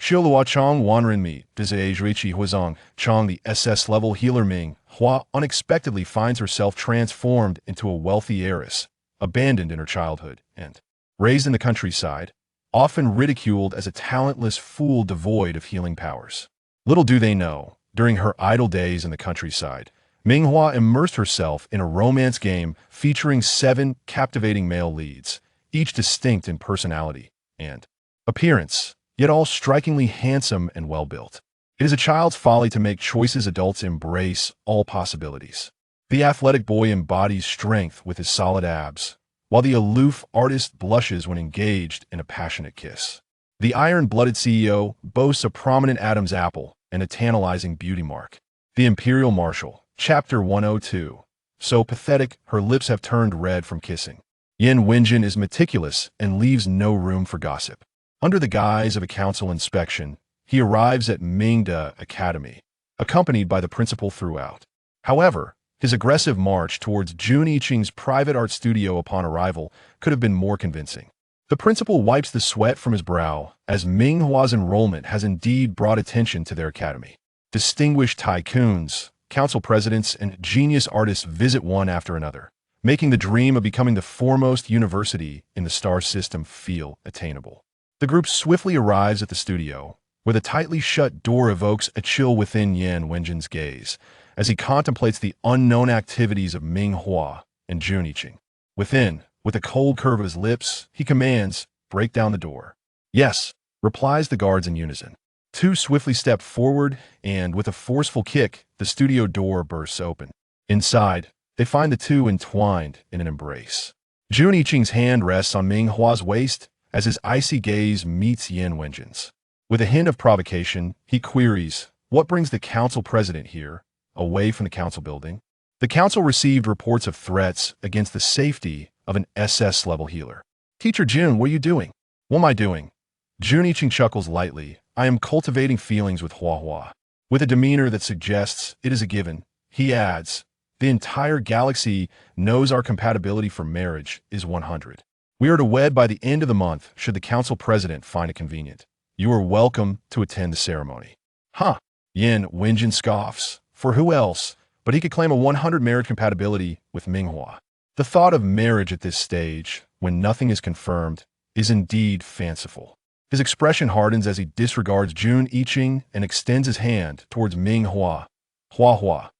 Xiaolua Chong Wanren Mi, Dizaijuichi Huizong, Chong the SS-level healer Ming Hua unexpectedly finds herself transformed into a wealthy heiress, abandoned in her childhood, and raised in the countryside, often ridiculed as a talentless fool devoid of healing powers. Little do they know, during her idle days in the countryside, Ming Hua immersed herself in a romance game featuring 7 captivating male leads, each distinct in personality and appearance, yet all strikingly handsome and well-built. It is a child's folly to make choices. Adults embrace all possibilities. The athletic boy embodies strength with his solid abs, while the aloof artist blushes when engaged in a passionate kiss. The iron-blooded CEO boasts a prominent Adam's apple and a tantalizing beauty mark. The imperial marshal, Chapter 102. So pathetic, her lips have turned red from kissing. Yin Wenjin is meticulous and leaves no room for gossip. Under the guise of a council inspection, he arrives at Mingda Academy, accompanied by the principal throughout. However, his aggressive march towards Jun Yiqing's private art studio upon arrival could have been more convincing. The principal wipes the sweat from his brow, as Ming Hua's enrollment has indeed brought attention to their academy. Distinguished tycoons, council presidents, and genius artists visit one after another, making the dream of becoming the foremost university in the star system feel attainable. The group swiftly arrives at the studio, where the tightly shut door evokes a chill within Yin Wenjin's gaze, as he contemplates the unknown activities of Ming Hua and Jun Yiqing. Within, with a cold curve of his lips, he commands, "Break down the door." "Yes," replies the guards in unison. 2 swiftly step forward, and with a forceful kick, the studio door bursts open. Inside, they find the 2 entwined in an embrace. Jun Yiqing's hand rests on Ming Hua's waist as his icy gaze meets Yin Wenjin's. With a hint of provocation, he queries, "What brings the council president here, away from the council building?" The council received reports of threats against the safety of an SS-level healer. "Teacher Jun, what are you doing?" "What am I doing?" Jun Yiqing chuckles lightly. "I am cultivating feelings with Hua Hua." With a demeanor that suggests it is a given, he adds, "The entire galaxy knows our compatibility for marriage is 100. We are to wed by the end of the month should the council president find it convenient. You are welcome to attend the ceremony." "Huh." Yin Wenjin scoffs. For who else? But he could claim a 100 marriage compatibility with Ming Hua. The thought of marriage at this stage, when nothing is confirmed, is indeed fanciful. His expression hardens as he disregards Jun Yiqing and extends his hand towards Ming Hua. "Hua Hua,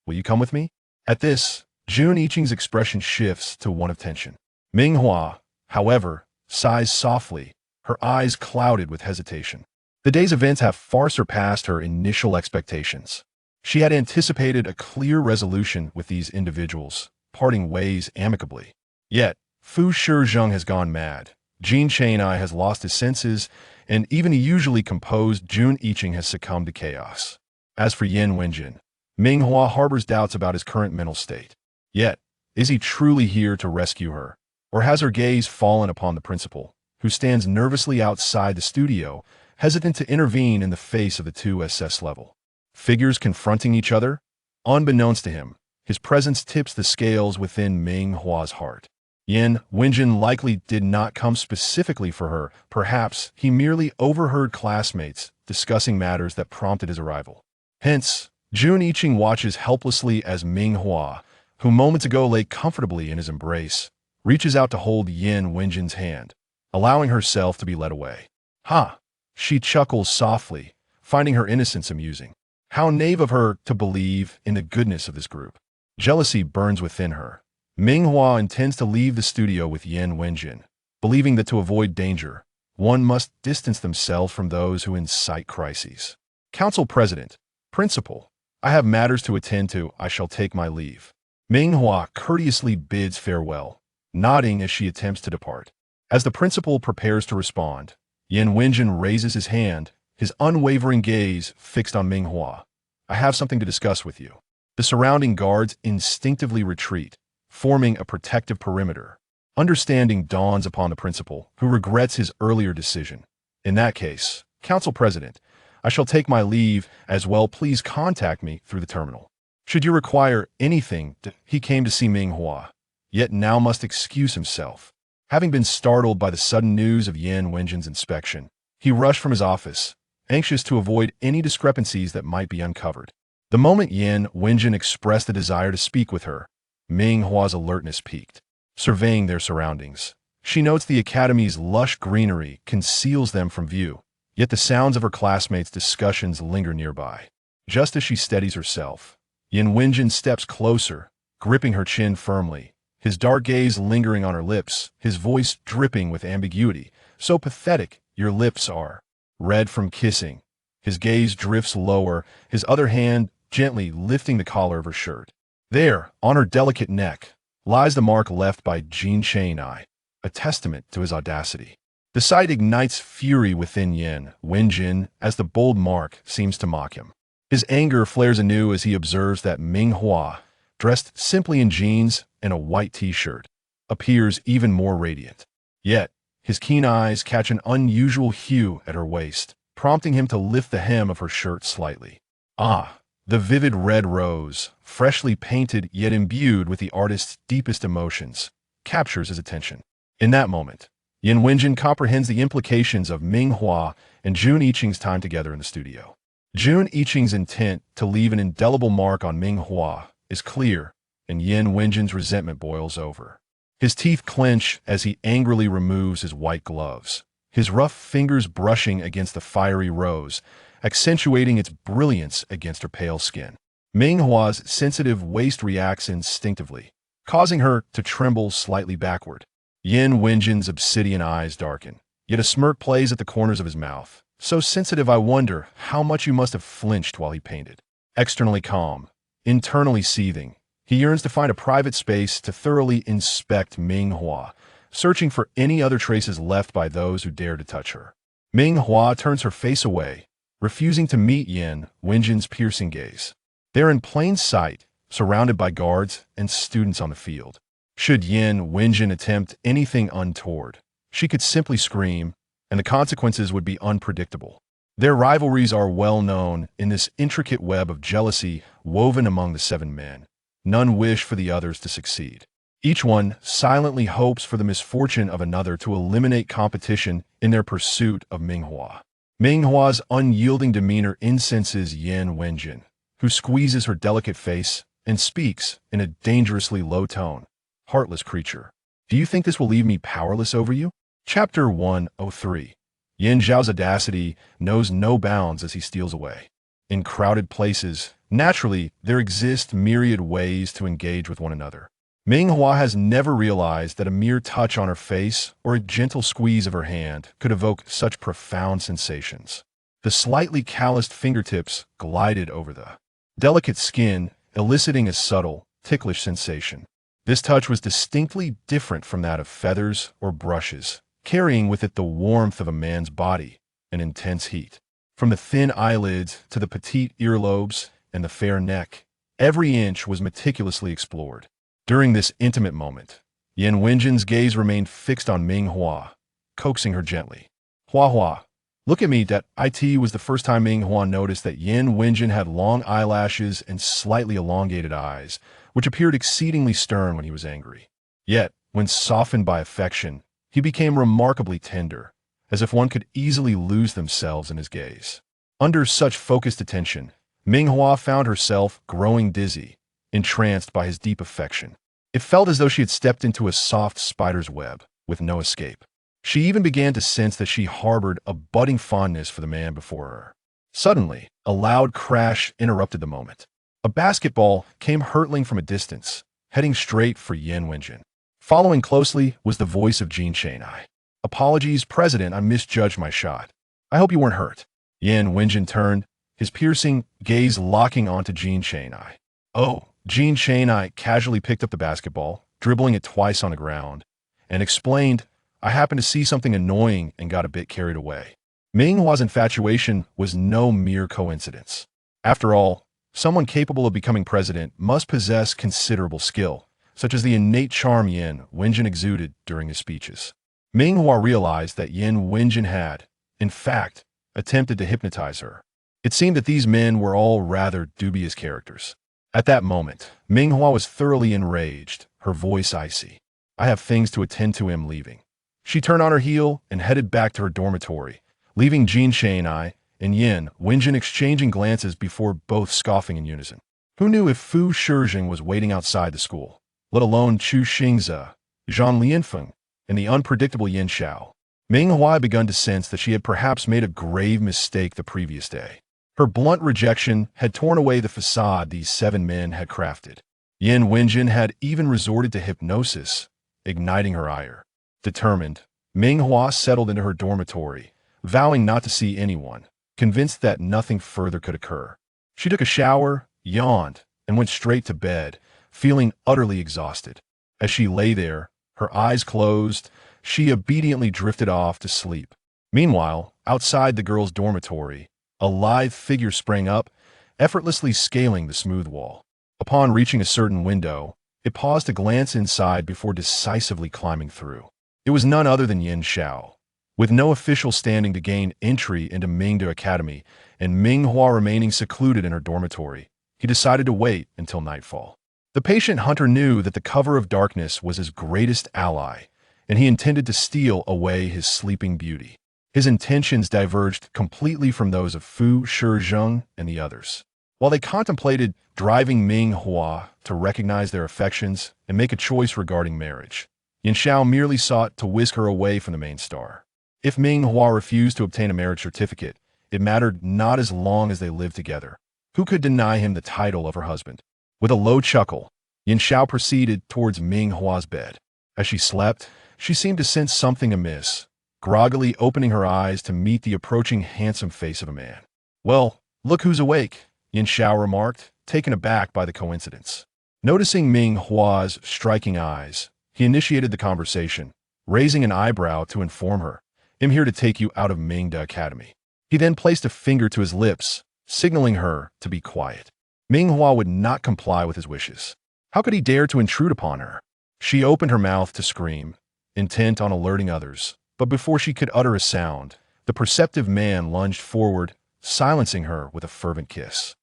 will you come with me?" At this, Jun Yiqing's expression shifts to one of tension. Ming Hua, however, sighs softly, her eyes clouded with hesitation. The day's events have far surpassed her initial expectations. She had anticipated a clear resolution with these individuals, parting ways amicably. Yet, Fu Shizheng has gone mad, Jin Chang'ai has lost his senses, and even the usually composed Jun Yiqing has succumbed to chaos. As for Yin Wenjin, Ming Hua harbors doubts about his current mental state. Yet, is he truly here to rescue her, or has her gaze fallen upon the principal, who stands nervously outside the studio, hesitant to intervene in the face of the 2 SS-level figures confronting each other? Unbeknownst to him, his presence tips the scales within Ming Hua's heart. Yin Wenjin likely did not come specifically for her. Perhaps he merely overheard classmates discussing matters that prompted his arrival. Hence, Jun Yiqing watches helplessly as Ming Hua, who moments ago lay comfortably in his embrace, reaches out to hold Yin Wenjin's hand, allowing herself to be led away. "Ha!" She chuckles softly, finding her innocence amusing. How naive of her to believe in the goodness of this group. Jealousy burns within her. Ming Hua intends to leave the studio with Yin Wenjin, believing that to avoid danger, one must distance themselves from those who incite crises. "Council President, Principal, I have matters to attend to. I shall take my leave." Ming Hua courteously bids farewell, nodding as she attempts to depart. As the principal prepares to respond, Yin Wenjin raises his hand, his unwavering gaze fixed on Ming Hua. "I have something to discuss with you." The surrounding guards instinctively retreat, forming a protective perimeter. Understanding dawns upon the principal, who regrets his earlier decision. "In that case, Council President, I shall take my leave as well. Please contact me through the terminal. Should you require anything." He came to see Ming Hua, yet now must excuse himself. Having been startled by the sudden news of Yin Wenjin's inspection, he rushed from his office, anxious to avoid any discrepancies that might be uncovered. The moment Yin Wenjin expressed a desire to speak with her, Ming Hua's alertness peaked. Surveying their surroundings, she notes the academy's lush greenery conceals them from view, yet the sounds of her classmates' discussions linger nearby. Just as she steadies herself, Yin Wenjin steps closer, gripping her chin firmly, his dark gaze lingering on her lips, his voice dripping with ambiguity. So pathetic, your lips are red from kissing. His gaze drifts lower, his other hand gently lifting the collar of her shirt. There, on her delicate neck, lies the mark left by Jin Chang'ai, a testament to his audacity. The sight ignites fury within Yin Wenjin as the bold mark seems to mock him. His anger flares anew as he observes that Ming Hua, dressed simply in jeans and a white t-shirt, appears even more radiant. Yet, his keen eyes catch an unusual hue at her waist, prompting him to lift the hem of her shirt slightly. Ah, the vivid red rose, freshly painted yet imbued with the artist's deepest emotions, captures his attention. In that moment, Yin Wenjin comprehends the implications of Ming Hua and Jun Yiqing's time together in the studio. Jun Yiqing's intent to leave an indelible mark on Ming Hua is clear, and Yin Wenjin's resentment boils over. His teeth clench as he angrily removes his white gloves, his rough fingers brushing against the fiery rose, accentuating its brilliance against her pale skin. Ming Hua's sensitive waist reacts instinctively, causing her to tremble slightly backward. Yin Wenjin's obsidian eyes darken, yet a smirk plays at the corners of his mouth. So sensitive, I wonder how much you must have flinched while he painted. Externally calm, internally seething, he yearns to find a private space to thoroughly inspect Ming Hua, searching for any other traces left by those who dare to touch her. Ming Hua turns her face away, refusing to meet Yin Wenjin's piercing gaze. They're in plain sight, surrounded by guards and students on the field. Should Yin Wenjin attempt anything untoward, she could simply scream, and the consequences would be unpredictable. Their rivalries are well known in this intricate web of jealousy woven among the seven men. None wish for the others to succeed. Each one silently hopes for the misfortune of another to eliminate competition in their pursuit of Ming Hua. Ming Hua's unyielding demeanor incenses Yin Wenjin, who squeezes her delicate face and speaks in a dangerously low tone. Heartless creature, do you think this will leave me powerless over you? Chapter 103. Yin Zhao's audacity knows no bounds as he steals away. In crowded places, naturally, there exist myriad ways to engage with one another. Ming Hua has never realized that a mere touch on her face or a gentle squeeze of her hand could evoke such profound sensations. The slightly calloused fingertips glided over the delicate skin, eliciting a subtle, ticklish sensation. This touch was distinctly different from that of feathers or brushes, carrying with it the warmth of a man's body, an intense heat. From the thin eyelids to the petite earlobes and the fair neck, every inch was meticulously explored. During this intimate moment, Yin Wenjin's gaze remained fixed on Ming Hua, coaxing her gently. Hua, look at me. That it was the first time Ming Hua noticed that Yin Wenjin had long eyelashes and slightly elongated eyes, which appeared exceedingly stern when he was angry. Yet, when softened by affection, he became remarkably tender, as if one could easily lose themselves in his gaze. Under such focused attention, Ming Hua found herself growing dizzy, entranced by his deep affection. It felt as though she had stepped into a soft spider's web, with no escape. She even began to sense that she harbored a budding fondness for the man before her. Suddenly, a loud crash interrupted the moment. A basketball came hurtling from a distance, heading straight for Yin Wenjin. Following closely was the voice of Jin Chang'ai. Apologies, President, I misjudged my shot. I hope you weren't hurt. Yin Wenjin turned, his piercing gaze locking onto Jin Chang'ai. Oh, Jin Chang'ai casually picked up the basketball, dribbling it twice on the ground, and explained, I happened to see something annoying and got a bit carried away. Ming Hua's infatuation was no mere coincidence. After all, someone capable of becoming president must possess considerable skill, such as the innate charm Yin Wenjin exuded during his speeches. Ming Hua realized that Yin Wenjin had, in fact, attempted to hypnotize her. It seemed that these men were all rather dubious characters. At that moment, Ming Hua was thoroughly enraged, her voice icy. I have things to attend to, am leaving. She turned on her heel and headed back to her dormitory, leaving Jin Chang'ai and Yin Wenjin exchanging glances before both scoffing in unison. Who knew if Fu Shijing was waiting outside the school, let alone Chu Xingze, Zhang Lianfeng, and the unpredictable Yin Xiao? Ming Hua had begun to sense that she had perhaps made a grave mistake the previous day. Her blunt rejection had torn away the facade these 7 men had crafted. Yin Wenjin had even resorted to hypnosis, igniting her ire. Determined, Ming Hua settled into her dormitory, vowing not to see anyone, convinced that nothing further could occur. She took a shower, yawned, and went straight to bed, feeling utterly exhausted. As she lay there, her eyes closed, she obediently drifted off to sleep. Meanwhile, outside the girls' dormitory, a lithe figure sprang up, effortlessly scaling the smooth wall. Upon reaching a certain window, it paused to glance inside before decisively climbing through. It was none other than Yin Xiao. With no official standing to gain entry into Mingde Academy, and Ming Hua remaining secluded in her dormitory, he decided to wait until nightfall. The patient hunter knew that the cover of darkness was his greatest ally, and he intended to steal away his sleeping beauty. His intentions diverged completely from those of Fu Shijing and the others. While they contemplated driving Ming Hua to recognize their affections and make a choice regarding marriage, Yin Xiao merely sought to whisk her away from the main star. If Ming Hua refused to obtain a marriage certificate, it mattered not as long as they lived together. Who could deny him the title of her husband? With a low chuckle, Yin Xiao proceeded towards Ming Hua's bed. As she slept, she seemed to sense something amiss, groggily opening her eyes to meet the approaching handsome face of a man. "Well, look who's awake," Yin Xiao remarked, taken aback by the coincidence. Noticing Ming Hua's striking eyes, he initiated the conversation, raising an eyebrow to inform her, "I'm here to take you out of Mingde Academy." He then placed a finger to his lips, signaling her to be quiet. Ming Hua would not comply with his wishes. How could he dare to intrude upon her? She opened her mouth to scream, intent on alerting others, but before she could utter a sound, the perceptive man lunged forward, silencing her with a fervent kiss.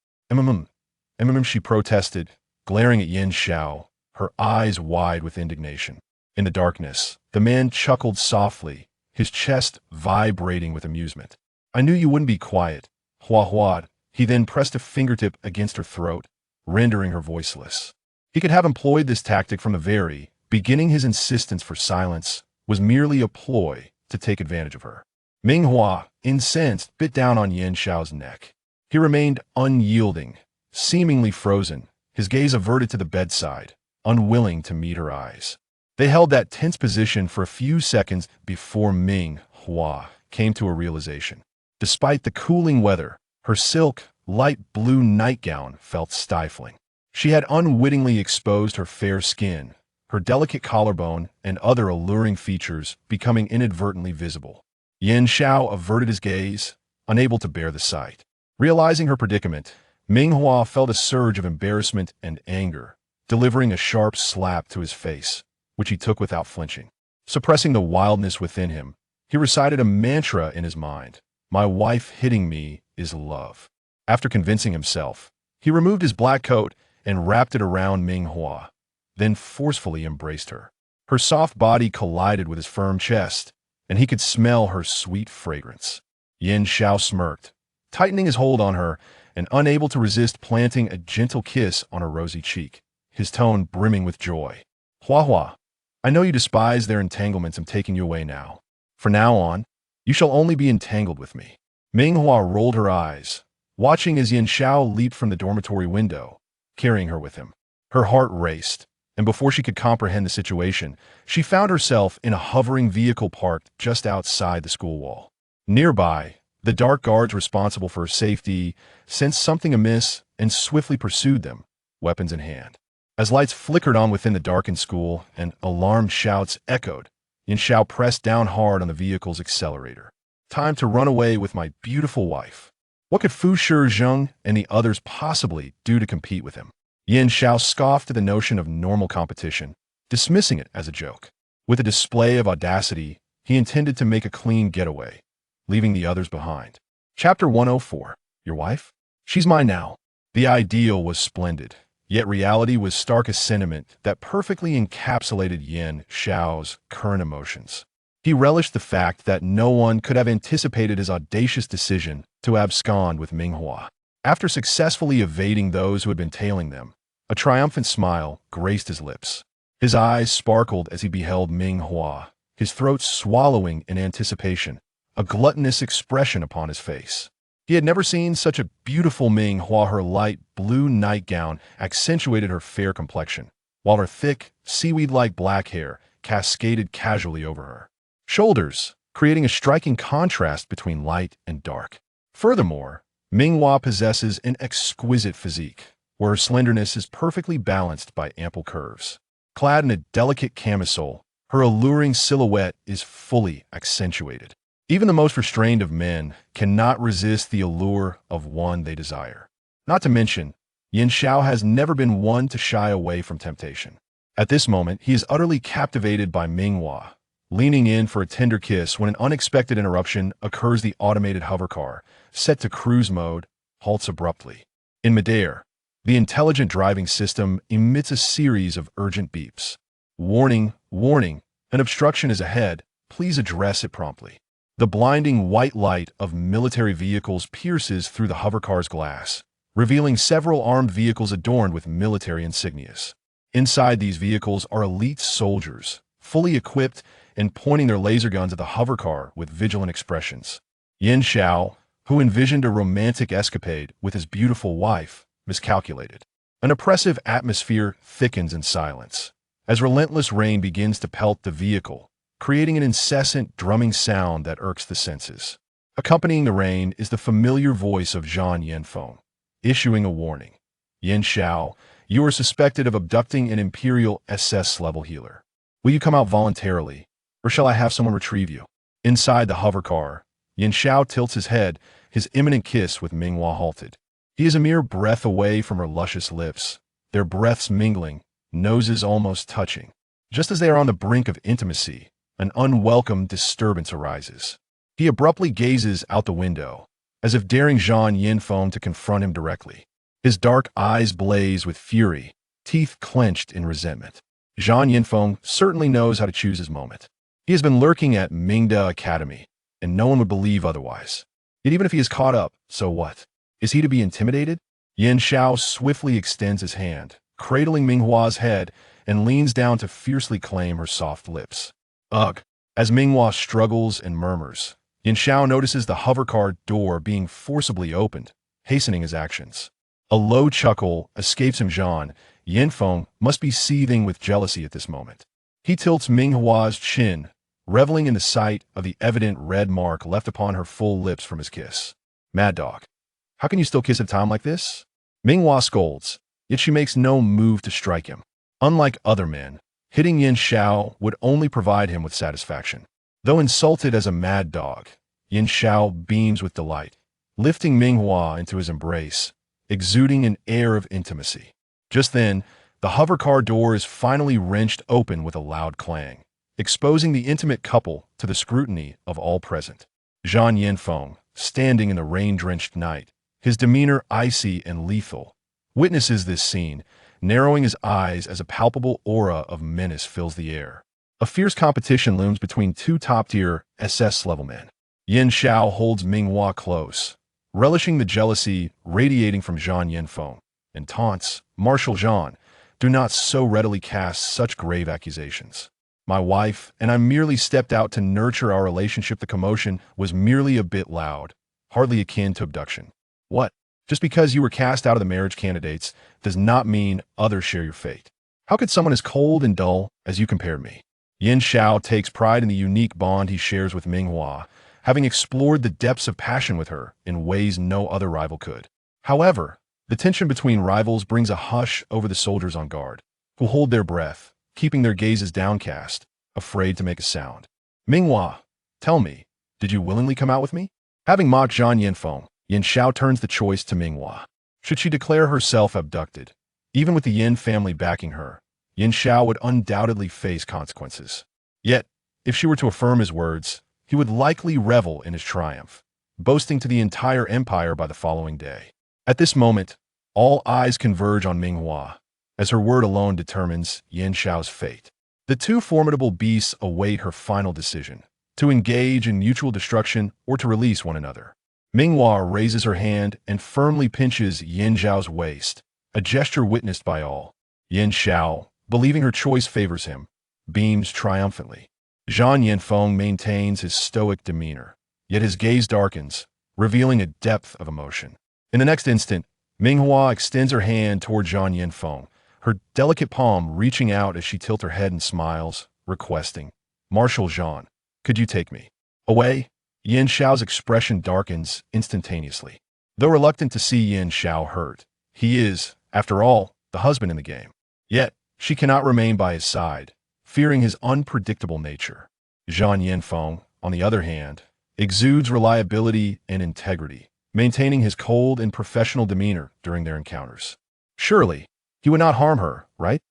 She protested, glaring at Yin Xiao, her eyes wide with indignation. In the darkness, the man chuckled softly, his chest vibrating with amusement. "I knew you wouldn't be quiet, Hua." He then pressed a fingertip against her throat, rendering her voiceless. He could have employed this tactic from the very beginning. His insistence for silence was merely a ploy to take advantage of her. Ming Hua, incensed, bit down on Yin Xiao's neck. He remained unyielding, seemingly frozen, his gaze averted to the bedside, unwilling to meet her eyes. They held that tense position for a few seconds before Ming Hua came to a realization. Despite the cooling weather, her silk, light blue nightgown felt stifling. She had unwittingly exposed her fair skin, her delicate collarbone and other alluring features becoming inadvertently visible. Yin Xiao averted his gaze, unable to bear the sight. Realizing her predicament, Ming Hua felt a surge of embarrassment and anger, delivering a sharp slap to his face, which he took without flinching. Suppressing the wildness within him, he recited a mantra in his mind: "My wife hitting me is love." After convincing himself, he removed his black coat and wrapped it around Ming Hua, then forcefully embraced her. Her soft body collided with his firm chest, and he could smell her sweet fragrance. Yin Xiao smirked, tightening his hold on her and unable to resist planting a gentle kiss on her rosy cheek, his tone brimming with joy. "Hua, I know you despise their entanglements. I'm taking you away now. From now on, you shall only be entangled with me." Ming Hua rolled her eyes, watching as Yin Xiao leaped from the dormitory window, carrying her with him. Her heart raced, and before she could comprehend the situation, she found herself in a hovering vehicle parked just outside the school wall. Nearby, the dark guards responsible for her safety sensed something amiss and swiftly pursued them, weapons in hand. As lights flickered on within the darkened school and alarmed shouts echoed, Yin Xiao pressed down hard on the vehicle's accelerator. "Time to run away with my beautiful wife." What could Fu Shijing and the others possibly do to compete with him? Yin Xiao scoffed at the notion of normal competition, dismissing it as a joke. With a display of audacity, he intended to make a clean getaway, leaving the others behind. Chapter 104. Your wife? She's mine now. The ideal was splendid, yet reality was stark as sentiment that perfectly encapsulated Yin Xiao's current emotions. He relished the fact that no one could have anticipated his audacious decision to abscond with Ming Hua. After successfully evading those who had been tailing them, a triumphant smile graced his lips. His eyes sparkled as he beheld Ming Hua, his throat swallowing in anticipation, a gluttonous expression upon his face. He had never seen such a beautiful Ming Hua. Her light blue nightgown accentuated her fair complexion, while her thick, seaweed-like black hair cascaded casually over her shoulders, creating a striking contrast between light and dark. Furthermore, Ming Hua possesses an exquisite physique, where her slenderness is perfectly balanced by ample curves. Clad in a delicate camisole, her alluring silhouette is fully accentuated. Even the most restrained of men cannot resist the allure of one they desire. Not to mention, Yin Xiao has never been one to shy away from temptation. At this moment, he is utterly captivated by Ming Hua, leaning in for a tender kiss when an unexpected interruption occurs. The automated hovercar, set to cruise mode, halts abruptly. In midair, the intelligent driving system emits a series of urgent beeps. Warning, warning, an obstruction is ahead, please address it promptly. The blinding white light of military vehicles pierces through the hovercar's glass, revealing several armed vehicles adorned with military insignias. Inside these vehicles are elite soldiers, fully equipped and pointing their laser guns at the hovercar with vigilant expressions. Yin Xiao, who envisioned a romantic escapade with his beautiful wife, miscalculated. An oppressive atmosphere thickens in silence, as relentless rain begins to pelt the vehicle, creating an incessant drumming sound that irks the senses. Accompanying the rain is the familiar voice of Zhang Yanfeng, issuing a warning. Yin Xiao, you are suspected of abducting an imperial SS-level healer. Will you come out voluntarily, or shall I have someone retrieve you? Inside the hovercar, Yin Xiao tilts his head, his imminent kiss with Ming Hua halted. He is a mere breath away from her luscious lips, their breaths mingling, noses almost touching. Just as they are on the brink of intimacy, an unwelcome disturbance arises. He abruptly gazes out the window, as if daring Zhang Yanfeng to confront him directly. His dark eyes blaze with fury, teeth clenched in resentment. Zhang Yanfeng certainly knows how to choose his moment. He has been lurking at Mingda Academy, and no one would believe otherwise. Yet even if he is caught up, so what? Is he to be intimidated? Yin Xiao swiftly extends his hand, cradling Ming Hua's head, and leans down to fiercely claim her soft lips. Ugh! As Ming Hua struggles and murmurs, Yin Xiao notices the hovercar door being forcibly opened, hastening his actions. A low chuckle escapes him. Zhang Yanfeng must be seething with jealousy at this moment. He tilts Ming Hua's chin, reveling in the sight of the evident red mark left upon her full lips from his kiss. Mad dog. How can you still kiss at a time like this? Ming Hua scolds, yet she makes no move to strike him. Unlike other men, hitting Yin Xiao would only provide him with satisfaction. Though insulted as a mad dog, Yin Xiao beams with delight, lifting Ming Hua into his embrace, exuding an air of intimacy. Just then, the hovercar door is finally wrenched open with a loud clang, exposing the intimate couple to the scrutiny of all present. Zhang Yanfeng, standing in the rain-drenched night, his demeanor icy and lethal, witnesses this scene, narrowing his eyes as a palpable aura of menace fills the air. A fierce competition looms between two top-tier SS-level men. Yin Xiao holds Ming Hua close, relishing the jealousy radiating from Zhang Yanfeng, and taunts, Marshal Zhang, do not so readily cast such grave accusations. My wife and I merely stepped out to nurture our relationship. The commotion was merely a bit loud, hardly akin to abduction. What? Just because you were cast out of the marriage candidates does not mean others share your fate. How could someone as cold and dull as you compare me? Yin Xiao takes pride in the unique bond he shares with Ming Hua, having explored the depths of passion with her in ways no other rival could. However, the tension between rivals brings a hush over the soldiers on guard, who hold their breath, keeping their gazes downcast, afraid to make a sound. Ming Hua, tell me, did you willingly come out with me? Having mocked Zhang Yanfeng, Yin Xiao turns the choice to Ming Hua. Should she declare herself abducted, even with the Yin family backing her, Yin Xiao would undoubtedly face consequences. Yet, if she were to affirm his words, he would likely revel in his triumph, boasting to the entire empire by the following day. At this moment, all eyes converge on Ming Hua, as her word alone determines Yin Xiao's fate. The two formidable beasts await her final decision, to engage in mutual destruction or to release one another. Ming Hua raises her hand and firmly pinches Yin Zhao's waist, a gesture witnessed by all. Yin Zhao, believing her choice favors him, beams triumphantly. Zhang Yanfeng maintains his stoic demeanor, yet his gaze darkens, revealing a depth of emotion. In the next instant, Ming Hua extends her hand toward Zhang Yanfeng, her delicate palm reaching out as she tilts her head and smiles, requesting, "Marshal Zhang, could you take me away?" Yin Xiao's expression darkens instantaneously. Though reluctant to see Yin Xiao hurt, he is, after all, the husband in the game. Yet, she cannot remain by his side, fearing his unpredictable nature. Zhang Yanfeng, on the other hand, exudes reliability and integrity, maintaining his cold and professional demeanor during their encounters. Surely, he would not harm her, right?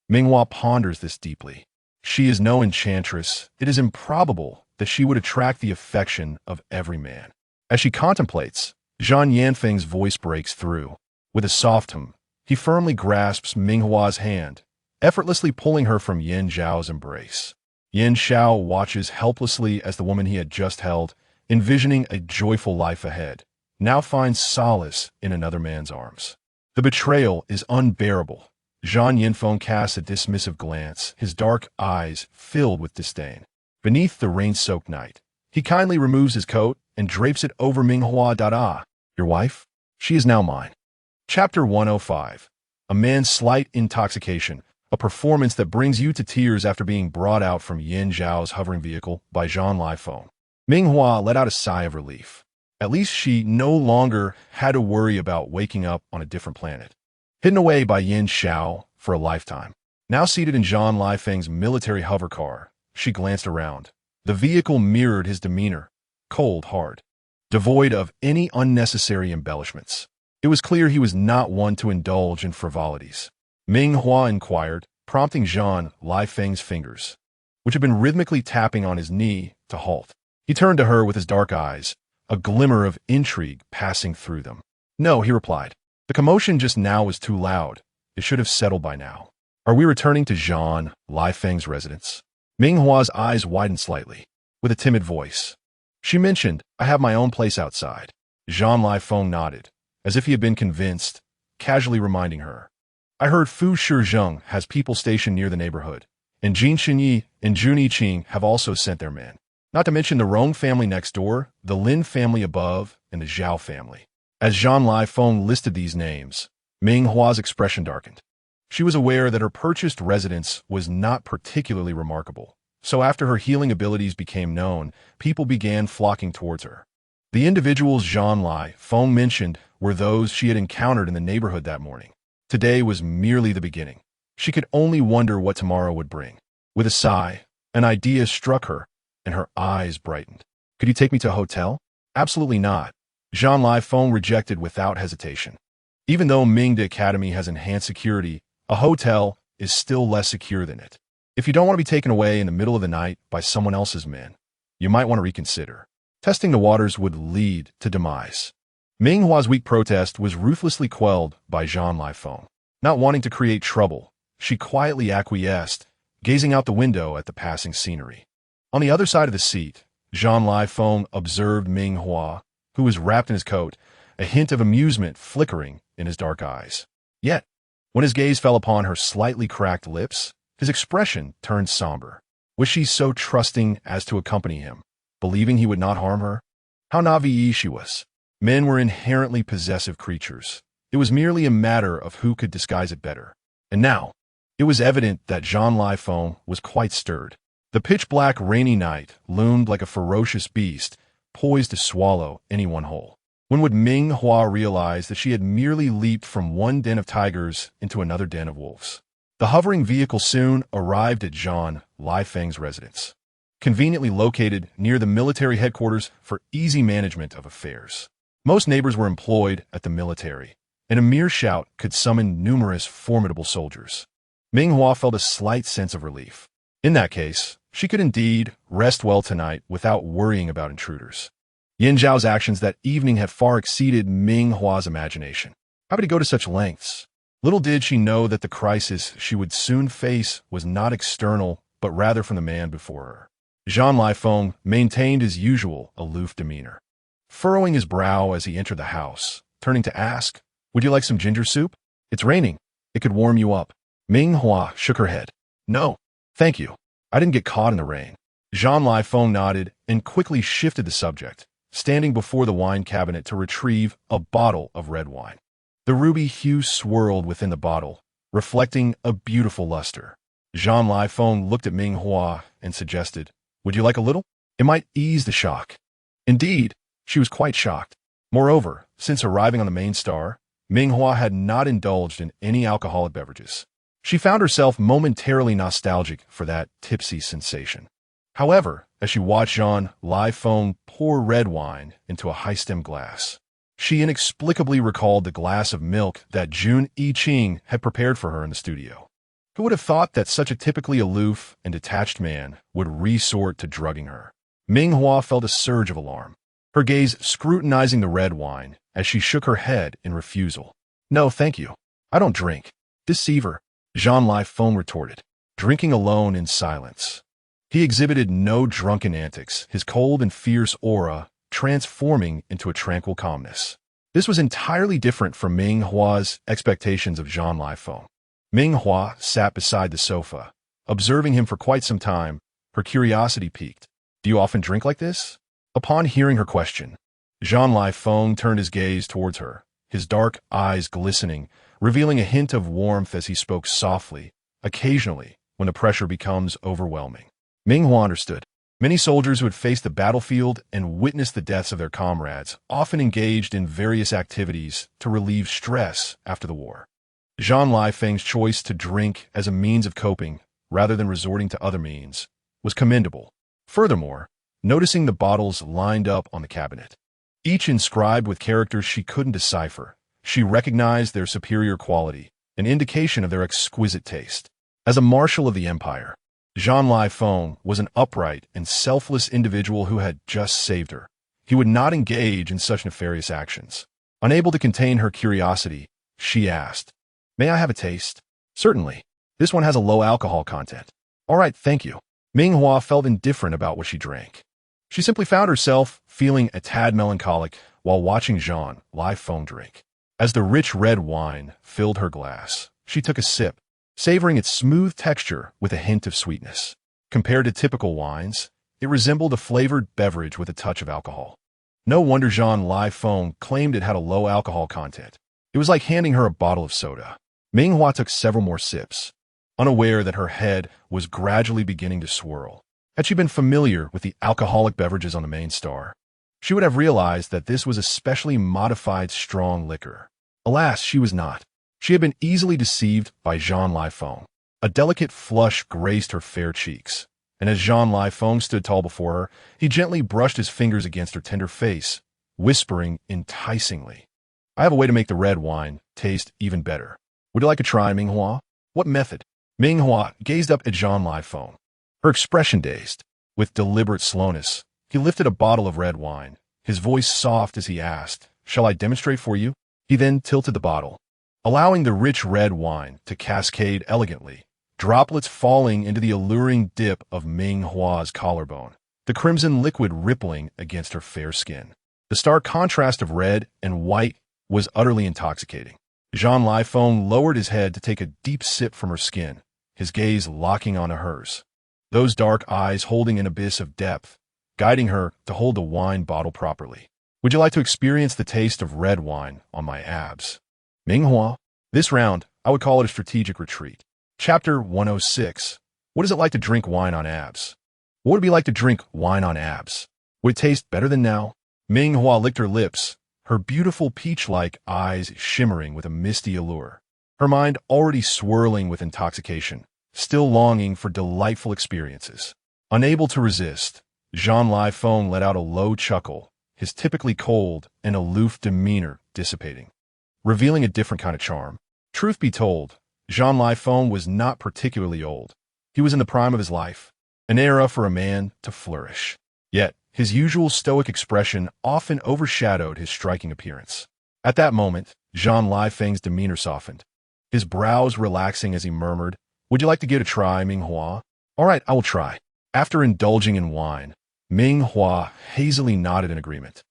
Ming Hua ponders this deeply. She is no enchantress. It is improbable that she would attract the affection of every man. As she contemplates, Zhang Yanfeng's voice breaks through. With a soft hum, he firmly grasps Ming Hua's hand, effortlessly pulling her from Yin Zhao's embrace. Yin Zhao watches helplessly as the woman he had just held, envisioning a joyful life ahead, now finds solace in another man's arms. The betrayal is unbearable. Zhang Yanfeng casts a dismissive glance, his dark eyes filled with disdain. Beneath the rain-soaked night, he kindly removes his coat and drapes it over Ming Hua. Your wife? She is now mine. Chapter 105. A man's slight intoxication, a performance that brings you to tears after being brought out from Yin Zhao's hovering vehicle by Zhang Yanfeng. Ming Hua let out a sigh of relief. At least she no longer had to worry about waking up on a different planet. Hidden away by Yin Zhao for a lifetime. Now seated in Zhang Yanfeng's military hover car, she glanced around. The vehicle mirrored his demeanor, cold, hard, devoid of any unnecessary embellishments. It was clear he was not one to indulge in frivolities. Ming Hua inquired, prompting Zhang Yanfeng's fingers, which had been rhythmically tapping on his knee, to halt. He turned to her with his dark eyes, a glimmer of intrigue passing through them. "No," he replied. "The commotion just now was too loud. It should have settled by now. Are we returning to Zhang Yanfeng's residence?" Ming Hua's eyes widened slightly, with a timid voice. "She mentioned, I have my own place outside." Zhang Yanfeng nodded, as if he had been convinced, casually reminding her. "I heard Fu Shizheng has people stationed near the neighborhood, and Jin Xinyi and Jun Yiqing have also sent their men. Not to mention the Rong family next door, the Lin family above, and the Zhao family." As Zhang Yanfeng listed these names, Ming Hua's expression darkened. She was aware that her purchased residence was not particularly remarkable, so after her healing abilities became known, people began flocking towards her. The individuals Zhang Yanfeng mentioned were those she had encountered in the neighborhood that morning. Today was merely the beginning. She could only wonder what tomorrow would bring. With a sigh, an idea struck her, and her eyes brightened. "Could you take me to a hotel?" "Absolutely not," Zhang Yanfeng rejected without hesitation. Even though Mingde Academy has enhanced security, a hotel is still less secure than it. If you don't want to be taken away in the middle of the night by someone else's men, you might want to reconsider. Testing the waters would lead to demise. Ming Hua's weak protest was ruthlessly quelled by Zhang Yanfeng. Not wanting to create trouble, she quietly acquiesced, gazing out the window at the passing scenery. On the other side of the seat, Zhang Yanfeng observed Ming Hua, who was wrapped in his coat, a hint of amusement flickering in his dark eyes. Yet, when his gaze fell upon her slightly cracked lips, his expression turned somber. Was she so trusting as to accompany him, believing he would not harm her? How naive she was. Men were inherently possessive creatures. It was merely a matter of who could disguise it better. And now, it was evident that Zhang Yanfeng was quite stirred. The pitch-black rainy night loomed like a ferocious beast, poised to swallow anyone whole. When would Ming Hua realize that she had merely leaped from one den of tigers into another den of wolves? The hovering vehicle soon arrived at Zhang Yanfeng's residence, conveniently located near the military headquarters for easy management of affairs. Most neighbors were employed at the military, and a mere shout could summon numerous formidable soldiers. Ming Hua felt a slight sense of relief. In that case, she could indeed rest well tonight without worrying about intruders. Yin Zhao's actions that evening had far exceeded Ming Hua's imagination. How could he go to such lengths? Little did she know that the crisis she would soon face was not external, but rather from the man before her. Zhang Yanfeng maintained his usual aloof demeanor. furrowing his brow as he entered the house, turning to ask, "Would you like some ginger soup? It's raining. It could warm you up." Ming Hua shook her head. "No, thank you. I didn't get caught in the rain." NightⅡ nodded and quickly shifted the subject, standing before the wine cabinet to retrieve a bottle of red wine. The ruby hue swirled within the bottle, reflecting a beautiful luster. NightⅡ looked at Ming Hua and suggested, "Would you like a little? It might ease the shock." Indeed, she was quite shocked. Moreover, since arriving on the main star, Ming Hua had not indulged in any alcoholic beverages. She found herself momentarily nostalgic for that tipsy sensation. However, as she watched NightⅡ pour red wine into a high-stem glass, she inexplicably recalled the glass of milk that NightⅡ had prepared for her in the studio. Who would have thought that such a typically aloof and detached man would resort to drugging her? Ming Hua felt a surge of alarm, her gaze scrutinizing the red wine as she shook her head in refusal. "No, thank you. I don't drink." "Deceiver," NightⅡ retorted, drinking alone in silence. He exhibited no drunken antics, his cold and fierce aura transforming into a tranquil calmness. This was entirely different from Ming Hua's expectations of NightⅡ. Ming Hua sat beside the sofa, observing him for quite some time, her curiosity piqued. "Do you often drink like this?" Upon hearing her question, NightⅡ turned his gaze towards her, his dark eyes glistening, revealing a hint of warmth as he spoke softly, occasionally, when the pressure becomes overwhelming. Ming Hua understood. Many soldiers who had faced the battlefield and witnessed the deaths of their comrades often engaged in various activities to relieve stress after the war. NightⅡ's choice to drink as a means of coping, rather than resorting to other means, was commendable. Furthermore, noticing the bottles lined up on the cabinet, each inscribed with characters she couldn't decipher, she recognized their superior quality, an indication of their exquisite taste. As a marshal of the empire, NightⅡ was an upright and selfless individual who had just saved her. He would not engage in such nefarious actions. Unable to contain her curiosity, she asked, "May I have a taste?" "Certainly. This one has a low alcohol content." "All right, thank you." Ming Hua felt indifferent about what she drank. She simply found herself feeling a tad melancholic while watching NightⅡ drink. As the rich red wine filled her glass, she took a sip, savoring its smooth texture with a hint of sweetness. Compared to typical wines, it resembled a flavored beverage with a touch of alcohol. No wonder NightⅡ claimed it had a low alcohol content. It was like handing her a bottle of soda. Ming Hua took several more sips, unaware that her head was gradually beginning to swirl. Had she been familiar with the alcoholic beverages on the main star, she would have realized that this was a specially modified strong liquor. Alas, she was not. She had been easily deceived by NightⅡ. A delicate flush graced her fair cheeks, and as NightⅡ stood tall before her, he gently brushed his fingers against her tender face, whispering enticingly, "I have a way to make the red wine taste even better. Would you like to try, Ming Hua?" "What method?" Ming Hua gazed up at NightⅡ, her expression dazed. With deliberate slowness, he lifted a bottle of red wine, his voice soft as he asked, "Shall I demonstrate for you?" He then tilted the bottle, allowing the rich red wine to cascade elegantly, droplets falling into the alluring dip of Ming Hua's collarbone, the crimson liquid rippling against her fair skin. The stark contrast of red and white was utterly intoxicating. NightⅡ lowered his head to take a deep sip from her skin, his gaze locking onto hers, those dark eyes holding an abyss of depth, guiding her to hold the wine bottle properly. "Would you like to experience the taste of red wine on my abs?" Ming Hua. This round, I would call it a strategic retreat. Chapter 106. What is it like to drink wine on abs? What would it be like to drink wine on abs? Would it taste better than now? Ming Hua licked her lips, her beautiful peach-like eyes shimmering with a misty allure, her mind already swirling with intoxication, still longing for delightful experiences. Unable to resist, NightⅡ let out a low chuckle, his typically cold and aloof demeanor dissipating, revealing a different kind of charm. Truth be told, NightⅡ was not particularly old. He was in the prime of his life, an era for a man to flourish. Yet, his usual stoic expression often overshadowed his striking appearance. At that moment, NightⅡ's demeanor softened, his brows relaxing as he murmured, "Would you like to give it a try, Ming Hua?" "All right, I will try." After indulging in wine, Ming Hua hazily nodded in agreement.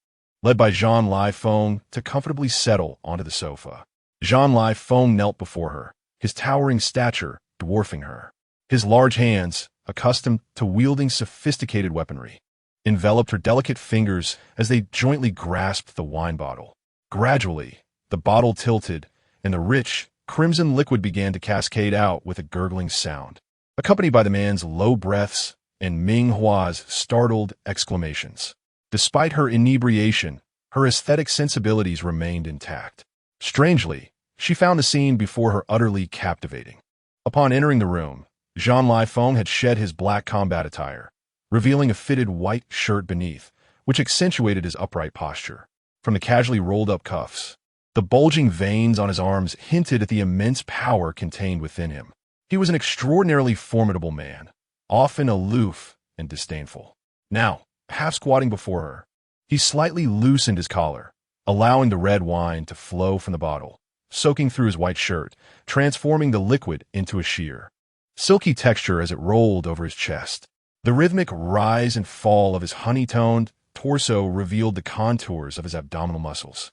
led by Zhang Li-Feng to comfortably settle onto the sofa. Zhang Li-Feng knelt before her, his towering stature dwarfing her. His large hands, accustomed to wielding sophisticated weaponry, enveloped her delicate fingers as they jointly grasped the wine bottle. Gradually, the bottle tilted, and the rich, crimson liquid began to cascade out with a gurgling sound, accompanied by the man's low breaths and Ming Hua's startled exclamations. Despite her inebriation, her aesthetic sensibilities remained intact. Strangely, she found the scene before her utterly captivating. Upon entering the room, Zhang Li-Feng had shed his black combat attire, revealing a fitted white shirt beneath, which accentuated his upright posture. From the casually rolled-up cuffs, the bulging veins on his arms hinted at the immense power contained within him. He was an extraordinarily formidable man, often aloof and disdainful. Now, half squatting before her, he slightly loosened his collar, allowing the red wine to flow from the bottle, soaking through his white shirt, transforming the liquid into a sheer, silky texture as it rolled over his chest. The rhythmic rise and fall of his honey-toned torso revealed the contours of his abdominal muscles,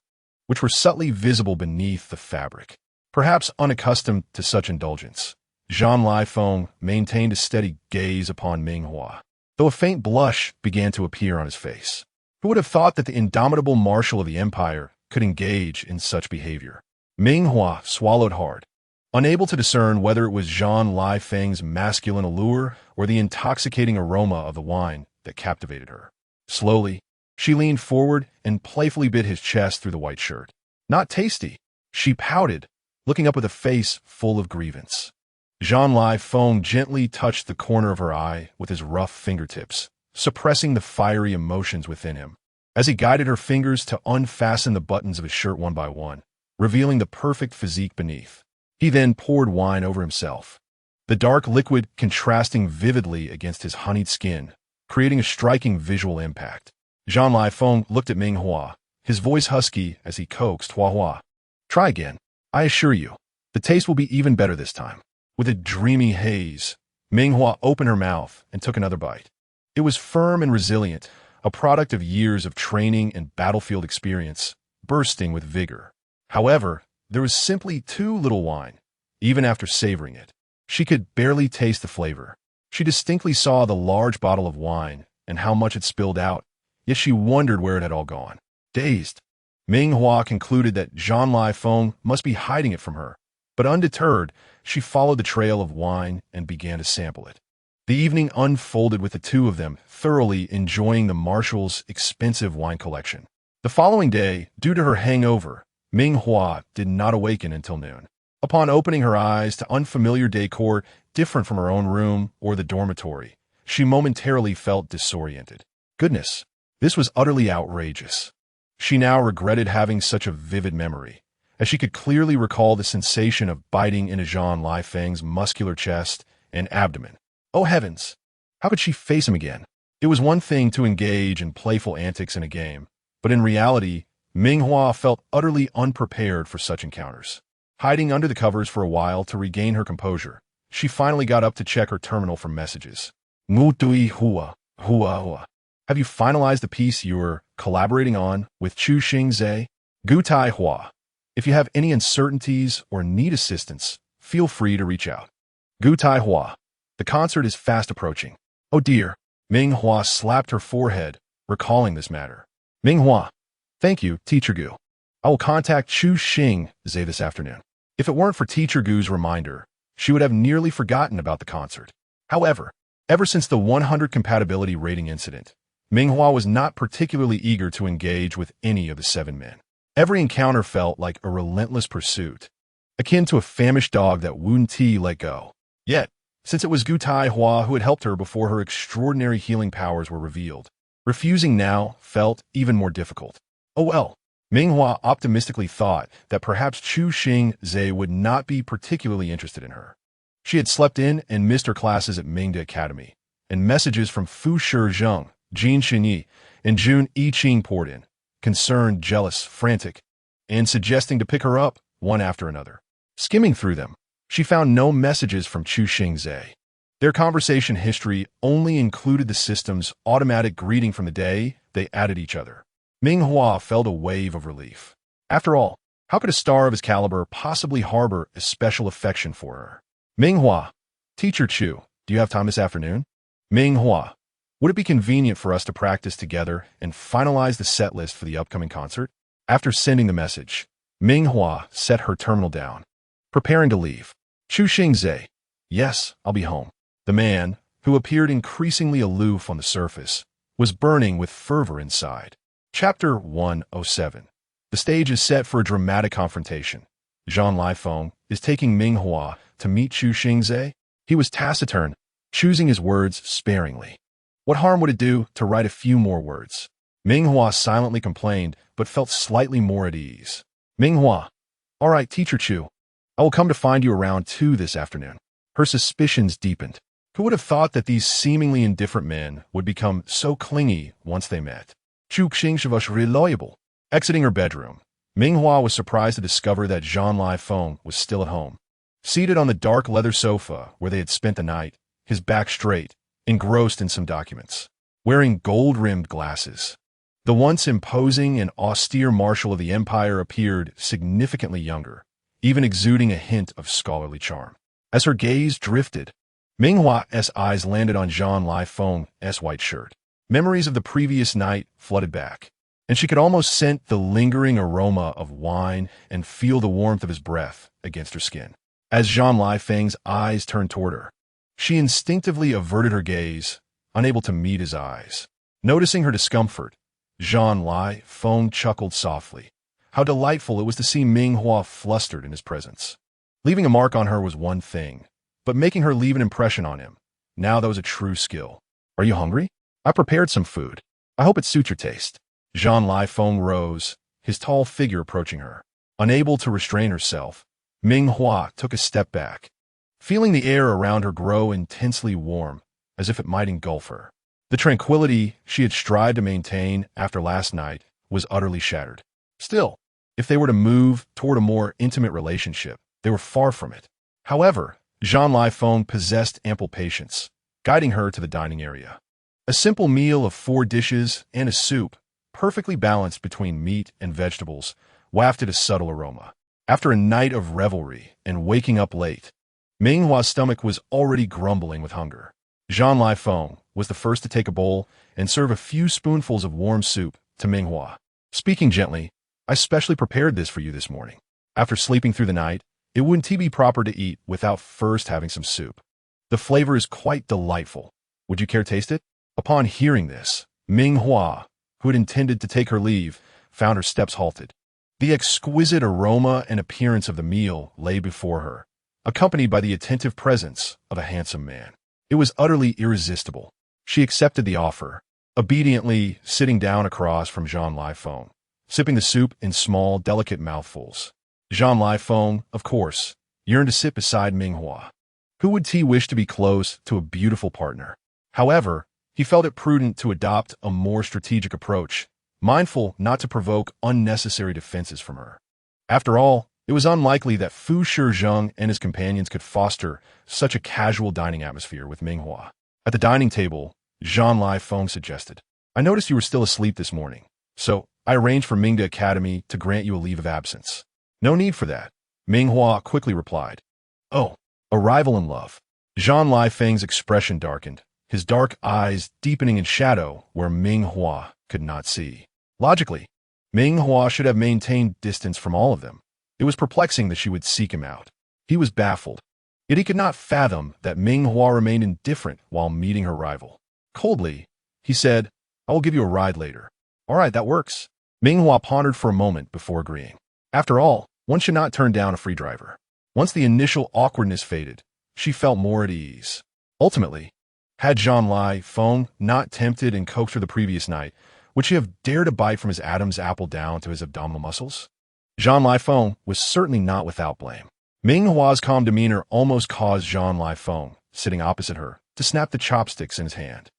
which were subtly visible beneath the fabric. Perhaps unaccustomed to such indulgence, Zhang Li-Feng maintained a steady gaze upon Ming Hua, though a faint blush began to appear on his face. Who would have thought that the indomitable marshal of the empire could engage in such behavior? Ming Hua swallowed hard, unable to discern whether it was Zhang Li-Feng's masculine allure or the intoxicating aroma of the wine that captivated her. Slowly, she leaned forward and playfully bit his chest through the white shirt. Not tasty, she pouted, looking up with a face full of grievance. Zhang Li-Feng gently touched the corner of her eye with his rough fingertips, suppressing the fiery emotions within him. As he guided her fingers to unfasten the buttons of his shirt one by one, revealing the perfect physique beneath, he then poured wine over himself, the dark liquid contrasting vividly against his honeyed skin, creating a striking visual impact. Zhang Li-Feng looked at Ming Hua, his voice husky as he coaxed Hua. Try again. I assure you, the taste will be even better this time. With a dreamy haze, Ming Hua opened her mouth and took another bite. It was firm and resilient, a product of years of training and battlefield experience, bursting with vigor. However, there was simply too little wine. Even after savoring it, she could barely taste the flavor. She distinctly saw the large bottle of wine and how much it spilled out, yet she wondered where it had all gone. Dazed, Ming Hua concluded that Zhang Li-Feng must be hiding it from her, but undeterred, she followed the trail of wine and began to sample it. The evening unfolded with the two of them thoroughly enjoying the marshal's expensive wine collection. The following day, due to her hangover, Ming Hua did not awaken until noon. Upon opening her eyes to unfamiliar decor different from her own room or the dormitory, she momentarily felt disoriented. Goodness, this was utterly outrageous. She now regretted having such a vivid memory, as she could clearly recall the sensation of biting into Zhang Li-Feng's muscular chest and abdomen. Oh heavens! How could she face him again? It was one thing to engage in playful antics in a game, but in reality, Ming Hua felt utterly unprepared for such encounters. Hiding under the covers for a while to regain her composure, she finally got up to check her terminal for messages. Hua. Have you finalized the piece you were collaborating on with Chu Xingze? Gutai Hua. If you have any uncertainties or need assistance, feel free to reach out. Gutai Hua. The concert is fast approaching. Oh dear. Ming Hua slapped her forehead, recalling this matter. Ming Hua. Thank you, Teacher Gu. I will contact Chu Xingze this afternoon. If it weren't for Teacher Gu's reminder, she would have nearly forgotten about the concert. However, ever since the 100 compatibility rating incident, Ming Hua was not particularly eager to engage with any of the 7 men. Every encounter felt like a relentless pursuit, akin to a famished dog that wouldn't let go. Yet, since it was Gutai Hua who had helped her before her extraordinary healing powers were revealed, refusing now felt even more difficult. Oh well, Ming Hua optimistically thought that perhaps Chu Xingze would not be particularly interested in her. She had slept in and missed her classes at Mingda Academy, and messages from Fu Shizheng, Jin Xinyi, and Jun Yiqing poured in, concerned, jealous, frantic, and suggesting to pick her up one after another. Skimming through them, she found no messages from Chu Xingze. Their conversation history only included the system's automatic greeting from the day they added each other. Ming Hua felt a wave of relief. After all, how could a star of his caliber possibly harbor a special affection for her? Ming Hua, Teacher Chu, do you have time this afternoon? Ming Hua, would it be convenient for us to practice together and finalize the set list for the upcoming concert? After sending the message, Ming Hua set her terminal down, preparing to leave. Chu Xingzhe, yes, I'll be home. The man, who appeared increasingly aloof on the surface, was burning with fervor inside. Chapter 107. The stage is set for a dramatic confrontation. Zhang Lifeng is taking Ming Hua to meet Chu Xingzhe. He was taciturn, choosing his words sparingly. What harm would it do to write a few more words? Ming Hua silently complained, but felt slightly more at ease. Ming Hua, all right, Teacher Chu, I will come to find you around 2 this afternoon. Her suspicions deepened. Who would have thought that these seemingly indifferent men would become so clingy once they met? Chu Xingzhe was reliable. Exiting her bedroom, Ming Hua was surprised to discover that Zhang Lifeng was still at home. Seated on the dark leather sofa where they had spent the night, his back straight, engrossed in some documents. Wearing gold-rimmed glasses, the once imposing and austere marshal of the empire appeared significantly younger, even exuding a hint of scholarly charm. As her gaze drifted, Ming Hua's eyes landed on Zhang Lifeng's white shirt. Memories of the previous night flooded back, and she could almost scent the lingering aroma of wine and feel the warmth of his breath against her skin. As Zhang Lifeng's eyes turned toward her, she instinctively averted her gaze, unable to meet his eyes. Noticing her discomfort, Zhang Lifeng chuckled softly. How delightful it was to see Ming Hua flustered in his presence. Leaving a mark on her was one thing, but making her leave an impression on him, now that was a true skill. Are you hungry? I prepared some food. I hope it suits your taste. Zhang Lifeng rose, his tall figure approaching her. Unable to restrain herself, Ming Hua took a step back, feeling the air around her grow intensely warm, as if it might engulf her. The tranquility she had strived to maintain after last night was utterly shattered. Still, if they were to move toward a more intimate relationship, they were far from it. However, Zhang Lifeng possessed ample patience, guiding her to the dining area. A simple meal of 4 dishes and a soup, perfectly balanced between meat and vegetables, wafted a subtle aroma. After a night of revelry and waking up late, Ming Hua's stomach was already grumbling with hunger. Zhang Lifeng was the first to take a bowl and serve a few spoonfuls of warm soup to Ming Hua. Speaking gently, I specially prepared this for you this morning. After sleeping through the night, it wouldn't be proper to eat without first having some soup. The flavor is quite delightful. Would you care to taste it? Upon hearing this, Ming Hua, who had intended to take her leave, found her steps halted. The exquisite aroma and appearance of the meal lay before her, accompanied by the attentive presence of a handsome man. It was utterly irresistible. She accepted the offer, obediently sitting down across from Zhang Lifeng, sipping the soup in small, delicate mouthfuls. Zhang Lifeng, of course, yearned to sit beside Ming Hua. Who would he wish to be close to a beautiful partner? However, he felt it prudent to adopt a more strategic approach, mindful not to provoke unnecessary defenses from her. After all, it was unlikely that Fu Shizheng and his companions could foster such a casual dining atmosphere with Ming Hua. At the dining table, Zhang Lifeng suggested, I noticed you were still asleep this morning, so I arranged for Mingda Academy to grant you a leave of absence. No need for that, Ming Hua quickly replied. Oh, a rival in love. Zhang Lifeng's expression darkened, his dark eyes deepening in shadow where Ming Hua could not see. Logically, Ming Hua should have maintained distance from all of them. It was perplexing that she would seek him out. He was baffled, yet he could not fathom that Ming Hua remained indifferent while meeting her rival. Coldly, he said, I will give you a ride later. All right, that works. Ming Hua pondered for a moment before agreeing. After all, one should not turn down a free driver. Once the initial awkwardness faded, she felt more at ease. Ultimately, had Zhang Lifeng not tempted and coaxed her the previous night, would she have dared to bite from his Adam's apple down to his abdominal muscles? Zhang Lifeng was certainly not without blame. Ming Hua's calm demeanor almost caused Zhang Lifeng, sitting opposite her, to snap the chopsticks in his hand.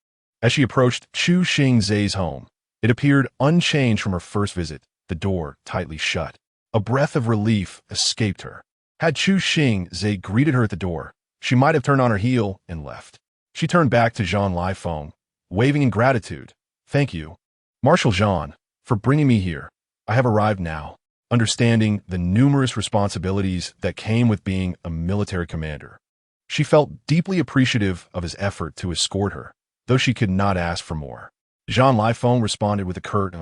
As she approached Chu Xingzhe's home, it appeared unchanged from her first visit, the door tightly shut. A breath of relief escaped her. Had Chu Xingzhe greeted her at the door, she might have turned on her heel and left. She turned back to Zhang Lifeng, waving in gratitude. Thank you, Marshal Zhang. for bringing me here. I have arrived now, understanding the numerous responsibilities that came with being a military commander. She felt deeply appreciative of his effort to escort her, though she could not ask for more. Jean Lifeng responded with a curt,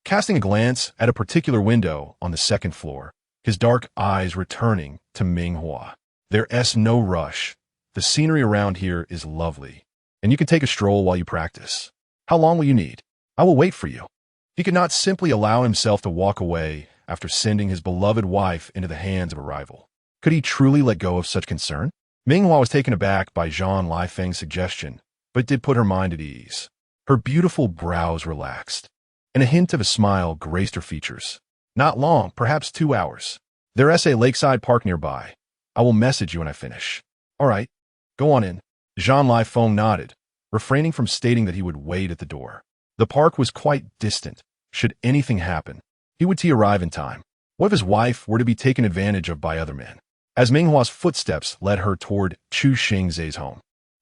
casting a glance at a particular window on the second floor, his dark eyes returning to Ming Hua. There's no rush. The scenery around here is lovely, and you can take a stroll while you practice. How long will you need? I will wait for you. He could not simply allow himself to walk away after sending his beloved wife into the hands of a rival. Could he truly let go of such concern? Ming Hua was taken aback by Jean Lifeng's suggestion, but did put her mind at ease. Her beautiful brows relaxed, and a hint of a smile graced her features. Not long, perhaps 2 hours. There's a lakeside park nearby. I will message you when I finish. All right, go on in. Jean Lifeng nodded, refraining from stating that he would wait at the door. The park was quite distant. Should anything happen, he would arrive in time. What if his wife were to be taken advantage of by other men? As Ming Hua's footsteps led her toward Chu Xingzhe's home,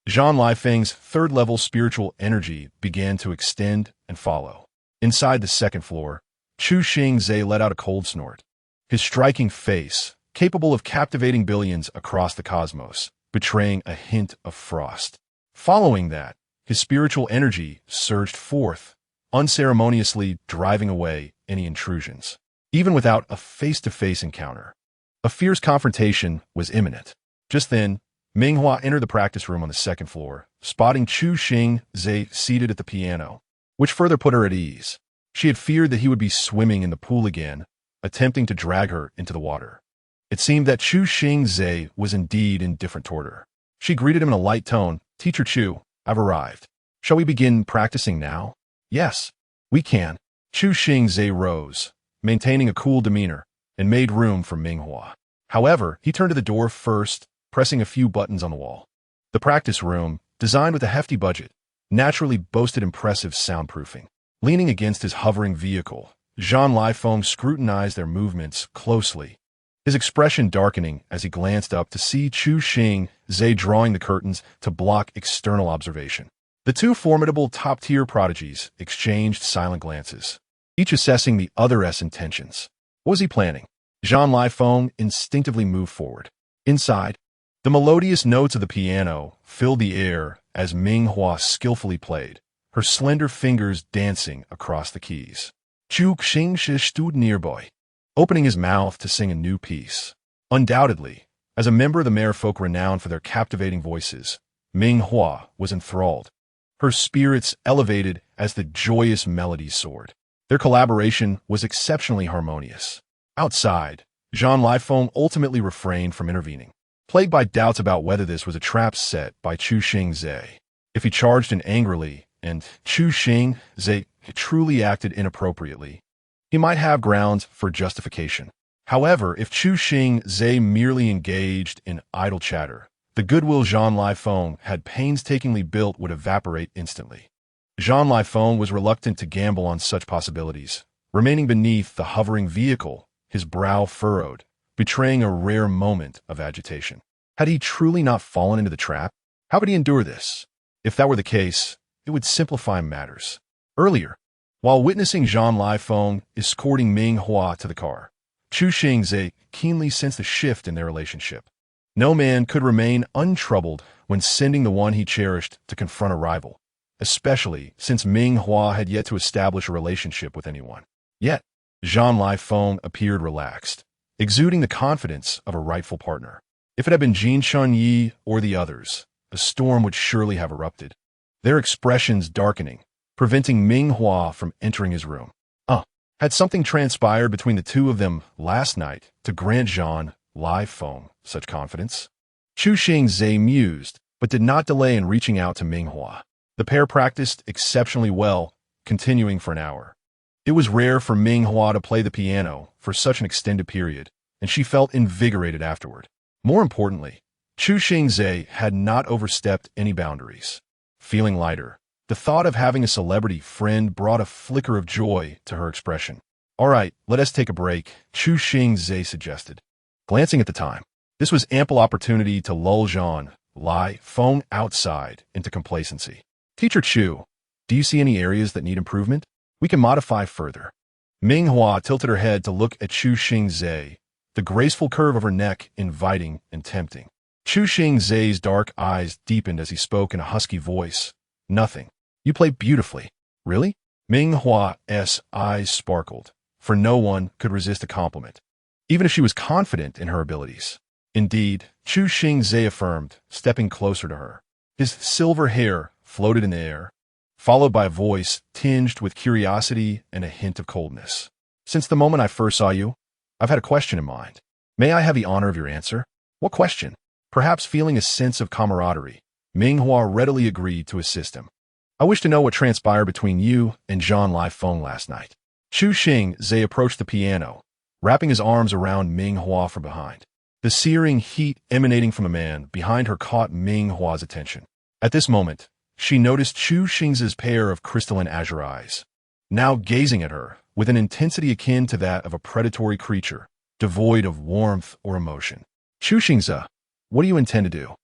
Jean Lifeng's third-level spiritual energy began to extend and follow. Inside the second floor, Chu Xingzhe let out a cold snort. His striking face, capable of captivating billions across the cosmos, betraying a hint of frost. Following that, his spiritual energy surged forth, unceremoniously driving away any intrusions. Even without a face-to-face encounter, a fierce confrontation was imminent. Just then, Ming Hua entered the practice room on the second floor, spotting Chu Xingzhe seated at the piano, which further put her at ease. She had feared that he would be swimming in the pool again, attempting to drag her into the water. It seemed that Chu Xingzhe was indeed indifferent toward her. She greeted him in a light tone. Teacher Chu, I've arrived. Shall we begin practicing now? Yes, we can. Chu Xingzhe rose, maintaining a cool demeanor, and made room for Ming Hua. However, he turned to the door first, pressing a few buttons on the wall. The practice room, designed with a hefty budget, naturally boasted impressive soundproofing. Leaning against his hovering vehicle, Jean Lifeng scrutinized their movements closely, his expression darkening as he glanced up to see Chu Xingzhe drawing the curtains to block external observation. The two formidable top-tier prodigies exchanged silent glances, each assessing the other's intentions. What was he planning? Jean Lifeng instinctively moved forward. Inside, the melodious notes of the piano filled the air as Ming Hua skillfully played, her slender fingers dancing across the keys. Chu Xingzhe stood nearby, opening his mouth to sing a new piece. Undoubtedly, as a member of the merfolk renowned for their captivating voices, Ming Hua was enthralled. Her spirits elevated as the joyous melodies soared. Their collaboration was exceptionally harmonious. Outside, Jean Lifeng ultimately refrained from intervening, plagued by doubts about whether this was a trap set by Chu Xingzhe. If he charged in angrily, and Chu Xingzhe truly acted inappropriately, he might have grounds for justification. However, if Chu Xingzhe merely engaged in idle chatter, the goodwill Jean Lifeng had painstakingly built would evaporate instantly. Jean Lifeng was reluctant to gamble on such possibilities, remaining beneath the hovering vehicle, his brow furrowed, betraying a rare moment of agitation. Had he truly not fallen into the trap? How could he endure this? If that were the case, it would simplify matters. Earlier, while witnessing Jean Lifeng escorting Ming Hua to the car, Chu Xingzhe keenly sensed a shift in their relationship. No man could remain untroubled when sending the one he cherished to confront a rival, especially since Ming Hua had yet to establish a relationship with anyone. Yet, Jean Lifeng appeared relaxed, exuding the confidence of a rightful partner. If it had been Jin Chunyi or the others, a storm would surely have erupted, their expressions darkening, preventing Ming Hua from entering his room. Had something transpired between the two of them last night to grant Jean Lifeng such confidence? Chu Xingzhe mused, but did not delay in reaching out to Ming Hua. The pair practiced exceptionally well, continuing for an hour. It was rare for Ming Hua to play the piano for such an extended period, and she felt invigorated afterward. More importantly, Chu Xingzhe had not overstepped any boundaries. Feeling lighter, the thought of having a celebrity friend brought a flicker of joy to her expression. All right, let us take a break, Chu Xingzhe suggested. Glancing at the time, this was ample opportunity to lull Jean Lifeng outside into complacency. Teacher Chu, do you see any areas that need improvement? We can modify further. Ming Hua tilted her head to look at Chu Xingze, the graceful curve of her neck inviting and tempting. Chu Xingze's dark eyes deepened as he spoke in a husky voice. Nothing. You play beautifully. Really? Ming Hua's eyes sparkled, for no one could resist a compliment, even if she was confident in her abilities. Indeed, Chu Xingze affirmed, stepping closer to her. His silver hair floated in the air, followed by a voice tinged with curiosity and a hint of coldness. Since the moment I first saw you, I've had a question in mind. May I have the honor of your answer? What question? Perhaps feeling a sense of camaraderie, Ming Hua readily agreed to assist him. I wish to know what transpired between you and NightⅡ last night. Chu Xingze approached the piano, wrapping his arms around Ming Hua from behind. The searing heat emanating from the man behind her caught Ming Hua's attention. At this moment, she noticed Chu Xingze's pair of crystalline azure eyes, now gazing at her with an intensity akin to that of a predatory creature, devoid of warmth or emotion. Chu Xingze, what do you intend to do?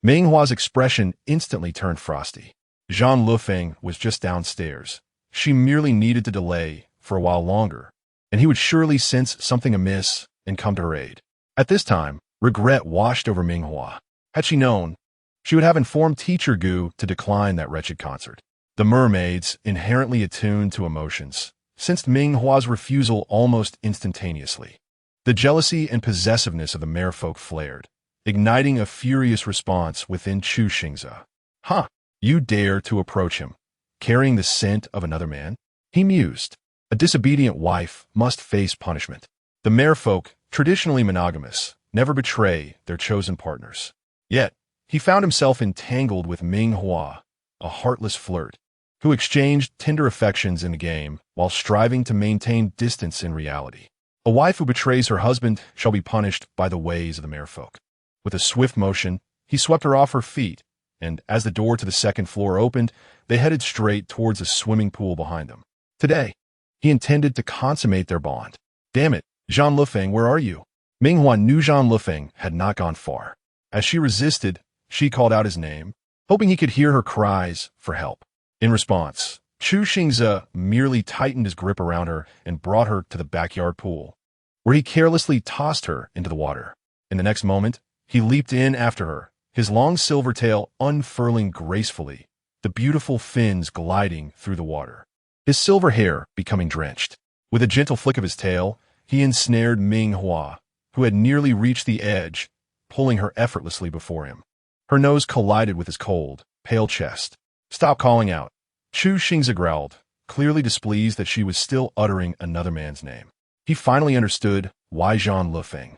Ming Hua's expression instantly turned frosty. Zhang Lufeng was just downstairs. She merely needed to delay for a while longer, and he would surely sense something amiss and come to her aid. At this time, regret washed over Ming Hua. Had she known, she would have informed Teacher Gu to decline that wretched concert. The mermaids, inherently attuned to emotions, sensed Ming Hua's refusal almost instantaneously. The jealousy and possessiveness of the merfolk flared, igniting a furious response within Chu Xingze. Huh, you dare to approach him, carrying the scent of another man? He mused. A disobedient wife must face punishment. The merfolk, traditionally monogamous, never betray their chosen partners. Yet, he found himself entangled with Ming Hua, a heartless flirt, who exchanged tender affections in the game while striving to maintain distance in reality. A wife who betrays her husband shall be punished by the ways of the merfolk. With a swift motion, he swept her off her feet, and as the door to the second floor opened, they headed straight towards a swimming pool behind them. Today, he intended to consummate their bond. Damn it, Zhang Lufeng, where are you? Ming Hua knew Zhang Lufeng had not gone far. As she resisted, she called out his name, hoping he could hear her cries for help. In response, Chu Xingze merely tightened his grip around her and brought her to the backyard pool, where he carelessly tossed her into the water. In the next moment, he leaped in after her, his long silver tail unfurling gracefully, the beautiful fins gliding through the water, his silver hair becoming drenched. With a gentle flick of his tail, he ensnared Ming Hua, who had nearly reached the edge, pulling her effortlessly before him. Her nose collided with his cold, pale chest. Stop calling out. Chu Xingze growled, clearly displeased that she was still uttering another man's name. He finally understood why Zhang Lufeng,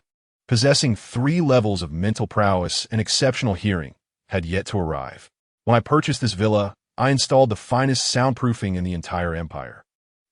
possessing 3 levels of mental prowess and exceptional hearing, had yet to arrive. When I purchased this villa, I installed the finest soundproofing in the entire empire.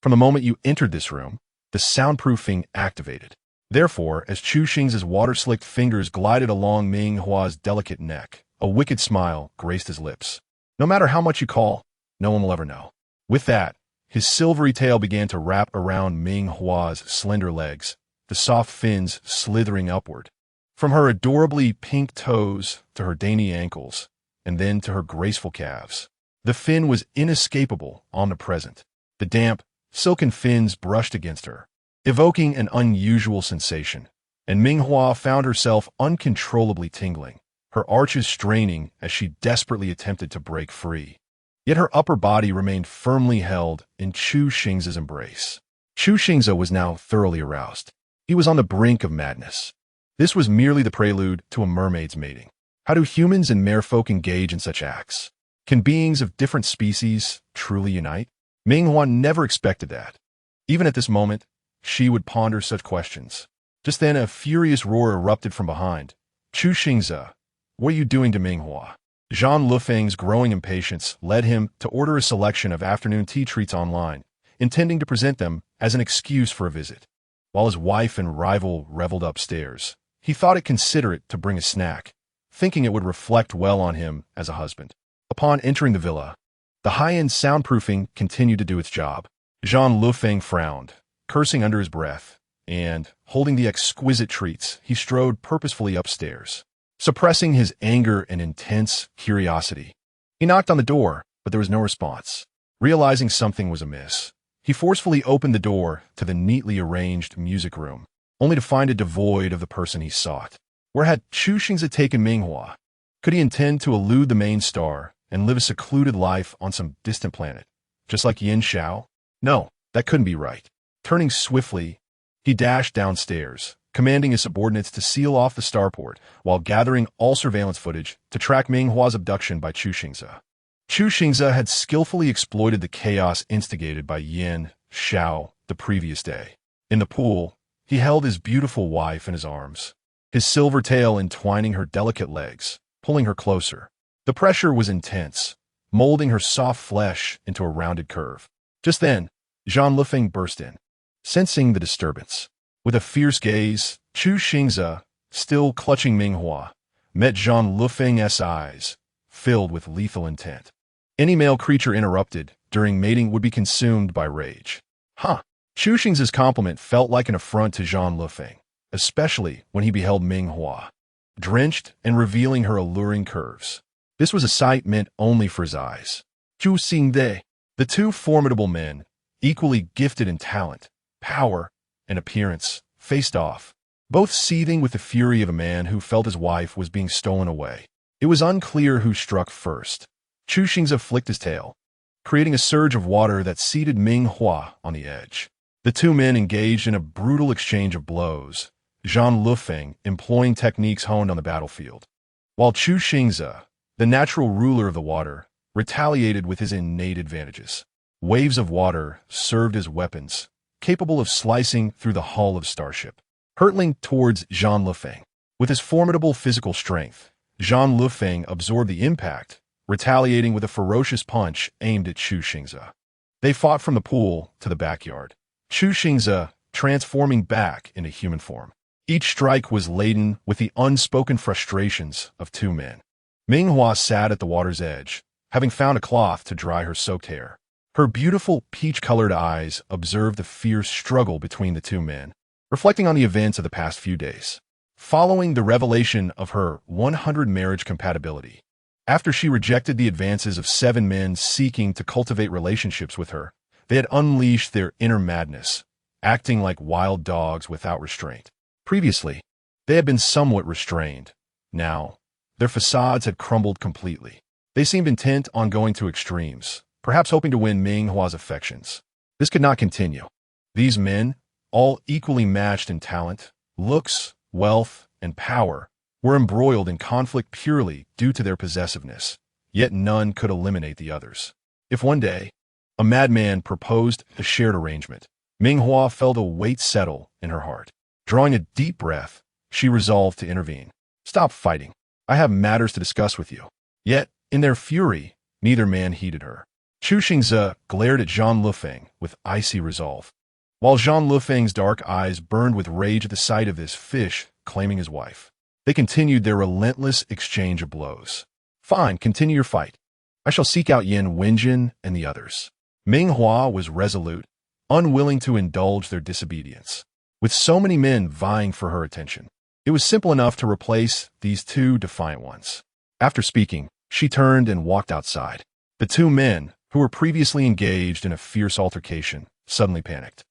From the moment you entered this room, the soundproofing activated. Therefore, as Chu Xingze's water-slicked fingers glided along Ming Hua's delicate neck, a wicked smile graced his lips. No matter how much you call, no one will ever know. With that, his silvery tail began to wrap around Ming Hua's slender legs, the soft fins slithering upward. From her adorably pink toes to her dainty ankles, and then to her graceful calves. The fin was inescapable, omnipresent. The damp, silken fins brushed against her, evoking an unusual sensation, and Ming Hua found herself uncontrollably tingling, her arches straining as she desperately attempted to break free. Yet her upper body remained firmly held in Chu Xingze's embrace. Chu Xingze was now thoroughly aroused. He was on the brink of madness. This was merely the prelude to a mermaid's mating. How do humans and merfolk engage in such acts? Can beings of different species truly unite? Ming Hua never expected that. Even at this moment, she would ponder such questions. Just then, a furious roar erupted from behind. Chu Xingze, what are you doing to Ming Hua? Zhang Lufeng's growing impatience led him to order a selection of afternoon tea treats online, intending to present them as an excuse for a visit. While his wife and rival reveled upstairs, he thought it considerate to bring a snack, thinking it would reflect well on him as a husband. Upon entering the villa, the high-end soundproofing continued to do its job. Zhang Lufeng frowned, cursing under his breath, and, holding the exquisite treats, he strode purposefully upstairs, suppressing his anger and intense curiosity. He knocked on the door, but there was no response. Realizing something was amiss, He forcefully opened the door to the neatly arranged music room, only to find it devoid of the person he sought. Where had Chu Xingzi taken Ming Hua? Could he intend to elude the main star and live a secluded life on some distant planet, just like Yin Xiao? No, that couldn't be right. Turning swiftly, he dashed downstairs, commanding his subordinates to seal off the starport while gathering all surveillance footage to track Ming Hua's abduction by Chu Xingzi. Chu Xingzi had skillfully exploited the chaos instigated by Yin Xiao the previous day. In the pool, he held his beautiful wife in his arms, his silver tail entwining her delicate legs, pulling her closer. The pressure was intense, molding her soft flesh into a rounded curve. Just then, Zhang Lufeng burst in. Sensing the disturbance, with a fierce gaze, Chu Xingzi, still clutching Ming Hua, met Zhang Lufeng's eyes, filled with lethal intent. Any male creature interrupted during mating would be consumed by rage. Chu Xingzi's compliment felt like an affront to Zhang Lufeng, especially when he beheld Ming Hua, drenched and revealing her alluring curves. This was a sight meant only for his eyes. Chu Xingde, the two formidable men, equally gifted in talent, power, and appearance, faced off, both seething with the fury of a man who felt his wife was being stolen away. It was unclear who struck first. Chu Xingzi flicked his tail, creating a surge of water that seated Ming Hua on the edge. The two men engaged in a brutal exchange of blows, Zhang Lufeng employing techniques honed on the battlefield, while Chu Xingzi, the natural ruler of the water, retaliated with his innate advantages. Waves of water served as weapons, capable of slicing through the hull of starship, hurtling towards Zhang Lufeng. With his formidable physical strength, Zhang Lufeng absorbed the impact, retaliating with a ferocious punch aimed at Chu Xingzi. They fought from the pool to the backyard, Chu Xingzi transforming back into human form. Each strike was laden with the unspoken frustrations of two men. Ming Hua sat at the water's edge, having found a cloth to dry her soaked hair. Her beautiful peach-colored eyes observed the fierce struggle between the two men, reflecting on the events of the past few days. Following the revelation of her 100 marriage compatibility, after she rejected the advances of 7 men seeking to cultivate relationships with her, they had unleashed their inner madness, acting like wild dogs without restraint. Previously, they had been somewhat restrained. Now, their facades had crumbled completely. They seemed intent on going to extremes, perhaps hoping to win Ming Hua's affections. This could not continue. These men, all equally matched in talent, looks, wealth, and power, were embroiled in conflict purely due to their possessiveness, yet none could eliminate the others. If one day, a madman proposed a shared arrangement, Ming Hua felt a weight settle in her heart. Drawing a deep breath, she resolved to intervene. "Stop fighting. I have matters to discuss with you." Yet, in their fury, neither man heeded her. Chu Xingzi glared at Zhang Lufeng with icy resolve, while Zhang Lufeng's dark eyes burned with rage at the sight of this fish claiming his wife. They continued their relentless exchange of blows. "Fine, continue your fight. I shall seek out Yin Wenjin and the others." Ming Hua was resolute, unwilling to indulge their disobedience. With so many men vying for her attention, it was simple enough to replace these two defiant ones. After speaking, she turned and walked outside. The two men, who were previously engaged in a fierce altercation, suddenly panicked.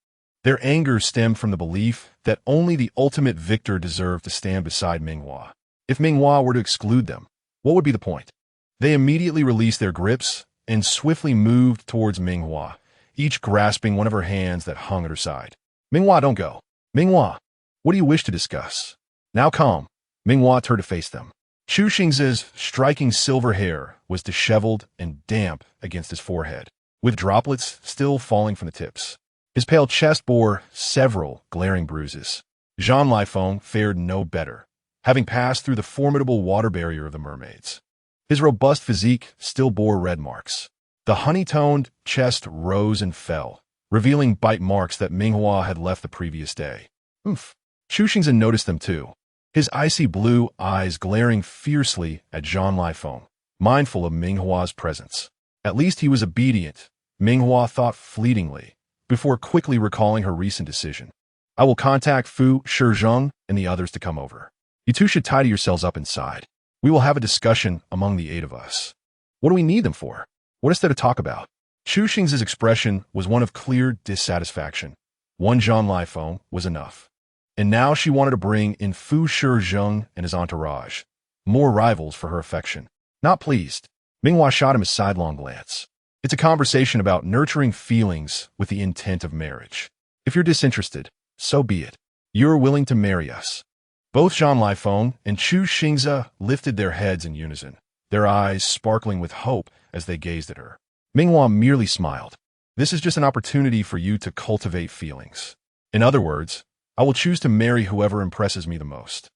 Their anger stemmed from the belief that only the ultimate victor deserved to stand beside Ming Hua. If Ming Hua were to exclude them, what would be the point? They immediately released their grips and swiftly moved towards Ming Hua, each grasping one of her hands that hung at her side. "Ming Hua, don't go. Ming Hua, what do you wish to discuss?" Now calm, Ming Hua turned to face them. Chu Xingzi's striking silver hair was disheveled and damp against his forehead, with droplets still falling from the tips. His pale chest bore several glaring bruises. Zhang Lifeng fared no better, having passed through the formidable water barrier of the mermaids. His robust physique still bore red marks. The honey-toned chest rose and fell, revealing bite marks that Ming Hua had left the previous day. Oof. Chu Xingzi noticed them too, his icy blue eyes glaring fiercely at Zhang Lifeng, mindful of Ming Hua's presence. At least he was obedient, Ming Hua thought fleetingly, before quickly recalling her recent decision. "I will contact Fu Shizheng and the others to come over. You two should tidy yourselves up inside. We will have a discussion among the 8 of us." "What do we need them for? What is there to talk about?" Chu Xing's expression was one of clear dissatisfaction. One NightⅡ was enough. And now she wanted to bring in Fu Shizheng and his entourage. More rivals for her affection. Not pleased, Ming Hua shot him a sidelong glance. It's a conversation about nurturing feelings with the intent of marriage. If you're disinterested, so be it. You're willing to marry us. Both NightⅡ and Chu Xingze lifted their heads in unison, their eyes sparkling with hope as they gazed at her. Ming Hua merely smiled. This is just an opportunity for you to cultivate feelings. In other words, I will choose to marry whoever impresses me the most.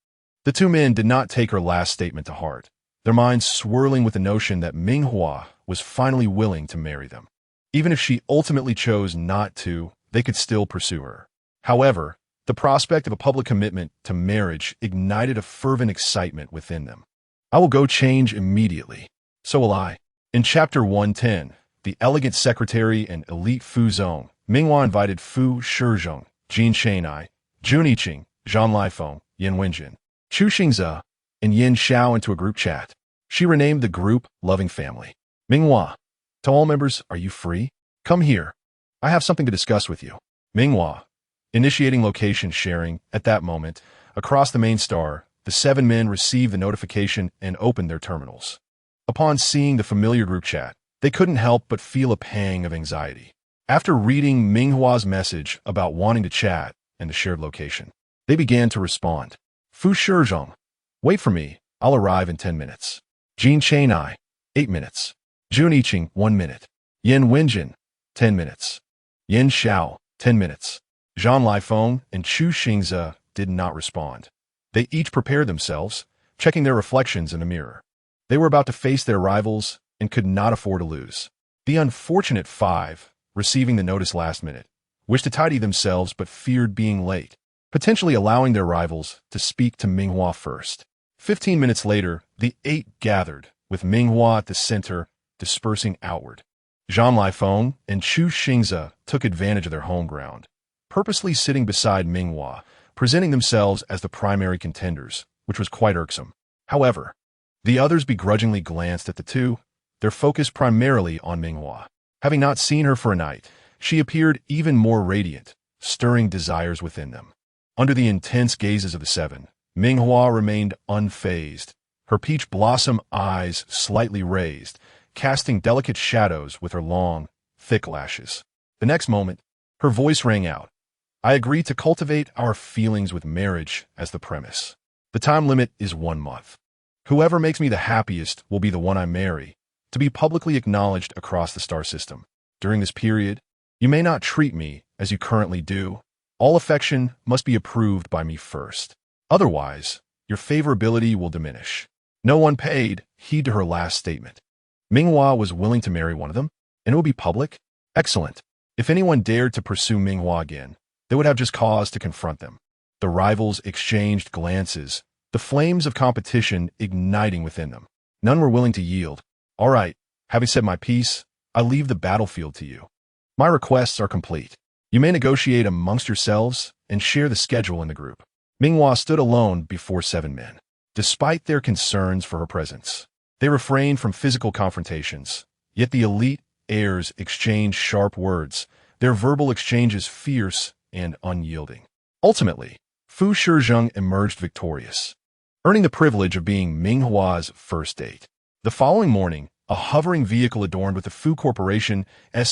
The two men did not take her last statement to heart, their minds swirling with the notion that Ming Hua was finally willing to marry them. Even if she ultimately chose not to, they could still pursue her. However, the prospect of a public commitment to marriage ignited a fervent excitement within them. I will go change immediately. So will I. In Chapter 110, the elegant secretary and elite Fu Zong, Ming Hua invited Fu Shizheng, Jin Shanai, Jun Yiqing, NightⅡ, Yan Wenjin, Chu Xingze, and Yin Xiao into a group chat. She renamed the group Loving Family. Ming Hua, to all members, are you free? Come here. I have something to discuss with you. Ming Hua, initiating location sharing. At that moment, across the main star, the 7 men received the notification and opened their terminals. Upon seeing the familiar group chat, they couldn't help but feel a pang of anxiety. After reading Ming Hua's message about wanting to chat and the shared location, they began to respond. Fu Shizheng, wait for me, I'll arrive in 10 minutes. Jin Shanai, 8 minutes. Jun Yiqing, 1 minute. Yan Wenjin, 10 minutes. Yin Xiao, 10 minutes. NightⅡ and Chu Xingze did not respond. They each prepared themselves, checking their reflections in a mirror. They were about to face their rivals and could not afford to lose. The unfortunate 5, receiving the notice last minute, wished to tidy themselves but feared being late, potentially allowing their rivals to speak to Ming Hua first. 15 minutes later, the 8 gathered, with Ming Hua at the center, dispersing outward. NightⅡ and Chu Xingze took advantage of their home ground, purposely sitting beside Ming Hua, presenting themselves as the primary contenders, which was quite irksome. However, the others begrudgingly glanced at the two, their focus primarily on Ming Hua. Having not seen her for a night, she appeared even more radiant, stirring desires within them. Under the intense gazes of the 7, Ming Hua remained unfazed, her peach blossom eyes slightly raised, casting delicate shadows with her long, thick lashes. The next moment, her voice rang out. I agree to cultivate our feelings with marriage as the premise. The time limit is 1 month. Whoever makes me the happiest will be the one I marry, to be publicly acknowledged across the star system. During this period, you may not treat me as you currently do. All affection must be approved by me first. Otherwise, your favorability will diminish. No one paid heed to her last statement. Ming Hua was willing to marry one of them, and it would be public? Excellent. If anyone dared to pursue Ming Hua again, they would have just cause to confront them. The rivals exchanged glances, the flames of competition igniting within them. None were willing to yield. All right, having said my piece, I leave the battlefield to you. My requests are complete. You may negotiate amongst yourselves and share the schedule in the group. Ming Hua stood alone before 7 men. Despite their concerns for her presence, they refrained from physical confrontations, yet the elite heirs exchanged sharp words, their verbal exchanges fierce and unyielding. Ultimately, Fu Shizheng emerged victorious, earning the privilege of being Ming Hua's first date. The following morning, a hovering vehicle adorned with the Fu Corporation's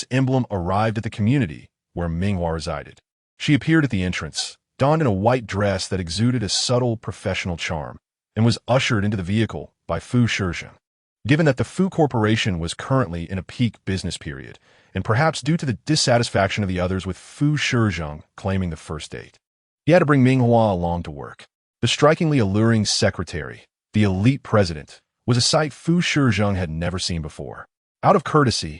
emblem arrived at the community where Ming Hua resided. She appeared at the entrance, donned in a white dress that exuded a subtle professional charm, and was ushered into the vehicle by Fu Shizheng. Given that the Fu Corporation was currently in a peak business period, and perhaps due to the dissatisfaction of the others with Fu Shizheng claiming the first date, he had to bring Ming Hua along to work. The strikingly alluring secretary, the elite president, was a sight Fu Shizheng had never seen before. Out of courtesy,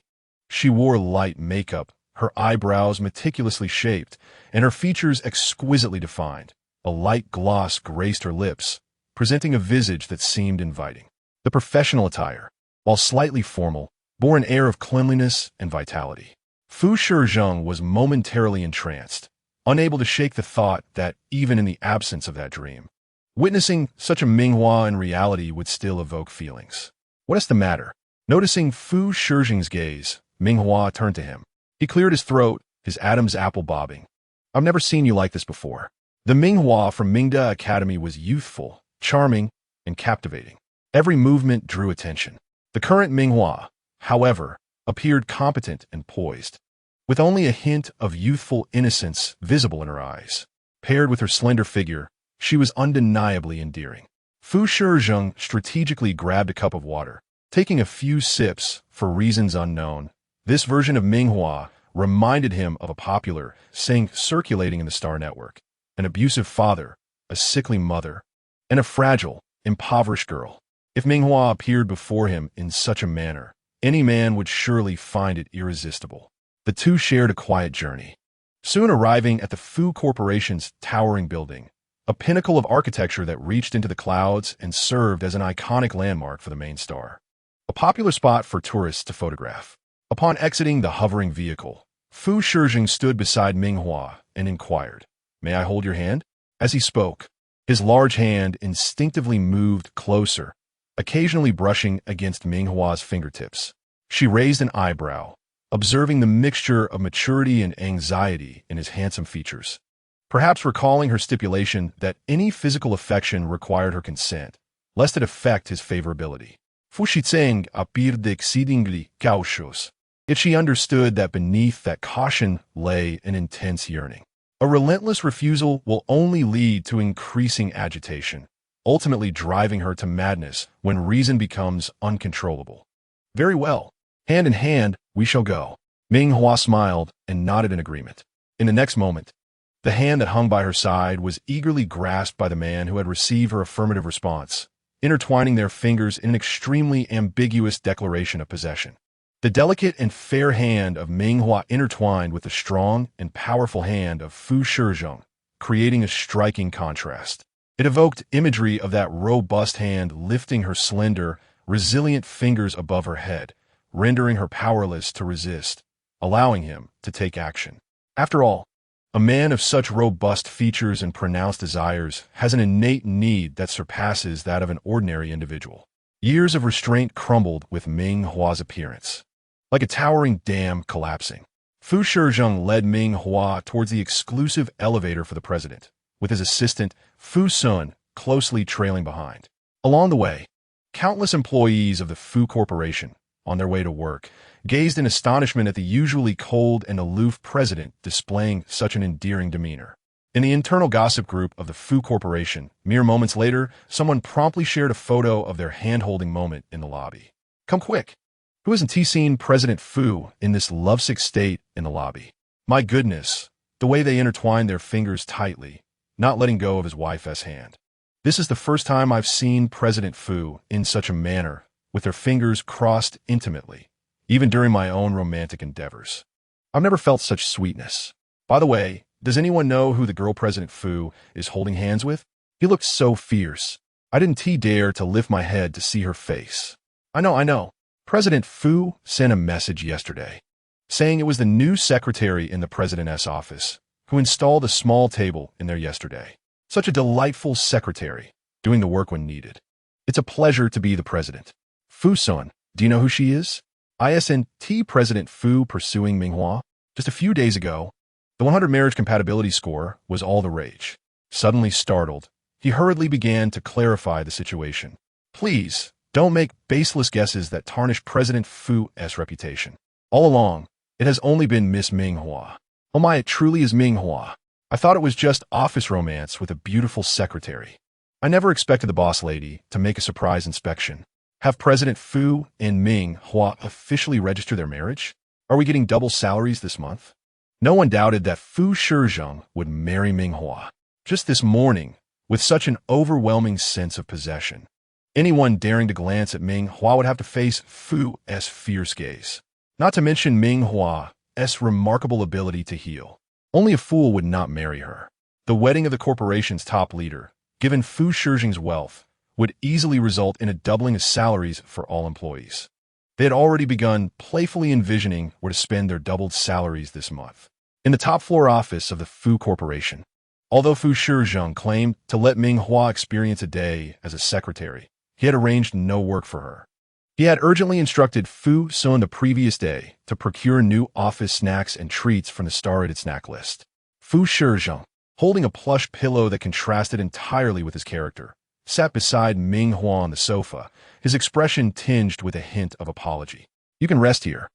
she wore light makeup, her eyebrows meticulously shaped, and her features exquisitely defined. A light gloss graced her lips, presenting a visage that seemed inviting. The professional attire, while slightly formal, bore an air of cleanliness and vitality. Fu Shizheng was momentarily entranced, unable to shake the thought that, even in the absence of that dream, witnessing such a Ming Hua in reality would still evoke feelings. What is the matter? Noticing Fu Shizheng's gaze, Ming Hua turned to him. He cleared his throat, his Adam's apple bobbing. I've never seen you like this before. The Ming Hua from Mingda Academy was youthful, charming, and captivating. Every movement drew attention. The current Ming Hua, however, appeared competent and poised, with only a hint of youthful innocence visible in her eyes. Paired with her slender figure, she was undeniably endearing. Fu Shizheng strategically grabbed a cup of water, taking a few sips for reasons unknown. This version of Ming Hua reminded him of a popular saying circulating in the Star Network: an abusive father, a sickly mother, and a fragile, impoverished girl. If Ming Hua appeared before him in such a manner, any man would surely find it irresistible. The two shared a quiet journey, soon arriving at the Fu Corporation's towering building, a pinnacle of architecture that reached into the clouds and served as an iconic landmark for the main star. A popular spot for tourists to photograph. Upon exiting the hovering vehicle, Fu Shizheng stood beside Ming Hua and inquired, "May I hold your hand?" As he spoke, his large hand instinctively moved closer, occasionally brushing against Ming Hua's fingertips. She raised an eyebrow, observing the mixture of maturity and anxiety in his handsome features, perhaps recalling her stipulation that any physical affection required her consent, lest it affect his favorability. Fu Shizheng appeared exceedingly cautious, yet she understood that beneath that caution lay an intense yearning. A relentless refusal will only lead to increasing agitation, ultimately driving her to madness when reason becomes uncontrollable. Very well. Hand in hand, we shall go. Ming Hua smiled and nodded in agreement. In the next moment, the hand that hung by her side was eagerly grasped by the man who had received her affirmative response, intertwining their fingers in an extremely ambiguous declaration of possession. The delicate and fair hand of Ming Hua intertwined with the strong and powerful hand of Fu Shizheng, creating a striking contrast. It evoked imagery of that robust hand lifting her slender, resilient fingers above her head, rendering her powerless to resist, allowing him to take action. After all, a man of such robust features and pronounced desires has an innate need that surpasses that of an ordinary individual. Years of restraint crumbled with Ming Hua's appearance, like a towering dam collapsing. Fu Shizheng led Ming Hua towards the exclusive elevator for the president, with his assistant, Fu Sun, closely trailing behind. Along the way, countless employees of the Fu Corporation, on their way to work, gazed in astonishment at the usually cold and aloof president displaying such an endearing demeanor. In the internal gossip group of the Fu Corporation, mere moments later, someone promptly shared a photo of their hand-holding moment in the lobby. Come quick! Who hasn't seen President Fu in this lovesick state in the lobby? My goodness, the way they intertwined their fingers tightly, not letting go of his wife's hand. This is the first time I've seen President Fu in such a manner, with their fingers crossed intimately, even during my own romantic endeavors. I've never felt such sweetness. By the way, does anyone know who the girl President Fu is holding hands with? He looked so fierce. I didn't dare to lift my head to see her face. I know. President Fu sent a message yesterday, saying it was the new secretary in the president's office who installed a small table in there yesterday. Such a delightful secretary, doing the work when needed. It's a pleasure to be the president. Fu-sun, do you know who she is? ISNT President Fu pursuing Ming Hua. Just a few days ago, the 100 marriage compatibility score was all the rage. Suddenly startled, he hurriedly began to clarify the situation. Please, don't make baseless guesses that tarnish President Fu's reputation. All along, it has only been Miss Ming Hua. Oh my, it truly is Ming Hua. I thought it was just office romance with a beautiful secretary. I never expected the boss lady to make a surprise inspection. Have President Fu and Ming Hua officially register their marriage? Are we getting double salaries this month? No one doubted that Fu Shizheng would marry Ming Hua. Just this morning, with such an overwhelming sense of possession, anyone daring to glance at Ming Hua would have to face Fu's fierce gaze. Not to mention Ming Hua's remarkable ability to heal. Only a fool would not marry her. The wedding of the corporation's top leader, given Fu Shizheng's wealth, would easily result in a doubling of salaries for all employees. They had already begun playfully envisioning where to spend their doubled salaries this month. In the top floor office of the Fu Corporation, although Fu Shizheng claimed to let Ming Hua experience a day as a secretary, he had arranged no work for her. He had urgently instructed Fu Sun the previous day to procure new office snacks and treats from the star-rated snack list. Fu Shizheng, holding a plush pillow that contrasted entirely with his character, sat beside Ming Hua on the sofa, his expression tinged with a hint of apology. You can rest here.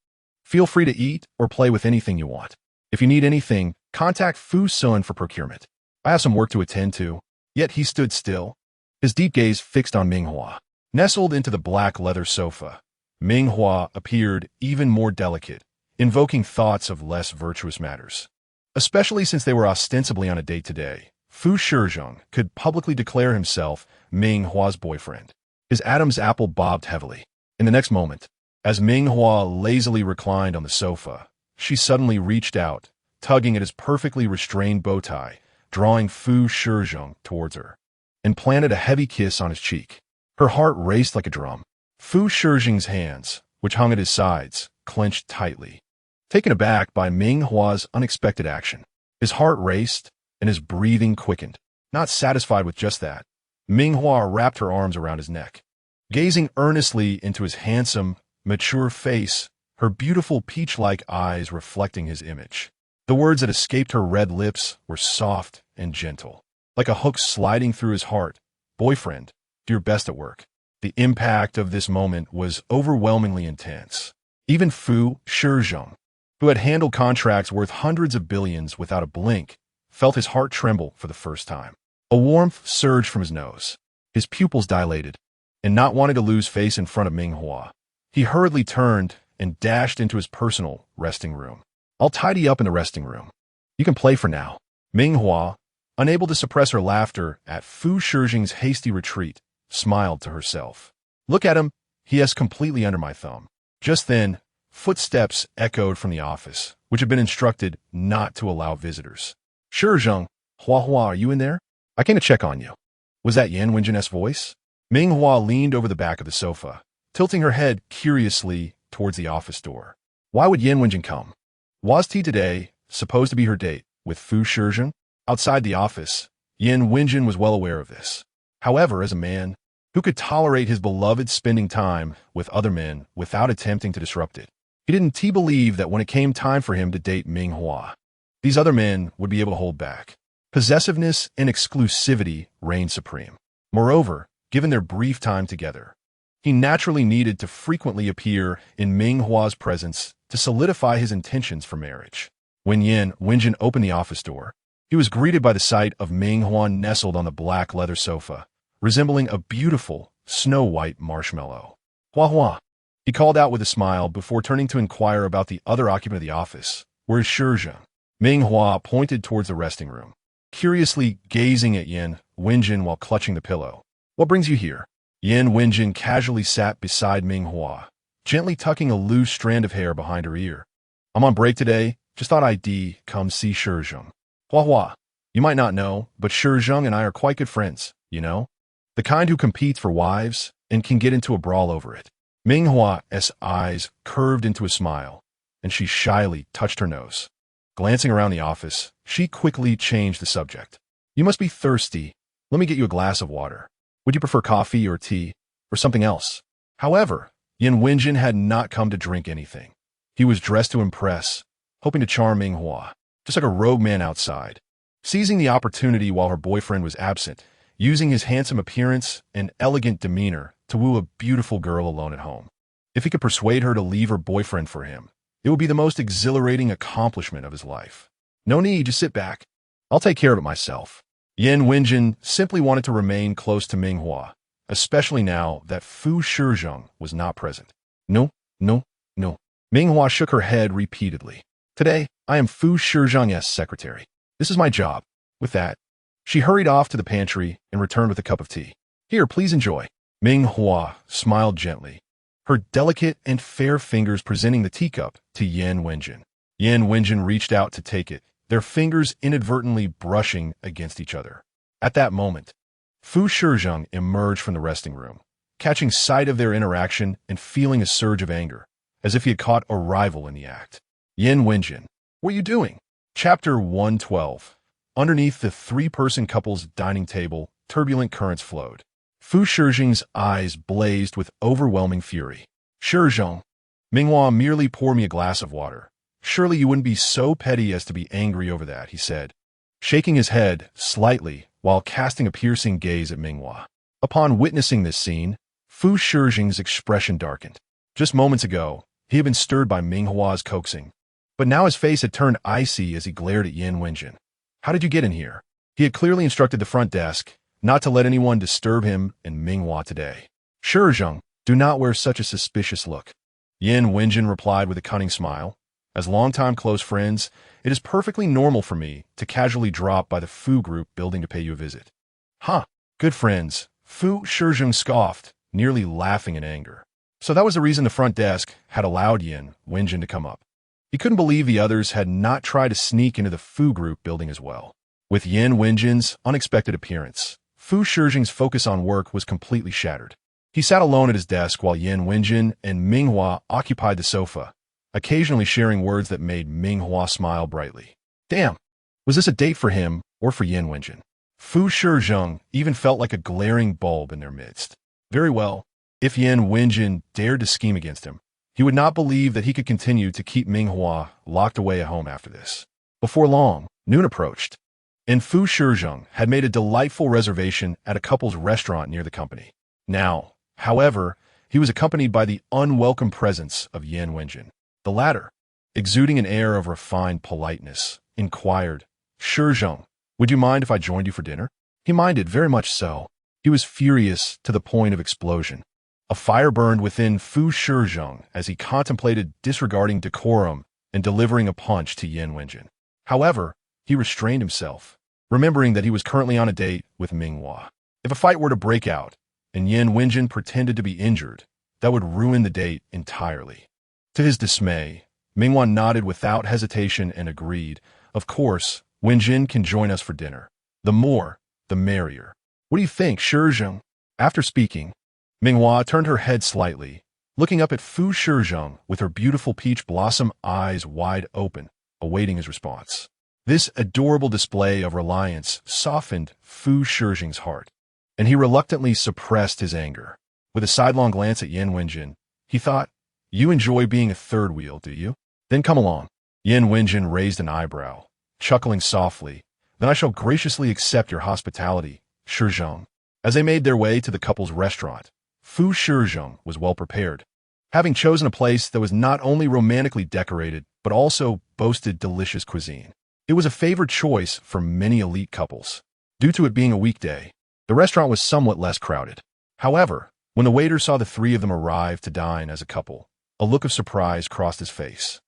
Feel free to eat or play with anything you want. If you need anything, contact Fu Sun for procurement. I have some work to attend to. Yet he stood still, his deep gaze fixed on Ming Hua. Nestled into the black leather sofa, Ming Hua appeared even more delicate, invoking thoughts of less virtuous matters. Especially since they were ostensibly on a date today, Fu Shizheng could publicly declare himself Ming Hua's boyfriend. His Adam's apple bobbed heavily. In the next moment, as Ming Hua lazily reclined on the sofa, she suddenly reached out, tugging at his perfectly restrained bow tie, drawing Fu Shizheng towards her, and planted a heavy kiss on his cheek. Her heart raced like a drum. Fu Shizheng's hands, which hung at his sides, clenched tightly. Taken aback by Ming Hua's unexpected action, his heart raced and his breathing quickened. Not satisfied with just that, Ming Hua wrapped her arms around his neck. Gazing earnestly into his handsome, mature face, her beautiful peach-like eyes reflecting his image. The words that escaped her red lips were soft and gentle, like a hook sliding through his heart. Boyfriend, do your best at work. The impact of this moment was overwhelmingly intense. Even Fu Shizheng, who had handled contracts worth hundreds of billions without a blink, felt his heart tremble for the first time. A warmth surged from his nose. His pupils dilated, and not wanting to lose face in front of Ming Hua, he hurriedly turned and dashed into his personal resting room. I'll tidy up in the resting room. You can play for now. Ming Hua, unable to suppress her laughter at Fu Shizheng's hasty retreat, smiled to herself. Look at him, he is completely under my thumb. Just then, footsteps echoed from the office, which had been instructed not to allow visitors. Shizheng, Hua, are you in there? I came to check on you. Was that Yan Wenjin's voice? Ming Hua leaned over the back of the sofa, tilting her head curiously towards the office door. Why would Yan Wenjin come? Was he today supposed to be her date with Fu Shizheng? Outside the office, Yan Wenjin was well aware of this. However, as a man who could tolerate his beloved spending time with other men without attempting to disrupt it, he didn't believe that when it came time for him to date Ming Hua, these other men would be able to hold back. Possessiveness and exclusivity reigned supreme. Moreover, given their brief time together, he naturally needed to frequently appear in Ming Hua's presence to solidify his intentions for marriage. When Yan Wenjin opened the office door, he was greeted by the sight of Ming Hua nestled on the black leather sofa, resembling a beautiful, snow-white marshmallow. Hua, he called out with a smile before turning to inquire about the other occupant of the office. Where is Shizheng? Ming Hua pointed towards the resting room, curiously gazing at Yan Wenjin while clutching the pillow. What brings you here? Yan Wenjin casually sat beside Ming Hua, gently tucking a loose strand of hair behind her ear. I'm on break today, just thought I'd come see Shizheng. Hua, you might not know, but Shizheng and I are quite good friends, you know? The kind who competes for wives and can get into a brawl over it. Ming Hua's eyes curved into a smile, and she shyly touched her nose. Glancing around the office, she quickly changed the subject. You must be thirsty. Let me get you a glass of water. Would you prefer coffee or tea, or something else? However, Yan Wenjin had not come to drink anything. He was dressed to impress, hoping to charm Ming Hua, just like a rogue man outside. Seizing the opportunity while her boyfriend was absent, using his handsome appearance and elegant demeanor to woo a beautiful girl alone at home. If he could persuade her to leave her boyfriend for him, it would be the most exhilarating accomplishment of his life. No need, just sit back. I'll take care of it myself. Yan Wenjin simply wanted to remain close to Ming Hua, especially now that Fu Shizheng was not present. No. Ming Hua shook her head repeatedly. Today, I am Fu Shizheng's secretary. This is my job. With that, she hurried off to the pantry and returned with a cup of tea. Here, please enjoy. Ming Hua smiled gently, her delicate and fair fingers presenting the teacup to Yan Wenjin. Yan Wenjin reached out to take it, their fingers inadvertently brushing against each other. At that moment, Fu Shizheng emerged from the resting room, catching sight of their interaction and feeling a surge of anger, as if he had caught a rival in the act. Yan Wenjin, what are you doing? Chapter 112. Underneath the three-person couple's dining table, turbulent currents flowed. Fu Shizheng's eyes blazed with overwhelming fury. Sure, Zheng. Ming Hua, merely pour me a glass of water. Surely you wouldn't be so petty as to be angry over that, he said, shaking his head slightly while casting a piercing gaze at Ming Hua. Upon witnessing this scene, Fu Shizheng's expression darkened. Just moments ago, he had been stirred by Ming Hua's coaxing, but now his face had turned icy as he glared at Yin Wenjin. How did you get in here? He had clearly instructed the front desk not to let anyone disturb him and Ming Hua today. Sure, Zheng, do not wear such a suspicious look. Yin Wenjin replied with a cunning smile. As longtime close friends, it is perfectly normal for me to casually drop by the Fu group building to pay you a visit. Huh, good friends, Fu Shizheng scoffed, nearly laughing in anger. So that was the reason the front desk had allowed Yin Wenjin to come up. He couldn't believe the others had not tried to sneak into the Fu group building as well. With Yin Wenjin's unexpected appearance, Fu Shizheng's focus on work was completely shattered. He sat alone at his desk while Yin Wenjin and Ming Hua occupied the sofa, occasionally sharing words that made Ming Hua smile brightly. Damn, was this a date for him or for Yin Wenjin? Fu Shizheng even felt like a glaring bulb in their midst. Very well, if Yin Wenjin dared to scheme against him, he would not believe that he could continue to keep Ming Hua locked away at home after this. Before long, noon approached, and Fu Shizheng had made a delightful reservation at a couple's restaurant near the company. Now, however, he was accompanied by the unwelcome presence of Yin Wenjin. The latter, exuding an air of refined politeness, inquired, Shizheng, would you mind if I joined you for dinner? He minded very much so. He was furious to the point of explosion. A fire burned within Fu Shizheng as he contemplated disregarding decorum and delivering a punch to Yin Wenjin. However, he restrained himself, remembering that he was currently on a date with Ming Hua. If a fight were to break out and Yin Wenjin pretended to be injured, that would ruin the date entirely. To his dismay, Ming Hua nodded without hesitation and agreed. Of course, Wenjin can join us for dinner. The more, the merrier. What do you think, Shizheng? After speaking, Ming Hua turned her head slightly, looking up at Fu Shizheng with her beautiful peach blossom eyes wide open, awaiting his response. This adorable display of reliance softened Fu Shizheng's heart, and he reluctantly suppressed his anger. With a sidelong glance at Yin Wenjin, he thought, you enjoy being a third wheel, do you? Then come along. Yin Wenjin raised an eyebrow, chuckling softly. Then I shall graciously accept your hospitality, Shizheng. As they made their way to the couple's restaurant, Fu Shizheng was well prepared, having chosen a place that was not only romantically decorated, but also boasted delicious cuisine. It was a favored choice for many elite couples. Due to it being a weekday, the restaurant was somewhat less crowded. However, when the waiter saw the three of them arrive to dine as a couple, a look of surprise crossed his face.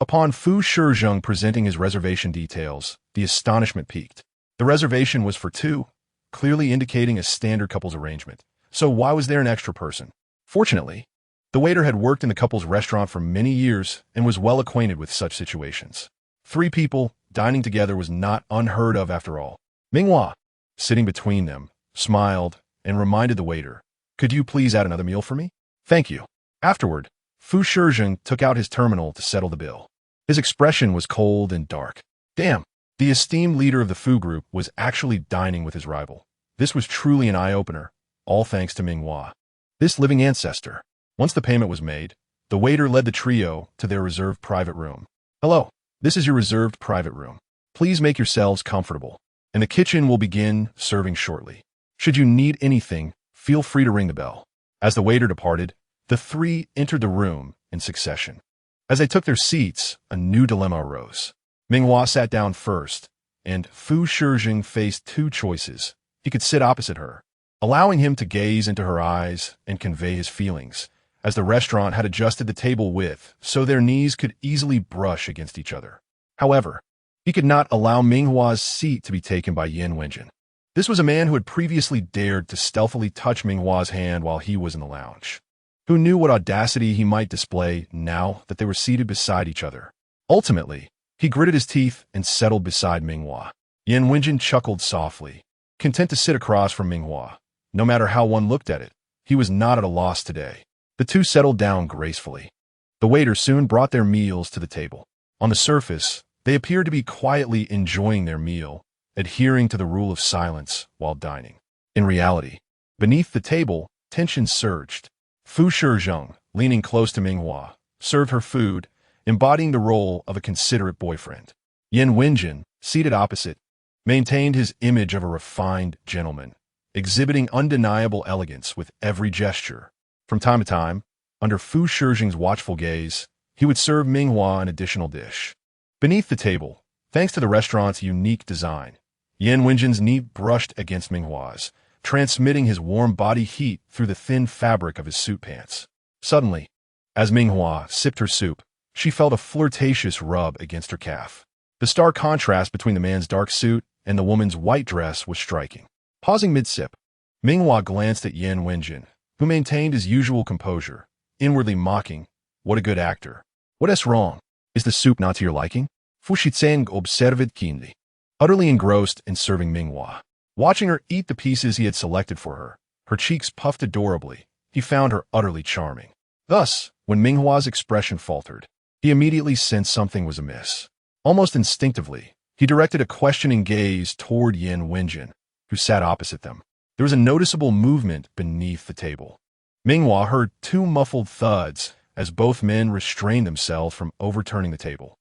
Upon Fu Shizheng presenting his reservation details, the astonishment peaked. The reservation was for two, clearly indicating a standard couple's arrangement. So why was there an extra person? Fortunately, the waiter had worked in the couple's restaurant for many years and was well acquainted with such situations. 3 people dining together was not unheard of after all. Ming Hua, sitting between them, smiled and reminded the waiter, could you please add another meal for me? Thank you. Afterward, Fu Shizheng took out his terminal to settle the bill. His expression was cold and dark. Damn, the esteemed leader of the Fu group was actually dining with his rival. This was truly an eye-opener, all thanks to Ming Hua, this living ancestor. Once the payment was made, the waiter led the trio to their reserved private room. Hello, this is your reserved private room. Please make yourselves comfortable, and the kitchen will begin serving shortly. Should you need anything, feel free to ring the bell. As the waiter departed, the 3 entered the room in succession. As they took their seats, a new dilemma arose. Ming Hua sat down first, and Fu Shizheng faced 2 choices. He could sit opposite her, allowing him to gaze into her eyes and convey his feelings, as the restaurant had adjusted the table width so their knees could easily brush against each other. However, he could not allow Ming Hua's seat to be taken by Yin Wenjin. This was a man who had previously dared to stealthily touch Ming Hua's hand while he was in the lounge. Who knew what audacity he might display now that they were seated beside each other? Ultimately, he gritted his teeth and settled beside Ming Hua. Yin Wenjin chuckled softly, content to sit across from Ming Hua. No matter how one looked at it, he was not at a loss today. The 2 settled down gracefully. The waiter soon brought their meals to the table. On the surface, they appeared to be quietly enjoying their meal, adhering to the rule of silence while dining. In reality, beneath the table, tension surged. Fu Shizheng, leaning close to Ming Hua, served her food, embodying the role of a considerate boyfriend. Yin Wenjin, seated opposite, maintained his image of a refined gentleman, exhibiting undeniable elegance with every gesture. From time to time, under Fu Shizheng's watchful gaze, he would serve Ming Hua an additional dish. Beneath the table, thanks to the restaurant's unique design, Yin Wenjin's knee brushed against Ming Hua's, transmitting his warm body heat through the thin fabric of his suit pants. Suddenly, as Ming Hua sipped her soup, she felt a flirtatious rub against her calf. The stark contrast between the man's dark suit and the woman's white dress was striking. Pausing mid-sip, Ming Hua glanced at Yin Wenjin, who maintained his usual composure, inwardly mocking, "What a good actor. What's wrong? Is the soup not to your liking?" Fu Shizheng observed keenly, utterly engrossed in serving Ming Hua. Watching her eat the pieces he had selected for her cheeks puffed adorably, he found her utterly charming. Thus, when Ming Hua's expression faltered, he immediately sensed something was amiss. Almost instinctively, he directed a questioning gaze toward Yin Wenjin, who sat opposite them. There was a noticeable movement beneath the table. Ming Hua heard two muffled thuds as both men restrained themselves from overturning the table.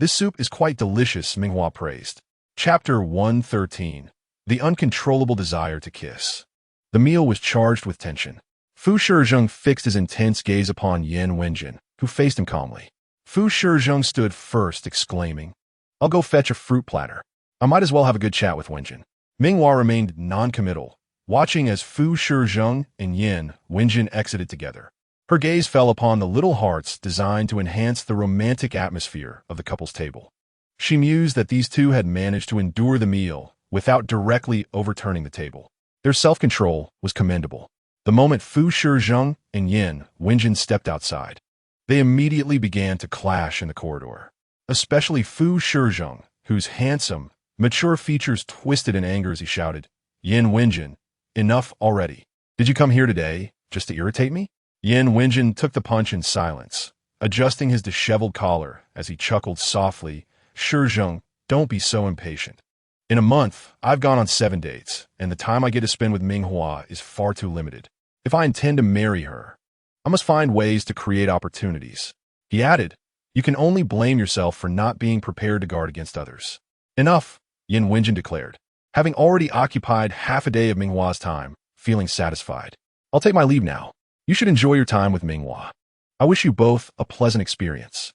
This soup is quite delicious," Ming Hua praised. Chapter 113. The Uncontrollable Desire to Kiss. The meal was charged with tension. Fu Shizheng fixed his intense gaze upon Yin Wenjin, who faced him calmly. Fu Shizheng stood first, exclaiming, "I'll go fetch a fruit platter. I might as well have a good chat with Wenjin." Ming Hua remained non-committal, watching as Fu Shizheng and Yin Wenjin exited together. Her gaze fell upon the little hearts designed to enhance the romantic atmosphere of the couple's table. She mused that these two had managed to endure the meal without directly overturning the table. Their self-control was commendable. The moment Fu Shizheng and Yin Wenjin stepped outside, they immediately began to clash in the corridor. Especially Fu Shizheng, whose handsome, mature features twisted in anger as he shouted, "Yin Wenjin, enough already. Did you come here today just to irritate me?" Yin Wenjin took the punch in silence, adjusting his disheveled collar as he chuckled softly, "Shizheng, don't be so impatient. In a month, I've gone on 7 dates, and the time I get to spend with Ming Hua is far too limited. If I intend to marry her, I must find ways to create opportunities." He added, "You can only blame yourself for not being prepared to guard against others." "Enough," Yin Wenjin declared, having already occupied half a day of Ming Hua's time, feeling satisfied. "I'll take my leave now. You should enjoy your time with Ming Hua. I wish you both a pleasant experience."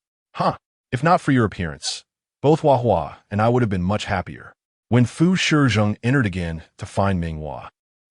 If not for your appearance, both Hua and I would have been much happier." When Fu Shizheng entered again to find Ming Hua,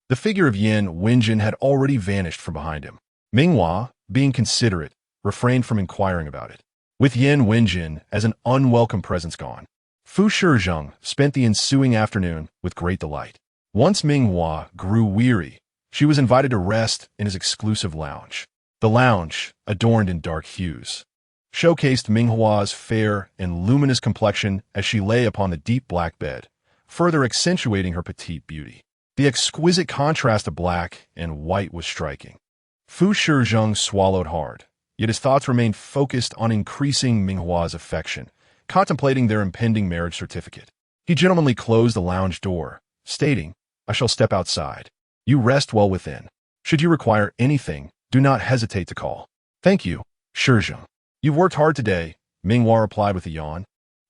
the figure of Yin Wenjin had already vanished from behind him. Ming Hua, being considerate, refrained from inquiring about it. With Yin Wenjin as an unwelcome presence gone, Fu Shizheng spent the ensuing afternoon with great delight. Once Ming Hua grew weary, she was invited to rest in his exclusive lounge. The lounge, adorned in dark hues, showcased Ming Hua's fair and luminous complexion as she lay upon the deep black bed, further accentuating her petite beauty. The exquisite contrast of black and white was striking. Fu Shizheng swallowed hard, yet his thoughts remained focused on increasing Ming Hua's affection, contemplating their impending marriage certificate. He gentlemanly closed the lounge door, stating, "I shall step outside. You rest well within. Should you require anything, do not hesitate to call." "Thank you, Shizheng. You've worked hard today," Ming Hua replied with a yawn,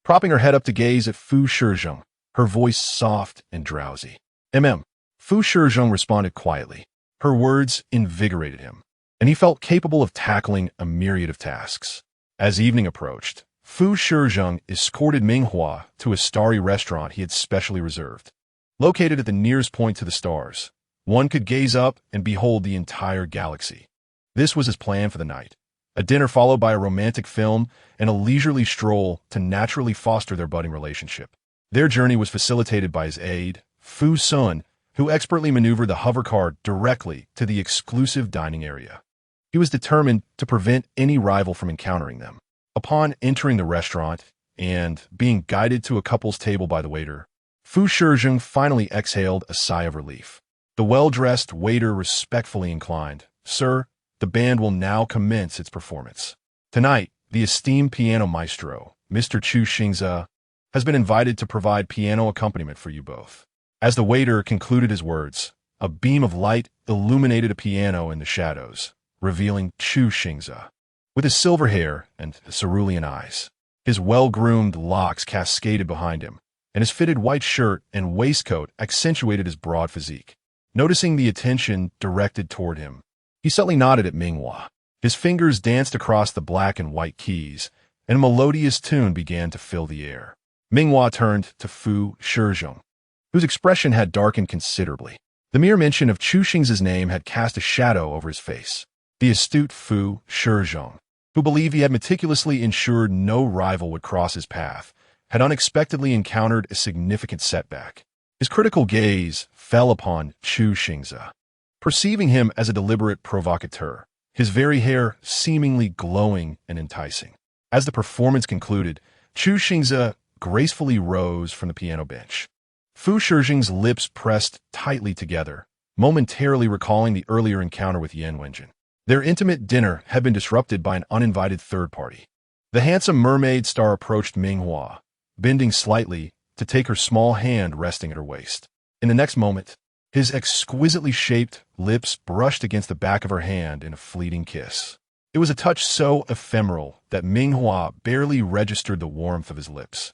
propping her head up to gaze at Fu Shizheng, her voice soft and drowsy. Fu Shizheng responded quietly. Her words invigorated him, and he felt capable of tackling a myriad of tasks. As evening approached, Fu Shizheng escorted Ming Hua to a starry restaurant he had specially reserved. Located at the nearest point to the stars, one could gaze up and behold the entire galaxy. This was his plan for the night. A dinner followed by a romantic film and a leisurely stroll to naturally foster their budding relationship. Their journey was facilitated by his aide, Fu Sun, who expertly maneuvered the hover car directly to the exclusive dining area. He was determined to prevent any rival from encountering them. Upon entering the restaurant and being guided to a couple's table by the waiter, Fu Shizheng finally exhaled a sigh of relief. The well-dressed waiter respectfully inclined, "Sir, the band will now commence its performance. Tonight, the esteemed piano maestro, Mr. Chu Xingze, has been invited to provide piano accompaniment for you both." As the waiter concluded his words, a beam of light illuminated a piano in the shadows, revealing Chu Xingze. With his silver hair and cerulean eyes, his well-groomed locks cascaded behind him, and his fitted white shirt and waistcoat accentuated his broad physique. Noticing the attention directed toward him, he subtly nodded at Ming Hua. His fingers danced across the black and white keys, and a melodious tune began to fill the air. Ming Hua turned to Fu Shizhong, whose expression had darkened considerably. The mere mention of Chu Xingze's name had cast a shadow over his face. The astute Fu Shizhong, who believed he had meticulously ensured no rival would cross his path, had unexpectedly encountered a significant setback. His critical gaze fell upon Chu Xingze. Perceiving him as a deliberate provocateur, his very hair seemingly glowing and enticing. As the performance concluded, Chu Xingze gracefully rose from the piano bench. Fu Shizhong's lips pressed tightly together, momentarily recalling the earlier encounter with Yan Wenjin. Their intimate dinner had been disrupted by an uninvited third party. The handsome mermaid star approached Ming Hua, bending slightly to take her small hand resting at her waist. In the next moment, his exquisitely shaped lips brushed against the back of her hand in a fleeting kiss. It was a touch so ephemeral that Ming Hua barely registered the warmth of his lips.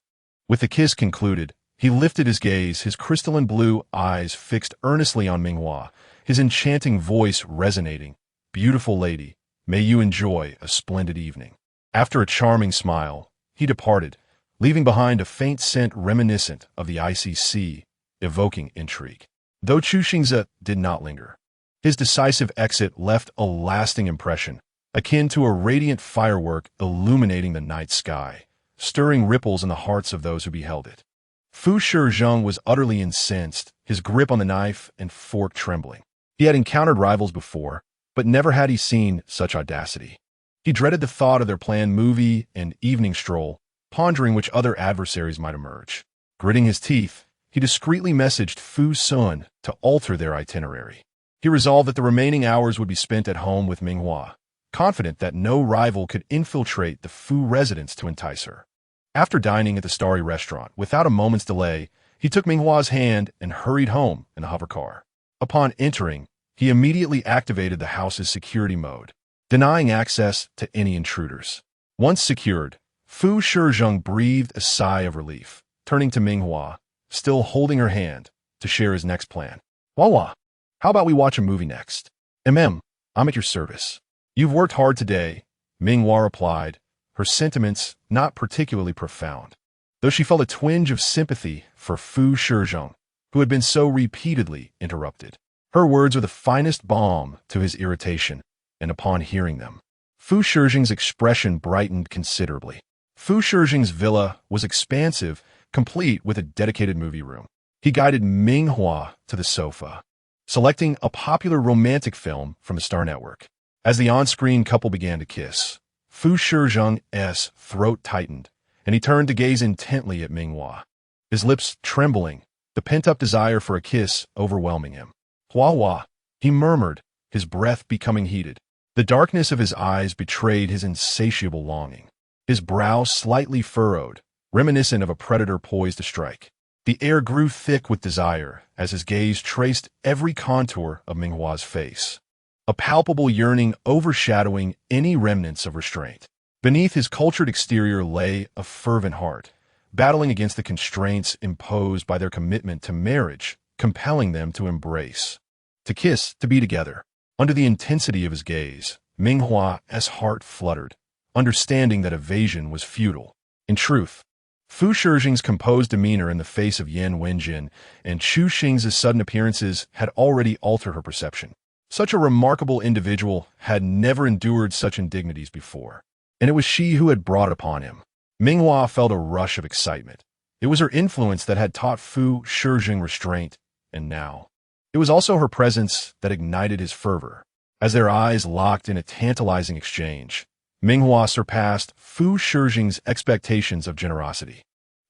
With the kiss concluded, he lifted his gaze, his crystalline blue eyes fixed earnestly on Ming Hua, his enchanting voice resonating. "Beautiful lady, may you enjoy a splendid evening." After a charming smile, he departed, leaving behind a faint scent reminiscent of the icy sea, evoking intrigue. Though Chu Xingze did not linger, his decisive exit left a lasting impression, akin to a radiant firework illuminating the night sky, stirring ripples in the hearts of those who beheld it. Fu Shizhong was utterly incensed, his grip on the knife and fork trembling. He had encountered rivals before, but never had he seen such audacity. He dreaded the thought of their planned movie and evening stroll, pondering which other adversaries might emerge. Gritting his teeth, he discreetly messaged Fu Sun to alter their itinerary. He resolved that the remaining hours would be spent at home with Ming Hua, confident that no rival could infiltrate the Fu residence to entice her. After dining at the starry restaurant, without a moment's delay, he took Ming Hua's hand and hurried home in the hovercar. Upon entering, he immediately activated the house's security mode, denying access to any intruders. Once secured, Fu Shizhong breathed a sigh of relief, turning to Ming Hua, still holding her hand, to share his next plan. "Hua, how about we watch a movie next?" I'm at your service." "You've worked hard today," Ming Hua replied, her sentiments not particularly profound, though she felt a twinge of sympathy for Fu Shizhong, who had been so repeatedly interrupted. Her words were the finest balm to his irritation, and upon hearing them, Fu Shizhong's expression brightened considerably. Fu Shizhong's villa was expansive, complete with a dedicated movie room. He guided Ming Hua to the sofa, selecting a popular romantic film from the Star Network. As the on-screen couple began to kiss, Fu Shizhong's throat tightened, and he turned to gaze intently at Ming Hua, his lips trembling, the pent-up desire for a kiss overwhelming him. "Hua," he murmured, his breath becoming heated. The darkness of his eyes betrayed his insatiable longing. His brow slightly furrowed, reminiscent of a predator poised to strike. The air grew thick with desire as his gaze traced every contour of Ming Hua's face, a palpable yearning overshadowing any remnants of restraint. Beneath his cultured exterior lay a fervent heart, battling against the constraints imposed by their commitment to marriage, compelling them to embrace, to kiss, to be together. Under the intensity of his gaze, Ming Hua's heart fluttered, understanding that evasion was futile. In truth, Fu Shizhong's composed demeanor in the face of Yan Wenjin and Chu Xingze's sudden appearances had already altered her perception. Such a remarkable individual had never endured such indignities before, and it was she who had brought it upon him. Ming Hua felt a rush of excitement. It was her influence that had taught Fu Shizhong restraint, and now it was also her presence that ignited his fervor. As their eyes locked in a tantalizing exchange, Ming Hua surpassed Fu Shizhong's expectations of generosity.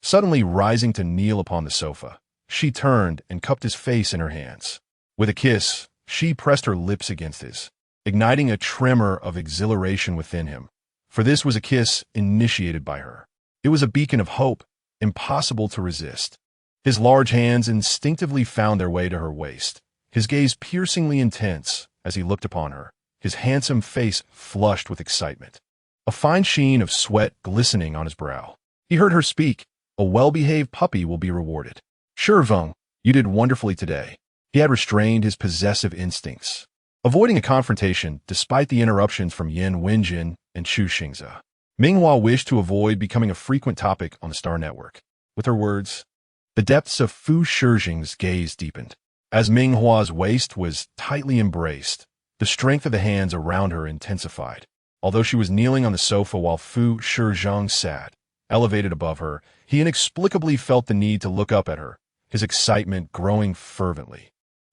Suddenly rising to kneel upon the sofa, she turned and cupped his face in her hands. With a kiss, she pressed her lips against his, igniting a tremor of exhilaration within him, for this was a kiss initiated by her. It was a beacon of hope, impossible to resist. His large hands instinctively found their way to her waist, his gaze piercingly intense as he looked upon her, his handsome face flushed with excitement, a fine sheen of sweat glistening on his brow. He heard her speak. A well-behaved puppy will be rewarded. Sure, Veng, you did wonderfully today. He had restrained his possessive instincts, avoiding a confrontation despite the interruptions from Yin Wenjin and Chu Xingze. Ming Hua wished to avoid becoming a frequent topic on the Star Network. With her words, the depths of Fu Shijing's gaze deepened. As Ming Hua's waist was tightly embraced, the strength of the hands around her intensified. Although she was kneeling on the sofa while Fu Shijing sat, elevated above her, he inexplicably felt the need to look up at her, his excitement growing fervently.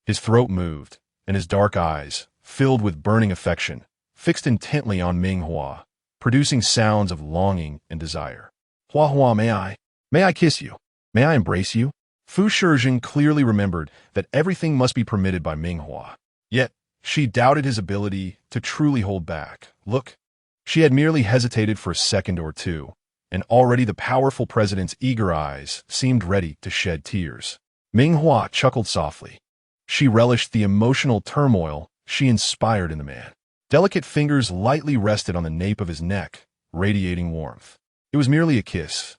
His throat moved, and his dark eyes, filled with burning affection, fixed intently on Ming Hua, producing sounds of longing and desire. Hua Hua, may I kiss you? May I embrace you? Fu Shijing clearly remembered that everything must be permitted by Ming Hua. Yet, she doubted his ability to truly hold back. Look, she had merely hesitated for a second or two, and already the powerful president's eager eyes seemed ready to shed tears. Ming Hua chuckled softly. She relished the emotional turmoil she inspired in the man. Delicate fingers lightly rested on the nape of his neck, radiating warmth. It was merely a kiss.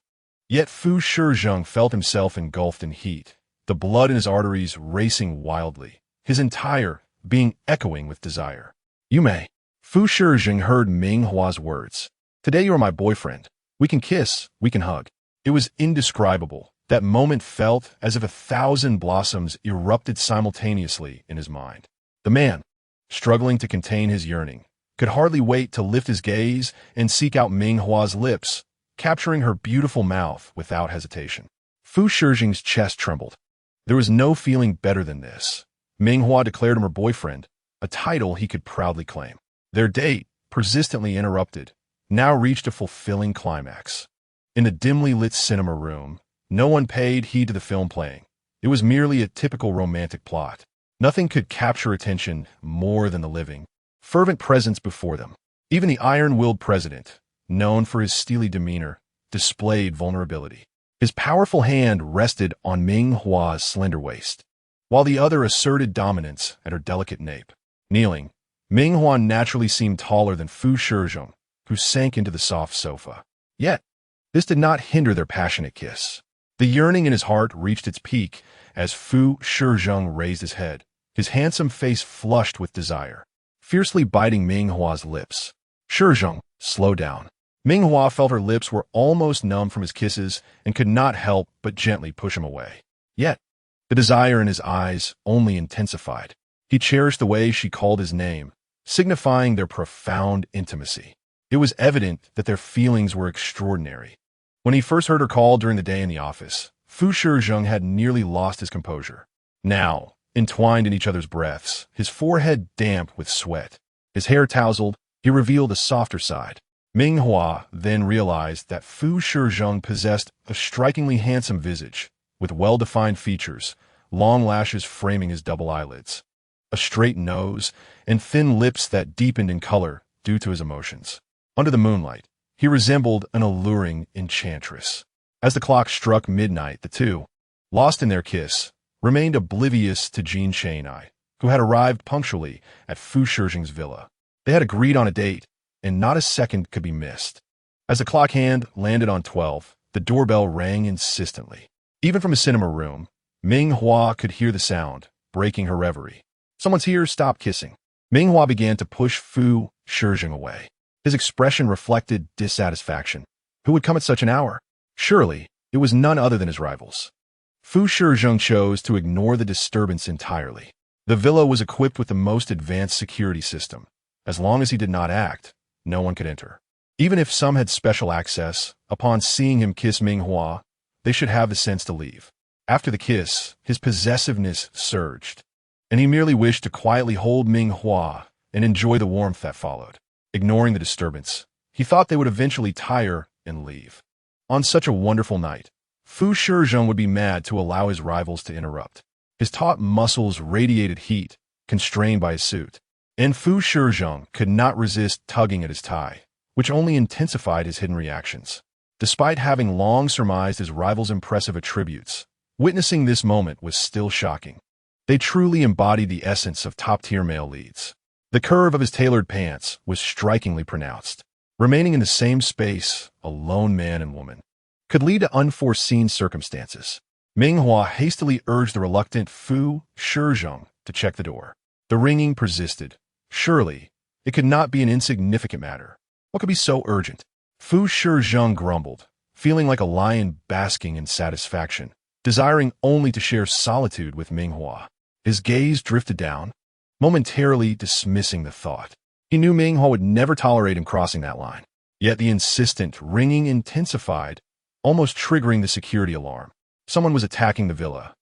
Yet Fu Shijing felt himself engulfed in heat, the blood in his arteries racing wildly, his entire being echoing with desire. You may. Fu Shijing heard Ming Hua's words. Today you are my boyfriend. We can kiss, we can hug. It was indescribable. That moment felt as if 1,000 blossoms erupted simultaneously in his mind. The man, struggling to contain his yearning, could hardly wait to lift his gaze and seek out Ming Hua's lips, capturing her beautiful mouth without hesitation. Fu Shijing's chest trembled. There was no feeling better than this. Ming Hua declared him her boyfriend, a title he could proudly claim. Their date, persistently interrupted, now reached a fulfilling climax. In a dimly lit cinema room, no one paid heed to the film playing. It was merely a typical romantic plot. Nothing could capture attention more than the living, fervent presence before them. Even the iron-willed president, known for his steely demeanor, displayed vulnerability. His powerful hand rested on Ming Hua's slender waist, while the other asserted dominance at her delicate nape. Kneeling, Ming Hua naturally seemed taller than Fu Shijing, who sank into the soft sofa. Yet, this did not hinder their passionate kiss. The yearning in his heart reached its peak as Fu Shijing raised his head, his handsome face flushed with desire, fiercely biting Ming Hua's lips. Shijing, slow down. Ming Hua felt her lips were almost numb from his kisses and could not help but gently push him away. Yet, the desire in his eyes only intensified. He cherished the way she called his name, signifying their profound intimacy. It was evident that their feelings were extraordinary. When he first heard her call during the day in the office, Fu Shijing had nearly lost his composure. Now, entwined in each other's breaths, his forehead damp with sweat, his hair tousled, he revealed a softer side. Ming Hua then realized that Fu Shijing possessed a strikingly handsome visage, with well-defined features, long lashes framing his double eyelids, a straight nose, and thin lips that deepened in color due to his emotions. Under the moonlight, he resembled an alluring enchantress. As the clock struck midnight, the two, lost in their kiss, remained oblivious to Jin Chang'ai, who had arrived punctually at Fu Shijing's villa. They had agreed on a date, and not a second could be missed. As the clock hand landed on 12, the doorbell rang insistently. Even from a cinema room, Ming Hua could hear the sound, breaking her reverie. Someone's here, stop kissing. Ming Hua began to push Fu Shijing away. His expression reflected dissatisfaction. Who would come at such an hour? Surely, it was none other than his rivals. Fu Shijing chose to ignore the disturbance entirely. The villa was equipped with the most advanced security system. As long as he did not act, no one could enter. Even if some had special access, upon seeing him kiss Ming Hua, they should have the sense to leave. After the kiss, his possessiveness surged, and he merely wished to quietly hold Ming Hua and enjoy the warmth that followed. Ignoring the disturbance, he thought they would eventually tire and leave. On such a wonderful night, Fu Shijing would be mad to allow his rivals to interrupt. His taut muscles radiated heat, constrained by his suit, and Fu Shijing could not resist tugging at his tie, which only intensified his hidden reactions. Despite having long surmised his rival's impressive attributes, witnessing this moment was still shocking. They truly embodied the essence of top-tier male leads. The curve of his tailored pants was strikingly pronounced. Remaining in the same space, a lone man and woman, could lead to unforeseen circumstances. Ming Hua hastily urged the reluctant Fu Shizhong to check the door. The ringing persisted. Surely, it could not be an insignificant matter. What could be so urgent? Fu Shizhong grumbled, feeling like a lion basking in satisfaction, desiring only to share solitude with Ming Hua. His gaze drifted down, momentarily dismissing the thought. He knew Ming Hua would never tolerate him crossing that line. Yet the insistent ringing intensified, almost triggering the security alarm. Someone was attacking the villa.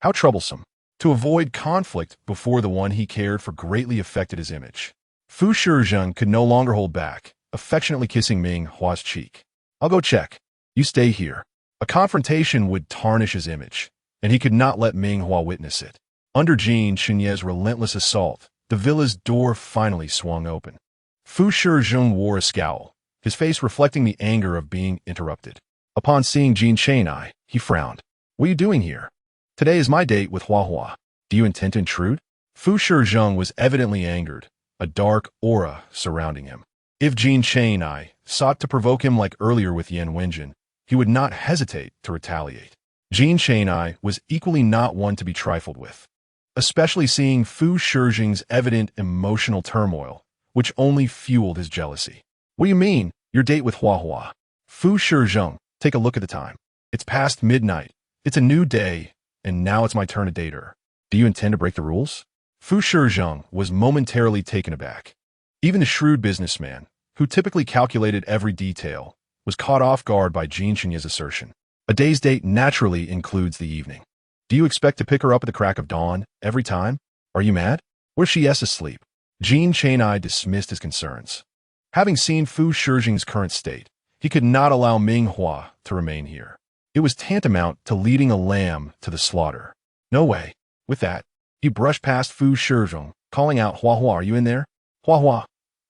How troublesome. To avoid conflict before the one he cared for greatly affected his image. Fu Shizhong could no longer hold back, affectionately kissing Ming Hua's cheek. I'll go check. You stay here. A confrontation would tarnish his image, and he could not let Ming Hua witness it. Under Jin Chenye's relentless assault, the villa's door finally swung open. Fu Shizhong wore a scowl, his face reflecting the anger of being interrupted. Upon seeing Jin Chenye, he frowned. What are you doing here? Today is my date with Hua. Do you intend to intrude? Fu Shizhong was evidently angered, a dark aura surrounding him. If Jin Chenye sought to provoke him like earlier with Yan Wenjin, he would not hesitate to retaliate. Jin Chenye was equally not one to be trifled with, especially seeing Fu Shizhong's evident emotional turmoil, which only fueled his jealousy. What do you mean, your date with Hua? Fu Shizhong, take a look at the time. It's past midnight. It's a new day, and now it's my turn to date her. Do you intend to break the rules? Fu Shizhong was momentarily taken aback. Even the shrewd businessman, who typically calculated every detail, was caught off guard by Jin Chenye's assertion. A day's date naturally includes the evening. Do you expect to pick her up at the crack of dawn, every time? Are you mad? Or is she asleep? Jin Chenye dismissed his concerns. Having seen Fu Shizhong's current state, he could not allow Ming Hua to remain here. It was tantamount to leading a lamb to the slaughter. No way. With that, he brushed past Fu Shizhong, calling out, Hua, are you in there? Hua,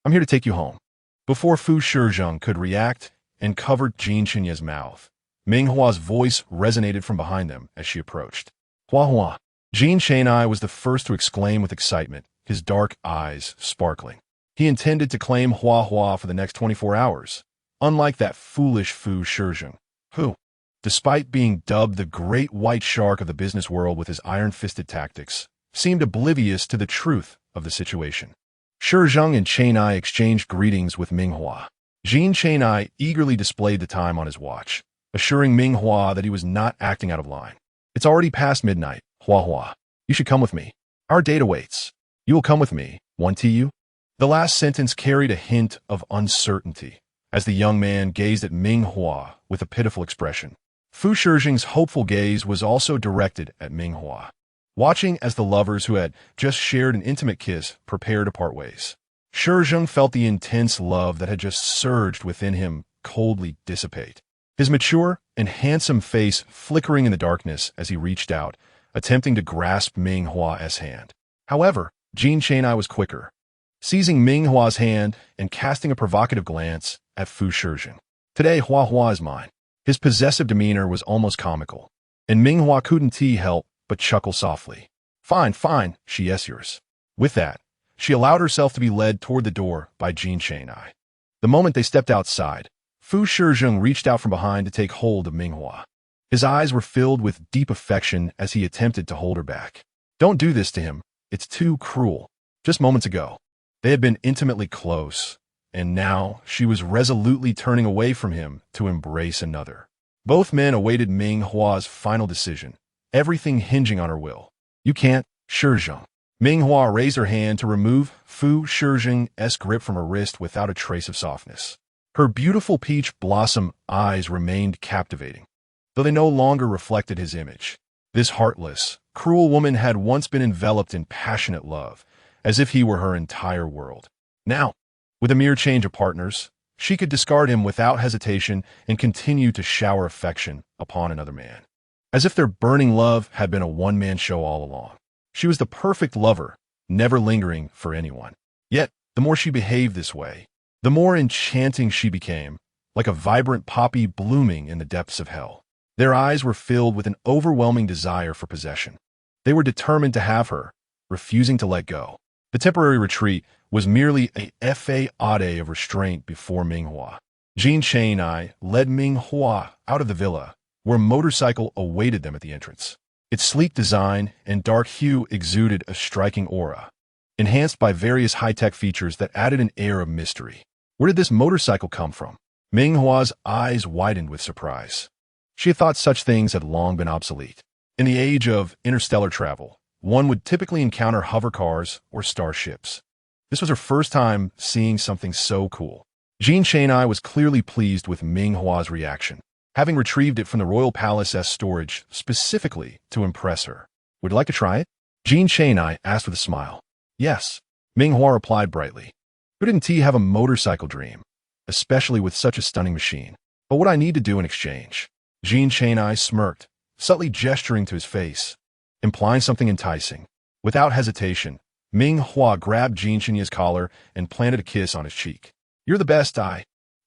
I'm here to take you home. Before Fu Shizhong could react and covered Jin Chenye's mouth, Ming Hua's voice resonated from behind them as she approached. Hua. Jin Chenye was the first to exclaim with excitement, his dark eyes sparkling. He intended to claim Hua for the next 24 hours, unlike that foolish Fu Shizhong, who, despite being dubbed the great white shark of the business world with his iron-fisted tactics, seemed oblivious to the truth of the situation. Shizhong and Chenye exchanged greetings with Ming Hua. Jin Chenye eagerly displayed the time on his watch, assuring Ming Hua that he was not acting out of line. It's already past midnight, Hua. You should come with me. Our date awaits. You will come with me, won't you? The last sentence carried a hint of uncertainty, as the young man gazed at Ming Hua with a pitiful expression. Fu Shizhong's hopeful gaze was also directed at Ming Hua, watching as the lovers who had just shared an intimate kiss prepared to part ways. Shizhong felt the intense love that had just surged within him coldly dissipate, his mature and handsome face flickering in the darkness as he reached out, attempting to grasp Ming Hua's hand. However, Jin Chenye was quicker, seizing Ming Hua's hand and casting a provocative glance at Fu Shizhong. Today, Hua is mine. His possessive demeanor was almost comical, and Ming Hua couldn't help but chuckle softly. Fine, she is yours. With that, she allowed herself to be led toward the door by Jin Chenye. The moment they stepped outside, Fu Shizhong reached out from behind to take hold of Ming Hua. His eyes were filled with deep affection as he attempted to hold her back. Don't do this to him. It's too cruel. Just moments ago, they had been intimately close, and now she was resolutely turning away from him to embrace another. Both men awaited Ming Hua's final decision, everything hinging on her will. You can't, Shizhong. Ming Hua raised her hand to remove Fu Shizhong's grip from her wrist without a trace of softness. Her beautiful peach blossom eyes remained captivating, though they no longer reflected his image. This heartless, cruel woman had once been enveloped in passionate love, as if he were her entire world. Now, with a mere change of partners, she could discard him without hesitation and continue to shower affection upon another man, as if their burning love had been a one-man show all along. She was the perfect lover, never lingering for anyone. Yet, the more she behaved this way, the more enchanting she became, like a vibrant poppy blooming in the depths of hell. Their eyes were filled with an overwhelming desire for possession. They were determined to have her, refusing to let go. The temporary retreat was merely a fade of restraint before Ming Hua. Jin Cheng led Ming Hua out of the villa, where a motorcycle awaited them at the entrance. Its sleek design and dark hue exuded a striking aura, enhanced by various high-tech features that added an air of mystery. Where did this motorcycle come from? Ming Hua's eyes widened with surprise. She had thought such things had long been obsolete. In the age of interstellar travel, one would typically encounter hover cars or starships. This was her first time seeing something so cool. Jin Cheng was clearly pleased with Ming Hua's reaction, having retrieved it from the Royal Palace's storage specifically to impress her. Would you like to try it? Jin Cheng asked with a smile. Yes, Ming Hua replied brightly. Who didn't he have a motorcycle dream, especially with such a stunning machine? But what I need to do in exchange? Jin Cheng smirked, subtly gesturing to his face, implying something enticing. Without hesitation, Ming Hua grabbed Jin Cheng's collar and planted a kiss on his cheek. You're the best,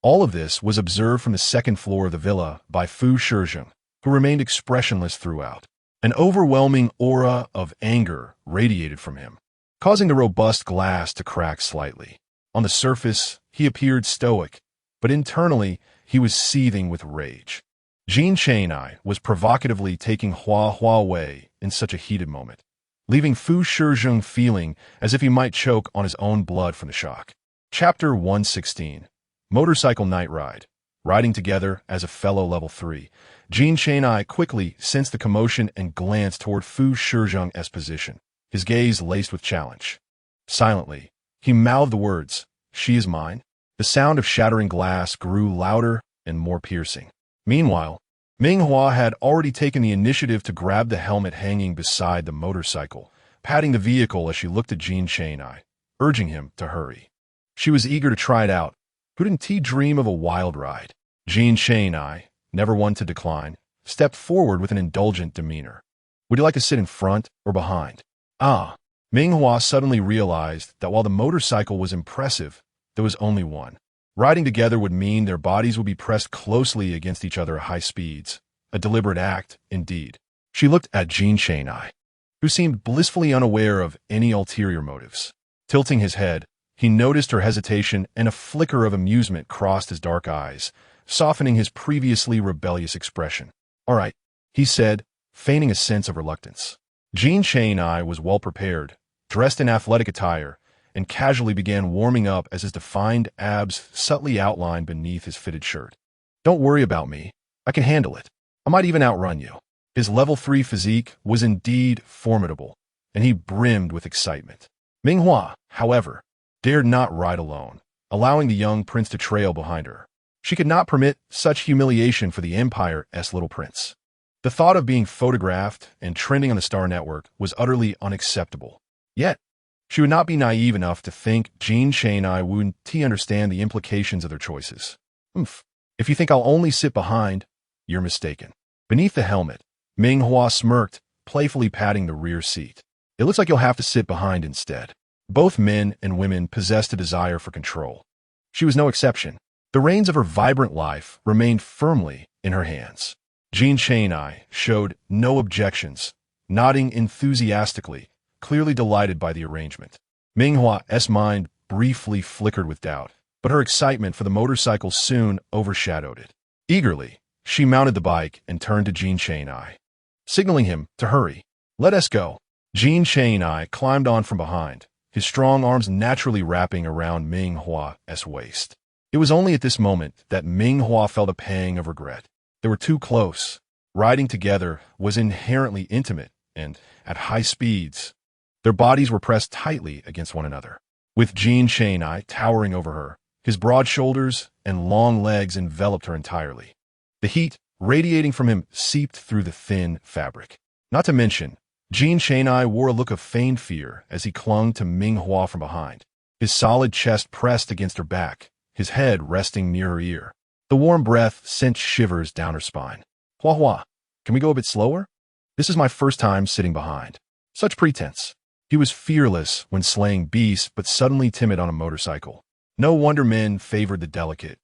All of this was observed from the second floor of the villa by Fu Shizheng, who remained expressionless throughout. An overwhelming aura of anger radiated from him, causing the robust glass to crack slightly. On the surface, he appeared stoic, but internally, he was seething with rage. Jin Cheng was provocatively taking Hua away in such a heated moment, leaving Fu Shizheng feeling as if he might choke on his own blood from the shock. Chapter 116. Motorcycle Night Ride. Riding together as a fellow level 3, Jin Cheng quickly sensed the commotion and glanced toward Fu Shizheng's position, his gaze laced with challenge. Silently, he mouthed the words, "She is mine." The sound of shattering glass grew louder and more piercing. Meanwhile, Ming Hua had already taken the initiative to grab the helmet hanging beside the motorcycle, patting the vehicle as she looked at Jin Cheng, urging him to hurry. She was eager to try it out. Who didn't he dream of a wild ride? Jin Cheng, never one to decline, stepped forward with an indulgent demeanor. Would you like to sit in front or behind? Ming Hua suddenly realized that while the motorcycle was impressive, there was only one. Riding together would mean their bodies would be pressed closely against each other at high speeds. A deliberate act, indeed. She looked at Jin Cheng, who seemed blissfully unaware of any ulterior motives. Tilting his head, he noticed her hesitation, and a flicker of amusement crossed his dark eyes, softening his previously rebellious expression. All right, he said, feigning a sense of reluctance. Jin Cheng was well prepared, dressed in athletic attire, and casually began warming up as his defined abs subtly outlined beneath his fitted shirt. Don't worry about me. I can handle it. I might even outrun you. His level 3 physique was indeed formidable, and he brimmed with excitement. Ming Hua, however, dared not ride alone, allowing the young prince to trail behind her. She could not permit such humiliation for the Empire's little prince. The thought of being photographed and trending on the Star Network was utterly unacceptable. Yet, she would not be naive enough to think Jin Cheng wouldn't understand the implications of their choices. If you think I'll only sit behind, you're mistaken. Beneath the helmet, Ming Hua smirked, playfully patting the rear seat. It looks like you'll have to sit behind instead. Both men and women possessed a desire for control. She was no exception. The reins of her vibrant life remained firmly in her hands. Jin Cheng showed no objections, nodding enthusiastically, clearly delighted by the arrangement. Ming Hua's mind briefly flickered with doubt, but her excitement for the motorcycle soon overshadowed it. Eagerly, she mounted the bike and turned to Jin Cheng, signaling him to hurry. Let us go. Jin Cheng climbed on from behind, his strong arms naturally wrapping around Ming Hua's waist. It was only at this moment that Ming Hua felt a pang of regret. They were too close. Riding together was inherently intimate, and at high speeds, their bodies were pressed tightly against one another. With Jin Cheng towering over her, his broad shoulders and long legs enveloped her entirely. The heat radiating from him seeped through the thin fabric. Not to mention, Jin Cheng wore a look of feigned fear as he clung to Ming Hua from behind, his solid chest pressed against her back, his head resting near her ear. The warm breath sent shivers down her spine. Hua, can we go a bit slower? This is my first time sitting behind. Such pretense. He was fearless when slaying beasts, but suddenly timid on a motorcycle. No wonder men favored the delicate,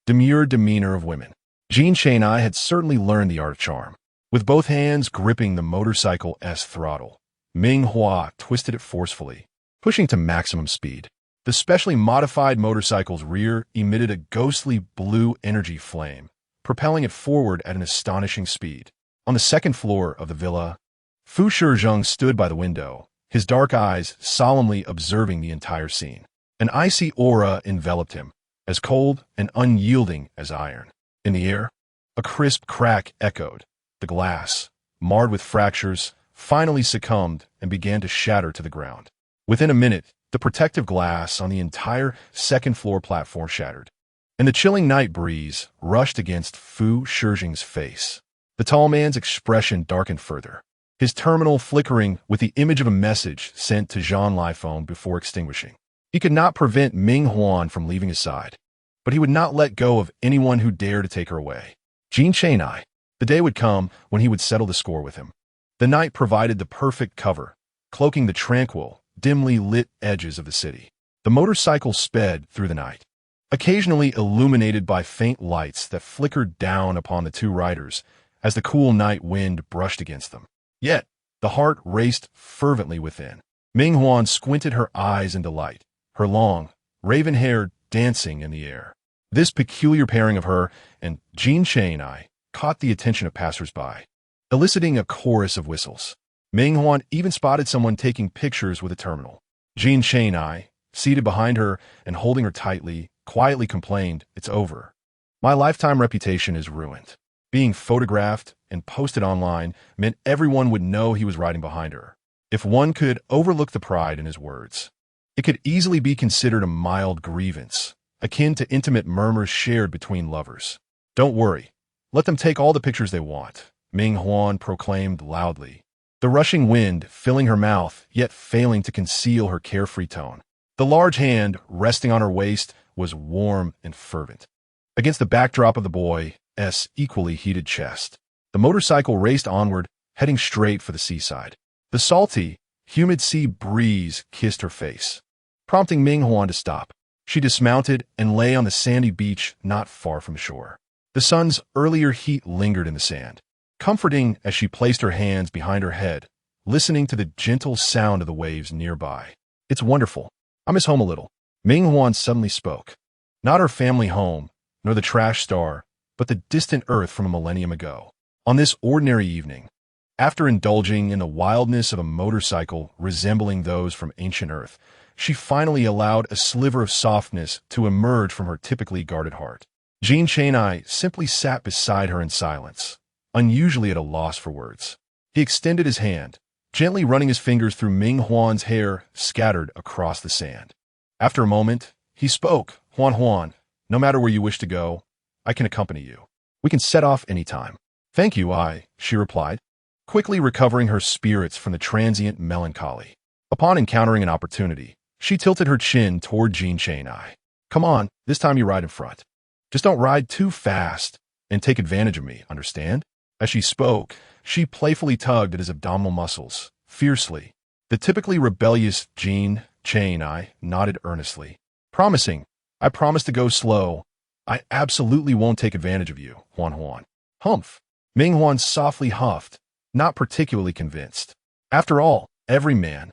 demure demeanor of women. Jin Cheng had certainly learned the art of charm. With both hands gripping the motorcycle's throttle, Ming Hua twisted it forcefully, pushing to maximum speed. The specially modified motorcycle's rear emitted a ghostly blue energy flame, propelling it forward at an astonishing speed. On the second floor of the villa, Fu Shizheng stood by the window, his dark eyes solemnly observing the entire scene. An icy aura enveloped him, as cold and unyielding as iron. In the air, a crisp crack echoed. The glass, marred with fractures, finally succumbed and began to shatter to the ground. Within a minute, the protective glass on the entire second-floor platform shattered, and the chilling night breeze rushed against Fu Shizheng's face. The tall man's expression darkened further, his terminal flickering with the image of a message sent to Zhang Lai phone before extinguishing. He could not prevent Ming Hua from leaving his side, but he would not let go of anyone who dared to take her away. NightⅡ. The day would come when he would settle the score with him. The night provided the perfect cover, cloaking the tranquil, dimly lit edges of the city. The motorcycle sped through the night, occasionally illuminated by faint lights that flickered down upon the two riders as the cool night wind brushed against them. Yet, the heart raced fervently within. Ming Hua squinted her eyes in delight, her long, raven hair dancing in the air. This peculiar pairing of her and NightⅡ caught the attention of passers-by, eliciting a chorus of whistles. Ming Hua even spotted someone taking pictures with a terminal. NightⅡ, seated behind her and holding her tightly, quietly complained, "It's over. My lifetime reputation is ruined." Being photographed and posted online meant everyone would know he was riding behind her. If one could overlook the pride in his words, it could easily be considered a mild grievance, akin to intimate murmurs shared between lovers. "Don't worry. Let them take all the pictures they want," Ming Hua proclaimed loudly, the rushing wind filling her mouth yet failing to conceal her carefree tone. The large hand resting on her waist was warm and fervent, against the backdrop of the boy's equally heated chest. The motorcycle raced onward, heading straight for the seaside. The salty, humid sea breeze kissed her face, prompting Ming Hua to stop. She dismounted and lay on the sandy beach not far from shore. The sun's earlier heat lingered in the sand, comforting as she placed her hands behind her head, listening to the gentle sound of the waves nearby. "It's wonderful. I miss home a little," Ming Hua suddenly spoke. Not her family home, nor the trash star, but the distant Earth from a millennium ago. On this ordinary evening, after indulging in the wildness of a motorcycle resembling those from ancient Earth, she finally allowed a sliver of softness to emerge from her typically guarded heart. NightⅡ simply sat beside her in silence, unusually at a loss for words. He extended his hand, gently running his fingers through Ming Hua's hair scattered across the sand. After a moment, he spoke. "Huan, no matter where you wish to go, I can accompany you. We can set off any time." "Thank you, she replied, quickly recovering her spirits from the transient melancholy. Upon encountering an opportunity, she tilted her chin toward NightⅡ. "Come on, this time you ride in front. Just don't ride too fast and take advantage of me, understand?" As she spoke, she playfully tugged at his abdominal muscles, fiercely. The typically rebellious NightⅡ nodded earnestly, promising, "I promise to go slow. I absolutely won't take advantage of you, Huan." "Humph." Ming Hua softly huffed, not particularly convinced. After all, every man,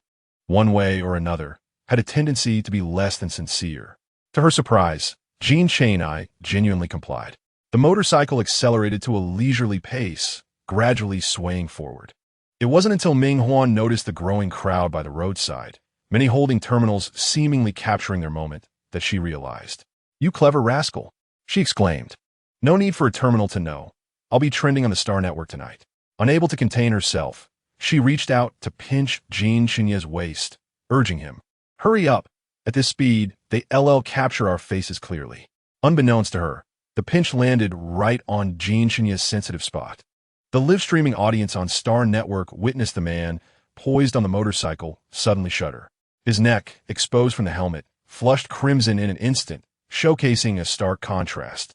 one way or another, had a tendency to be less than sincere. To her surprise, NightⅡ genuinely complied. The motorcycle accelerated to a leisurely pace, gradually swaying forward. It wasn't until Ming Hua noticed the growing crowd by the roadside, many holding terminals seemingly capturing their moment, that she realized. "You clever rascal," she exclaimed. "No need for a terminal to know. I'll be trending on the Star Network tonight." Unable to contain herself, she reached out to pinch NightⅡ's waist, urging him, "Hurry up. At this speed, they capture our faces clearly." Unbeknownst to her, the pinch landed right on NightⅡ's sensitive spot. The live-streaming audience on Star Network witnessed the man, poised on the motorcycle, suddenly shudder. His neck, exposed from the helmet, flushed crimson in an instant, showcasing a stark contrast.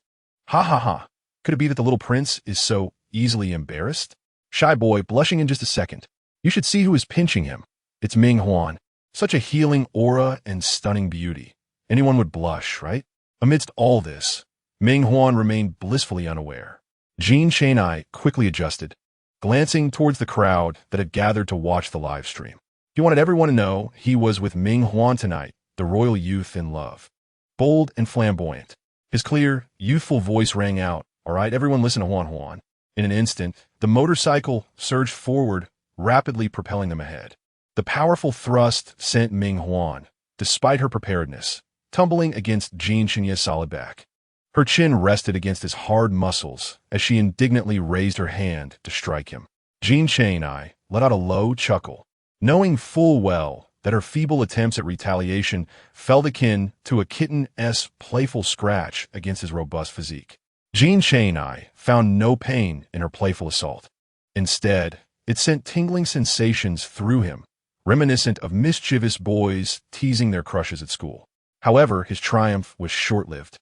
Ha. Could it be that the little prince is so easily embarrassed? Shy boy blushing in just a second. You should see who is pinching him. It's Ming Hua. Such a healing aura and stunning beauty. Anyone would blush, right? Amidst all this, Ming Hua remained blissfully unaware. NightⅡ quickly adjusted, glancing towards the crowd that had gathered to watch the live stream. He wanted everyone to know he was with Ming Hua tonight, the royal youth in love. Bold and flamboyant. His clear, youthful voice rang out, "All right, everyone listen to Huan Huan." In an instant, the motorcycle surged forward, rapidly propelling them ahead. The powerful thrust sent Ming Huan, despite her preparedness, tumbling against Jin Shenye's solid back. Her chin rested against his hard muscles as she indignantly raised her hand to strike him. Jin Shenye let out a low chuckle, knowing full well that her feeble attempts at retaliation felt akin to a kitten's playful scratch against his robust physique. Jin Shenye found no pain in her playful assault. Instead, it sent tingling sensations through him, reminiscent of mischievous boys teasing their crushes at school. However, his triumph was short-lived.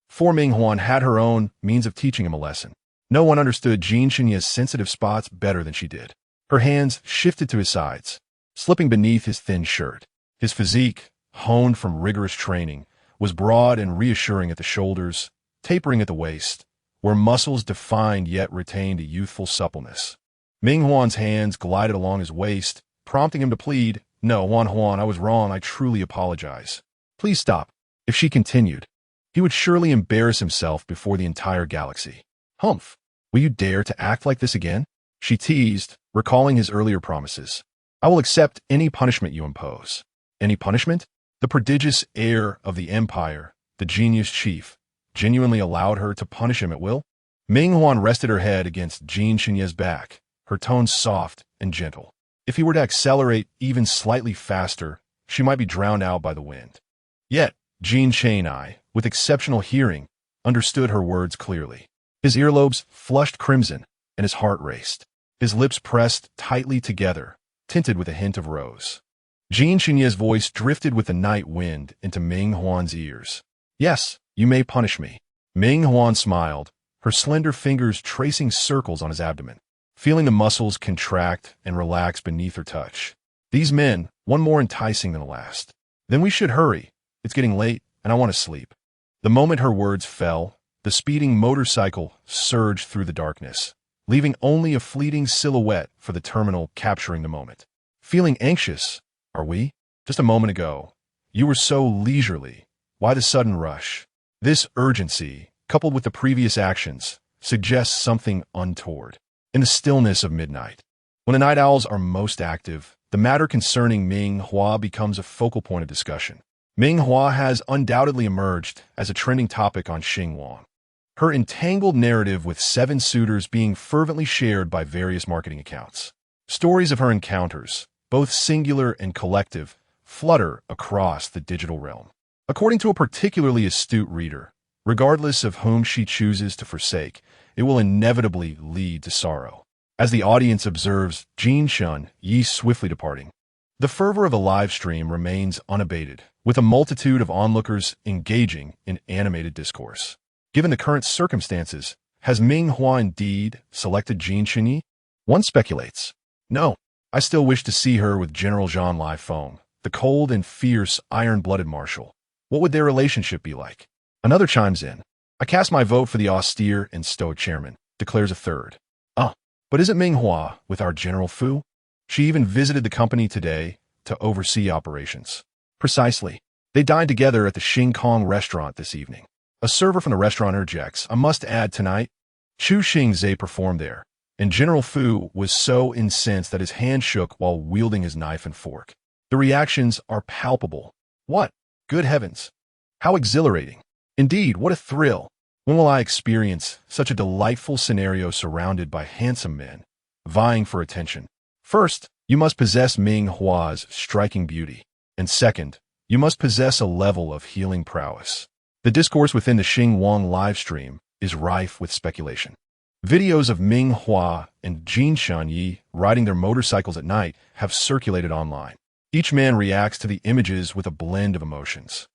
For Ming Hua had her own means of teaching him a lesson. No one understood Jin Shenye's sensitive spots better than she did. Her hands shifted to his sides, slipping beneath his thin shirt. His physique, honed from rigorous training, was broad and reassuring at the shoulders, tapering at the waist, where muscles defined yet retained a youthful suppleness. Ming Huan's hands glided along his waist, prompting him to plead, "No, Huan Huan, I was wrong. I truly apologize. Please stop." If she continued, he would surely embarrass himself before the entire galaxy. "Humph, will you dare to act like this again?" she teased, recalling his earlier promises. "I will accept any punishment you impose." Any punishment? The prodigious heir of the empire, the genius chief, genuinely allowed her to punish him at will? Ming Huan rested her head against Jin Shenye's back, her tone soft and gentle. If he were to accelerate even slightly faster, she might be drowned out by the wind. Yet, Jin Shenye, with exceptional hearing, understood her words clearly. His earlobes flushed crimson, and his heart raced. His lips pressed tightly together, tinted with a hint of rose. Jin Shenye's voice drifted with the night wind into Ming Huan's ears. "Yes, you may punish me." Ming Huan smiled, her slender fingers tracing circles on his abdomen, feeling the muscles contract and relax beneath her touch. These men, one more enticing than the last. "Then we should hurry. It's getting late, and I want to sleep." The moment her words fell, the speeding motorcycle surged through the darkness, leaving only a fleeting silhouette for the terminal capturing the moment. "Feeling anxious, are we? Just a moment ago, you were so leisurely. Why the sudden rush?" This urgency, coupled with the previous actions, suggests something untoward. In the stillness of midnight, when the night owls are most active, the matter concerning Ming Hua becomes a focal point of discussion. Ming Hua has undoubtedly emerged as a trending topic on Xinhua. Her entangled narrative with 7 suitors being fervently shared by various marketing accounts. Stories of her encounters, both singular and collective, flutter across the digital realm. According to a particularly astute reader, regardless of whom she chooses to forsake, it will inevitably lead to sorrow. As the audience observes Jin Shenye swiftly departing, the fervor of the live stream remains unabated, with a multitude of onlookers engaging in animated discourse. Given the current circumstances, has Ming Hua indeed selected Jin Shenye? One speculates. No, I still wish to see her with General Jean Lai-Feng, the cold and fierce iron-blooded marshal. What would their relationship be like? Another chimes in. I cast my vote for the austere and stoic chairman, declares a third. But isn't Ming Hua with our General Fu? She even visited the company today to oversee operations. Precisely. They dined together at the Xingkong restaurant this evening. A server from the restaurant interjects, I must add tonight, Chu Xingzhe performed there, and General Fu was so incensed that his hand shook while wielding his knife and fork. The reactions are palpable. What? Good heavens. How exhilarating. Indeed, what a thrill. When will I experience such a delightful scenario surrounded by handsome men, vying for attention? First, you must possess Ming Hua's striking beauty. And second, you must possess a level of healing prowess. The discourse within the Xinhua live stream is rife with speculation. Videos of Ming Hua and Jin Shenye riding their motorcycles at night have circulated online. Each man reacts to the images with a blend of emotions,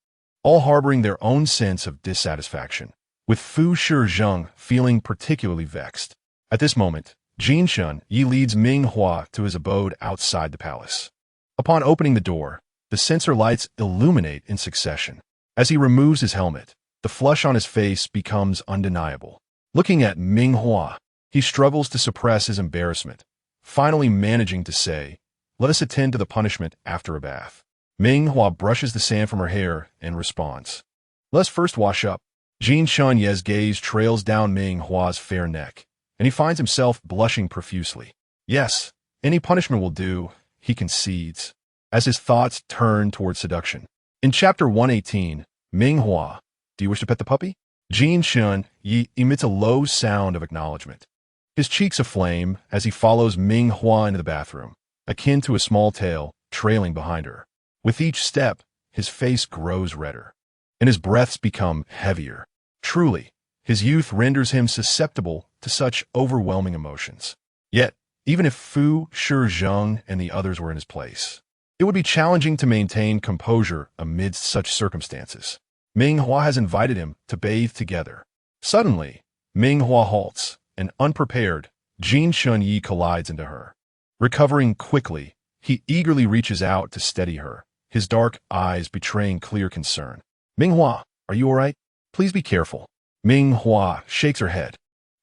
all harboring their own sense of dissatisfaction, with Fu Shizheng feeling particularly vexed. At this moment, Jin Shenye leads Ming Hua to his abode outside the palace. Upon opening the door, the sensor lights illuminate in succession. As he removes his helmet, the flush on his face becomes undeniable. Looking at Ming Hua, he struggles to suppress his embarrassment, finally managing to say, Let us attend to the punishment after a bath. Ming Hua brushes the sand from her hair and responds. Let's first wash up. Jin Shunye's gaze trails down Ming Hua's fair neck, and he finds himself blushing profusely. Yes, any punishment will do, he concedes, as his thoughts turn toward seduction. In Chapter 118, Ming Hua, do you wish to pet the puppy? Jin Shunye emits a low sound of acknowledgement. His cheeks aflame as he follows Ming Hua into the bathroom, akin to a small tail trailing behind her. With each step, his face grows redder, and his breaths become heavier. Truly, his youth renders him susceptible to such overwhelming emotions. Yet, even if Fu Shizheng and the others were in his place, it would be challenging to maintain composure amidst such circumstances. Ming Hua has invited him to bathe together. Suddenly, Ming Hua halts, and unprepared, Jin Shunye collides into her. Recovering quickly, he eagerly reaches out to steady her, his dark eyes betraying clear concern. Ming Hua, are you all right? Please be careful. Ming Hua shakes her head,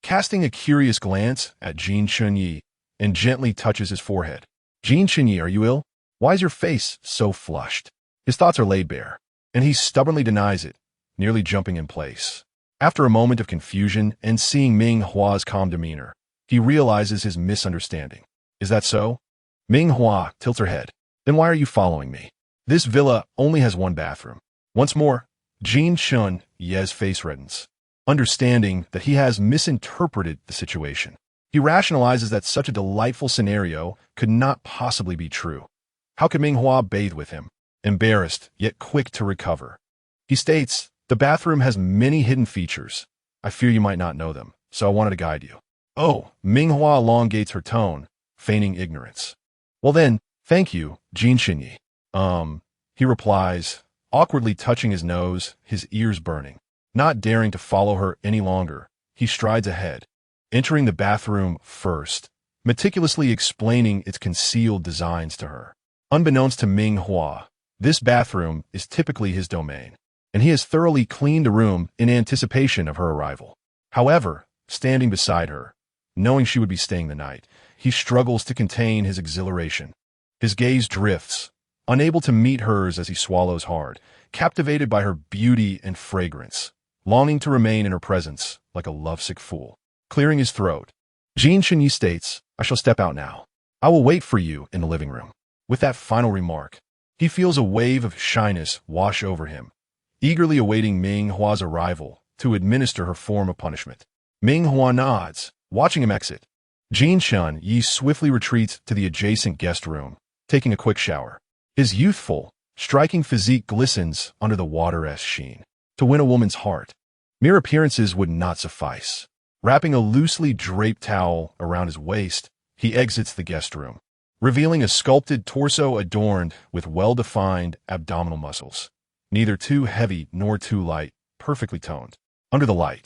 casting a curious glance at Jin Shunye, and gently touches his forehead. Jin Shunye, are you ill? Why is your face so flushed? His thoughts are laid bare, and he stubbornly denies it, nearly jumping in place. After a moment of confusion and seeing Ming Hua's calm demeanor, he realizes his misunderstanding. Is that so? Ming Hua tilts her head. Then why are you following me? This villa only has one bathroom. Once more, Jin Shunye's face reddens, understanding that he has misinterpreted the situation. He rationalizes that such a delightful scenario could not possibly be true. How could Ming Hua bathe with him? Embarrassed, yet quick to recover, he states, the bathroom has many hidden features. I fear you might not know them, so I wanted to guide you. Oh, Ming Hua elongates her tone, feigning ignorance. Well then, thank you, Jin Shunye. He replies, awkwardly touching his nose, his ears burning. Not daring to follow her any longer, he strides ahead, entering the bathroom first, meticulously explaining its concealed designs to her. Unbeknownst to Ming Hua, this bathroom is typically his domain, and he has thoroughly cleaned the room in anticipation of her arrival. However, standing beside her, knowing she would be staying the night, he struggles to contain his exhilaration. His gaze drifts, unable to meet hers as he swallows hard, captivated by her beauty and fragrance, longing to remain in her presence like a lovesick fool. Clearing his throat, Jin Shunye states, I shall step out now. I will wait for you in the living room. With that final remark, he feels a wave of shyness wash over him, eagerly awaiting Ming Hua's arrival to administer her form of punishment. Ming Hua nods, watching him exit. Jin Shunye swiftly retreats to the adjacent guest room, taking a quick shower. His youthful, striking physique glistens under the water-esque sheen. To win a woman's heart, mere appearances would not suffice. Wrapping a loosely draped towel around his waist, he exits the guest room, revealing a sculpted torso adorned with well-defined abdominal muscles, neither too heavy nor too light, perfectly toned. Under the light,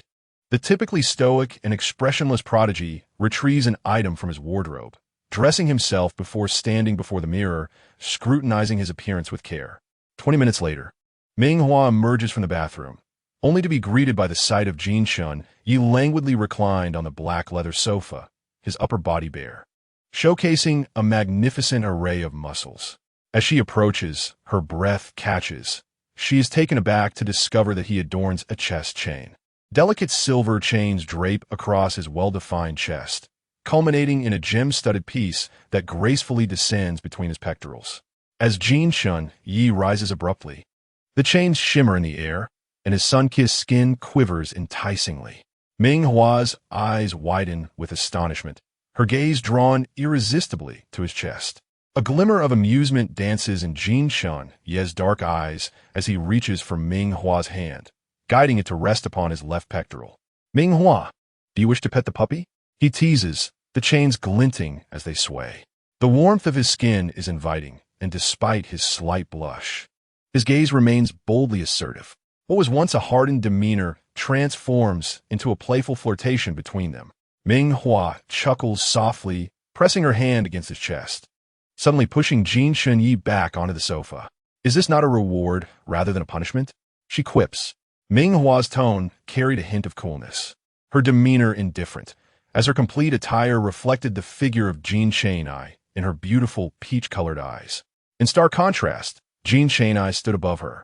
the typically stoic and expressionless prodigy retrieves an item from his wardrobe, dressing himself before standing before the mirror, scrutinizing his appearance with care. 20 minutes later, Ming Hua emerges from the bathroom, only to be greeted by the sight of Jin Shunye languidly reclined on the black leather sofa, his upper body bare, showcasing a magnificent array of muscles. As she approaches, her breath catches. She is taken aback to discover that he adorns a chest chain. Delicate silver chains drape across his well-defined chest, culminating in a gem-studded piece that gracefully descends between his pectorals. As Jin Shunye rises abruptly, the chains shimmer in the air, and his sun-kissed skin quivers enticingly. Ming Hua's eyes widen with astonishment, her gaze drawn irresistibly to his chest. A glimmer of amusement dances in Jin Shunye's dark eyes as he reaches for Ming Hua's hand, guiding it to rest upon his left pectoral. Ming Hua, do you wish to pet the puppy? He teases, the chains glinting as they sway. The warmth of his skin is inviting, and despite his slight blush, his gaze remains boldly assertive. What was once a hardened demeanor transforms into a playful flirtation between them. Ming Hua chuckles softly, pressing her hand against his chest, suddenly pushing Jin Shunye back onto the sofa. Is this not a reward rather than a punishment? She quips. Ming Hua's tone carried a hint of coolness, her demeanor indifferent, as her complete attire reflected the figure of Jin Shunye in her beautiful peach-colored eyes. In stark contrast, Jin Chang'ai stood above her,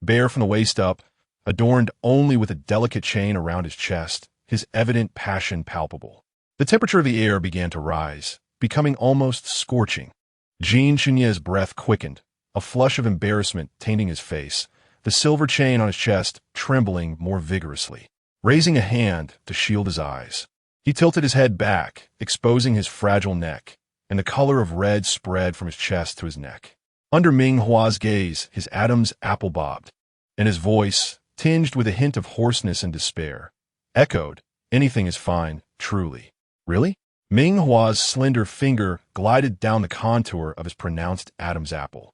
bare from the waist up, adorned only with a delicate chain around his chest, his evident passion palpable. The temperature of the air began to rise, becoming almost scorching. Jin Chang'ai's breath quickened, a flush of embarrassment tainting his face, the silver chain on his chest trembling more vigorously. Raising a hand to shield his eyes, he tilted his head back, exposing his fragile neck, and the color of red spread from his chest to his neck. Under Ming Hua's gaze, his Adam's apple bobbed, and his voice, tinged with a hint of hoarseness and despair, echoed, "Anything is fine, truly." "Really?" Ming Hua's slender finger glided down the contour of his pronounced Adam's apple.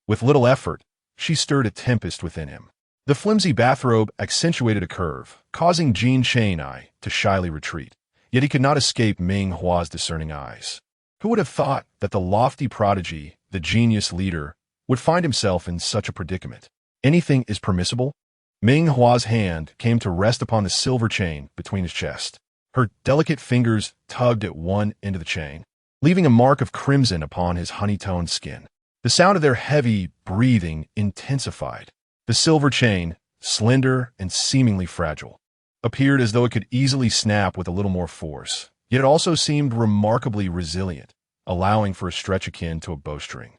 With little effort, she stirred a tempest within him. The flimsy bathrobe accentuated a curve, causing Jin Chang'ai to shyly retreat. Yet he could not escape Ming Hua's discerning eyes. Who would have thought that the lofty prodigy, the genius leader, would find himself in such a predicament? "Anything is permissible?" Ming Hua's hand came to rest upon the silver chain between his chest. Her delicate fingers tugged at one end of the chain, leaving a mark of crimson upon his honey-toned skin. The sound of their heavy breathing intensified. The silver chain, slender and seemingly fragile, appeared as though it could easily snap with a little more force, yet it also seemed remarkably resilient, allowing for a stretch akin to a bowstring.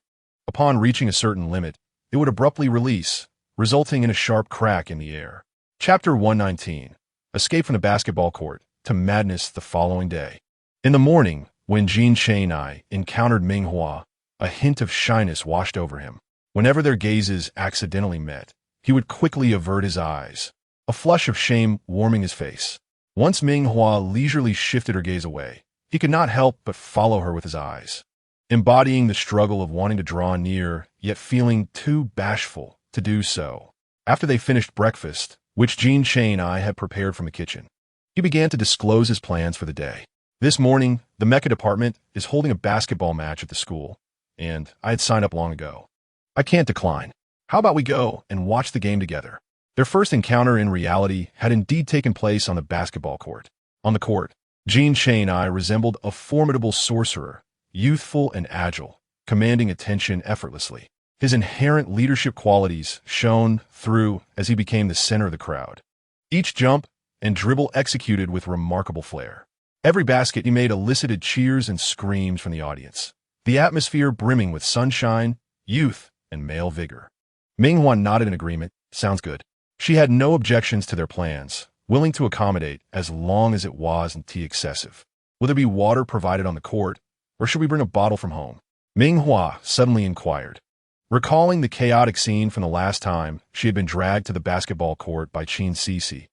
Upon reaching a certain limit, it would abruptly release, resulting in a sharp crack in the air. Chapter 119. Escape from the basketball court to madness the following day. In the morning, when Jin Chang'ai encountered Ming Hua, a hint of shyness washed over him. Whenever their gazes accidentally met, he would quickly avert his eyes, a flush of shame warming his face. Once Ming Hua leisurely shifted her gaze away, he could not help but follow her with his eyes, embodying the struggle of wanting to draw near, yet feeling too bashful to do so. After they finished breakfast, which Jin Chang'ai had prepared from the kitchen, he began to disclose his plans for the day. "This morning, the mecha department is holding a basketball match at the school, and I had signed up long ago. I can't decline. How about we go and watch the game together?" Their first encounter in reality had indeed taken place on the basketball court. On the court, Jin Chang'ai resembled a formidable sorcerer, youthful and agile, commanding attention effortlessly. His inherent leadership qualities shone through as he became the center of the crowd. Each jump and dribble executed with remarkable flair. Every basket he made elicited cheers and screams from the audience, the atmosphere brimming with sunshine, youth, and male vigor. Ming Hua nodded in agreement. "Sounds good." She had no objections to their plans, willing to accommodate as long as it wasn't too excessive. "Will there be water provided on the court, or should we bring a bottle from home?" Ming Hua suddenly inquired, recalling the chaotic scene from the last time she had been dragged to the basketball court by Qin Sisi,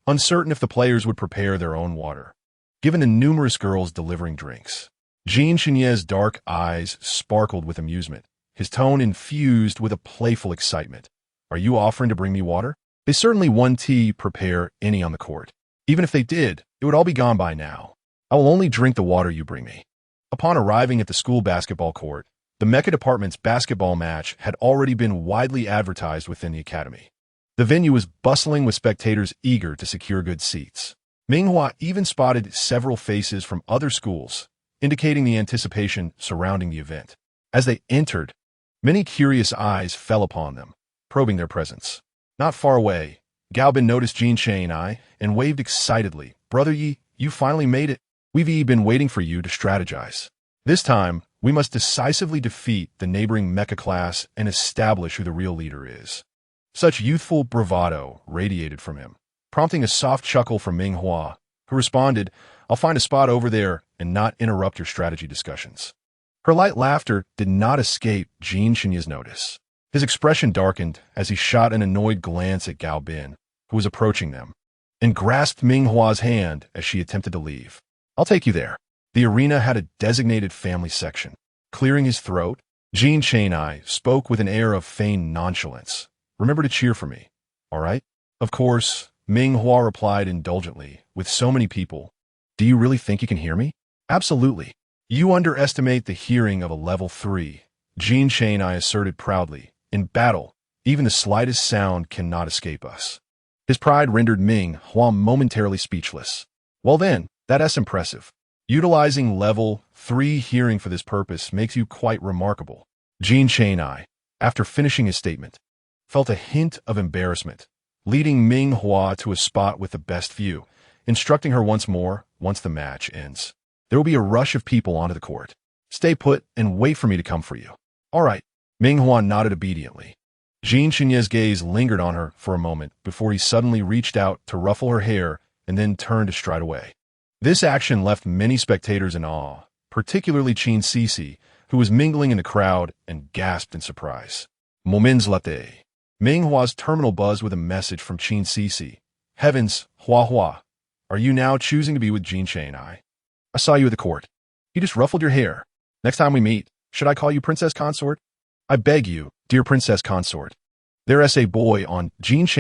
uncertain if the players would prepare their own water, given the numerous girls delivering drinks. Jin Chang'ai's dark eyes sparkled with amusement, his tone infused with a playful excitement. "Are you offering to bring me water?" "They certainly wouldn't prepare any on the court. Even if they did, it would all be gone by now. I will only drink the water you bring me." Upon arriving at the school basketball court, the mecha department's basketball match had already been widely advertised within the academy. The venue was bustling with spectators eager to secure good seats. Ming Hua even spotted several faces from other schools, indicating the anticipation surrounding the event. As they entered, many curious eyes fell upon them, probing their presence. Not far away, Gaobin noticed Jin Chang'ai and waved excitedly. "Brother Yi, you finally made it. We've been waiting for you to strategize. This time, we must decisively defeat the neighboring mecha class and establish who the real leader is." Such youthful bravado radiated from him, prompting a soft chuckle from Ming Hua, who responded, "I'll find a spot over there and not interrupt your strategy discussions." Her light laughter did not escape Jin Chang'ai's notice. His expression darkened as he shot an annoyed glance at Gaobin, who was approaching them, and grasped Ming Hua's hand as she attempted to leave. "I'll take you there." The arena had a designated family section. Clearing his throat, Jin Chang'ai spoke with an air of feigned nonchalance. "Remember to cheer for me, all right?" "Of course," Ming Hua replied indulgently. "With so many people, do you really think you can hear me?" "Absolutely." "You underestimate the hearing of a level 3, Jin Chang'ai asserted proudly. "In battle, even the slightest sound cannot escape us." His pride rendered Ming Hua momentarily speechless. "Well then, that's impressive. Utilizing level 3 hearing for this purpose makes you quite remarkable. Jin, after finishing his statement, felt a hint of embarrassment, leading Ming Hua to a spot with the best view, instructing her once more, once the match ends. There will be a rush of people onto the court. Stay put and wait for me to come for you. All right. Ming Hua nodded obediently. Jin's gaze lingered on her for a moment before he suddenly reached out to ruffle her hair and then turned to stride away. This action left many spectators in awe, particularly Qin Sisi, who was mingling in the crowd and gasped in surprise. Moments later, Ming Hua's terminal buzzed with a message from Qin Sisi. Heavens, Hua, are you now choosing to be with Jin? I saw you at the court. You just ruffled your hair. Next time we meet, should I call you Princess Consort? I beg you, dear Princess Consort. There's a boy on Jin's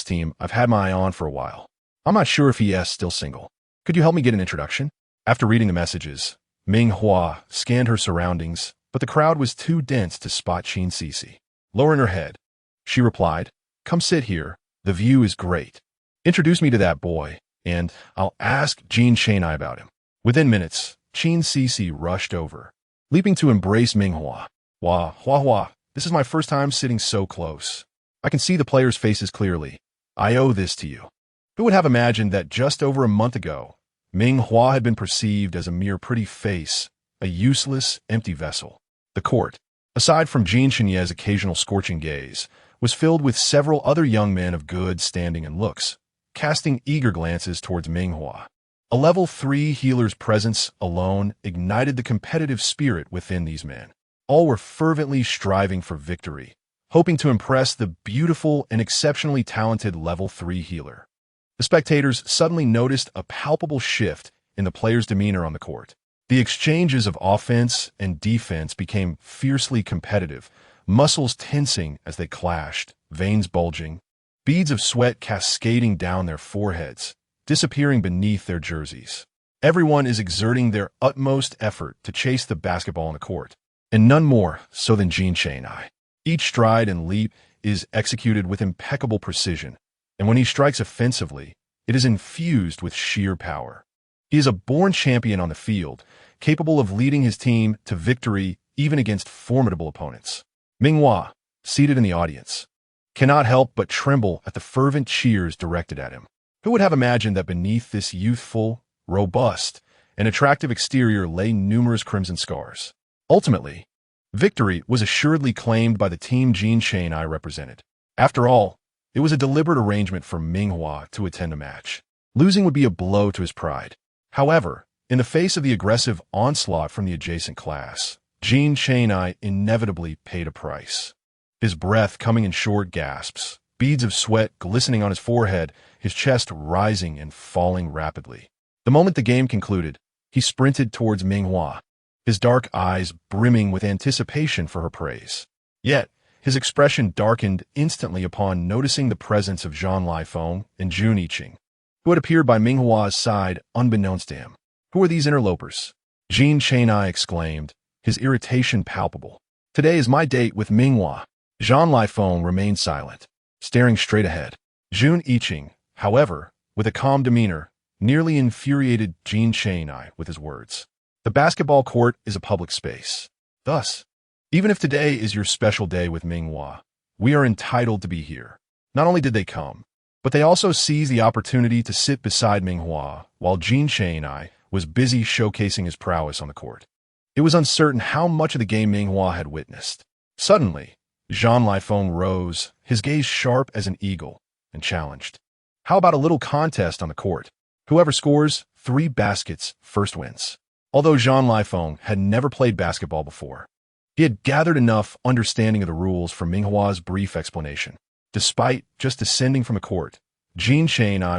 team I've had my eye on for a while. I'm not sure if he is still single. Could you help me get an introduction? After reading the messages, Ming Hua scanned her surroundings, but the crowd was too dense to spot Qin Sisi. Lowering her head, she replied, Come sit here. The view is great. Introduce me to that boy, and I'll ask Jin about him. Within minutes, Qin Sisi rushed over, leaping to embrace Ming Hua. Hua, this is my first time sitting so close. I can see the players' faces clearly. I owe this to you. Who would have imagined that just over a month ago, Ming Hua had been perceived as a mere pretty face, a useless, empty vessel? The court, aside from Jin's occasional scorching gaze, was filled with several other young men of good standing and looks, casting eager glances towards Ming Hua. A level 3 healer's presence alone ignited the competitive spirit within these men. All were fervently striving for victory, hoping to impress the beautiful and exceptionally talented level 3 healer. The spectators suddenly noticed a palpable shift in the players' demeanor on the court. The exchanges of offense and defense became fiercely competitive, muscles tensing as they clashed, veins bulging, beads of sweat cascading down their foreheads, disappearing beneath their jerseys. Everyone is exerting their utmost effort to chase the basketball on the court, and none more so than Jin. Each stride and leap is executed with impeccable precision, and when he strikes offensively, it is infused with sheer power. He is a born champion on the field, capable of leading his team to victory even against formidable opponents. Ming Hua, seated in the audience, cannot help but tremble at the fervent cheers directed at him. Who would have imagined that beneath this youthful, robust, and attractive exterior lay numerous crimson scars? Ultimately, victory was assuredly claimed by the team Jin represented. After all, it was a deliberate arrangement for Ming Hua to attend a match. Losing would be a blow to his pride. However, in the face of the aggressive onslaught from the adjacent class, Jin inevitably paid a price. His breath coming in short gasps, beads of sweat glistening on his forehead, his chest rising and falling rapidly. The moment the game concluded, he sprinted towards Ming Hua, his dark eyes brimming with anticipation for her praise. Yet, his expression darkened instantly upon noticing the presence of NightⅡ and NightⅡ, who had appeared by Ming Hua's side unbeknownst to him. Who are these interlopers? Jin exclaimed, his irritation palpable. Today is my date with Ming Hua. NightⅡ remained silent, staring straight ahead. Jun, however, with a calm demeanor, nearly infuriated Jin with his words. The basketball court is a public space. Thus, even if today is your special day with Ming Hua, we are entitled to be here. Not only did they come, but they also seized the opportunity to sit beside Ming Hua while Jin was busy showcasing his prowess on the court. It was uncertain how much of the game Ming Hua had witnessed. Suddenly, NightⅡ rose, his gaze sharp as an eagle, and challenged. How about a little contest on the court? Whoever scores 3 baskets first wins. Although NightⅡ had never played basketball before, he had gathered enough understanding of the rules from Ming Hua's brief explanation. Despite just descending from the court, Jin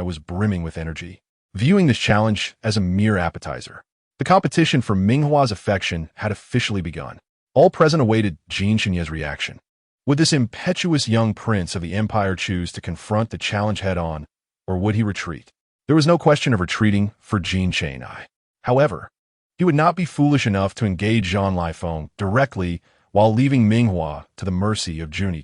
was brimming with energy, viewing this challenge as a mere appetizer. The competition for Ming Hua's affection had officially begun. All present awaited Jin's reaction. Would this impetuous young prince of the empire choose to confront the challenge head-on, or would he retreat? There was no question of retreating for Jin. However, he would not be foolish enough to engage NightⅡ directly while leaving Ming Hua to the mercy of Jun.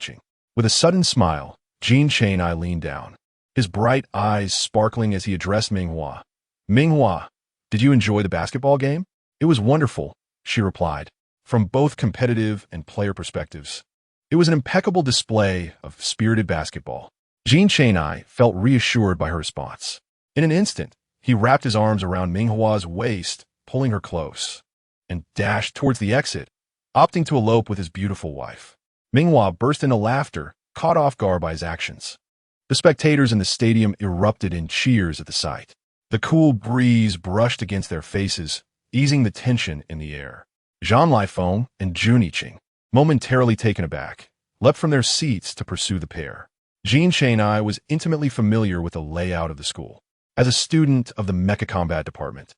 With a sudden smile, Jin leaned down, his bright eyes sparkling as he addressed Ming Hua. Ming Hua, did you enjoy the basketball game? It was wonderful, she replied, from both competitive and player perspectives. It was an impeccable display of spirited basketball. Jean Cheng felt reassured by her response. In an instant, he wrapped his arms around Ming Hua's waist, pulling her close, and dashed towards the exit, opting to elope with his beautiful wife. Ming Hua burst into laughter, caught off guard by his actions. The spectators in the stadium erupted in cheers at the sight. The cool breeze brushed against their faces, easing the tension in the air. Zhang Lifeng and Jun Yiqing, momentarily taken aback, leapt from their seats to pursue the pair. Jean Cheng was intimately familiar with the layout of the school. As a student of the Mecha Combat Department,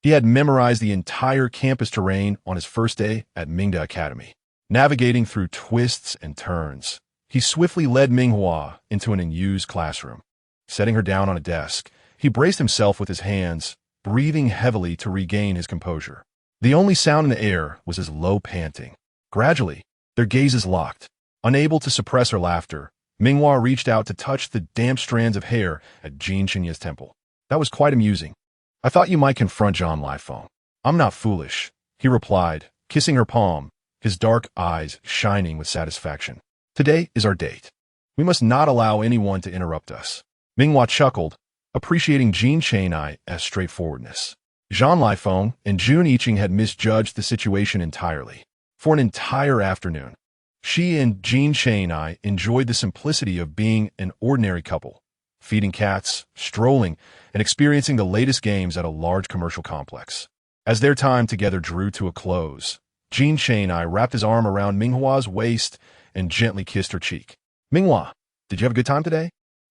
he had memorized the entire campus terrain on his first day at Mingda Academy. Navigating through twists and turns, he swiftly led Ming Hua into an unused classroom. Setting her down on a desk, he braced himself with his hands, breathing heavily to regain his composure. The only sound in the air was his low panting. Gradually, their gazes locked. Unable to suppress her laughter, Ming Hua reached out to touch the damp strands of hair at Jean Cheng's temple. That was quite amusing. I thought you might confront Zhang Lifeng. I'm not foolish, he replied, kissing her palm, his dark eyes shining with satisfaction. Today is our date. We must not allow anyone to interrupt us. Ming Hua chuckled, appreciating Jean Cheng's straightforwardness. Zhang Lifeng and Jun Yiqing had misjudged the situation entirely. For an entire afternoon, she and Jean Cheng enjoyed the simplicity of being an ordinary couple, feeding cats, strolling, and experiencing the latest games at a large commercial complex. As their time together drew to a close, Jean Cheng wrapped his arm around Ming Hua's waist and gently kissed her cheek. Ming Hua, did you have a good time today?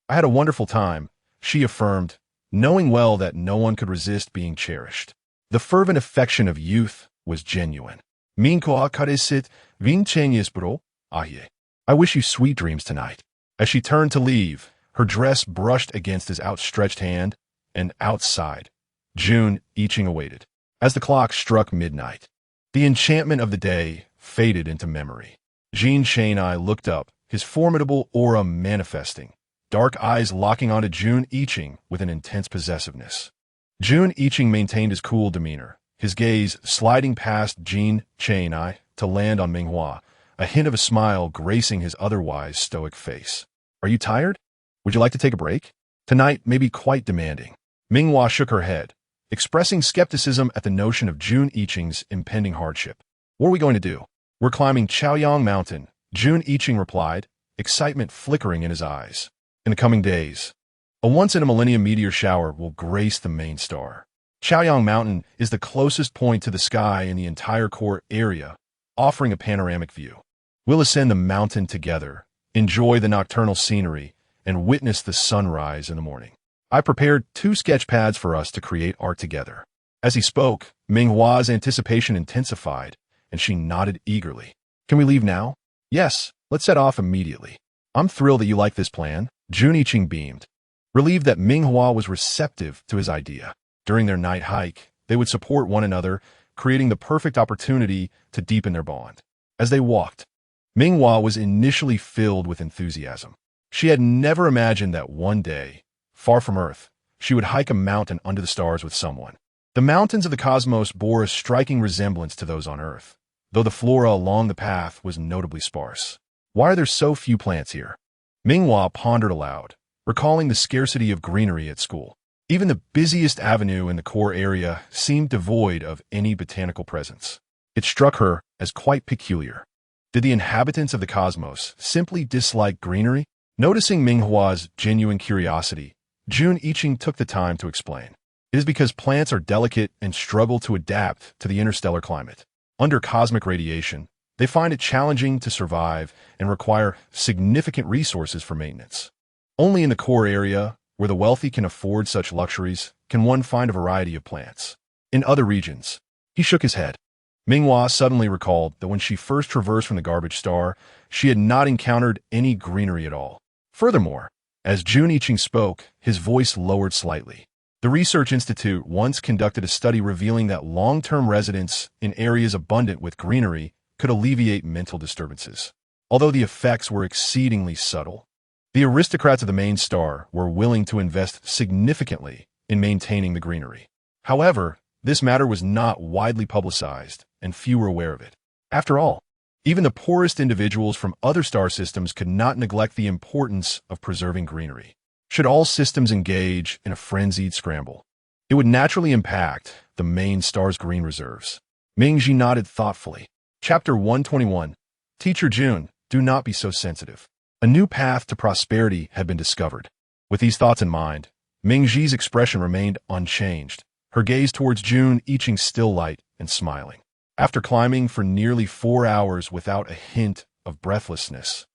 I had a wonderful time, she affirmed, knowing well that no one could resist being cherished. The fervent affection of youth was genuine. Ming Hua karesit vin chenyes bro, ahye. I wish you sweet dreams tonight. As she turned to leave, her dress brushed against his outstretched hand, and outside, Jun Yiqing awaited. As the clock struck midnight, the enchantment of the day faded into memory. Jean Cheng looked up, his formidable aura manifesting, dark eyes locking onto Jun Yiqing with an intense possessiveness. Jun Yiqing maintained his cool demeanor, his gaze sliding past Jean Cheng to land on Ming Hua, a hint of a smile gracing his otherwise stoic face. Are you tired? Would you like to take a break? Tonight may be quite demanding. Ming Hua shook her head, expressing skepticism at the notion of Jun Yiqing's impending hardship. What are we going to do? We're climbing Chaoyang Mountain, Jun Yiqing replied, excitement flickering in his eyes. In the coming days, a once-in-a-millennium meteor shower will grace the main star. Chaoyang Mountain is the closest point to the sky in the entire core area, offering a panoramic view. We'll ascend the mountain together, enjoy the nocturnal scenery, and witness the sunrise in the morning. I prepared 2 sketch pads for us to create art together. As he spoke, Ming Hua's anticipation intensified, and she nodded eagerly. Can we leave now? Yes, let's set off immediately. I'm thrilled that you like this plan, Jun Yiqing beamed, relieved that Ming Hua was receptive to his idea. During their night hike, they would support one another, creating the perfect opportunity to deepen their bond. As they walked, Ming Hua was initially filled with enthusiasm. She had never imagined that one day, far from Earth, she would hike a mountain under the stars with someone. The mountains of the cosmos bore a striking resemblance to those on Earth, though the flora along the path was notably sparse. Why are there so few plants here? Ming Hua pondered aloud, recalling the scarcity of greenery at school. Even the busiest avenue in the core area seemed devoid of any botanical presence. It struck her as quite peculiar. Did the inhabitants of the cosmos simply dislike greenery? Noticing Ming Hua's genuine curiosity, Jun Yiqing took the time to explain. It is because plants are delicate and struggle to adapt to the interstellar climate. Under cosmic radiation, they find it challenging to survive and require significant resources for maintenance. Only in the core area, where the wealthy can afford such luxuries, can one find a variety of plants. In other regions, he shook his head. Ming Hua suddenly recalled that when she first traversed from the garbage star, she had not encountered any greenery at all. Furthermore, as Jun Yiqing spoke, his voice lowered slightly. The Research Institute once conducted a study revealing that long-term residence in areas abundant with greenery could alleviate mental disturbances. Although the effects were exceedingly subtle, the aristocrats of the main star were willing to invest significantly in maintaining the greenery. However, This matter was not widely publicized, and few were aware of it. After all, even the poorest individuals from other star systems could not neglect the importance of preserving greenery. Should all systems engage in a frenzied scramble, it would naturally impact the main star's green reserves. Ming Hua nodded thoughtfully. Chapter 121. Teacher June, do not be so sensitive. A new path to prosperity had been discovered. With these thoughts in mind, Ming Hua's expression remained unchanged, her gaze towards June Iching still light and smiling. After climbing for nearly 4 hours without a hint of breathlessness,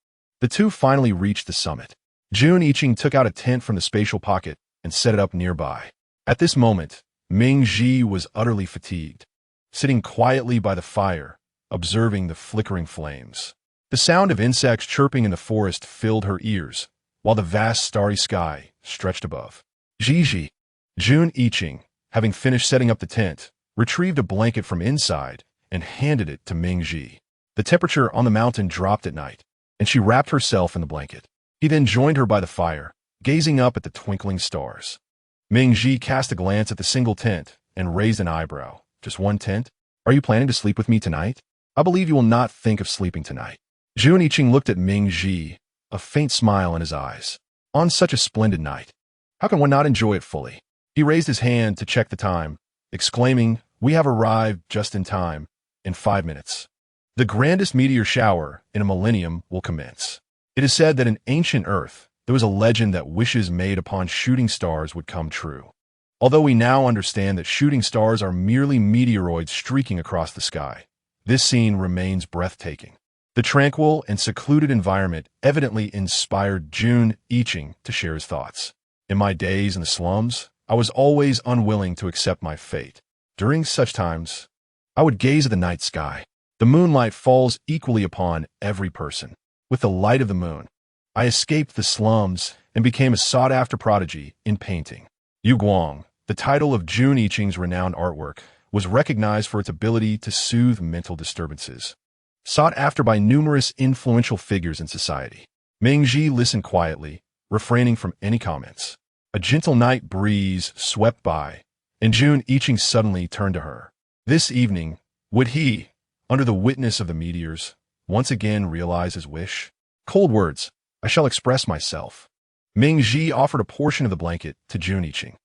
the two finally reached the summit. June Iching took out a tent from the spatial pocket and set it up nearby. At this moment, Ming Hua was utterly fatigued, sitting quietly by the fire, observing the flickering flames. The sound of insects chirping in the forest filled her ears, while the vast starry sky stretched above. Jiji. June Iching, having finished setting up the tent, retrieved a blanket from inside and handed it to Ming Hua. The temperature on the mountain dropped at night, and she wrapped herself in the blanket. He then joined her by the fire, gazing up at the twinkling stars. Ming Hua cast a glance at the single tent and raised an eyebrow. Just one tent? Are you planning to sleep with me tonight? I believe you will not think of sleeping tonight. June Iching looked at Ming Hua, a faint smile in his eyes. On such a splendid night, how can one not enjoy it fully? He raised his hand to check the time, exclaiming, "We have arrived just in time. In 5 minutes. The grandest meteor shower in a millennium will commence." It is said that in ancient Earth, there was a legend that wishes made upon shooting stars would come true. Although we now understand that shooting stars are merely meteoroids streaking across the sky, this scene remains breathtaking. The tranquil and secluded environment evidently inspired June Iching to share his thoughts. In my days in the slums, I was always unwilling to accept my fate. During such times, I would gaze at the night sky. The moonlight falls equally upon every person. With the light of the moon, I escaped the slums and became a sought-after prodigy in painting. Yu Guang, the title of June Iching's renowned artwork, was recognized for its ability to soothe mental disturbances, sought after by numerous influential figures in society. Ming Hua listened quietly, refraining from any comments. A gentle night breeze swept by, and June Iching suddenly turned to her. This evening, would he, under the witness of the meteors, once again realize his wish? Cold words. I shall express myself. Ming Hua offered a portion of the blanket to June Iching.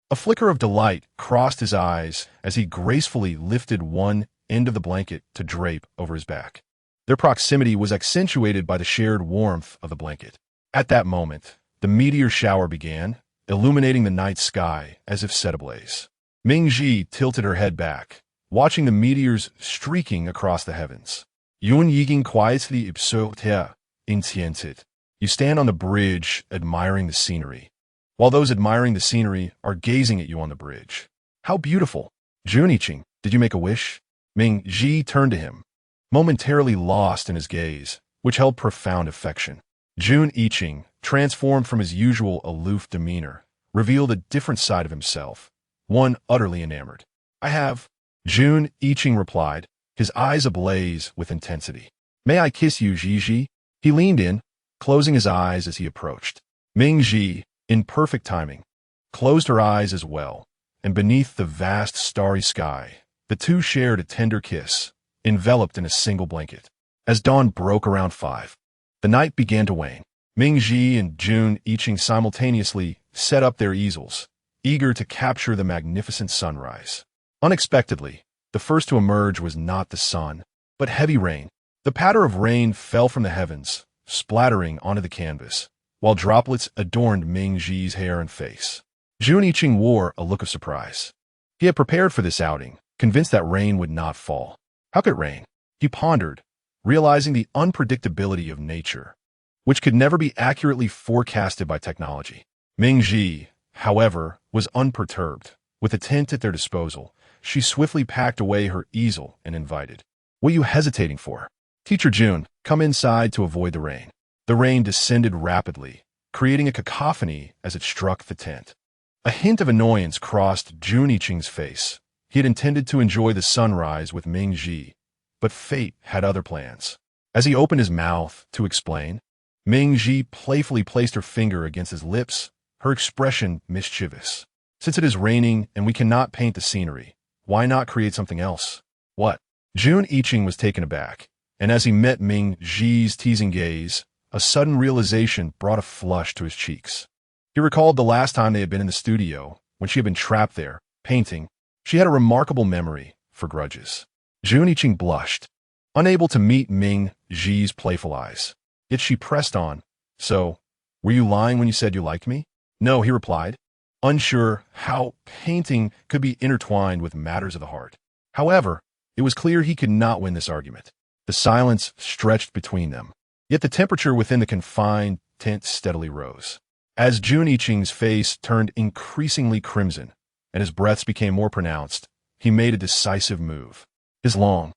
A flicker of delight crossed his eyes as he gracefully lifted one end of the blanket to drape over his back. Their proximity was accentuated by the shared warmth of the blanket. At that moment, the meteor shower began, illuminating the night sky as if set ablaze. Ming Hua tilted her head back, watching the meteors streaking across the heavens. Yun Yiging quietly ibsotea intientit. You stand on the bridge admiring the scenery, while those admiring the scenery are gazing at you on the bridge. How beautiful! June Iching, did you make a wish? Ming Hua turned to him, momentarily lost in his gaze, which held profound affection. June Iching, transformed from his usual aloof demeanor, revealed a different side of himself, one utterly enamored. I have. June Iching replied, his eyes ablaze with intensity. May I kiss you, Jiji? He leaned in, closing his eyes as he approached. Ming Hua, in perfect timing, closed her eyes as well, and beneath the vast starry sky, the two shared a tender kiss, enveloped in a single blanket. As dawn broke around 5, the night began to wane. Ming Hua and June Iching simultaneously set up their easels, eager to capture the magnificent sunrise. Unexpectedly, the first to emerge was not the sun, but heavy rain. The patter of rain fell from the heavens, splattering onto the canvas, while droplets adorned Ming Hua's hair and face. June Iching wore a look of surprise. He had prepared for this outing, convinced that rain would not fall. How could it rain? He pondered, realizing the unpredictability of nature, which could never be accurately forecasted by technology. Ming Hua, however, was unperturbed. With a tent at their disposal, she swiftly packed away her easel and invited, "What are you hesitating for? Teacher June, come inside to avoid the rain." The rain descended rapidly, creating a cacophony as it struck the tent. A hint of annoyance crossed June Iching's face. He had intended to enjoy the sunrise with Ming Hua, but fate had other plans. As he opened his mouth to explain, Ming Hua playfully placed her finger against his lips, her expression mischievous. "Since it is raining and we cannot paint the scenery, why not create something else? What? Jun Yiqing was taken aback, and as he met Ming Ji's teasing gaze, a sudden realization brought a flush to his cheeks. He recalled the last time they had been in the studio, when she had been trapped there, painting. She had a remarkable memory for grudges. Jun Yiqing blushed, unable to meet Ming Ji's playful eyes. Yet she pressed on. So, were you lying when you said you liked me? No, he replied, unsure how painting could be intertwined with matters of the heart. However, it was clear he could not win this argument. The silence stretched between them. Yet the temperature within the confined tent steadily rose. As Jun Yiqing's face turned increasingly crimson and his breaths became more pronounced, he made a decisive move. His long,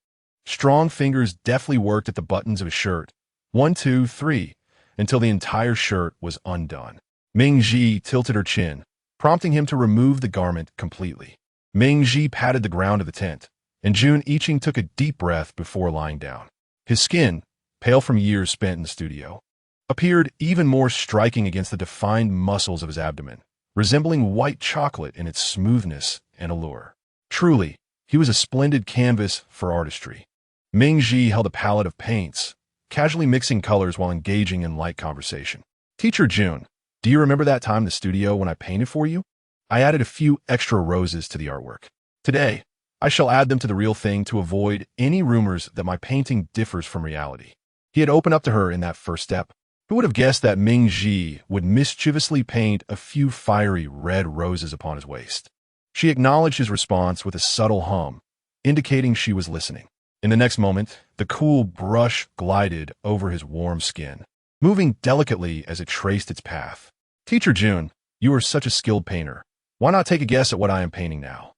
strong fingers deftly worked at the buttons of his shirt, 1, 2, 3, until the entire shirt was undone. Ming Ji tilted her chin, prompting him to remove the garment completely. Ming Ji patted the ground of the tent, and Jun Yiqing took a deep breath before lying down. His skin, pale from years spent in the studio, appeared even more striking against the defined muscles of his abdomen, resembling white chocolate in its smoothness and allure. Truly, he was a splendid canvas for artistry. Ming Ji held a palette of paints, casually mixing colors while engaging in light conversation. Teacher Jun, do you remember that time in the studio when I painted for you? I added a few extra roses to the artwork. Today, I shall add them to the real thing to avoid any rumors that my painting differs from reality. He had opened up to her in that first step. Who would have guessed that Ming Ji would mischievously paint a few fiery red roses upon his waist? She acknowledged his response with a subtle hum, indicating she was listening. In the next moment, the cool brush glided over his warm skin, moving delicately as it traced its path. Teacher Jun, you are such a skilled painter. Why not take a guess at what I am painting now?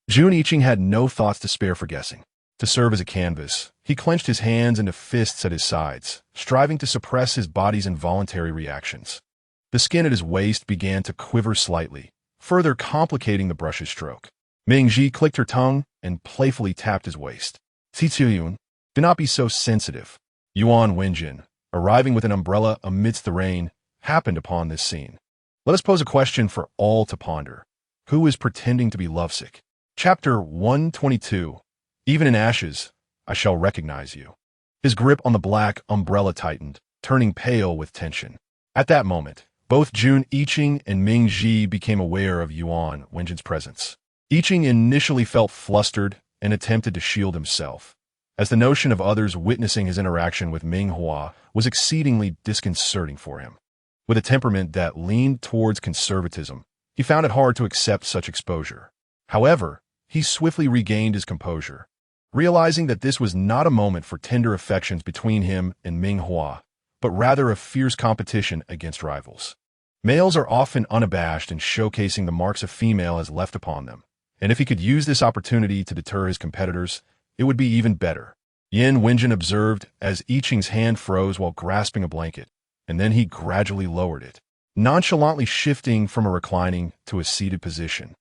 Jun Yiqing had no thoughts to spare for guessing. To serve as a canvas, he clenched his hands into fists at his sides, striving to suppress his body's involuntary reactions. The skin at his waist began to quiver slightly, further complicating the brush's stroke. Ming Ji clicked her tongue and playfully tapped his waist. Zituyun, do not be so sensitive. Yuan Wenjin, arriving with an umbrella amidst the rain, happened upon this scene. Let us pose a question for all to ponder. Who is pretending to be lovesick? Chapter 122. Even in ashes, I shall recognize you. His grip on the black umbrella tightened, turning pale with tension. At that moment, both Jun Yiqing and Ming Ji became aware of Yuan Wenjin's presence. Yiqing initially felt flustered and attempted to shield himself, as the notion of others witnessing his interaction with Ming Hua was exceedingly disconcerting for him. With a temperament that leaned towards conservatism, he found it hard to accept such exposure. However, he swiftly regained his composure, realizing that this was not a moment for tender affections between him and Ming Hua, but rather a fierce competition against rivals. Males are often unabashed in showcasing the marks a female has left upon them, and if he could use this opportunity to deter his competitors, it would be even better. Yin Wenjin observed as Yiqing's hand froze while grasping a blanket, and then he gradually lowered it, nonchalantly shifting from a reclining to a seated position.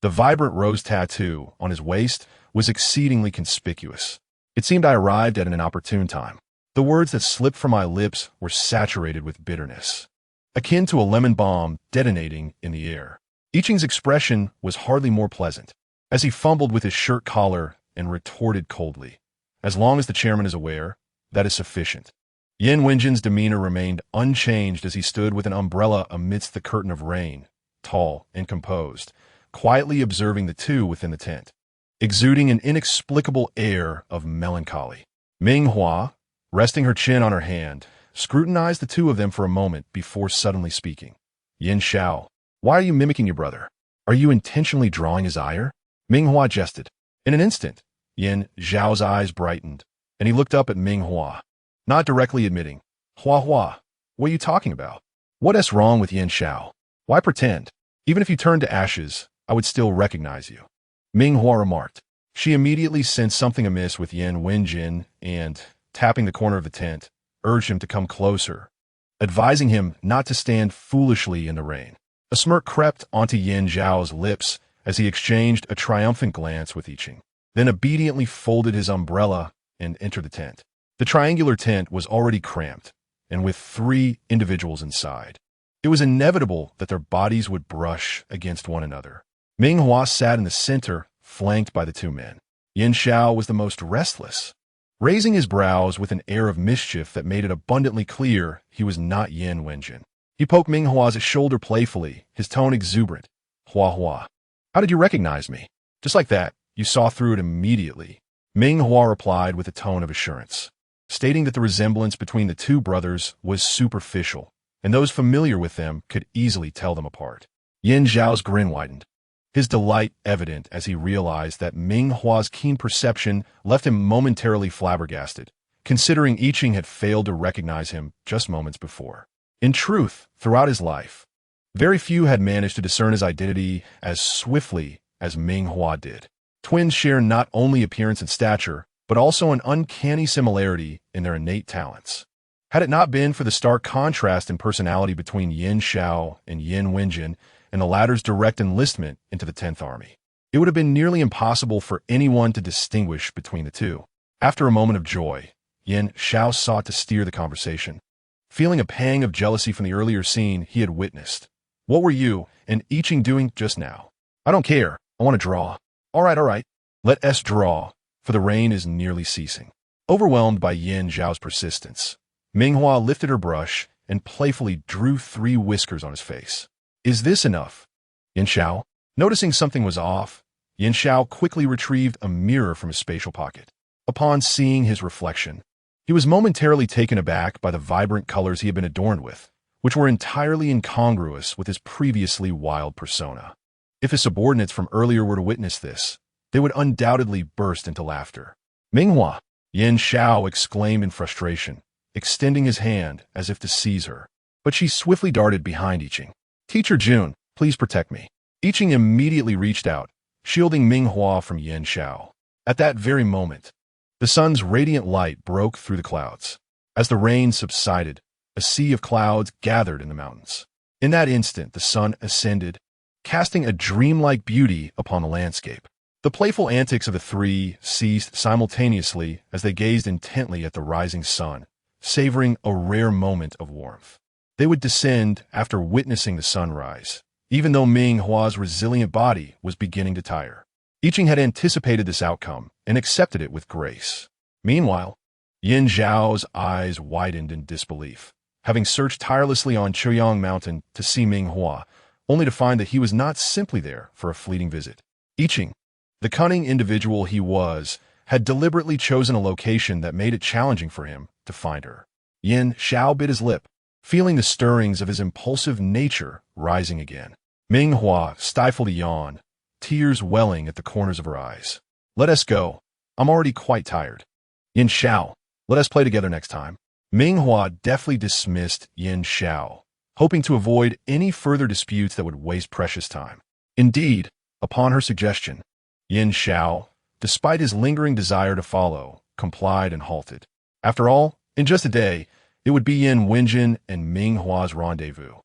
The vibrant rose tattoo on his waist was exceedingly conspicuous. It seemed I arrived at an opportune time. The words that slipped from my lips were saturated with bitterness, akin to a lemon bomb detonating in the air. Yiqing's expression was hardly more pleasant, as he fumbled with his shirt collar and retorted coldly, "As long as the chairman is aware, that is sufficient." Yin Wenjin's demeanor remained unchanged as he stood with an umbrella amidst the curtain of rain, tall and composed, quietly observing the two within the tent, exuding an inexplicable air of melancholy. Ming Hua, resting her chin on her hand, scrutinized the two of them for a moment before suddenly speaking. "Yin Xiao, why are you mimicking your brother? Are you intentionally drawing his ire?" Ming Hua jested. In an instant, Yin Xiao's eyes brightened, and he looked up at Ming Hua, not directly admitting, "Hua Hua, what are you talking about? What is wrong with Yin Xiao? Why pretend? Even if you turned to ashes, I would still recognize you." Ming Hua remarked. She immediately sensed something amiss with Yin Wenjin and, tapping the corner of the tent, urged him to come closer, advising him not to stand foolishly in the rain. A smirk crept onto Yin Zhao's lips as he exchanged a triumphant glance with Yiqing, then obediently folded his umbrella and entered the tent. The triangular tent was already cramped, and with 3 individuals inside, it was inevitable that their bodies would brush against one another. Ming Hua sat in the center, flanked by the two men. Yin Xiao was the most restless, raising his brows with an air of mischief that made it abundantly clear he was not Yin Wenjin. He poked Ming Hua's shoulder playfully, his tone exuberant. Hua Hua. How did you recognize me? Just like that, you saw through it immediately. Ming Hua replied with a tone of assurance, stating that the resemblance between the two brothers was superficial, and those familiar with them could easily tell them apart. Yin Zhao's grin widened, his delight evident as he realized that Ming Hua's keen perception left him momentarily flabbergasted, considering I Ching had failed to recognize him just moments before. In truth, throughout his life, very few had managed to discern his identity as swiftly as Ming Hua did. Twins share not only appearance and stature, but also an uncanny similarity in their innate talents. Had it not been for the stark contrast in personality between Yin Xiao and Yin Wenjin, and the latter's direct enlistment into the 10th Army, it would have been nearly impossible for anyone to distinguish between the two. After a moment of joy, Yin Xiao sought to steer the conversation, feeling a pang of jealousy from the earlier scene he had witnessed. What were you and I Ching doing just now? I don't care. I want to draw. All right. Let us draw, for the rain is nearly ceasing. Overwhelmed by Yin Zhao's persistence, Ming Hua lifted her brush and playfully drew 3 whiskers on his face. Is this enough? Yin Xiao? Noticing something was off, Yin Xiao quickly retrieved a mirror from his spatial pocket. Upon seeing his reflection, he was momentarily taken aback by the vibrant colors he had been adorned with, which were entirely incongruous with his previously wild persona. If his subordinates from earlier were to witness this, they would undoubtedly burst into laughter. Ming Hua! Yin Xiao exclaimed in frustration, extending his hand as if to seize her. But she swiftly darted behind I Ching. Teacher Jun, please protect me. I Ching immediately reached out, shielding Ming Hua from Yin Xiao. At that very moment, the sun's radiant light broke through the clouds. As the rain subsided, a sea of clouds gathered in the mountains. In that instant, the sun ascended, casting a dreamlike beauty upon the landscape. The playful antics of the three ceased simultaneously as they gazed intently at the rising sun, savoring a rare moment of warmth. They would descend after witnessing the sunrise, even though Ming Hua's resilient body was beginning to tire. I Ching had anticipated this outcome and accepted it with grace. Meanwhile, Yin Zhao's eyes widened in disbelief, having searched tirelessly on Chuyang Mountain to see Ming Hua, only to find that he was not simply there for a fleeting visit. I Ching, the cunning individual he was, had deliberately chosen a location that made it challenging for him to find her. Yin Xiao bit his lip, feeling the stirrings of his impulsive nature rising again. Ming Hua stifled a yawn, tears welling at the corners of her eyes. Let us go. I'm already quite tired. Yin Xiao, let us play together next time. Ming Hua deftly dismissed Yin Xiao, hoping to avoid any further disputes that would waste precious time. Indeed, upon her suggestion, Yin Xiao, despite his lingering desire to follow, complied and halted. After all, in just a day, it would be Yin Wenjin and Ming Hua's rendezvous.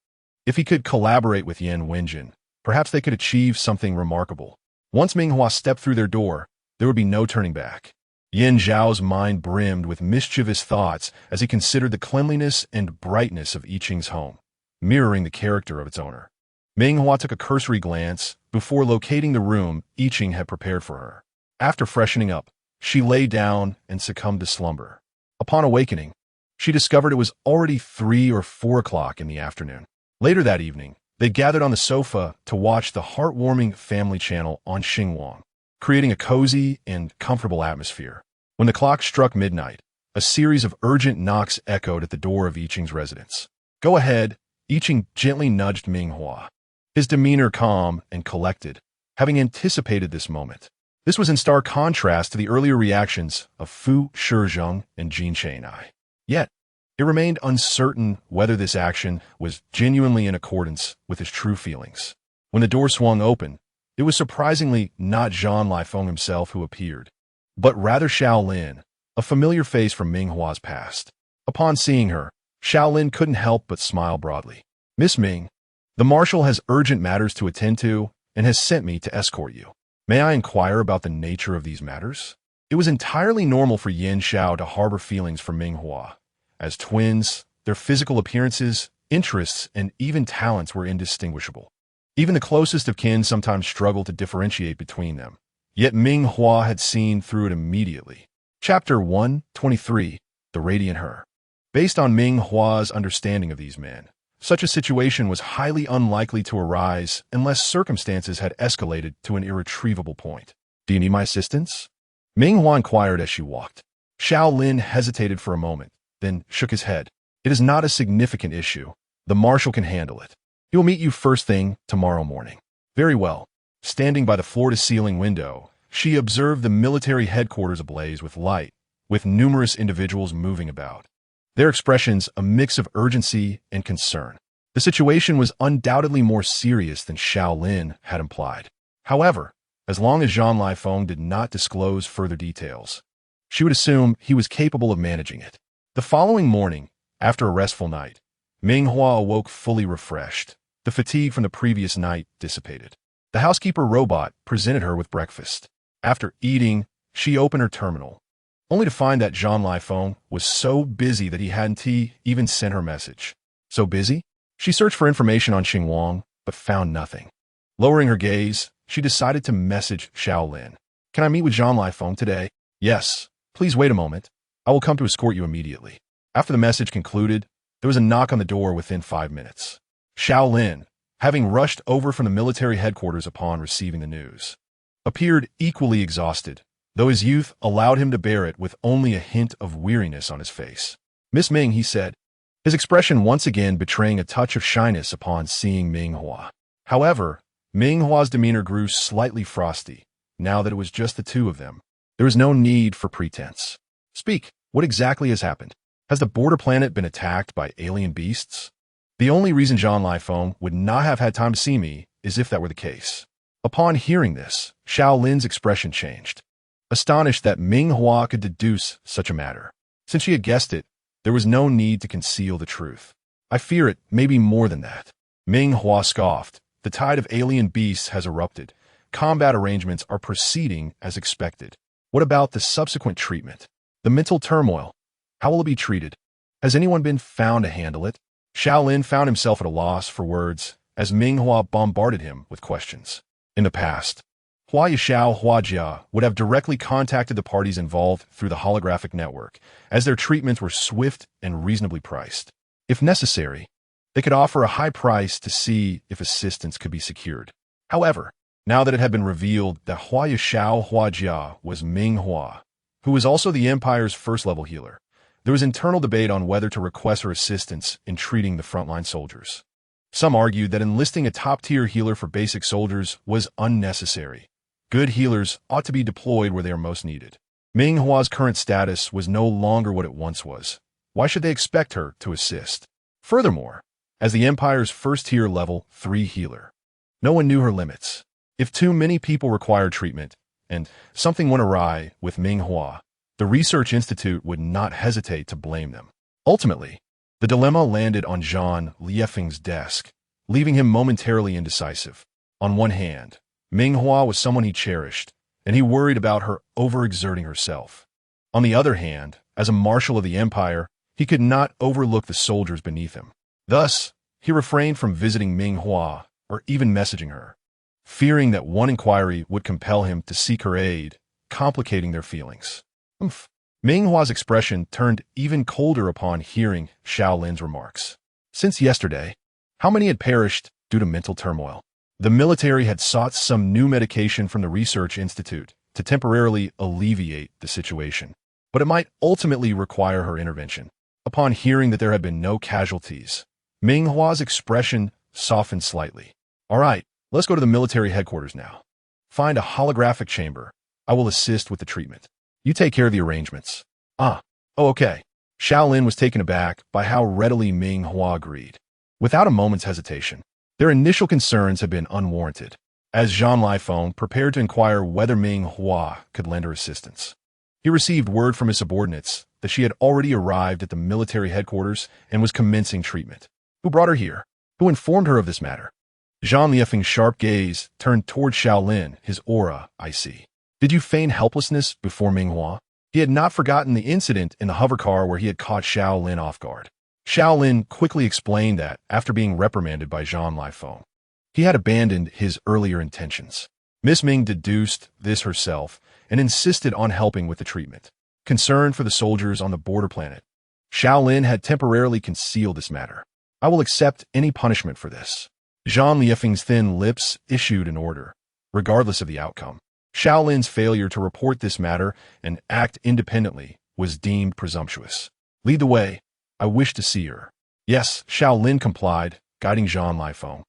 If he could collaborate with Yin Wenjin, perhaps they could achieve something remarkable. Once Ming Hua stepped through their door, there would be no turning back. Yin Zhao's mind brimmed with mischievous thoughts as he considered the cleanliness and brightness of I Ching's home, mirroring the character of its owner. Ming Hua took a cursory glance before locating the room I Ching had prepared for her. After freshening up, she lay down and succumbed to slumber. Upon awakening, she discovered it was already 3 or 4 o'clock in the afternoon. Later that evening, they gathered on the sofa to watch the heartwarming family channel on Xinguang, creating a cozy and comfortable atmosphere. When the clock struck midnight, a series of urgent knocks echoed at the door of I Ching's residence. Go ahead, I Ching gently nudged Ming Hua, his demeanor calm and collected, having anticipated this moment. This was in stark contrast to the earlier reactions of Fu Shizheng and Jin Chainai. Yet, it remained uncertain whether this action was genuinely in accordance with his true feelings. When the door swung open, it was surprisingly not Zhang Lifeng himself who appeared, but rather Shaolin, a familiar face from Ming Hua's past. Upon seeing her, Shaolin couldn't help but smile broadly. Miss Ming, the marshal has urgent matters to attend to and has sent me to escort you. May I inquire about the nature of these matters? It was entirely normal for Yin Xiao to harbor feelings for Ming Hua. As twins, their physical appearances, interests, and even talents were indistinguishable. Even the closest of kin sometimes struggled to differentiate between them. Yet Ming Hua had seen through it immediately. Chapter 123, The Radiant Her. Based on Ming Hua's understanding of these men, such a situation was highly unlikely to arise unless circumstances had escalated to an irretrievable point. Do you need my assistance? Ming Hua inquired as she walked. Xiao Lin hesitated for a moment, then shook his head. It is not a significant issue. The marshal can handle it. He will meet you first thing tomorrow morning. Very well. Standing by the floor-to-ceiling window, she observed the military headquarters ablaze with light, with numerous individuals moving about. Their expressions a mix of urgency and concern. The situation was undoubtedly more serious than Xiao Lin had implied. However, as long as NightⅡ did not disclose further details, she would assume he was capable of managing it. The following morning, after a restful night, Ming Hua awoke fully refreshed. The fatigue from the previous night dissipated. The housekeeper robot presented her with breakfast. After eating, she opened her terminal, only to find that NightⅡ was so busy that he hadn't even sent her message. So busy? She searched for information on Xingwang, but found nothing. Lowering her gaze, she decided to message Xiao Lin. Can I meet with NightⅡ today? Yes. Please wait a moment. I will come to escort you immediately. After the message concluded, there was a knock on the door within 5 minutes. Xiao Lin, having rushed over from the military headquarters upon receiving the news, appeared equally exhausted, though his youth allowed him to bear it with only a hint of weariness on his face. Miss Ming, he said, his expression once again betraying a touch of shyness upon seeing Ming Hua. However, Ming Hua's demeanor grew slightly frosty, now that it was just the two of them. There was no need for pretense. Speak, what exactly has happened? Has the border planet been attacked by alien beasts? The only reason NightⅡ would not have had time to see me is if that were the case. Upon hearing this, Xiao Lin's expression changed. Astonished that Ming Hua could deduce such a matter. Since she had guessed it, there was no need to conceal the truth. I fear it may be more than that. Ming Hua scoffed. The tide of alien beasts has erupted. Combat arrangements are proceeding as expected. What about the subsequent treatment? The mental turmoil? How will it be treated? Has anyone been found to handle it? Xiao Lin found himself at a loss for words as Ming Hua bombarded him with questions. In the past, Hua Yishao Huajia would have directly contacted the parties involved through the holographic network, as their treatments were swift and reasonably priced. If necessary, they could offer a high price to see if assistance could be secured. However, now that it had been revealed that Hua Yishao Huajia was Ming Hua, who was also the Empire's first-level healer, there was internal debate on whether to request her assistance in treating the frontline soldiers. Some argued that enlisting a top-tier healer for basic soldiers was unnecessary. Good healers ought to be deployed where they are most needed. Ming Hua's current status was no longer what it once was. Why should they expect her to assist? Furthermore, as the Empire's first-tier level 3 healer, no one knew her limits. If too many people required treatment, and something went awry with Ming Hua, the Research Institute would not hesitate to blame them. Ultimately, the dilemma landed on Zhan Liefeng's desk, leaving him momentarily indecisive. On one hand, Ming Hua was someone he cherished, and he worried about her overexerting herself. On the other hand, as a marshal of the Empire, he could not overlook the soldiers beneath him. Thus, he refrained from visiting Ming Hua or even messaging her, fearing that one inquiry would compel him to seek her aid, complicating their feelings. Ming Hua's expression turned even colder upon hearing Xiao Lin's remarks. Since yesterday, how many had perished due to mental turmoil? The military had sought some new medication from the Research Institute to temporarily alleviate the situation, but it might ultimately require her intervention. Upon hearing that there had been no casualties, Ming Hua's expression softened slightly. All right, let's go to the military headquarters now. Find a holographic chamber. I will assist with the treatment. You take care of the arrangements. Okay. Xiao Lin was taken aback by how readily Ming Hua agreed. Without a moment's hesitation, their initial concerns had been unwarranted, as NightⅡ prepared to inquire whether Ming Hua could lend her assistance. He received word from his subordinates that she had already arrived at the military headquarters and was commencing treatment. Who brought her here? Who informed her of this matter? Zhan Liefeng's sharp gaze turned toward Xiao Lin, his aura icy. Did you feign helplessness before Ming Hua? He had not forgotten the incident in the hovercar where he had caught Xiao Lin off guard. Xiao Lin quickly explained that, after being reprimanded by NightⅡ, he had abandoned his earlier intentions. Miss Ming deduced this herself and insisted on helping with the treatment. Concern for the soldiers on the border planet, Shaolin had temporarily concealed this matter. I will accept any punishment for this. Zhang Liefeng's thin lips issued an order, regardless of the outcome. Shaolin's failure to report this matter and act independently was deemed presumptuous. Lead the way. I wish to see her. Yes, Shaolin complied, guiding Zhang Liefeng,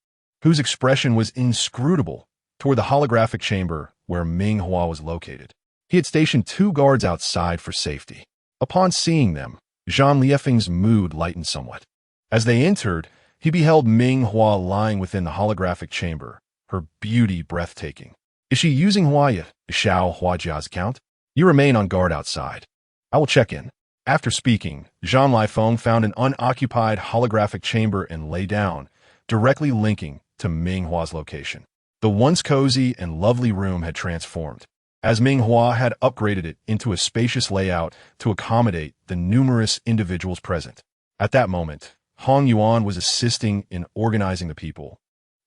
whose expression was inscrutable, toward the holographic chamber where Ming Hua was located. He had stationed 2 guards outside for safety. Upon seeing them, Zhang Liefeng's mood lightened somewhat. As they entered, he beheld Ming Hua lying within the holographic chamber, her beauty breathtaking. Is she using Hua yet? Xiao Huajia's count? You remain on guard outside. I will check in. After speaking, Zhang Liefeng found an unoccupied holographic chamber and lay down, directly linking to Ming Hua's location. The once cozy and lovely room had transformed, as Ming Hua had upgraded it into a spacious layout to accommodate the numerous individuals present. At that moment, Hong Yuan was assisting in organizing the people,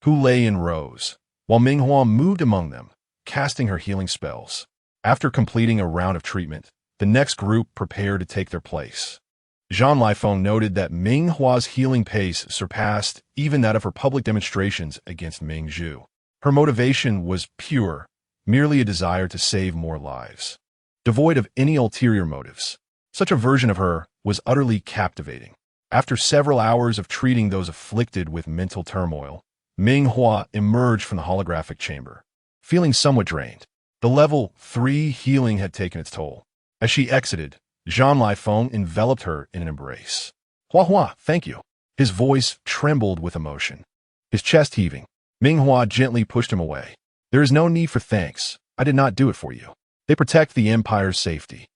who lay in rows, while Ming Hua moved among them, casting her healing spells. After completing a round of treatment, the next group prepared to take their place. Zhang Liefeng noted that Ming Hua's healing pace surpassed even that of her public demonstrations against Ming Zhu. Her motivation was pure, merely a desire to save more lives, devoid of any ulterior motives. Such a version of her was utterly captivating. After several hours of treating those afflicted with mental turmoil, Ming Hua emerged from the holographic chamber, feeling somewhat drained. The level 3 healing had taken its toll. As she exited, Zhang Liefeng enveloped her in an embrace. Hua Hua, thank you. His voice trembled with emotion, his chest heaving. Ming Hua gently pushed him away. There is no need for thanks. I did not do it for you. They protect the Empire's safety.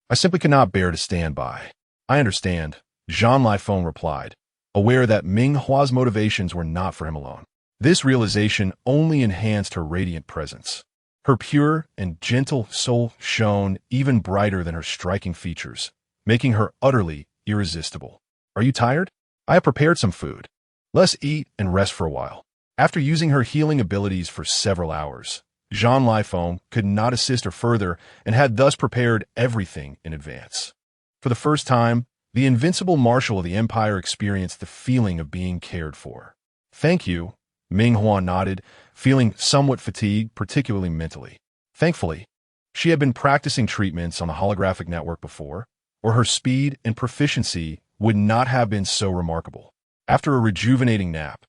I simply cannot bear to stand by. I understand, Zhang Liefeng replied, aware that Ming Hua's motivations were not for him alone. This realization only enhanced her radiant presence. Her pure and gentle soul shone even brighter than her striking features, making her utterly irresistible. Are you tired? I have prepared some food. Let's eat and rest for a while. After using her healing abilities for several hours, Zhang Liefeng could not assist her further and had thus prepared everything in advance. For the first time, the invincible marshal of the Empire experienced the feeling of being cared for. Thank you, Ming Hua nodded, feeling somewhat fatigued, particularly mentally. Thankfully, she had been practicing treatments on the holographic network before, or her speed and proficiency would not have been so remarkable. After a rejuvenating nap,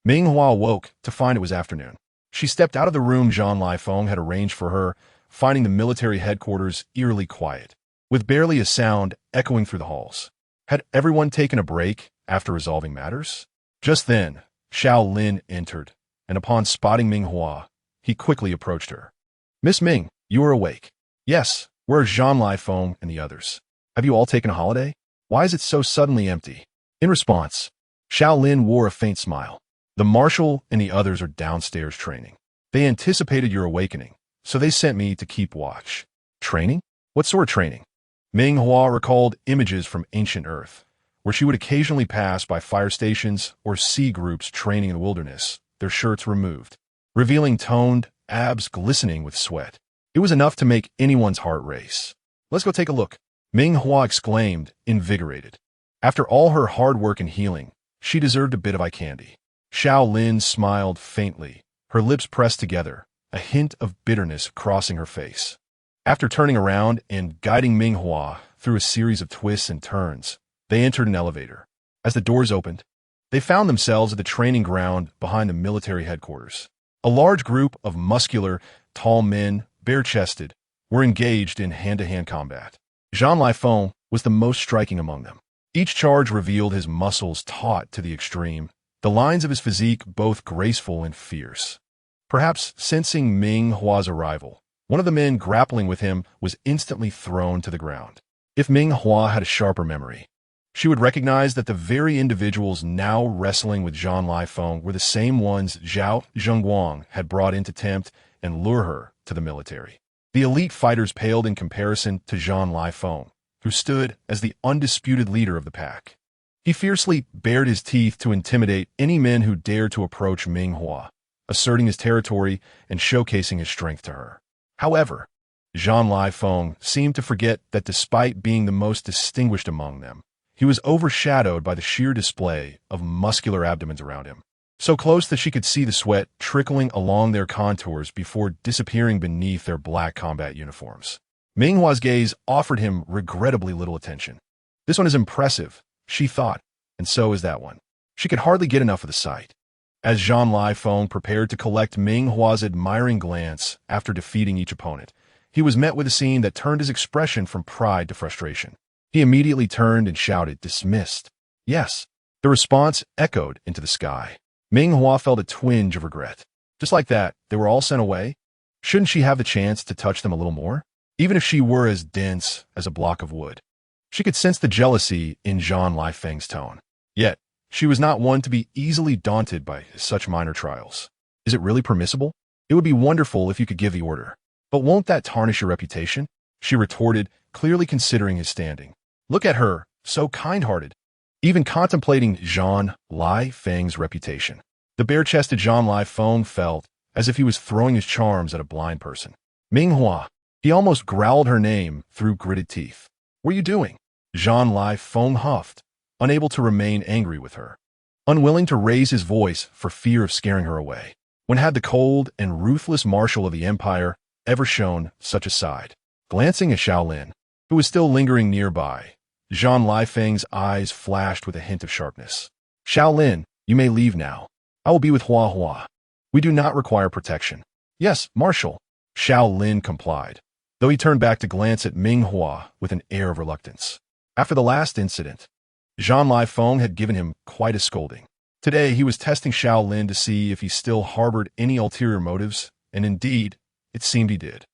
Ming Hua awoke to find it was afternoon. She stepped out of the room Zhang Liefeng had arranged for her, finding the military headquarters eerily quiet, with barely a sound echoing through the halls. Had everyone taken a break after resolving matters? Just then, Xiao Lin entered, and upon spotting Ming Hua, he quickly approached her. Miss Ming, you are awake. Yes, where are Zhang Liefeng and the others? Have you all taken a holiday? Why is it so suddenly empty? In response, Xiao Lin wore a faint smile. The marshal and the others are downstairs training. They anticipated your awakening, so they sent me to keep watch. Training? What sort of training? Ming Hua recalled images from ancient Earth, where she would occasionally pass by fire stations or see groups training in the wilderness, their shirts removed, revealing toned abs glistening with sweat. It was enough to make anyone's heart race. Let's go take a look, Ming Hua exclaimed, invigorated. After all her hard work and healing, she deserved a bit of eye candy. Xiao Lin smiled faintly, her lips pressed together, a hint of bitterness crossing her face. After turning around and guiding Ming Hua through a series of twists and turns, they entered an elevator. As the doors opened, they found themselves at the training ground behind the military headquarters. A large group of muscular, tall men, bare-chested, were engaged in hand-to-hand combat. Zhang Liefeng was the most striking among them. Each charge revealed his muscles taut to the extreme, the lines of his physique both graceful and fierce. Perhaps sensing Ming Hua's arrival, one of the men grappling with him was instantly thrown to the ground. If Ming Hua had a sharper memory, she would recognize that the very individuals now wrestling with Zhang Liefeng were the same ones Zhao Zhengguang had brought in to tempt and lure her to the military. The elite fighters paled in comparison to Zhang Liefeng, who stood as the undisputed leader of the pack. He fiercely bared his teeth to intimidate any men who dared to approach Ming Hua, asserting his territory and showcasing his strength to her. However, Zhang Li-Feng seemed to forget that despite being the most distinguished among them, he was overshadowed by the sheer display of muscular abdomens around him, so close that she could see the sweat trickling along their contours before disappearing beneath their black combat uniforms. Ming Hua's gaze offered him regrettably little attention. This one is impressive, she thought, and so is that one. She could hardly get enough of the sight. As Zhang Li-Feng prepared to collect Ming Hua's admiring glance after defeating each opponent, he was met with a scene that turned his expression from pride to frustration. He immediately turned and shouted, "Dismissed." Yes, the response echoed into the sky. Ming Hua felt a twinge of regret. Just like that, they were all sent away? Shouldn't she have the chance to touch them a little more? Even if she were as dense as a block of wood. She could sense the jealousy in Zhang Li-Feng's tone. Yet, she was not one to be easily daunted by such minor trials. Is it really permissible? It would be wonderful if you could give the order. But won't that tarnish your reputation? She retorted, clearly considering his standing. Look at her, so kind-hearted. Even contemplating Zhang Li-Feng's reputation. The bare-chested Zhang Li-Feng felt as if he was throwing his charms at a blind person. Ming Hua. He almost growled her name through gritted teeth. What are you doing? Zhang Li-Feng huffed, unable to remain angry with her. Unwilling to raise his voice for fear of scaring her away. When had the cold and ruthless marshal of the empire ever shown such a side? Glancing at Shaolin, who was still lingering nearby, Zhang Li-Feng's eyes flashed with a hint of sharpness. Shaolin, you may leave now. I will be with Hua Hua. We do not require protection. Yes, Marshal. Shaolin complied, though he turned back to glance at Ming Hua with an air of reluctance. After the last incident, Zhang Li-Feng had given him quite a scolding. Today, he was testing Shaolin to see if he still harbored any ulterior motives, and indeed, it seemed he did.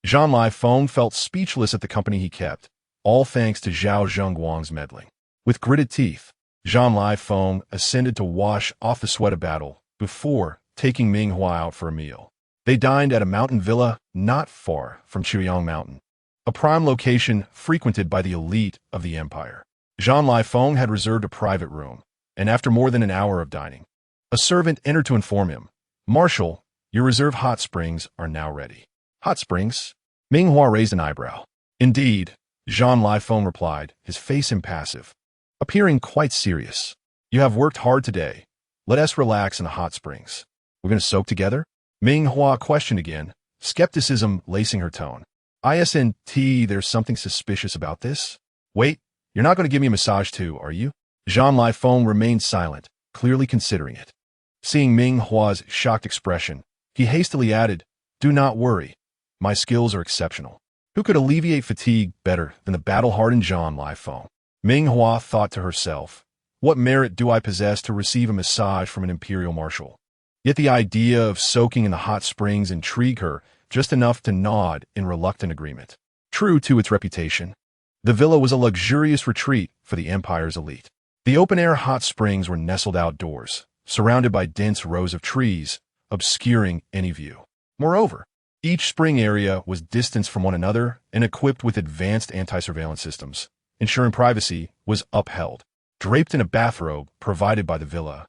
Zhang Li-Feng felt speechless at the company he kept, all thanks to Zhao Zhengguang's meddling. With gritted teeth, Zhang Li-Feng ascended to wash off the sweat of battle before taking Ming Hua out for a meal. They dined at a mountain villa not far from Qiyang Mountain, a prime location frequented by the elite of the empire. Zhang Li-Feng had reserved a private room, and after more than an hour of dining, a servant entered to inform him, "Marshal, your reserve hot springs are now ready." Hot springs? Ming Hua raised an eyebrow. Indeed, Zhang Li-Feng replied, his face impassive, appearing quite serious. You have worked hard today. Let us relax in the hot springs. We're going to soak together? Ming Hua questioned again, skepticism lacing her tone. ISNT, there's something suspicious about this? Wait, you're not going to give me a massage too, are you? Zhang Li-Feng remained silent, clearly considering it. Seeing Ming Hua's shocked expression, he hastily added, "Do not worry. My skills are exceptional." Who could alleviate fatigue better than the battle-hardened Zhang Li-Feng? Ming Hua thought to herself, what merit do I possess to receive a massage from an imperial marshal? Yet the idea of soaking in the hot springs intrigued her just enough to nod in reluctant agreement. True to its reputation, the villa was a luxurious retreat for the empire's elite. The open-air hot springs were nestled outdoors, surrounded by dense rows of trees, obscuring any view. Moreover, each spring area was distanced from one another and equipped with advanced anti-surveillance systems, ensuring privacy was upheld. Draped in a bathrobe provided by the villa,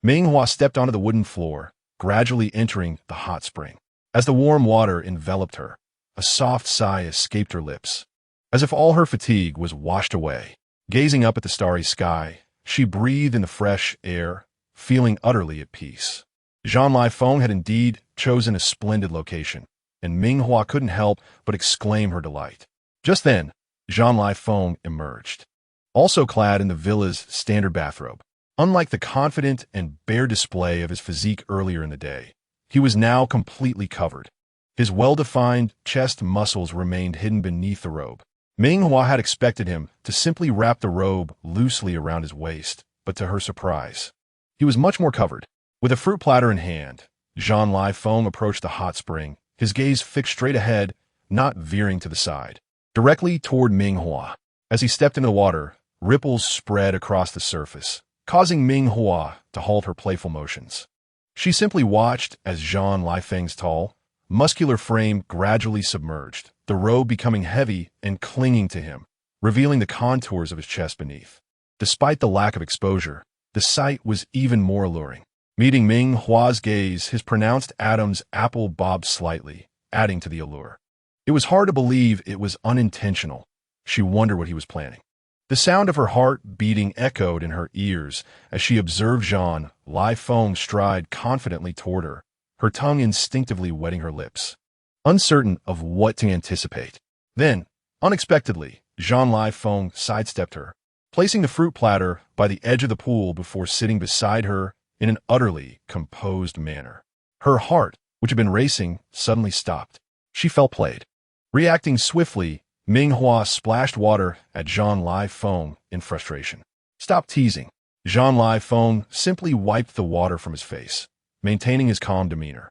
Ming Hua stepped onto the wooden floor, gradually entering the hot spring. As the warm water enveloped her, a soft sigh escaped her lips, as if all her fatigue was washed away. Gazing up at the starry sky, she breathed in the fresh air, feeling utterly at peace. Zhang Li-Feng had indeed chosen a splendid location, and Ming Hua couldn't help but exclaim her delight. Just then, Zhang Li-Feng emerged, also clad in the villa's standard bathrobe. Unlike the confident and bare display of his physique earlier in the day, he was now completely covered. His well-defined chest muscles remained hidden beneath the robe. Ming Hua had expected him to simply wrap the robe loosely around his waist, but to her surprise, he was much more covered. With a fruit platter in hand, Zhang Li-Feng approached the hot spring, his gaze fixed straight ahead, not veering to the side, directly toward Ming Hua. As he stepped into the water, ripples spread across the surface, causing Ming Hua to halt her playful motions. She simply watched as Zhang Li-Feng's tall, muscular frame gradually submerged, the robe becoming heavy and clinging to him, revealing the contours of his chest beneath. Despite the lack of exposure, the sight was even more alluring. Meeting Ming Hua's gaze, his pronounced Adam's apple bobbed slightly, adding to the allure. It was hard to believe it was unintentional. She wondered what he was planning. The sound of her heart beating echoed in her ears as she observed Jean Lai-Feng stride confidently toward her tongue instinctively wetting her lips, uncertain of what to anticipate. Then, unexpectedly, Jean Lai-Feng sidestepped her, placing the fruit platter by the edge of the pool before sitting beside her in an utterly composed manner. Her heart, which had been racing, suddenly stopped. She felt played. Reacting swiftly, Ming Hua splashed water at Jean Lai-Feng in frustration. "Stop teasing." Jean Lai-Feng simply wiped the water from his face, maintaining his calm demeanor.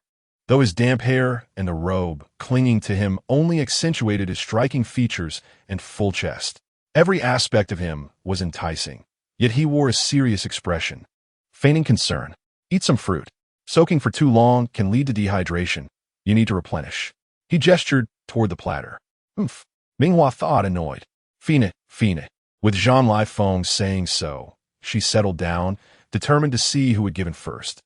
Though his damp hair and the robe clinging to him only accentuated his striking features and full chest. Every aspect of him was enticing, yet he wore a serious expression, feigning concern. "Eat some fruit. Soaking for too long can lead to dehydration. You need to replenish." He gestured toward the platter. "Oomph." Ming Hua thought, annoyed. Fine. With Jean Lai-Feng saying so, she settled down, determined to see who had given first.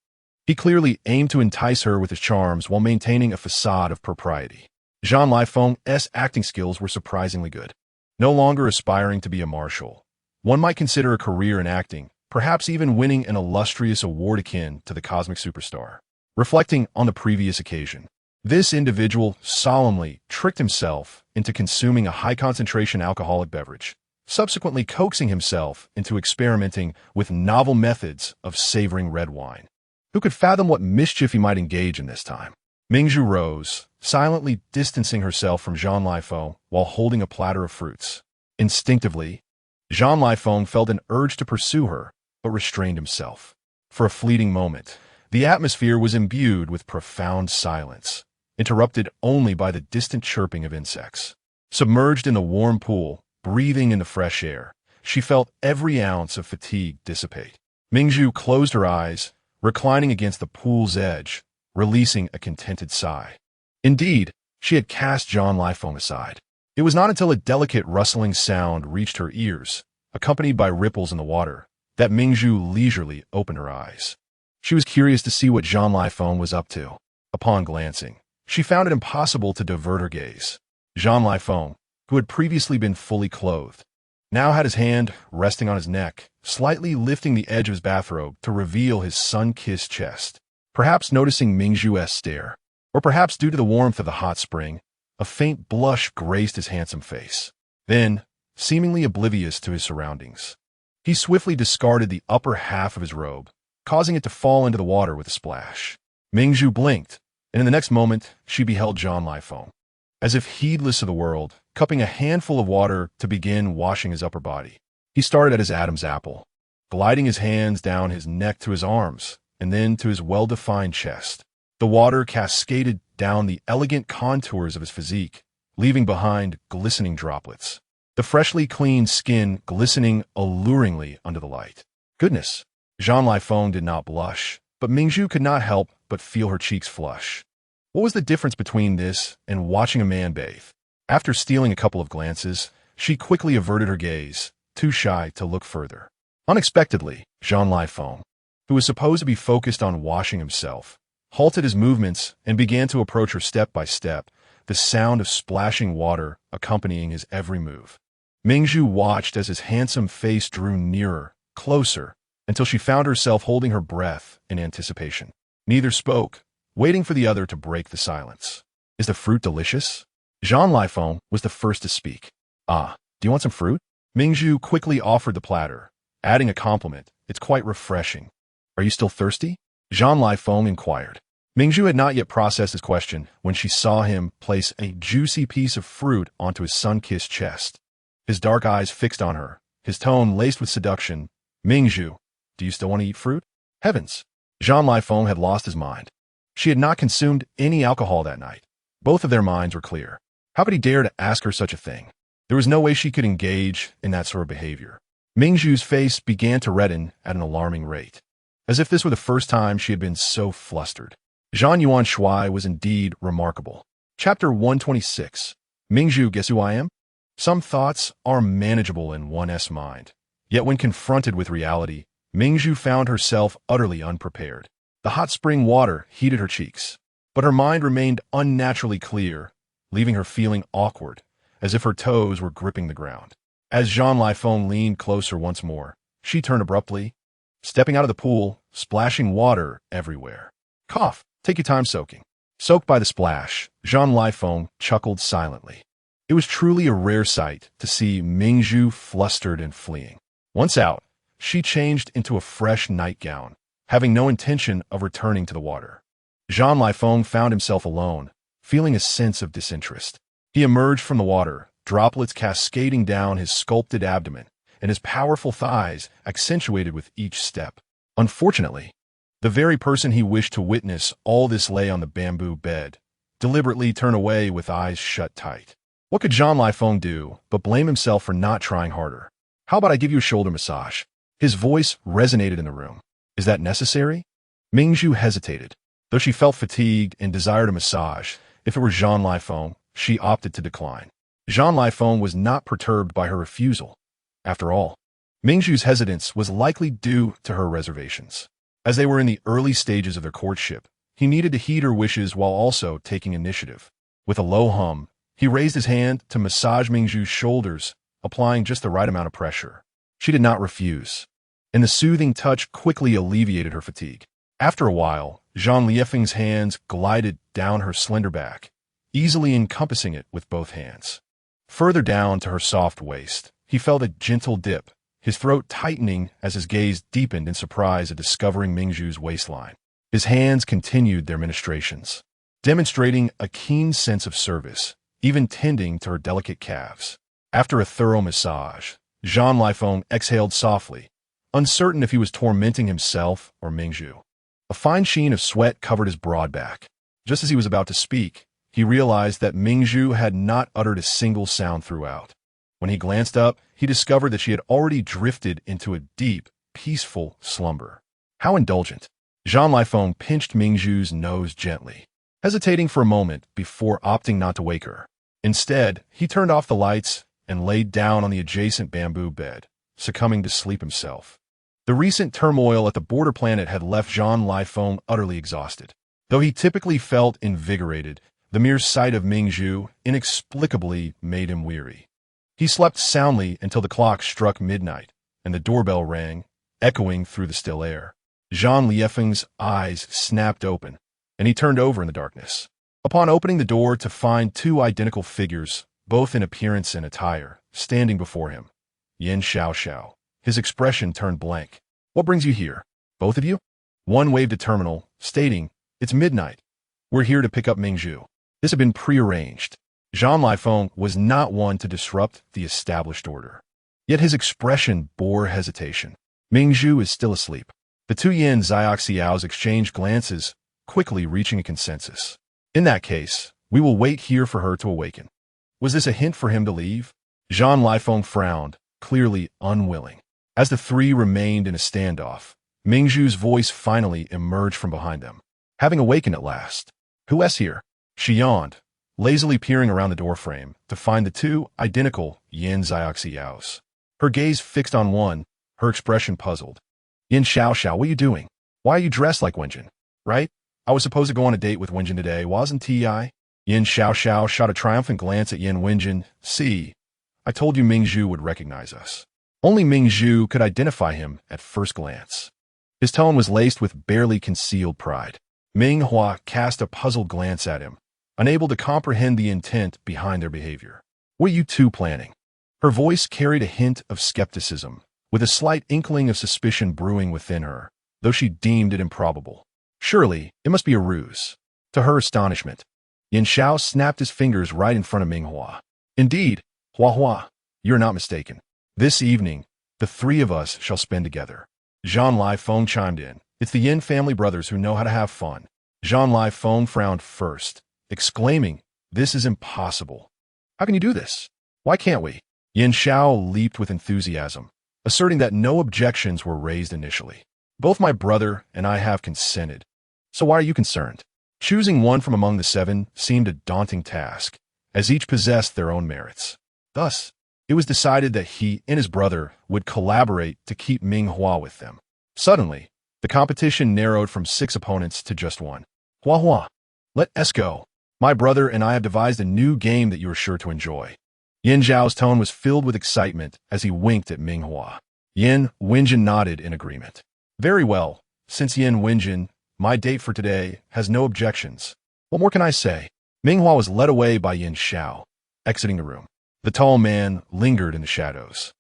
He clearly aimed to entice her with his charms while maintaining a facade of propriety. Jean Lai-Feng's acting skills were surprisingly good. No longer aspiring to be a marshal, one might consider a career in acting, perhaps even winning an illustrious award akin to the cosmic superstar. Reflecting on the previous occasion, this individual solemnly tricked himself into consuming a high-concentration alcoholic beverage, subsequently coaxing himself into experimenting with novel methods of savoring red wine. Who could fathom what mischief he might engage in this time? Mingzhu rose, silently distancing herself from Jean Lai-Feng while holding a platter of fruits. Instinctively, Jean Lai-Feng felt an urge to pursue her, but restrained himself. For a fleeting moment, the atmosphere was imbued with profound silence, interrupted only by the distant chirping of insects. Submerged in the warm pool, breathing in the fresh air, she felt every ounce of fatigue dissipate. Mingzhu closed her eyes, reclining against the pool's edge, releasing a contented sigh. Indeed, she had cast Jean Lai-Feng aside. It was not until a delicate rustling sound reached her ears, accompanied by ripples in the water, that Mingzhu leisurely opened her eyes. She was curious to see what Jean Lai-Feng was up to. Upon glancing, she found it impossible to divert her gaze. Jean Lai-Feng, who had previously been fully clothed, now had his hand resting on his neck, slightly lifting the edge of his bathrobe to reveal his sun-kissed chest. Perhaps noticing Mingzhu's stare, or perhaps due to the warmth of the hot spring, a faint blush graced his handsome face. Then, seemingly oblivious to his surroundings, he swiftly discarded the upper half of his robe, causing it to fall into the water with a splash. Mingzhu blinked, and in the next moment, she beheld Jean Lai-Feng, as if heedless of the world, cupping a handful of water to begin washing his upper body. He started at his Adam's apple, gliding his hands down his neck to his arms, and then to his well-defined chest. The water cascaded down the elegant contours of his physique, leaving behind glistening droplets. The freshly cleaned skin glistening alluringly under the light. Goodness! Jean Lai-Feng did not blush, but Mingzhu could not help but feel her cheeks flush. What was the difference between this and watching a man bathe? After stealing a couple of glances, she quickly averted her gaze, too shy to look further. Unexpectedly, Jean Lai-Feng, who was supposed to be focused on washing himself, halted his movements and began to approach her step by step, the sound of splashing water accompanying his every move. Mingzhu watched as his handsome face drew nearer, closer, until she found herself holding her breath in anticipation. Neither spoke, waiting for the other to break the silence. "Is the fruit delicious?" Jean Lai-Feng was the first to speak. "Ah, do you want some fruit?" Mingzhu quickly offered the platter, adding a compliment. "It's quite refreshing." "Are you still thirsty?" Jean Lai-Feng inquired. Mingzhu had not yet processed his question when she saw him place a juicy piece of fruit onto his sun-kissed chest. His dark eyes fixed on her, his tone laced with seduction. "Mingzhu, do you still want to eat fruit?" Heavens! Jean Lai-Feng had lost his mind. She had not consumed any alcohol that night. Both of their minds were clear. How could he dare to ask her such a thing? There was no way she could engage in that sort of behavior. Mingzhu's face began to redden at an alarming rate, as if this were the first time she had been so flustered. Zhang Yuan Shui was indeed remarkable. Chapter 126. Mingzhu, guess who I am? Some thoughts are manageable in one's mind. Yet when confronted with reality, Mingzhu found herself utterly unprepared. The hot spring water heated her cheeks, but her mind remained unnaturally clear, leaving her feeling awkward, as if her toes were gripping the ground. As Jean Lifon leaned closer once more, she turned abruptly, stepping out of the pool, splashing water everywhere. Cough, take your time soaking. Soaked by the splash, Jean Lifon chuckled silently. It was truly a rare sight to see Ming Hua flustered and fleeing. Once out, she changed into a fresh nightgown, having no intention of returning to the water. Jean Lifon found himself alone, feeling a sense of disinterest. He emerged from the water, droplets cascading down his sculpted abdomen, and his powerful thighs accentuated with each step. Unfortunately, the very person he wished to witness all this lay on the bamboo bed, deliberately turned away with eyes shut tight. What could Jean Lifon do but blame himself for not trying harder? How about I give you a shoulder massage? His voice resonated in the room. Is that necessary? Ming Hua hesitated. Though she felt fatigued and desired a massage, if it were Jean Lifon, she opted to decline. Jean Lifon was not perturbed by her refusal. After all, Ming Hua's hesitance was likely due to her reservations. As they were in the early stages of their courtship, he needed to heed her wishes while also taking initiative. With a low hum, he raised his hand to massage Ming Hua's shoulders, applying just the right amount of pressure. She did not refuse, and the soothing touch quickly alleviated her fatigue. After a while, Jean Lifeng's hands glided down her slender back, easily encompassing it with both hands. Further down to her soft waist, he felt a gentle dip, his throat tightening as his gaze deepened in surprise at discovering Ming Hua's waistline. His hands continued their ministrations, demonstrating a keen sense of service, even tending to her delicate calves. After a thorough massage, Jean Lifon exhaled softly, uncertain if he was tormenting himself or Ming Hua. A fine sheen of sweat covered his broad back. Just as he was about to speak, he realized that Ming Hua had not uttered a single sound throughout. When he glanced up, he discovered that she had already drifted into a deep, peaceful slumber. How indulgent. Jean Lifon pinched Ming Hua's nose gently, hesitating for a moment before opting not to wake her. Instead, he turned off the lights and laid down on the adjacent bamboo bed, succumbing to sleep himself. The recent turmoil at the border planet had left Jean Lifon utterly exhausted. Though he typically felt invigorated, the mere sight of Ming Hua inexplicably made him weary. He slept soundly until the clock struck midnight, and the doorbell rang, echoing through the still air. Jean Lifeng's eyes snapped open, and he turned over in the darkness. Upon opening the door to find two identical figures, both in appearance and attire, standing before him, Yin Xiao, his expression turned blank. What brings you here? Both of you? One waved a terminal, stating, It's midnight. We're here to pick up Ming Hua. This had been prearranged. Jean Lifon was not one to disrupt the established order. Yet his expression bore hesitation. Ming Hua is still asleep. The two Yin Xiaoxiaos exchanged glances, quickly reaching a consensus. In that case, we will wait here for her to awaken. Was this a hint for him to leave? Jean Lifon frowned, clearly unwilling. As the three remained in a standoff, Ming Hua's voice finally emerged from behind them. Having awakened at last. Who is here? She yawned, lazily peering around the doorframe to find the two identical Yin Xiaoxiaos. Her gaze fixed on one, her expression puzzled. Yin Xiao, what are you doing? Why are you dressed like Wenjin? Right? I was supposed to go on a date with Wenjin today, wasn't I? Yin Xiao shot a triumphant glance at Yin Wenjin. See, I told you Ming Hua would recognize us. Only Ming Hua could identify him at first glance. His tone was laced with barely concealed pride. Ming Hua cast a puzzled glance at him, unable to comprehend the intent behind their behavior. What are you two planning? Her voice carried a hint of skepticism, with a slight inkling of suspicion brewing within her, though she deemed it improbable. Surely, it must be a ruse. To her astonishment, Yin Xiao snapped his fingers right in front of Ming Hua. Indeed, Hua, you're not mistaken. This evening, the three of us shall spend together. Jean Lifeng chimed in. It's the Yin family brothers who know how to have fun. Jean Lifeng frowned first, exclaiming, This is impossible. How can you do this? Why can't we? Yin Xiao leaped with enthusiasm, asserting that no objections were raised initially. Both my brother and I have consented. So why are you concerned? Choosing one from among the seven seemed a daunting task, as each possessed their own merits. Thus, it was decided that he and his brother would collaborate to keep Ming Hua with them. Suddenly, The competition narrowed from 6 opponents to just 1. Hua Hua. Let us go. My brother and I have devised a new game that you are sure to enjoy. Yin Zhao's tone was filled with excitement as he winked at Ming Hua. Yin Wenjin nodded in agreement. Very well, since Yin Wenjin, my date for today, has no objections. What more can I say? Ming Hua was led away by Yin Zhao, exiting the room. The tall man lingered in the shadows,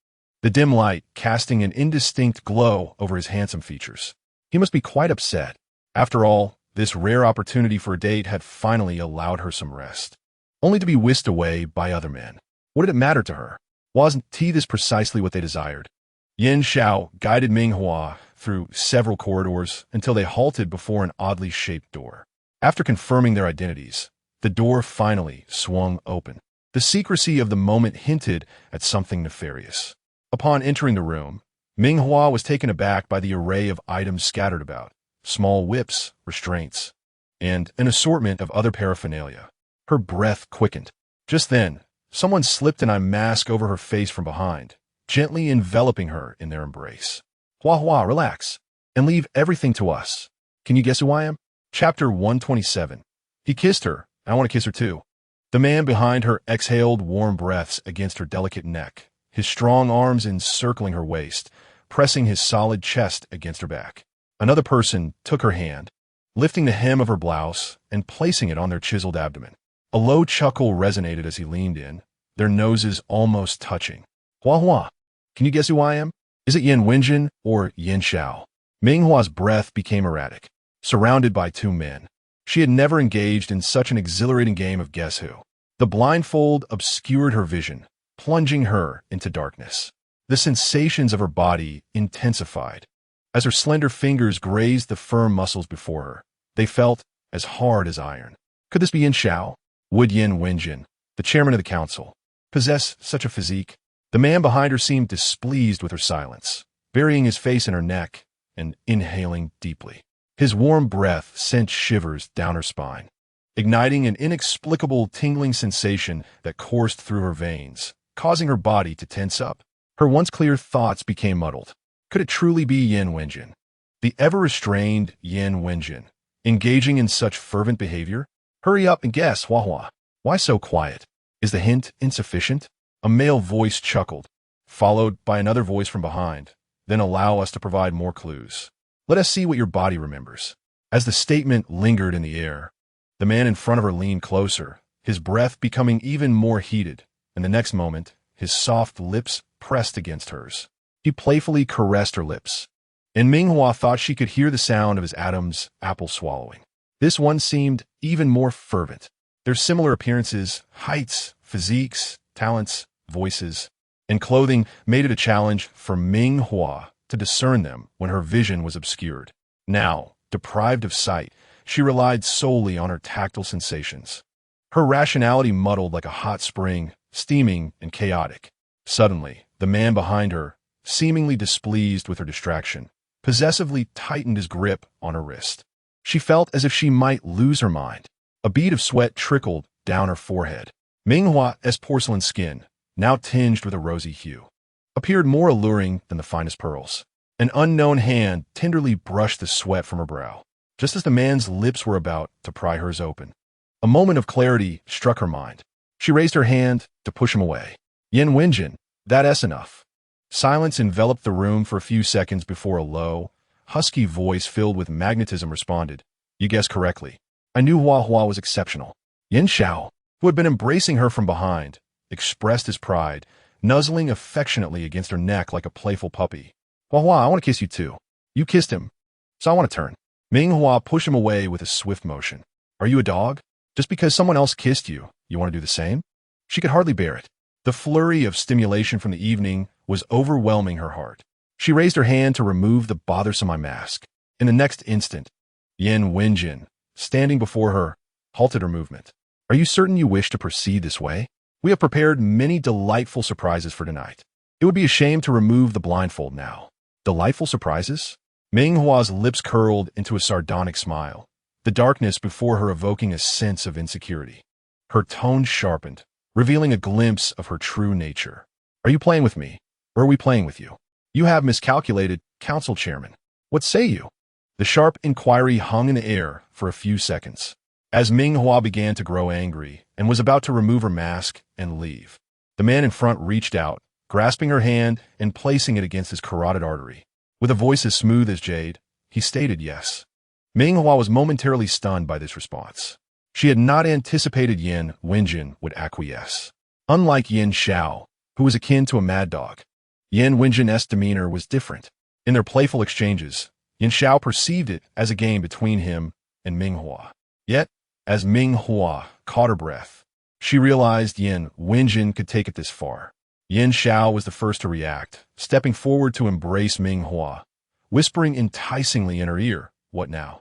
the dim light casting an indistinct glow over his handsome features. He must be quite upset. After all, this rare opportunity for a date had finally allowed her some rest, only to be whisked away by other men. What did it matter to her? Wasn't this precisely what they desired? Yin Zhao guided Ming Hua through several corridors until they halted before an oddly shaped door. After confirming their identities, the door finally swung open. The secrecy of the moment hinted at something nefarious. Upon entering the room, Ming Hua was taken aback by the array of items scattered about, small whips, restraints, and an assortment of other paraphernalia. Her breath quickened. Just then, someone slipped an eye mask over her face from behind, gently enveloping her in their embrace. Hua Hua, relax, and leave everything to us. Can you guess who I am? Chapter 127. He kissed her. I want to kiss her too. The man behind her exhaled warm breaths against her delicate neck, his strong arms encircling her waist, pressing his solid chest against her back. Another person took her hand, lifting the hem of her blouse and placing it on their chiseled abdomen. A low chuckle resonated as he leaned in, their noses almost touching. Hua Hua, can you guess who I am? Is it Yin Wenjin or Yin Zhao? Ming Hua's breath became erratic. Surrounded by 2 men, she had never engaged in such an exhilarating game of guess who. The blindfold obscured her vision, plunging her into darkness. The sensations of her body intensified. As her slender fingers grazed the firm muscles before her, they felt as hard as iron. Could this be Yin Zhao? Would Yin Wenjin, the chairman of the council, possess such a physique? The man behind her seemed displeased with her silence, burying his face in her neck and inhaling deeply. His warm breath sent shivers down her spine, igniting an inexplicable tingling sensation that coursed through her veins, causing her body to tense up. Her once clear thoughts became muddled. Could it truly be Yin Wenjin, the ever-restrained Yin Wenjin, engaging in such fervent behavior? Hurry up and guess, Hua Hua. Why so quiet? Is the hint insufficient? A male voice chuckled, followed by another voice from behind. Then allow us to provide more clues. Let us see what your body remembers. As the statement lingered in the air, the man in front of her leaned closer, his breath becoming even more heated, and the next moment, his soft lips pressed against hers. He playfully caressed her lips, and Ming Hua thought she could hear the sound of his Adam's apple swallowing. This one seemed even more fervent. Their similar appearances, heights, physiques, talents, voices, and clothing made it a challenge for Ming Hua to discern them when her vision was obscured. Now, deprived of sight, she relied solely on her tactile sensations. Her rationality muddled like a hot spring, steaming and chaotic. Suddenly, the man behind her, seemingly displeased with her distraction, possessively tightened his grip on her wrist. She felt as if she might lose her mind. A bead of sweat trickled down her forehead. Ming Hua's porcelain skin, now tinged with a rosy hue, appeared more alluring than the finest pearls. An unknown hand tenderly brushed the sweat from her brow, just as the man's lips were about to pry hers open. A moment of clarity struck her mind. She raised her hand to push him away. Yin Wenjin, that's enough. Silence enveloped the room for a few seconds before a low, husky voice filled with magnetism responded. You guessed correctly. I knew Hua Hua was exceptional. Yin Zhao, who had been embracing her from behind, expressed his pride, nuzzling affectionately against her neck like a playful puppy. Hua Hua, I want to kiss you too. You kissed him, so I want to turn. Ming Hua pushed him away with a swift motion. Are you a dog? Just because someone else kissed you, you want to do the same? She could hardly bear it. The flurry of stimulation from the evening was overwhelming her heart. She raised her hand to remove the bothersome eye mask. In the next instant, Yin Wenjin, standing before her, halted her movement. Are you certain you wish to proceed this way? We have prepared many delightful surprises for tonight. It would be a shame to remove the blindfold now. Delightful surprises? Ming Hua's lips curled into a sardonic smile, the darkness before her evoking a sense of insecurity. Her tone sharpened, revealing a glimpse of her true nature. Are you playing with me, or are we playing with you? You have miscalculated, council chairman. What say you? The sharp inquiry hung in the air for a few seconds, as Ming Hua began to grow angry and was about to remove her mask and leave. The man in front reached out, grasping her hand and placing it against his carotid artery. With a voice as smooth as jade, he stated yes. Ming Hua was momentarily stunned by this response. She had not anticipated Yin Wenjin would acquiesce. Unlike Yin Xiao, who was akin to a mad dog, Yin Wenjin's demeanor was different. In their playful exchanges, Yin Xiao perceived it as a game between him and Ming Hua. Yet, as Ming Hua caught her breath, she realized Yin Wenjin could take it this far. Yin Xiao was the first to react, stepping forward to embrace Ming Hua, whispering enticingly in her ear, "What now?"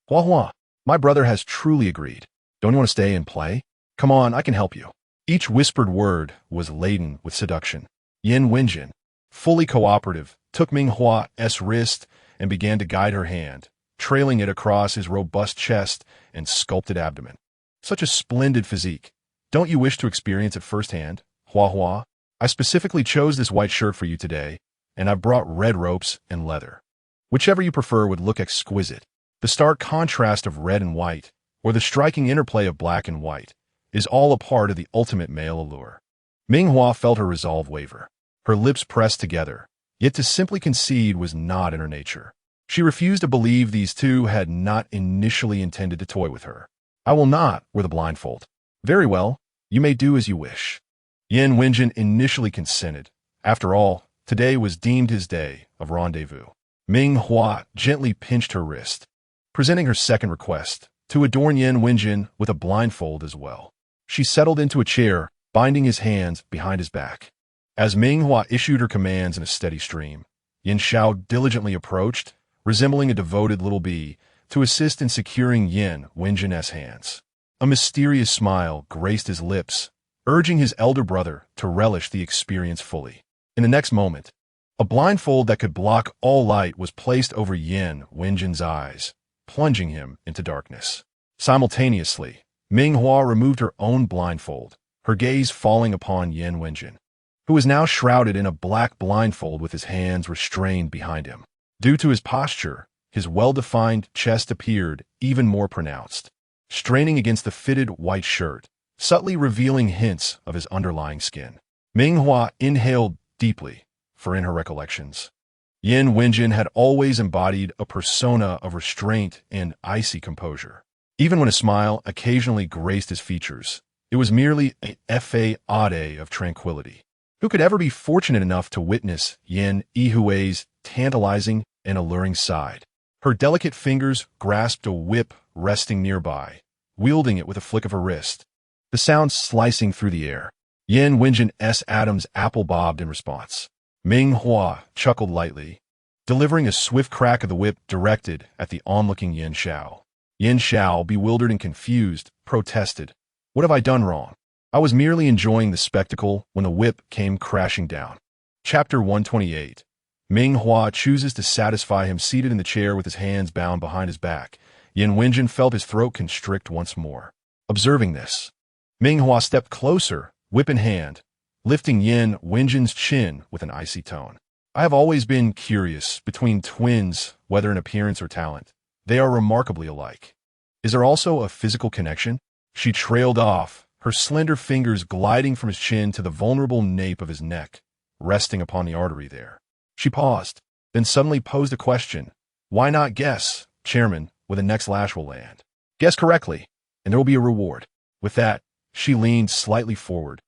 "Hua Hua, my brother has truly agreed. Don't you want to stay and play? Come on, I can help you." Each whispered word was laden with seduction. Yin Wenjin, fully cooperative, took Ming Hua's wrist and began to guide her hand, trailing it across his robust chest and sculpted abdomen. Such a splendid physique. Don't you wish to experience it firsthand, Hua Hua? I specifically chose this white shirt for you today, and I've brought red ropes and leather. Whichever you prefer would look exquisite. The stark contrast of red and white, or the striking interplay of black and white, is all a part of the ultimate male allure. Ming Hua felt her resolve waver. Her lips pressed together, yet to simply concede was not in her nature. She refused to believe these two had not initially intended to toy with her. "I will not wear the blindfold." "Very well, you may do as you wish." Yin Wenjin initially consented. After all, today was deemed his day of rendezvous. Ming Hua gently pinched her wrist, presenting her second request, to adorn Yin Wenjin with a blindfold as well. She settled into a chair, binding his hands behind his back. As Ming Hua issued her commands in a steady stream, Yin Xiao diligently approached, resembling a devoted little bee, to assist in securing Yin Wenjin's hands. A mysterious smile graced his lips, urging his elder brother to relish the experience fully. In the next moment, a blindfold that could block all light was placed over Yin Wenjin's eyes, plunging him into darkness. Simultaneously, Ming Hua removed her own blindfold, her gaze falling upon Yin Wenjin, who was now shrouded in a black blindfold with his hands restrained behind him. Due to his posture, his well-defined chest appeared even more pronounced, straining against the fitted white shirt, subtly revealing hints of his underlying skin. Ming Hua inhaled deeply, for in her recollections, Yin Wenjin had always embodied a persona of restraint and icy composure. Even when a smile occasionally graced his features, it was merely a facade of tranquility. Who could ever be fortunate enough to witness Yin Yihui's tantalizing and alluring side? Her delicate fingers grasped a whip resting nearby, wielding it with a flick of her wrist, the sound slicing through the air. Yin Wenjin's Adam's apple bobbed in response. Ming Hua chuckled lightly, delivering a swift crack of the whip directed at the onlooking Yin Xiao. Yin Xiao, bewildered and confused, protested, "What have I done wrong? I was merely enjoying the spectacle when the whip came crashing down." Chapter 128. Ming Hua chooses to satisfy him seated in the chair with his hands bound behind his back. Yin Wenjin felt his throat constrict once more. Observing this, Ming Hua stepped closer, whip in hand, lifting Yin Wenjin's chin with an icy tone. "I have always been curious between twins, whether in appearance or talent. They are remarkably alike. Is there also a physical connection?" She trailed off, her slender fingers gliding from his chin to the vulnerable nape of his neck, resting upon the artery there. She paused, then suddenly posed a question. "Why not guess, Chairman, where the next lash will land? Guess correctly, and there will be a reward." With that, she leaned slightly forward,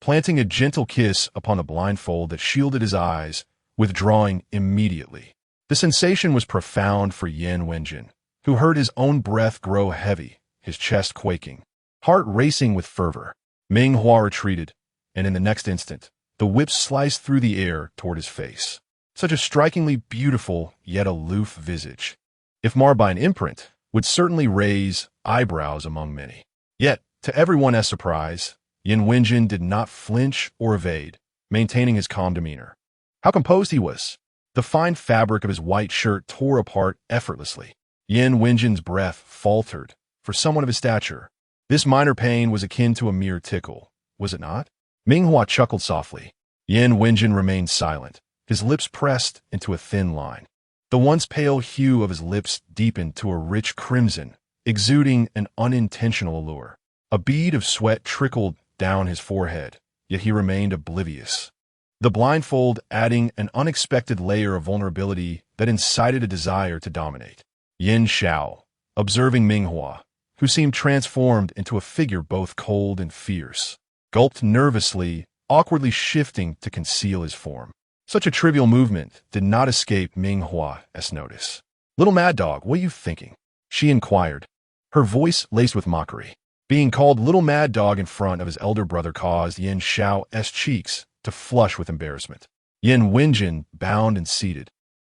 planting a gentle kiss upon the blindfold that shielded his eyes, withdrawing immediately. The sensation was profound for Yin Wenjin, who heard his own breath grow heavy, his chest quaking, heart racing with fervor. Ming Hua retreated, and in the next instant, the whip sliced through the air toward his face. Such a strikingly beautiful yet aloof visage, if marred by an imprint, would certainly raise eyebrows among many. Yet, to everyone's surprise, Yin Wenjin did not flinch or evade, maintaining his calm demeanor. How composed he was! The fine fabric of his white shirt tore apart effortlessly. Yin Wenjin's breath faltered, for someone of his stature. This minor pain was akin to a mere tickle, was it not? Ming Hua chuckled softly. Yin Wenjin remained silent, his lips pressed into a thin line. The once pale hue of his lips deepened to a rich crimson, exuding an unintentional allure. A bead of sweat trickled down his forehead, yet he remained oblivious. The blindfold adding an unexpected layer of vulnerability that incited a desire to dominate. Yin Xiao, observing Ming Hua, who seemed transformed into a figure both cold and fierce, gulped nervously, awkwardly shifting to conceal his form. Such a trivial movement did not escape Ming Hua's notice. "Little mad dog, what are you thinking?" she inquired, her voice laced with mockery. Being called little mad dog in front of his elder brother caused Yin Xiao's cheeks to flush with embarrassment. Yin Wenjin bowed and seated,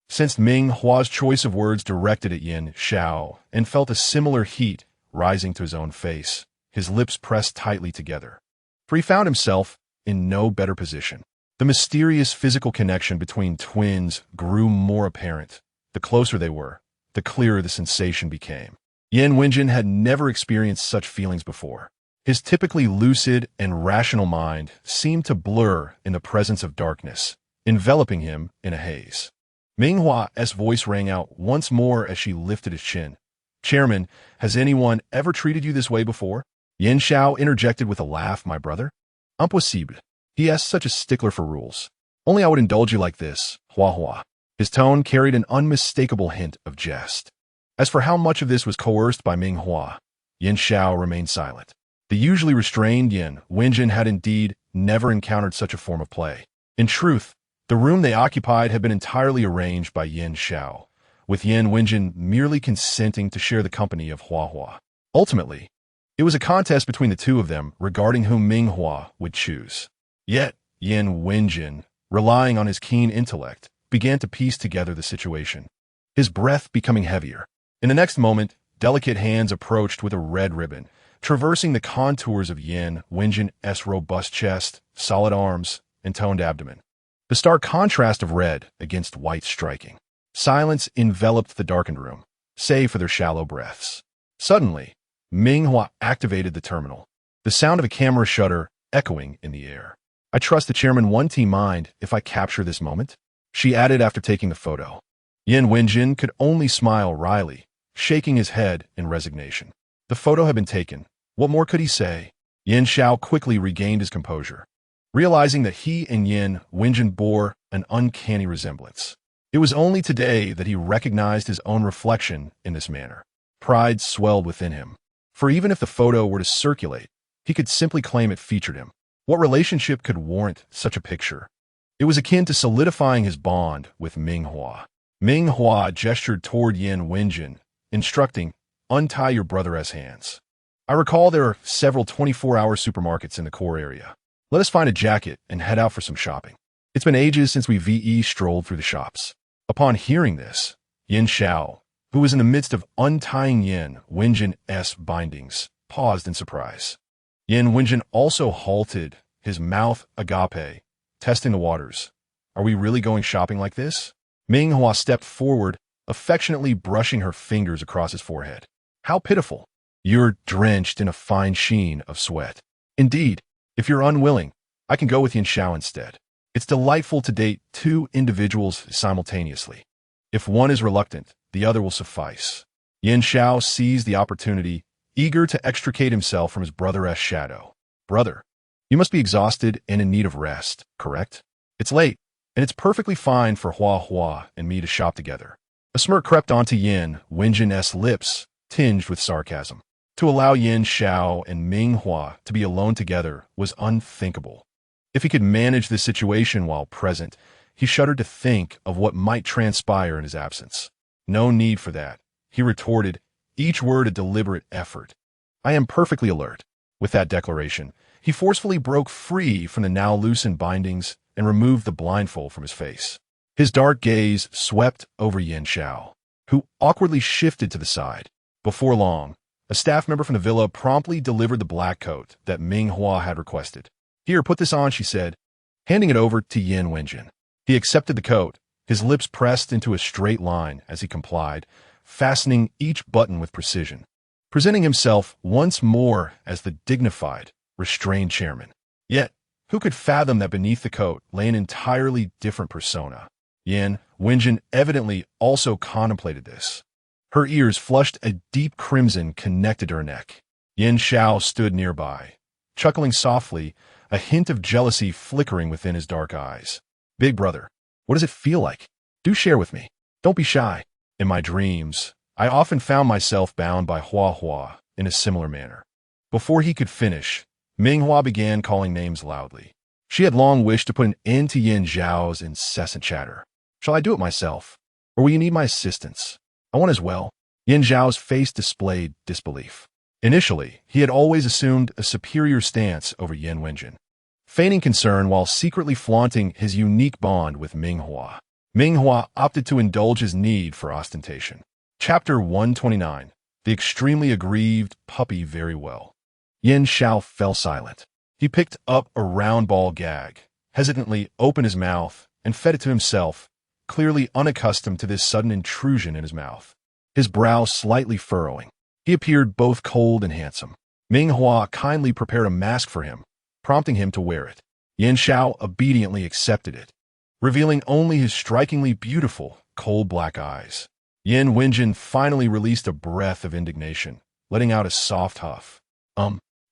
sensed Ming Hua's choice of words directed at Yin Xiao, and felt a similar heat rising to his own face, his lips pressed tightly together. For he found himself in no better position. The mysterious physical connection between twins grew more apparent. The closer they were, the clearer the sensation became. Yin Wenjin had never experienced such feelings before. His typically lucid and rational mind seemed to blur in the presence of darkness, enveloping him in a haze. Ming Hua's voice rang out once more as she lifted his chin. "Chairman, has anyone ever treated you this way before?" Yin Xiao interjected with a laugh. "My brother? Impossible. He is such a stickler for rules. Only I would indulge you like this, Hua." His tone carried an unmistakable hint of jest. As for how much of this was coerced by Ming Hua, Yin Xiao remained silent. The usually restrained Yin Wenjin had indeed never encountered such a form of play. In truth, the room they occupied had been entirely arranged by Yin Xiao, with Yin Wenjin merely consenting to share the company of Hua. Ultimately, it was a contest between the two of them regarding whom Ming Hua would choose. Yet, Yin Wenjin, relying on his keen intellect, began to piece together the situation, his breath becoming heavier. In the next moment, delicate hands approached with a red ribbon, traversing the contours of Yin Wenjin's robust chest, solid arms, and toned abdomen. The stark contrast of red against white striking. Silence enveloped the darkened room, save for their shallow breaths. Suddenly, Ming Hua activated the terminal, the sound of a camera shutter echoing in the air. "I trust the chairman won't mind if I capture this moment," she added after taking the photo. Yin Wenjin could only smile wryly, shaking his head in resignation. The photo had been taken. What more could he say? Yin Xiao quickly regained his composure, realizing that he and Yin Wenjin bore an uncanny resemblance. It was only today that he recognized his own reflection in this manner. Pride swelled within him, for even if the photo were to circulate, he could simply claim it featured him. What relationship could warrant such a picture? It was akin to solidifying his bond with Ming Hua. Ming Hua gestured toward Yin Wenjin, instructing, "Untie your brother's hands. I recall there are several 24-hour supermarkets in the core area. Let us find a jacket and head out for some shopping. It's been ages since we strolled through the shops." Upon hearing this, Yin Xiao, who was in the midst of untying Yin Wenjin's bindings, paused in surprise. Yin Wenjin also halted, his mouth agape, testing the waters. "Are we really going shopping like this?" Ming Hua stepped forward, affectionately brushing her fingers across his forehead. "How pitiful. You're drenched in a fine sheen of sweat. Indeed, if you're unwilling, I can go with Yin Xiao instead. It's delightful to date two individuals simultaneously. If one is reluctant, the other will suffice." Yin Xiao seized the opportunity, eager to extricate himself from his brother's shadow. "Brother, you must be exhausted and in need of rest, correct? It's late, and it's perfectly fine for Hua and me to shop together." A smirk crept onto Yin Wenjin's lips, tinged with sarcasm. To allow Yin Xiao and Ming Hua to be alone together was unthinkable. If he could manage this situation while present, he shuddered to think of what might transpire in his absence. "No need for that," he retorted, each word a deliberate effort. "I am perfectly alert." With that declaration, he forcefully broke free from the now loosened bindings and removed the blindfold from his face. His dark gaze swept over Yin Xiao, who awkwardly shifted to the side. Before long, a staff member from the villa promptly delivered the black coat that Ming Hua had requested. "Here, put this on," she said, handing it over to Yin Wenjin. He accepted the coat, his lips pressed into a straight line as he complied, fastening each button with precision, presenting himself once more as the dignified, restrained chairman. Yet, who could fathom that beneath the coat lay an entirely different persona? Yin Wenjin evidently also contemplated this. Her ears flushed a deep crimson connected to her neck. Yin Xiao stood nearby, chuckling softly, a hint of jealousy flickering within his dark eyes. Big brother, what does it feel like? Do share with me. Don't be shy. In my dreams, I often found myself bound by Hua Hua in a similar manner. Before he could finish, Ming Hua began calling names loudly. She had long wished to put an end to Yin Zhao's incessant chatter. Shall I do it myself? Or will you need my assistance? I want as well. Yin Zhao's face displayed disbelief. Initially, he had always assumed a superior stance over Yin Wenjin, feigning concern while secretly flaunting his unique bond with Ming Hua. Ming Hua opted to indulge his need for ostentation. Chapter 129. The extremely aggrieved puppy very well. Yin Xiao fell silent. He picked up a round ball gag, hesitantly opened his mouth, and fed it to himself, clearly unaccustomed to this sudden intrusion in his mouth. His brow slightly furrowing. He appeared both cold and handsome. Ming Hua kindly prepared a mask for him, prompting him to wear it. Yin Xiao obediently accepted it, revealing only his strikingly beautiful, cold black eyes. Yin Wenjin finally released a breath of indignation, letting out a soft huff.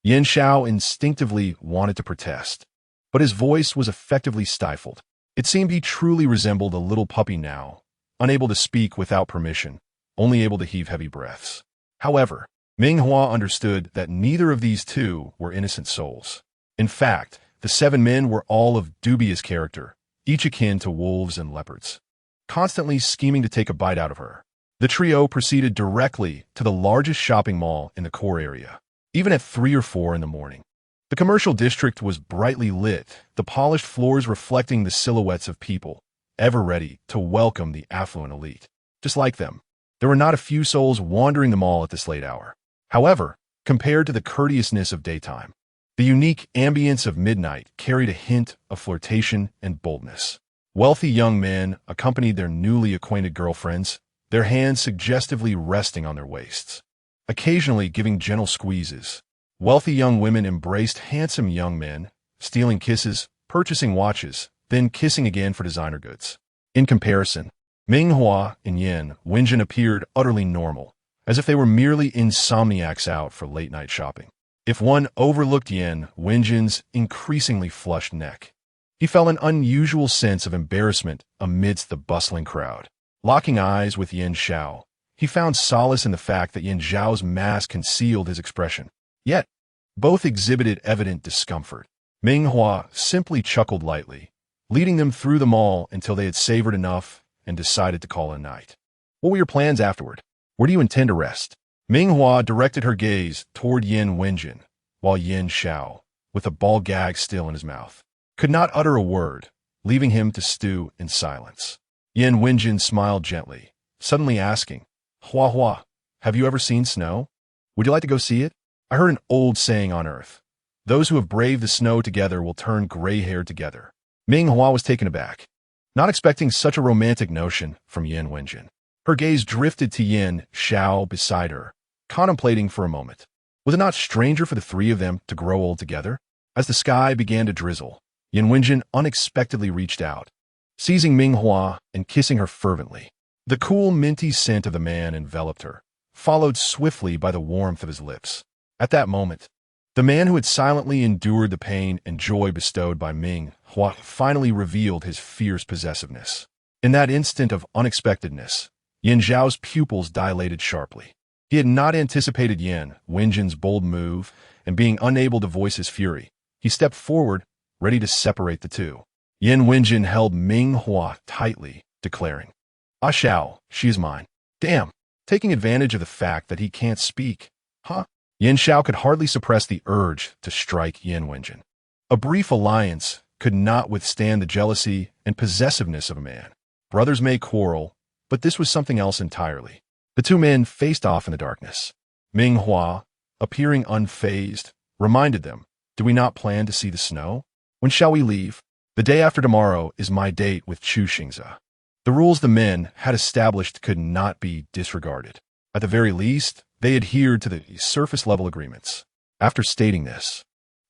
Yin Xiao instinctively wanted to protest, but his voice was effectively stifled. It seemed he truly resembled a little puppy now, unable to speak without permission, only able to heave heavy breaths. However, Ming Hua understood that neither of these two were innocent souls. In fact, the 7 men were all of dubious character, each akin to wolves and leopards, constantly scheming to take a bite out of her. The trio proceeded directly to the largest shopping mall in the core area, even at 3 or 4 in the morning. The commercial district was brightly lit, the polished floors reflecting the silhouettes of people, ever ready to welcome the affluent elite. Just like them, there were not a few souls wandering the mall at this late hour. However, compared to the courteousness of daytime, the unique ambience of midnight carried a hint of flirtation and boldness. Wealthy young men accompanied their newly acquainted girlfriends, their hands suggestively resting on their waists, occasionally giving gentle squeezes. Wealthy young women embraced handsome young men, stealing kisses, purchasing watches, then kissing again for designer goods. In comparison, Ming Hua and Yin Wenjin appeared utterly normal, as if they were merely insomniacs out for late-night shopping. If one overlooked Yin Wenjin's increasingly flushed neck, he felt an unusual sense of embarrassment amidst the bustling crowd. Locking eyes with Yin Xiao, he found solace in the fact that Yin Zhao's mask concealed his expression. Yet, both exhibited evident discomfort. Ming Hua simply chuckled lightly, leading them through the mall until they had savored enough and decided to call it a night. What were your plans afterward? Where do you intend to rest? Ming Hua directed her gaze toward Yin Wenjin, while Yin Xiao, with a ball gag still in his mouth, could not utter a word, leaving him to stew in silence. Yin Wenjin smiled gently, suddenly asking, Hua Hua, have you ever seen snow? Would you like to go see it? I heard an old saying on Earth. Those who have braved the snow together will turn gray-haired together. Ming Hua was taken aback, not expecting such a romantic notion from Yin Wenjin. Her gaze drifted to Yin Xiao beside her, contemplating for a moment. Was it not stranger for the 3 of them to grow old together? As the sky began to drizzle, Yin Wenjin unexpectedly reached out, seizing Ming Hua and kissing her fervently. The cool, minty scent of the man enveloped her, followed swiftly by the warmth of his lips. At that moment, the man who had silently endured the pain and joy bestowed by Ming Hua finally revealed his fierce possessiveness. In that instant of unexpectedness, Yin Zhao's pupils dilated sharply. He had not anticipated Yin Wenjin's bold move, and being unable to voice his fury, he stepped forward, ready to separate the two. Yin Wenjin held Ming Hua tightly, declaring, Ah Xiao, she is mine. Damn, taking advantage of the fact that he can't speak. Huh? Yin Xiao could hardly suppress the urge to strike Yin Wenjin. A brief alliance could not withstand the jealousy and possessiveness of a man. Brothers may quarrel, but this was something else entirely. The 2 men faced off in the darkness. Ming Hua, appearing unfazed, reminded them, Do we not plan to see the snow? When shall we leave? The day after tomorrow is my date with Chu Xingze. The rules the men had established could not be disregarded. At the very least, they adhered to the surface-level agreements. After stating this,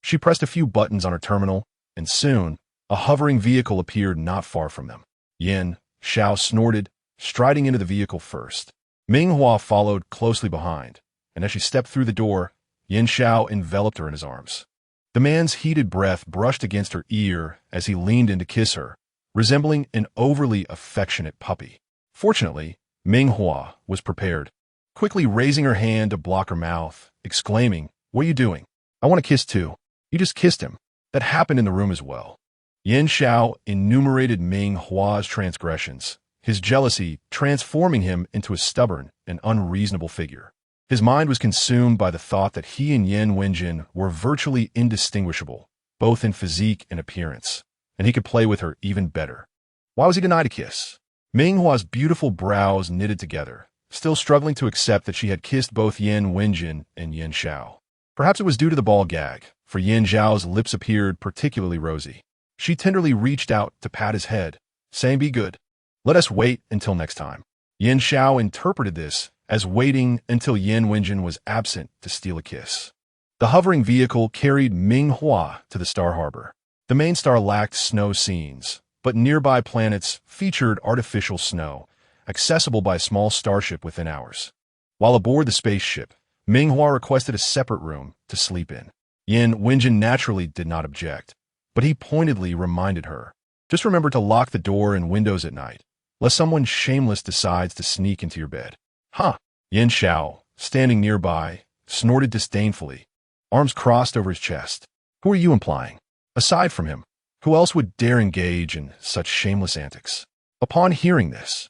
she pressed a few buttons on her terminal, and soon, a hovering vehicle appeared not far from them. Yin Xiao snorted, striding into the vehicle first. Ming Hua followed closely behind, and as she stepped through the door, Yin Xiao enveloped her in his arms. The man's heated breath brushed against her ear as he leaned in to kiss her, resembling an overly affectionate puppy. Fortunately, Ming Hua was prepared, quickly raising her hand to block her mouth, exclaiming, "What are you doing? I want to kiss too." "You just kissed him." That happened in the room as well. Yin Xiao enumerated Ming Hua's transgressions, his jealousy transforming him into a stubborn and unreasonable figure. His mind was consumed by the thought that he and Yan Wenjin were virtually indistinguishable, both in physique and appearance, and he could play with her even better. Why was he denied a kiss? Ming Hua's beautiful brows knitted together, still struggling to accept that she had kissed both Yan Wenjin and Yin Xiao. Perhaps it was due to the ball gag, for Yin Xiao's lips appeared particularly rosy. She tenderly reached out to pat his head, saying, "Be good. Let us wait until next time." Yin Xiao interpreted this as waiting until Yan Wenjin was absent to steal a kiss. The hovering vehicle carried Ming Hua to the Star Harbor. The main star lacked snow scenes, but nearby planets featured artificial snow, accessible by a small starship within hours. While aboard the spaceship, Ming Hua requested a separate room to sleep in. Yan Wenjin naturally did not object, but he pointedly reminded her, "Just remember to lock the door and windows at night, lest someone shameless decides to sneak into your bed." "Huh." Yin Xiao, standing nearby, snorted disdainfully, arms crossed over his chest. "Who are you implying? Aside from him, who else would dare engage in such shameless antics?" Upon hearing this,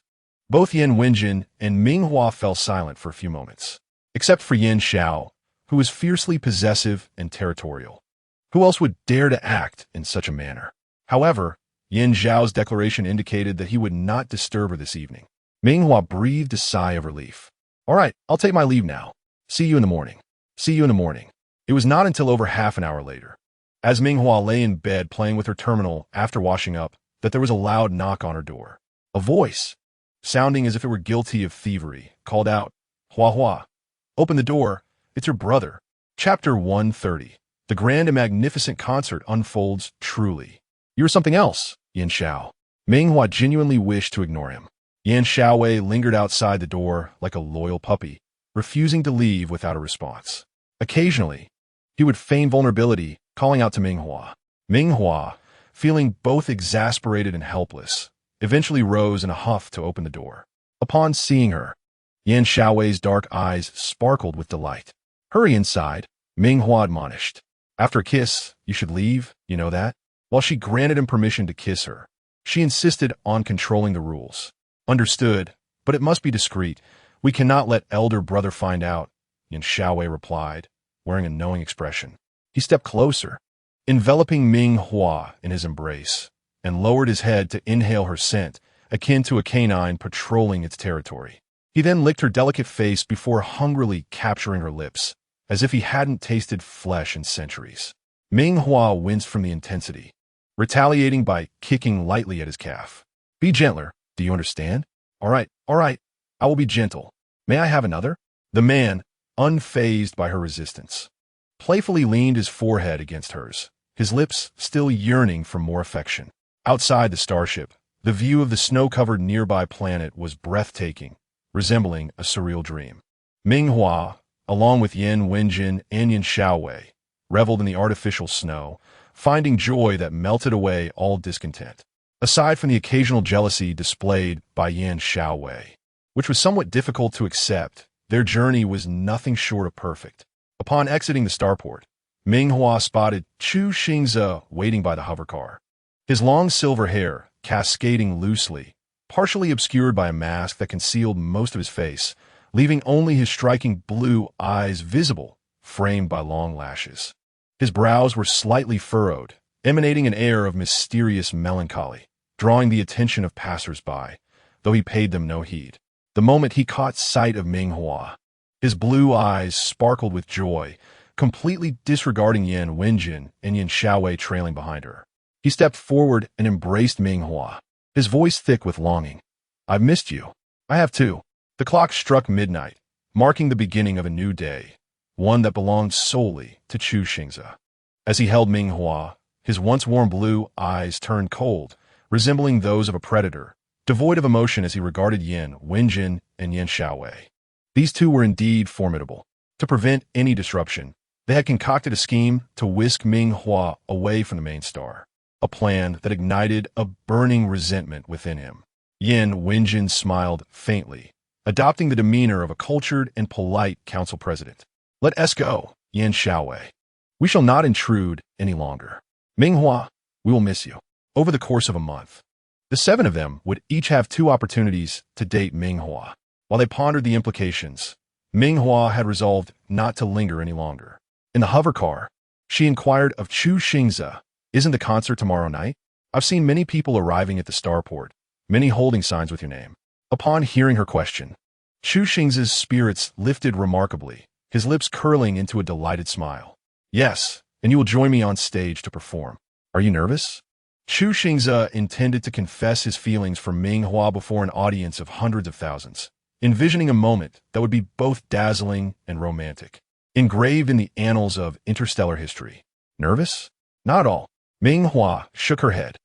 both Yan Wenjin and Ming Hua fell silent for a few moments, except for Yin Xiao, who was fiercely possessive and territorial. Who else would dare to act in such a manner? However, Yin Xiao's declaration indicated that he would not disturb her this evening. Ming Hua breathed a sigh of relief. "All right, I'll take my leave now. See you in the morning." "See you in the morning." It was not until over half an hour later, as Ming Hua lay in bed playing with her terminal after washing up, that there was a loud knock on her door. A voice, sounding as if it were guilty of thievery, called out, "Hua Hua, open the door. It's your brother." Chapter 130. The grand and magnificent concert unfolds truly. "You're something else, Yin Xiao." Ming Hua genuinely wished to ignore him. Yan Xiaowei lingered outside the door like a loyal puppy, refusing to leave without a response. Occasionally, he would feign vulnerability, calling out to Ming Hua. Ming Hua, feeling both exasperated and helpless, eventually rose in a huff to open the door. Upon seeing her, Yan Xiaowei's dark eyes sparkled with delight. "Hurry inside," Ming Hua admonished. "After a kiss, you should leave, you know that?" While she granted him permission to kiss her, she insisted on controlling the rules. "Understood, but it must be discreet. We cannot let elder brother find out," Yin Xiaowei replied, wearing a knowing expression. He stepped closer, enveloping Ming Hua in his embrace, and lowered his head to inhale her scent, akin to a canine patrolling its territory. He then licked her delicate face before hungrily capturing her lips, as if he hadn't tasted flesh in centuries. Ming Hua winced from the intensity, retaliating by kicking lightly at his calf. "Be gentler. Do you understand?" All right, I will be gentle. May I have another?" The man, unfazed by her resistance, playfully leaned his forehead against hers, his lips still yearning for more affection. Outside the starship, the view of the snow-covered nearby planet was breathtaking, resembling a surreal dream. Ming Hua, along with Yan Wenjin and Yin Xiaowei, reveled in the artificial snow, finding joy that melted away all discontent. Aside from the occasional jealousy displayed by Yan Xiaowei, which was somewhat difficult to accept, their journey was nothing short of perfect. Upon exiting the starport, Ming Hua spotted Chu Xingze waiting by the hovercar. His long silver hair, cascading loosely, partially obscured by a mask that concealed most of his face, leaving only his striking blue eyes visible, framed by long lashes. His brows were slightly furrowed, emanating an air of mysterious melancholy, drawing the attention of passers-by, though he paid them no heed. The moment he caught sight of Ming Hua, his blue eyes sparkled with joy, completely disregarding Yan Wenjin and Yin Xiaowei trailing behind her. He stepped forward and embraced Ming Hua, his voice thick with longing. "I've missed you." "I have too." The clock struck midnight, marking the beginning of a new day, one that belonged solely to Chu Xingze. As he held Ming Hua, his once warm blue eyes turned cold, resembling those of a predator, devoid of emotion as he regarded Yin Wenjin and Yin Xiaowei. These two were indeed formidable. To prevent any disruption, they had concocted a scheme to whisk Ming Hua away from the main star, a plan that ignited a burning resentment within him. Yin Wenjin smiled faintly, adopting the demeanor of a cultured and polite council president. Let us go, Yin Xiaowei. We shall not intrude any longer. Ming Hua, we will miss you. Over the course of a month, the seven of them would each have 2 opportunities to date Ming Hua. While they pondered the implications, Ming Hua had resolved not to linger any longer. In the hover car, she inquired of Chu Xingze, "Isn't the concert tomorrow night? I've seen many people arriving at the starport, many holding signs with your name." Upon hearing her question, Chu Xingze's spirits lifted remarkably, his lips curling into a delighted smile. "Yes, and you will join me on stage to perform. Are you nervous?" Chu Xingze intended to confess his feelings for Ming Hua before an audience of hundreds of thousands, envisioning a moment that would be both dazzling and romantic, engraved in the annals of interstellar history. Nervous? Not at all. Ming Hua shook her head,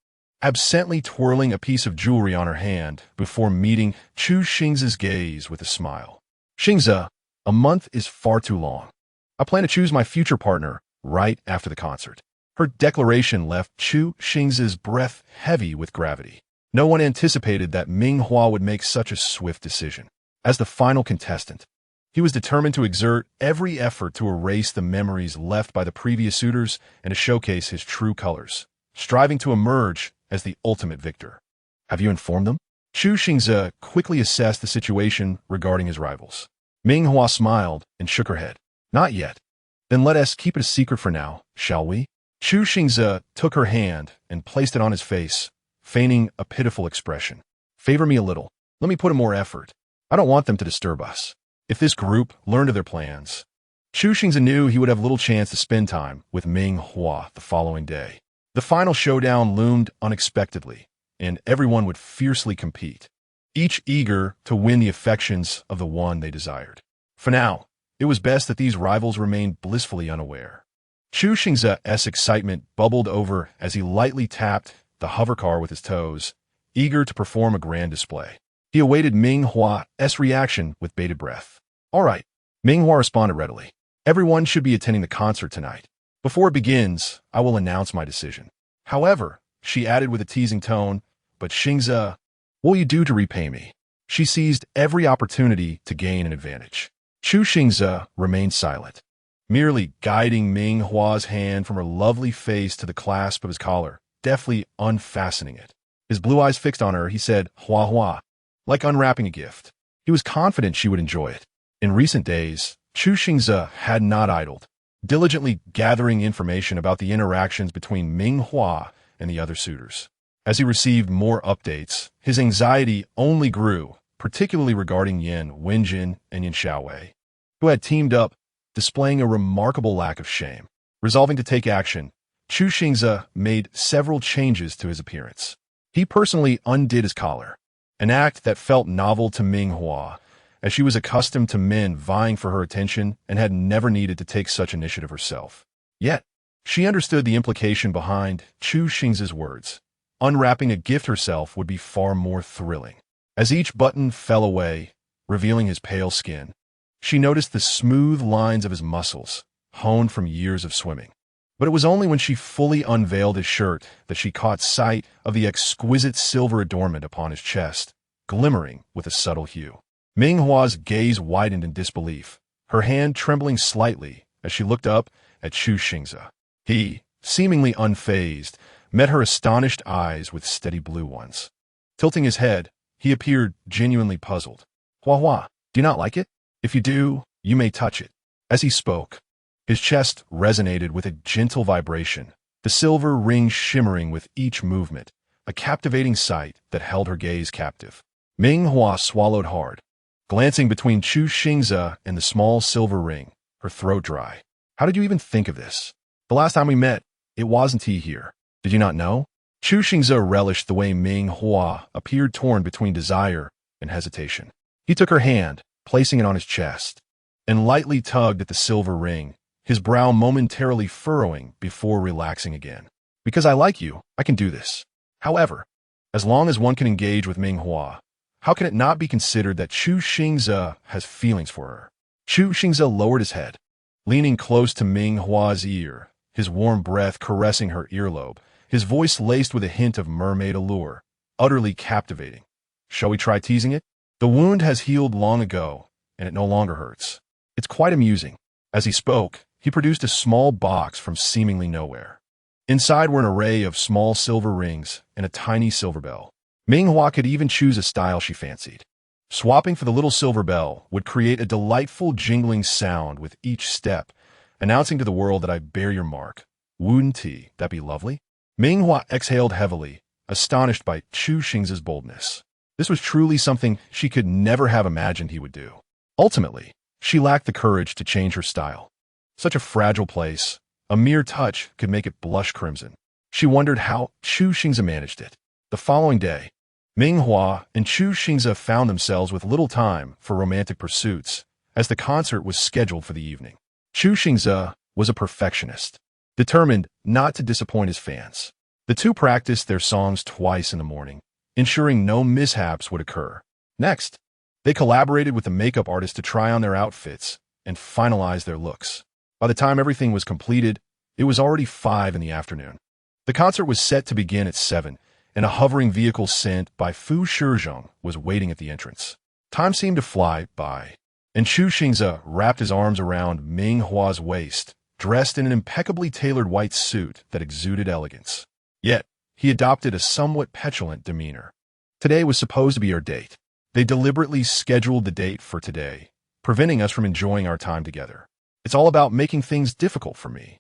absently twirling a piece of jewelry on her hand before meeting Chu Xingze's gaze with a smile. "Xingze, a month is far too long. I plan to choose my future partner right after the concert." Her declaration left Chu Xingze's breath heavy with gravity. No one anticipated that Ming Hua would make such a swift decision. As the final contestant, he was determined to exert every effort to erase the memories left by the previous suitors and to showcase his true colors, striving to emerge as the ultimate victor. "Have you informed them?" Chu Xingze quickly assessed the situation regarding his rivals. Ming Hua smiled and shook her head. "Not yet. Then let us keep it a secret for now, shall we?" Chu Xingze took her hand and placed it on his face, feigning a pitiful expression. "Favor me a little. Let me put in more effort. I don't want them to disturb us." If this group learned of their plans, Chu Xingze knew he would have little chance to spend time with Ming Hua the following day. The final showdown loomed unexpectedly, and everyone would fiercely compete, each eager to win the affections of the one they desired. For now, it was best that these rivals remained blissfully unaware. Chu Xingze's excitement bubbled over as he lightly tapped the hovercar with his toes, eager to perform a grand display. He awaited Ming Hua's reaction with bated breath. "All right," Ming Hua responded readily. "Everyone should be attending the concert tonight. Before it begins, I will announce my decision." However, she added with a teasing tone, "But Xingze, what will you do to repay me?" She seized every opportunity to gain an advantage. Chu Xingze remained silent, merely guiding Ming Hua's hand from her lovely face to the clasp of his collar, deftly unfastening it. His blue eyes fixed on her, he said, "Hua, like unwrapping a gift." He was confident she would enjoy it. In recent days, Chu Xingze had not idled, diligently gathering information about the interactions between Ming Hua and the other suitors. As he received more updates, his anxiety only grew, particularly regarding Yin Wenjin and Yin Xiaowei, who had teamed up, displaying a remarkable lack of shame. Resolving to take action, Chu Xingze made several changes to his appearance. He personally undid his collar, an act that felt novel to Ming Hua, as she was accustomed to men vying for her attention and had never needed to take such initiative herself. Yet, she understood the implication behind Chu Xingze's words. Unwrapping a gift herself would be far more thrilling. As each button fell away, revealing his pale skin, she noticed the smooth lines of his muscles, honed from years of swimming. But it was only when she fully unveiled his shirt that she caught sight of the exquisite silver adornment upon his chest, glimmering with a subtle hue. Ming Hua's gaze widened in disbelief, her hand trembling slightly as she looked up at Chu Xingze. He, seemingly unfazed, met her astonished eyes with steady blue ones. Tilting his head, he appeared genuinely puzzled. "Hua, do you not like it? If you do, you may touch it." As he spoke, his chest resonated with a gentle vibration, the silver ring shimmering with each movement, a captivating sight that held her gaze captive. Ming Hua swallowed hard, glancing between Chu Xingze and the small silver ring, her throat dry. "How did you even think of this? The last time we met, it wasn't he here. Did you not know?" Chu Xingze relished the way Ming Hua appeared torn between desire and hesitation. He took her hand, placing it on his chest, and lightly tugged at the silver ring, his brow momentarily furrowing before relaxing again. "Because I like you, I can do this. However, As long as one can engage with Ming Hua, how can it not be considered that Chu Xingze has feelings for her? Chu Xingze lowered his head, leaning close to Ming Hua's ear, his warm breath caressing her earlobe, his voice laced with a hint of mermaid allure, utterly captivating. Shall we try teasing it? The wound has healed long ago, and it no longer hurts. It's quite amusing. As he spoke, he produced a small box from seemingly nowhere. Inside were an array of small silver rings and a tiny silver bell. Ming Hua could even choose a style she fancied. Swapping for the little silver bell would create a delightful jingling sound with each step, announcing to the world that I bear your mark. Wouldn't that be lovely? Ming Hua exhaled heavily, astonished by Chu Xingze's boldness. This was truly something she could never have imagined he would do. Ultimately, she lacked the courage to change her style. Such a fragile place, a mere touch could make it blush crimson. She wondered how Chu Xingze managed it. The following day, Ming Hua and Chu Xingze found themselves with little time for romantic pursuits, as the concert was scheduled for the evening. Chu Xingze was a perfectionist, determined not to disappoint his fans. The two practiced their songs twice in the morning, ensuring no mishaps would occur. Next, they collaborated with the makeup artist to try on their outfits and finalize their looks. By the time everything was completed, it was already 5 in the afternoon. The concert was set to begin at 7, and a hovering vehicle sent by Fu Shizhong was waiting at the entrance. Time seemed to fly by, and Chu Xingze wrapped his arms around Ming Hua's waist, dressed in an impeccably tailored white suit that exuded elegance. Yet, he adopted a somewhat petulant demeanor. Today was supposed to be our date. They deliberately scheduled the date for today, preventing us from enjoying our time together. It's all about making things difficult for me.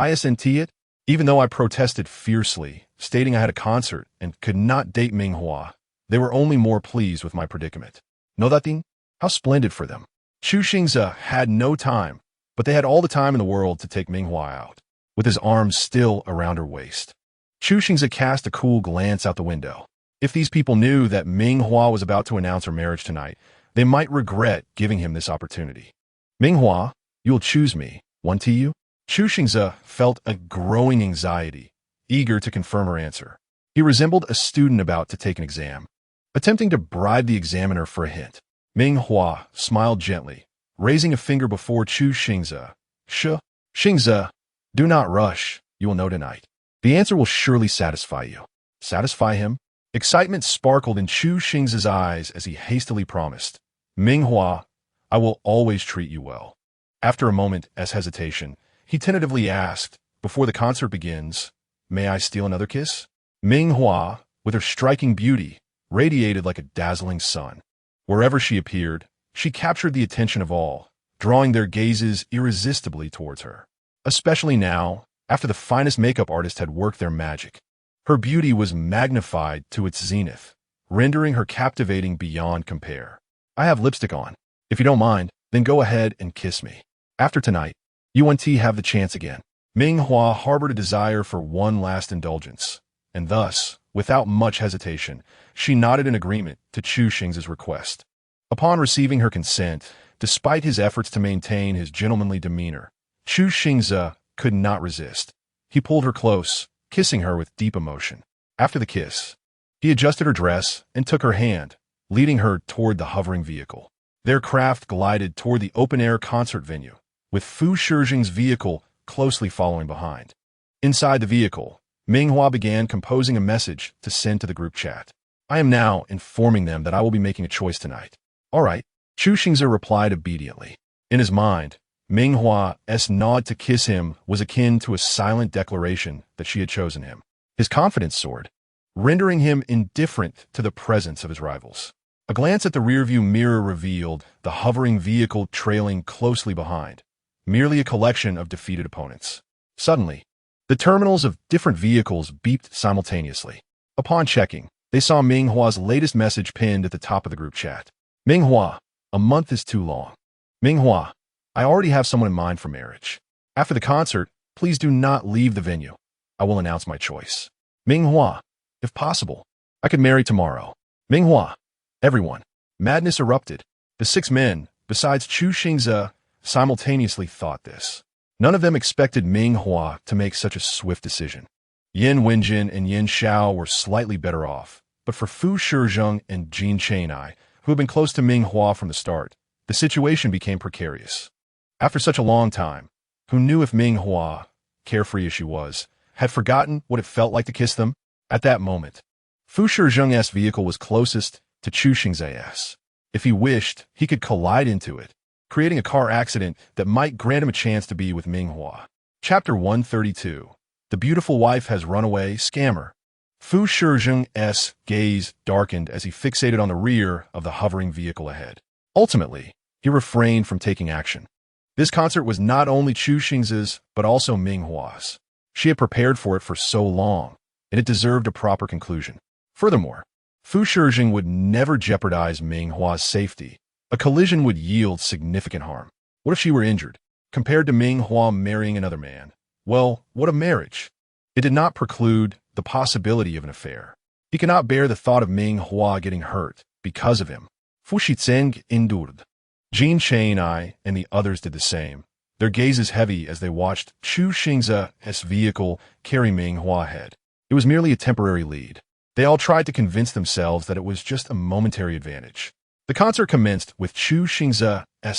Isn't it? Even though I protested fiercely, stating I had a concert and could not date Ming Hua, they were only more pleased with my predicament. Nothing? How splendid for them. Chu Xingze had no time, but they had all the time in the world to take Ming Hua out, with his arms still around her waist. Chu Xingze cast a cool glance out the window. If these people knew that Ming Hua was about to announce her marriage tonight, they might regret giving him this opportunity. Ming Hua, you'll choose me, won't you? Chu Xingze felt a growing anxiety, eager to confirm her answer. He resembled a student about to take an exam, attempting to bribe the examiner for a hint. Ming Hua smiled gently, raising a finger before Chu Xingze. Xingze, do not rush, you will know tonight. The answer will surely satisfy you. Satisfy him? Excitement sparkled in Chu Xingze's eyes as he hastily promised. Ming Hua, I will always treat you well. After a moment as hesitation, he tentatively asked, before the concert begins, may I steal another kiss? Ming Hua, with her striking beauty, radiated like a dazzling sun. Wherever she appeared, she captured the attention of all, drawing their gazes irresistibly towards her. Especially now, after the finest makeup artist had worked their magic. Her beauty was magnified to its zenith, rendering her captivating beyond compare. I have lipstick on. If you don't mind, then go ahead and kiss me. After tonight, you and T have the chance again. Ming Hua harbored a desire for one last indulgence, and thus, without much hesitation, she nodded in agreement to Chu Xingze's request. Upon receiving her consent, despite his efforts to maintain his gentlemanly demeanor, Chu Xingze could not resist. He pulled her close, kissing her with deep emotion. After the kiss, he adjusted her dress and took her hand, leading her toward the hovering vehicle. Their craft glided toward the open-air concert venue, with Fu Shizhong's vehicle closely following behind. Inside the vehicle, Ming Hua began composing a message to send to the group chat. I am now informing them that I will be making a choice tonight. All right, Chu Xingze replied obediently. In his mind, Ming Hua's nod to kiss him was akin to a silent declaration that she had chosen him. His confidence soared, rendering him indifferent to the presence of his rivals. A glance at the rearview mirror revealed the hovering vehicle trailing closely behind, merely a collection of defeated opponents. Suddenly, the terminals of different vehicles beeped simultaneously. Upon checking, they saw Ming Hua's latest message pinned at the top of the group chat. Ming Hua, a month is too long. Ming Hua, I already have someone in mind for marriage. After the concert, please do not leave the venue. I will announce my choice. Ming Hua, if possible, I could marry tomorrow. Ming Hua, everyone. Madness erupted. The 6 men, besides Chu Xingze, simultaneously thought this. None of them expected Ming Hua to make such a swift decision. Yin Wenjin and Yin Shao were slightly better off, But for Fu Shizheng and Jin Chang'ai, who had been close to Ming Hua from the start, the situation became precarious. After such a long time, who knew if Ming Hua, carefree as she was, had forgotten what it felt like to kiss them? At that moment, Fu Shizheng's vehicle was closest to Chu Xing's. If he wished, he could collide into it, creating a car accident that might grant him a chance to be with Ming Hua. Chapter 132. The beautiful wife has run away, scammer. Fu Shizheng's gaze darkened as he fixated on the rear of the hovering vehicle ahead. Ultimately, he refrained from taking action. This concert was not only Chu Xing's, but also Ming Hua's. She had prepared for it for so long, and it deserved a proper conclusion. Furthermore, Fu Shizheng would never jeopardize Ming Hua's safety. A collision would yield significant harm. What if she were injured? Compared to Ming Hua marrying another man, well, what a marriage! It did not preclude the possibility of an affair. He could not bear the thought of Ming Hua getting hurt because of him. Fu Shizheng endured. Jin Chang'ai and the others did the same, their gazes heavy as they watched Chu Xing's vehicle carry Ming Hua ahead. It was merely a temporary lead. They all tried to convince themselves that it was just a momentary advantage. The concert commenced with Chu Xing's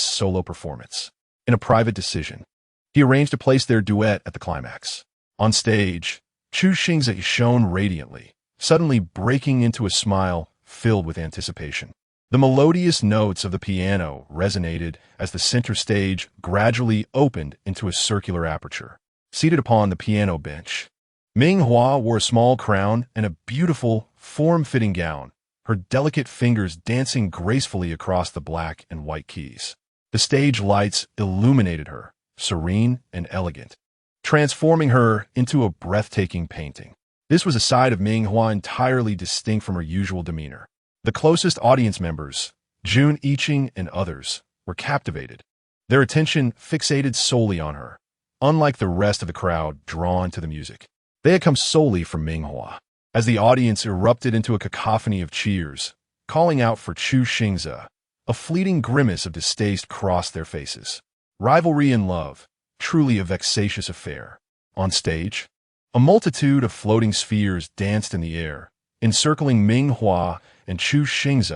solo performance. In a private decision, he arranged to place their duet at the climax. On stage, Chu Xing's shone radiantly, suddenly breaking into a smile filled with anticipation. The melodious notes of the piano resonated as the center stage gradually opened into a circular aperture. Seated upon the piano bench, Ming Hua wore a small crown and a beautiful, form-fitting gown, her delicate fingers dancing gracefully across the black and white keys. The stage lights illuminated her, serene and elegant, transforming her into a breathtaking painting. This was a side of Ming Hua entirely distinct from her usual demeanor. The closest audience members, Jun Yiqing and others, were captivated, their attention fixated solely on her, unlike the rest of the crowd drawn to the music. They had come solely from Ming Hua. As the audience erupted into a cacophony of cheers, calling out for Chu Xing's, a fleeting grimace of distaste crossed their faces. Rivalry and love, truly a vexatious affair. On stage, a multitude of floating spheres danced in the air, encircling Ming Hua and Chu Xing's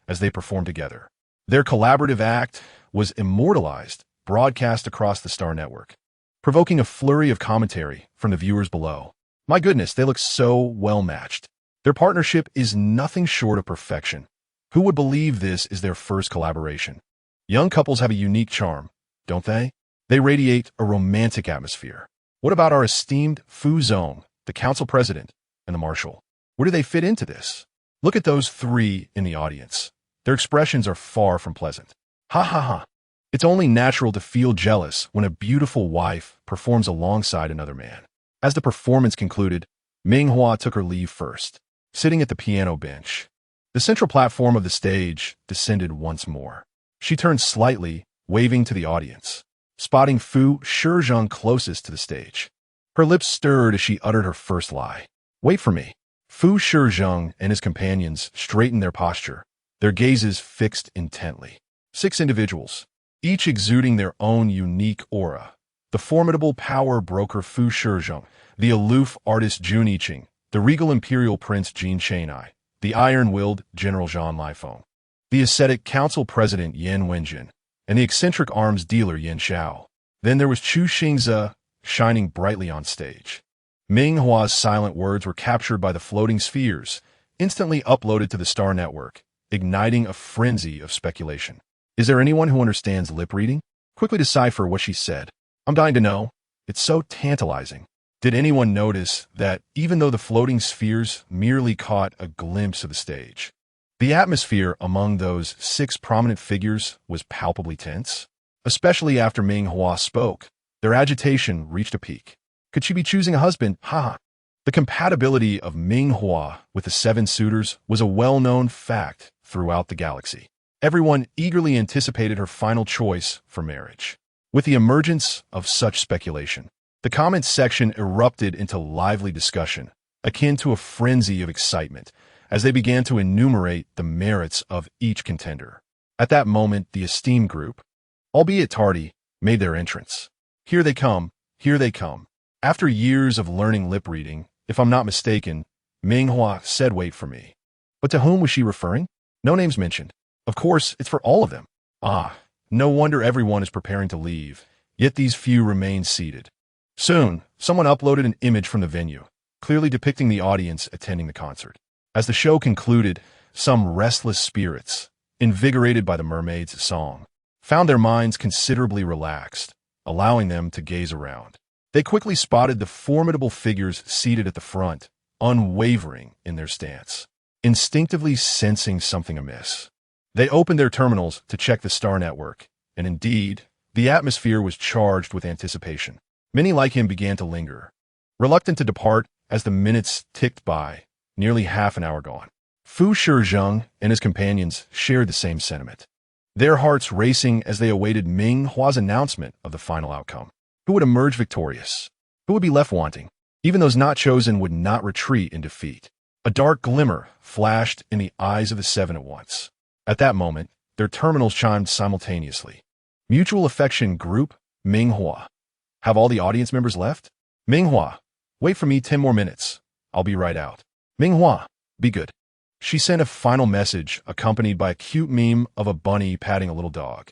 as they performed together. Their collaborative act was immortalized, broadcast across the Star Network, provoking a flurry of commentary from the viewers below. My goodness, they look so well-matched. Their partnership is nothing short of perfection. Who would believe this is their first collaboration? Young couples have a unique charm, don't they? They radiate a romantic atmosphere. What about our esteemed Fu Zong, the council president, and the marshal? Where do they fit into this? Look at those three in the audience. Their expressions are far from pleasant. Ha ha ha. It's only natural to feel jealous when a beautiful wife performs alongside another man. As the performance concluded, Ming Hua took her leave first, sitting at the piano bench. The central platform of the stage descended once more. She turned slightly, waving to the audience, spotting Fu Shizheng closest to the stage. Her lips stirred as she uttered her first lie. Wait for me. Fu Shizheng and his companions straightened their posture, their gazes fixed intently. 6 individuals, each exuding their own unique aura. The formidable power broker Fu Shizheng, the aloof artist Jun Yiqing, the regal imperial prince Jin Chang'ai, the iron-willed General Zhang Laifeng, the ascetic council president Yan Wenjin, and the eccentric arms dealer Yan Xiao. Then there was Chu Xing's shining brightly on stage. Ming Hua's silent words were captured by the floating spheres, instantly uploaded to the Star Network, igniting a frenzy of speculation. Is there anyone who understands lip reading? Quickly decipher what she said. I'm dying to know. It's so tantalizing. Did anyone notice that even though the floating spheres merely caught a glimpse of the stage, the atmosphere among those 6 prominent figures was palpably tense? Especially after Ming Hua spoke, their agitation reached a peak. Could she be choosing a husband? Ha! The compatibility of Ming Hua with the 7 suitors was a well-known fact throughout the galaxy. Everyone eagerly anticipated her final choice for marriage. With the emergence of such speculation, the comments section erupted into lively discussion, akin to a frenzy of excitement, as they began to enumerate the merits of each contender. At that moment, the esteemed group, albeit tardy, made their entrance. Here they come, here they come. After years of learning lip reading, if I'm not mistaken, Ming Hua said wait for me. But to whom was she referring? No names mentioned. Of course, it's for all of them. Ah, no wonder everyone is preparing to leave, yet these few remain seated. Soon, someone uploaded an image from the venue, clearly depicting the audience attending the concert. As the show concluded, some restless spirits, invigorated by the mermaid's song, found their minds considerably relaxed, allowing them to gaze around. They quickly spotted the formidable figures seated at the front, unwavering in their stance, instinctively sensing something amiss. They opened their terminals to check the star network, and indeed, the atmosphere was charged with anticipation. Many like him began to linger, reluctant to depart as the minutes ticked by, nearly half an hour gone. Fu Shizheng and his companions shared the same sentiment, their hearts racing as they awaited Ming Hua's announcement of the final outcome. Who would emerge victorious? Who would be left wanting? Even those not chosen would not retreat in defeat. A dark glimmer flashed in the eyes of the seven at once. At that moment, their terminals chimed simultaneously. Mutual Affection Group, Ming Hua. Have all the audience members left? Ming Hua, wait for me 10 more minutes. I'll be right out. Ming Hua, be good. She sent a final message accompanied by a cute meme of a bunny patting a little dog,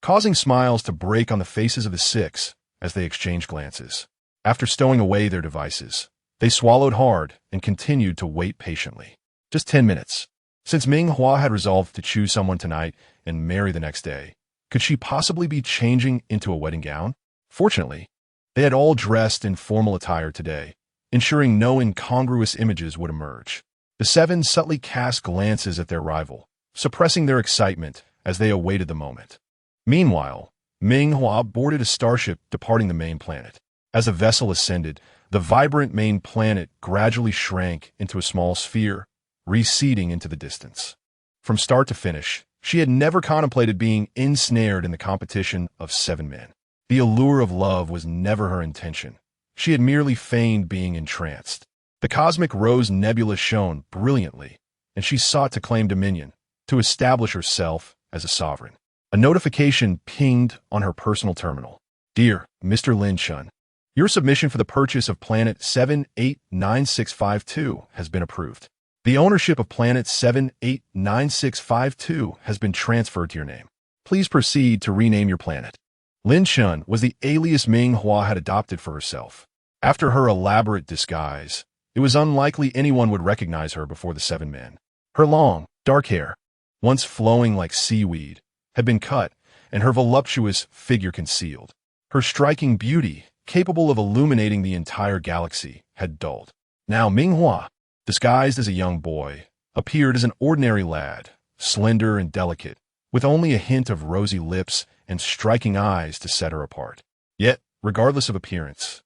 causing smiles to break on the faces of the six as they exchanged glances. After stowing away their devices, they swallowed hard and continued to wait patiently. Just 10 minutes. Since Ming Hua had resolved to choose someone tonight and marry the next day, could she possibly be changing into a wedding gown? Fortunately, they had all dressed in formal attire today, ensuring no incongruous images would emerge. The seven subtly cast glances at their rival, suppressing their excitement as they awaited the moment. Meanwhile, Ming Hua boarded a starship departing the main planet. As the vessel ascended, the vibrant main planet gradually shrank into a small sphere, receding into the distance. From start to finish, she had never contemplated being ensnared in the competition of seven men. The allure of love was never her intention. She had merely feigned being entranced. The cosmic rose nebula shone brilliantly, and she sought to claim dominion, to establish herself as a sovereign. A notification pinged on her personal terminal. Dear Mr. NightⅡ, your submission for the purchase of Planet 789652 has been approved. The ownership of Planet 789652 has been transferred to your name. Please proceed to rename your planet. NightⅡ was the alias Ming Hua had adopted for herself. After her elaborate disguise, it was unlikely anyone would recognize her before the seven men. Her long, dark hair, once flowing like seaweed, had been cut and her voluptuous figure concealed. Her striking beauty, capable of illuminating the entire galaxy, had dulled. Now Ming Hua, disguised as a young boy, appeared as an ordinary lad, slender and delicate, with only a hint of rosy lips and striking eyes to set her apart. Yet, regardless of appearance,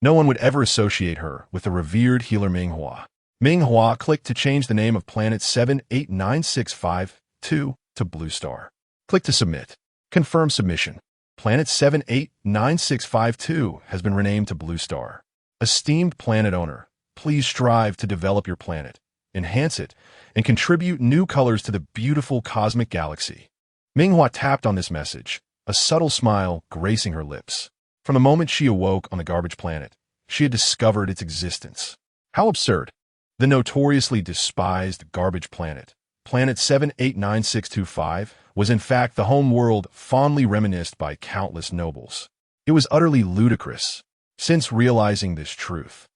no one would ever associate her with the revered healer Ming Hua. Ming Hua clicked to change the name of Planet 789652 to Blue Star. Click to submit. Confirm submission. Planet 789652 has been renamed to Blue Star. Esteemed planet owner, please strive to develop your planet, enhance it, and contribute new colors to the beautiful cosmic galaxy. Ming Hua tapped on this message, a subtle smile gracing her lips. From the moment she awoke on the garbage planet, she had discovered its existence. How absurd! The notoriously despised garbage planet, Planet 789625, was in fact the home world fondly reminisced by countless nobles. It was utterly ludicrous. Since realizing this truth,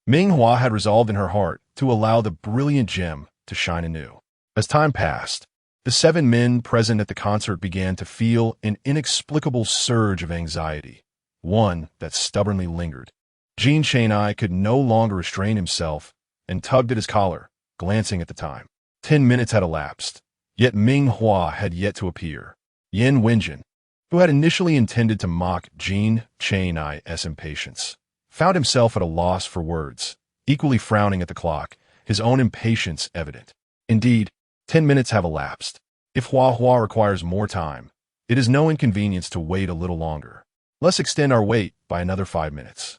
Ming Hua had resolved in her heart to allow the brilliant gem to shine anew. As time passed, the seven men present at the concert began to feel an inexplicable surge of anxiety, one that stubbornly lingered. Jean Cheng-I could no longer restrain himself and tugged at his collar, glancing at the time. 10 minutes had elapsed, yet Ming Hua had yet to appear. Yin Wenjin, who had initially intended to mock Jean Cheng-I's impatience, found himself at a loss for words, equally frowning at the clock, his own impatience evident. Indeed, 10 minutes have elapsed. If Hua requires more time, it is no inconvenience to wait a little longer. Let's extend our wait by another 5 minutes.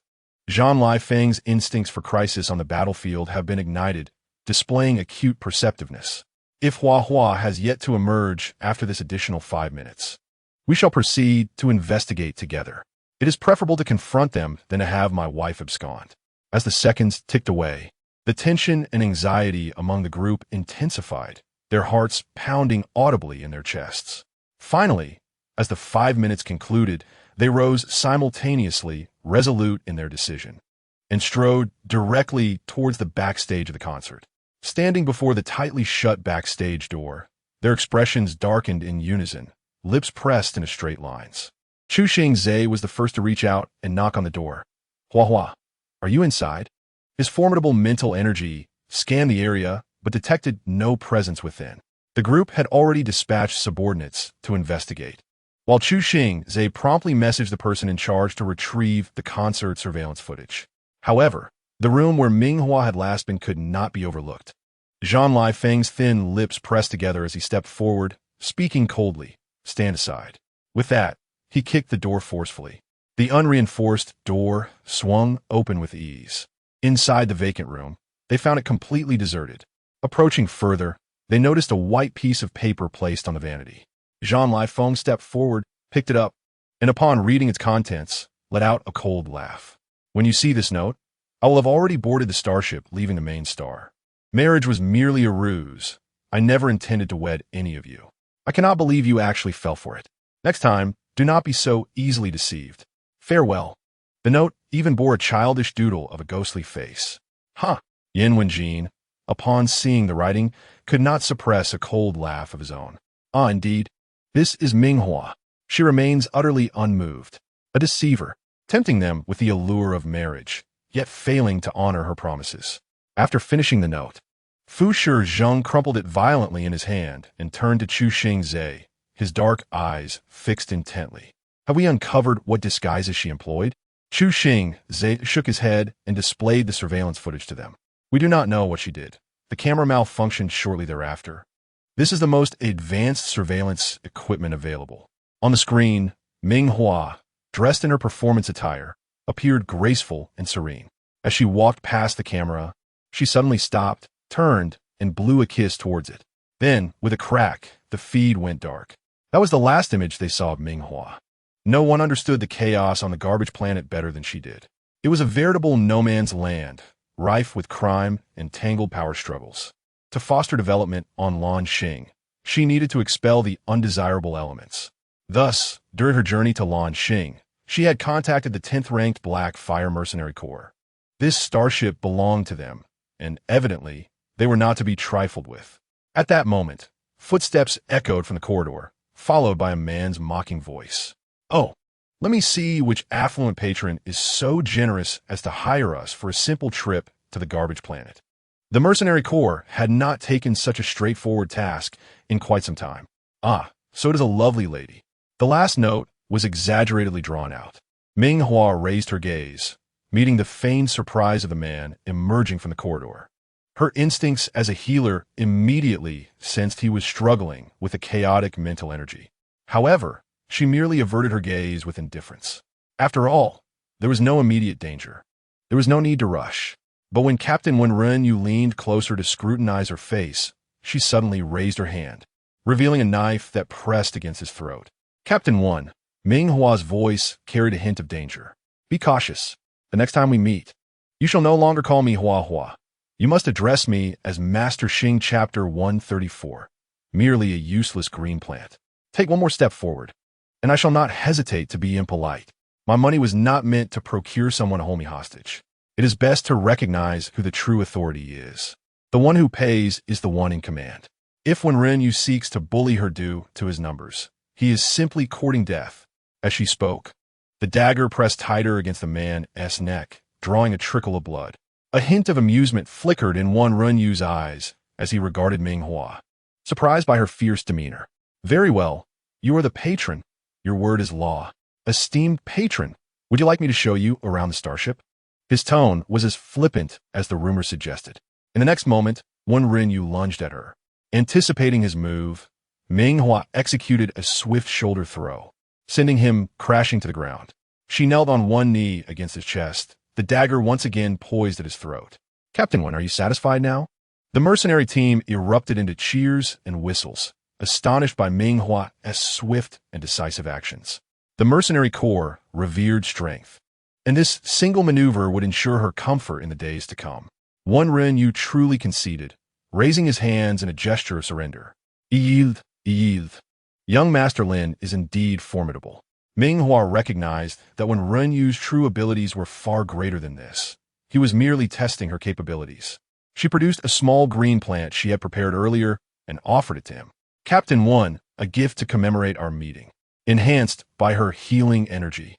Zhang Lifeng's instincts for crisis on the battlefield have been ignited, displaying acute perceptiveness. If Hua has yet to emerge after this additional 5 minutes, we shall proceed to investigate together. It is preferable to confront them than to have my wife abscond. As the seconds ticked away, The tension and anxiety among the group intensified, their hearts pounding audibly in their chests. Finally, as the 5 minutes concluded, they rose simultaneously, resolute in their decision, and strode directly towards the backstage of the concert. Standing before the tightly shut backstage door, their expressions darkened in unison, lips pressed into straight lines. Chu-Xing was the first to reach out and knock on the door. Hua Hua, are you inside? His formidable mental energy scanned the area but detected no presence within. The group had already dispatched subordinates to investigate, while Chu-Xing promptly messaged the person in charge to retrieve the concert surveillance footage. However, the room where Ming Hua had last been could not be overlooked. Zhang Lifeng's thin lips pressed together as he stepped forward, speaking coldly. Stand aside. With that, he kicked the door forcefully. The unreinforced door swung open with ease. Inside the vacant room, they found it completely deserted. Approaching further, they noticed a white piece of paper placed on the vanity. Zhang Lifeng stepped forward, picked it up, and upon reading its contents, let out a cold laugh. When you see this note, I will have already boarded the starship leaving the main star. Marriage was merely a ruse. I never intended to wed any of you. I cannot believe you actually fell for it. Next time, do not be so easily deceived. Farewell. The note even bore a childish doodle of a ghostly face. Huh! Yin Wenjin, upon seeing the writing, could not suppress a cold laugh of his own. Ah, indeed. This is Ming Hua. She remains utterly unmoved. A deceiver, tempting them with the allure of marriage, yet failing to honor her promises. After finishing the note, Fu Shizheng crumpled it violently in his hand and turned to Chu-Xing, his dark eyes fixed intently. Have we uncovered what disguises she employed? Chu-Xing shook his head and displayed the surveillance footage to them. We do not know what she did. The camera malfunctioned shortly thereafter. This is the most advanced surveillance equipment available. On the screen, Ming Hua, dressed in her performance attire, appeared graceful and serene. As she walked past the camera, she suddenly stopped, turned, and blew a kiss towards it. Then, with a crack, the feed went dark. That was the last image they saw of Ming Hua. No one understood the chaos on the garbage planet better than she did. It was a veritable no-man's land, rife with crime and tangled power struggles. To foster development on NightⅡ, she needed to expel the undesirable elements. Thus, during her journey to NightⅡ, she had contacted the 10th-ranked Black Fire Mercenary Corps. This starship belonged to them, and evidently, they were not to be trifled with. At that moment, footsteps echoed from the corridor, followed by a man's mocking voice. Oh, let me see which affluent patron is so generous as to hire us for a simple trip to the garbage planet. The Mercenary Corps had not taken such a straightforward task in quite some time. Ah, so does a lovely lady. The last note was exaggeratedly drawn out. Ming Hua raised her gaze, meeting the feigned surprise of the man emerging from the corridor. Her instincts as a healer immediately sensed he was struggling with a chaotic mental energy. However, she merely averted her gaze with indifference. After all, there was no immediate danger. There was no need to rush. But when Captain Wenren leaned closer to scrutinize her face, she suddenly raised her hand, revealing a knife that pressed against his throat. Captain Wen, Ming Hua's voice carried a hint of danger. Be cautious. The next time we meet, you shall no longer call me Hua Hua. You must address me as Master Xing Chapter 134, merely a useless green plant. Take one more step forward, and I shall not hesitate to be impolite. My money was not meant to procure someone to hold me hostage. It is best to recognize who the true authority is. The one who pays is the one in command. If Wenren seeks to bully her due to his numbers, he is simply courting death. As she spoke, the dagger pressed tighter against the man's neck, drawing a trickle of blood. A hint of amusement flickered in Wenren's eyes as he regarded Ming Hua, surprised by her fierce demeanor. Very well, you are the patron. Your word is law. Esteemed patron, would you like me to show you around the starship? His tone was as flippant as the rumor suggested. In the next moment, Wenren lunged at her. Anticipating his move, Ming Hua executed a swift shoulder throw, sending him crashing to the ground. She knelt on one knee against his chest, the dagger once again poised at his throat. Captain Wen, are you satisfied now? The mercenary team erupted into cheers and whistles, astonished by Ming Hua's swift and decisive actions. The Mercenary Corps revered strength, and this single maneuver would ensure her comfort in the days to come. Ren-Yu truly conceded, raising his hands in a gesture of surrender. Yield, yield. Young Master Lin is indeed formidable. Ming Hua recognized that when Ren-Yu's true abilities were far greater than this, he was merely testing her capabilities. She produced a small green plant she had prepared earlier and offered it to him. Captain 1, a gift to commemorate our meeting. Enhanced by her healing energy.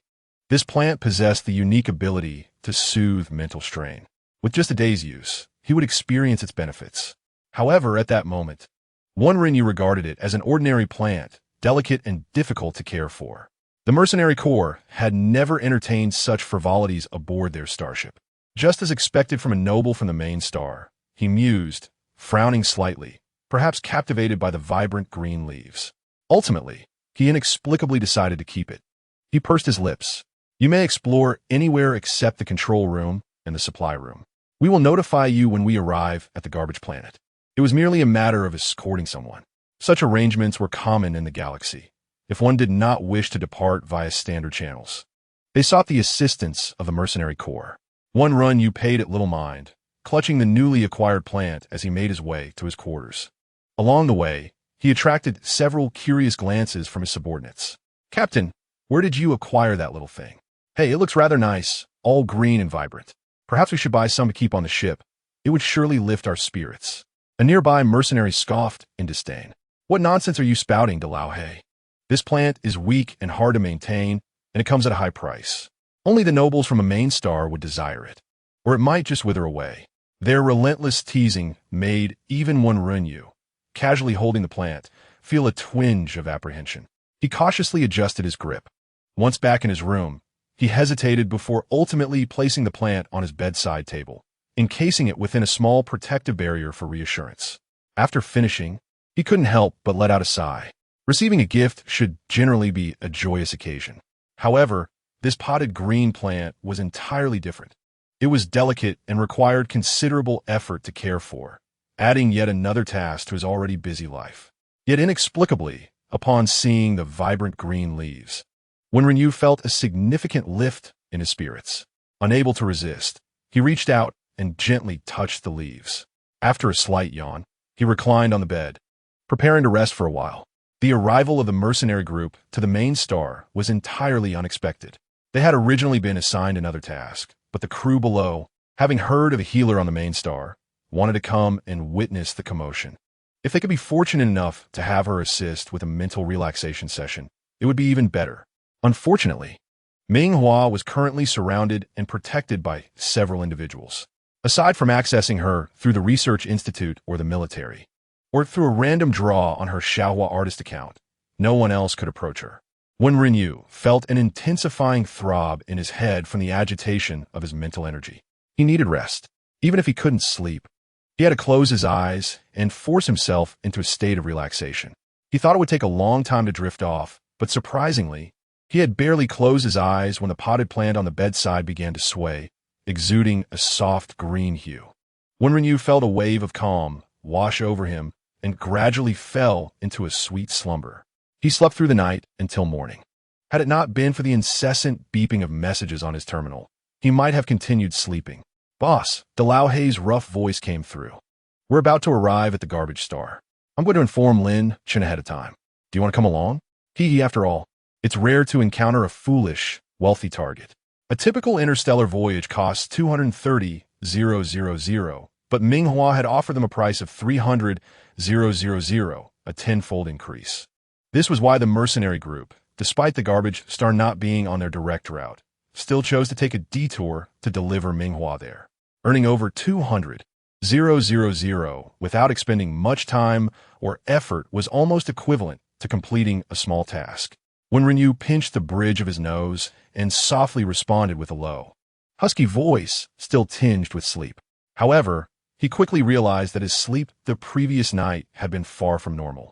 This plant possessed the unique ability to soothe mental strain. With just a day's use, he would experience its benefits. However, at that moment, Ren-Yu regarded it as an ordinary plant, delicate and difficult to care for. The mercenary corps had never entertained such frivolities aboard their starship. Just as expected from a noble from the main star, he mused, frowning slightly, perhaps captivated by the vibrant green leaves. Ultimately, he inexplicably decided to keep it. He pursed his lips. You may explore anywhere except the control room and the supply room. We will notify you when we arrive at the garbage planet. It was merely a matter of escorting someone. Such arrangements were common in the galaxy, if one did not wish to depart via standard channels. They sought the assistance of the mercenary corps. Ren-Yu paid it little mind, clutching the newly acquired plant as he made his way to his quarters. Along the way, he attracted several curious glances from his subordinates. Captain, where did you acquire that little thing? Hey, it looks rather nice, all green and vibrant. Perhaps we should buy some to keep on the ship. It would surely lift our spirits. A nearby mercenary scoffed in disdain. What nonsense are you spouting, Dalao? This plant is weak and hard to maintain, and it comes at a high price. Only the nobles from a main star would desire it, or it might just wither away. Their relentless teasing made even Ren-Yu, casually holding the plant, feel a twinge of apprehension. He cautiously adjusted his grip. Once back in his room, he hesitated before ultimately placing the plant on his bedside table, encasing it within a small protective barrier for reassurance. After finishing, he couldn't help but let out a sigh. Receiving a gift should generally be a joyous occasion. However, this potted green plant was entirely different. It was delicate and required considerable effort to care for, adding yet another task to his already busy life. Yet inexplicably, upon seeing the vibrant green leaves, Ren-Yu felt a significant lift in his spirits. Unable to resist, he reached out and gently touched the leaves. After a slight yawn, he reclined on the bed, preparing to rest for a while. The arrival of the mercenary group to the main star was entirely unexpected. They had originally been assigned another task, but the crew below, having heard of a healer on the main star, wanted to come and witness the commotion. If they could be fortunate enough to have her assist with a mental relaxation session, it would be even better. Unfortunately, Ming Hua was currently surrounded and protected by several individuals. Aside from accessing her through the Research Institute or the military, or through a random draw on her Xiaohua artist account, no one else could approach her. Ren-Yu felt an intensifying throb in his head from the agitation of his mental energy. He needed rest. Even if he couldn't sleep, he had to close his eyes and force himself into a state of relaxation. He thought it would take a long time to drift off, but surprisingly, he had barely closed his eyes when the potted plant on the bedside began to sway, exuding a soft green hue. Ren-Yu felt a wave of calm wash over him and gradually fell into a sweet slumber. He slept through the night until morning. Had it not been for the incessant beeping of messages on his terminal, he might have continued sleeping. Boss, Dalao's rough voice came through. We're about to arrive at the garbage star. I'm going to inform Lin-Chen ahead of time. Do you want to come along? After all, it's rare to encounter a foolish, wealthy target. A typical interstellar voyage costs 230,000, but Ming Hua had offered them a price of 300,000, a tenfold increase. This was why the mercenary group, despite the garbage star not being on their direct route, still chose to take a detour to deliver Ming Hua there, earning over 200,000 without expending much time or effort was almost equivalent to completing a small task. Ren-Yu pinched the bridge of his nose and softly responded with a low, husky voice still tinged with sleep. However, he quickly realized that his sleep the previous night had been far from normal.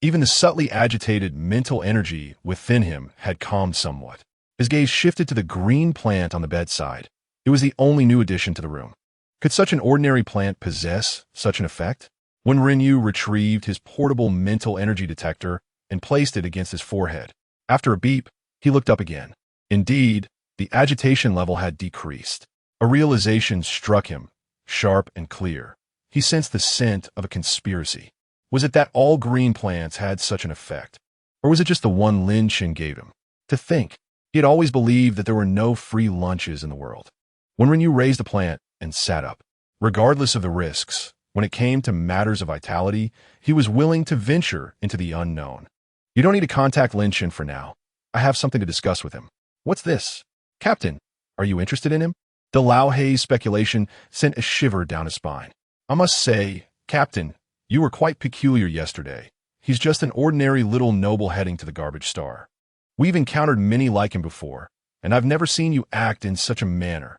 Even the subtly agitated mental energy within him had calmed somewhat. His gaze shifted to the green plant on the bedside. It was the only new addition to the room. Could such an ordinary plant possess such an effect? When Ren-Yu retrieved his portable mental energy detector and placed it against his forehead, after a beep, he looked up again. Indeed, the agitation level had decreased. A realization struck him. sharp and clear. He sensed the scent of a conspiracy. Was it that all green plants had such an effect? Or was it just the one NightⅡ gave him? To think, he had always believed that there were no free lunches in the world. When Renyu raised a plant and sat up, regardless of the risks, when it came to matters of vitality, he was willing to venture into the unknown. You don't need to contact NightⅡ for now. I have something to discuss with him. What's this? Captain, are you interested in him? Dalauhe's speculation sent a shiver down his spine. I must say, Captain, you were quite peculiar yesterday. He's just an ordinary little noble heading to the garbage star. We've encountered many like him before, and I've never seen you act in such a manner.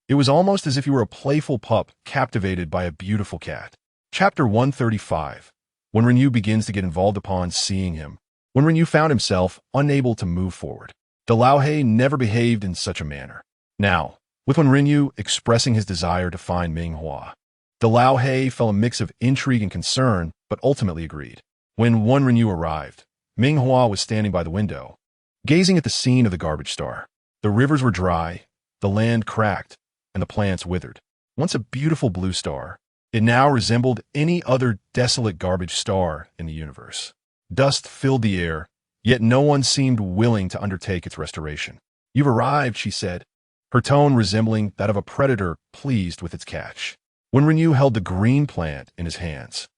It was almost as if you were a playful pup captivated by a beautiful cat. Chapter 135. When Renyu begins to get involved upon seeing him. When Renyu found himself unable to move forward. Dalauhe never behaved in such a manner. Now, with when Renyu expressing his desire to find Ming Hua. Dalauhe felt a mix of intrigue and concern, but ultimately agreed. When one Renyu arrived, Ming Hua was standing by the window, gazing at the scene of the garbage star. The rivers were dry, the land cracked, and the plants withered. Once a beautiful blue star, it now resembled any other desolate garbage star in the universe. Dust filled the air, yet no one seemed willing to undertake its restoration. You've arrived, she said, her tone resembling that of a predator pleased with its catch. When Renyu held the green plant in his hands,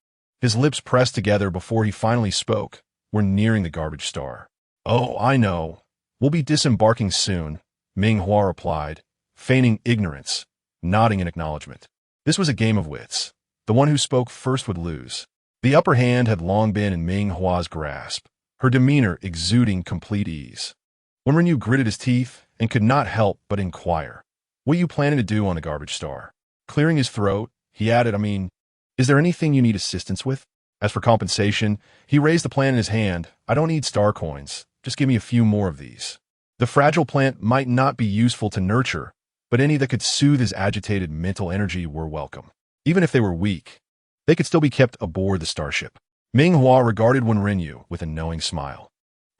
his lips pressed together before he finally spoke. We're nearing the garbage star. Oh, I know. We'll be disembarking soon, Ming Hua replied, feigning ignorance, nodding in acknowledgement. This was a game of wits. The one who spoke first would lose. The upper hand had long been in Ming Hua's grasp, her demeanor exuding complete ease. When Renyu gritted his teeth and could not help but inquire, what are you planning to do on the garbage star? Clearing his throat, he added, is there anything you need assistance with? As for compensation, he raised the plant in his hand. I don't need star coins. Just give me a few more of these. The fragile plant might not be useful to nurture, but any that could soothe his agitated mental energy were welcome. Even if they were weak, they could still be kept aboard the starship. Ming Hua regarded Wen Renyu with a knowing smile,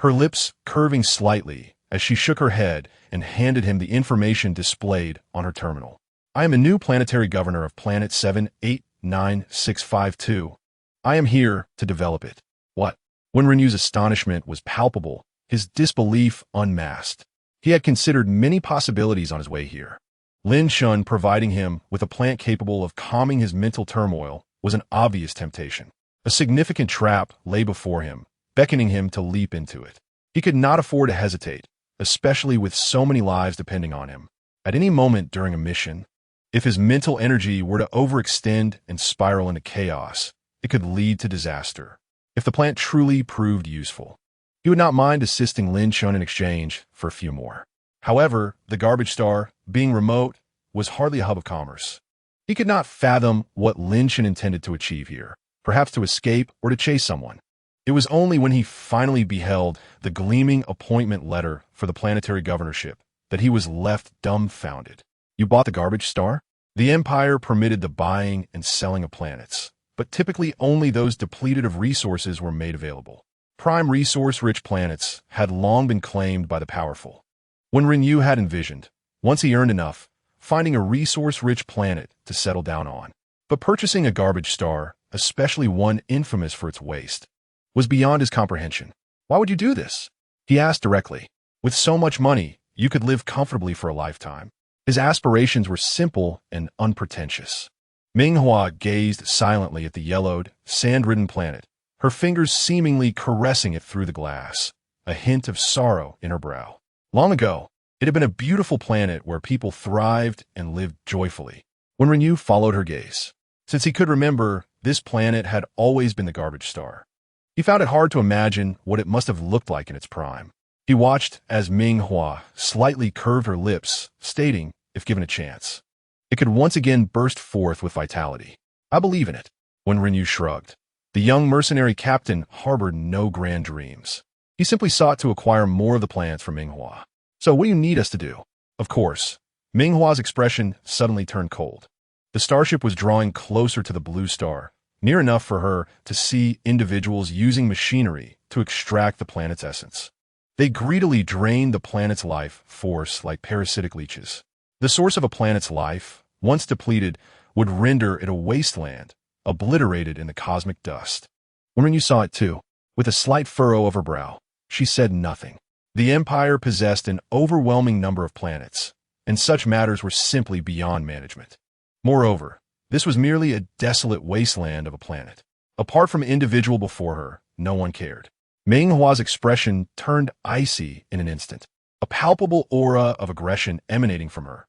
her lips curving slightly as she shook her head and handed him the information displayed on her terminal. I am a new planetary governor of Planet 789652. I am here to develop it. What? Wen Renyu's astonishment was palpable, his disbelief unmasked. He had considered many possibilities on his way here. NightⅡ providing him with a plant capable of calming his mental turmoil was an obvious temptation. A significant trap lay before him, beckoning him to leap into it. He could not afford to hesitate, especially with so many lives depending on him. At any moment during a mission, if his mental energy were to overextend and spiral into chaos, it could lead to disaster. If the plant truly proved useful, he would not mind assisting NightⅡ in exchange for a few more. However, the garbage star, being remote, was hardly a hub of commerce. He could not fathom what NightⅡ intended to achieve here, perhaps to escape or to chase someone. It was only when he finally beheld the gleaming appointment letter for the planetary governorship that he was left dumbfounded. You bought the garbage star? The Empire permitted the buying and selling of planets, but typically only those depleted of resources were made available. Prime resource-rich planets had long been claimed by the powerful. When Renyu had envisioned, once he earned enough, finding a resource-rich planet to settle down on. But purchasing a garbage star, especially one infamous for its waste, was beyond his comprehension. Why would you do this? He asked directly. With so much money, you could live comfortably for a lifetime. His aspirations were simple and unpretentious. Ming Hua gazed silently at the yellowed, sand-ridden planet, her fingers seemingly caressing it through the glass, a hint of sorrow in her brow. Long ago, it had been a beautiful planet where people thrived and lived joyfully. When Renyu followed her gaze, since he could remember, this planet had always been the garbage star. He found it hard to imagine what it must have looked like in its prime. He watched as Ming Hua slightly curved her lips, stating, if given a chance, it could once again burst forth with vitality. I believe in it. When Renyu shrugged, the young mercenary captain harbored no grand dreams. He simply sought to acquire more of the plants from Ming Hua. So what do you need us to do? Of course. Ming Hua's expression suddenly turned cold. The starship was drawing closer to the blue star, near enough for her to see individuals using machinery to extract the planet's essence. They greedily drained the planet's life force like parasitic leeches. The source of a planet's life, once depleted, would render it a wasteland, obliterated in the cosmic dust. When you saw it too, with a slight furrow of her brow, she said nothing. The Empire possessed an overwhelming number of planets, and such matters were simply beyond management. Moreover, this was merely a desolate wasteland of a planet. Apart from an individual before her, no one cared. Ming Hua's expression turned icy in an instant, a palpable aura of aggression emanating from her.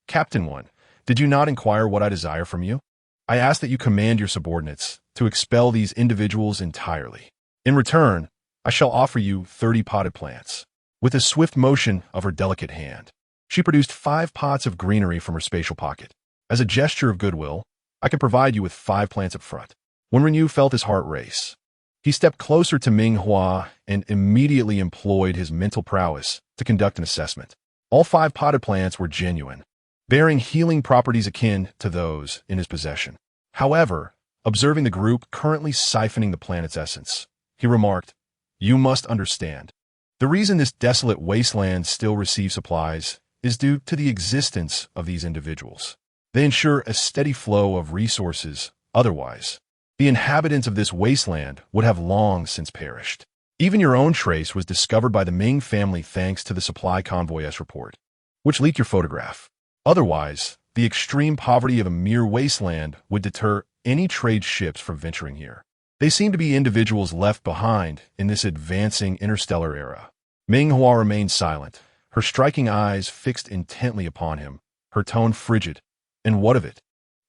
Captain One, did you not inquire what I desire from you? I ask that you command your subordinates to expel these individuals entirely. In return, I shall offer you 30 potted plants. With a swift motion of her delicate hand, she produced 5 pots of greenery from her spatial pocket. As a gesture of goodwill, I can provide you with 5 plants up front. When Renyu felt his heart race, he stepped closer to Ming Hua and immediately employed his mental prowess to conduct an assessment. All 5 potted plants were genuine, bearing healing properties akin to those in his possession. However, observing the group currently siphoning the planet's essence, he remarked, "You must understand. The reason this desolate wasteland still receives supplies is due to the existence of these individuals. They ensure a steady flow of resources. Otherwise, the inhabitants of this wasteland would have long since perished. Even your own trace was discovered by the Ming family thanks to the supply convoy's report, which leaked your photograph. Otherwise, the extreme poverty of a mere wasteland would deter any trade ships from venturing here. They seem to be individuals left behind in this advancing interstellar era." Ming Hua remained silent, her striking eyes fixed intently upon him, her tone frigid. "And what of it?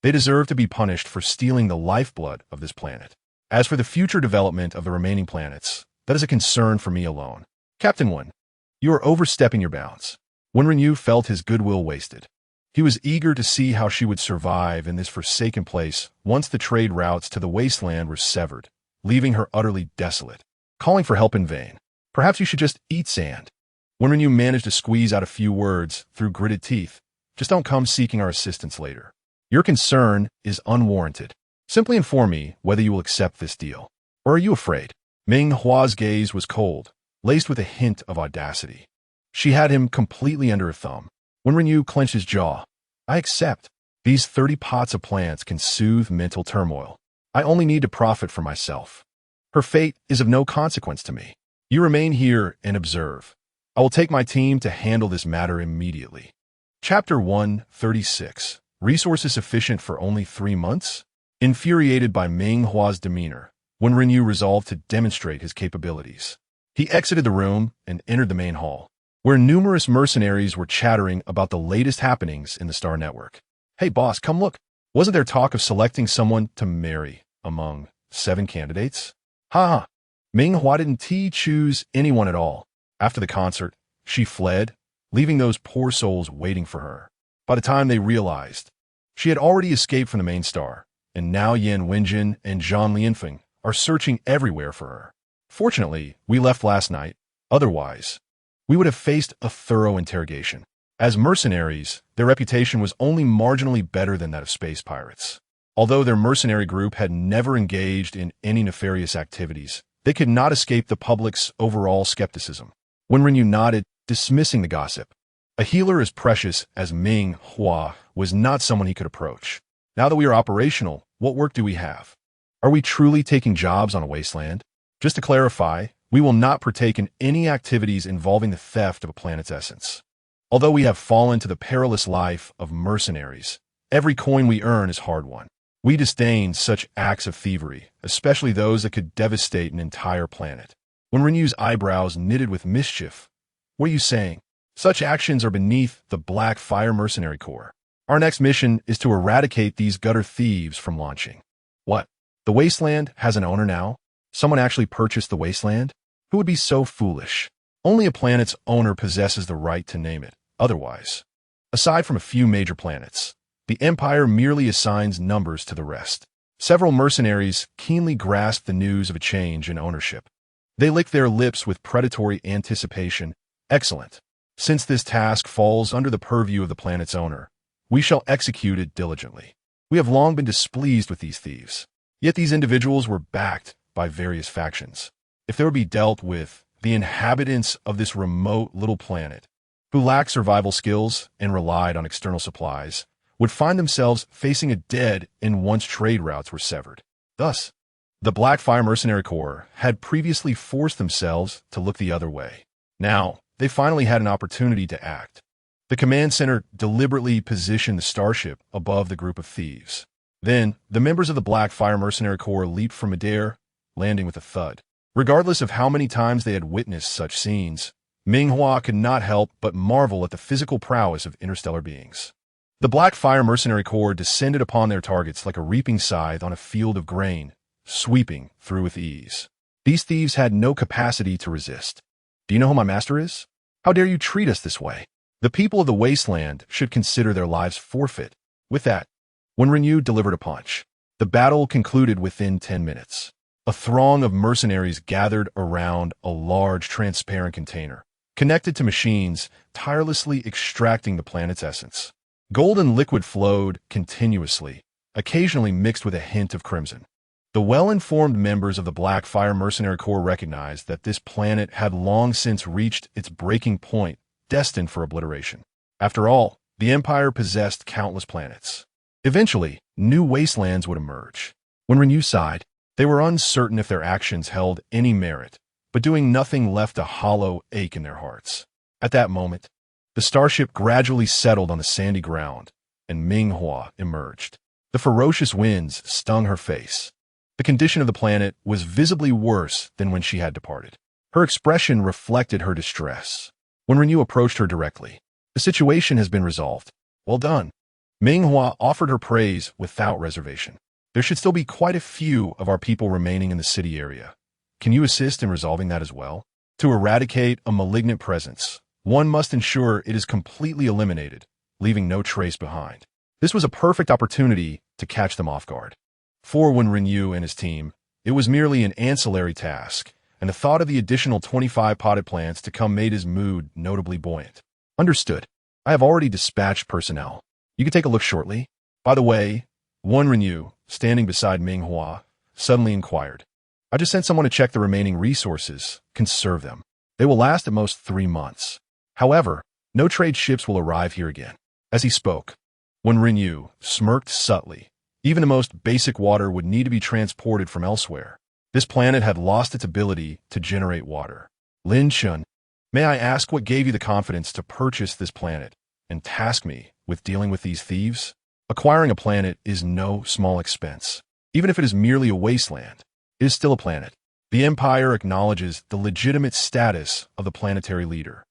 They deserve to be punished for stealing the lifeblood of this planet. As for the future development of the remaining planets, that is a concern for me alone. Captain One, you are overstepping your bounds." When Renyu felt his goodwill wasted, he was eager to see how she would survive in this forsaken place once the trade routes to the wasteland were severed, leaving her utterly desolate, calling for help in vain. "Perhaps you should just eat sand." When Renyu managed to squeeze out a few words through gritted teeth, "Just don't come seeking our assistance later. Your concern is unwarranted. Simply inform me whether you will accept this deal. Or are you afraid?" Ming Hua's gaze was cold, laced with a hint of audacity. She had him completely under her thumb. When Renyu clenched his jaw, "I accept. These 30 pots of plants can soothe mental turmoil. I only need to profit for myself. Her fate is of no consequence to me. You remain here and observe. I will take my team to handle this matter immediately." Chapter 136. Resources sufficient for only 3 months? Infuriated by Ming Hua's demeanor, when Renyu resolved to demonstrate his capabilities, he exited the room and entered the main hall, where numerous mercenaries were chattering about the latest happenings in the Star Network. "Hey boss, come look. Wasn't there talk of selecting someone to marry among 7 candidates? Ha! Ming Hua didn't choose anyone at all. After the concert, she fled, leaving those poor souls waiting for her. By the time they realized, she had already escaped from the main star, and now Yan Wenjin and Zhang Lianfeng are searching everywhere for her. Fortunately, we left last night. Otherwise, we would have faced a thorough interrogation. As mercenaries, their reputation was only marginally better than that of space pirates. Although their mercenary group had never engaged in any nefarious activities, they could not escape the public's overall skepticism." When Renyu nodded, dismissing the gossip. A healer as precious as Ming Hua was not someone he could approach. "Now that we are operational, what work do we have? Are we truly taking jobs on a wasteland? Just to clarify, we will not partake in any activities involving the theft of a planet's essence. Although we have fallen to the perilous life of mercenaries, every coin we earn is hard-won. We disdain such acts of thievery, especially those that could devastate an entire planet." When Renyu's eyebrows knitted with mischief, "What are you saying? Such actions are beneath the Black Fire Mercenary Corps. Our next mission is to eradicate these gutter thieves from launching." "What? The wasteland has an owner now? Someone actually purchased the wasteland? Who would be so foolish? Only a planet's owner possesses the right to name it. Otherwise, aside from a few major planets, the Empire merely assigns numbers to the rest." Several mercenaries keenly grasped the news of a change in ownership. They licked their lips with predatory anticipation. "Excellent. Since this task falls under the purview of the planet's owner, we shall execute it diligently. We have long been displeased with these thieves. Yet these individuals were backed by various factions. If they would be dealt with, the inhabitants of this remote little planet, who lacked survival skills and relied on external supplies, would find themselves facing a dead end once trade routes were severed. Thus, the Black Fire Mercenary Corps had previously forced themselves to look the other way. Now, they finally had an opportunity to act. The command center deliberately positioned the starship above the group of thieves. Then, the members of the Black Fire Mercenary Corps leaped from midair, landing with a thud. Regardless of how many times they had witnessed such scenes, Ming Hua could not help but marvel at the physical prowess of interstellar beings. The Black Fire Mercenary Corps descended upon their targets like a reaping scythe on a field of grain, sweeping through with ease. These thieves had no capacity to resist. Do you know who my master is? How dare you treat us this way? The people of the wasteland should consider their lives forfeit. With that, when Renyu delivered a punch, the battle concluded within 10 minutes. A throng of mercenaries gathered around a large transparent container, connected to machines tirelessly extracting the planet's essence. Golden liquid flowed continuously, occasionally mixed with a hint of crimson. The well-informed members of the Black Fire Mercenary Corps recognized that this planet had long since reached its breaking point, destined for obliteration. After all, the Empire possessed countless planets. Eventually, new wastelands would emerge. When Renyu sighed, they were uncertain if their actions held any merit, but doing nothing left a hollow ache in their hearts. At that moment, the starship gradually settled on the sandy ground, and Ming Hua emerged. The ferocious winds stung her face. The condition of the planet was visibly worse than when she had departed. Her expression reflected her distress. When Renyu approached her directly, "The situation has been resolved. Well done." Ming Hua offered her praise without reservation. "There should still be quite a few of our people remaining in the city area. Can you assist in resolving that as well? To eradicate a malignant presence, one must ensure it is completely eliminated, leaving no trace behind." This was a perfect opportunity to catch them off guard. For when Renyu and his team, it was merely an ancillary task, and the thought of the additional 25 potted plants to come made his mood notably buoyant. "Understood. I have already dispatched personnel. You can take a look shortly. By the way," one Renyu, standing beside Ming Hua, suddenly inquired, "I just sent someone to check the remaining resources, conserve them. They will last at most 3 months. However, no trade ships will arrive here again." As he spoke, when Renyu smirked subtly, even the most basic water would need to be transported from elsewhere. This planet had lost its ability to generate water. "Lin Chun, may I ask what gave you the confidence to purchase this planet and task me with dealing with these thieves? Acquiring a planet is no small expense. Even if it is merely a wasteland, it is still a planet. The Empire acknowledges the legitimate status of the planetary leader,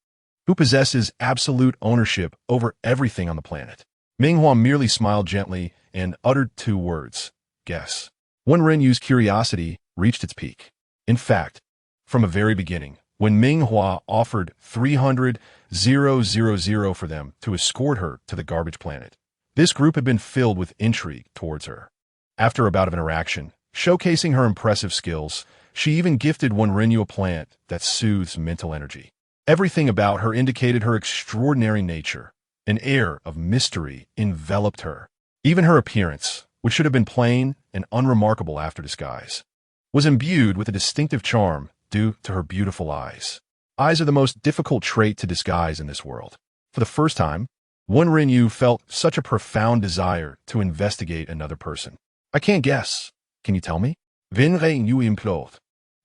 who possesses absolute ownership over everything on the planet." Ming Hua merely smiled gently and uttered 2 words, "Guess." When Renyu's curiosity reached its peak. In fact, from a very beginning, when Ming Hua offered 300,000 for them to escort her to the garbage planet, this group had been filled with intrigue towards her. After a bout of interaction, showcasing her impressive skills, she even gifted one Renyu a plant that soothes mental energy. Everything about her indicated her extraordinary nature. An air of mystery enveloped her. Even her appearance, which should have been plain and unremarkable after disguise, was imbued with a distinctive charm due to her beautiful eyes. Eyes are the most difficult trait to disguise in this world. For the first time, one Renyu felt such a profound desire to investigate another person. "I can't guess. Can you tell me?" Vin Renyu implored,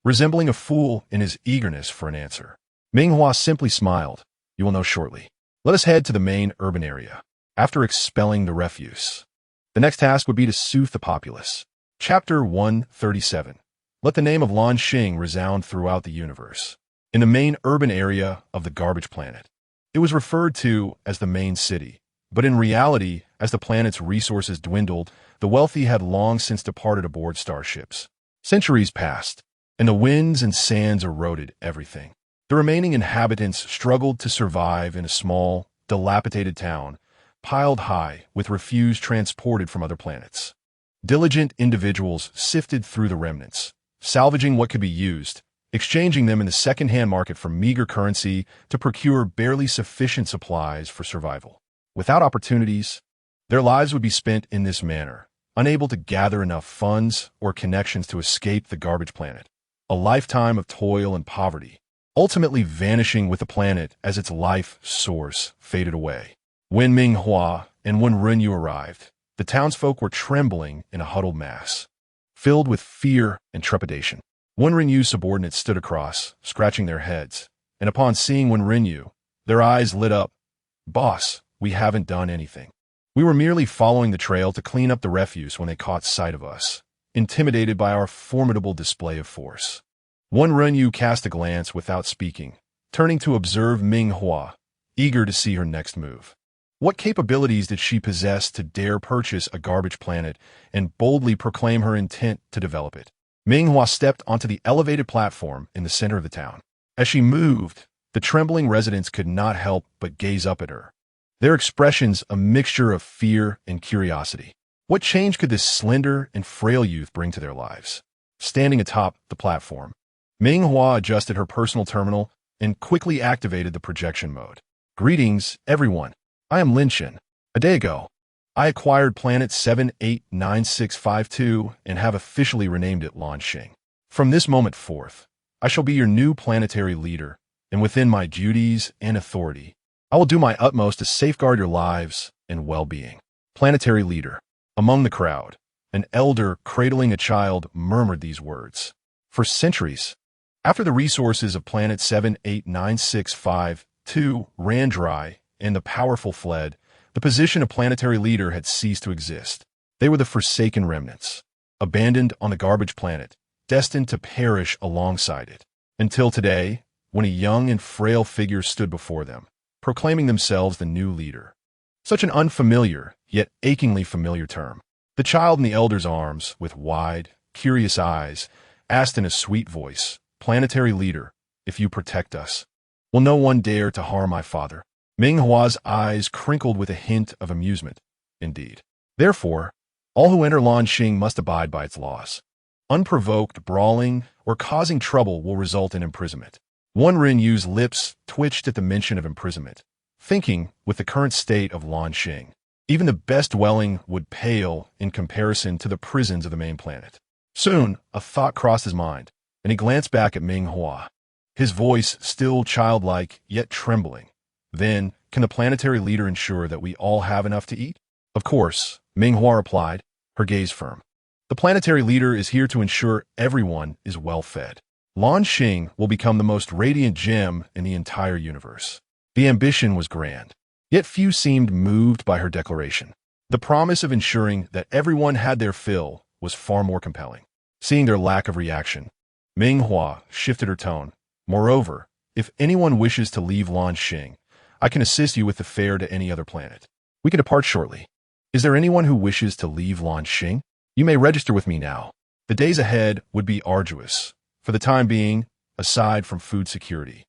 resembling a fool in his eagerness for an answer. Ming Hua simply smiled. "You will know shortly. Let us head to the main urban area." After expelling the refuse, the next task would be to soothe the populace. Chapter 137. Let the name of NightⅡ resound throughout the universe. In the main urban area of the garbage planet, it was referred to as the main city, but in reality, as the planet's resources dwindled, the wealthy had long since departed aboard starships. Centuries passed, and the winds and sands eroded everything. The remaining inhabitants struggled to survive in a small, dilapidated town, piled high with refuse transported from other planets. Diligent individuals sifted through the remnants, salvaging what could be used, exchanging them in the second-hand market for meager currency to procure barely sufficient supplies for survival. Without opportunities, their lives would be spent in this manner, unable to gather enough funds or connections to escape the garbage planet. A lifetime of toil and poverty, ultimately vanishing with the planet as its life source faded away. When Ming Hua and when Rinyu arrived, the townsfolk were trembling in a huddled mass, filled with fear and trepidation. One Rinyu subordinates stood across, scratching their heads, and upon seeing Wen Rinyu, their eyes lit up. "Boss, we haven't done anything. We were merely following the trail to clean up the refuse when they caught sight of us, intimidated by our formidable display of force." One Rinyu cast a glance without speaking, turning to observe Ming Hua, eager to see her next move. What capabilities did she possess to dare purchase a garbage planet and boldly proclaim her intent to develop it? Ming Hua stepped onto the elevated platform in the center of the town. As she moved, the trembling residents could not help but gaze up at her, their expressions a mixture of fear and curiosity. What change could this slender and frail youth bring to their lives? Standing atop the platform, Ming Hua adjusted her personal terminal and quickly activated the projection mode. "Greetings, everyone. I am NightⅡ. A day ago, I acquired planet 789652 and have officially renamed it NightⅡ. From this moment forth, I shall be your new planetary leader, and within my duties and authority, I will do my utmost to safeguard your lives and well-being." Planetary leader. Among the crowd, an elder cradling a child murmured these words. For centuries, after the resources of planet 789652 ran dry and the powerful fled, the position of planetary leader had ceased to exist. They were the forsaken remnants, abandoned on the garbage planet, destined to perish alongside it. Until today, when a young and frail figure stood before them, proclaiming themselves the new leader. Such an unfamiliar, yet achingly familiar term. The child in the elder's arms, with wide, curious eyes, asked in a sweet voice, "Planetary leader, if you protect us, will no one dare to harm my father?" Ming Hua's eyes crinkled with a hint of amusement. "Indeed. Therefore, all who enter NightⅡ must abide by its laws. Unprovoked brawling or causing trouble will result in imprisonment." One Rinyu's lips twitched at the mention of imprisonment, thinking, with the current state of NightⅡ, even the best dwelling would pale in comparison to the prisons of the main planet. Soon, a thought crossed his mind, and he glanced back at Ming Hua, his voice still childlike yet trembling. "Then, can the planetary leader ensure that we all have enough to eat?" "Of course," Ming Hua replied, her gaze firm. "The planetary leader is here to ensure everyone is well fed. NightⅡ will become the most radiant gem in the entire universe." The ambition was grand, yet few seemed moved by her declaration. The promise of ensuring that everyone had their fill was far more compelling. Seeing their lack of reaction, Ming Hua shifted her tone. "Moreover, if anyone wishes to leave NightⅡ, I can assist you with the fare to any other planet. We can depart shortly. Is there anyone who wishes to leave NightⅡ? You may register with me now." The days ahead would be arduous. For the time being, aside from food security,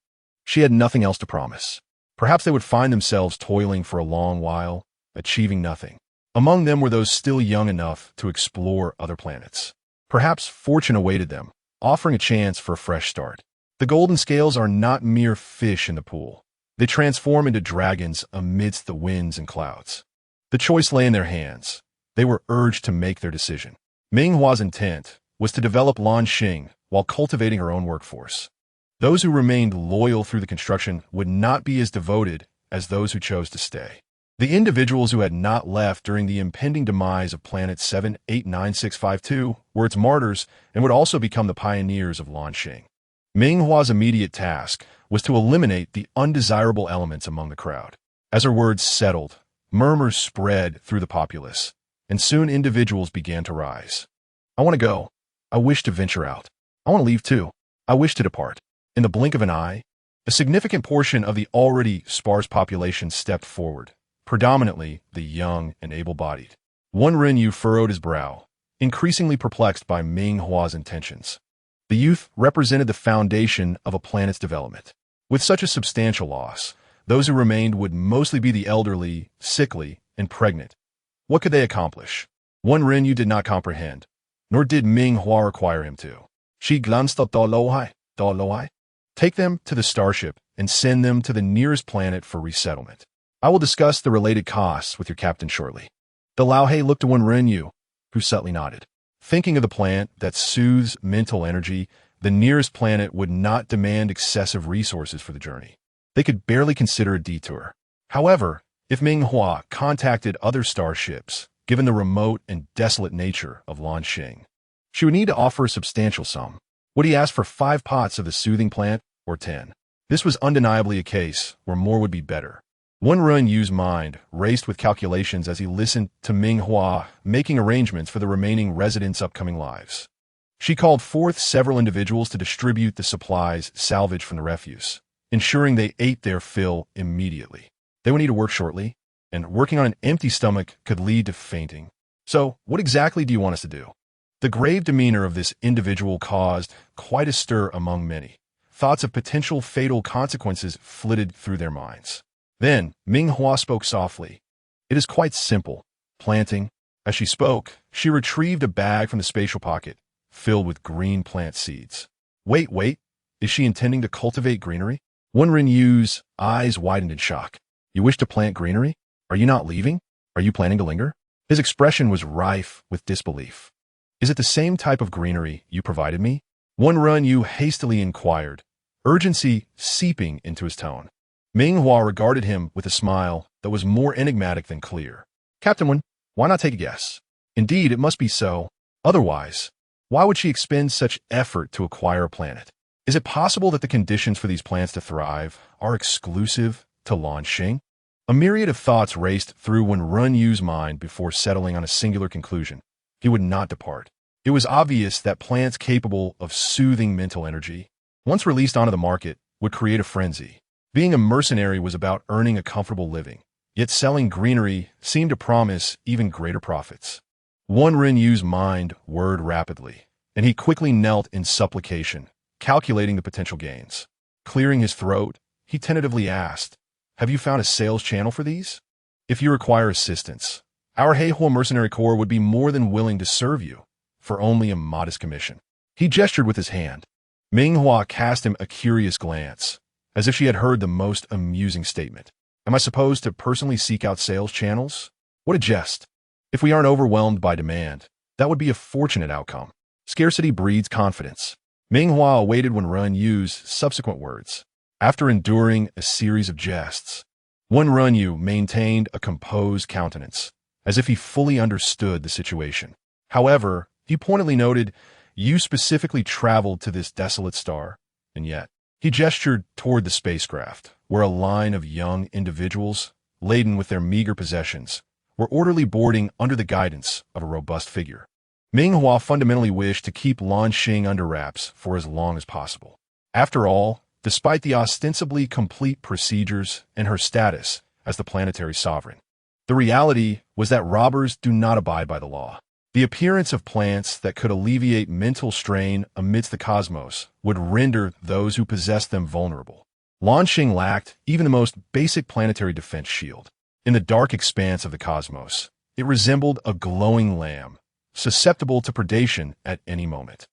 she had nothing else to promise. Perhaps they would find themselves toiling for a long while, achieving nothing. Among them were those still young enough to explore other planets. Perhaps fortune awaited them, offering a chance for a fresh start. The golden scales are not mere fish in the pool. They transform into dragons amidst the winds and clouds. The choice lay in their hands. They were urged to make their decision. Ming Hua's intent was to develop NightⅡ while cultivating her own workforce. Those who remained loyal through the construction would not be as devoted as those who chose to stay. The individuals who had not left during the impending demise of planet 789652 were its martyrs and would also become the pioneers of NightⅡ. Ming Hua's immediate task was to eliminate the undesirable elements among the crowd. As her words settled, murmurs spread through the populace, and soon individuals began to rise. "I want to go. I wish to venture out. I want to leave too. I wish to depart." In the blink of an eye, a significant portion of the already sparse population stepped forward, predominantly the young and able-bodied. One Rinyu furrowed his brow, increasingly perplexed by Ming Hua's intentions. The youth represented the foundation of a planet's development. With such a substantial loss, those who remained would mostly be the elderly, sickly, and pregnant. What could they accomplish? One Rinyu did not comprehend, nor did Ming Hua require him to. She glanced at Dalohai. "Take them to the starship and send them to the nearest planet for resettlement. I will discuss the related costs with your captain shortly." The Laohei looked to one Rinyu, who subtly nodded. Thinking of the plant that soothes mental energy, the nearest planet would not demand excessive resources for the journey. They could barely consider a detour. However, If Ming Hua contacted other starships, given the remote and desolate nature of NightⅡ, she would need to offer a substantial sum. Would he ask for 5 pots of the soothing plant or 10? This was undeniably a case where more would be better. Yu's mind raced with calculations as he listened to Ming Hua making arrangements for the remaining residents' upcoming lives. She called forth several individuals to distribute the supplies salvaged from the refuse, ensuring they ate their fill immediately. They would need to work shortly, and working on an empty stomach could lead to fainting. So, what exactly do you want us to do? The grave demeanor of this individual caused quite a stir among many. Thoughts of potential fatal consequences flitted through their minds. Then, Ming Hua spoke softly. It is quite simple. Planting. As she spoke, she retrieved a bag from the spatial pocket, filled with green plant seeds. Wait. Is she intending to cultivate greenery? Yu's eyes widened in shock. You wish to plant greenery? Are you not leaving? Are you planning to linger? His expression was rife with disbelief. Is it the same type of greenery you provided me? Yu hastily inquired, urgency seeping into his tone. Ming Hua regarded him with a smile that was more enigmatic than clear. Captain Wen, why not take a guess? Indeed, it must be so. Otherwise, why would she expend such effort to acquire a planet? Is it possible that the conditions for these plants to thrive are exclusive to NightⅡ? A myriad of thoughts raced through Yu's mind before settling on a singular conclusion. He would not depart. It was obvious that plants capable of soothing mental energy, once released onto the market, would create a frenzy. Being a mercenary was about earning a comfortable living, yet selling greenery seemed to promise even greater profits. Yu's mind whirred rapidly, and he quickly knelt in supplication, calculating the potential gains. Clearing his throat, he tentatively asked, have you found a sales channel for these? If you require assistance, our Heihua Mercenary Corps would be more than willing to serve you, for only a modest commission. He gestured with his hand. Ming Hua cast him a curious glance, as if she had heard the most amusing statement. Am I supposed to personally seek out sales channels? What a jest. If we aren't overwhelmed by demand, that would be a fortunate outcome. Scarcity breeds confidence. Ming Hua awaited Yu's subsequent words. After enduring a series of jests, Yu maintained a composed countenance, as if he fully understood the situation. However, he pointedly noted, you specifically traveled to this desolate star, and yet, he gestured toward the spacecraft, where a line of young individuals, laden with their meager possessions, were orderly boarding under the guidance of a robust figure. Ming Hua fundamentally wished to keep NightⅡ under wraps for as long as possible. After all, despite the ostensibly complete procedures and her status as the planetary sovereign, the reality was that robbers do not abide by the law. The appearance of plants that could alleviate mental strain amidst the cosmos would render those who possessed them vulnerable. NightⅡ lacked even the most basic planetary defense shield. In the dark expanse of the cosmos, it resembled a glowing lamb, susceptible to predation at any moment.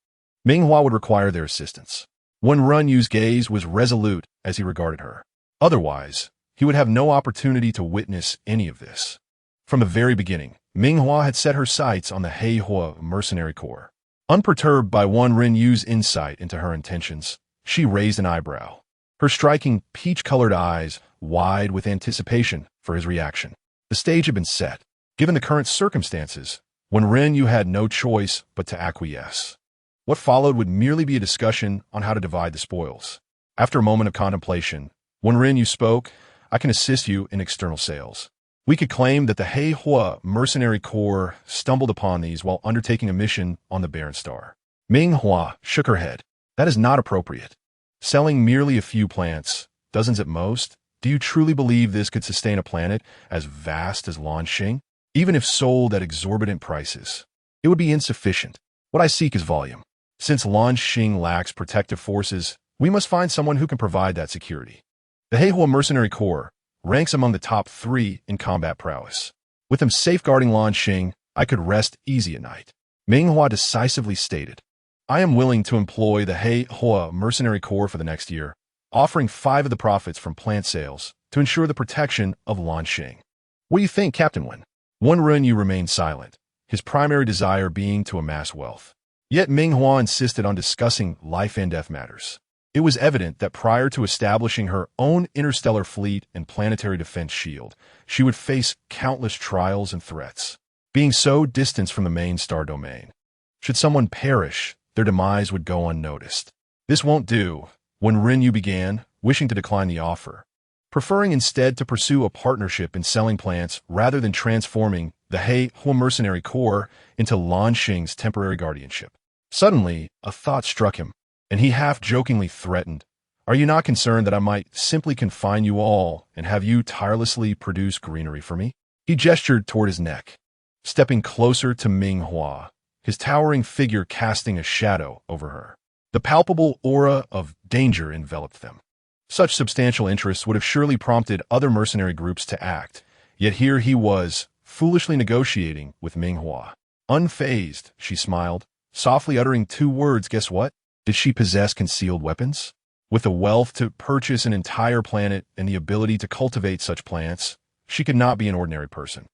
Ming Hua would require their assistance. Yu's gaze was resolute as he regarded her. Otherwise, he would have no opportunity to witness any of this. From the very beginning, Ming Hua had set her sights on the Heihua Mercenary Corps. Unperturbed by Yu's insight into her intentions, she raised an eyebrow, her striking peach-colored eyes wide with anticipation for his reaction. The stage had been set. Given the current circumstances, Yu had no choice but to acquiesce. What followed would merely be a discussion on how to divide the spoils. After a moment of contemplation, Yu spoke, I can assist you in external sales. We could claim that the Heihua Mercenary Corps stumbled upon these while undertaking a mission on the barren star. Ming Hua shook her head. That is not appropriate. Selling merely a few plants, dozens at most, do you truly believe this could sustain a planet as vast as NightⅡ? Even if sold at exorbitant prices, it would be insufficient. What I seek is volume. Since NightⅡ lacks protective forces, we must find someone who can provide that security. The Heihua Mercenary Corps ranks among the top 3 in combat prowess. With them safeguarding NightⅡ, I could rest easy at night. Ming Hua decisively stated, I am willing to employ the Heihua Mercenary Corps for the next year, offering 5 of the profits from plant sales to ensure the protection of NightⅡ. What do you think, Captain Wen? Yu remained silent, his primary desire being to amass wealth. Yet Ming Hua insisted on discussing life and death matters. It was evident that prior to establishing her own interstellar fleet and planetary defense shield, she would face countless trials and threats. Being so distant from the main star domain, should someone perish, their demise would go unnoticed. This won't do. When Rinyu began, wishing to decline the offer, preferring instead to pursue a partnership in selling plants rather than transforming the NightⅡ mercenary corps into NightⅡ's temporary guardianship. Suddenly, a thought struck him, and he half-jokingly threatened, "Are you not concerned that I might simply confine you all and have you tirelessly produce greenery for me?" He gestured toward his neck, stepping closer to Ming Hua, his towering figure casting a shadow over her. The palpable aura of danger enveloped them. Such substantial interests would have surely prompted other mercenary groups to act, yet here he was, foolishly negotiating with Ming Hua. Unfazed, she smiled, softly uttering two words. Guess what? Did she possess concealed weapons? With the wealth to purchase an entire planet and the ability to cultivate such plants, she could not be an ordinary person.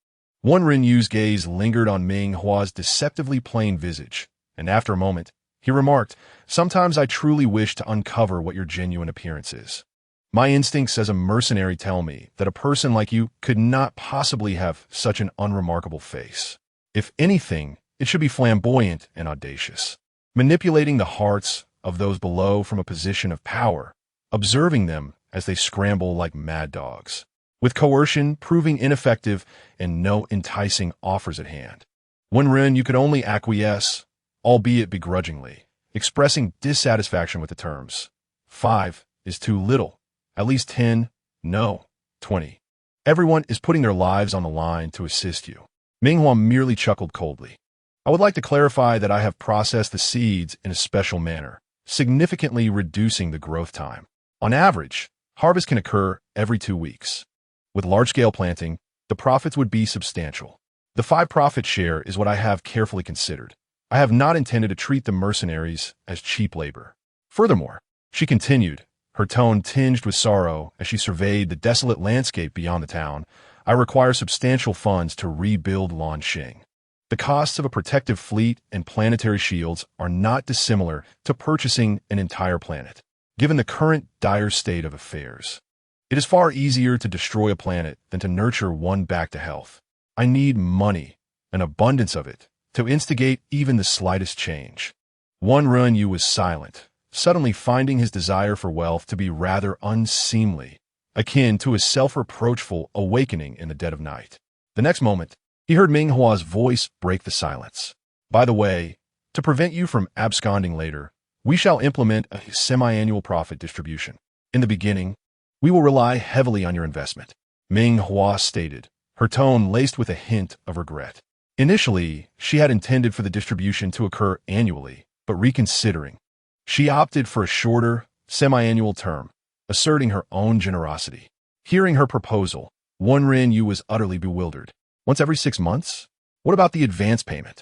One Rinyu's gaze lingered on Ming Hua's deceptively plain visage, and after a moment, he remarked, "Sometimes I truly wish to uncover what your genuine appearance is. My instincts as a mercenary tell me that a person like you could not possibly have such an unremarkable face. If anything, it should be flamboyant and audacious, manipulating the hearts of those below from a position of power, observing them as they scramble like mad dogs, with coercion proving ineffective and no enticing offers at hand. When Rin, you could only acquiesce, albeit begrudgingly, expressing dissatisfaction with the terms. 5 is too little. At least 10, no, 20. Everyone is putting their lives on the line to assist you." Ming Hua merely chuckled coldly. "I would like to clarify that I have processed the seeds in a special manner, significantly reducing the growth time. On average, harvest can occur every 2 weeks. With large-scale planting, the profits would be substantial. The 5 profit share is what I have carefully considered. I have not intended to treat the mercenaries as cheap labor. Furthermore," she continued, her tone tinged with sorrow as she surveyed the desolate landscape beyond the town, "I require substantial funds to rebuild NightⅡ. The costs of a protective fleet and planetary shields are not dissimilar to purchasing an entire planet. Given the current dire state of affairs, it is far easier to destroy a planet than to nurture one back to health. I need money, an abundance of it, to instigate even the slightest change." One Rinyu was silent, suddenly finding his desire for wealth to be rather unseemly, akin to a self-reproachful awakening in the dead of night. The next moment, he heard Ming Hua's voice break the silence. "By the way, to prevent you from absconding later, we shall implement a semi-annual profit distribution. In the beginning, we will rely heavily on your investment," Ming Hua stated, her tone laced with a hint of regret. Initially, she had intended for the distribution to occur annually, but reconsidering, she opted for a shorter, semi-annual term, asserting her own generosity. Hearing her proposal, one Rinyu was utterly bewildered. Once every 6 months? What about the advance payment?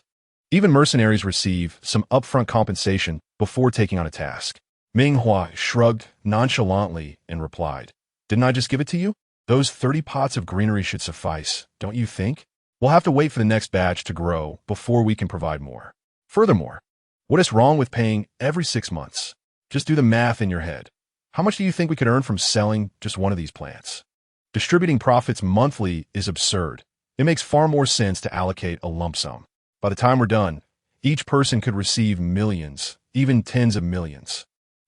Even mercenaries receive some upfront compensation before taking on a task. Ming Hua shrugged nonchalantly and replied, "Didn't I just give it to you? Those 30 pots of greenery should suffice, don't you think? We'll have to wait for the next batch to grow before we can provide more. Furthermore, what is wrong with paying every 6 months? Just do the math in your head. How much do you think we could earn from selling just one of these plants? Distributing profits monthly is absurd. It makes far more sense to allocate a lump sum. By the time we're done, each person could receive millions, even tens of millions.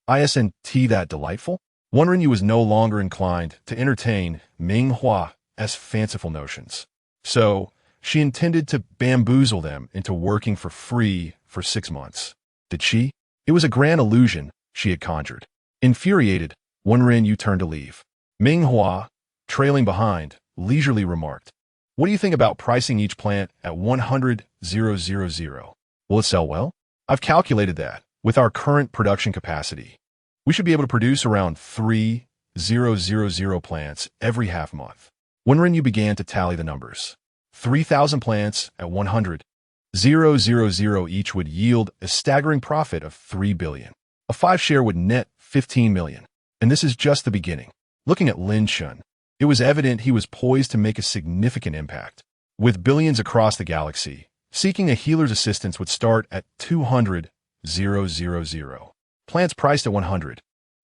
Isn't that delightful?" One Rinyu was no longer inclined to entertain Ming Hua's fanciful notions. So, she intended to bamboozle them into working for free for 6 months. Did she? It was a grand illusion she had conjured. Infuriated, one Rinyu turned to leave. Ming Hua, trailing behind, leisurely remarked, "What do you think about pricing each plant at 100,000? Will it sell well? I've calculated that, with our current production capacity, we should be able to produce around 3,000 plants every half month." When Rinyu began to tally the numbers, 3,000 plants at 100,000 each would yield a staggering profit of 3 billion. A 5 share would net 15 million. And this is just the beginning. Looking at NightⅡ, it was evident he was poised to make a significant impact. With billions across the galaxy, seeking a healer's assistance would start at 200,000. Plants priced at 100,000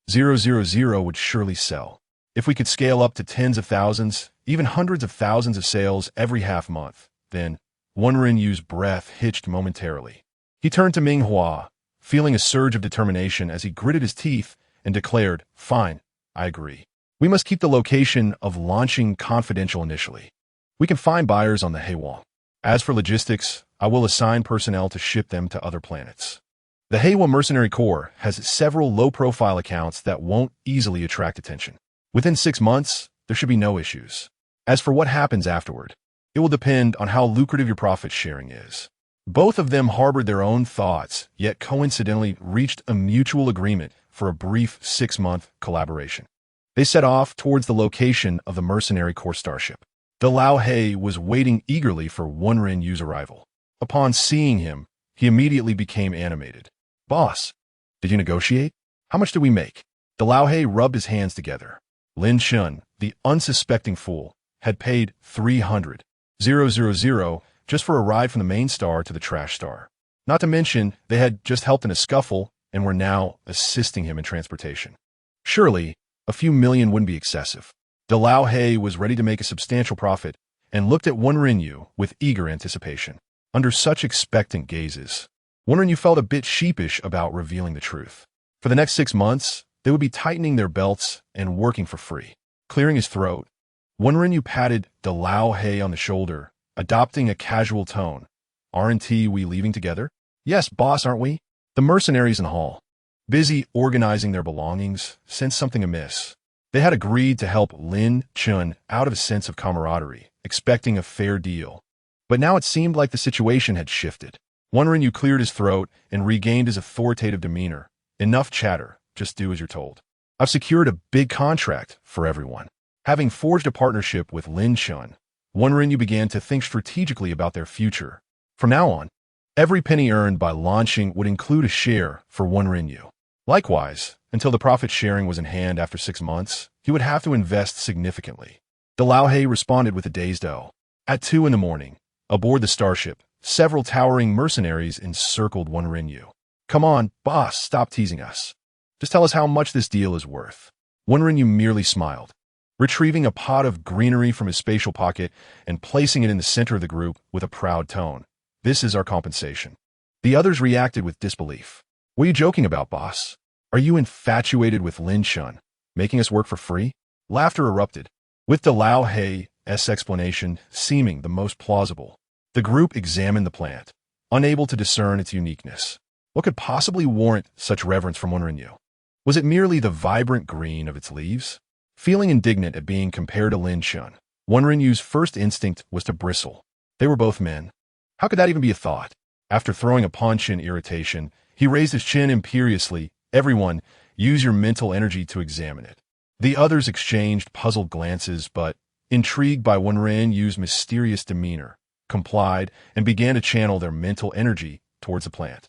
000 would surely sell. If we could scale up to tens of thousands, even hundreds of thousands of sales every half month, then Wenrinyu's breath hitched momentarily. He turned to Ming Hua, feeling a surge of determination as he gritted his teeth and declared, "Fine, I agree. We must keep the location of launching confidential initially. We can find buyers on the Heiwang. As for logistics, I will assign personnel to ship them to other planets." The Heiwa Mercenary Corps has several low-profile accounts that won't easily attract attention. Within 6 months, there should be no issues. As for what happens afterward, it will depend on how lucrative your profit sharing is. Both of them harbored their own thoughts, yet coincidentally reached a mutual agreement for a brief 6-month collaboration. They set off towards the location of the Mercenary Corps starship. The Lao He was waiting eagerly for Wenrinyu's arrival. Upon seeing him, he immediately became animated. "Boss, did you negotiate? How much did we make?" The Lao He rubbed his hands together. Lin Chun, the unsuspecting fool, had paid 300,000 just for a ride from the main star to the trash star. Not to mention, they had just helped in a scuffle and were now assisting him in transportation. Surely, a few million wouldn't be excessive. The Lao He was ready to make a substantial profit and looked at Wenrinyu with eager anticipation. Under such expectant gazes, Wenrinyu felt a bit sheepish about revealing the truth. For the next 6 months, they would be tightening their belts and working for free. Clearing his throat, Wenrinyu patted the Lao He on the shoulder, adopting a casual tone. "Aren't we leaving together?" "Yes, boss, aren't we?" The mercenaries in the hall, busy organizing their belongings, sensed something amiss. They had agreed to help Lin Chun out of a sense of camaraderie, expecting a fair deal. But now it seemed like the situation had shifted. Wenrinyu cleared his throat and regained his authoritative demeanor. "Enough chatter, just do as you're told. I've secured a big contract for everyone." Having forged a partnership with Lin Chun, Wenrinyu began to think strategically about their future. From now on, every penny earned by launching would include a share for Wenrinyu. Likewise, until the profit sharing was in hand after 6 months, he would have to invest significantly. The Lao He responded with a dazed "oh." At 2 in the morning, aboard the starship, several towering mercenaries encircled Wenrinyu. "Come on, boss, stop teasing us. Just tell us how much this deal is worth." Wenrinyu merely smiled, retrieving a pot of greenery from his spatial pocket and placing it in the center of the group with a proud tone. "This is our compensation." The others reacted with disbelief. "What are you joking about, boss? Are you infatuated with Lin Chun, making us work for free?" Laughter erupted, with the Lao He's explanation seeming the most plausible. The group examined the plant, unable to discern its uniqueness. What could possibly warrant such reverence from Wenrinyu? Was it merely the vibrant green of its leaves? Feeling indignant at being compared to Lin Chun, Wenrinyu's first instinct was to bristle. They were both men. How could that even be a thought? After throwing a punch in irritation, he raised his chin imperiously. "Everyone, use your mental energy to examine it." The others exchanged puzzled glances, but, intrigued by Wenrinyu's mysterious demeanor, complied and began to channel their mental energy towards the plant.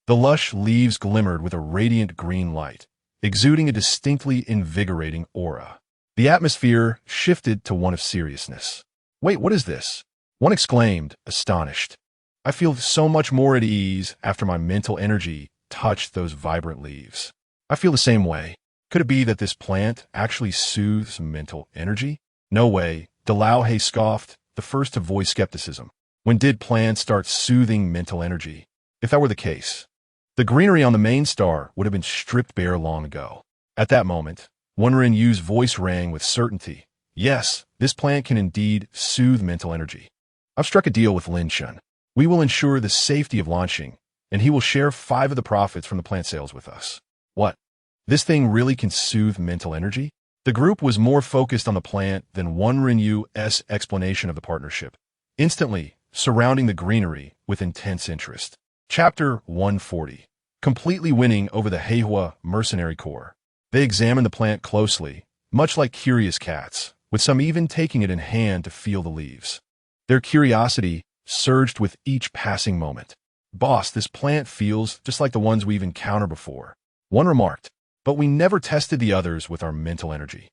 The lush leaves glimmered with a radiant green light, exuding a distinctly invigorating aura. The atmosphere shifted to one of seriousness. "Wait, what is this?" one exclaimed, astonished. "I feel so much more at ease after my mental energy touched those vibrant leaves." "I feel the same way. Could it be that this plant actually soothes mental energy?" "No way," the Lao He scoffed, the first to voice skepticism. "When did plants start soothing mental energy? If that were the case, the greenery on the main star would have been stripped bare long ago." At that moment, Wenrinyu's voice rang with certainty. "Yes, this plant can indeed soothe mental energy. I've struck a deal with Lin Chun. We will ensure the safety of launching, and he will share 5 of the profits from the plant sales with us." "What? This thing really can soothe mental energy?" The group was more focused on the plant than Wenrinyu's explanation of the partnership, instantly surrounding the greenery with intense interest. Chapter 140. Completely winning over the Heiwa Mercenary Corps. They examined the plant closely, much like curious cats, with some even taking it in hand to feel the leaves. Their curiosity surged with each passing moment. "Boss, this plant feels just like the ones we've encountered before," one remarked, "but we never tested the others with our mental energy.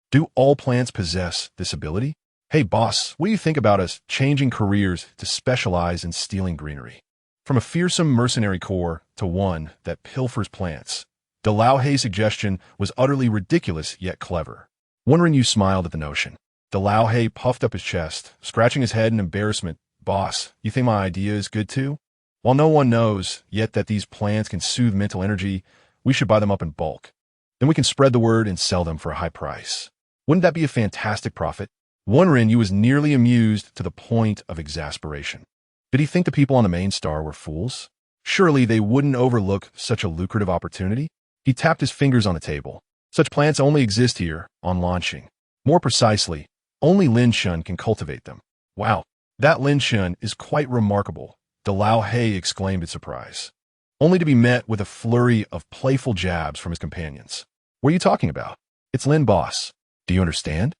Do all plants possess this ability? Hey boss, what do you think about us changing careers to specialize in stealing greenery? From a fearsome mercenary corps to one that pilfers plants, De Lao Hei's suggestion was utterly ridiculous yet clever. Wen Yu smiled at the notion. De Lao Hei puffed up his chest, scratching his head in embarrassment. Boss, you think my idea is good too? While no one knows yet that these plants can soothe mental energy, we should buy them up in bulk. Then we can spread the word and sell them for a high price. Wouldn't that be a fantastic profit? Wen Yu was nearly amused to the point of exasperation. Did he think the people on the main star were fools? Surely they wouldn't overlook such a lucrative opportunity? He tapped his fingers on the table. Such plants only exist here, on launching. More precisely, only NightⅡ can cultivate them. Wow, that NightⅡ is quite remarkable, De Lao Hei exclaimed in surprise, only to be met with a flurry of playful jabs from his companions. What are you talking about? It's Lin Boss. Do you understand?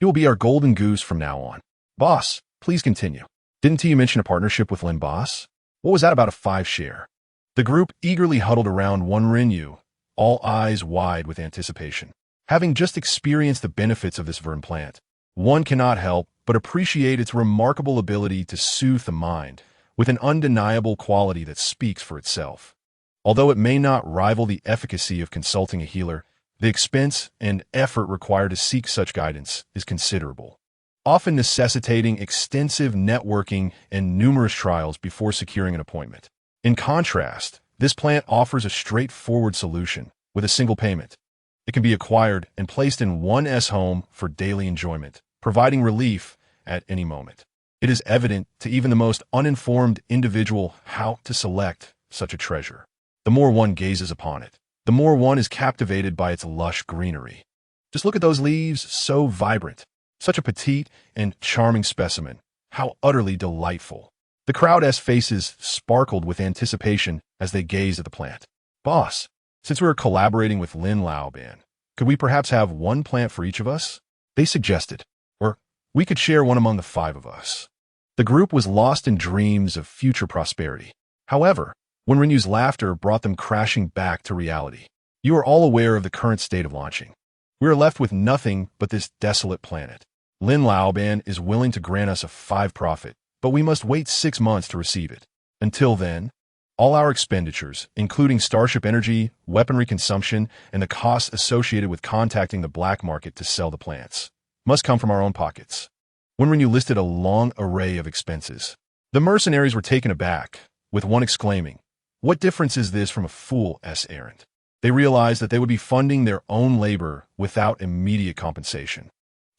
He will be our golden goose from now on. Boss, please continue. Didn't you mention a partnership with Lin Boss? What was that about a 5 share? The group eagerly huddled around Wen Yu, all eyes wide with anticipation. Having just experienced the benefits of this vern plant, one cannot help but appreciate its remarkable ability to soothe the mind with an undeniable quality that speaks for itself. Although it may not rival the efficacy of consulting a healer, the expense and effort required to seek such guidance is considerable, often necessitating extensive networking and numerous trials before securing an appointment. In contrast, this plant offers a straightforward solution with a single payment. It can be acquired and placed in one's home for daily enjoyment, providing relief at any moment. It is evident to even the most uninformed individual how to select such a treasure. The more one gazes upon it, the more one is captivated by its lush greenery. Just look at those leaves, so vibrant. Such a petite and charming specimen. How utterly delightful. The crowd's faces sparkled with anticipation as they gazed at the plant. Boss, since we are collaborating with Lin Laoban, could we perhaps have one plant for each of us? They suggested. Or we could share one among the 5 of us. The group was lost in dreams of future prosperity. However, Wen Yu's laughter brought them crashing back to reality. You are all aware of the current state of launching. We are left with nothing but this desolate planet. Lin Laoban is willing to grant us a 5 profit, but we must wait 6 months to receive it. Until then, all our expenditures, including starship energy, weaponry consumption, and the costs associated with contacting the black market to sell the plants, must come from our own pockets. Wen Yu listed a long array of expenses. The mercenaries were taken aback, with one exclaiming, "What difference is this from a fool's errand?" They realized that they would be funding their own labor without immediate compensation,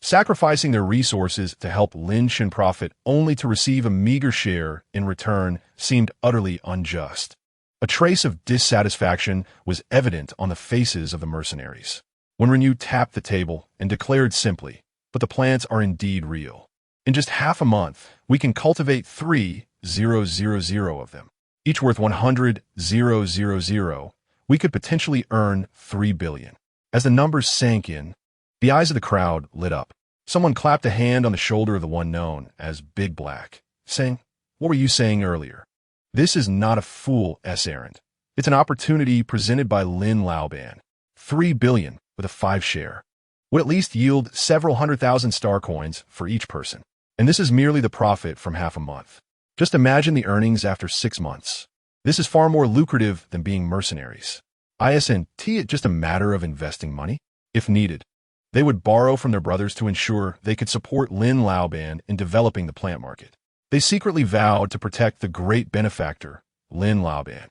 sacrificing their resources to help NightⅡ profit only to receive a meager share in return seemed utterly unjust. A trace of dissatisfaction was evident on the faces of the mercenaries. Wen Yu tapped the table and declared simply, "But the plants are indeed real. In just half a month, we can cultivate 3,000 of them, each worth 100,000. We could potentially earn 3 billion. As the numbers sank in, the eyes of the crowd lit up. Someone clapped a hand on the shoulder of the one known as Big Black, saying, "What were you saying earlier? This is not a fool's errand. It's an opportunity presented by Lin Laoban. 3 billion with a 5 share would at least yield several 100,000 star coins for each person. And this is merely the profit from half a month. Just imagine the earnings after 6 months. This is far more lucrative than being mercenaries. Isn't it just a matter of investing money? If needed, they would borrow from their brothers to ensure they could support Lin Laoban in developing the plant market. They secretly vowed to protect the great benefactor, Lin Laoban.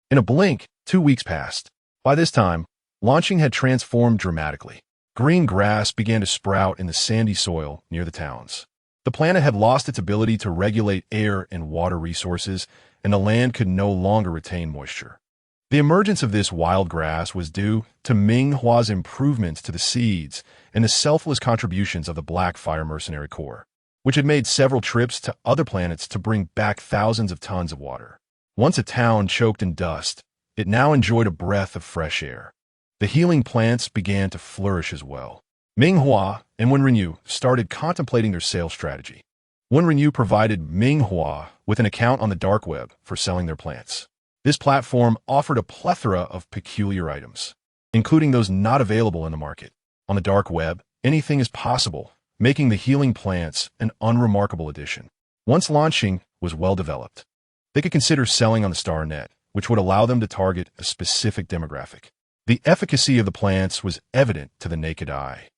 In a blink, 2 weeks passed. By this time, launching had transformed dramatically. Green grass began to sprout in the sandy soil near the towns. The planet had lost its ability to regulate air and water resources, and the land could no longer retain moisture. The emergence of this wild grass was due to Ming Hua's improvements to the seeds and the selfless contributions of the Black Fire Mercenary Corps, which had made several trips to other planets to bring back thousands of tons of water. Once a town choked in dust, it now enjoyed a breath of fresh air. The healing plants began to flourish as well. Ming Hua and Wen Yu started contemplating their sales strategy. Wen Yu provided Ming Hua with an account on the dark web for selling their plants. This platform offered a plethora of peculiar items, including those not available in the market. On the dark web, anything is possible, making the healing plants an unremarkable addition. Once launching was well developed, they could consider selling on the StarNet, which would allow them to target a specific demographic. The efficacy of the plants was evident to the naked eye.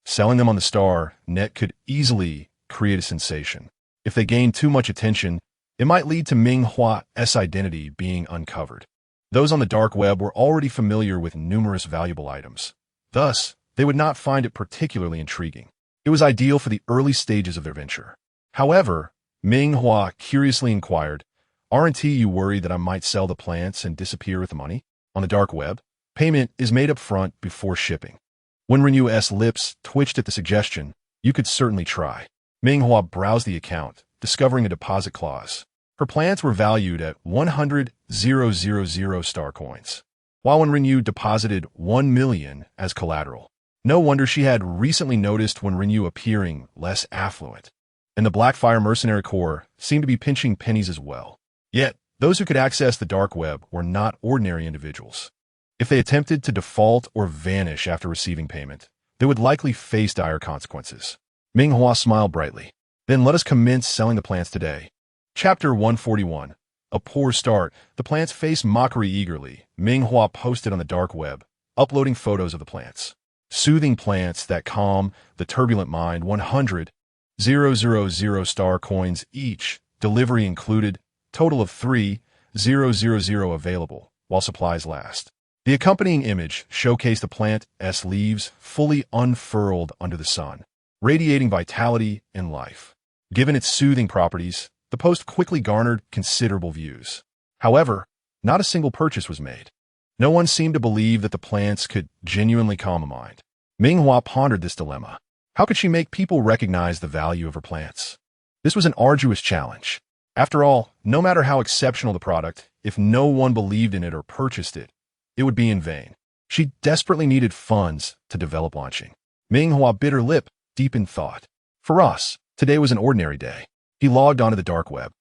Selling them on the star net could easily create a sensation. If they gained too much attention, it might lead to Ming Hua's identity being uncovered. Those on the dark web were already familiar with numerous valuable items. Thus, they would not find it particularly intriguing. It was ideal for the early stages of their venture. However, Ming Hua curiously inquired, "Aren't you worried that I might sell the plants and disappear with the money? On the dark web, payment is made up front before shipping." When Renu's lips twitched at the suggestion, "You could certainly try." Ming Hua browsed the account, discovering a deposit clause. Her plants were valued at 100,000 star coins, while when Renu deposited 1 million as collateral. No wonder she had recently noticed when Renu appearing less affluent. And the Blackfire Mercenary Corps seemed to be pinching pennies as well. Yet, those who could access the dark web were not ordinary individuals. If they attempted to default or vanish after receiving payment, they would likely face dire consequences. Ming Hua smiled brightly. "Then let us commence selling the plants today." Chapter 141. A poor start. The plants faced mockery eagerly. Ming Hua posted on the dark web, uploading photos of the plants. Soothing plants that calm the turbulent mind. 100,000 star coins each. Delivery included. Total of 3,000 available, while supplies last. The accompanying image showcased the plant's leaves fully unfurled under the sun, radiating vitality and life. Given its soothing properties, the post quickly garnered considerable views. However, not a single purchase was made. No one seemed to believe that the plants could genuinely calm a mind. Ming Hua pondered this dilemma. How could she make people recognize the value of her plants? This was an arduous challenge. After all, no matter how exceptional the product, if no one believed in it or purchased it, it would be in vain. She desperately needed funds to develop launching. Ming Hua bit her lip, deep in thought. For Ross, today was an ordinary day. He logged onto the dark web,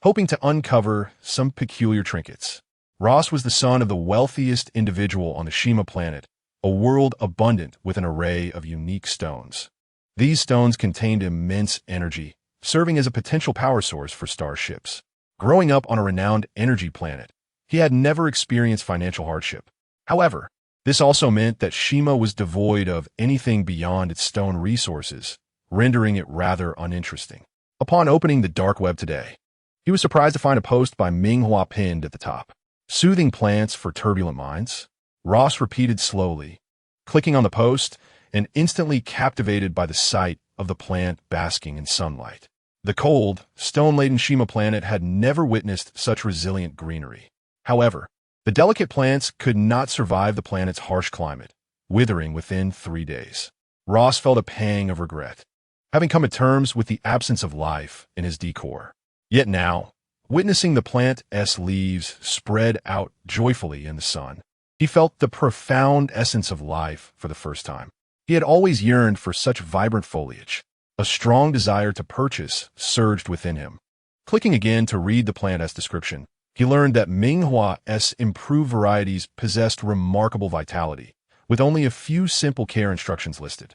hoping to uncover some peculiar trinkets. Ross was the son of the wealthiest individual on the Shima planet, a world abundant with an array of unique stones. These stones contained immense energy, serving as a potential power source for starships. Growing up on a renowned energy planet, he had never experienced financial hardship. However, this also meant that Shima was devoid of anything beyond its stone resources, rendering it rather uninteresting. Upon opening the dark web today, he was surprised to find a post by Ming Hua pinned at the top. "Soothing plants for turbulent minds?" Ross repeated slowly, clicking on the post and instantly captivated by the sight of the plant basking in sunlight. The cold, stone-laden Shima planet had never witnessed such resilient greenery. However, the delicate plants could not survive the planet's harsh climate, withering within 3 days. Ross felt a pang of regret, having come to terms with the absence of life in his decor. Yet now, witnessing the plant's leaves spread out joyfully in the sun, he felt the profound essence of life for the first time. He had always yearned for such vibrant foliage. A strong desire to purchase surged within him. Clicking again to read the plant's description, he learned that Ming Hua's improved varieties possessed remarkable vitality, with only a few simple care instructions listed.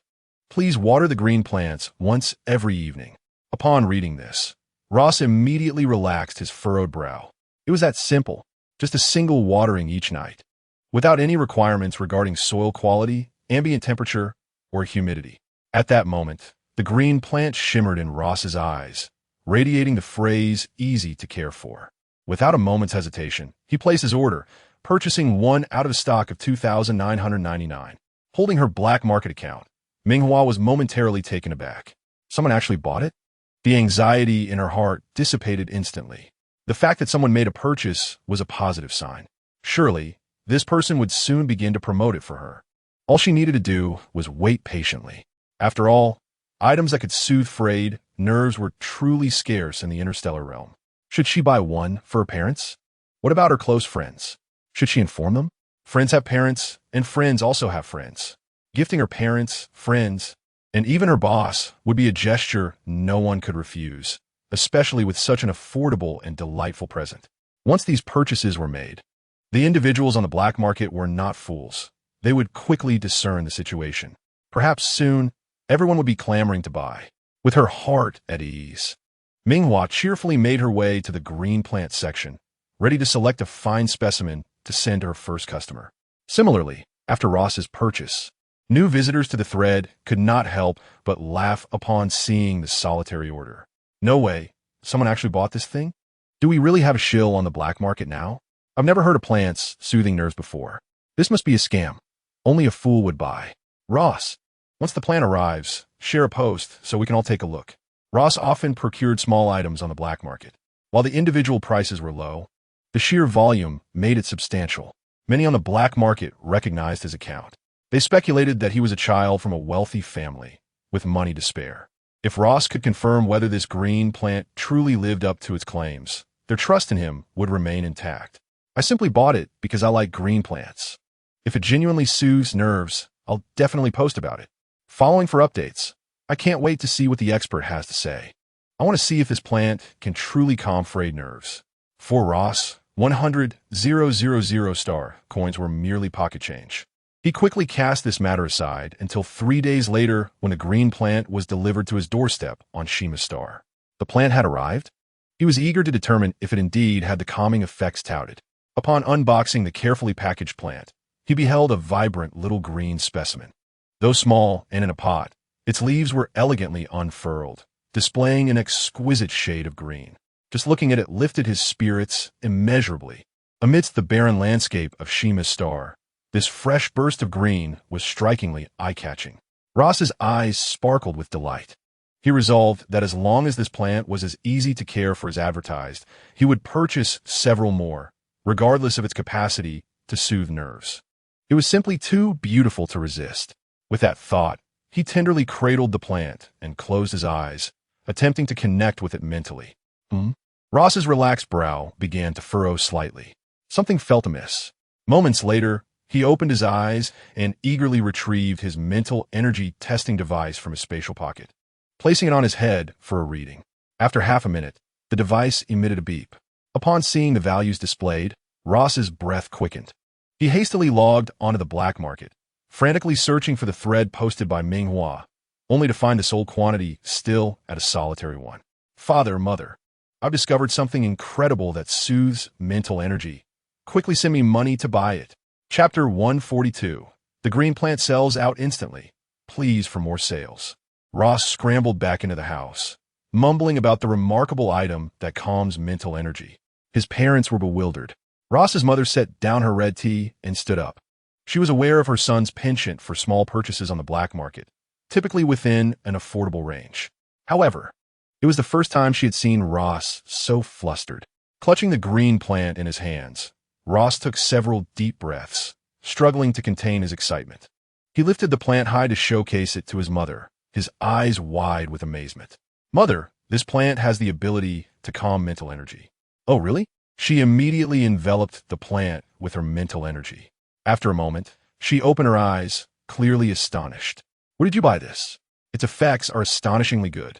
Please water the green plants once every evening. Upon reading this, Ross immediately relaxed his furrowed brow. It was that simple, just a single watering each night, without any requirements regarding soil quality, ambient temperature, or humidity. At that moment, the green plant shimmered in Ross's eyes, radiating the phrase "easy to care for." Without a moment's hesitation, he placed his order, purchasing one out of stock of 2,999. Holding her black market account, Ming Hua was momentarily taken aback. Someone actually bought it? The anxiety in her heart dissipated instantly. The fact that someone made a purchase was a positive sign. Surely, this person would soon begin to promote it for her. All she needed to do was wait patiently. After all, items that could soothe frayed nerves were truly scarce in the interstellar realm. Should she buy one for her parents? What about her close friends? Should she inform them? Friends have parents, and friends also have friends. Gifting her parents, friends, and even her boss would be a gesture no one could refuse, especially with such an affordable and delightful present. Once these purchases were made, the individuals on the black market were not fools. They would quickly discern the situation. Perhaps soon, everyone would be clamoring to buy. With her heart at ease, Ming Hua cheerfully made her way to the green plant section, ready to select a fine specimen to send to her first customer. Similarly, After Ross's purchase, new visitors to the thread could not help but laugh upon seeing the solitary order. No way. Someone actually bought this thing? Do we really have a shill on the black market now? I've never heard of plants soothing nerves before. This must be a scam. Only a fool would buy. Ross, once the plant arrives, share a post so we can all take a look. Ross often procured small items on the black market. While the individual prices were low, the sheer volume made it substantial. Many on the black market recognized his account. They speculated that he was a child from a wealthy family with money to spare. If Ross could confirm whether this green plant truly lived up to its claims, their trust in him would remain intact. I simply bought it because I like green plants. If it genuinely soothes nerves, I'll definitely post about it. Following for updates. I can't wait to see what the expert has to say. I want to see if this plant can truly calm frayed nerves. For Ross, 100,000 star coins were merely pocket change. He quickly cast this matter aside until 3 days later when the green plant was delivered to his doorstep on Shima's star. The plant had arrived. He was eager to determine if it indeed had the calming effects touted. Upon unboxing the carefully packaged plant, he beheld a vibrant little green specimen. Though small and in a pot, its leaves were elegantly unfurled, displaying an exquisite shade of green. Just looking at it lifted his spirits immeasurably. Amidst the barren landscape of Shima's star, this fresh burst of green was strikingly eye-catching. Ross's eyes sparkled with delight. He resolved that as long as this plant was as easy to care for as advertised, he would purchase several more, regardless of its capacity to soothe nerves. It was simply too beautiful to resist. With that thought, he tenderly cradled the plant and closed his eyes, attempting to connect with it mentally. Ross's relaxed brow began to furrow slightly. Something felt amiss. Moments later, he opened his eyes and eagerly retrieved his mental energy testing device from his spatial pocket, placing it on his head for a reading. After half a minute, the device emitted a beep. Upon seeing the values displayed, Ross's breath quickened. He hastily logged onto the black market, frantically searching for the thread posted by Ming Hua, only to find the sold quantity still at a solitary one. Father, mother, I've discovered something incredible that soothes mental energy. Quickly send me money to buy it. Chapter 142. The green plant sells out instantly. Please for more sales. Ross scrambled back into the house, mumbling about the remarkable item that calms mental energy. His parents were bewildered. Ross's mother set down her red tea and stood up. She was aware of her son's penchant for small purchases on the black market, typically within an affordable range. However, it was the first time she had seen Ross so flustered. Clutching the green plant in his hands, Ross took several deep breaths, struggling to contain his excitement. He lifted the plant high to showcase it to his mother, his eyes wide with amazement. Mother, this plant has the ability to calm mental energy. Oh, really? She immediately enveloped the plant with her mental energy. After a moment, she opened her eyes, clearly astonished. Where did you buy this? Its effects are astonishingly good.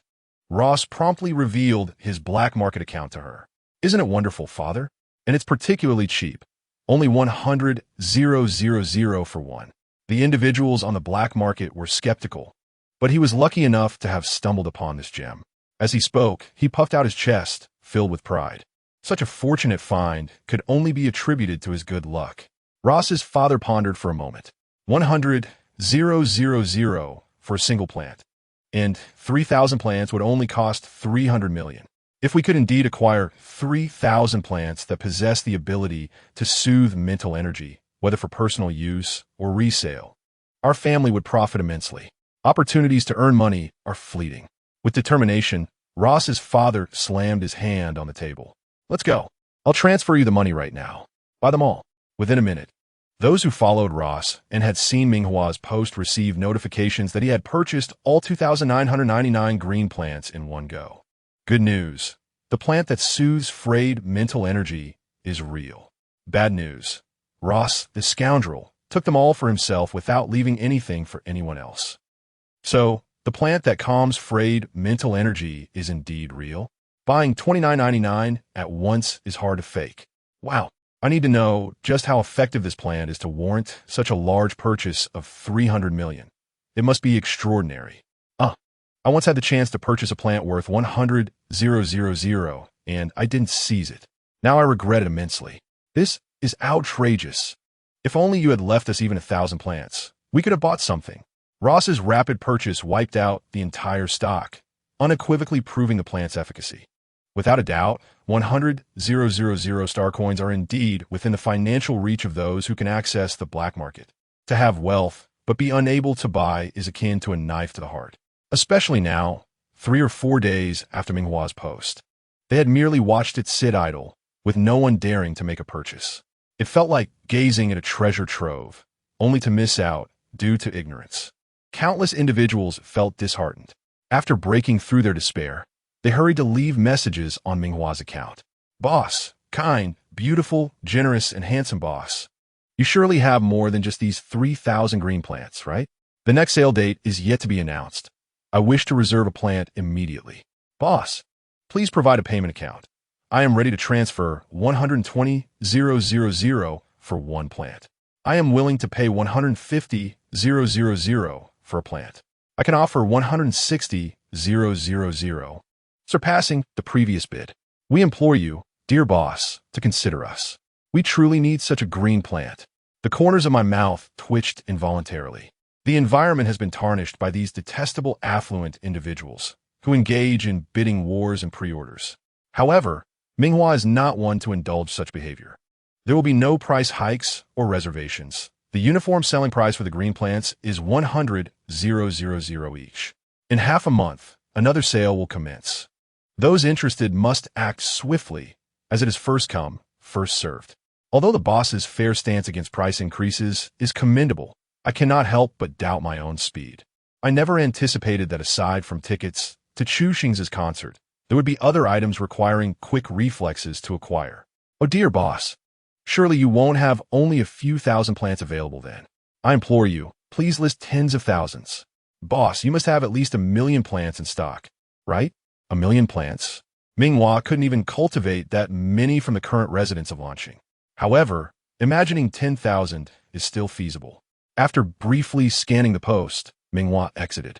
Ross promptly revealed his black market account to her. Isn't it wonderful, father? And it's particularly cheap. Only 100,000 for one. The individuals on the black market were skeptical, but he was lucky enough to have stumbled upon this gem. As he spoke, he puffed out his chest, filled with pride. Such a fortunate find could only be attributed to his good luck. Ross's father pondered for a moment. 100,000 for a single plant, and 3,000 plants would only cost 300 million. If we could indeed acquire 3,000 plants that possess the ability to soothe mental energy, whether for personal use or resale, our family would profit immensely. Opportunities to earn money are fleeting. With determination, Ross's father slammed his hand on the table. Let's go. I'll transfer you the money right now. Buy them all. Within a minute, those who followed Ross and had seen Ming Hua's post received notifications that he had purchased all 2,999 green plants in one go. Good news. The plant that soothes frayed mental energy is real. Bad news. Ross, the scoundrel, took them all for himself without leaving anything for anyone else. So, the plant that calms frayed mental energy is indeed real. Buying $29.99 at once is hard to fake. Wow. I need to know just how effective this plant is to warrant such a large purchase of 300 million. It must be extraordinary. I once had the chance to purchase a plant worth 100,000, and I didn't seize it. Now I regret it immensely. This is outrageous. If only you had left us even 1,000 plants. We could have bought something. Ross's rapid purchase wiped out the entire stock, unequivocally proving the plant's efficacy. Without a doubt, 100,000 star coins are indeed within the financial reach of those who can access the black market. To have wealth, but be unable to buy is akin to a knife to the heart. Especially now, 3 or 4 days after Ming Hua's post. They had merely watched it sit idle, with no one daring to make a purchase. It felt like gazing at a treasure trove, only to miss out due to ignorance. Countless individuals felt disheartened. After breaking through their despair, they hurried to leave messages on Ming Hua's account. Boss, kind, beautiful, generous, and handsome boss. You surely have more than just these 3,000 green plants, right? The next sale date is yet to be announced. I wish to reserve a plant immediately. Boss, please provide a payment account. I am ready to transfer 120,000 for one plant. I am willing to pay 150,000 for a plant. I can offer 160,000, surpassing the previous bid. We implore you, dear boss, to consider us. We truly need such a green plant. The corners of my mouth twitched involuntarily. The environment has been tarnished by these detestable affluent individuals who engage in bidding wars and pre-orders. However, Ming Hua is not one to indulge such behavior. There will be no price hikes or reservations. The uniform selling price for the green plants is 100,000 each. In half a month, another sale will commence. Those interested must act swiftly, as it is first come, first served. Although the boss's fair stance against price increases is commendable, I cannot help but doubt my own speed. I never anticipated that aside from tickets to Chu Xing's concert, there would be other items requiring quick reflexes to acquire. Oh dear boss, surely you won't have only a few thousand plants available then. I implore you, please list tens of thousands. Boss, you must have at least 1,000,000 plants in stock, right? 1,000,000 plants? Ming Hua couldn't even cultivate that many from the current residents of Nanjing. However, imagining 10,000 is still feasible. After briefly scanning the post, Ming Hua exited.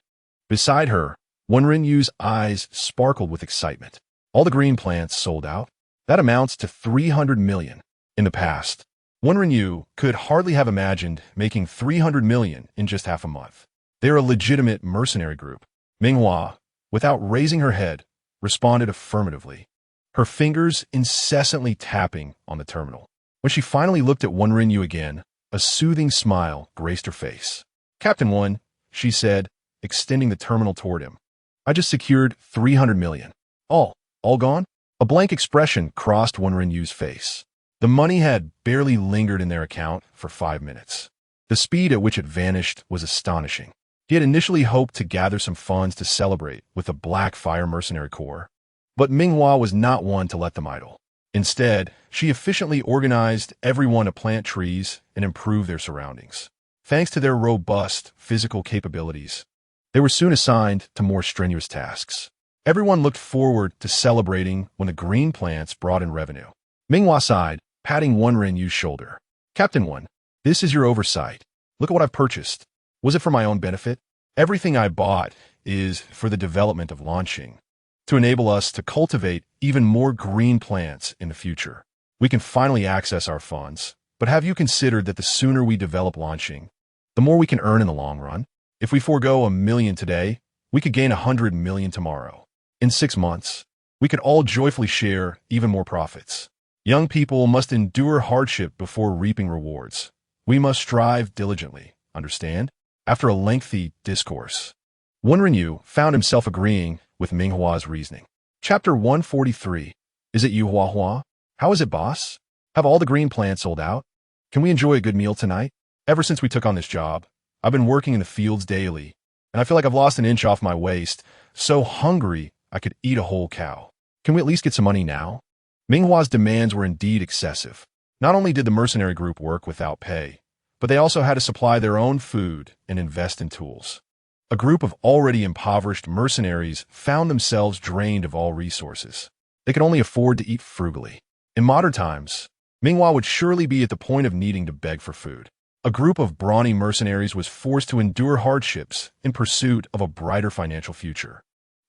Beside her, Wen Rinyu's eyes sparkled with excitement. All the green plants sold out? That amounts to 300 million. In the past, Wen Rinyu could hardly have imagined making 300 million in just half a month. They're a legitimate mercenary group. Ming Hua, without raising her head, responded affirmatively, her fingers incessantly tapping on the terminal. When she finally looked at Wen Rinyu again, a soothing smile graced her face. Captain Wen, she said, extending the terminal toward him. I just secured 300 million. All gone? A blank expression crossed Wen Rinyu's face. The money had barely lingered in their account for 5 minutes. The speed at which it vanished was astonishing. He had initially hoped to gather some funds to celebrate with the Black Fire Mercenary Corps, but Ming Hua was not one to let them idle. Instead, she efficiently organized everyone to plant trees and improve their surroundings. Thanks to their robust physical capabilities, they were soon assigned to more strenuous tasks. Everyone looked forward to celebrating when the green plants brought in revenue. Ming Hua sighed, patting Wen Rinyu's shoulder. Captain Wen, this is your oversight. Look at what I've purchased. Was it for my own benefit? Everything I bought is for the development of Nanjing, to enable us to cultivate even more green plants in the future. We can finally access our funds, but have you considered that the sooner we develop Nanjing, the more we can earn in the long run? If we forego 1,000,000 today, we could gain 100 million tomorrow. In 6 months, we could all joyfully share even more profits. Young people must endure hardship before reaping rewards. We must strive diligently, understand? After a lengthy discourse, Wen Rinyu found himself agreeing with Ming Hua's reasoning. Chapter 143. Is it you, Hua? How is it, boss? Have all the green plants sold out? Can we enjoy a good meal tonight? Ever since we took on this job, I've been working in the fields daily, and I feel like I've lost an inch off my waist. So hungry, I could eat a whole cow. Can we at least get some money now? Ming Hua's demands were indeed excessive. Not only did the mercenary group work without pay, but they also had to supply their own food and invest in tools. A group of already impoverished mercenaries found themselves drained of all resources. They could only afford to eat frugally. In modern times, Ming Hua would surely be at the point of needing to beg for food. A group of brawny mercenaries was forced to endure hardships in pursuit of a brighter financial future.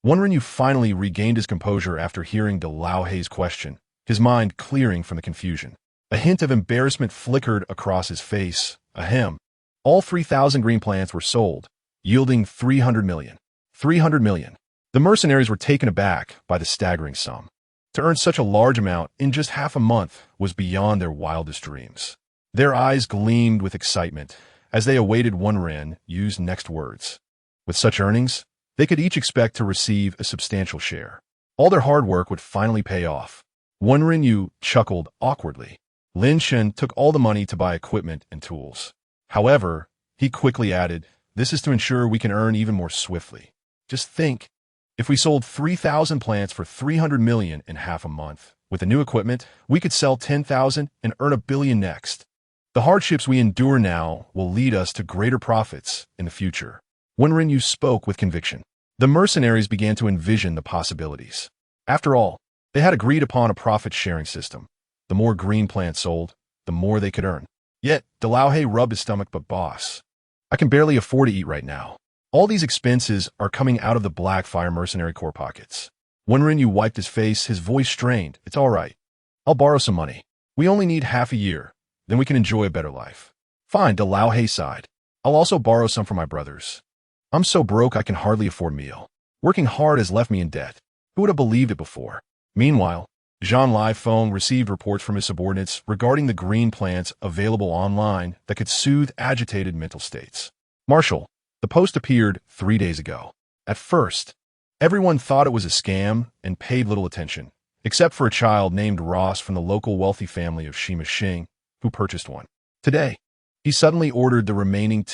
Wen Rinyu finally regained his composure after hearing De Lao Hei's question, his mind clearing from the confusion. A hint of embarrassment flickered across his face. Ahem. All 3,000 green plants were sold, yielding 300 million. 300 million. The mercenaries were taken aback by the staggering sum. To earn such a large amount in just half a month was beyond their wildest dreams. Their eyes gleamed with excitement as they awaited Wen Yu's next words. With such earnings, they could each expect to receive a substantial share. All their hard work would finally pay off. Wen Yu chuckled awkwardly. Lin Shen took all the money to buy equipment and tools. However, he quickly added, "This is to ensure we can earn even more swiftly. Just think, if we sold 3,000 plants for 300 million in half a month, with the new equipment, we could sell 10,000 and earn 1 billion next. The hardships we endure now will lead us to greater profits in the future." Wen Yu spoke with conviction. The mercenaries began to envision the possibilities. After all, they had agreed upon a profit-sharing system. The more green plants sold, the more they could earn. Yet, Dalauhe rubbed his stomach, "But boss, I can barely afford to eat right now. All these expenses are coming out of the Blackfire Mercenary Corps pockets." Wen Yu wiped his face, his voice strained. "It's all right. I'll borrow some money. We only need half a year. Then we can enjoy a better life." "Fine," Dalauhe sighed. "I'll also borrow some from my brothers. I'm so broke I can hardly afford a meal. Working hard has left me in debt. Who would have believed it before?" Meanwhile, NightⅡ received reports from his subordinates regarding the green plants available online that could soothe agitated mental states. "Marshal, the post appeared 3 days ago. At first, everyone thought it was a scam and paid little attention, except for a child named Ross from the local wealthy family of Shima Xing, who purchased one. Today, he suddenly ordered the remaining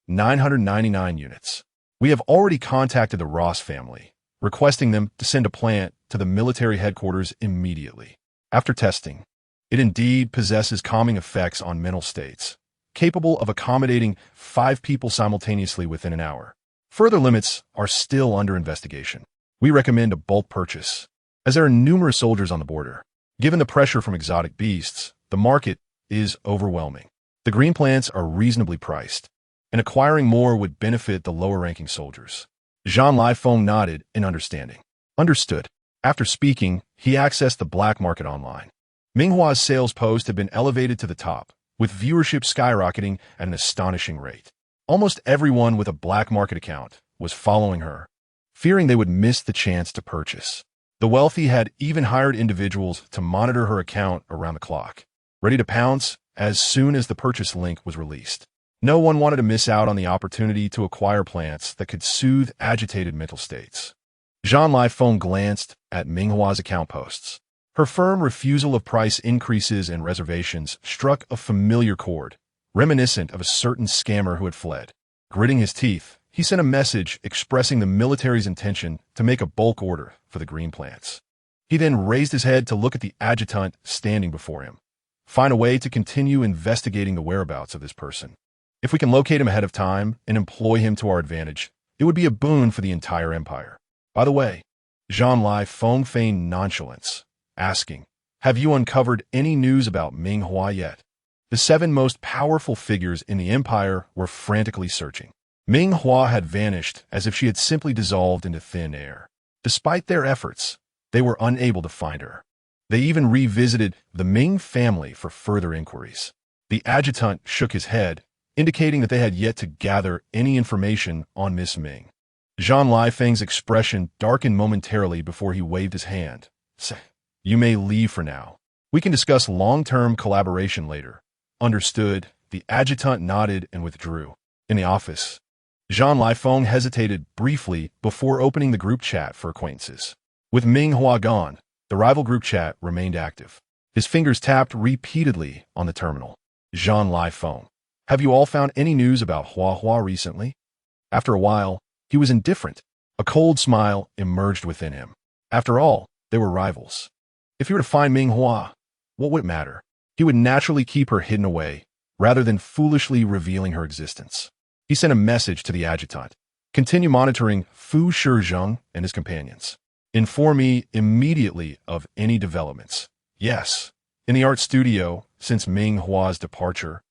999 units. We have already contacted the Ross family, requesting them to send a plant to the military headquarters immediately. After testing, it indeed possesses calming effects on mental states, capable of accommodating 5 people simultaneously within an hour. Further limits are still under investigation. We recommend a bulk purchase, as there are numerous soldiers on the border. Given the pressure from exotic beasts, the market is overwhelming. The green plants are reasonably priced, and acquiring more would benefit the lower-ranking soldiers." NightⅡ nodded in understanding. "Understood." After speaking, he accessed the black market online. Ming Hua's sales post had been elevated to the top, with viewership skyrocketing at an astonishing rate. Almost everyone with a black market account was following her, fearing they would miss the chance to purchase. The wealthy had even hired individuals to monitor her account around the clock, ready to pounce as soon as the purchase link was released. No one wanted to miss out on the opportunity to acquire plants that could soothe agitated mental states. NightⅡ glanced at Ming Hua's account posts. Her firm refusal of price increases and reservations struck a familiar chord, reminiscent of a certain scammer who had fled. Gritting his teeth, he sent a message expressing the military's intention to make a bulk order for the green plants. He then raised his head to look at the adjutant standing before him. "Find a way to continue investigating the whereabouts of this person. If we can locate him ahead of time and employ him to our advantage, it would be a boon for the entire empire." By the way, NightⅡ feigned nonchalance, asking, "Have you uncovered any news about Ming Hua yet?" The 7 most powerful figures in the empire were frantically searching. Ming Hua had vanished as if she had simply dissolved into thin air. Despite their efforts, they were unable to find her. They even revisited the Ming family for further inquiries. The adjutant shook his head, indicating that they had yet to gather any information on Miss Ming. NightⅡ's expression darkened momentarily before he waved his hand. "You may leave for now. We can discuss long-term collaboration later." "Understood." The adjutant nodded and withdrew. In the office, NightⅡ hesitated briefly before opening the group chat for acquaintances. With Ming Hua gone, the rival group chat remained active. His fingers tapped repeatedly on the terminal. NightⅡ, "Have you all found any news about Hua recently?" After a while, he was indifferent. A cold smile emerged within him. After all, they were rivals. If he were to find Ming Hua, what would it matter? He would naturally keep her hidden away, rather than foolishly revealing her existence. He sent a message to the adjutant. "Continue monitoring Fu Shizheng and his companions. Inform me immediately of any developments." Yes. In the art studio, since Ming Hua's departure,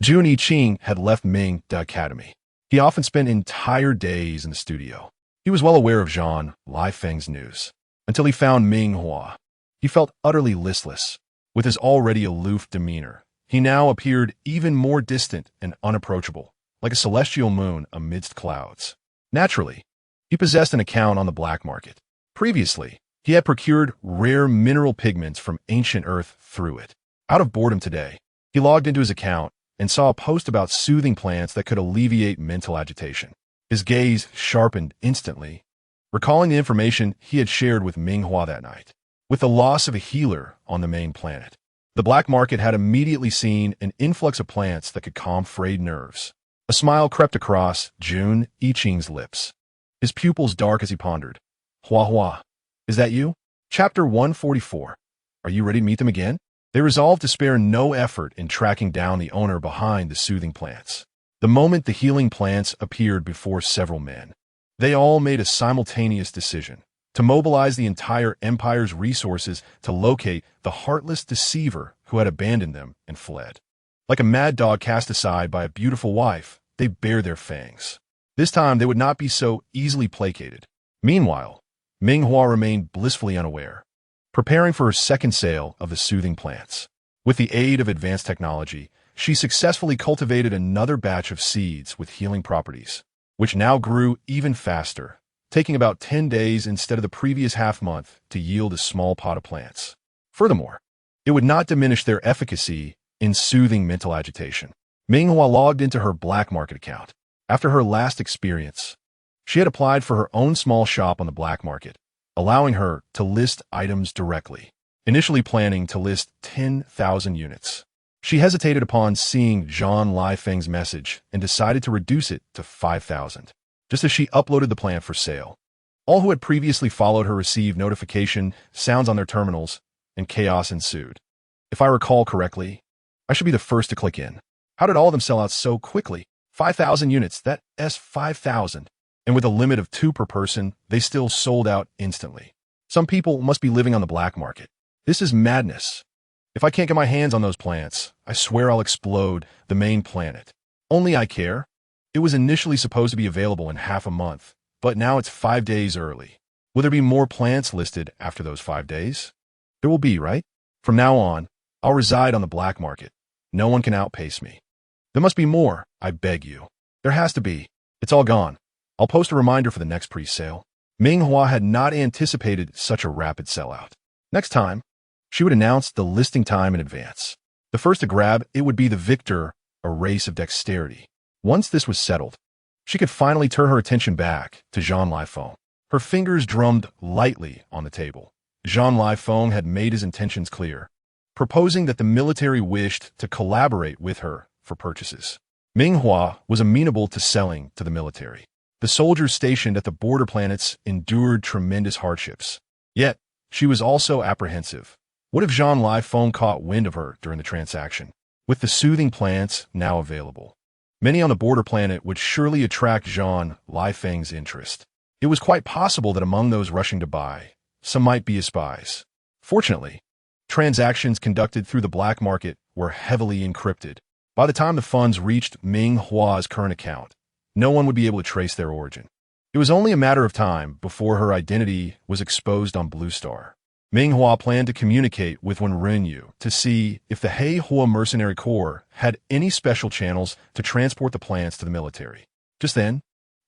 Jun Yiqing had left Ming the Academy. He often spent entire days in the studio. He was well aware of NightⅡ's news, until he found Ming Hua. He felt utterly listless. With his already aloof demeanor, he now appeared even more distant and unapproachable, like a celestial moon amidst clouds. Naturally, he possessed an account on the black market. Previously, he had procured rare mineral pigments from ancient Earth through it. Out of boredom today, he logged into his account and saw a post about soothing plants that could alleviate mental agitation. His gaze sharpened instantly, recalling the information he had shared with Ming Hua that night. With the loss of a healer on the main planet, the black market had immediately seen an influx of plants that could calm frayed nerves. A smile crept across Jun Yiqing's lips, his pupils dark as he pondered. Hua, is that you? Chapter 144. Are you ready to meet them again? They resolved to spare no effort in tracking down the owner behind the soothing plants. The moment the healing plants appeared before several men, they all made a simultaneous decision to mobilize the entire empire's resources to locate the heartless deceiver who had abandoned them and fled. Like a mad dog cast aside by a beautiful wife, they bared their fangs. This time they would not be so easily placated. Meanwhile, Ming Hua remained blissfully unaware, preparing for her second sale of the soothing plants. With the aid of advanced technology, she successfully cultivated another batch of seeds with healing properties, which now grew even faster, taking about 10 days instead of the previous half-month to yield a small pot of plants. Furthermore, it would not diminish their efficacy in soothing mental agitation. Ming Hua logged into her black market account. After her last experience, she had applied for her own small shop on the black market, allowing her to list items directly, initially planning to list 10,000 units. She hesitated upon seeing Zhang Lifeng's message and decided to reduce it to 5,000. Just as she uploaded the plant for sale, all who had previously followed her received notification sounds on their terminals, and chaos ensued. If I recall correctly, I should be the first to click in. How did all of them sell out so quickly? 5,000 units, that's 5,000. And with a limit of 2 per person, they still sold out instantly. Some people must be living on the black market. This is madness. If I can't get my hands on those plants, I swear I'll explode the main planet. Only I care. It was initially supposed to be available in half a month, but now it's 5 days early. Will there be more plants listed after those 5 days? There will be, right? From now on, I'll reside on the black market. No one can outpace me. There must be more, I beg you. There has to be. It's all gone. I'll post a reminder for the next pre-sale. Ming Hua had not anticipated such a rapid sellout. Next time, she would announce the listing time in advance. The first to grab it would be the victor, a race of dexterity. Once this was settled, she could finally turn her attention back to Zhang Lifeng. Her fingers drummed lightly on the table. Zhang Lifeng had made his intentions clear, proposing that the military wished to collaborate with her for purchases. Ming Hua was amenable to selling to the military. The soldiers stationed at the border planets endured tremendous hardships. Yet, she was also apprehensive. What if Zhang Lifeng caught wind of her during the transaction? With the soothing plants now available, many on the border planet would surely attract Zhang Lifeng's interest. It was quite possible that among those rushing to buy, some might be his spies. Fortunately, transactions conducted through the black market were heavily encrypted. By the time the funds reached Ming Hua's current account, no one would be able to trace their origin. It was only a matter of time before her identity was exposed on Blue Star. Ming Hua planned to communicate with Wenrinyu to see if the Heihua Mercenary Corps had any special channels to transport the plants to the military. Just then,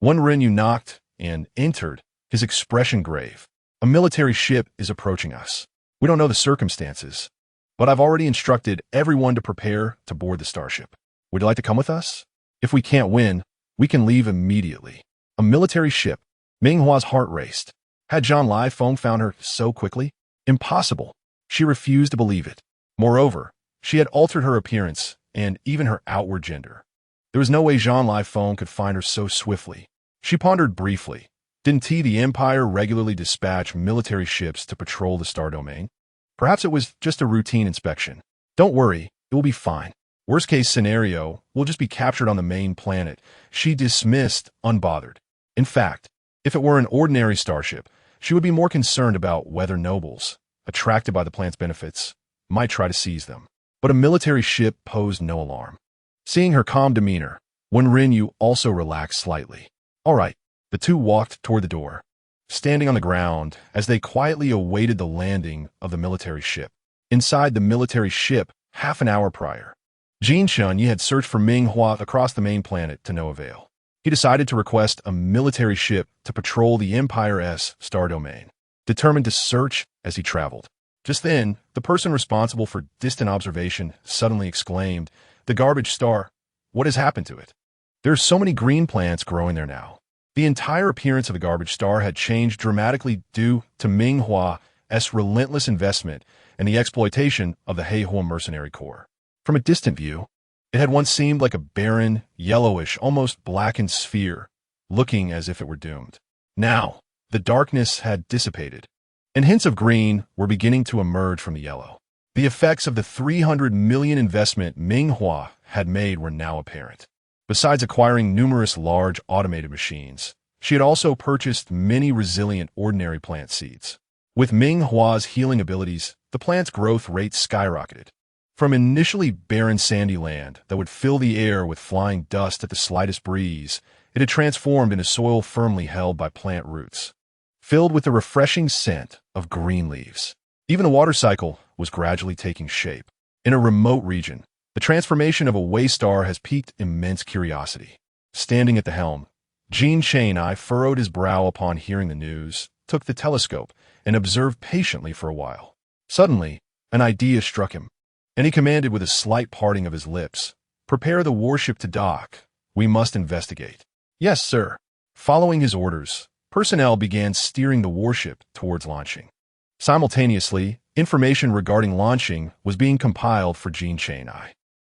Wenrinyu knocked and entered, his expression grave. A military ship is approaching us. We don't know the circumstances, but I've already instructed everyone to prepare to board the starship. Would you like to come with us? If we can't win, we can leave immediately. A military ship. Ming Hua's heart raced. Had Zhang Lifeng found her so quickly? Impossible. She refused to believe it. Moreover, she had altered her appearance and even her outward gender. There was no way Zhang Lifeng could find her so swiftly. She pondered briefly. Didn't the Empire regularly dispatch military ships to patrol the star domain? Perhaps it was just a routine inspection. Don't worry, it will be fine. Worst case scenario, we'll just be captured on the main planet. She dismissed, unbothered. In fact, if it were an ordinary starship, she would be more concerned about whether nobles, attracted by the plant's benefits, might try to seize them. But a military ship posed no alarm. Seeing her calm demeanor, Wenrinyu also relaxed slightly. All right, the two walked toward the door, standing on the ground as they quietly awaited the landing of the military ship. inside the military ship half an hour prior. Jin Chun had searched for Ming Hua across the main planet to no avail. He decided to request a military ship to patrol the Empire's star domain, determined to search as he traveled. Just then, the person responsible for distant observation suddenly exclaimed, "The garbage star, what has happened to it? There are so many green plants growing there now." The entire appearance of the garbage star had changed dramatically due to Ming Hua's relentless investment and the exploitation of the Heiress mercenary corps. From a distant view, it had once seemed like a barren, yellowish, almost blackened sphere, looking as if it were doomed. Now, the darkness had dissipated, and hints of green were beginning to emerge from the yellow. The effects of the 300 million investment Ming Hua had made were now apparent. Besides acquiring numerous large automated machines, she had also purchased many resilient ordinary plant seeds. With Ming Hua's healing abilities, the plant's growth rate skyrocketed. From initially barren sandy land that would fill the air with flying dust at the slightest breeze, it had transformed into soil firmly held by plant roots, filled with the refreshing scent of green leaves. Even the water cycle was gradually taking shape. In a remote region, the transformation of a waystar has piqued immense curiosity. Standing at the helm, Jin Chun furrowed his brow upon hearing the news, took the telescope, and observed patiently for a while. Suddenly, an idea struck him, and he commanded with a slight parting of his lips, "Prepare the warship to dock. We must investigate." "Yes, sir." Following his orders, personnel began steering the warship towards launching. Simultaneously, information regarding launching was being compiled for Jin Chun.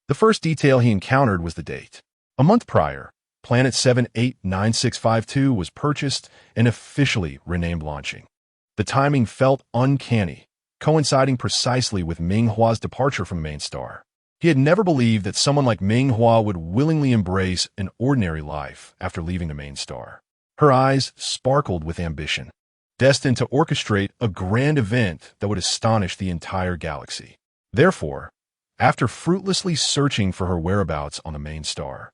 The first detail he encountered was the date. A month prior, Planet 789652 was purchased and officially renamed launching. The timing felt uncanny, coinciding precisely with Ming Hua's departure from the main star. He had never believed that someone like Ming Hua would willingly embrace an ordinary life after leaving the main star. Her eyes sparkled with ambition, destined to orchestrate a grand event that would astonish the entire galaxy. Therefore, after fruitlessly searching for her whereabouts on the main star,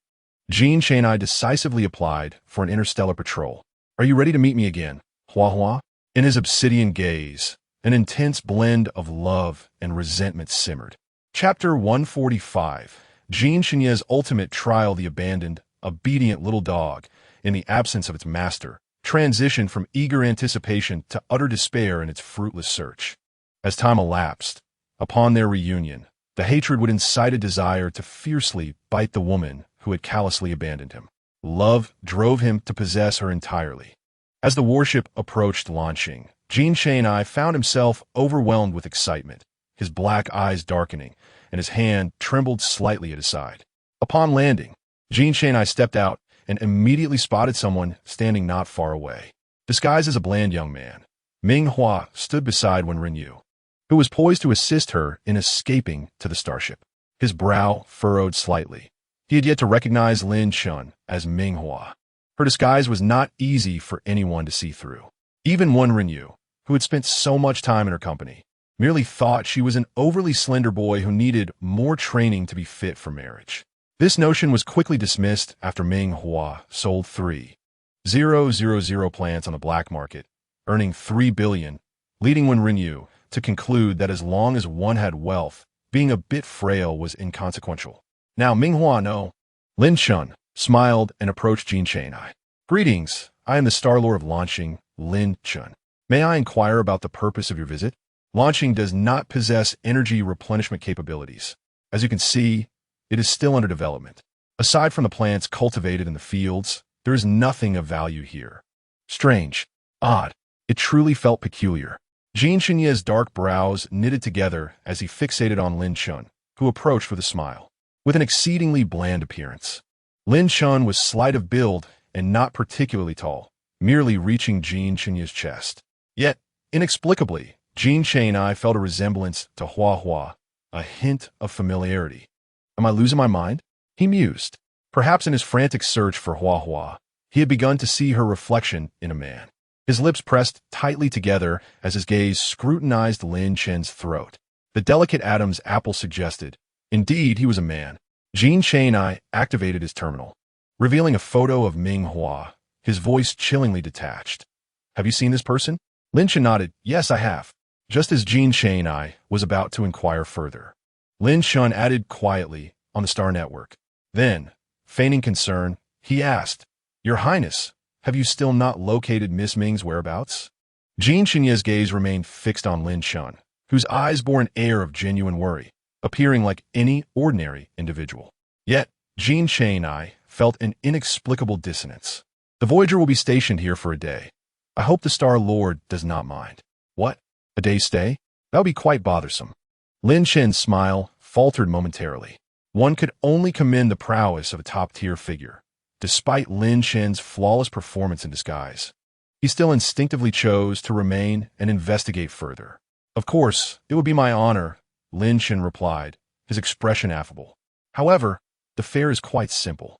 Jin Chun decisively applied for an interstellar patrol. "Are you ready to meet me again, Hua?" In his obsidian gaze, an intense blend of love and resentment simmered. Chapter 145. Jin Chun's ultimate trial. The abandoned, obedient little dog, in the absence of its master, transitioned from eager anticipation to utter despair in its fruitless search. As time elapsed, upon their reunion, the hatred would incite a desire to fiercely bite the woman who had callously abandoned him. Love drove him to possess her entirely. As the warship approached launching, Jin Chun found himself overwhelmed with excitement, his black eyes darkening, and his hand trembled slightly at his side. Upon landing, Jin Chun stepped out and immediately spotted someone standing not far away. Disguised as a bland young man, Ming Hua stood beside Wen Rinyu, who was poised to assist her in escaping to the starship. His brow furrowed slightly. He had yet to recognize Lin Chun as Ming Hua. Her disguise was not easy for anyone to see through. Even Wen Rinyu, who had spent so much time in her company, merely thought she was an overly slender boy who needed more training to be fit for marriage. This notion was quickly dismissed after Ming Hua sold 3,000 plants on the black market, earning 3 billion, leading Wen Rinyu to conclude that as long as one had wealth, being a bit frail was inconsequential. "Now, Ming Hua, no." Lin Chun smiled and approached Jin Chun. "Greetings, I am the Star Lord of Launching, Lin Chun. May I inquire about the purpose of your visit?" Launching does not possess energy replenishment capabilities. As you can see, it is still under development. Aside from the plants cultivated in the fields, there is nothing of value here. Strange, odd, it truly felt peculiar. Jin Chun's dark brows knitted together as he fixated on Lin Chun, who approached with a smile. With an exceedingly bland appearance, Lin Chun was slight of build and not particularly tall, merely reaching Jin Chun's chest. Yet, inexplicably, Jin Chun felt a resemblance to Hua, a hint of familiarity. "Am I losing my mind?" he mused. Perhaps in his frantic search for Hua, he had begun to see her reflection in a man. His lips pressed tightly together as his gaze scrutinized Lin Chun's throat. The delicate Adam's apple suggested. Indeed, he was a man. Jin Chun activated his terminal, revealing a photo of Ming Hua, his voice chillingly detached. "Have you seen this person?" Lin Chun nodded. "Yes, I have. Just as Jin Chang was about to inquire further, Lin Shun added quietly on the Star Network. Then, feigning concern, he asked, "Your Highness, have you still not located Miss Ming's whereabouts?" Jin Chenye's gaze remained fixed on Lin Shun, whose eyes bore an air of genuine worry, appearing like any ordinary individual. Yet, Jin Chang felt an inexplicable dissonance. "The Voyager will be stationed here for a day. I hope the Star Lord does not mind." "What? A day's stay? That would be quite bothersome." Lin Shen's smile faltered momentarily. One could only commend the prowess of a top-tier figure. Despite Lin Shen's flawless performance in disguise, he still instinctively chose to remain and investigate further. "Of course, it would be my honor," Lin Shen replied, his expression affable. "However, the fare is quite simple.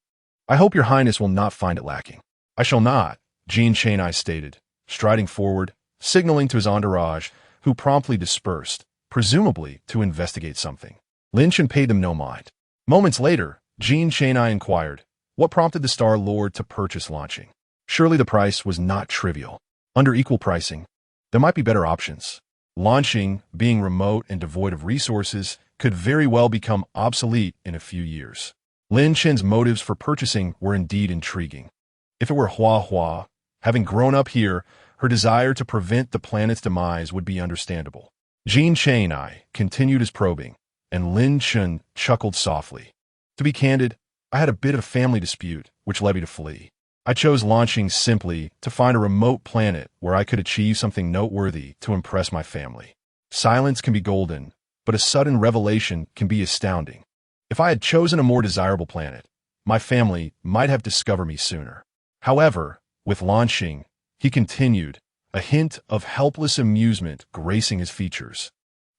I hope your Highness will not find it lacking." "I shall not," Jin Chang stated, striding forward, signaling to his entourage, who promptly dispersed, presumably to investigate something. Lin Shen paid them no mind. Moments later, Jin Chang inquired, "What prompted the Star Lord to purchase launching? Surely the price was not trivial. Under equal pricing, there might be better options. Launching, being remote and devoid of resources, could very well become obsolete in a few years." Lin Shen's motives for purchasing were indeed intriguing. If it were Hua, having grown up here, her desire to prevent the planet's demise would be understandable. Jin Chang continued his probing, and Lin Shen chuckled softly. "To be candid, I had a bit of a family dispute, which led me to flee. I chose launching simply to find a remote planet where I could achieve something noteworthy to impress my family. Silence can be golden, but a sudden revelation can be astounding. If I had chosen a more desirable planet, my family might have discovered me sooner. However, with launching," he continued, a hint of helpless amusement gracing his features,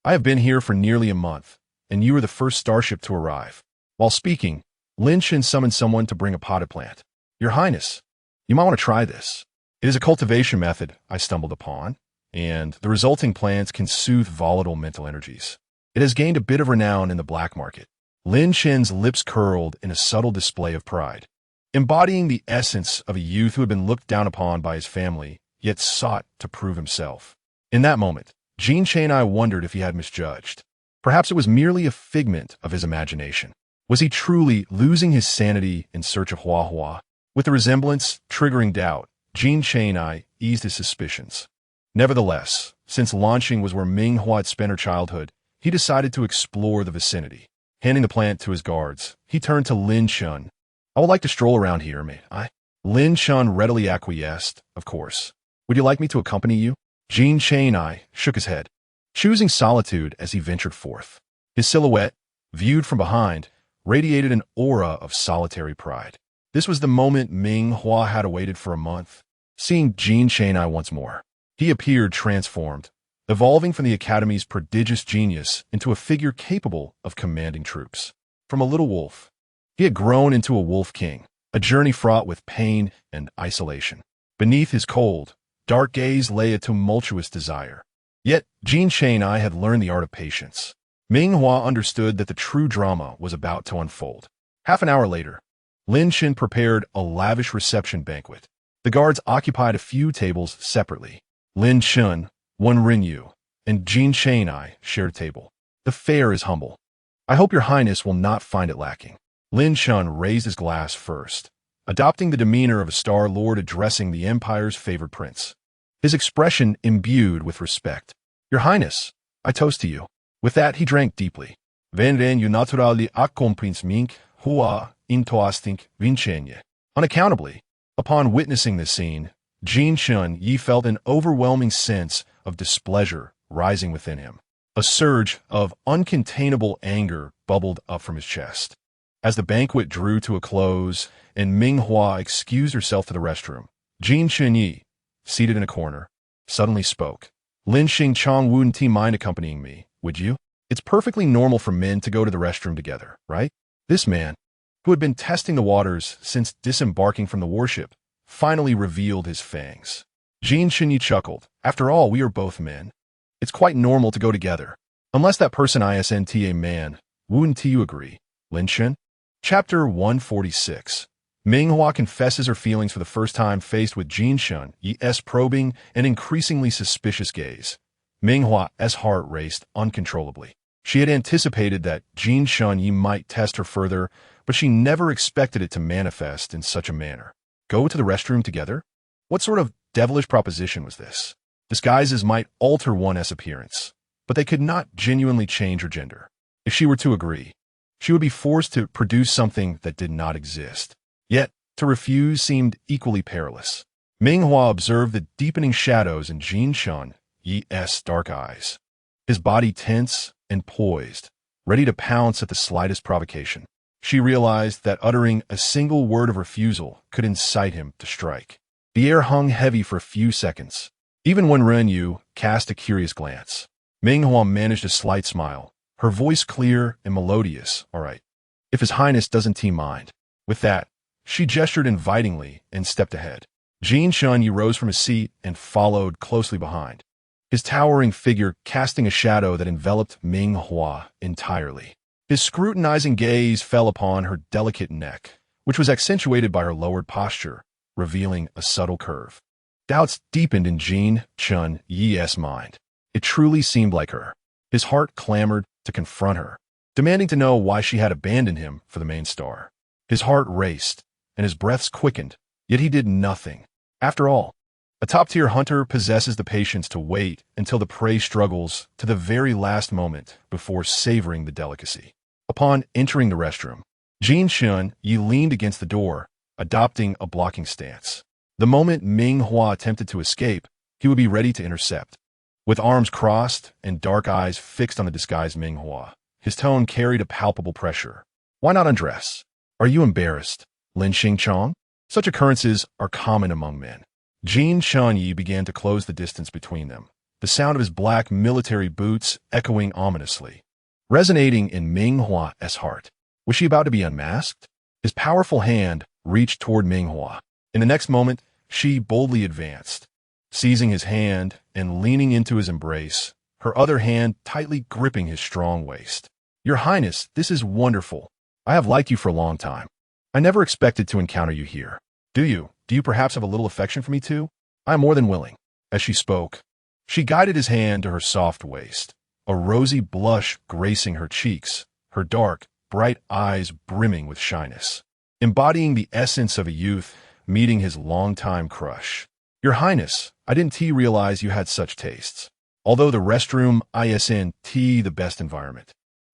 "I have been here for nearly a month, and you are the first starship to arrive." While speaking, Lin Shen summoned someone to bring a potted plant. "Your Highness, you might want to try this. It is a cultivation method I stumbled upon, and the resulting plants can soothe volatile mental energies. It has gained a bit of renown in the black market." Lin Shen's lips curled in a subtle display of pride. Embodying the essence of a youth who had been looked down upon by his family, yet sought to prove himself. In that moment, Jin Chang wondered if he had misjudged. Perhaps it was merely a figment of his imagination. Was he truly losing his sanity in search of Hua? With the resemblance triggering doubt, Jin Chang eased his suspicions. Nevertheless, since launching was where Ming Hua had spent her childhood, he decided to explore the vicinity. Handing the plant to his guards, he turned to Lin Shun. "I would like to stroll around here, may I?" Lin Shun readily acquiesced, "Of course. Would you like me to accompany you?" Jin Chang shook his head, choosing solitude as he ventured forth. His silhouette, viewed from behind, radiated an aura of solitary pride. This was the moment Ming Hua had awaited for a month. Seeing Jin Chang once more, he appeared transformed, evolving from the Academy's prodigious genius into a figure capable of commanding troops. From a little wolf, he had grown into a wolf king, a journey fraught with pain and isolation. Beneath his cold, dark gaze lay a tumultuous desire. Yet Jin Chang had learned the art of patience. Ming Hua understood that the true drama was about to unfold. Half an hour later, Lin Shen prepared a lavish reception banquet. The guards occupied a few tables separately. Lin Shen, Wen Rinyu, and Jin Chang shared a table. "The fare is humble. I hope your Highness will not find it lacking." Lin Shen raised his glass first, adopting the demeanor of a Star Lord addressing the Empire's favored prince. His expression imbued with respect. "Your Highness, I toast to you." With that, he drank deeply. "Venren you naturally accompagnes Ming Hua intoasting vincenye." Unaccountably, upon witnessing this scene, Jin Shun felt an overwhelming sense of displeasure rising within him. A surge of uncontainable anger bubbled up from his chest. As the banquet drew to a close and Ming Hua excused herself to the restroom, Jin Shun, seated in a corner, suddenly spoke. "Lin Xing Chong wouldn't mind accompanying me, would you? It's perfectly normal for men to go to the restroom together, right?" This man, who had been testing the waters since disembarking from the warship, finally revealed his fangs. Jin Shun chuckled. "After all, we are both men. It's quite normal to go together. Unless that person isn't a man, wouldn't you agree, Lin Shen?" Chapter 146. Ming Hua confesses her feelings for the first time faced with Jin Shun's probing and increasingly suspicious gaze. Ming Hua's heart raced uncontrollably. She had anticipated that Jin Shunyi might test her further, but she never expected it to manifest in such a manner. Go to the restroom together? What sort of devilish proposition was this? Disguises might alter one's appearance, but they could not genuinely change her gender. If she were to agree, she would be forced to produce something that did not exist. Yet, to refuse seemed equally perilous. Ming Hua observed the deepening shadows in Jin Shunyi's dark eyes, his body tense and poised, ready to pounce at the slightest provocation. She realized that uttering a single word of refusal could incite him to strike. The air hung heavy for a few seconds. Even when Ren Yu cast a curious glance, Ming Hua managed a slight smile, her voice clear and melodious. All right, if His Highness doesn't mind. With that, she gestured invitingly and stepped ahead. Jin Shunyi rose from his seat and followed closely behind, his towering figure casting a shadow that enveloped Ming Hua entirely. His scrutinizing gaze fell upon her delicate neck, which was accentuated by her lowered posture, revealing a subtle curve. Doubts deepened in Jin Shunyi's mind. It truly seemed like her. His heart clamored to confront her, demanding to know why she had abandoned him for the main star. His heart raced, and his breaths quickened, yet he did nothing. After all, a top-tier hunter possesses the patience to wait until the prey struggles to the very last moment before savoring the delicacy. Upon entering the restroom, Jin Shunyi leaned against the door, adopting a blocking stance. The moment Ming Hua attempted to escape, he would be ready to intercept. With arms crossed and dark eyes fixed on the disguised Ming Hua, his tone carried a palpable pressure. Why not undress? Are you embarrassed, Lin Xingchong? Such occurrences are common among men. Jin Shunyi began to close the distance between them, the sound of his black military boots echoing ominously, resonating in Ming Hua's heart. Was she about to be unmasked? His powerful hand reached toward Ming Hua. In the next moment, she boldly advanced, seizing his hand and leaning into his embrace, her other hand tightly gripping his strong waist. Your Highness, this is wonderful. I have liked you for a long time. I never expected to encounter you here. Do you perhaps have a little affection for me too? I am more than willing. As she spoke, she guided his hand to her soft waist, a rosy blush gracing her cheeks, her dark, bright eyes brimming with shyness, embodying the essence of a youth meeting his longtime crush. Your Highness, I didn't realize you had such tastes. Although the restroom isn't the best environment,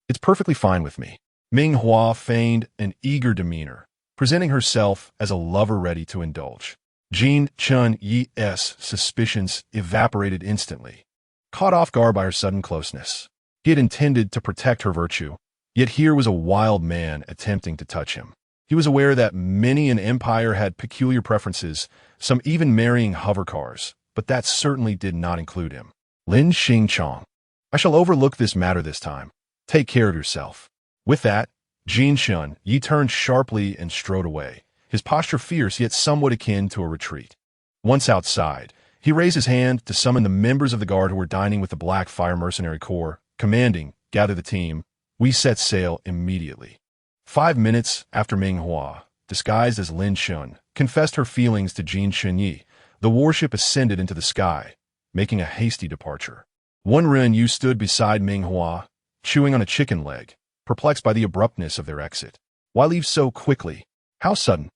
it's perfectly fine with me. Ming Hua feigned an eager demeanor, presenting herself as a lover ready to indulge. Jin Shunyi's suspicions evaporated instantly, caught off guard by her sudden closeness. He had intended to protect her virtue, yet here was a wild man attempting to touch him. He was aware that many an empire had peculiar preferences, some even marrying hover cars, but that certainly did not include him. Lin Xingchong, I shall overlook this matter this time. Take care of yourself. With that, Jin Shunyi turned sharply and strode away, his posture fierce yet somewhat akin to a retreat. Once outside, he raised his hand to summon the members of the guard who were dining with the Black Fire Mercenary Corps, commanding, gather the team. We set sail immediately. 5 minutes after Ming Hua, disguised as Lin Xun, confessed her feelings to Jin Shunyi, the warship ascended into the sky, making a hasty departure. Ren Yu stood beside Ming Hua, chewing on a chicken leg, perplexed by the abruptness of their exit. Why leave so quickly? How sudden?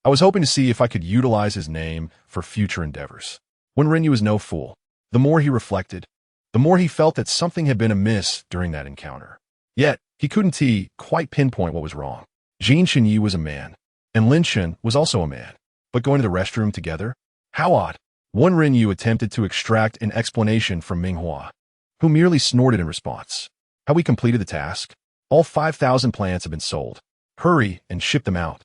I was hoping to see if I could utilize his name for future endeavors. Ren Yu was no fool. The more he reflected, the more he felt that something had been amiss during that encounter. Yet, he couldn't quite pinpoint what was wrong. Jin Shunyi was a man, and Lin Xun was also a man. But going to the restroom together? How odd. Ren Yu attempted to extract an explanation from Ming Hua, who merely snorted in response. Have we completed the task? All 5,000 plants have been sold. Hurry and ship them out,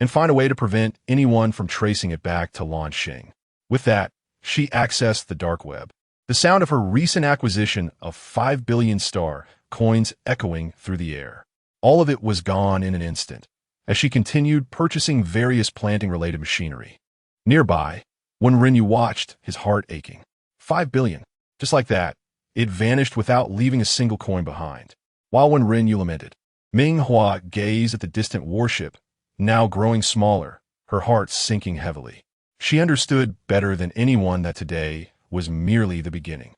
and find a way to prevent anyone from tracing it back to Lanxing. With that, she accessed the dark web, the sound of her recent acquisition of 5 billion star coins echoing through the air. All of it was gone in an instant, as she continued purchasing various planting-related machinery. Nearby, Ren Yu watched, his heart aching. 5 billion. Just like that, it vanished without leaving a single coin behind. While Ren Yu lamented, Ming Hua gazed at the distant warship, now growing smaller, her heart sinking heavily. She understood better than anyone that today was merely the beginning.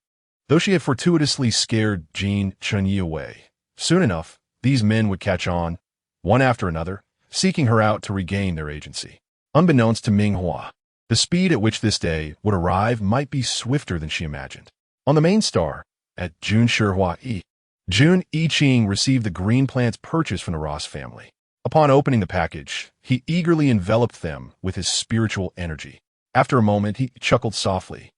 though she had fortuitously scared Jean Chunyi away. Soon enough, these men would catch on, one after another, seeking her out to regain their agency. Unbeknownst to Ming Hua, the speed at which this day would arrive might be swifter than she imagined. On the main star, at Jun Shihua Yi, Jun Yiqing received the green plants purchased from the Ross family. Upon opening the package, he eagerly enveloped them with his spiritual energy. After a moment, he chuckled softly.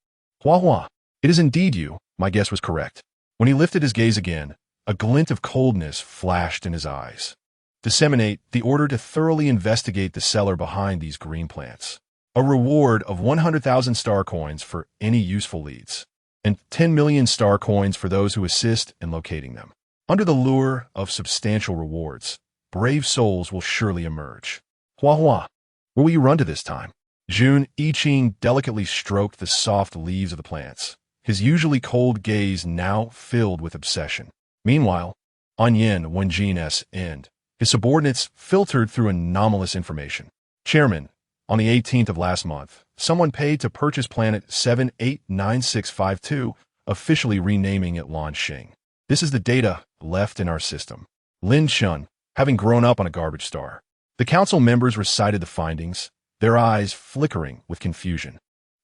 Hua, it is indeed you. My guess was correct. When he lifted his gaze again, a glint of coldness flashed in his eyes. Disseminate the order to thoroughly investigate the seller behind these green plants. A reward of 100,000 star coins for any useful leads, and 10 million star coins for those who assist in locating them. Under the lure of substantial rewards, brave souls will surely emerge. Hua, where will you run to this time? Jun Yiqing delicately stroked the soft leaves of the plants, his usually cold gaze now filled with obsession. Meanwhile, on Yin Wenjin's end, his subordinates filtered through anomalous information. Chairman, on the 18th of last month, someone paid to purchase planet 789652, officially renaming it NightⅡ. This is the data left in our system. Lin Chun, having grown up on a garbage star. The council members recited the findings, their eyes flickering with confusion.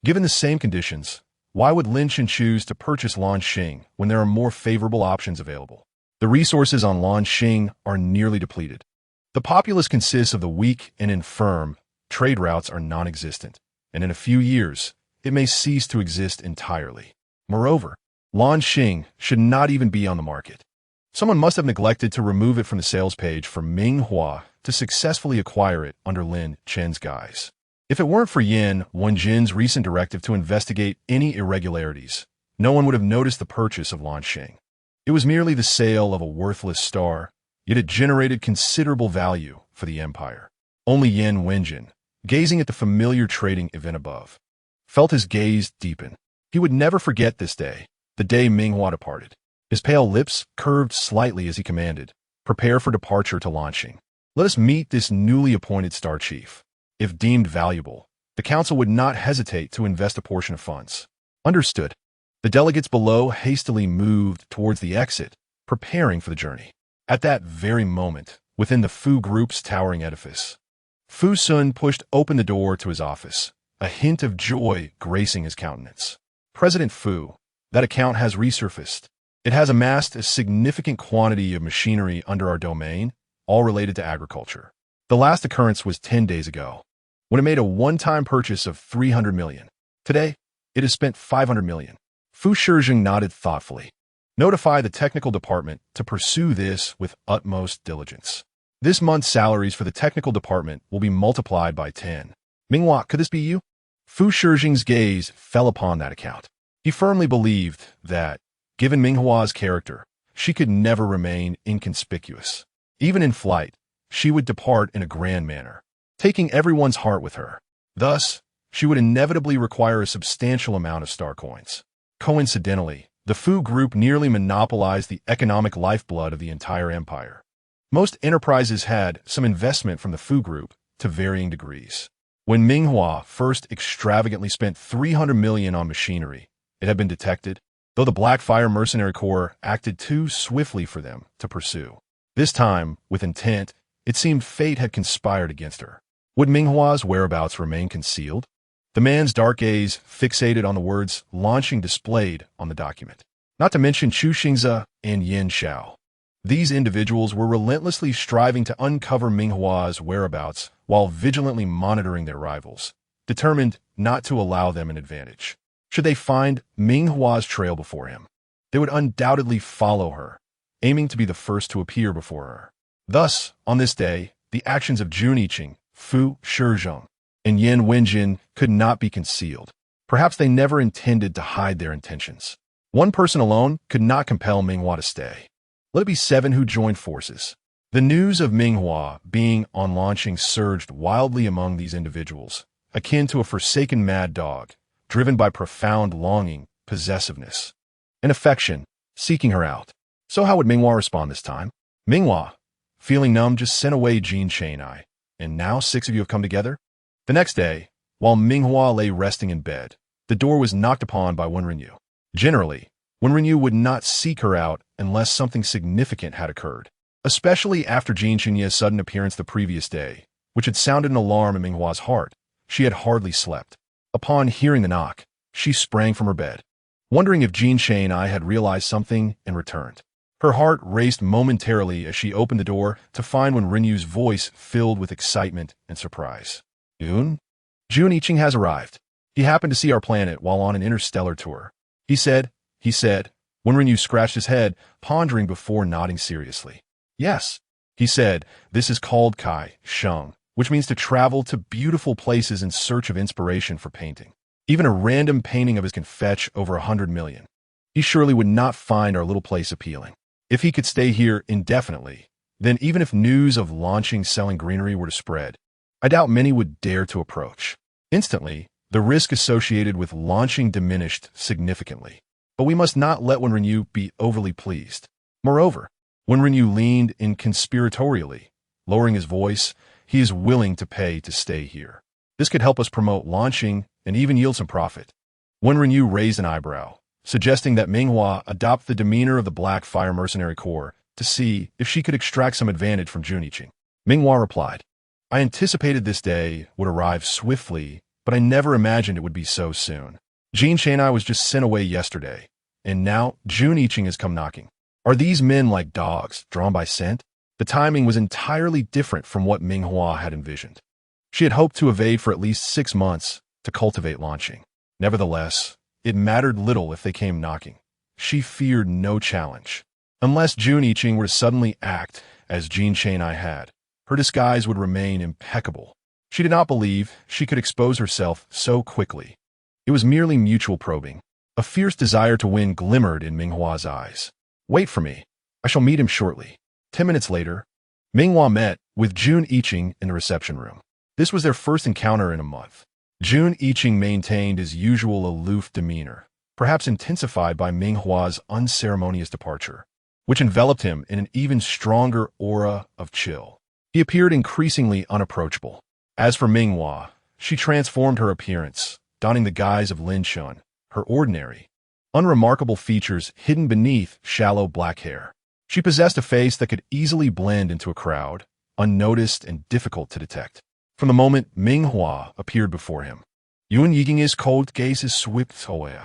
Given the same conditions, why would Lin Chun choose to purchase NightⅡ when there are more favorable options available? The resources on NightⅡ are nearly depleted. The populace consists of the weak and infirm. Trade routes are non-existent, and in a few years, it may cease to exist entirely. Moreover, NightⅡ should not even be on the market. Someone must have neglected to remove it from the sales page for Ming Hua to successfully acquire it under Lin Chen's guise. If it weren't for Yin Wenjin's recent directive to investigate any irregularities, no one would have noticed the purchase of NightⅡ. It was merely the sale of a worthless star, yet it generated considerable value for the empire. Only Yin Wenjin, gazing at the familiar trading event above, felt his gaze deepen. He would never forget this day, the day Ming Hua departed. His pale lips curved slightly as he commanded, "Prepare for departure to NightⅡ. Let us meet this newly appointed star chief. If deemed valuable, the council would not hesitate to invest a portion of funds." Understood. The delegates below hastily moved towards the exit, preparing for the journey. At that very moment, within the Fu Group's towering edifice, Fu Sun pushed open the door to his office, a hint of joy gracing his countenance. "President Fu, that account has resurfaced. It has amassed a significant quantity of machinery under our domain, all related to agriculture. The last occurrence was 10 days ago, when it made a one-time purchase of 300 million. Today, it has spent 500 million. Fu Shizheng nodded thoughtfully. "Notify the technical department to pursue this with utmost diligence. This month's salaries for the technical department will be multiplied by 10. Ming Hua, could this be you?" Fu Shizheng's gaze fell upon that account. He firmly believed that, given Ming Hua's character, she could never remain inconspicuous. Even in flight, she would depart in a grand manner, taking everyone's heart with her. Thus, she would inevitably require a substantial amount of star coins. Coincidentally, the Fu Group nearly monopolized the economic lifeblood of the entire empire. Most enterprises had some investment from the Fu Group to varying degrees. When Ming Hua first extravagantly spent 300 million on machinery, it had been detected, though the Blackfire Mercenary Corps acted too swiftly for them to pursue. This time, with intent, it seemed fate had conspired against her. Would Ming Hua's whereabouts remain concealed? The man's dark gaze fixated on the words "launching" displayed on the document. Not to mention Chu Xingze and Yin Xiao. These individuals were relentlessly striving to uncover Ming Hua's whereabouts while vigilantly monitoring their rivals, determined not to allow them an advantage. Should they find Ming Hua's trail before him, they would undoubtedly follow her, aiming to be the first to appear before her. Thus, on this day, the actions of Jun Yiqing, Fu Shizheng, and Yin Wenjin could not be concealed. Perhaps they never intended to hide their intentions. One person alone could not compel Ming Hua to stay. Let it be 7 who joined forces. The news of Ming Hua being on NightⅡ surged wildly among these individuals, akin to a forsaken mad dog, driven by profound longing, possessiveness, and affection, seeking her out. So how would Ming Hua respond this time? Ming Hua, feeling numb, just sent away Jean Chang'ai, and now 6 of you have come together? The next day, while Ming Hua lay resting in bed, the door was knocked upon by Wen Renyu. Generally, Wenren would not seek her out unless something significant had occurred, especially after Jin Chunye's sudden appearance the previous day, which had sounded an alarm in Ming Hua's heart. She had hardly slept. Upon hearing the knock, she sprang from her bed, wondering if Jin Chunye had realized something and returned. Her heart raced momentarily as she opened the door to find Wenren's voice filled with excitement and surprise. Jun Iching has arrived. He happened to see our planet while on an interstellar tour. He said. Wenren scratched his head, pondering before nodding seriously. Yes, he said, this is called Kai Sheng, which means to travel to beautiful places in search of inspiration for painting. Even a random painting of his can fetch over 100 million. He surely would not find our little place appealing. If he could stay here indefinitely, then even if news of launching selling greenery were to spread, I doubt many would dare to approach. Instantly, the risk associated with launching diminished significantly. But we must not let Wenren be overly pleased. Moreover, Wenren leaned in conspiratorially, lowering his voice. He is willing to pay to stay here. This could help us promote launching and even yield some profit. Wenren raised an eyebrow, suggesting that Ming Hua adopt the demeanor of the Black Fire Mercenary Corps to see if she could extract some advantage from Jun Iching. Ming Hua replied, I anticipated this day would arrive swiftly, but I never imagined it would be so soon. Jin Chunye was just sent away yesterday, and now Jun Iching has come knocking. Are these men like dogs, drawn by scent? The timing was entirely different from what Ming Hua had envisioned. She had hoped to evade for at least 6 months to cultivate launching. Nevertheless, it mattered little if they came knocking. She feared no challenge. Unless Jun Iching were to suddenly act as Jin Chunye had, her disguise would remain impeccable. She did not believe she could expose herself so quickly. It was merely mutual probing. A fierce desire to win glimmered in Ming Hua's eyes. Wait for me. I shall meet him shortly. 10 minutes later, Ming Hua met with Jun Iching in the reception room. This was their first encounter in a month. Jun Iching maintained his usual aloof demeanor, perhaps intensified by Ming Hua's unceremonious departure, which enveloped him in an even stronger aura of chill. He appeared increasingly unapproachable. As for Ming Hua, she transformed her appearance, donning the guise of NightⅡ, her ordinary, unremarkable features hidden beneath shallow black hair. She possessed a face that could easily blend into a crowd, unnoticed and difficult to detect. From the moment Ming Hua appeared before him, Yun Yiging's cold gaze is swept away.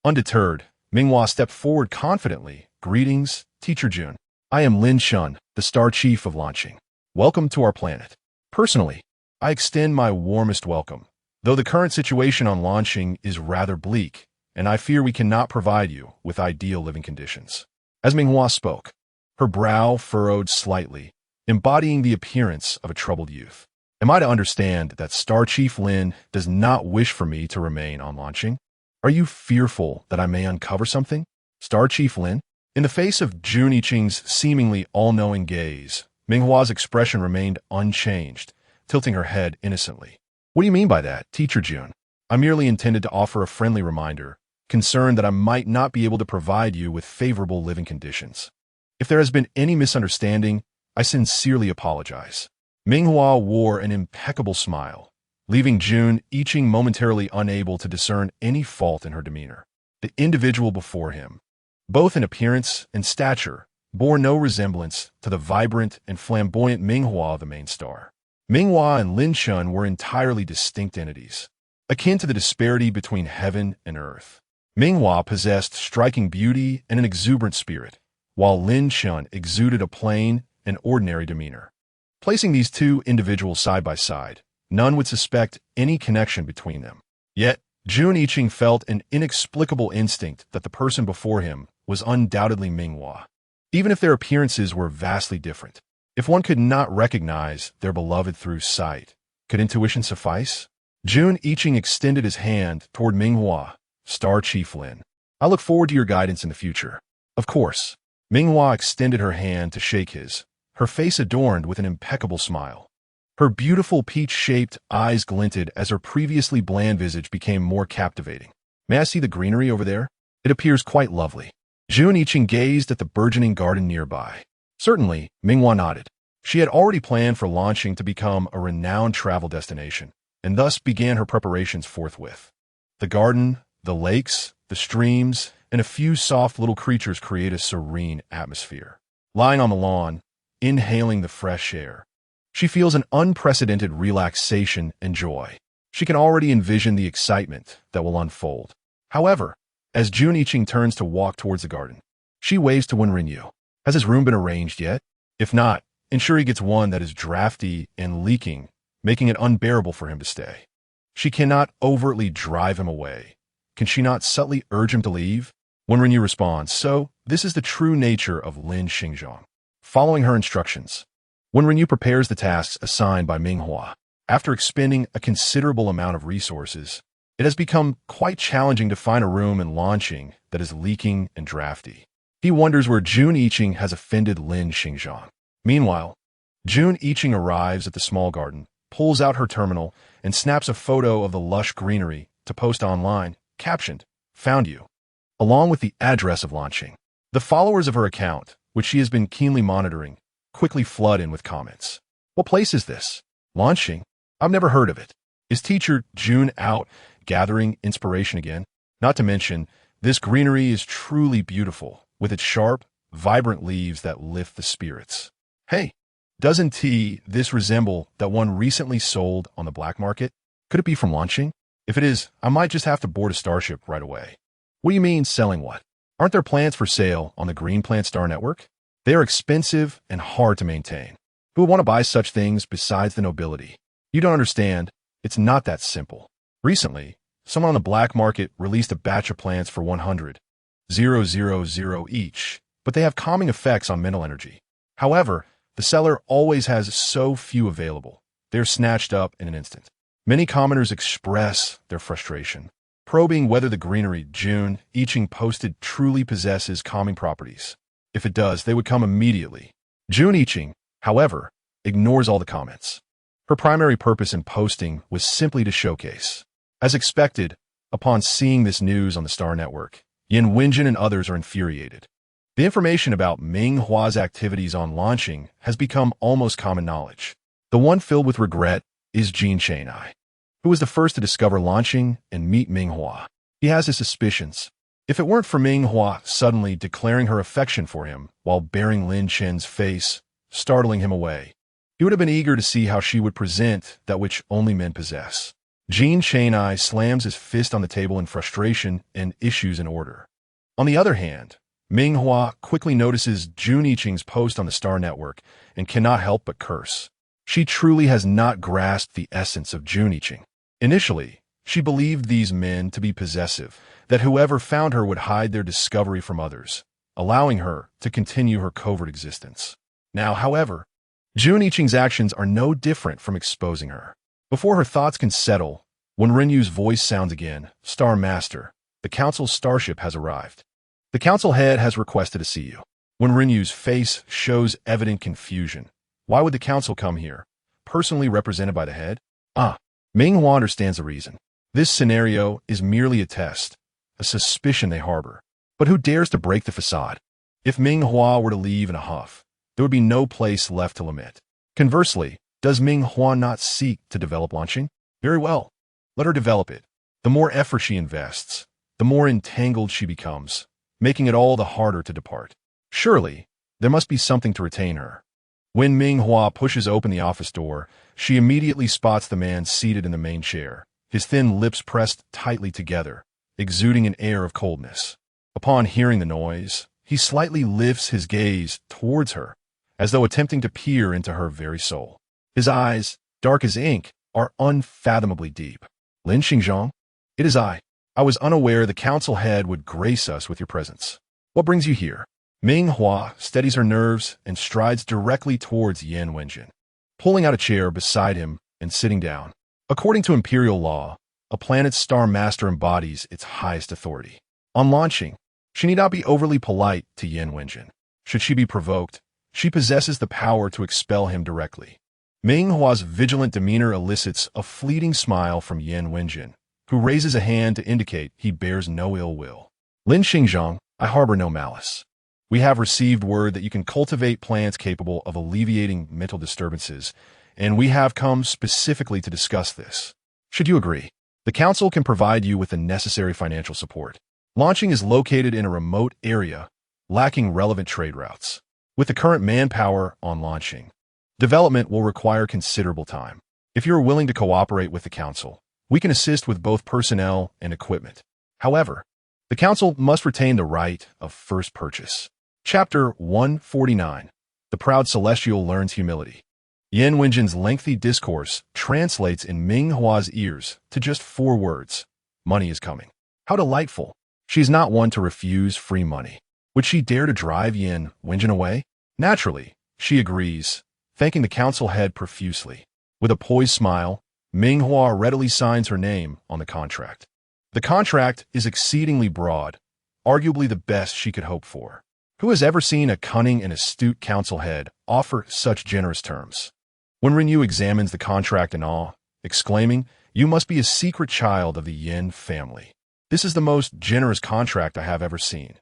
Undeterred, Ming Hua stepped forward confidently. Greetings, Teacher Jun. I am NightⅡ, the Star Chief of Launching. Welcome to our planet. Personally, I extend my warmest welcome, though the current situation on launching is rather bleak, and I fear we cannot provide you with ideal living conditions. As Ming Hua spoke, her brow furrowed slightly, embodying the appearance of a troubled youth. Am I to understand that Star Chief Lin does not wish for me to remain on launching? Are you fearful that I may uncover something? Star Chief Lin? In the face of Jun Iching's seemingly all-knowing gaze, Ming Hua's expression remained unchanged, tilting her head innocently. What do you mean by that, Teacher Jun? I merely intended to offer a friendly reminder, concerned that I might not be able to provide you with favorable living conditions. If there has been any misunderstanding, I sincerely apologize. Ming Hua wore an impeccable smile, leaving Jun Iching momentarily unable to discern any fault in her demeanor. The individual before him, both in appearance and stature, bore no resemblance to the vibrant and flamboyant Ming Hua, the main star. Ming Hua and NightⅡ were entirely distinct entities, akin to the disparity between heaven and earth. Ming Hua possessed striking beauty and an exuberant spirit, while NightⅡ exuded a plain and ordinary demeanor. Placing these two individuals side by side, none would suspect any connection between them. Yet, Jun Iching felt an inexplicable instinct that the person before him was undoubtedly Ming Hua, even if their appearances were vastly different. If one could not recognize their beloved through sight, could intuition suffice? Jun Iching extended his hand toward Ming Hua. Star Chief Lin, I look forward to your guidance in the future. Of course. Ming Hua extended her hand to shake his, her face adorned with an impeccable smile. Her beautiful peach-shaped eyes glinted as her previously bland visage became more captivating. May I see the greenery over there? It appears quite lovely. Jun Iching gazed at the burgeoning garden nearby. Certainly, Ming Hua nodded. She had already planned for launching to become a renowned travel destination, and thus began her preparations forthwith. The garden, the lakes, the streams, and a few soft little creatures create a serene atmosphere. Lying on the lawn, inhaling the fresh air, she feels an unprecedented relaxation and joy. She can already envision the excitement that will unfold. However, as Jun turns to walk towards the garden, she waves to Wenrinyu. Has his room been arranged yet? If not, ensure he gets one that is drafty and leaking, making it unbearable for him to stay. She cannot overtly drive him away. Can she not subtly urge him to leave? Wenrinyu responds, so this is the true nature of Lin Xingzhong. Following her instructions, Wenrinyu prepares the tasks assigned by Ming Hua. After expending a considerable amount of resources, it has become quite challenging to find a room in Lanqing that is leaking and drafty. He wonders where Jun has offended Lin Xingzhong. Meanwhile, Jun arrives at the small garden, pulls out her terminal, and snaps a photo of the lush greenery to post online, captioned, "Found you," along with the address of Lanqing. The followers of her account, which she has been keenly monitoring, quickly flood in with comments. What place is this? Lanqing? I've never heard of it. Is teacher Jun out gathering inspiration again? Not to mention, this greenery is truly beautiful, with its sharp, vibrant leaves that lift the spirits. Hey, doesn't this resemble that one recently sold on the black market? Could it be from Lanqing? If it is, I might just have to board a starship right away. What do you mean, selling what? Aren't there plants for sale on the Green Plant Star Network? They are expensive and hard to maintain. Who would want to buy such things besides the nobility? You don't understand. It's not that simple. Recently, someone on the black market released a batch of plants for 100,000 each, but they have calming effects on mental energy. However, the seller always has so few available. They're snatched up in an instant. Many commoners express their frustration, probing whether the greenery Jun posted truly possesses calming properties. If it does, they would come immediately. Jun, however, ignores all the comments. Her primary purpose in posting was simply to showcase. As expected, upon seeing this news on the Star Network, Yan Wenjin and others are infuriated. The information about Ming Hua's activities on Lanqing has become almost common knowledge. The one filled with regret is Jin Chang'ai, who was the first to discover Lanqing and meet Ming Hua. He has his suspicions. If it weren't for Ming Hua suddenly declaring her affection for him while bearing Lin Chen's face, startling him away, he would have been eager to see how she would present that which only men possess. Jin Chang'ai slams his fist on the table in frustration and issues an order. On the other hand, Ming Hua quickly notices Jun post on the Star Network and cannot help but curse. She truly has not grasped the essence of Jun. Initially, she believed these men to be possessive, that whoever found her would hide their discovery from others, allowing her to continue her covert existence. Now, however, Jun actions are no different from exposing her. Before her thoughts can settle, when Rinyu's voice sounds again, Star Master, the Council's starship has arrived. The Council head has requested to see you. When Rinyu's face shows evident confusion. Why would the Council come here? Personally represented by the head? Ming Hua understands the reason. This scenario is merely a test, a suspicion they harbor. But who dares to break the facade? If Ming Hua were to leave in a huff, there would be no place left to lament. Conversely, does Ming Hua not seek to develop Lanqing? Very well. Let her develop it. The more effort she invests, the more entangled she becomes, making it all the harder to depart. Surely, there must be something to retain her. When Ming Hua pushes open the office door, she immediately spots the man seated in the main chair, his thin lips pressed tightly together, exuding an air of coldness. Upon hearing the noise, he slightly lifts his gaze towards her, as though attempting to peer into her very soul. His eyes, dark as ink, are unfathomably deep. Lin Xingzhong? It is I. I was unaware the Council head would grace us with your presence. What brings you here? Ming Hua steadies her nerves and strides directly towards Yan Wenjin, pulling out a chair beside him and sitting down. According to imperial law, a planet's Star Master embodies its highest authority. On Lanqing, she need not be overly polite to Yan Wenjin. Should she be provoked, she possesses the power to expel him directly. Ming Hua's vigilant demeanor elicits a fleeting smile from Yan Wenjin, who raises a hand to indicate he bears no ill will. Lin Xingzhong, I harbor no malice. We have received word that you can cultivate plants capable of alleviating mental disturbances, and we have come specifically to discuss this. Should you agree, the Council can provide you with the necessary financial support. NightⅡ is located in a remote area, lacking relevant trade routes. With the current manpower on NightⅡ, development will require considerable time. If you are willing to cooperate with the Council, we can assist with both personnel and equipment. However, the Council must retain the right of first purchase. Chapter 149. The Proud Celestial Learns Humility. Yan Wenjin's lengthy discourse translates in Ming Hua's ears to just 4 words. Money is coming. How delightful. She is not one to refuse free money. Would she dare to drive Yan Wenjin away? Naturally, she agrees, thanking the council head profusely. With a poised smile, Ming Hua readily signs her name on the contract. The contract is exceedingly broad, arguably the best she could hope for. Who has ever seen a cunning and astute council head offer such generous terms? When Renyu examines the contract in awe, exclaiming, "You must be a secret child of the Yin family. This is the most generous contract I have ever seen.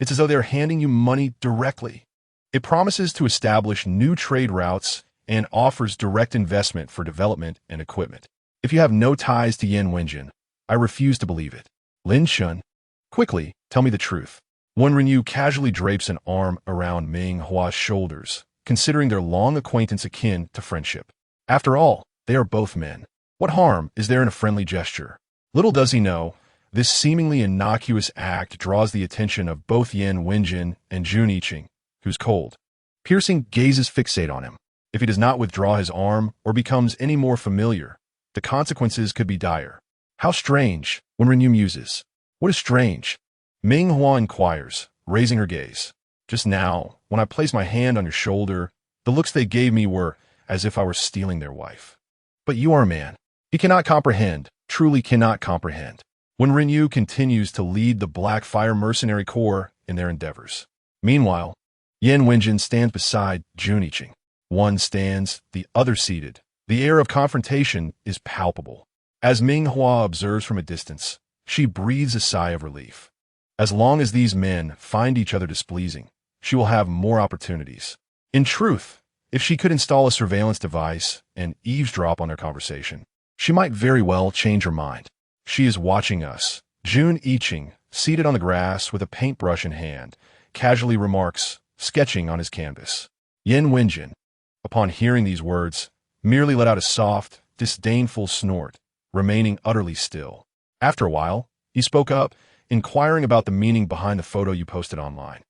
It's as though they're handing you money directly." It promises to establish new trade routes and offers direct investment for development and equipment. If you have no ties to Yan Wenjin, I refuse to believe it. Lin Shun, quickly, tell me the truth. When Renyu casually drapes an arm around Ming Hua's shoulders, considering their long acquaintance akin to friendship. After all, they are both men. What harm is there in a friendly gesture? Little does he know, this seemingly innocuous act draws the attention of both Yan Wenjin and Jun Yiqing, whose cold, piercing gazes fixate on him. If he does not withdraw his arm or becomes any more familiar, the consequences could be dire. How strange, when Renyu muses. What is strange? Ming Hua inquires, raising her gaze. Just now, when I placed my hand on your shoulder, the looks they gave me were as if I were stealing their wife. But you are a man. He cannot comprehend, truly cannot comprehend. When Renyu continues to lead the Black Fire Mercenary Corps in their endeavors. Meanwhile, Yan Wenjin stands beside Jun Yiqing. One stands, the other seated. The air of confrontation is palpable. As Ming Hua observes from a distance, she breathes a sigh of relief. As long as these men find each other displeasing, she will have more opportunities. In truth, if she could install a surveillance device and eavesdrop on their conversation, she might very well change her mind. She is watching us. Jun Yiqing, seated on the grass with a paintbrush in hand, casually remarks, sketching on his canvas. Yan Wenjin, upon hearing these words, merely let out a soft, disdainful snort, remaining utterly still. After a while, he spoke up, inquiring about the meaning behind the photo you posted online.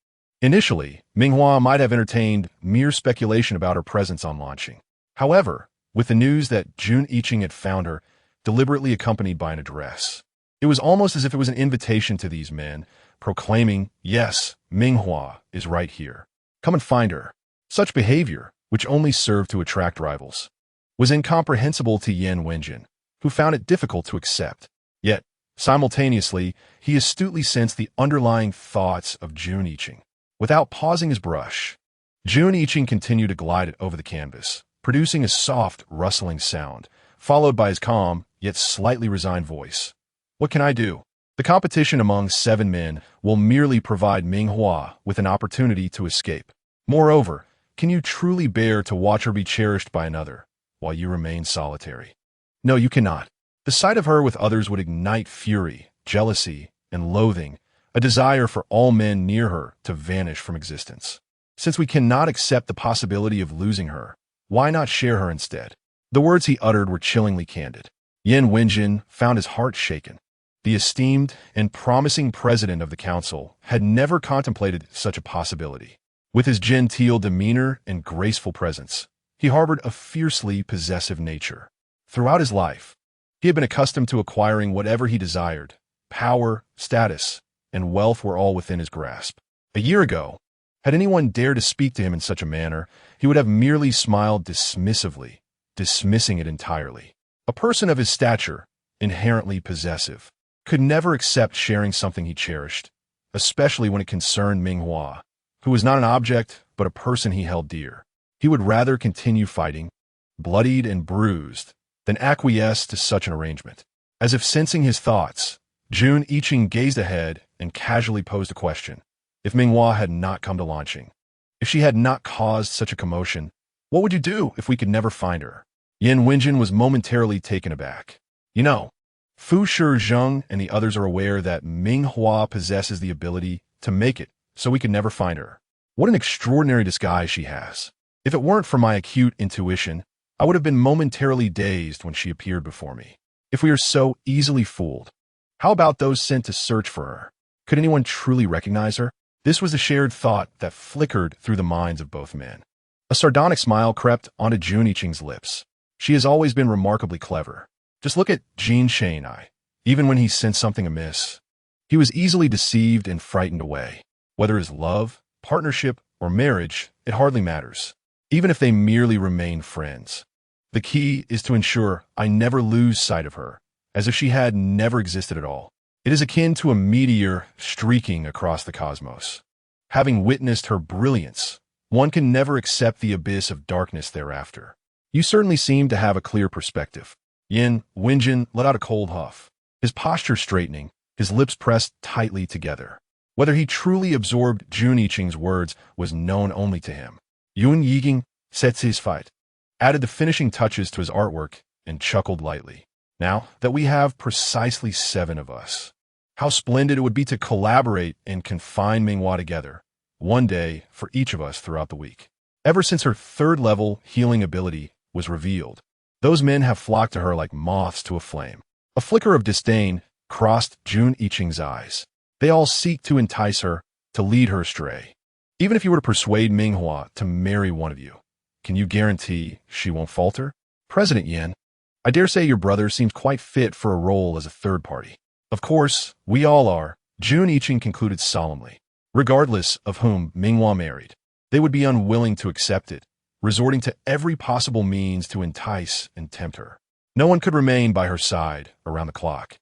Initially, Ming Hua might have entertained mere speculation about her presence on NightⅡ. However, with the news that Jun Yiqing had found her, deliberately accompanied by an address, it was almost as if it was an invitation to these men, proclaiming, "Yes, Ming Hua is right here. Come and find her." Such behavior, which only served to attract rivals, was incomprehensible to Yan Wenjin, who found it difficult to accept. Yet, simultaneously, he astutely sensed the underlying thoughts of Jun Yiqing. Without pausing his brush, Jun Yiqing continued to glide it over the canvas, producing a soft, rustling sound, followed by his calm, yet slightly resigned voice. "What can I do? The competition among 7 men will merely provide Ming Hua with an opportunity to escape. Moreover, can you truly bear to watch her be cherished by another, while you remain solitary? No, you cannot. The sight of her with others would ignite fury, jealousy, and loathing, a desire for all men near her to vanish from existence. Since we cannot accept the possibility of losing her, why not share her instead?" The words he uttered were chillingly candid. Yan Wenjin found his heart shaken. The esteemed and promising president of the council had never contemplated such a possibility. With his genteel demeanor and graceful presence, he harbored a fiercely possessive nature. Throughout his life, he had been accustomed to acquiring whatever he desired. Power, status, and wealth were all within his grasp. A year ago, had anyone dared to speak to him in such a manner, he would have merely smiled dismissively, dismissing it entirely. A person of his stature, inherently possessive, could never accept sharing something he cherished, especially when it concerned Ming Hua, who was not an object but a person he held dear. He would rather continue fighting, bloodied and bruised, than acquiesce to such an arrangement. As if sensing his thoughts, Jun Yiqing gazed ahead and casually posed a question. If Ming Hua had not come to NightⅡ, if she had not caused such a commotion, what would you do if we could never find her? Yan Wenjin was momentarily taken aback. "You know, Fu Shizheng and the others are aware that Ming Hua possesses the ability to make it, so we can never find her. What an extraordinary disguise she has. If it weren't for my acute intuition, I would have been momentarily dazed when she appeared before me. If we are so easily fooled, how about those sent to search for her? Could anyone truly recognize her? This was a shared thought that flickered through the minds of both men. A sardonic smile crept onto Jun Yiqing's lips. She has always been remarkably clever. Just look at Jin Shanai. Even when he sensed something amiss, he was easily deceived and frightened away. Whether it's love, partnership, or marriage, it hardly matters, even if they merely remain friends. The key is to ensure I never lose sight of her, as if she had never existed at all. It is akin to a meteor streaking across the cosmos. Having witnessed her brilliance, one can never accept the abyss of darkness thereafter. You certainly seem to have a clear perspective. Yin Wenjin let out a cold huff, his posture straightening, his lips pressed tightly together. Whether he truly absorbed Jun Yiqing's words was known only to him. Yun Yiqing sets his fight, added the finishing touches to his artwork, and chuckled lightly. Now that we have precisely 7 of us, how splendid it would be to collaborate and confine Ming Hua together, one day for each of us throughout the week. Ever since her 3rd level healing ability was revealed, those men have flocked to her like moths to a flame. A flicker of disdain crossed Jun Yiqing's eyes. They all seek to entice her, to lead her astray. Even if you were to persuade Ming Hua to marry one of you, can you guarantee she won't falter? President Yin, I dare say your brother seems quite fit for a role as a third party. Of course, we all are, Jun Yiqing concluded solemnly. Regardless of whom Ming Hua married, they would be unwilling to accept it, resorting to every possible means to entice and tempt her. No one could remain by her side around the clock,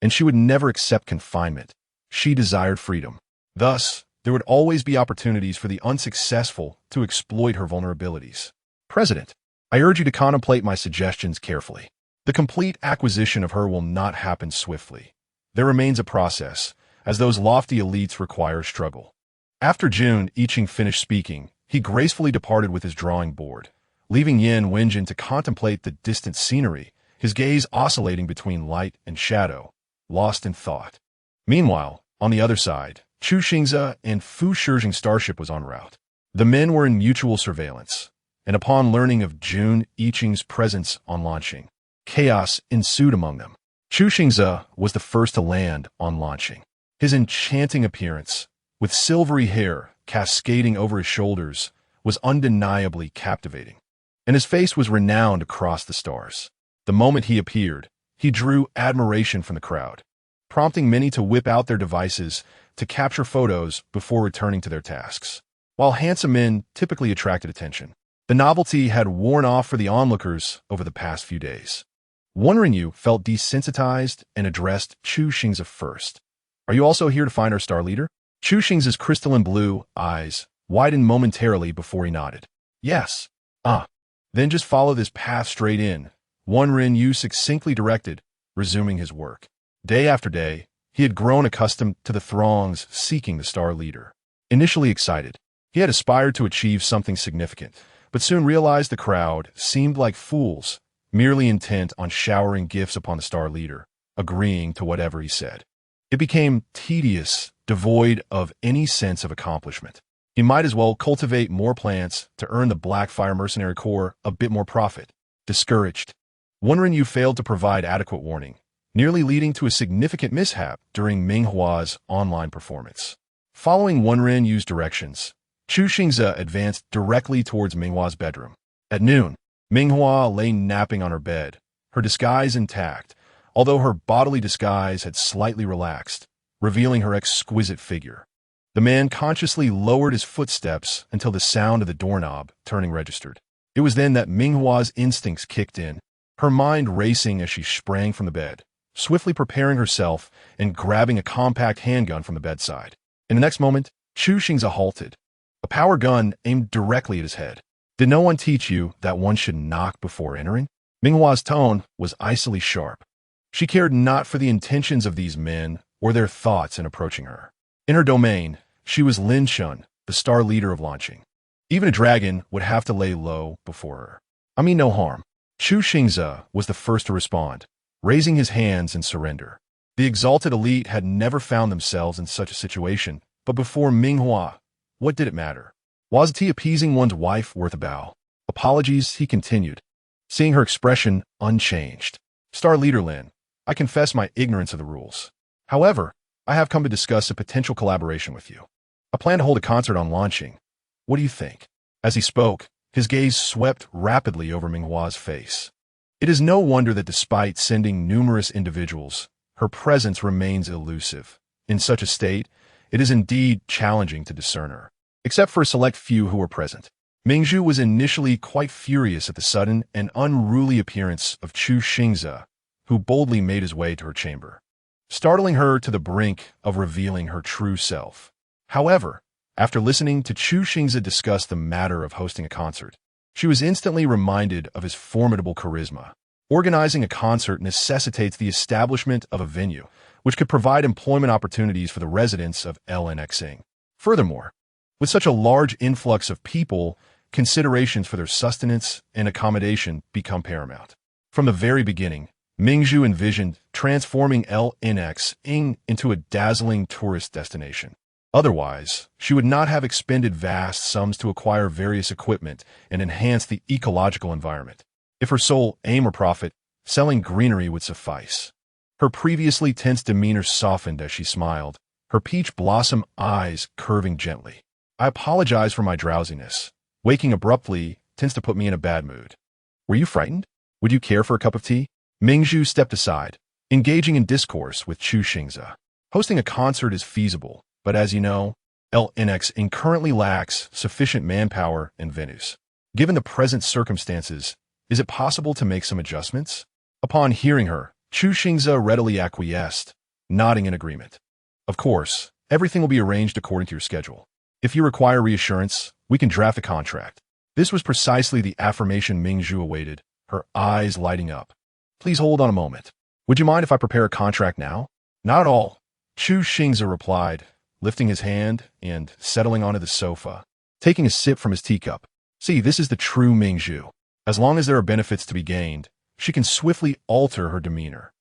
and she would never accept confinement. She desired freedom. Thus, there would always be opportunities for the unsuccessful to exploit her vulnerabilities. President, I urge you to contemplate my suggestions carefully. The complete acquisition of her will not happen swiftly. There remains a process, as those lofty elites require struggle. After Jun Yiqing finished speaking, he gracefully departed with his drawing board, leaving Yin Wenjin to contemplate the distant scenery, his gaze oscillating between light and shadow, lost in thought. Meanwhile, on the other side, Chu Xingze and Fu Shizheng's starship was en route. The men were in mutual surveillance, and upon learning of Jun Yiqing's presence on launching, chaos ensued among them. Chu Xingze was the first to land on launching. His enchanting appearance, with silvery hair cascading over his shoulders, was undeniably captivating, and his face was renowned across the stars. The moment he appeared, he drew admiration from the crowd, prompting many to whip out their devices to capture photos before returning to their tasks. While handsome men typically attracted attention, the novelty had worn off for the onlookers over the past few days. Wondering you felt desensitized and addressed Chu Xingze first. Are you also here to find our star leader? Chu Xingze's crystalline blue eyes widened momentarily before he nodded. Yes. Then just follow this path straight in, Wan Ren Yu succinctly directed, resuming his work. Day after day, he had grown accustomed to the throngs seeking the star leader. Initially excited, he had aspired to achieve something significant, but soon realized the crowd seemed like fools, merely intent on showering gifts upon the star leader, agreeing to whatever he said. It became tedious, devoid of any sense of accomplishment. He might as well cultivate more plants to earn the Blackfire Mercenary Corps a bit more profit. Discouraged, Wan Ren Yu failed to provide adequate warning, nearly leading to a significant mishap during Ming Hua's online performance. Following Wan Ren Yu's directions, Chu Xingze advanced directly towards Ming Hua's bedroom. At noon, Ming Hua lay napping on her bed, her disguise intact, although her bodily disguise had slightly relaxed, revealing her exquisite figure. The man consciously lowered his footsteps until the sound of the doorknob turning registered. It was then that Ming Hua's instincts kicked in, her mind racing as she sprang from the bed, swiftly preparing herself and grabbing a compact handgun from the bedside. In the next moment, Chu Xingze halted, a power gun aimed directly at his head. Did no one teach you that one should knock before entering? Ming Hua's tone was icily sharp. She cared not for the intentions of these men or their thoughts in approaching her. In her domain, she was Lin Shun, the star leader of launching. Even a dragon would have to lay low before her. I mean no harm. Chu Xingze was the first to respond, raising his hands in surrender. The exalted elite had never found themselves in such a situation, but before Ming Hua, what did it matter? Wasn't he appeasing one's wife worth a bow? Apologies, he continued, seeing her expression unchanged. Star Leader Lin, I confess my ignorance of the rules. However, I have come to discuss a potential collaboration with you. I plan to hold a concert on launching. What do you think? As he spoke, his gaze swept rapidly over Ming Hua's face. It is no wonder that despite sending numerous individuals, her presence remains elusive. In such a state, it is indeed challenging to discern her. Except for a select few who were present. Mingzhu was initially quite furious at the sudden and unruly appearance of Chu Xingze, who boldly made his way to her chamber, startling her to the brink of revealing her true self. However, after listening to Chu Xingze discuss the matter of hosting a concert, she was instantly reminded of his formidable charisma. Organizing a concert necessitates the establishment of a venue, which could provide employment opportunities for the residents of NightⅡ. Furthermore, with such a large influx of people, considerations for their sustenance and accommodation become paramount. From the very beginning, Mingzhu envisioned transforming NightⅡ into a dazzling tourist destination. Otherwise, she would not have expended vast sums to acquire various equipment and enhance the ecological environment. If her sole aim or profit, selling greenery would suffice. Her previously tense demeanor softened as she smiled, her peach blossom eyes curving gently. I apologize for my drowsiness. Waking abruptly tends to put me in a bad mood. Were you frightened? Would you care for a cup of tea? Mingzhu stepped aside, engaging in discourse with Chu Xingze. Hosting a concert is feasible, but as you know, NightⅡ currently lacks sufficient manpower and venues. Given the present circumstances, is it possible to make some adjustments? Upon hearing her, Chu Xingze readily acquiesced, nodding in agreement. Of course, everything will be arranged according to your schedule. If you require reassurance, we can draft a contract. This was precisely the affirmation Mingzhu awaited, her eyes lighting up. Please hold on a moment. Would you mind if I prepare a contract now? Not at all, Chu Xingze replied, lifting his hand and settling onto the sofa, taking a sip from his teacup. See, this is the true Mingzhu. As long as there are benefits to be gained, she can swiftly alter her demeanor.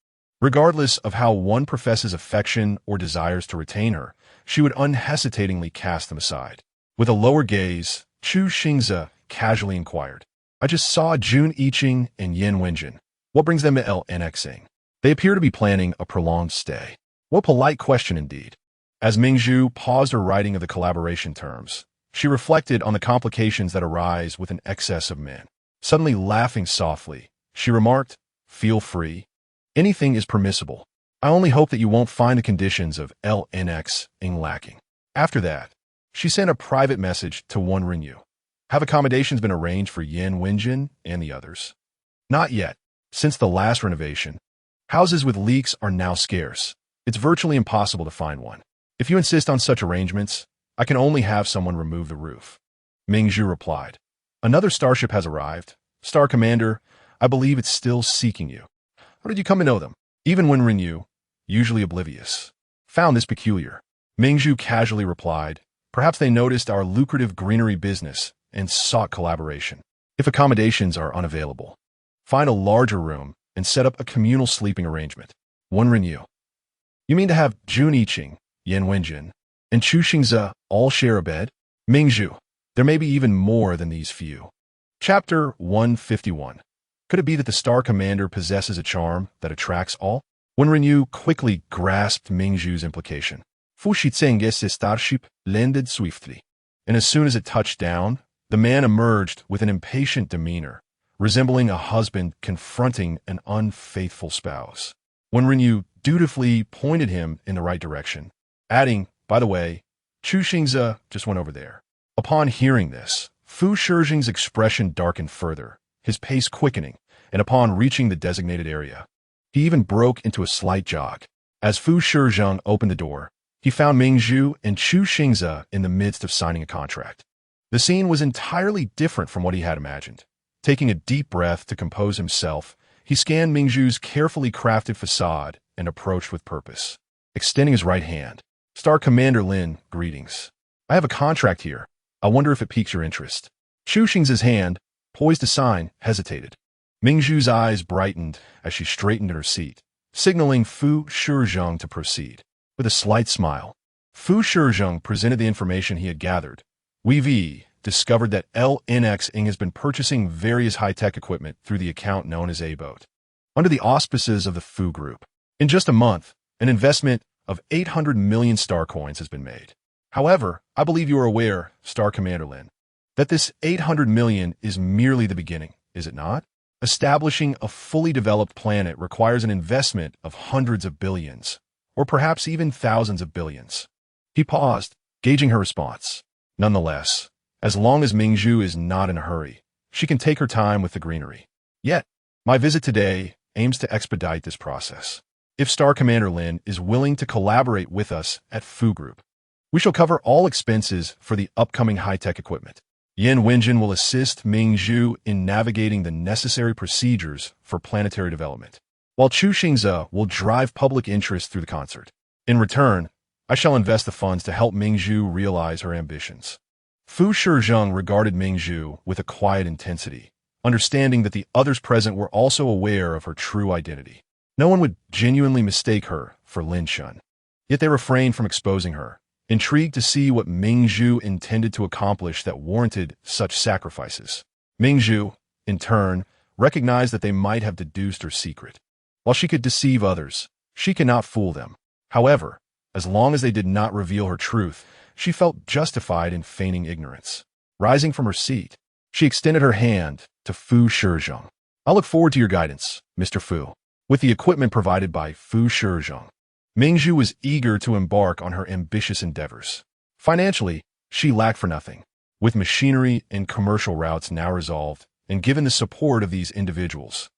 Regardless of how one professes affection or desires to retain her, she would unhesitatingly cast them aside. With a lower gaze, Chu Xingze casually inquired, I just saw Jun Yiqing and Yan Wenjin. What brings them to NightⅡ? They appear to be planning a prolonged stay. What polite question indeed. As Mingzhu paused her writing of the collaboration terms, she reflected on the complications that arise with an excess of men. Suddenly laughing softly, she remarked, Feel free. Anything is permissible. I only hope that you won't find the conditions of NightⅡ lacking. After that, she sent a private message to Rinyu. Have accommodations been arranged for Yan Wenjin and the others? Not yet. Since the last renovation, houses with leaks are now scarce. It's virtually impossible to find one. If you insist on such arrangements, I can only have someone remove the roof. Mingzhu replied. Another starship has arrived. Star Commander, I believe it's still seeking you. How did you come to know them? Even when Rinyu, usually oblivious, found this peculiar. Mingzhu casually replied, perhaps they noticed our lucrative greenery business and sought collaboration. If accommodations are unavailable, find a larger room and set up a communal sleeping arrangement. Rinyu. You mean to have Jun Yiqing, Yan Wenjin, and Chu Xingze all share a bed? Mingzhu. There may be even more than these few. Chapter 151. Could it be that the Star Commander possesses a charm that attracts all? Rinyu quickly grasped Mingzhu's implication. Fu Shizhenge's starship landed swiftly, and as soon as it touched down, the man emerged with an impatient demeanor, resembling a husband confronting an unfaithful spouse. Rinyu dutifully pointed him in the right direction, adding, by the way, Chu Xingze just went over there. Upon hearing this, Fu Shizheng's expression darkened further, his pace quickening, and upon reaching the designated area, he even broke into a slight jog. As Fu Shizheng opened the door, he found Mingzhu and Chu Xingze in the midst of signing a contract. The scene was entirely different from what he had imagined. Taking a deep breath to compose himself, he scanned Mingzhu's carefully crafted facade and approached with purpose. Extending his right hand, Star Commander Lin, greetings. I have a contract here. I wonder if it piques your interest. Chu Xingze's hand, poised to sign, hesitated. Ming Zhu's eyes brightened as she straightened in her seat, signaling Fu Shizheng to proceed. With a slight smile, Fu Shizheng presented the information he had gathered. We've discovered that NightⅡ has been purchasing various high-tech equipment through the account known as A-Boat, under the auspices of the Fu Group. In just a month, an investment of 800 million star coins has been made. However, I believe you are aware, Star Commander Lin, that this 800 million is merely the beginning, is it not? Establishing a fully developed planet requires an investment of hundreds of billions, or perhaps even thousands of billions. He paused, gauging her response. Nonetheless, as long as Ming Zhu is not in a hurry, she can take her time with the greenery. Yet, my visit today aims to expedite this process. If Star Commander Lin is willing to collaborate with us at Fu Group, we shall cover all expenses for the upcoming high-tech equipment. Yan Wenjin will assist Ming Zhu in navigating the necessary procedures for planetary development, while Chu Xingze will drive public interest through the concert. In return, I shall invest the funds to help Ming Zhu realize her ambitions. Fu Shizheng regarded Ming Zhu with a quiet intensity, understanding that the others present were also aware of her true identity. No one would genuinely mistake her for Lin Shun. Yet they refrained from exposing her, intrigued to see what Ming Zhu intended to accomplish that warranted such sacrifices. Ming Zhu, in turn, recognized that they might have deduced her secret. While she could deceive others, she cannot fool them. However, as long as they did not reveal her truth, she felt justified in feigning ignorance. Rising from her seat, she extended her hand to Fu Shizheng. I look forward to your guidance, Mr. Fu. With the equipment provided by Fu Shizheng, Ming Zhu was eager to embark on her ambitious endeavors. Financially, she lacked for nothing. With machinery and commercial routes now resolved, and given the support of these individuals,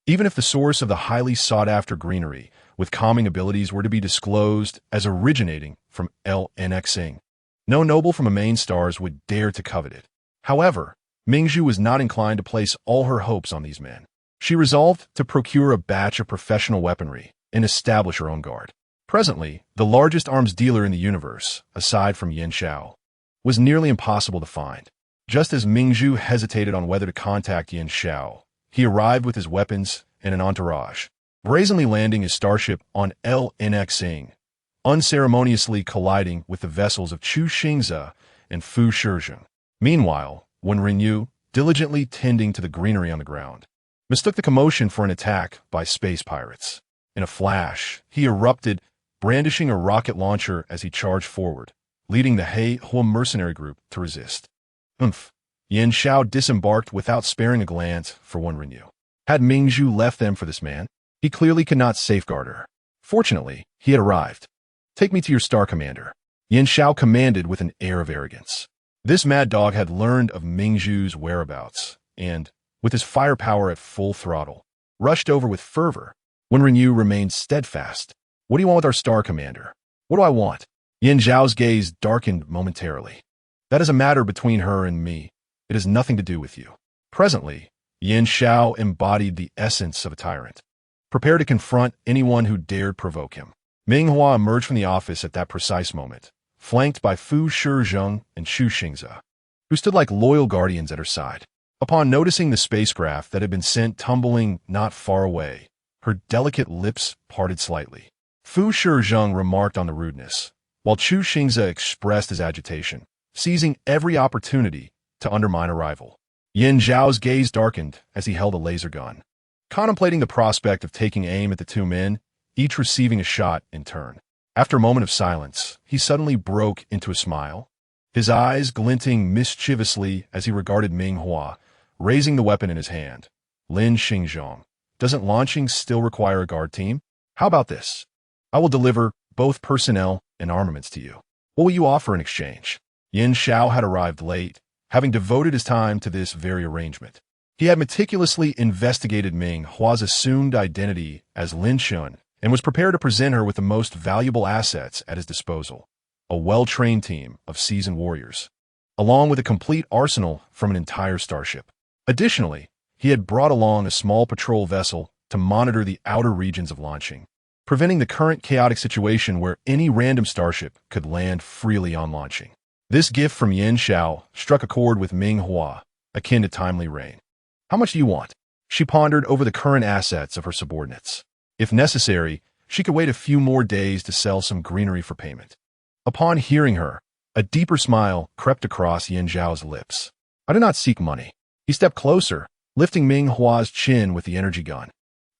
even if the source of the highly sought-after greenery with calming abilities were to be disclosed as originating from NightⅡ, no noble from the main stars would dare to covet it. However, Ming Zhu was not inclined to place all her hopes on these men. She resolved to procure a batch of professional weaponry and establish her own guard. Presently, the largest arms dealer in the universe, aside from Yan Xiao, was nearly impossible to find. Just as Ming Zhu hesitated on whether to contact Yan Xiao, he arrived with his weapons and an entourage, brazenly landing his starship on NightⅡ, unceremoniously colliding with the vessels of Chu Xingze and Fu Shizheng. Meanwhile, Wen Renyu, diligently tending to the greenery on the ground, mistook the commotion for an attack by space pirates. In a flash, he erupted, brandishing a rocket launcher as he charged forward, leading the Hua mercenary group to resist. Yan Xiao disembarked without sparing a glance for Wen Renyu. Had Ming Zhu left them for this man, he clearly could not safeguard her. Fortunately, he had arrived. Take me to your Star Commander, Yan Xiao commanded with an air of arrogance. This mad dog had learned of Ming Zhu's whereabouts, and, with his firepower at full throttle, rushed over with fervor. Wen Renyu remained steadfast. What do you want with our Star Commander? What do I want? Yan Zhao's gaze darkened momentarily. That is a matter between her and me. It has nothing to do with you. Presently, Yan Xiao embodied the essence of a tyrant, prepared to confront anyone who dared provoke him. Ming Hua emerged from the office at that precise moment, flanked by Fu Shizheng and Chu Xingze, who stood like loyal guardians at her side. Upon noticing the spacecraft that had been sent tumbling not far away, her delicate lips parted slightly. Fu Shizheng remarked on the rudeness, while Chu Xingze expressed his agitation, seizing every opportunity to undermine a rival. Yan Zhao's gaze darkened as he held a laser gun, contemplating the prospect of taking aim at the two men, each receiving a shot in turn. After a moment of silence, he suddenly broke into a smile, his eyes glinting mischievously as he regarded Ming Hua, raising the weapon in his hand. Lin Xingzhong, doesn't launching still require a guard team? How about this? I will deliver both personnel and armaments to you. What will you offer in exchange? Yan Xiao had arrived late, having devoted his time to this very arrangement. He had meticulously investigated Ming Hua's assumed identity as Lin Shun and was prepared to present her with the most valuable assets at his disposal, a well-trained team of seasoned warriors, along with a complete arsenal from an entire starship. Additionally, he had brought along a small patrol vessel to monitor the outer regions of launching, preventing the current chaotic situation where any random starship could land freely on launching. This gift from Yan Xiao struck a chord with Ming Hua, akin to timely rain. How much do you want? She pondered over the current assets of her subordinates. If necessary, she could wait a few more days to sell some greenery for payment. Upon hearing her, a deeper smile crept across Yin Zhao's lips. I do not seek money. He stepped closer, lifting Ming Hua's chin with the energy gun.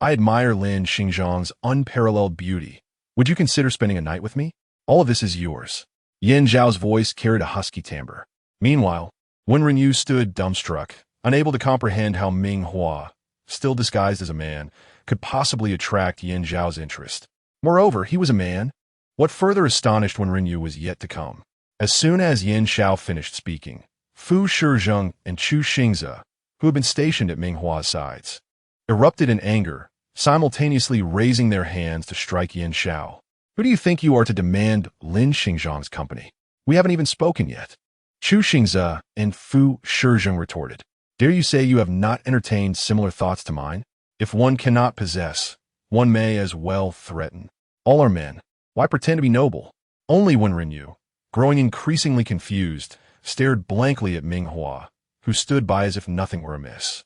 I admire Lin Xingzhang's unparalleled beauty. Would you consider spending a night with me? All of this is yours. Yin Zhao's voice carried a husky timbre. Meanwhile, Wen Renyu stood dumbstruck, unable to comprehend how Ming Hua, still disguised as a man, could possibly attract Yin Zhao's interest. Moreover, he was a man. What further astonished Wen Renyu was yet to come. As soon as Yin Zhao finished speaking, Fu Shizheng and Chu Xingze, who had been stationed at Ming Hua's sides, erupted in anger, simultaneously raising their hands to strike Yin Zhao. Who do you think you are to demand Lin Xingzhang's company? We haven't even spoken yet. Chu Xingze and Fu Shizheng retorted. Dare you say you have not entertained similar thoughts to mine? If one cannot possess, one may as well threaten. All are men. Why pretend to be noble? Only Wen Renyu, growing increasingly confused, stared blankly at Ming Hua, who stood by as if nothing were amiss.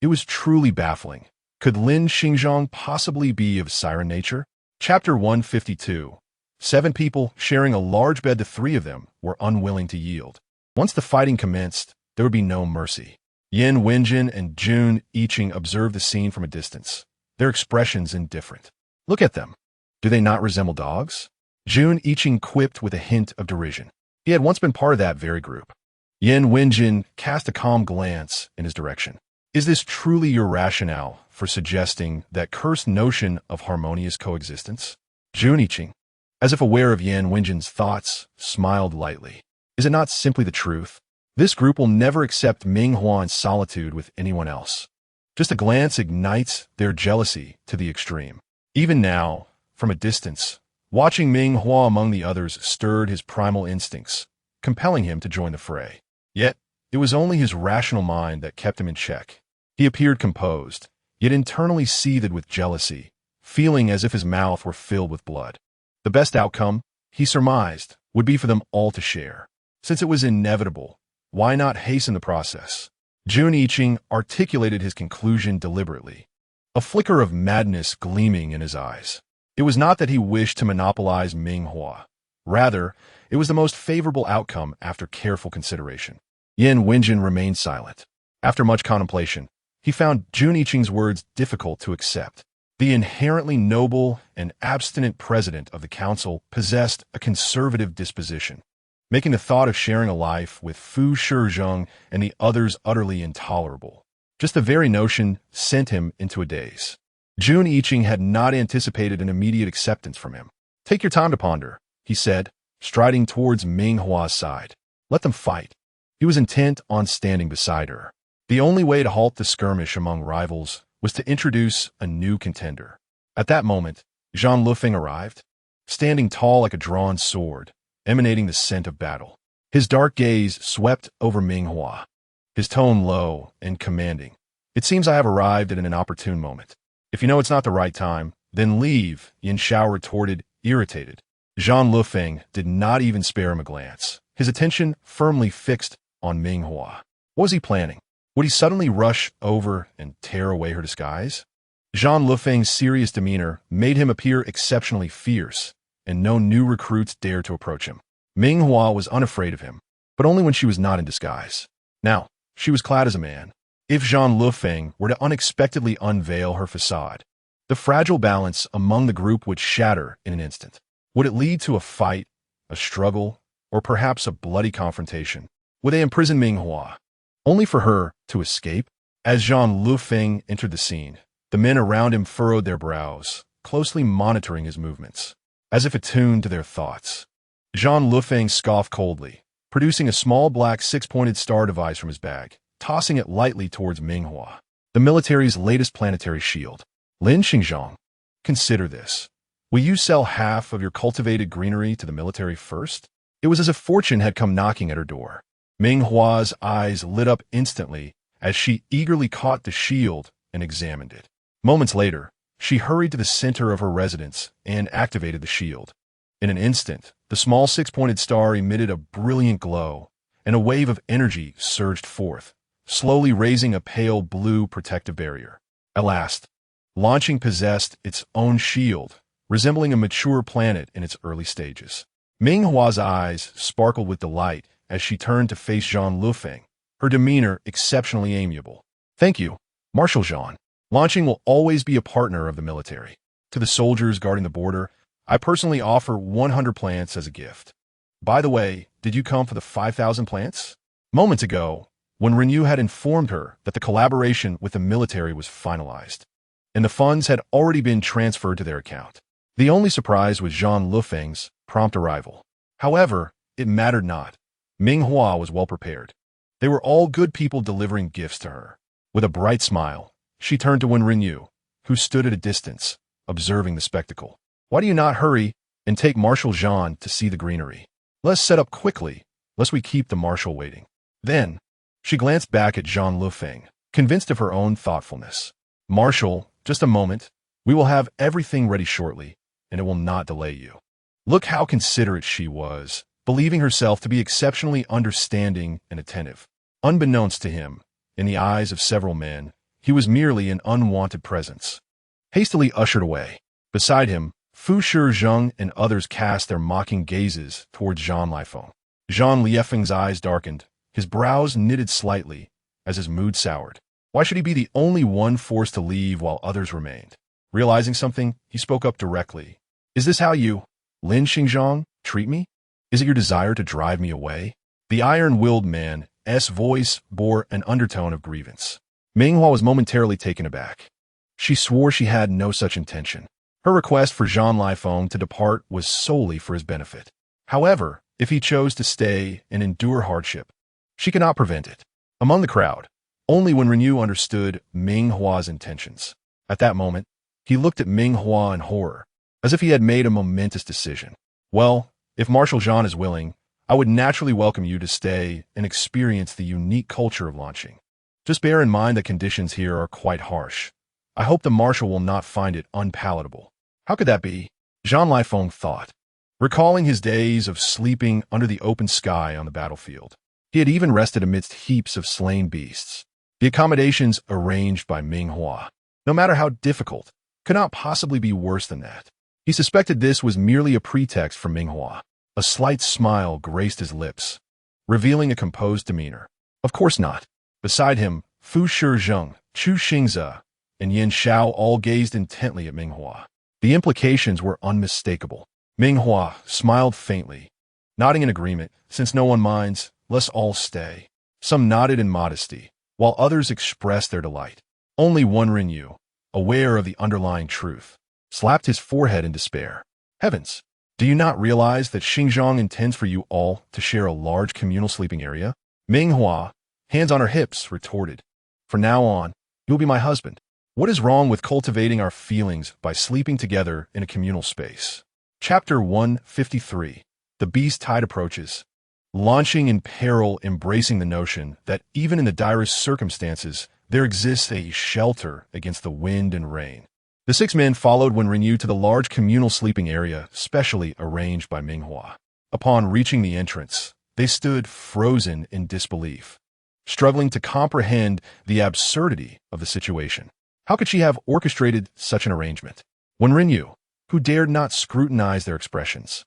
It was truly baffling. Could Lin Xingzhang possibly be of siren nature? Chapter 152. 7 people, sharing a large bed, the 3 of them were unwilling to yield. Once the fighting commenced, there would be no mercy. Yin Wenjin and Jun Yiqing observed the scene from a distance, their expressions indifferent. Look at them. Do they not resemble dogs? Jun Yiqing quipped with a hint of derision. He had once been part of that very group. Yin Wenjin cast a calm glance in his direction. Is this truly your rationale for suggesting that cursed notion of harmonious coexistence? Jun Yiqing, as if aware of Yin Wenjin's thoughts, smiled lightly. Is it not simply the truth? This group will never accept Ming Hua in solitude with anyone else. Just a glance ignites their jealousy to the extreme. Even now, from a distance, watching Ming Hua among the others stirred his primal instincts, compelling him to join the fray. Yet, it was only his rational mind that kept him in check. He appeared composed, yet internally seethed with jealousy, feeling as if his mouth were filled with blood. The best outcome, he surmised, would be for them all to share. Since it was inevitable, why not hasten the process? Jun Yiqing articulated his conclusion deliberately, a flicker of madness gleaming in his eyes. It was not that he wished to monopolize Ming Hua. Rather, it was the most favorable outcome after careful consideration. Yin Wenjin remained silent. After much contemplation, he found Jun Yiqing's words difficult to accept. The inherently noble and abstinent president of the council possessed a conservative disposition, making the thought of sharing a life with Fu Shizheng and the others utterly intolerable. Just the very notion sent him into a daze. Jun Yiqing had not anticipated an immediate acceptance from him. Take your time to ponder, he said, striding towards Ming Hua's side. Let them fight. He was intent on standing beside her. The only way to halt the skirmish among rivals was to introduce a new contender. At that moment, Zhang Lufeng arrived, standing tall like a drawn sword, emanating the scent of battle. His dark gaze swept over Ming Hua, his tone low and commanding. It seems I have arrived at an inopportune moment. If you know it's not the right time, then leave, Yin Zhao retorted, irritated. Zhang Lufeng did not even spare him a glance, his attention firmly fixed on Ming Hua. What was he planning? Would he suddenly rush over and tear away her disguise? Zhang Lufeng's serious demeanor made him appear exceptionally fierce, and no new recruits dared to approach him. Ming Hua was unafraid of him, but only when she was not in disguise. Now, she was clad as a man. If Zhang Lufeng were to unexpectedly unveil her facade, the fragile balance among the group would shatter in an instant. Would it lead to a fight, a struggle, or perhaps a bloody confrontation? Would they imprison Ming Hua, only for her to escape? As Zhang Lufeng entered the scene, the men around him furrowed their brows, closely monitoring his movements, as if attuned to their thoughts. Zhang Lufeng scoffed coldly, producing a small black 6-pointed star device from his bag, tossing it lightly towards Ming Hua. The military's latest planetary shield. Lin Xingzhang, consider this. Will you sell half of your cultivated greenery to the military first? It was as if fortune had come knocking at her door. Ming Hua's eyes lit up instantly as she eagerly caught the shield and examined it. Moments later, she hurried to the center of her residence and activated the shield. In an instant, the small 6-pointed star emitted a brilliant glow, and a wave of energy surged forth, slowly raising a pale blue protective barrier. At last, launching possessed its own shield, resembling a mature planet in its early stages. Ming Hua's eyes sparkled with delight as she turned to face Jean Lufeng, her demeanor exceptionally amiable. Thank you, Marshal Jean. Launching will always be a partner of the military. To the soldiers guarding the border, I personally offer 100 plants as a gift. By the way, did you come for the 5,000 plants? Moments ago, when Renyu had informed her that the collaboration with the military was finalized, and the funds had already been transferred to their account. The only surprise was Jean Lufeng's prompt arrival. However, it mattered not. Ming Hua was well prepared. They were all good people delivering gifts to her. With a bright smile, she turned to Wen Renyu, who stood at a distance, observing the spectacle. Why do you not hurry and take Marshal Jean to see the greenery? Let's set up quickly, lest we keep the marshal waiting. Then, she glanced back at Jean Lufeng, convinced of her own thoughtfulness. Marshal, just a moment. We will have everything ready shortly, and it will not delay you. Look how considerate she was, believing herself to be exceptionally understanding and attentive. Unbeknownst to him, in the eyes of several men, he was merely an unwanted presence. Hastily ushered away. Beside him, Fu Shizheng and others cast their mocking gazes towards Jean Lifeng. Jean Liefeng's eyes darkened, his brows knitted slightly, as his mood soured. Why should he be the only one forced to leave while others remained? Realizing something, he spoke up directly. Is this how you, Lin Xingzhang, treat me? Is it your desire to drive me away? The iron-willed man's voice bore an undertone of grievance. Ming Hua was momentarily taken aback. She swore she had no such intention. Her request for Jean Lifeng to depart was solely for his benefit. However, if he chose to stay and endure hardship, she could not prevent it. Among the crowd, only when Renyu understood Ming Hua's intentions. At that moment, he looked at Ming Hua in horror, as if he had made a momentous decision. Well, if Marshal Jean is willing, I would naturally welcome you to stay and experience the unique culture of launching. Just bear in mind that conditions here are quite harsh. I hope the Marshal will not find it unpalatable. How could that be? Jean Lifeng thought, recalling his days of sleeping under the open sky on the battlefield. He had even rested amidst heaps of slain beasts. The accommodations arranged by Ming Hua, no matter how difficult, could not possibly be worse than that. He suspected this was merely a pretext for Ming Hua. A slight smile graced his lips, revealing a composed demeanor. Of course not. Beside him, Fu Shizheng, Chu Xingze, and Yin Shao all gazed intently at Ming Hua. The implications were unmistakable. Ming Hua smiled faintly, nodding in agreement. Since no one minds, let's all stay. Some nodded in modesty, while others expressed their delight. Only one Renyu, aware of the underlying truth, slapped his forehead in despair. Heavens! Do you not realize that Xingzhang intends for you all to share a large communal sleeping area? Ming Hua, hands on her hips, retorted. From now on, you'll be my husband. What is wrong with cultivating our feelings by sleeping together in a communal space? Chapter 153. The Beast Tide Approaches. Launching in peril, embracing the notion that even in the direst circumstances, there exists a shelter against the wind and rain. The 6 men followed Wen Renyu to the large communal sleeping area specially arranged by Ming Hua. Upon reaching the entrance, they stood frozen in disbelief, struggling to comprehend the absurdity of the situation. How could she have orchestrated such an arrangement? Wen Renyu, who dared not scrutinize their expressions,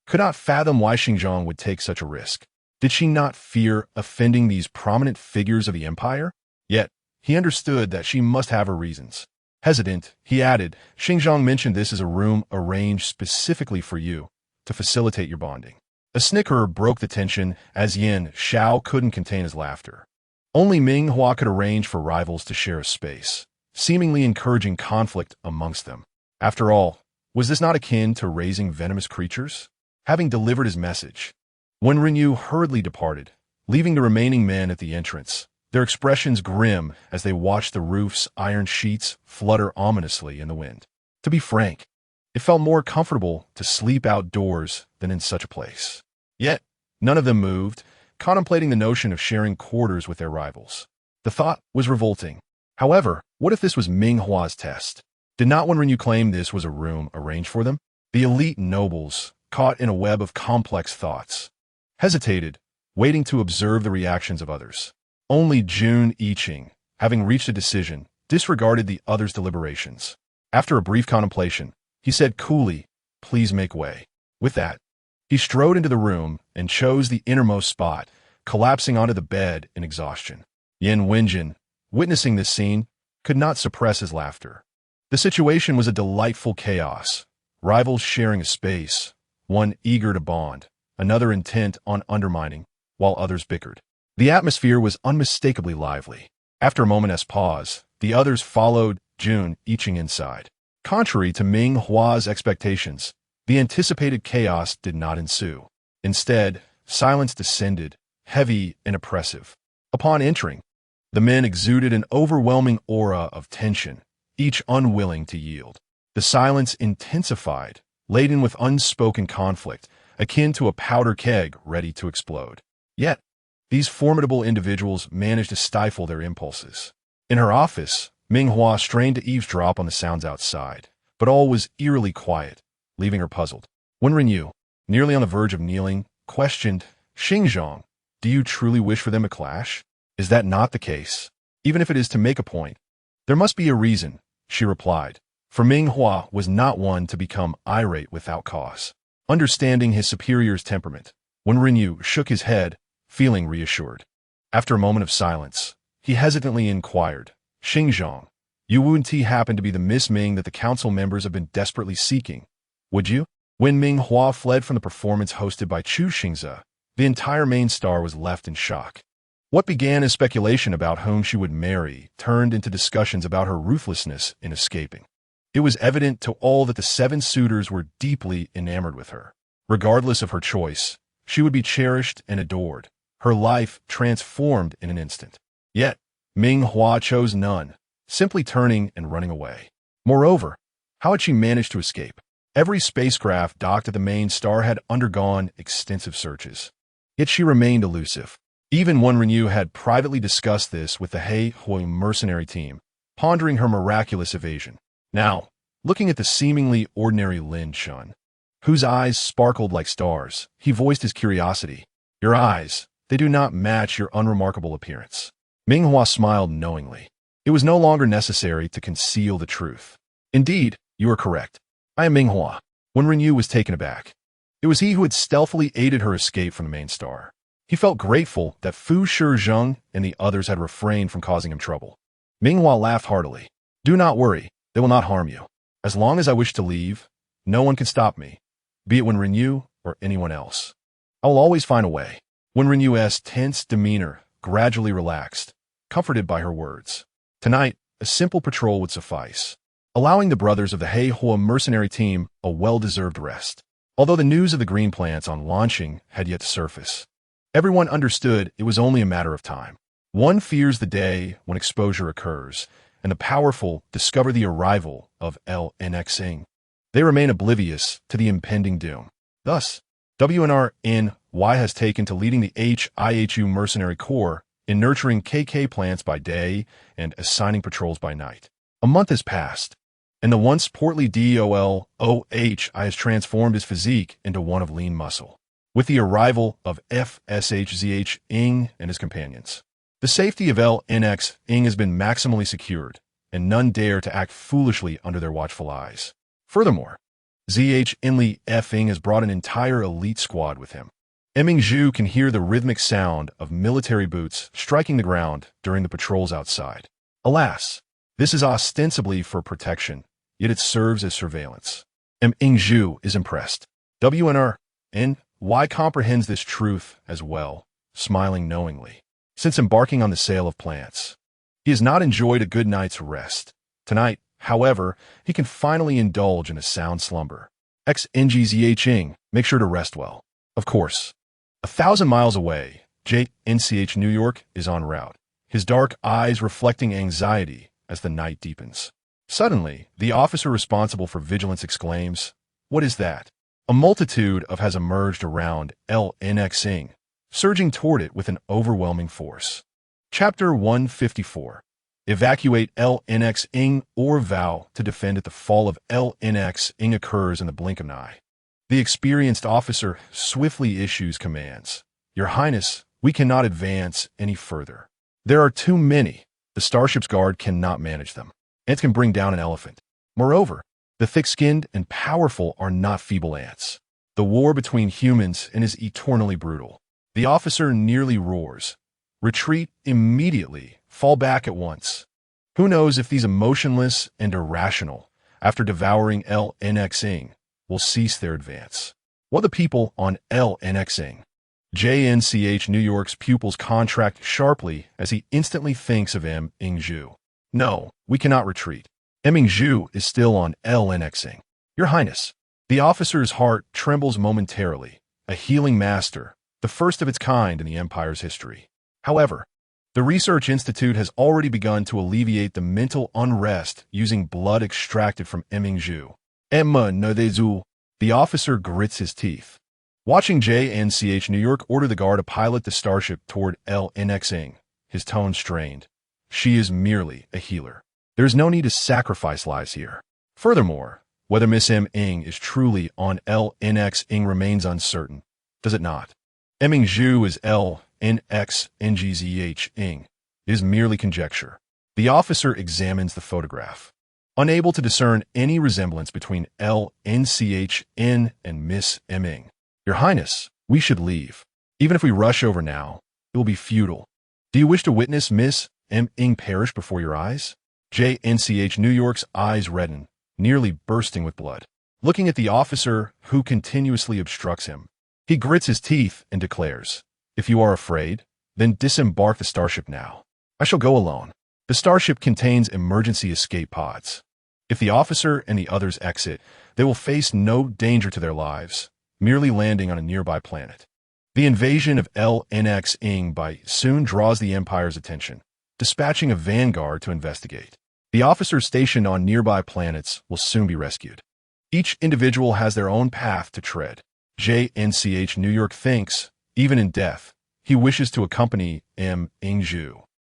could not fathom why Xingzhang would take such a risk. Did she not fear offending these prominent figures of the empire? Yet, he understood that she must have her reasons. Hesitant, he added, Xingzhang mentioned this as a room arranged specifically for you, to facilitate your bonding. A snicker broke the tension as Yin Shao couldn't contain his laughter. Only Ming Hua could arrange for rivals to share a space, seemingly encouraging conflict amongst them. After all, was this not akin to raising venomous creatures? Having delivered his message, Wen Renyu hurriedly departed, leaving the remaining men at the entrance, their expressions grim as they watched the roof's iron sheets flutter ominously in the wind. To be frank, it felt more comfortable to sleep outdoors than in such a place. Yet, none of them moved, contemplating the notion of sharing quarters with their rivals. The thought was revolting. However, what if this was Ming Hua's test? Did not Wen Renyu claim this was a room arranged for them? The elite nobles, caught in a web of complex thoughts, hesitated, waiting to observe the reactions of others. Only Jun Yiqing, having reached a decision, disregarded the other's deliberations. After a brief contemplation, he said coolly, "Please make way." With that, he strode into the room and chose the innermost spot, collapsing onto the bed in exhaustion. Yin Wenjin, witnessing this scene, could not suppress his laughter. The situation was a delightful chaos, rivals sharing a space, one eager to bond, another intent on undermining, while others bickered. The atmosphere was unmistakably lively. After a moment's pause, the others followed, June eaching inside. Contrary to Ming Hua's expectations, the anticipated chaos did not ensue. Instead, silence descended, heavy and oppressive. Upon entering, the men exuded an overwhelming aura of tension, each unwilling to yield. The silence intensified, laden with unspoken conflict, akin to a powder keg ready to explode. Yet, these formidable individuals managed to stifle their impulses. In her office, Ming Hua strained to eavesdrop on the sounds outside, but all was eerily quiet, leaving her puzzled. When Renyu, nearly on the verge of kneeling, questioned, "Xingzhong, do you truly wish for them to clash? Is that not the case? Even if it is to make a point, there must be a reason," she replied, for Ming Hua was not one to become irate without cause. Understanding his superior's temperament, when Renyu shook his head, feeling reassured. After a moment of silence, he hesitantly inquired, "Xingzhong, you wouldn't happen to be the Miss Ming that the council members have been desperately seeking, would you?" When Ming Hua fled from the performance hosted by Chu Xingze, the entire main star was left in shock. What began as speculation about whom she would marry turned into discussions about her ruthlessness in escaping. It was evident to all that the 7 suitors were deeply enamored with her. Regardless of her choice, she would be cherished and adored, her life transformed in an instant. Yet, Ming Hua chose none, simply turning and running away. Moreover, how had she managed to escape? Every spacecraft docked at the main star had undergone extensive searches. Yet she remained elusive. Even when Renyu had privately discussed this with the NightⅡ mercenary team, pondering her miraculous evasion. Now, looking at the seemingly ordinary Lin Chun, whose eyes sparkled like stars, he voiced his curiosity. "Your eyes, they do not match your unremarkable appearance." Ming Hua smiled knowingly. It was no longer necessary to conceal the truth. "Indeed, you are correct. I am Ming Hua." When Renyu was taken aback, it was he who had stealthily aided her escape from the main star. He felt grateful that Fu Shizheng and the others had refrained from causing him trouble. Ming Hua laughed heartily. "Do not worry, they will not harm you. As long as I wish to leave, no one can stop me, be it when Renyu or anyone else. I will always find a way." When Renyu's tense demeanor gradually relaxed, comforted by her words. Tonight, a simple patrol would suffice, allowing the brothers of the NightⅡ mercenary team a well-deserved rest. Although the news of the green plants on launching had yet to surface, everyone understood it was only a matter of time. One fears the day when exposure occurs, and the powerful discover the arrival of NightⅡ. They remain oblivious to the impending doom. Thus, WNR-NY has taken to leading the HIHU mercenary corps in nurturing KK plants by day and assigning patrols by night. A month has passed, and the once portly DOLOH has transformed his physique into one of lean muscle. With the arrival of FSHZH-ing and his companions, the safety of NightⅡ has been maximally secured, and none dare to act foolishly under their watchful eyes. Furthermore, ZH-Inli-F-ing has brought an entire elite squad with him. Ming-Zhu can hear the rhythmic sound of military boots striking the ground during the patrols outside. Alas, this is ostensibly for protection, yet it serves as surveillance. Ming-Zhu is impressed. WNR-NY comprehends this truth as well, smiling knowingly. Since embarking on the sale of plants, he has not enjoyed a good night's rest. Tonight, however, he can finally indulge in a sound slumber. XNGZH-ing, make sure to rest well. Of course, 1,000 miles away, JNCH New York is en route, his dark eyes reflecting anxiety as the night deepens. Suddenly, the officer responsible for vigilance exclaims, "What is that?" A multitude has emerged around NightⅡ, surging toward it with an overwhelming force. Chapter 154. Evacuate NightⅡ or vow to defend at the fall of NightⅡ occurs in the blink of an eye. The experienced officer swiftly issues commands. "Your Highness, we cannot advance any further. There are too many. The starship's guard cannot manage them. Ants can bring down an elephant. Moreover, the thick-skinned and powerful are not feeble ants. The war between humans and is eternally brutal. The officer nearly roars. Retreat immediately. Fall back at once. Who knows if these emotionless and irrational, after devouring NightⅡ, will cease their advance. What the people on NightⅡ? JNCH New York's pupils contract sharply as he instantly thinks of Ming. No, we cannot retreat. Ming is still on NightⅡ. Your Highness. The officer's heart trembles momentarily. A healing master, the first of its kind in the Empire's history. However, the Research Institute has already begun to alleviate the mental unrest using blood extracted from Ming. Emma no dezu. The officer grits his teeth. Watching JNCH New York order the guard to pilot the starship toward NightⅡ, his tone strained. She is merely a healer. There is no need to sacrifice lives here. Furthermore, whether Miss Ming is truly on NightⅡ remains uncertain, does it not? Ming is NightⅡ. It is merely conjecture. The officer examines the photograph. Unable to discern any resemblance between NightⅡ and Miss Ming. Your Highness, we should leave. Even if we rush over now, it will be futile. Do you wish to witness Miss Ming perish before your eyes? JNCH New York's eyes redden, nearly bursting with blood. Looking at the officer who continuously obstructs him, he grits his teeth and declares, "If you are afraid, then disembark the starship now. I shall go alone." The starship contains emergency escape pods. If the officer and the others exit, they will face no danger to their lives, merely landing on a nearby planet. The invasion of NightⅡ soon draws the Empire's attention, dispatching a vanguard to investigate. The officers stationed on nearby planets will soon be rescued. Each individual has their own path to tread. JNCH New York thinks, even in death, he wishes to accompany Ming.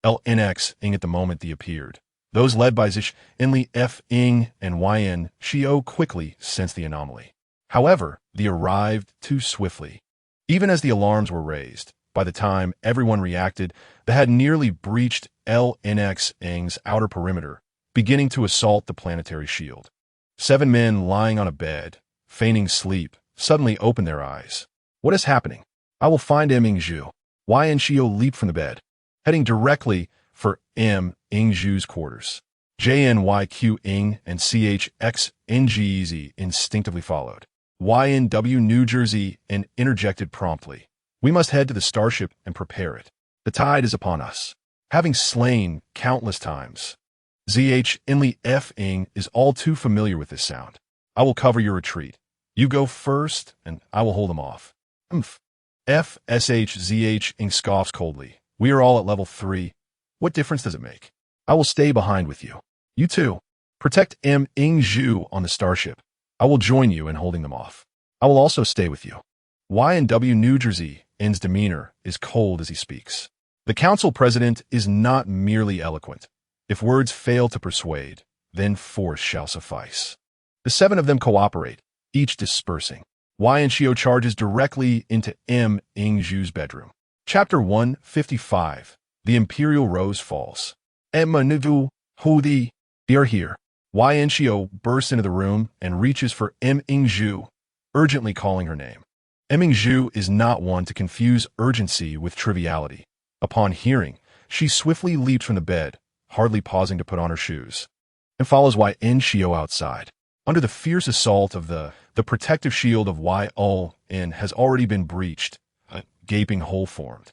NightⅡ at the moment they appeared. Those led by Zish, Enli F. Ing, and Yn Shio quickly sensed the anomaly. However, they arrived too swiftly. Even as the alarms were raised, by the time everyone reacted, they had nearly breached NightⅡ's outer perimeter, beginning to assault the planetary shield. 7 men lying on a bed, feigning sleep, suddenly opened their eyes. What is happening? I will find Ming. Yn Shio leaped from the bed, heading directly for Ming's quarters. JNYQ Ing and CHXNGZ instinctively followed. YNW New Jersey and interjected promptly. We must head to the starship and prepare it. The tide is upon us. Having slain countless times, ZH Enli F. Ing is all too familiar with this sound. I will cover your retreat. You go first, and I will hold them off. FSHZH Ing scoffs coldly. We are all at level 3. What difference does it make? I will stay behind with you. You too. Protect Ming on the starship. I will join you in holding them off. I will also stay with you. YNW New Jersey Ing's demeanor is cold as he speaks. The council president is not merely eloquent. If words fail to persuade, then force shall suffice. The 7 of them cooperate, each dispersing. Yn Shio charges directly into Ming's bedroom. Chapter 155. The Imperial Rose Falls. Emma Nuvu, Hudi, they are here. Yn Shio bursts into the room and reaches for Ming, urgently calling her name. Ming is not one to confuse urgency with triviality. Upon hearing, she swiftly leaps from the bed, hardly pausing to put on her shoes, and follows Yn Shio outside. Under the fierce assault of the protective shield of Yn has already been breached, a gaping hole formed.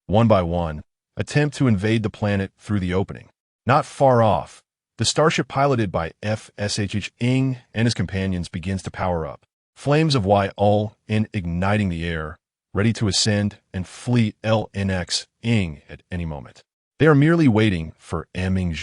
One by one, attempt to invade the planet through the opening. Not far off, the starship piloted by FSHH Ing and his companions begins to power up. Flames of Yn igniting the air, ready to ascend and flee Ing at any moment. They are merely waiting for Ming.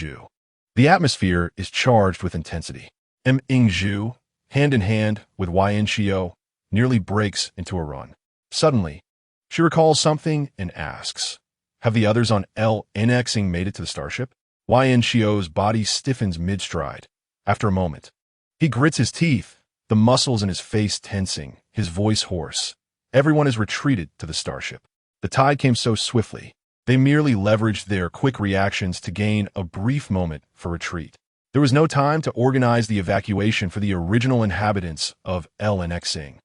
The atmosphere is charged with intensity. Ming, hand in hand with Yn Shio, nearly breaks into a run. Suddenly, she recalls something and asks, have the others on NightⅡ made it to the starship? Yn Shio's body stiffens mid-stride. After a moment, he grits his teeth, the muscles in his face tensing, his voice hoarse. Everyone has retreated to the starship. The tide came so swiftly. They merely leveraged their quick reactions to gain a brief moment for retreat. There was no time to organize the evacuation for the original inhabitants of NightⅡ.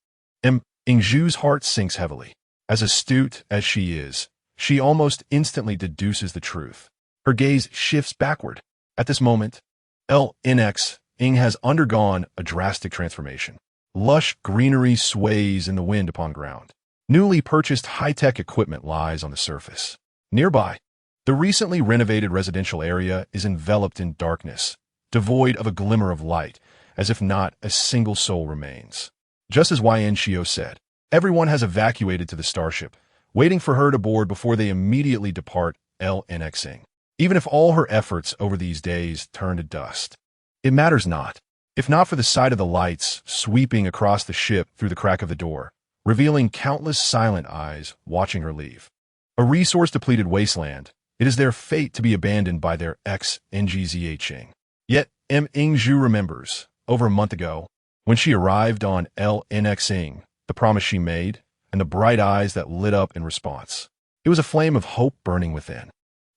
Ingju's heart sinks heavily. As astute as she is, she almost instantly deduces the truth. Her gaze shifts backward. At this moment, NightⅡ has undergone a drastic transformation. Lush greenery sways in the wind upon ground. Newly purchased high-tech equipment lies on the surface. Nearby, the recently renovated residential area is enveloped in darkness, devoid of a glimmer of light, as if not a single soul remains. Just as Xiao said, everyone has evacuated to the starship, waiting for her to board before they immediately depart NightⅡ. Even if all her efforts over these days turn to dust, it matters not. If not for the sight of the lights sweeping across the ship through the crack of the door, revealing countless silent eyes watching her leave. A resource-depleted wasteland, it is their fate to be abandoned by their ex-NightⅡ. Yet, Ingju remembers, over a month ago, when she arrived on NightⅡ, the promise she made, and the bright eyes that lit up in response. It was a flame of hope burning within,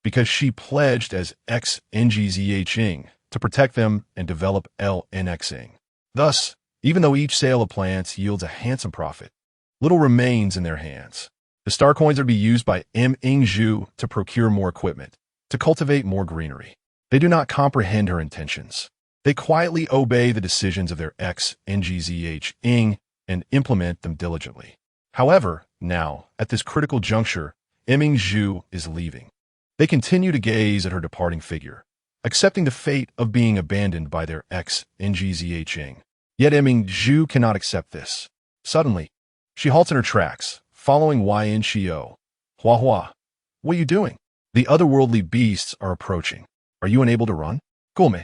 because she pledged as ex-NightⅡ to protect them and develop NightⅡ. Thus, even though each sale of plants yields a handsome profit, little remains in their hands. The star coins are to be used by Ingju to procure more equipment, to cultivate more greenery. They do not comprehend her intentions. They quietly obey the decisions of their ex-NightⅡ and implement them diligently. However, now, at this critical juncture, Ingju is leaving. They continue to gaze at her departing figure, accepting the fate of being abandoned by their ex-NightⅡ. Yet Ingju cannot accept this. Suddenly, she halts in her tracks, following Xiao. Hua, what are you doing? The otherworldly beasts are approaching. Are you unable to run? Gulme,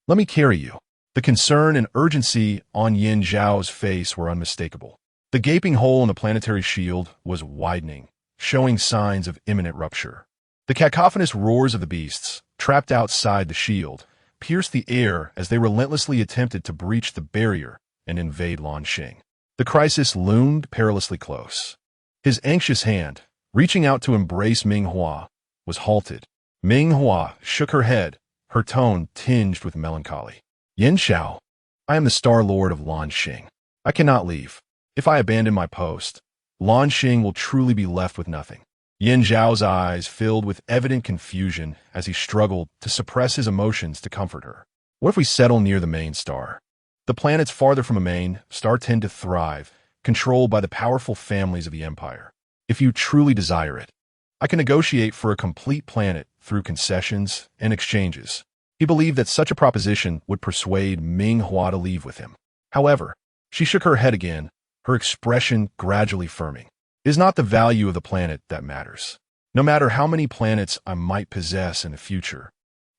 let me carry you. The concern and urgency on Yin Zhao's face were unmistakable. The gaping hole in the planetary shield was widening, showing signs of imminent rupture. The cacophonous roars of the beasts, trapped outside the shield, pierced the air as they relentlessly attempted to breach the barrier and invade Nanjing. The crisis loomed perilously close. His anxious hand, reaching out to embrace Ming Hua, was halted. Ming Hua shook her head, her tone tinged with melancholy. Yin Zhao, I am the Star Lord of Nanjing. I cannot leave. If I abandon my post, Nanjing will truly be left with nothing. Yin Zhao's eyes filled with evident confusion as he struggled to suppress his emotions to comfort her. What if we settle near the main star? The planets farther from a main star tend to thrive, controlled by the powerful families of the Empire. If you truly desire it, I can negotiate for a complete planet through concessions and exchanges. He believed that such a proposition would persuade Ming Hua to leave with him. However, she shook her head again, her expression gradually firming. It is not the value of the planet that matters. No matter how many planets I might possess in the future,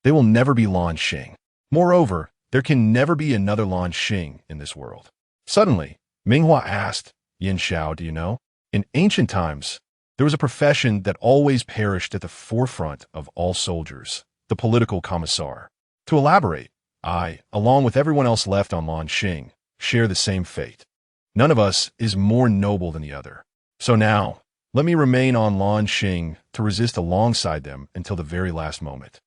they will never be Nanjing. Moreover, there can never be another Nanjing in this world. Suddenly, Ming Hua asked, Yin Zhao, do you know? In ancient times, there was a profession that always perished at the forefront of all soldiers, the political commissar. To elaborate, I, along with everyone else left on Nanjing, share the same fate. None of us is more noble than the other. So now, let me remain on Nanjing to resist alongside them until the very last moment.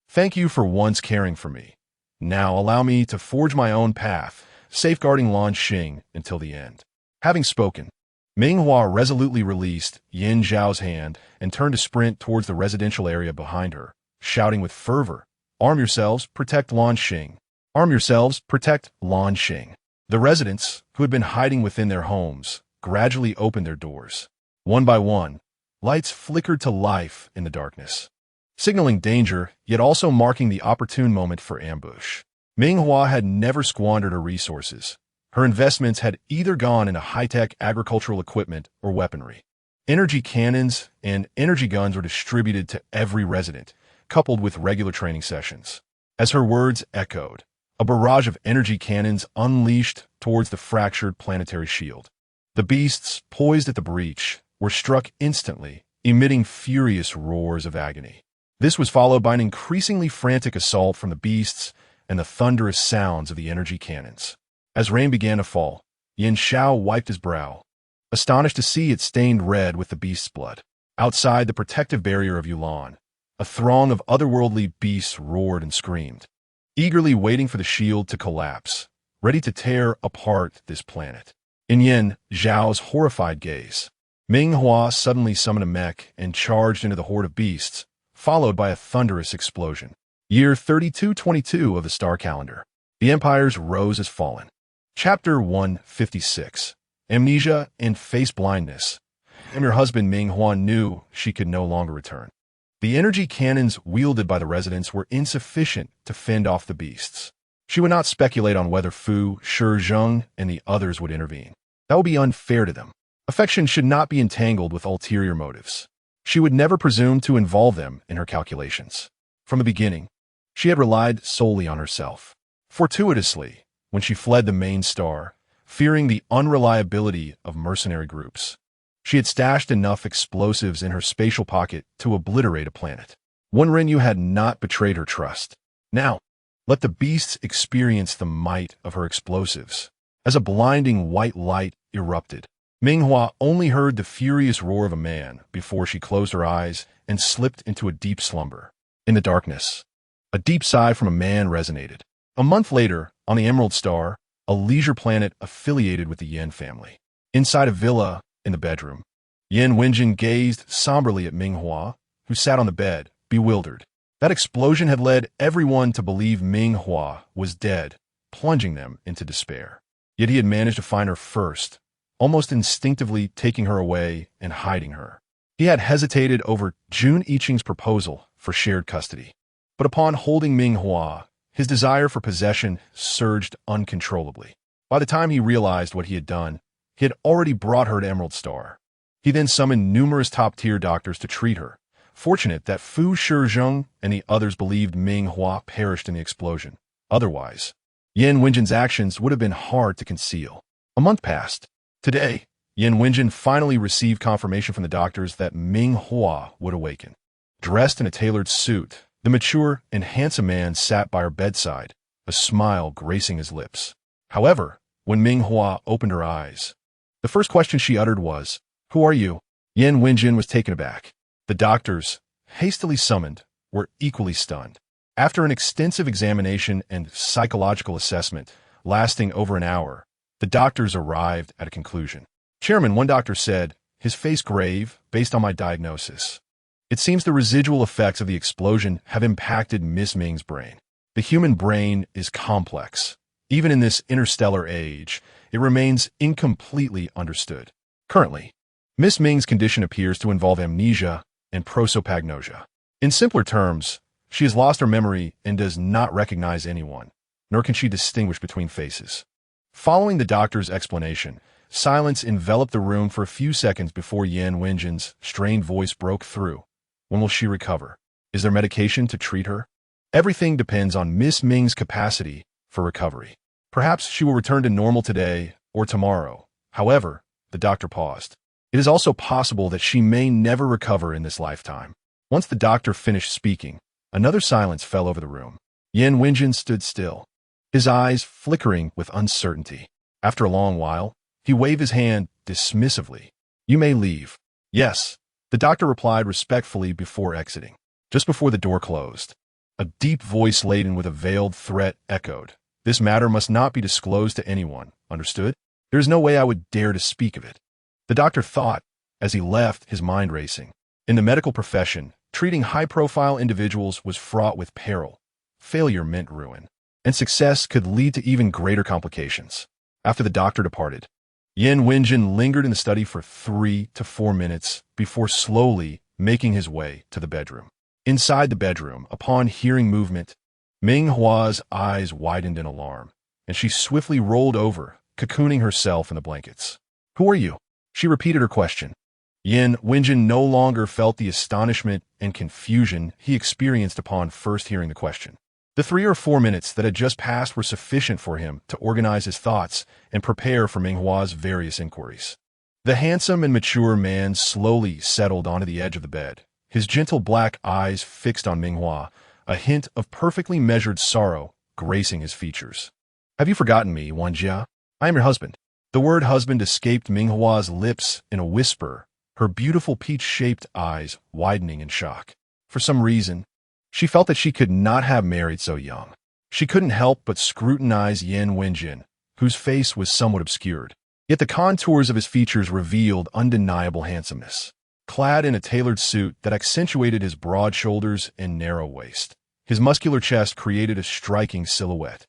Thank you for once caring for me. Now allow me to forge my own path, safeguarding Nanjing until the end. Having spoken, Ming Hua resolutely released Yin Zhao's hand and turned to sprint towards the residential area behind her, shouting with fervor, Arm yourselves, protect Nanjing. Arm yourselves, protect Nanjing. The residents, who had been hiding within their homes, gradually opened their doors. One by one, lights flickered to life in the darkness, signaling danger, yet also marking the opportune moment for ambush. Ming Hua had never squandered her resources. Her investments had either gone into high-tech agricultural equipment or weaponry. Energy cannons and energy guns were distributed to every resident, coupled with regular training sessions. As her words echoed, a barrage of energy cannons unleashed towards the fractured planetary shield. The beasts, poised at the breach, were struck instantly, emitting furious roars of agony. This was followed by an increasingly frantic assault from the beasts and the thunderous sounds of the energy cannons. As rain began to fall, Yin Zhao wiped his brow, astonished to see it stained red with the beast's blood. Outside the protective barrier of Yulan, a throng of otherworldly beasts roared and screamed, eagerly waiting for the shield to collapse, ready to tear apart this planet. In Yin Zhao's horrified gaze, Ming Hua suddenly summoned a mech and charged into the horde of beasts, followed by a thunderous explosion. Year 3222 of the star calendar. The Empire's rose has fallen. Chapter 156. Amnesia and Face Blindness. And her husband Ming Hua knew she could no longer return. The energy cannons wielded by the residents were insufficient to fend off the beasts. She would not speculate on whether Fu, Shizheng, and the others would intervene. That would be unfair to them. Affection should not be entangled with ulterior motives. She would never presume to involve them in her calculations. From the beginning, she had relied solely on herself. Fortuitously, when she fled the main star, fearing the unreliability of mercenary groups, she had stashed enough explosives in her spatial pocket to obliterate a planet. Wen Renyu had not betrayed her trust. Now, let the beasts experience the might of her explosives. As a blinding white light erupted, Ming Hua only heard the furious roar of a man before she closed her eyes and slipped into a deep slumber. In the darkness, a deep sigh from a man resonated. A month later, on the Emerald Star, a leisure planet affiliated with the Yin family. Inside a villa in the bedroom, Yin Wenjin gazed somberly at Ming Hua, who sat on the bed, bewildered. That explosion had led everyone to believe Ming Hua was dead, plunging them into despair. Yet he had managed to find her first, almost instinctively taking her away and hiding her. He had hesitated over Jun Yiqing's proposal for shared custody. But upon holding Ming Hua, his desire for possession surged uncontrollably. By the time he realized what he had done, he had already brought her to Emerald Star. He then summoned numerous top-tier doctors to treat her, fortunate that Fu Shizheng and the others believed Ming Hua perished in the explosion. Otherwise, Yin Wenjin's actions would have been hard to conceal. A month passed. Today, Yin Wenjin finally received confirmation from the doctors that Ming Hua would awaken. Dressed in a tailored suit, the mature and handsome man sat by her bedside, a smile gracing his lips. However, when Ming Hua opened her eyes, the first question she uttered was, "Who are you?" Yin Wenjin was taken aback. The doctors, hastily summoned, were equally stunned. After an extensive examination and psychological assessment lasting over an hour, the doctors arrived at a conclusion. "Chairman," one doctor said, his face grave, "based on my diagnosis, it seems the residual effects of the explosion have impacted Miss Ming's brain. The human brain is complex. Even in this interstellar age, it remains incompletely understood. Currently, Miss Ming's condition appears to involve amnesia and prosopagnosia. In simpler terms, she has lost her memory and does not recognize anyone, nor can she distinguish between faces." Following the doctor's explanation, silence enveloped the room for a few seconds before Yin Wenjin's strained voice broke through. "When will she recover? Is there medication to treat her?" "Everything depends on Miss Ming's capacity for recovery. Perhaps she will return to normal today or tomorrow. However," the doctor paused, "it is also possible that she may never recover in this lifetime." Once the doctor finished speaking, another silence fell over the room. Yin Wenjin stood still, his eyes flickering with uncertainty. After a long while, he waved his hand dismissively. "You may leave." "Yes," the doctor replied respectfully before exiting. Just before the door closed, a deep voice laden with a veiled threat echoed. "This matter must not be disclosed to anyone, understood? There is no way I would dare to speak of it." The doctor thought, as he left, his mind racing. In the medical profession, treating high-profile individuals was fraught with peril. Failure meant ruin, and success could lead to even greater complications. After the doctor departed, Yin Wenjin lingered in the study for 3 to 4 minutes before slowly making his way to the bedroom. Inside the bedroom, upon hearing movement, Ming Hua's eyes widened in alarm, and she swiftly rolled over, cocooning herself in the blankets. "Who are you?" She repeated her question. Yin Wenjin no longer felt the astonishment and confusion he experienced upon first hearing the question. The 3 or 4 minutes that had just passed were sufficient for him to organize his thoughts and prepare for Ming Hua's various inquiries. The handsome and mature man slowly settled onto the edge of the bed, his gentle black eyes fixed on Ming Hua, a hint of perfectly measured sorrow gracing his features. "Have you forgotten me, Wanjia? I am your husband." The word husband escaped Ming Hua's lips in a whisper, her beautiful peach-shaped eyes widening in shock. For some reason, she felt that she could not have married so young. She couldn't help but scrutinize Yan Wenjin, whose face was somewhat obscured. Yet the contours of his features revealed undeniable handsomeness. Clad in a tailored suit that accentuated his broad shoulders and narrow waist, his muscular chest created a striking silhouette.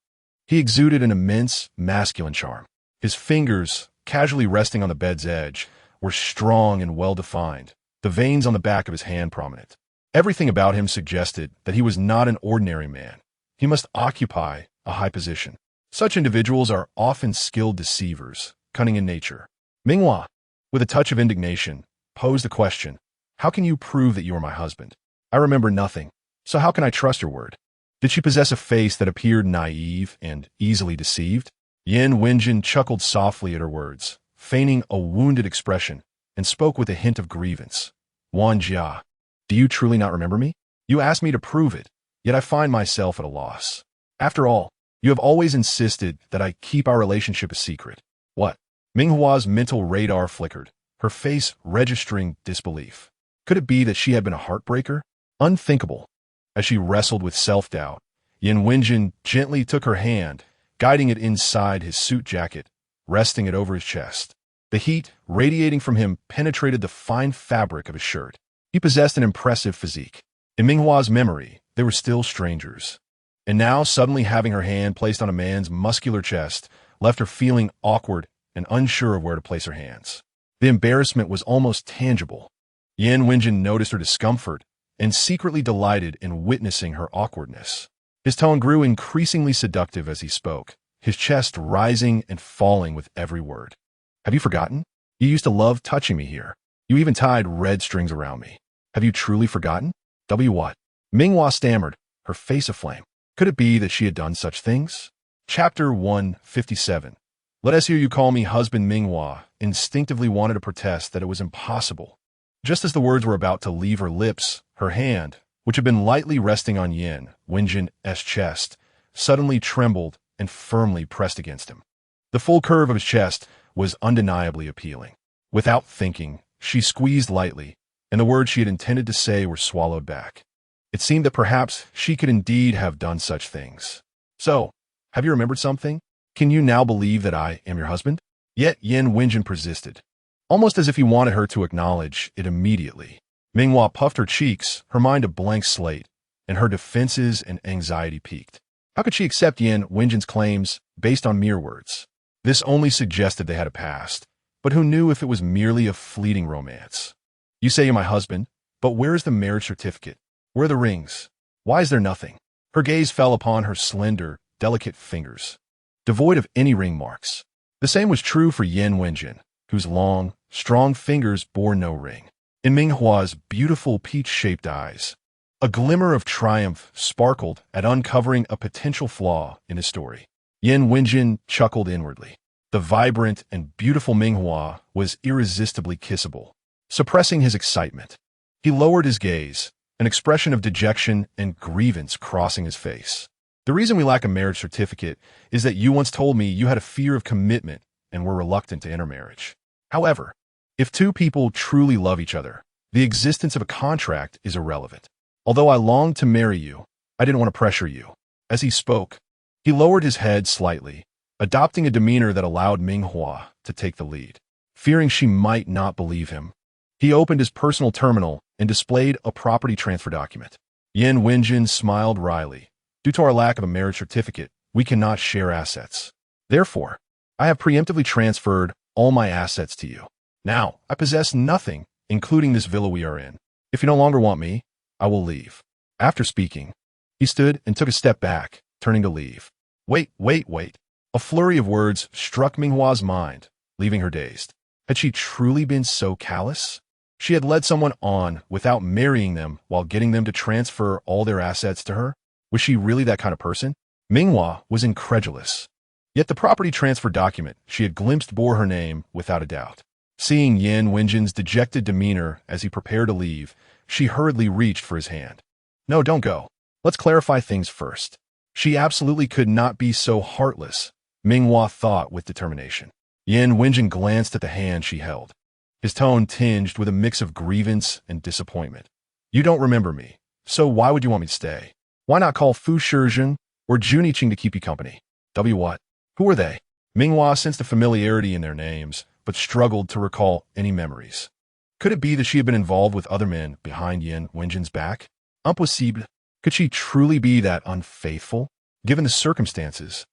He exuded an immense, masculine charm. His fingers, casually resting on the bed's edge, were strong and well-defined, the veins on the back of his hand prominent. Everything about him suggested that he was not an ordinary man. He must occupy a high position. Such individuals are often skilled deceivers, cunning in nature. Ming Hua, with a touch of indignation, posed the question, "How can you prove that you are my husband? I remember nothing, so how can I trust your word?" Did she possess a face that appeared naive and easily deceived? Yan Wenjin chuckled softly at her words, feigning a wounded expression, and spoke with a hint of grievance. "Wan Jia, do you truly not remember me? You asked me to prove it, yet I find myself at a loss. After all, you have always insisted that I keep our relationship a secret." What? Ming Hua's mental radar flickered, her face registering disbelief. Could it be that she had been a heartbreaker? Unthinkable. As she wrestled with self-doubt, Yan Wenjin gently took her hand, guiding it inside his suit jacket, resting it over his chest. The heat radiating from him penetrated the fine fabric of his shirt. He possessed an impressive physique. In Ming Hua's memory, they were still strangers. And now, suddenly having her hand placed on a man's muscular chest left her feeling awkward and unsure of where to place her hands. The embarrassment was almost tangible. Yan Wenjin noticed her discomfort and secretly delighted in witnessing her awkwardness. His tone grew increasingly seductive as he spoke, his chest rising and falling with every word. "Have you forgotten? You used to love touching me here. You even tied red strings around me. Have you truly forgotten?" What? Ming Hua stammered, her face aflame. Could it be that she had done such things? Chapter 157. "Let us hear you call me husband." Ming Hua instinctively wanted to protest that it was impossible. Just as the words were about to leave her lips, her hand, which had been lightly resting on Yan Wenjin's chest, suddenly trembled and firmly pressed against him. The full curve of his chest was undeniably appealing. Without thinking, she squeezed lightly, and the words she had intended to say were swallowed back. It seemed that perhaps she could indeed have done such things. "So, have you remembered something? Can you now believe that I am your husband?" Yet Yan Wenjin persisted, almost as if he wanted her to acknowledge it immediately. Ming Hua puffed her cheeks, her mind a blank slate, and her defenses and anxiety peaked. How could she accept Yan Wenjin's claims based on mere words? This only suggested they had a past, but who knew if it was merely a fleeting romance? "You say you're my husband, but where is the marriage certificate? Where are the rings? Why is there nothing?" Her gaze fell upon her slender, delicate fingers, devoid of any ring marks. The same was true for Yan Wenjin, whose long, strong fingers bore no ring. In Ming Hua's beautiful peach-shaped eyes, a glimmer of triumph sparkled at uncovering a potential flaw in his story. Yan Wenjin chuckled inwardly. The vibrant and beautiful Ming Hua was irresistibly kissable. Suppressing his excitement, he lowered his gaze, an expression of dejection and grievance crossing his face. "The reason we lack a marriage certificate is that you once told me you had a fear of commitment and were reluctant to enter marriage. However, if two people truly love each other, the existence of a contract is irrelevant. Although I longed to marry you, I didn't want to pressure you." As he spoke, he lowered his head slightly, adopting a demeanor that allowed Ming Hua to take the lead. Fearing she might not believe him, he opened his personal terminal and displayed a property transfer document. Yan Wenjin smiled wryly. "Due to our lack of a marriage certificate, we cannot share assets. Therefore, I have preemptively transferred all my assets to you. Now, I possess nothing, including this villa we are in. If you no longer want me, I will leave." After speaking, he stood and took a step back, turning to leave. Wait. A flurry of words struck Ming Hua's mind, leaving her dazed. Had she truly been so callous? She had led someone on without marrying them while getting them to transfer all their assets to her. Was she really that kind of person? Ming Hua was incredulous. Yet the property transfer document she had glimpsed bore her name without a doubt. Seeing Yan Wenjin's dejected demeanor as he prepared to leave, she hurriedly reached for his hand. "No, don't go. Let's clarify things first." She absolutely could not be so heartless, Ming Hua thought with determination. Yan Wenjin glanced at the hand she held. his tone tinged with a mix of grievance and disappointment. You don't remember me, so why would you want me to stay? Why not call Fu Shizhen or Juniqing to keep you company? What? Who are they? Ming Hua sensed a familiarity in their names, but struggled to recall any memories. Could it be that she had been involved with other men behind Yin Wenjin's back? Impossible. Could she truly be that unfaithful? Given the circumstances,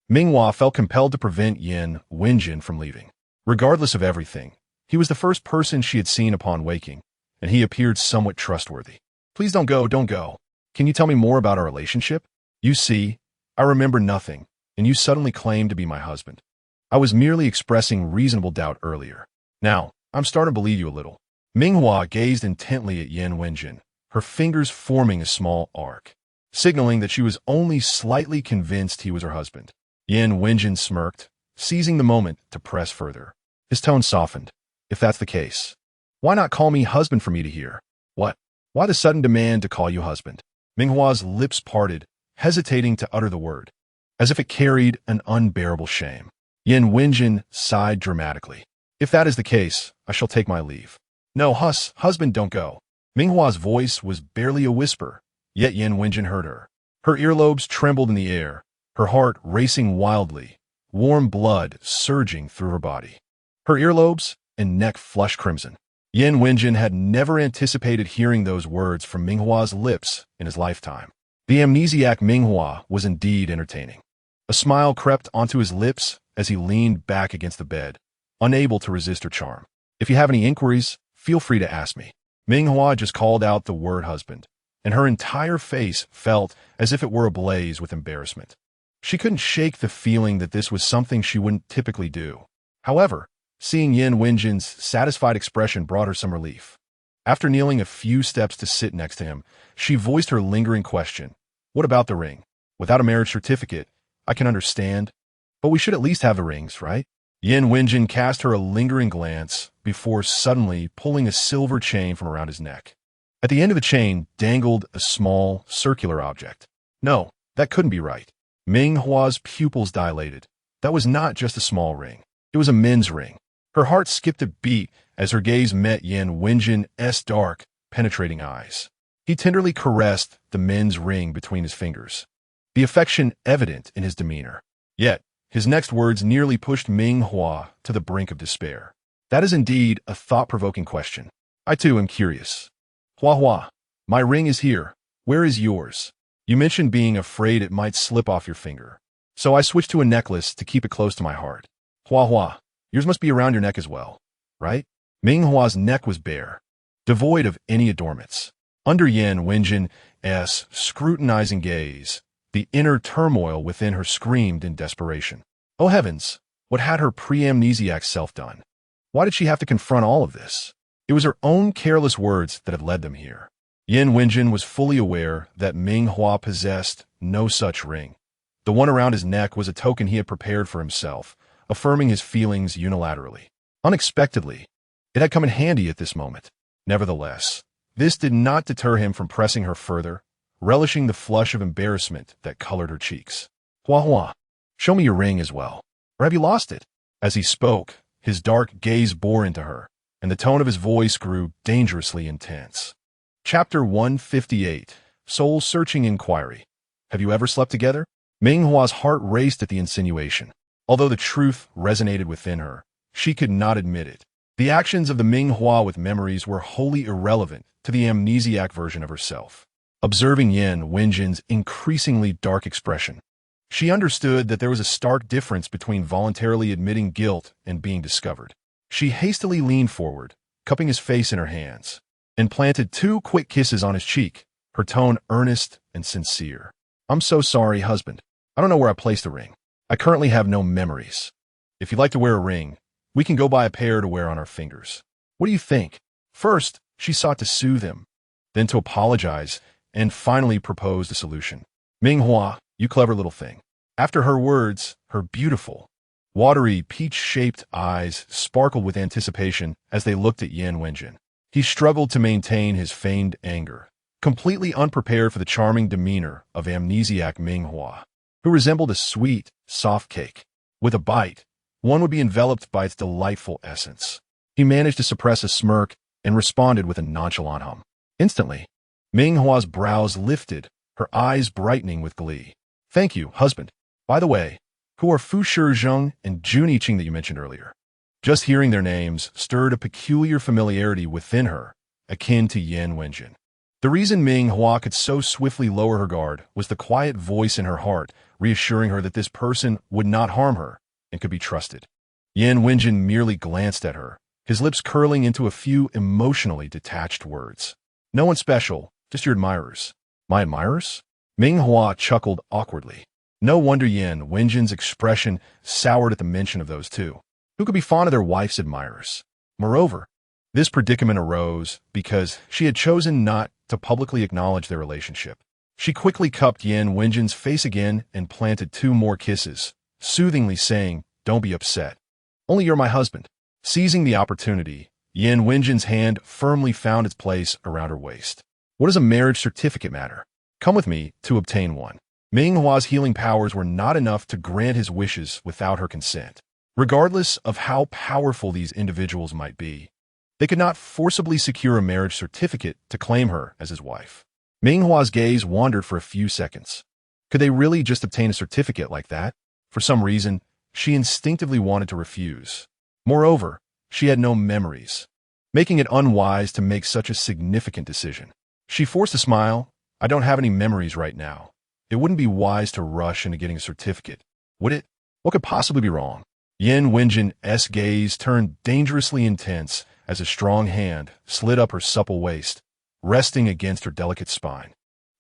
Ming Hua felt compelled to prevent Yin Wenjin from leaving. Regardless of everything, he was the first person she had seen upon waking, and he appeared somewhat trustworthy. Please don't go, don't go. Can you tell me more about our relationship? You see, I remember nothing, and you suddenly claim to be my husband. I was merely expressing reasonable doubt earlier. Now, I'm starting to believe you a little. Ming Hua gazed intently at Yin Wenjin, her fingers forming a small arc, signaling that she was only slightly convinced he was her husband. Yin Wenjin smirked, seizing the moment to press further. His tone softened. If that's the case, why not call me husband for me to hear? What? Why the sudden demand to call you husband? Ming Hua's lips parted, hesitating to utter the word, as if it carried an unbearable shame. Yin Wenjin sighed dramatically. If that is the case, I shall take my leave. No, husband, don't go. Ming Hua's voice was barely a whisper, yet Yin Wenjin heard her. Her earlobes trembled in the air, her heart racing wildly, warm blood surging through her body. Her earlobes and neck flushed crimson. Yin Wenjin had never anticipated hearing those words from Ming Hua's lips in his lifetime. The amnesiac Ming Hua was indeed entertaining. A smile crept onto his lips as he leaned back against the bed, unable to resist her charm. If you have any inquiries, feel free to ask me. Ming Hua just called out the word husband, and her entire face felt as if it were ablaze with embarrassment. She couldn't shake the feeling that this was something she wouldn't typically do. However, seeing Yin Wenjin's satisfied expression brought her some relief. After kneeling a few steps to sit next to him, she voiced her lingering question. What about the ring? Without a marriage certificate, I can understand, but we should at least have the rings, right? Yin Wenjin cast her a lingering glance before suddenly pulling a silver chain from around his neck. At the end of the chain dangled a small, circular object. No, that couldn't be right. Ming Hua's pupils dilated. That was not just a small ring. It was a men's ring. Her heart skipped a beat as her gaze met Yin Wenjin's dark, penetrating eyes. He tenderly caressed the men's ring between his fingers, the affection evident in his demeanor. Yet, his next words nearly pushed Ming Hua to the brink of despair. That is indeed a thought-provoking question. I too am curious. Hua, my ring is here. Where is yours? You mentioned being afraid it might slip off your finger, so I switched to a necklace to keep it close to my heart. Hua, yours must be around your neck as well, right? Ming Hua's neck was bare, devoid of any adornments. Under Yin Wenjin's scrutinizing gaze, the inner turmoil within her screamed in desperation. Oh heavens, what had her pre-amnesiac self done? Why did she have to confront all of this? It was her own careless words that had led them here. Yin Wenjin was fully aware that Ming Hua possessed no such ring. The one around his neck was a token he had prepared for himself, affirming his feelings unilaterally. Unexpectedly, it had come in handy at this moment. Nevertheless, this did not deter him from pressing her further, relishing the flush of embarrassment that colored her cheeks. Hua, show me your ring as well. Or have you lost it? As he spoke, his dark gaze bore into her, and the tone of his voice grew dangerously intense. Chapter 158, Soul-Searching Inquiry. Have you ever slept together? Ming Hua's heart raced at the insinuation. Although the truth resonated within her, she could not admit it. The actions of the Ming Hua with memories were wholly irrelevant to the amnesiac version of herself. Observing Yin Wenjin's increasingly dark expression, she understood that there was a stark difference between voluntarily admitting guilt and being discovered. She hastily leaned forward, cupping his face in her hands, and planted 2 quick kisses on his cheek, her tone earnest and sincere. I'm so sorry, husband. I don't know where I placed the ring. I currently have no memories. If you'd like to wear a ring, we can go buy a pair to wear on our fingers. What do you think? First, she sought to soothe him, then to apologize, and finally proposed a solution. Ming Hua, you clever little thing. After her words, her beautiful, watery, peach-shaped eyes sparkled with anticipation as they looked at Yin Wenjin. He struggled to maintain his feigned anger, completely unprepared for the charming demeanor of amnesiac Ming Hua, who resembled a sweet, soft cake. With a bite, one would be enveloped by its delightful essence. He managed to suppress a smirk and responded with a nonchalant hum. Instantly, Ming Hua's brows lifted, her eyes brightening with glee. Thank you, husband. By the way, who are Fu Shizheng and Jun Yiqing that you mentioned earlier? Just hearing their names stirred a peculiar familiarity within her, akin to Yan Wenjin. The reason Ming Hua could so swiftly lower her guard was the quiet voice in her heart, reassuring her that this person would not harm her and could be trusted. Yan Wenjin merely glanced at her, his lips curling into a few emotionally detached words. No one special, just your admirers. My admirers? Ming Hua chuckled awkwardly. No wonder Yan Wenjin's expression soured at the mention of those two. Who could be fond of their wife's admirers? Moreover, this predicament arose because she had chosen not to publicly acknowledge their relationship. She quickly cupped Yan Wenjin's face again and planted 2 more kisses, soothingly saying, "Don't be upset. Only you're my husband." Seizing the opportunity, Yan Wenjin's hand firmly found its place around her waist. What does a marriage certificate matter? Come with me to obtain one. Ming Hua's healing powers were not enough to grant his wishes without her consent. Regardless of how powerful these individuals might be, they could not forcibly secure a marriage certificate to claim her as his wife. Ming Hua's gaze wandered for a few seconds. Could they really just obtain a certificate like that? For some reason, she instinctively wanted to refuse. Moreover, she had no memories, making it unwise to make such a significant decision. She forced a smile. I don't have any memories right now. It wouldn't be wise to rush into getting a certificate, would it? What could possibly be wrong? Yan Wenjin's gaze turned dangerously intense as a strong hand slid up her supple waist, resting against her delicate spine.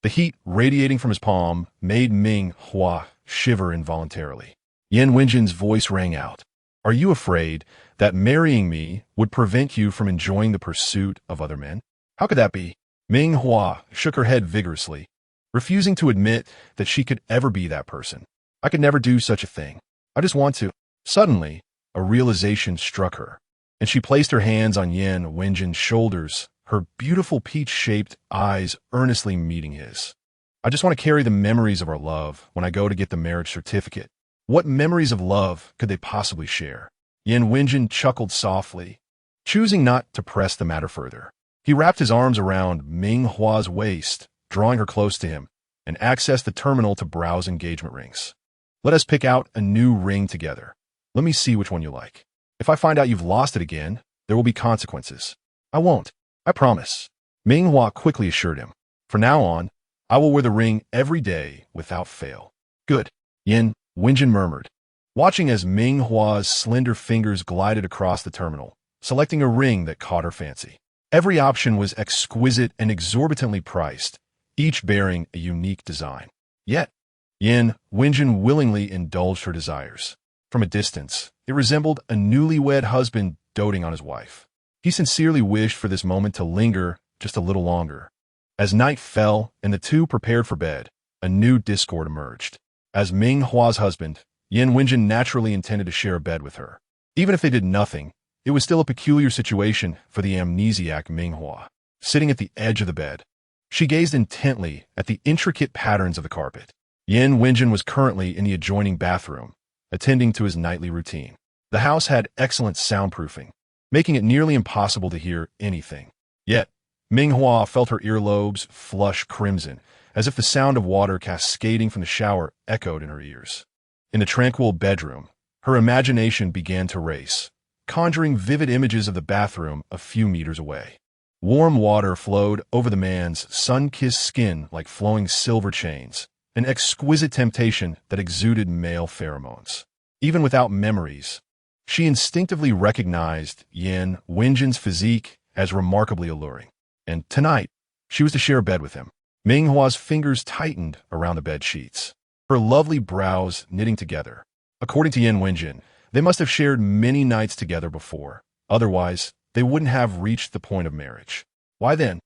The heat radiating from his palm made Ming Hua shiver involuntarily. Yan Wenjin's voice rang out. Are you afraid that marrying me would prevent you from enjoying the pursuit of other men? How could that be? Ming Hua shook her head vigorously, refusing to admit that she could ever be that person. I could never do such a thing. I just want to. Suddenly, a realization struck her, and she placed her hands on Yan Wenjin's shoulders, her beautiful peach-shaped eyes earnestly meeting his. I just want to carry the memories of our love when I go to get the marriage certificate. What memories of love could they possibly share? Yan Wenjin chuckled softly, choosing not to press the matter further. He wrapped his arms around Ming Hua's waist, drawing her close to him, and accessed the terminal to browse engagement rings. Let us pick out a new ring together. Let me see which one you like. If I find out you've lost it again, there will be consequences. I won't. I promise. Ming Hua quickly assured him. From now on, I will wear the ring every day without fail. Good. Yan Wenjin murmured, watching as Ming Hua's slender fingers glided across the terminal, selecting a ring that caught her fancy. Every option was exquisite and exorbitantly priced, each bearing a unique design. Yet, Yan Wenjin willingly indulged her desires. From a distance, it resembled a newlywed husband doting on his wife. He sincerely wished for this moment to linger just a little longer. As night fell and the two prepared for bed, a new discord emerged. As Ming Hua's husband, Yan Wenjin naturally intended to share a bed with her. Even if they did nothing, it was still a peculiar situation for the amnesiac Ming Hua. Sitting at the edge of the bed, she gazed intently at the intricate patterns of the carpet. Yan Wenjin was currently in the adjoining bathroom, attending to his nightly routine. The house had excellent soundproofing, making it nearly impossible to hear anything. Yet, Ming Hua felt her earlobes flush crimson, as if the sound of water cascading from the shower echoed in her ears. In the tranquil bedroom, her imagination began to race, conjuring vivid images of the bathroom a few meters away. Warm water flowed over the man's sun-kissed skin like flowing silver chains, an exquisite temptation that exuded male pheromones. Even without memories, she instinctively recognized Yan Wenjin's physique as remarkably alluring. And tonight, she was to share a bed with him. Ming Hua's fingers tightened around the bed sheets, her lovely brows knitting together. According to Yan Wenjin, they must have shared many nights together before. Otherwise, they wouldn't have reached the point of marriage. Why then?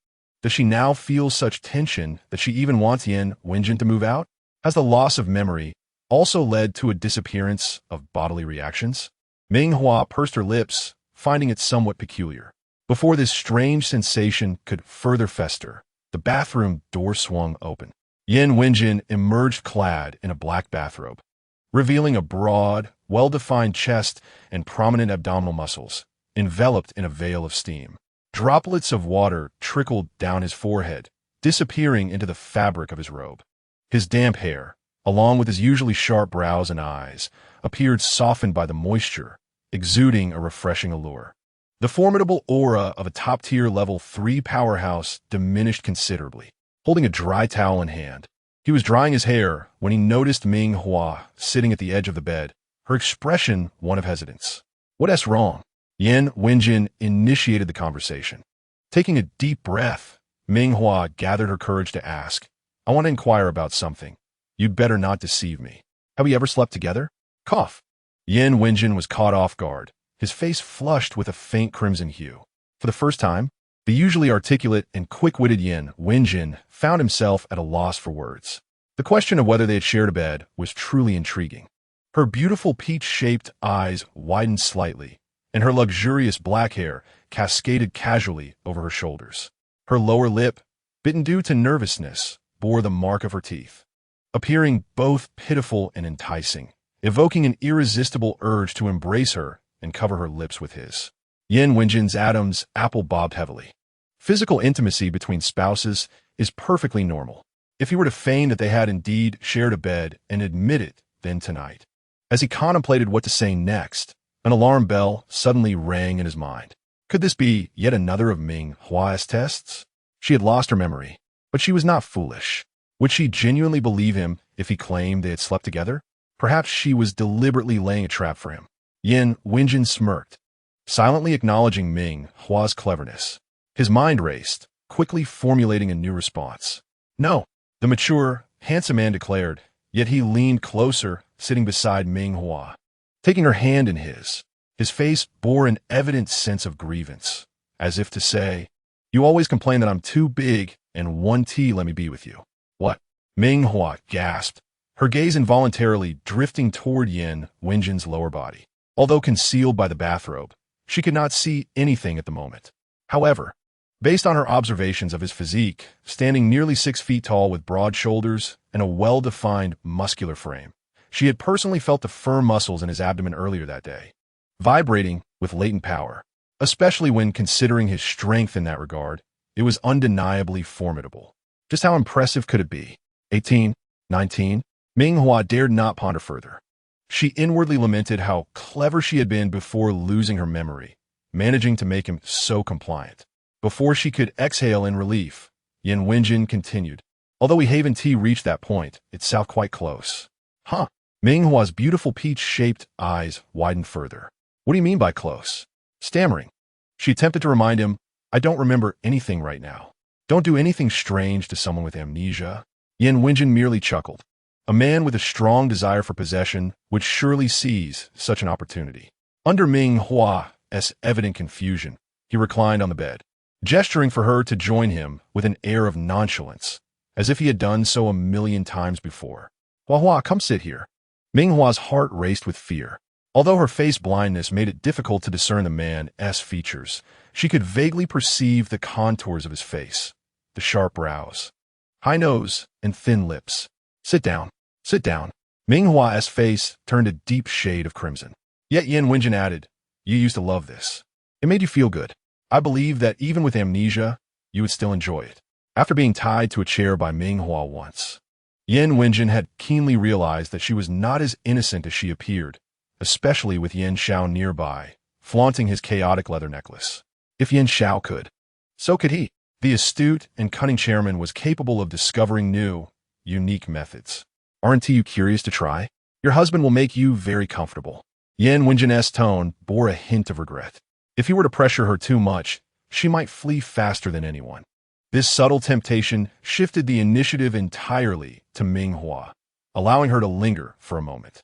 Does she now feel such tension that she even wants Yan Wenjin to move out? Has the loss of memory also led to a disappearance of bodily reactions? Ming Hua pursed her lips, finding it somewhat peculiar. Before this strange sensation could further fester, the bathroom door swung open. Yan Wenjin emerged clad in a black bathrobe, revealing a broad, well-defined chest and prominent abdominal muscles, enveloped in a veil of steam. Droplets of water trickled down his forehead, disappearing into the fabric of his robe. His damp hair, along with his usually sharp brows and eyes, appeared softened by the moisture, exuding a refreshing allure. The formidable aura of a top-tier level 3 powerhouse diminished considerably. Holding a dry towel in hand, he was drying his hair when he noticed Ming Hua sitting at the edge of the bed, her expression one of hesitance. "What's wrong?" Yan Wenjin initiated the conversation. Taking a deep breath, Ming Hua gathered her courage to ask, "I want to inquire about something. You'd better not deceive me. Have we ever slept together?" Cough. Yan Wenjin was caught off guard, his face flushed with a faint crimson hue. For the first time, the usually articulate and quick-witted Yan Wenjin found himself at a loss for words. The question of whether they had shared a bed was truly intriguing. Her beautiful peach-shaped eyes widened slightly, and her luxurious black hair cascaded casually over her shoulders. Her lower lip, bitten due to nervousness, bore the mark of her teeth, appearing both pitiful and enticing, evoking an irresistible urge to embrace her and cover her lips with his. Yan Wenjin's Adam's apple bobbed heavily. Physical intimacy between spouses is perfectly normal. If he were to feign that they had indeed shared a bed and admit it, then tonight. As he contemplated what to say next, an alarm bell suddenly rang in his mind. Could this be yet another of Ming Hua's tests? She had lost her memory, but she was not foolish. Would she genuinely believe him if he claimed they had slept together? Perhaps she was deliberately laying a trap for him. Yan Wenjin smirked, silently acknowledging Ming Hua's cleverness. His mind raced, quickly formulating a new response. "No," the mature, handsome man declared, yet he leaned closer, sitting beside Ming Hua. Taking her hand in his face bore an evident sense of grievance, as if to say, "You always complain that I'm too big, and one tea let me be with you." "What?" Ming Hua gasped, her gaze involuntarily drifting toward Yan Wenjin's lower body. Although concealed by the bathrobe, she could not see anything at the moment. However, based on her observations of his physique, standing nearly 6 feet tall with broad shoulders and a well-defined muscular frame, she had personally felt the firm muscles in his abdomen earlier that day, vibrating with latent power. Especially when considering his strength in that regard, it was undeniably formidable. Just how impressive could it be? 18, 19? Ming Hua dared not ponder further. She inwardly lamented how clever she had been before losing her memory, managing to make him so compliant. Before she could exhale in relief, Yan Wenjin continued. Although we haven't reached that point, it's south quite close. Huh? Ming Hua's beautiful peach-shaped eyes widened further. What do you mean by close? Stammering, she attempted to remind him, "I don't remember anything right now. Don't do anything strange to someone with amnesia." Yan Wenjin merely chuckled. A man with a strong desire for possession would surely seize such an opportunity. Under Ming Hua's evident confusion, he reclined on the bed, gesturing for her to join him with an air of nonchalance, as if he had done so a million times before. "Hua, come sit here." Ming Hua's heart raced with fear. Although her face blindness made it difficult to discern the man's features, she could vaguely perceive the contours of his face, the sharp brows, high nose, and thin lips. "Sit down. Sit down." Ming Hua's face turned a deep shade of crimson. Yet Yan Wenjin added, "You used to love this. It made you feel good. I believe that even with amnesia, you would still enjoy it." After being tied to a chair by Ming Hua once, Yan Wenjin had keenly realized that she was not as innocent as she appeared, especially with Yan Shao nearby, flaunting his chaotic leather necklace. If Yan Shao could, so could he. The astute and cunning chairman was capable of discovering new, unique methods. "Aren't you curious to try? Your husband will make you very comfortable." Yan Wenjin's tone bore a hint of regret. If he were to pressure her too much, she might flee faster than anyone. This subtle temptation shifted the initiative entirely to Ming Hua, allowing her to linger for a moment.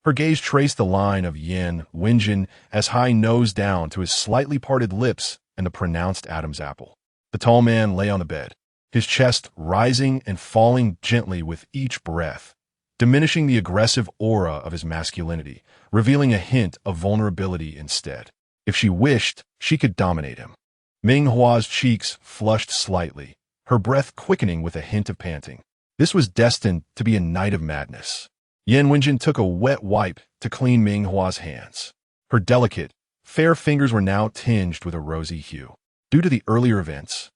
Her gaze traced the line of Yan Wenjin's high nose down to his slightly parted lips and the pronounced Adam's apple. The tall man lay on the bed, his chest rising and falling gently with each breath, diminishing the aggressive aura of his masculinity, revealing a hint of vulnerability instead. If she wished, she could dominate him. Ming Hua's cheeks flushed slightly, her breath quickening with a hint of panting. This was destined to be a night of madness. Yan Wenjin took a wet wipe to clean Ming Hua's hands. Her delicate, fair fingers were now tinged with a rosy hue. Due to the earlier events,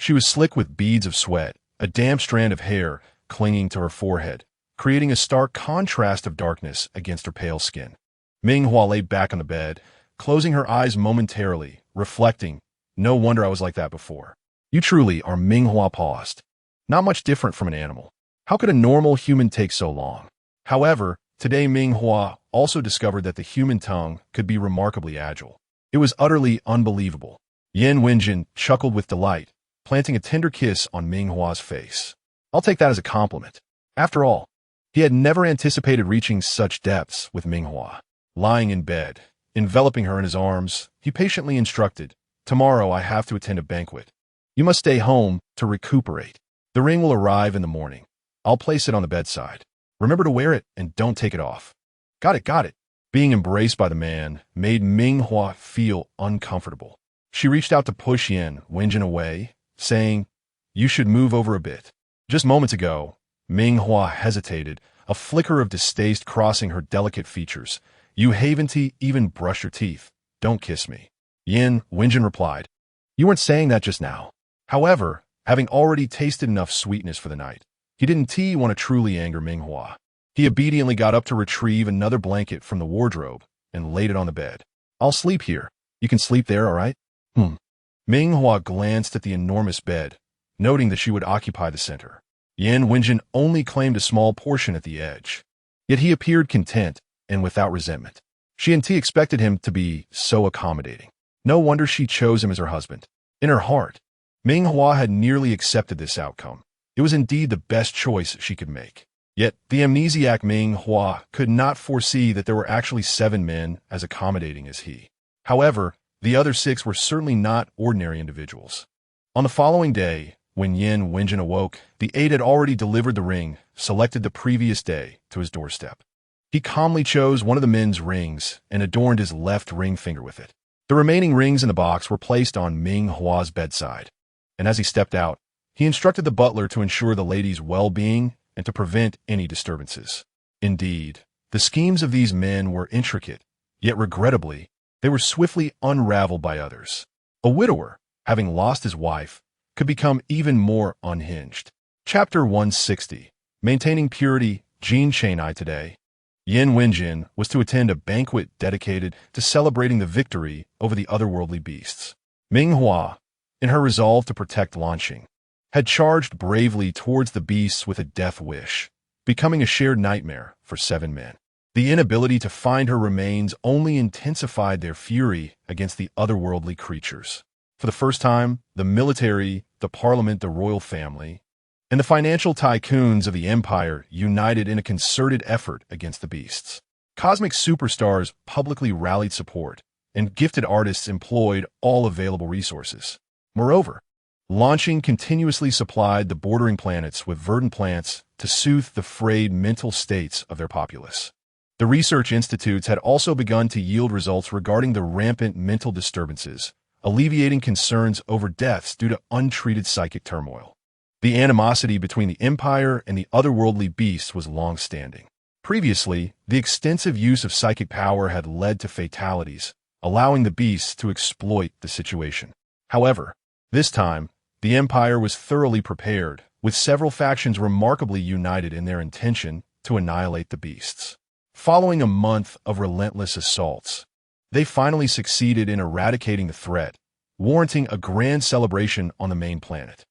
she was slick with beads of sweat, a damp strand of hair clinging to her forehead, creating a stark contrast of darkness against her pale skin. Ming Hua lay back on the bed, closing her eyes momentarily, reflecting, "No wonder I was like that before." "You truly are." Ming Hua paused. "Not much different from an animal. How could a normal human take so long?" However, today Ming Hua also discovered that the human tongue could be remarkably agile. It was utterly unbelievable. Yan Wenjin chuckled with delight, planting a tender kiss on Ming Hua's face. "I'll take that as a compliment." After all, he had never anticipated reaching such depths with Ming Hua. Lying in bed, enveloping her in his arms, he patiently instructed, "Tomorrow I have to attend a banquet. You must stay home to recuperate. The ring will arrive in the morning. I'll place it on the bedside. Remember to wear it and don't take it off." Got it, got it." Being embraced by the man made Ming Hua feel uncomfortable. She reached out to push Yan Wenjin away, saying, "You should move over a bit." Just moments ago, Ming Hua hesitated, a flicker of distaste crossing her delicate features. "You haven't even brushed your teeth. Don't kiss me." Yan Wenjin replied, "You weren't saying that just now." However, having already tasted enough sweetness for the night, he didn't want to truly anger Ming Hua. He obediently got up to retrieve another blanket from the wardrobe and laid it on the bed. "I'll sleep here. You can sleep there, all right?" Ming Hua glanced at the enormous bed, noting that she would occupy the center. Yan Wenjin only claimed a small portion at the edge. Yet he appeared content and without resentment. She expected him to be so accommodating. No wonder she chose him as her husband. In her heart, Ming Hua had nearly accepted this outcome. It was indeed the best choice she could make. Yet, the amnesiac Ming Hua could not foresee that there were actually 7 men as accommodating as he. However, the other 6 were certainly not ordinary individuals. On the following day, when Yan Wenjin awoke, the aide had already delivered the ring, selected the previous day, to his doorstep. He calmly chose one of the men's rings and adorned his left ring finger with it. The remaining rings in the box were placed on Ming Hua's bedside, and as he stepped out, he instructed the butler to ensure the lady's well-being and to prevent any disturbances. Indeed, the schemes of these men were intricate, yet regrettably, they were swiftly unraveled by others. A widower, having lost his wife, could become even more unhinged. Chapter 160. Maintaining Purity. Jin Chenai today. Yan Wenjin was to attend a banquet dedicated to celebrating the victory over the otherworldly beasts. Ming Hua, in her resolve to protect NightⅡ, had charged bravely towards the beasts with a death wish, becoming a shared nightmare for 7 men. The inability to find her remains only intensified their fury against the otherworldly creatures. For the first time, the military, the parliament, the royal family, and the financial tycoons of the empire united in a concerted effort against the beasts. Cosmic superstars publicly rallied support, and gifted artists employed all available resources. Moreover, NightⅡ continuously supplied the bordering planets with verdant plants to soothe the frayed mental states of their populace. The research institutes had also begun to yield results regarding the rampant mental disturbances, alleviating concerns over deaths due to untreated psychic turmoil. The animosity between the Empire and the otherworldly beasts was long-standing. Previously, the extensive use of psychic power had led to fatalities, allowing the beasts to exploit the situation. However, this time, the Empire was thoroughly prepared, with several factions remarkably united in their intention to annihilate the beasts. Following a month of relentless assaults, they finally succeeded in eradicating the threat, warranting a grand celebration on the main planet.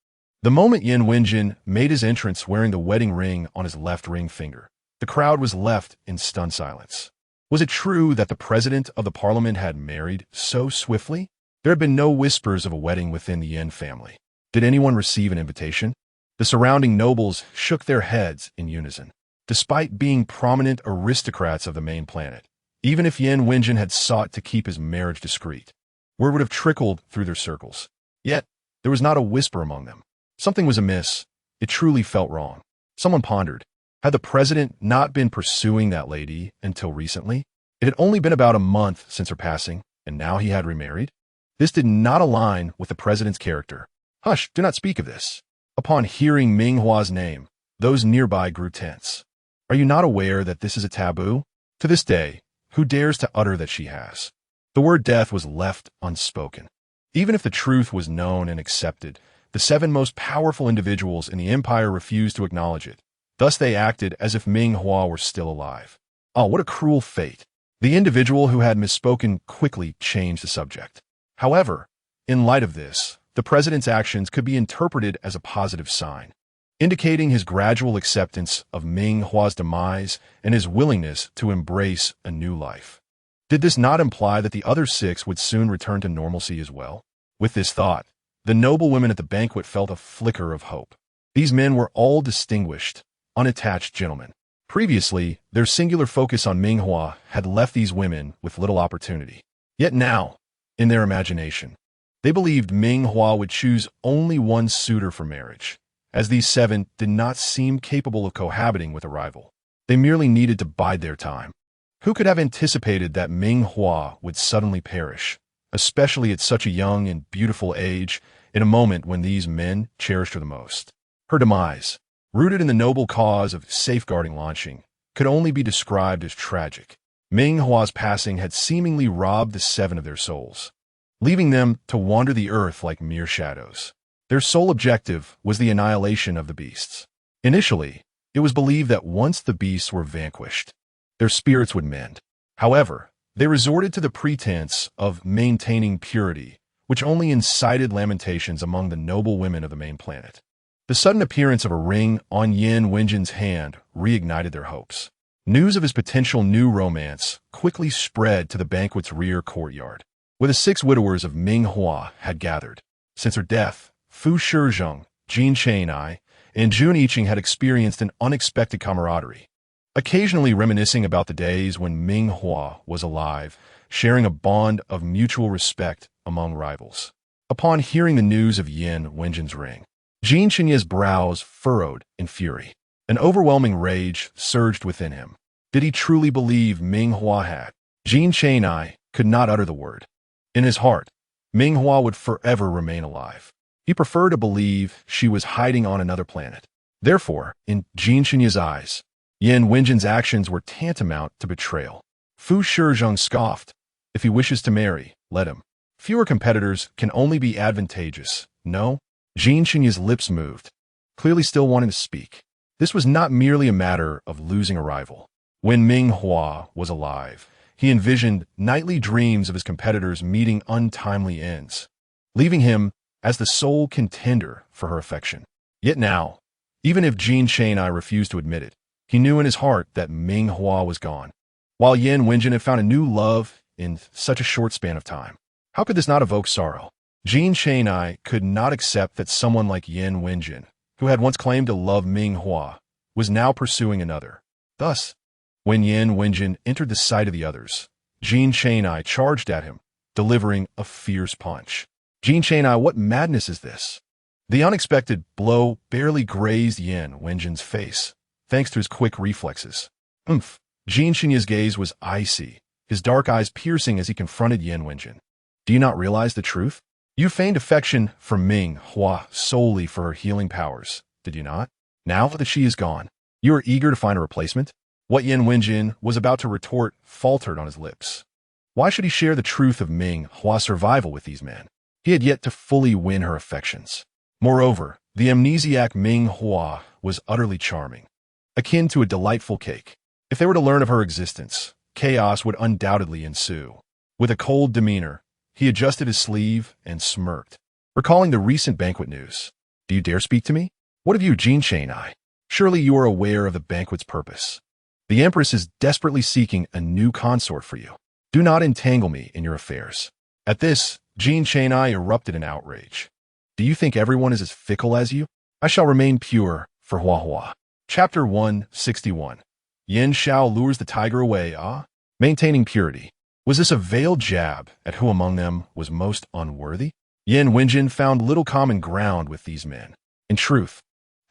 The moment Yan Wenjin made his entrance wearing the wedding ring on his left ring finger, the crowd was left in stunned silence. Was it true that the president of the parliament had married so swiftly? There had been no whispers of a wedding within the Yan family. Did anyone receive an invitation? The surrounding nobles shook their heads in unison. Despite being prominent aristocrats of the main planet, even if Yan Wenjin had sought to keep his marriage discreet, word would have trickled through their circles. Yet, there was not a whisper among them. Something was amiss. It truly felt wrong. Someone pondered. Had the president not been pursuing that lady until recently? It had only been about a month since her passing, and now he had remarried? This did not align with the president's character. Hush, do not speak of this. Upon hearing Ming Hua's name, those nearby grew tense. Are you not aware that this is a taboo? To this day, who dares to utter that she has? The word death was left unspoken. Even if the truth was known and accepted, the 7 most powerful individuals in the empire refused to acknowledge it. Thus they acted as if Ming Hua were still alive. Oh, what a cruel fate. The individual who had misspoken quickly changed the subject. However, in light of this, the president's actions could be interpreted as a positive sign, indicating his gradual acceptance of Ming Hua's demise and his willingness to embrace a new life. Did this not imply that the other 6 would soon return to normalcy as well? With this thought, the noble women at the banquet felt a flicker of hope. These men were all distinguished, unattached gentlemen. Previously, their singular focus on Ming Hua had left these women with little opportunity. Yet now, in their imagination, they believed Ming Hua would choose only one suitor for marriage, as these 7 did not seem capable of cohabiting with a rival. They merely needed to bide their time. Who could have anticipated that Ming Hua would suddenly perish, especially at such a young and beautiful age, in a moment when these men cherished her the most? Her demise, rooted in the noble cause of safeguarding NightⅡ, could only be described as tragic. Ming Hua's passing had seemingly robbed the 7 of their souls, leaving them to wander the earth like mere shadows. Their sole objective was the annihilation of the beasts. Initially, it was believed that once the beasts were vanquished, their spirits would mend. However, they resorted to the pretense of maintaining purity, which only incited lamentations among the noble women of the main planet. The sudden appearance of a ring on Yan Wenjin's hand reignited their hopes. News of his potential new romance quickly spread to the banquet's rear courtyard, where the 6 widowers of Ming Hua had gathered. Since her death, Fu Shizheng, Jin Chang'ai, and Jun Yiqing had experienced an unexpected camaraderie, occasionally reminiscing about the days when Ming Hua was alive, sharing a bond of mutual respect among rivals. Upon hearing the news of Yan Wenjin's ring, Jin Chenye's brows furrowed in fury. An overwhelming rage surged within him. Did he truly believe Ming Hua had? Jin Chang'ai could not utter the word. In his heart, Ming Hua would forever remain alive. He preferred to believe she was hiding on another planet. Therefore, in Jin Chenye's eyes, Yan Wenjin's actions were tantamount to betrayal. Fu Shizheng scoffed. If he wishes to marry, let him. Fewer competitors can only be advantageous. No? Jin Chenye's lips moved, clearly still wanting to speak. This was not merely a matter of losing a rival. When Ming Hua was alive, he envisioned nightly dreams of his competitors meeting untimely ends, leaving him as the sole contender for her affection. Yet now, even if Jin Chang'ai refused to admit it, he knew in his heart that Ming Hua was gone. While Yan Wenjin had found a new love in such a short span of time, how could this not evoke sorrow? Jin Chang'ai could not accept that someone like Yan Wenjin, who had once claimed to love Ming Hua, was now pursuing another. Thus, when Yan Wenjin entered the sight of the others, Jin Chang'ai charged at him, delivering a fierce punch. Jin Chang'ai, what madness is this? The unexpected blow barely grazed Yan Wenjin's face, thanks to his quick reflexes. Jin Chenye's gaze was icy, his dark eyes piercing as he confronted Yan Wenjin. Do you not realize the truth? You feigned affection for Ming Hua solely for her healing powers, did you not? Now that she is gone, you are eager to find a replacement? What Yan Wenjin was about to retort faltered on his lips. Why should he share the truth of Ming Hua's survival with these men? He had yet to fully win her affections. Moreover, the amnesiac Ming Hua was utterly charming, akin to a delightful cake. If they were to learn of her existence, chaos would undoubtedly ensue. With a cold demeanor, he adjusted his sleeve and smirked, recalling the recent banquet news. Do you dare speak to me? What of you, Jin Chang'ai? Surely you are aware of the banquet's purpose. The Empress is desperately seeking a new consort for you. Do not entangle me in your affairs. At this, Jin Chang'ai erupted in outrage. Do you think everyone is as fickle as you? I shall remain pure for Hua Hua. Chapter 161. Yen Shao lures the tiger away, Maintaining purity. Was this a veiled jab at who among them was most unworthy? Yan Wenjin found little common ground with these men. In truth,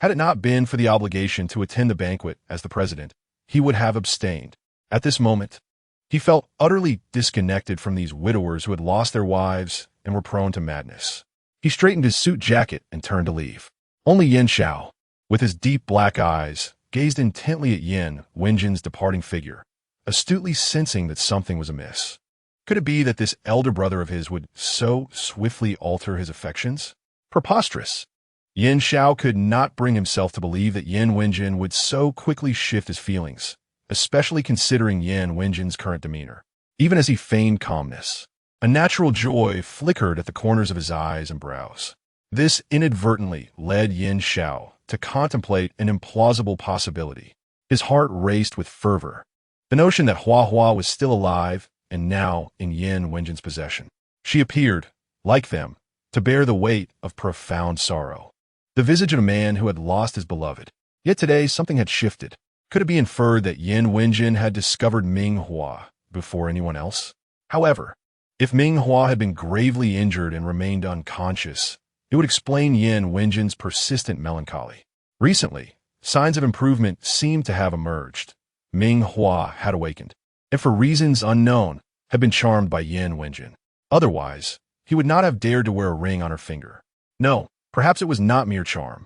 had it not been for the obligation to attend the banquet as the president, he would have abstained. At this moment, he felt utterly disconnected from these widowers who had lost their wives and were prone to madness. He straightened his suit jacket and turned to leave. Only Yen Shao, with his deep black eyes, gazed intently at Yan Wenjin's departing figure, astutely sensing that something was amiss. Could it be that this elder brother of his would so swiftly alter his affections? Preposterous. Yin Xiao could not bring himself to believe that Yin Wenjin would so quickly shift his feelings, especially considering Yin Wenjin's current demeanor. Even as he feigned calmness, a natural joy flickered at the corners of his eyes and brows. This inadvertently led Yin Xiao to contemplate an implausible possibility. His heart raced with fervor. The notion that Hua Hua was still alive and now in Yin Wenjin's possession. She appeared, like them, to bear the weight of profound sorrow. The visage of a man who had lost his beloved. Yet today something had shifted. Could it be inferred that Yin Wenjin had discovered Ming Hua before anyone else? However, if Ming Hua had been gravely injured and remained unconscious, it would explain Yin Wenjin's persistent melancholy. Recently, signs of improvement seemed to have emerged. Ming Hua had awakened, and for reasons unknown, had been charmed by Yin Wenjin. Otherwise, he would not have dared to wear a ring on her finger. No, perhaps it was not mere charm.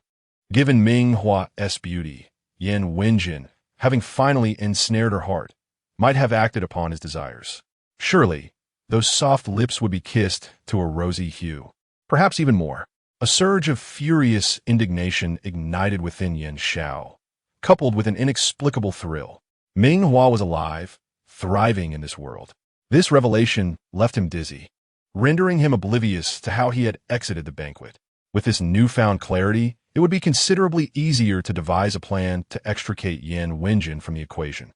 Given Ming Hua's beauty, Yin Wenjin, having finally ensnared her heart, might have acted upon his desires. Surely, those soft lips would be kissed to a rosy hue. Perhaps even more. A surge of furious indignation ignited within Yin Xiao, coupled with an inexplicable thrill. Ming Hua was alive, thriving in this world. This revelation left him dizzy, rendering him oblivious to how he had exited the banquet. With this newfound clarity, it would be considerably easier to devise a plan to extricate Yin Wenjin from the equation.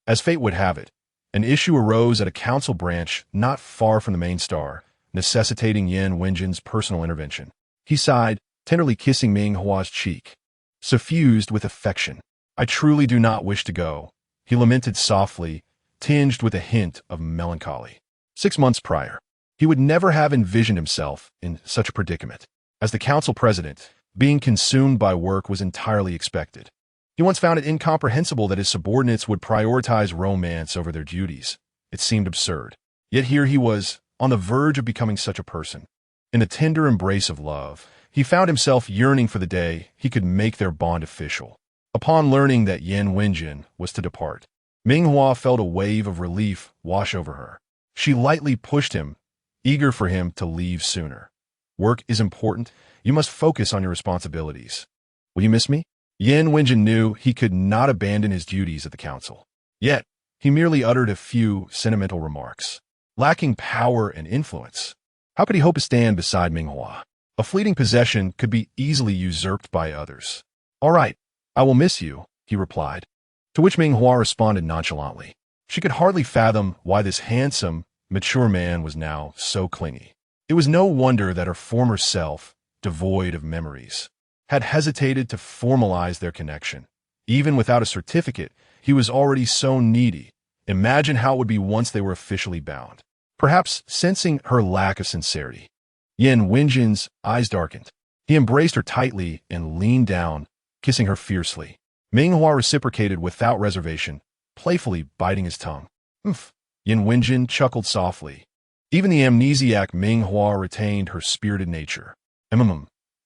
As fate would have it, an issue arose at a council branch not far from the main star, necessitating Yin Wenjin's personal intervention. He sighed, tenderly kissing Ming Hua's cheek. Suffused with affection. "I truly do not wish to go," he lamented softly, tinged with a hint of melancholy. 6 months prior, he would never have envisioned himself in such a predicament. As the council president, being consumed by work was entirely expected. He once found it incomprehensible that his subordinates would prioritize romance over their duties. It seemed absurd. Yet here he was, on the verge of becoming such a person. In the tender embrace of love, he found himself yearning for the day he could make their bond official. Upon learning that Yin Wenjin was to depart, Ming Hua felt a wave of relief wash over her. She lightly pushed him, eager for him to leave sooner. "Work is important. You must focus on your responsibilities. Will you miss me?" Yin Wenjin knew he could not abandon his duties at the council. Yet, he merely uttered a few sentimental remarks. Lacking power and influence, how could he hope to stand beside Ming Hua? A fleeting possession could be easily usurped by others. "All right, I will miss you," he replied, to which Ming Hua responded nonchalantly. She could hardly fathom why this handsome, mature man was now so clingy. It was no wonder that her former self, devoid of memories, had hesitated to formalize their connection. Even without a certificate, he was already so needy. Imagine how it would be once they were officially bound. Perhaps sensing her lack of sincerity, Yin Wenjin's eyes darkened. He embraced her tightly and leaned down, kissing her fiercely. Ming Hua reciprocated without reservation, playfully biting his tongue. "Umph." Yin Wenjin chuckled softly. Even the amnesiac Ming Hua retained her spirited nature.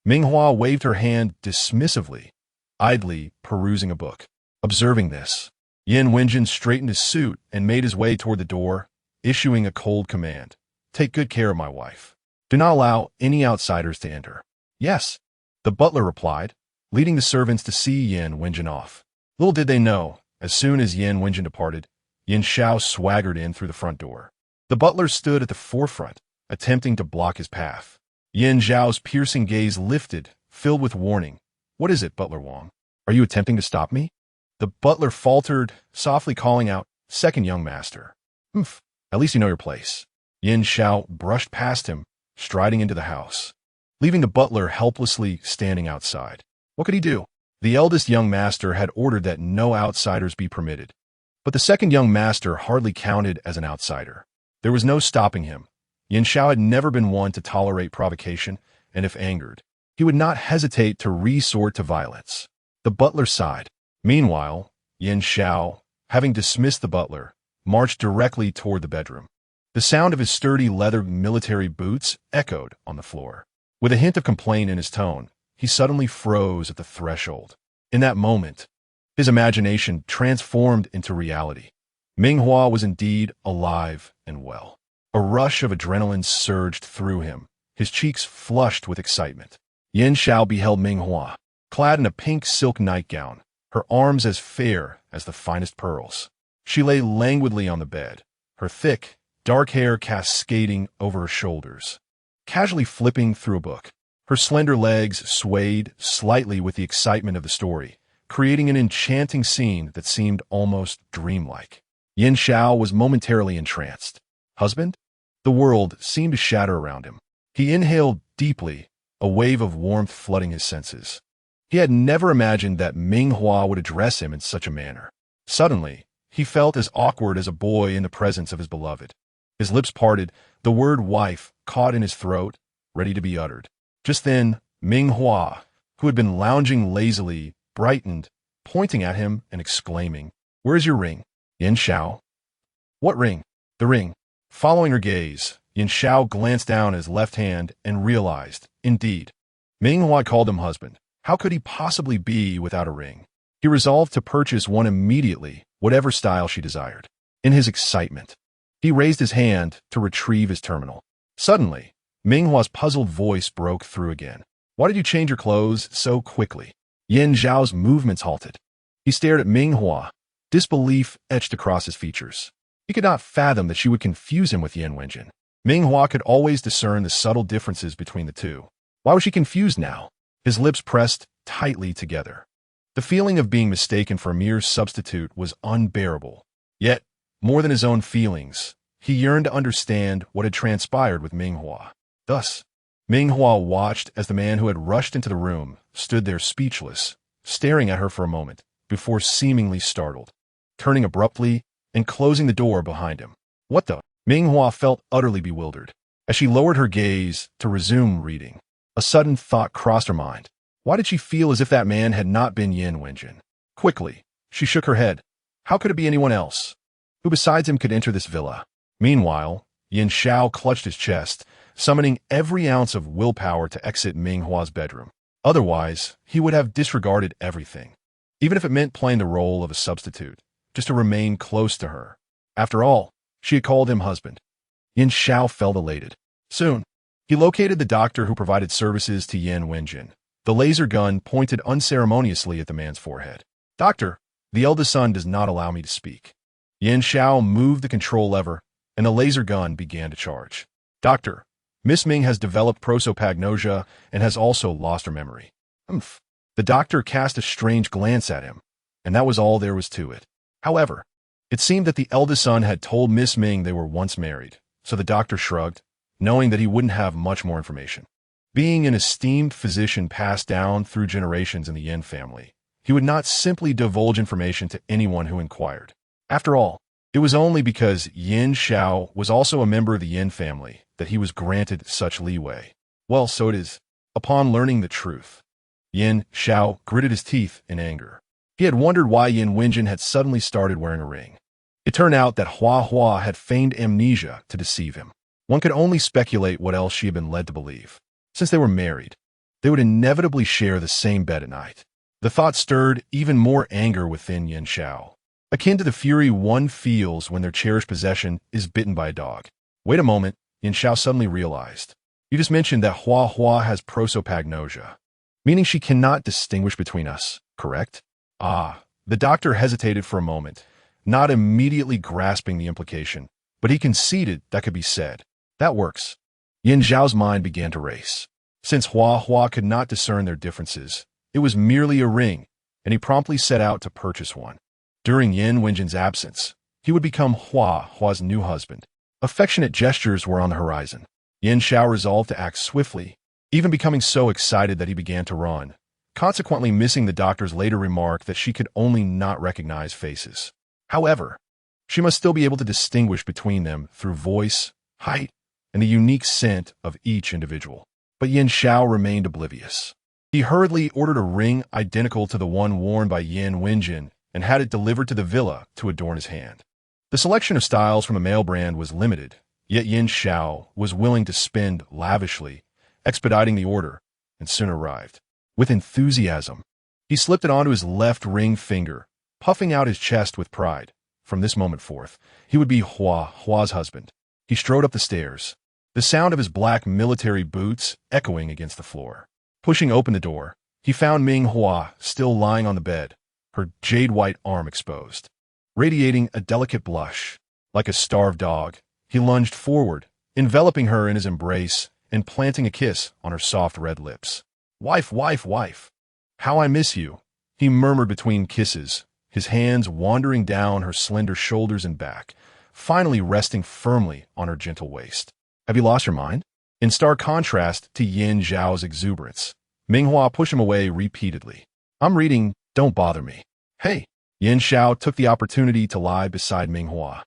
Ming Hua waved her hand dismissively, idly perusing a book. Observing this, Yin Wenjin straightened his suit and made his way toward the door, issuing a cold command. "Take good care of my wife. Do not allow any outsiders to enter." "Yes," the butler replied, leading the servants to see Yin Wenjin off. Little did they know, as soon as Yin Wenjin departed, Yin Xiao swaggered in through the front door. The butler stood at the forefront, attempting to block his path. Yin Xiao's piercing gaze lifted, filled with warning. "What is it, Butler Wang? Are you attempting to stop me?" The butler faltered, softly calling out, "Second young master." "Humph, at least you know your place." Yin Xiao brushed past him, striding into the house, leaving the butler helplessly standing outside. What could he do? The eldest young master had ordered that no outsiders be permitted. But the second young master hardly counted as an outsider. There was no stopping him. Yin Xiao had never been one to tolerate provocation, and if angered, he would not hesitate to resort to violence. The butler sighed. Meanwhile, Yin Xiao, having dismissed the butler, marched directly toward the bedroom. The sound of his sturdy leather military boots echoed on the floor. With a hint of complaint in his tone, he suddenly froze at the threshold. In that moment, his imagination transformed into reality. Ming Hua was indeed alive and well. A rush of adrenaline surged through him, his cheeks flushed with excitement. Yin Xiao beheld Ming Hua, clad in a pink silk nightgown, her arms as fair as the finest pearls. She lay languidly on the bed, her thick, dark hair cascading over her shoulders, casually flipping through a book. Her slender legs swayed slightly with the excitement of the story, creating an enchanting scene that seemed almost dreamlike. Yin Xiao was momentarily entranced. Husband? The world seemed to shatter around him. He inhaled deeply, a wave of warmth flooding his senses. He had never imagined that Ming Hua would address him in such a manner. Suddenly, he felt as awkward as a boy in the presence of his beloved. His lips parted, the word wife caught in his throat, ready to be uttered. Just then, Ming Hua, who had been lounging lazily, brightened, pointing at him and exclaiming, "Where is your ring?" Yin Xiao. "What ring?" "The ring." Following her gaze, Yin Xiao glanced down at his left hand and realized, indeed, Ming Hua called him husband. How could he possibly be without a ring? He resolved to purchase one immediately, whatever style she desired. In his excitement, he raised his hand to retrieve his terminal. Suddenly, Ming Hua's puzzled voice broke through again. "Why did you change your clothes so quickly?" Yin Zhao's movements halted. He stared at Ming Hua, disbelief etched across his features. He could not fathom that she would confuse him with Yin Wenjin. Ming Hua could always discern the subtle differences between the two. Why was she confused now? His lips pressed tightly together. The feeling of being mistaken for a mere substitute was unbearable. Yet, more than his own feelings, he yearned to understand what had transpired with Ming Hua. Thus, Ming Hua watched as the man who had rushed into the room stood there speechless, staring at her for a moment, before seemingly startled, turning abruptly and closing the door behind him. What the? Ming Hua felt utterly bewildered. As she lowered her gaze to resume reading, a sudden thought crossed her mind. Why did she feel as if that man had not been Yin Wenjin? Quickly, she shook her head. How could it be anyone else? Who besides him could enter this villa? Meanwhile, Yin Xiao clutched his chest, summoning every ounce of willpower to exit Ming Hua's bedroom. Otherwise, he would have disregarded everything, even if it meant playing the role of a substitute, just to remain close to her. After all, she had called him husband. Yin Xiao felt elated. Soon, he located the doctor who provided services to Yin Wenjin. The laser gun pointed unceremoniously at the man's forehead. Doctor, the eldest son does not allow me to speak. Yin Xiao moved the control lever, and the laser gun began to charge. Doctor, Miss Ming has developed prosopagnosia and has also lost her memory. Humph. The doctor cast a strange glance at him, and that was all there was to it. However, it seemed that the eldest son had told Miss Ming they were once married, so the doctor shrugged, knowing that he wouldn't have much more information. Being an esteemed physician passed down through generations in the Yin family, he would not simply divulge information to anyone who inquired. After all, it was only because Yin Xiao was also a member of the Yin family that he was granted such leeway. Well, so it is. Upon learning the truth, Yin Xiao gritted his teeth in anger. He had wondered why Yin Wenjin had suddenly started wearing a ring. It turned out that Hua had feigned amnesia to deceive him. One could only speculate what else she had been led to believe. Since they were married, they would inevitably share the same bed at night. The thought stirred even more anger within Yin Xiao, akin to the fury one feels when their cherished possession is bitten by a dog. Wait a moment, Yin Xiao suddenly realized. You just mentioned that Hua has prosopagnosia, meaning she cannot distinguish between us, correct? The doctor hesitated for a moment, not immediately grasping the implication, but he conceded that could be said. That works. Yin Zhao's mind began to race. Since Hua could not discern their differences, it was merely a ring, and he promptly set out to purchase one. During Yin Wenjin's absence, he would become Hua's new husband. Affectionate gestures were on the horizon. Yin Xiao resolved to act swiftly, even becoming so excited that he began to run, consequently missing the doctor's later remark that she could only not recognize faces. However, she must still be able to distinguish between them through voice, height, and the unique scent of each individual. But Yin Xiao remained oblivious. He hurriedly ordered a ring identical to the one worn by Yin Wenjin and had it delivered to the villa to adorn his hand. The selection of styles from the male brand was limited, yet Yin Xiao was willing to spend lavishly, expediting the order, and soon arrived. With enthusiasm, he slipped it onto his left ring finger, puffing out his chest with pride. From this moment forth, he would be Hua's husband. He strode up the stairs, the sound of his black military boots echoing against the floor. Pushing open the door, he found Ming Hua still lying on the bed, her jade-white arm exposed. Radiating a delicate blush, like a starved dog, he lunged forward, enveloping her in his embrace and planting a kiss on her soft red lips. "Wife, wife, wife! How I miss you," he murmured between kisses, his hands wandering down her slender shoulders and back, finally resting firmly on her gentle waist. "Have you lost your mind?" In stark contrast to Yin Zhao's exuberance, Ming Hua pushed him away repeatedly. "I'm reading, don't bother me." "Hey!" Yin Zhao took the opportunity to lie beside Ming Hua,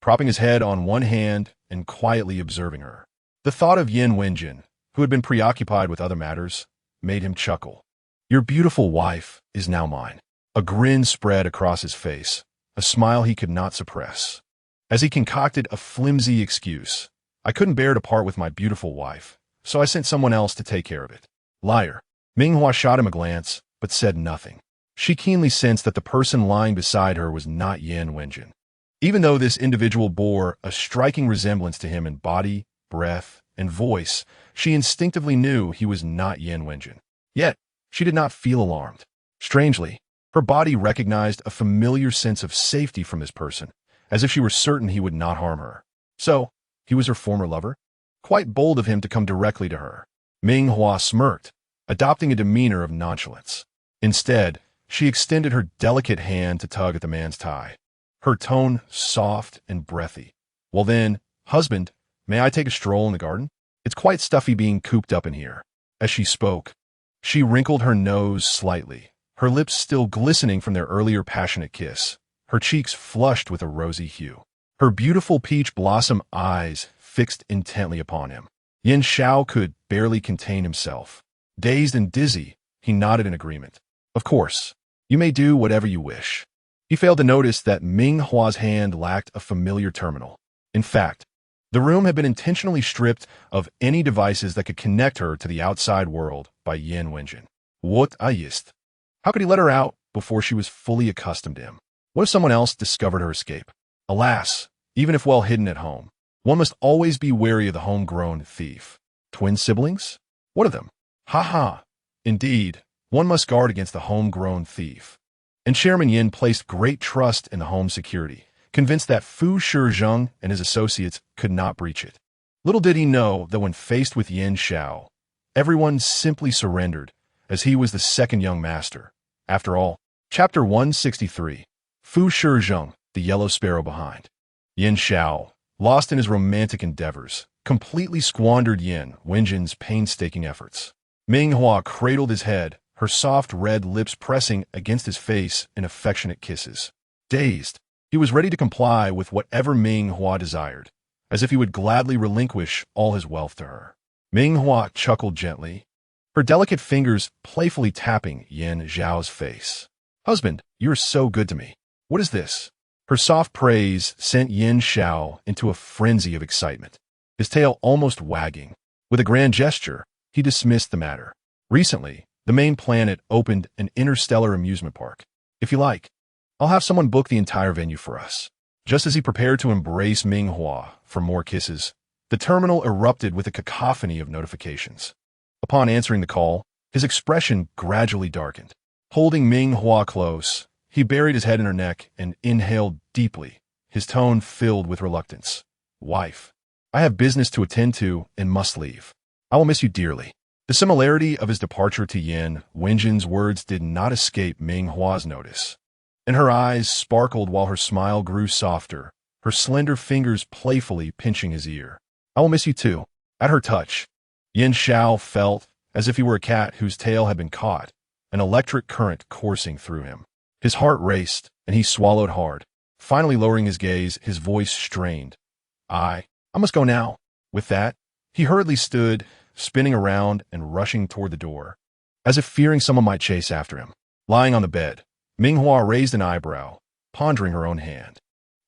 propping his head on one hand and quietly observing her. The thought of Yin Wenjin, who had been preoccupied with other matters, made him chuckle. "Your beautiful wife is now mine." A grin spread across his face, a smile he could not suppress. As he concocted a flimsy excuse, "I couldn't bear to part with my beautiful wife, so I sent someone else to take care of it." Liar. Ming Hua shot him a glance, but said nothing. She keenly sensed that the person lying beside her was not Yin Wenjin. Even though this individual bore a striking resemblance to him in body, breath, and voice, she instinctively knew he was not Yin Wenjin. Yet, she did not feel alarmed. Strangely, her body recognized a familiar sense of safety from this person, as if she were certain he would not harm her. So, he was her former lover? Quite bold of him to come directly to her. Ming Hua smirked, adopting a demeanor of nonchalance. Instead, she extended her delicate hand to tug at the man's tie, her tone soft and breathy. "Well then, husband, may I take a stroll in the garden? It's quite stuffy being cooped up in here." As she spoke, she wrinkled her nose slightly, her lips still glistening from their earlier passionate kiss, her cheeks flushed with a rosy hue. Her beautiful peach blossom eyes fixed intently upon him. Yin Zhao could barely contain himself. Dazed and dizzy, he nodded in agreement. "Of course, you may do whatever you wish." He failed to notice that Ming Hua's hand lacked a familiar terminal. In fact, the room had been intentionally stripped of any devices that could connect her to the outside world by Yin Wenjin. What a yist. How could he let her out before she was fully accustomed to him? What if someone else discovered her escape? Alas, even if well hidden at home, one must always be wary of the homegrown thief. Twin siblings? What of them? Ha ha. Indeed, one must guard against the homegrown thief. And Chairman Yin placed great trust in the home security, convinced that Fu Shizheng and his associates could not breach it. Little did he know that when faced with Yin Zhao, everyone simply surrendered, as he was the second young master. After all, Chapter 163, Fu Shizheng, the Yellow Sparrow Behind. Yin Zhao, lost in his romantic endeavors, completely squandered Yin Wenjin's painstaking efforts. Ming Hua cradled his head, her soft red lips pressing against his face in affectionate kisses. Dazed, he was ready to comply with whatever Ming Hua desired, as if he would gladly relinquish all his wealth to her. Ming Hua chuckled gently, her delicate fingers playfully tapping Yin Zhao's face. "Husband, you are so good to me. What is this?" Her soft praise sent Yin Zhao into a frenzy of excitement, his tail almost wagging. With a grand gesture, he dismissed the matter. "Recently, the main planet opened an interstellar amusement park. If you like, I'll have someone book the entire venue for us." Just as he prepared to embrace Ming Hua for more kisses, the terminal erupted with a cacophony of notifications. Upon answering the call, his expression gradually darkened. Holding Ming Hua close, he buried his head in her neck and inhaled deeply, his tone filled with reluctance. "Wife, I have business to attend to and must leave. I will miss you dearly." The similarity of his departure to Yin Wenjin's words did not escape Ming Hua's notice, and her eyes sparkled while her smile grew softer, her slender fingers playfully pinching his ear. "I will miss you too." At her touch, Yin Zhao felt as if he were a cat whose tail had been caught, an electric current coursing through him. His heart raced, and he swallowed hard. Finally lowering his gaze, his voice strained. I must go now." With that, he hurriedly stood, spinning around and rushing toward the door, as if fearing someone might chase after him. Lying on the bed, Ming Hua raised an eyebrow, pondering her own hand.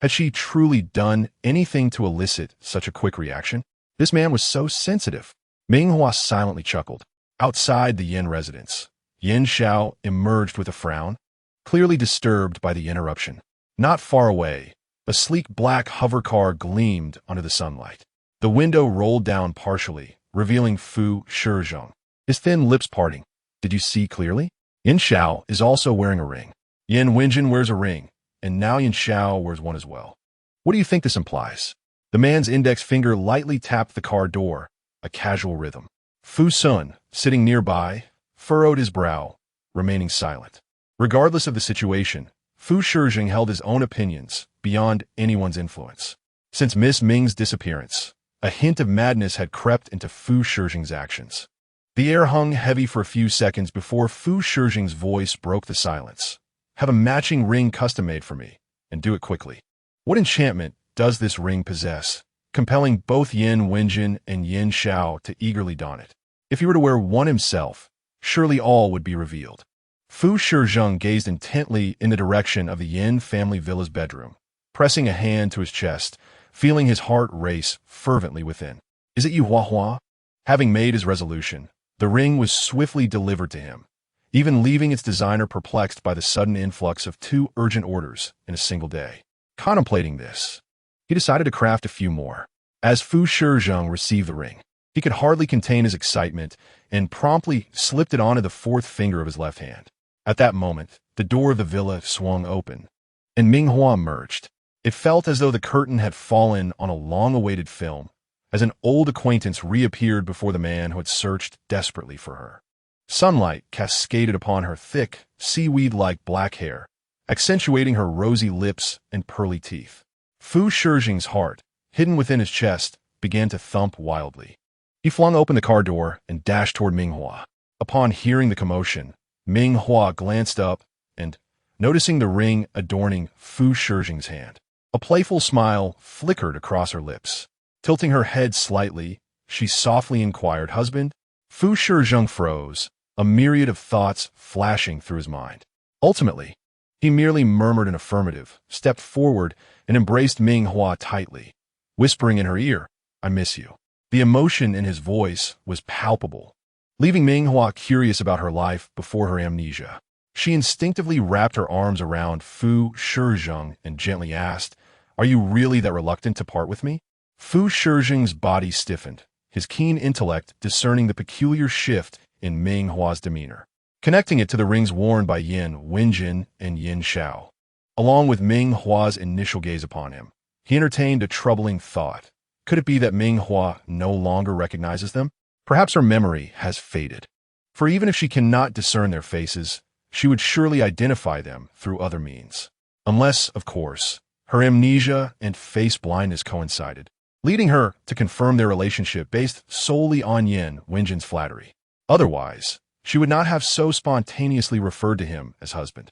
Had she truly done anything to elicit such a quick reaction? This man was so sensitive. Ming Hua silently chuckled. Outside the Yin residence, Yin Zhao emerged with a frown, clearly disturbed by the interruption. Not far away, A sleek black hover car gleamed under the sunlight. The window rolled down partially, revealing Fu Shizhong, his thin lips parting. Did you see clearly? Yin Xiao is also wearing a ring. Yin Wenjin wears a ring, and now Yin Xiao wears one as well. What do you think this implies? The man's index finger lightly tapped the car door, a casual rhythm. Fu Sun, sitting nearby, furrowed his brow, remaining silent. Regardless of the situation, Fu Shizhong held his own opinions, beyond anyone's influence. Since Miss Ming's disappearance, a hint of madness had crept into Fu Shizhong's actions. The air hung heavy for a few seconds before Fu Shizhong's voice broke the silence. Have a matching ring custom-made for me, and do it quickly. What enchantment does this ring possess, compelling both Yin Wenjin and Yin Xiao to eagerly don it? If he were to wear one himself, surely all would be revealed. Fu Shizhong gazed intently in the direction of the Yin family villa's bedroom, pressing a hand to his chest, feeling his heart race fervently within. Is it you, Hua Hua? Having made his resolution, the ring was swiftly delivered to him, even leaving its designer perplexed by the sudden influx of 2 urgent orders in a single day. Contemplating this, he decided to craft a few more. As Fu Shizhong received the ring, he could hardly contain his excitement and promptly slipped it onto the 4th finger of his left hand. At that moment, the door of the villa swung open, and Ming Hua emerged. It felt as though the curtain had fallen on a long-awaited film, as an old acquaintance reappeared before the man who had searched desperately for her. Sunlight cascaded upon her thick, seaweed-like black hair, accentuating her rosy lips and pearly teeth. Fu Shizhong's heart, hidden within his chest, began to thump wildly. He flung open the car door and dashed toward Ming Hua. Upon hearing the commotion, Ming Hua glanced up and, noticing the ring adorning Fu Shizhong's hand, a playful smile flickered across her lips. Tilting her head slightly, she softly inquired, "Husband?" Fu Shizhong froze, a myriad of thoughts flashing through his mind. Ultimately, he merely murmured an affirmative, stepped forward, and embraced Ming Hua tightly, whispering in her ear, "I miss you." The emotion in his voice was palpable, leaving Ming Hua curious about her life before her amnesia. She instinctively wrapped her arms around Fu Shizhong and gently asked, "Are you really that reluctant to part with me?" Fu Shizhong's body stiffened, his keen intellect discerning the peculiar shift in Ming Hua's demeanor, connecting it to the rings worn by Yin Wenjin and Yin Xiao. Along with Ming Hua's initial gaze upon him, he entertained a troubling thought. Could it be that Ming Hua no longer recognizes them? Perhaps her memory has faded. For even if she cannot discern their faces, she would surely identify them through other means. Unless, of course, her amnesia and face blindness coincided, leading her to confirm their relationship based solely on Yin Wenjin's flattery. Otherwise, she would not have so spontaneously referred to him as husband.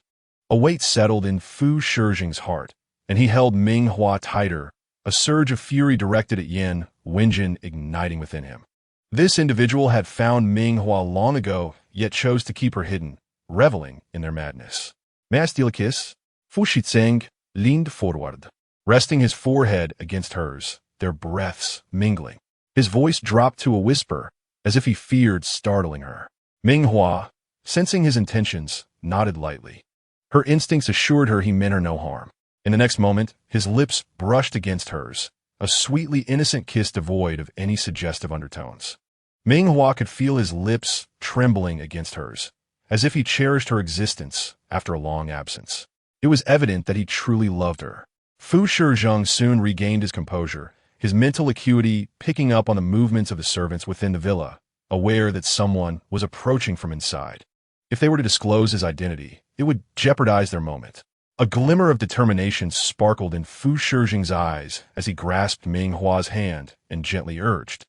A weight settled in Fu Shizhong's heart, and he held Ming Hua tighter, a surge of fury directed at Yin Wenjin igniting within him. This individual had found Ming Hua long ago, yet chose to keep her hidden, reveling in their madness. "May I steal a kiss?" Fu Shizhong leaned forward, resting his forehead against hers, their breaths mingling. His voice dropped to a whisper, as if he feared startling her. Ming Hua, sensing his intentions, nodded lightly. Her instincts assured her he meant her no harm. In the next moment, his lips brushed against hers, a sweetly innocent kiss devoid of any suggestive undertones. Ming Hua could feel his lips trembling against hers, as if he cherished her existence after a long absence. It was evident that he truly loved her. Fu Shizhong soon regained his composure, his mental acuity picking up on the movements of the servants within the villa, aware that someone was approaching from inside. If they were to disclose his identity, it would jeopardize their moment. A glimmer of determination sparkled in Fu Shizhong's eyes as he grasped Ming Hua's hand and gently urged,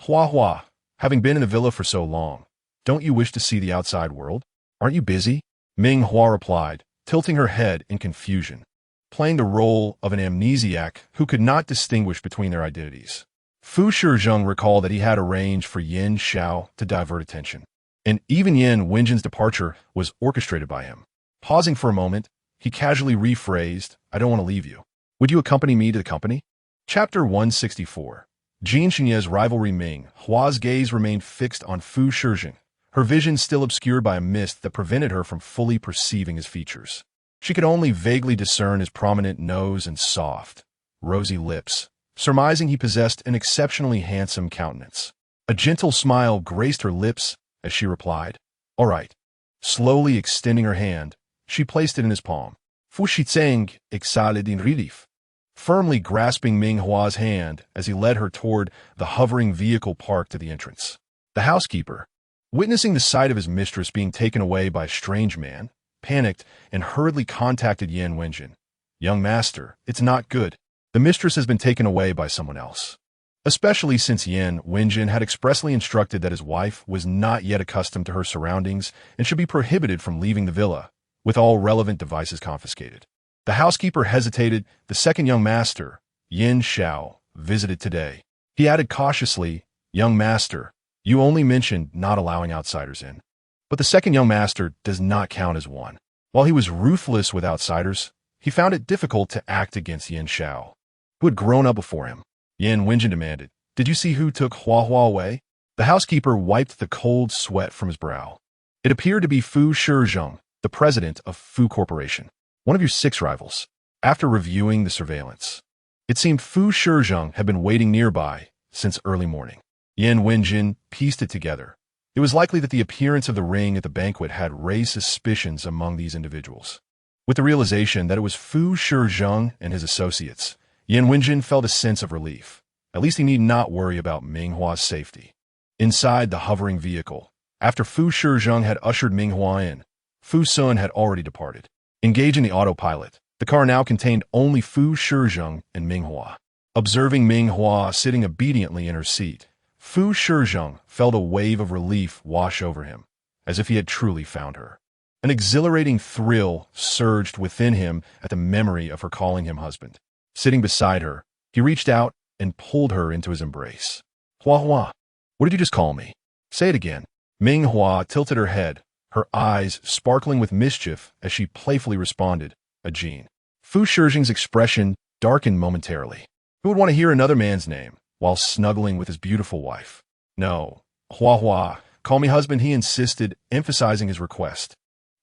"Hua Hua, having been in the villa for so long, don't you wish to see the outside world? Aren't you busy?" Ming Hua replied, tilting her head in confusion, playing the role of an amnesiac who could not distinguish between their identities. Fu Shizhong recalled that he had arranged for Yin Xiao to divert attention, and even Yin Wenjin's departure was orchestrated by him. Pausing for a moment, he casually rephrased, "I don't want to leave you. Would you accompany me to the company?" Chapter 164. Jin Xinye's rivalry. Ming Hua's gaze remained fixed on Fu Shizhong, her vision still obscured by a mist that prevented her from fully perceiving his features. She could only vaguely discern his prominent nose and soft, rosy lips, surmising he possessed an exceptionally handsome countenance. A gentle smile graced her lips as she replied, "All right." Slowly extending her hand, she placed it in his palm. Fu Shizeng exhaled in relief, firmly grasping Ming Hua's hand as he led her toward the hovering vehicle parked at the entrance. The housekeeper, witnessing the sight of his mistress being taken away by a strange man, panicked and hurriedly contacted Yan Wenjin. "Young master, it's not good. The mistress has been taken away by someone else." Especially since Yan Wenjin had expressly instructed that his wife was not yet accustomed to her surroundings and should be prohibited from leaving the villa, with all relevant devices confiscated. The housekeeper hesitated. "The second young master, Yin Xiao, visited today." He added cautiously, "Young master, you only mentioned not allowing outsiders in. But the second young master does not count as one." While he was ruthless with outsiders, he found it difficult to act against Yin Xiao, who had grown up before him. Yan Wenjin demanded, "Did you see who took Hua Hua away?" The housekeeper wiped the cold sweat from his brow. It appeared to be Fu Shizheng, the president of Fu Corporation, one of your 6 rivals. After reviewing the surveillance, it seemed Fu Shizheng had been waiting nearby since early morning. Yan Wenjin pieced it together. It was likely that the appearance of the ring at the banquet had raised suspicions among these individuals. With the realization that it was Fu Shizheng and his associates, Yan Wenjin felt a sense of relief. At least he need not worry about Ming Hua's safety. Inside the hovering vehicle, after Fu Shizheng had ushered Ming Hua in, Fu Sun had already departed. Engaging the autopilot, the car now contained only Fu Shizheng and Ming Hua. Observing Ming Hua sitting obediently in her seat, Fu Shizheng felt a wave of relief wash over him, as if he had truly found her. An exhilarating thrill surged within him at the memory of her calling him husband. Sitting beside her, he reached out and pulled her into his embrace. "Hua Hua, what did you just call me? Say it again." Ming Hua tilted her head, her eyes sparkling with mischief as she playfully responded, "A Jean." Fu Shizheng's expression darkened momentarily. Who would want to hear another man's name while snuggling with his beautiful wife? "No, Hua Hua, call me husband," he insisted, emphasizing his request.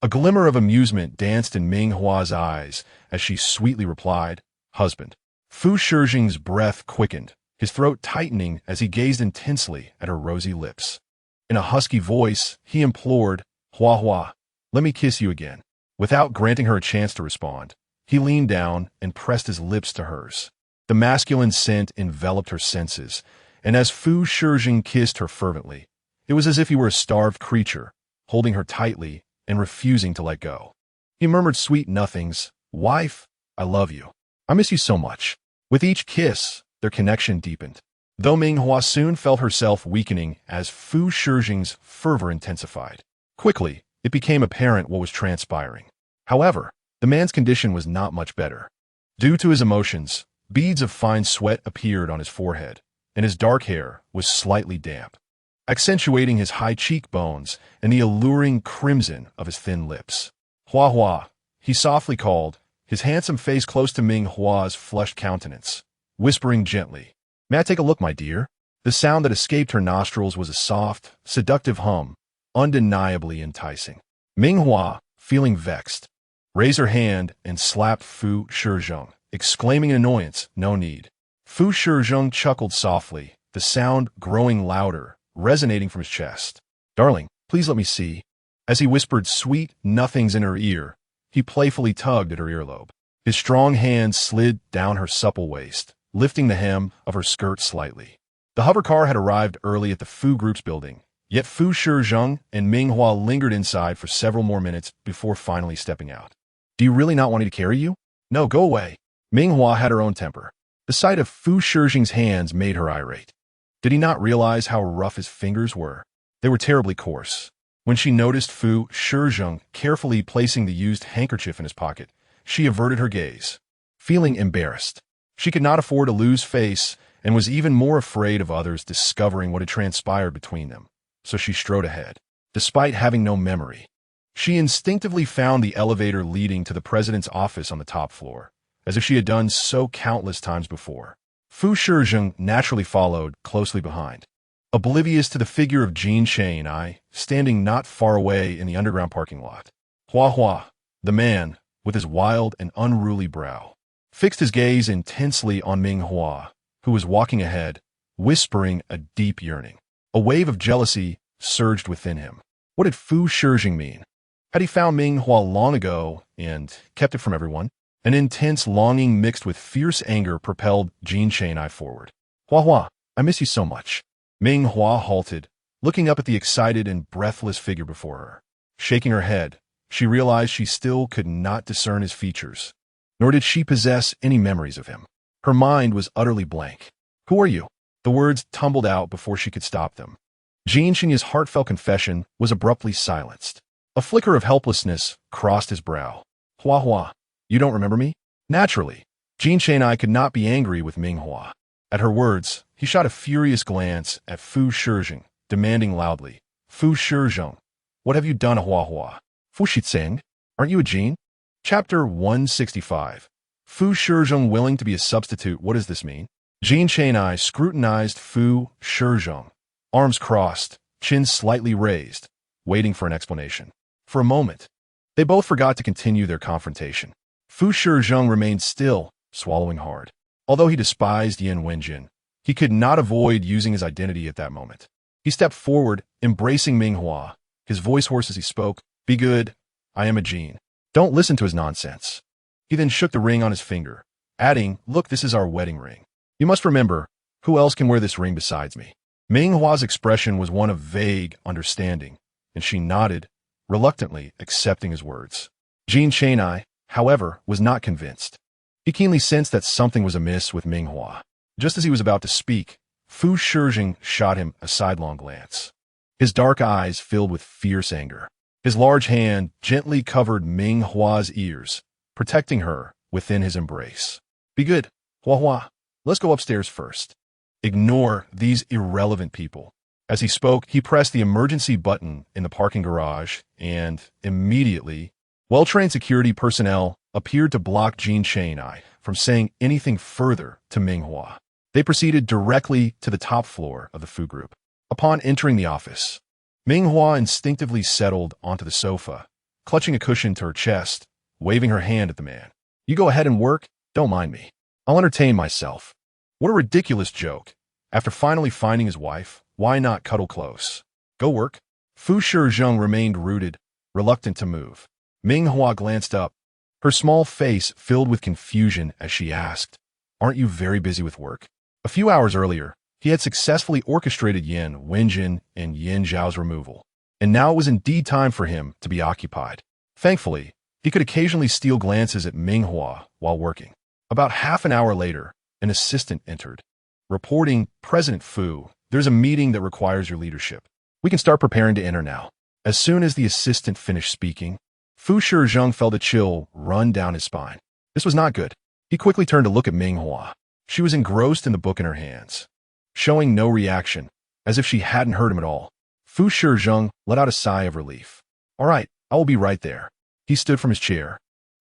A glimmer of amusement danced in Ming Hua's eyes as she sweetly replied, "Husband." Fu Shizheng's breath quickened, his throat tightening as he gazed intensely at her rosy lips. In a husky voice, he implored, "Hua Hua, let me kiss you again." Without granting her a chance to respond, he leaned down and pressed his lips to hers. The masculine scent enveloped her senses, and as Fu Shizheng kissed her fervently, it was as if he were a starved creature, holding her tightly and refusing to let go. He murmured sweet nothings, "Wife, I love you. I miss you so much." With each kiss, their connection deepened. Though Ming Hua soon felt herself weakening as Fu Shizheng's fervor intensified. Quickly, it became apparent what was transpiring. However, the man's condition was not much better. Due to his emotions, beads of fine sweat appeared on his forehead, and his dark hair was slightly damp, accentuating his high cheekbones and the alluring crimson of his thin lips. "Hua Hua," he softly called, his handsome face close to Ming Hua's flushed countenance, whispering gently, "May I take a look, my dear?" The sound that escaped her nostrils was a soft, seductive hum, undeniably enticing. Ming Hua, feeling vexed, raised her hand and slapped Fu Shizheng, exclaiming in annoyance, "No need." Fu Shizheng chuckled softly, the sound growing louder, resonating from his chest. "Darling, please let me see." As he whispered sweet nothings in her ear, he playfully tugged at her earlobe. His strong hand slid down her supple waist, lifting the hem of her skirt slightly. The hover car had arrived early at the Fu Group's building, yet Fu Shizheng and Ming Hua lingered inside for several more minutes before finally stepping out. "Do you really not want me to carry you?" "No, go away." Ming Hua had her own temper. The sight of Fu Shizheng's hands made her irate. Did he not realize how rough his fingers were? They were terribly coarse. When she noticed Fu Shizheng carefully placing the used handkerchief in his pocket, she averted her gaze, feeling embarrassed. She could not afford to lose face and was even more afraid of others discovering what had transpired between them, so she strode ahead. Despite having no memory, she instinctively found the elevator leading to the president's office on the top floor, as if she had done so countless times before. Fu Shizheng naturally followed closely behind, oblivious to the figure of Jean Shane standing not far away in the underground parking lot. "Hua Hua," the man, with his wild and unruly brow, fixed his gaze intensely on Ming Hua, who was walking ahead, whispering a deep yearning. A wave of jealousy surged within him. What did Fu Shijing mean? Had he found Ming Hua long ago and kept it from everyone? An intense longing mixed with fierce anger propelled Jin Chang'ai forward. Hua Hua, I miss you so much. Ming Hua halted, looking up at the excited and breathless figure before her. Shaking her head, she realized she still could not discern his features, nor did she possess any memories of him. Her mind was utterly blank. Who are you? The words tumbled out before she could stop them. Jin Chang'ai's heartfelt confession was abruptly silenced. A flicker of helplessness crossed his brow. Hua Hua, you don't remember me? Naturally, Jin Chang'ai could not be angry with Ming Hua. At her words, he shot a furious glance at Fu Shijing, demanding loudly, Fu Shijing, what have you done, Hua Hua? Fu Shitsing, aren't you a Jin? Chapter 165. Fu Shijing willing to be a substitute, what does this mean? Jin Chang'ai scrutinized Fu Shijing, arms crossed, chin slightly raised, waiting for an explanation. For a moment, they both forgot to continue their confrontation. Fu Shijing remained still, swallowing hard. Although he despised Yin Wenjin, he could not avoid using his identity at that moment. He stepped forward, embracing Ming Hua, his voice hoarse as he spoke, Be good, I am a Jin. Don't listen to his nonsense. He then shook the ring on his finger, adding, Look, this is our wedding ring. You must remember, who else can wear this ring besides me? Ming Hua's expression was one of vague understanding, and she nodded, reluctantly accepting his words. Jin Chang'ai, however, was not convinced. He keenly sensed that something was amiss with Ming Hua. Just as he was about to speak, Fu Shijing shot him a sidelong glance. His dark eyes filled with fierce anger. His large hand gently covered Ming Hua's ears, protecting her within his embrace. Be good, Hua Hua. Let's go upstairs first. Ignore these irrelevant people. As he spoke, he pressed the emergency button in the parking garage, and immediately, well-trained security personnel appeared to block Jin Chang'ai from saying anything further to Ming Hua. They proceeded directly to the top floor of the Fu group. Upon entering the office, Ming Hua instinctively settled onto the sofa, clutching a cushion to her chest, waving her hand at the man. You go ahead and work, don't mind me. I'll entertain myself. What a ridiculous joke. After finally finding his wife, why not cuddle close? Go work. Fu Shijing remained rooted, reluctant to move. Ming Hua glanced up, her small face filled with confusion as she asked, Aren't you very busy with work? A few hours earlier, he had successfully orchestrated Yin Wenjin and Yin Zhao's removal, and now it was indeed time for him to be occupied. Thankfully, he could occasionally steal glances at Ming Hua while working. About half an hour later, an assistant entered. Reporting, President Fu, there's a meeting that requires your leadership. We can start preparing to enter now. As soon as the assistant finished speaking, Fu Shijing felt a chill run down his spine. This was not good. He quickly turned to look at Ming Hua. She was engrossed in the book in her hands, showing no reaction, as if she hadn't heard him at all. Fu Shijing let out a sigh of relief. All right, I will be right there. He stood from his chair,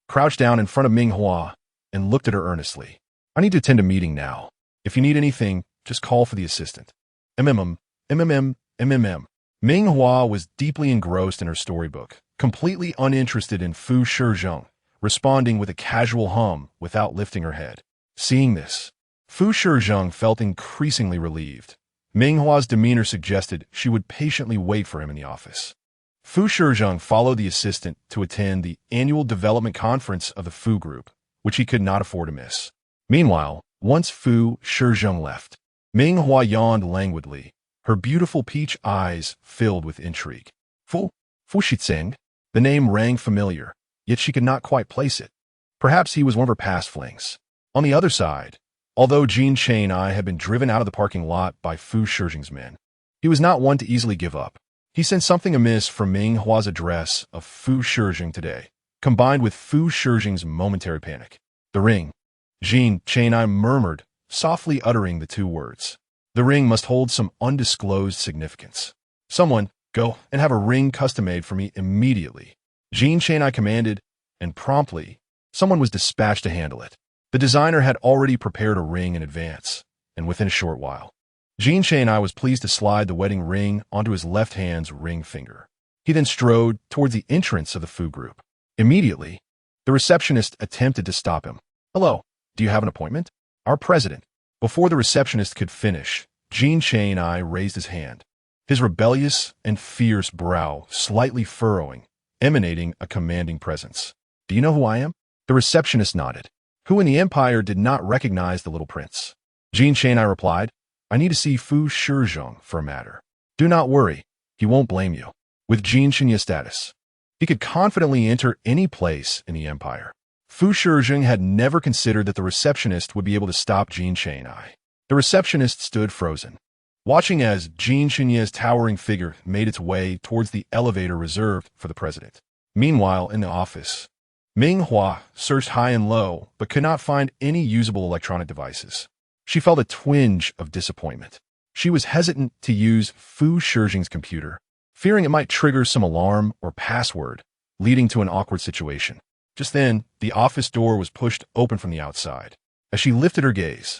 crouched down in front of Ming Hua, and looked at her earnestly. I need to attend a meeting now. If you need anything, just call for the assistant. MMM. Ming Hua was deeply engrossed in her storybook, completely uninterested in Fu Shijing, responding with a casual hum without lifting her head. Seeing this, Fu Shijing felt increasingly relieved. Ming Hua's demeanor suggested she would patiently wait for him in the office. Fu Shijing followed the assistant to attend the annual development conference of the Fu group, which he could not afford to miss. Meanwhile, once Fu Shijing left, Ming Hua yawned languidly, her beautiful peach eyes filled with intrigue. Fu Shitsing? The name rang familiar, yet she could not quite place it. Perhaps he was one of her past flings. On the other side, although Jin Chang'ai had been driven out of the parking lot by Fu Shijing's men, he was not one to easily give up. He sensed something amiss from Ming Hua's address of Fu Shijing today, combined with Fu Shijing's momentary panic. The ring. Jin Chang'ai murmured, softly uttering the two words. The ring must hold some undisclosed significance. Someone, go and have a ring custom-made for me immediately. Jin Chang'ai commanded, and promptly, someone was dispatched to handle it. The designer had already prepared a ring in advance, and within a short while, Jin Chang'ai was pleased to slide the wedding ring onto his left hand's ring finger. He then strode towards the entrance of the Fu group. Immediately, The receptionist attempted to stop him. "Hello, do you have an appointment?" "Our president." Before the receptionist could finish, Jean Chang-I raised his hand, his rebellious and fierce brow slightly furrowing, emanating a commanding presence. "Do you know who I am?" The receptionist nodded. Who in the empire did not recognize the little prince? Jean Chang-I replied, "I need to see Fu Shizhong for a matter." "Do not worry, he won't blame you." With Jean Chang-I's status, he could confidently enter any place in the empire. Fu Shizhong had never considered that the receptionist would be able to stop Jean Chang-I. The receptionist stood frozen, watching as Jean Chang-I's towering figure made its way towards the elevator reserved for the president. Meanwhile, in the office, Ming Hua searched high and low but could not find any usable electronic devices. She felt a twinge of disappointment. She was hesitant to use Fu Shizhong's computer, fearing it might trigger some alarm or password, leading to an awkward situation. Just then, the office door was pushed open from the outside. As she lifted her gaze,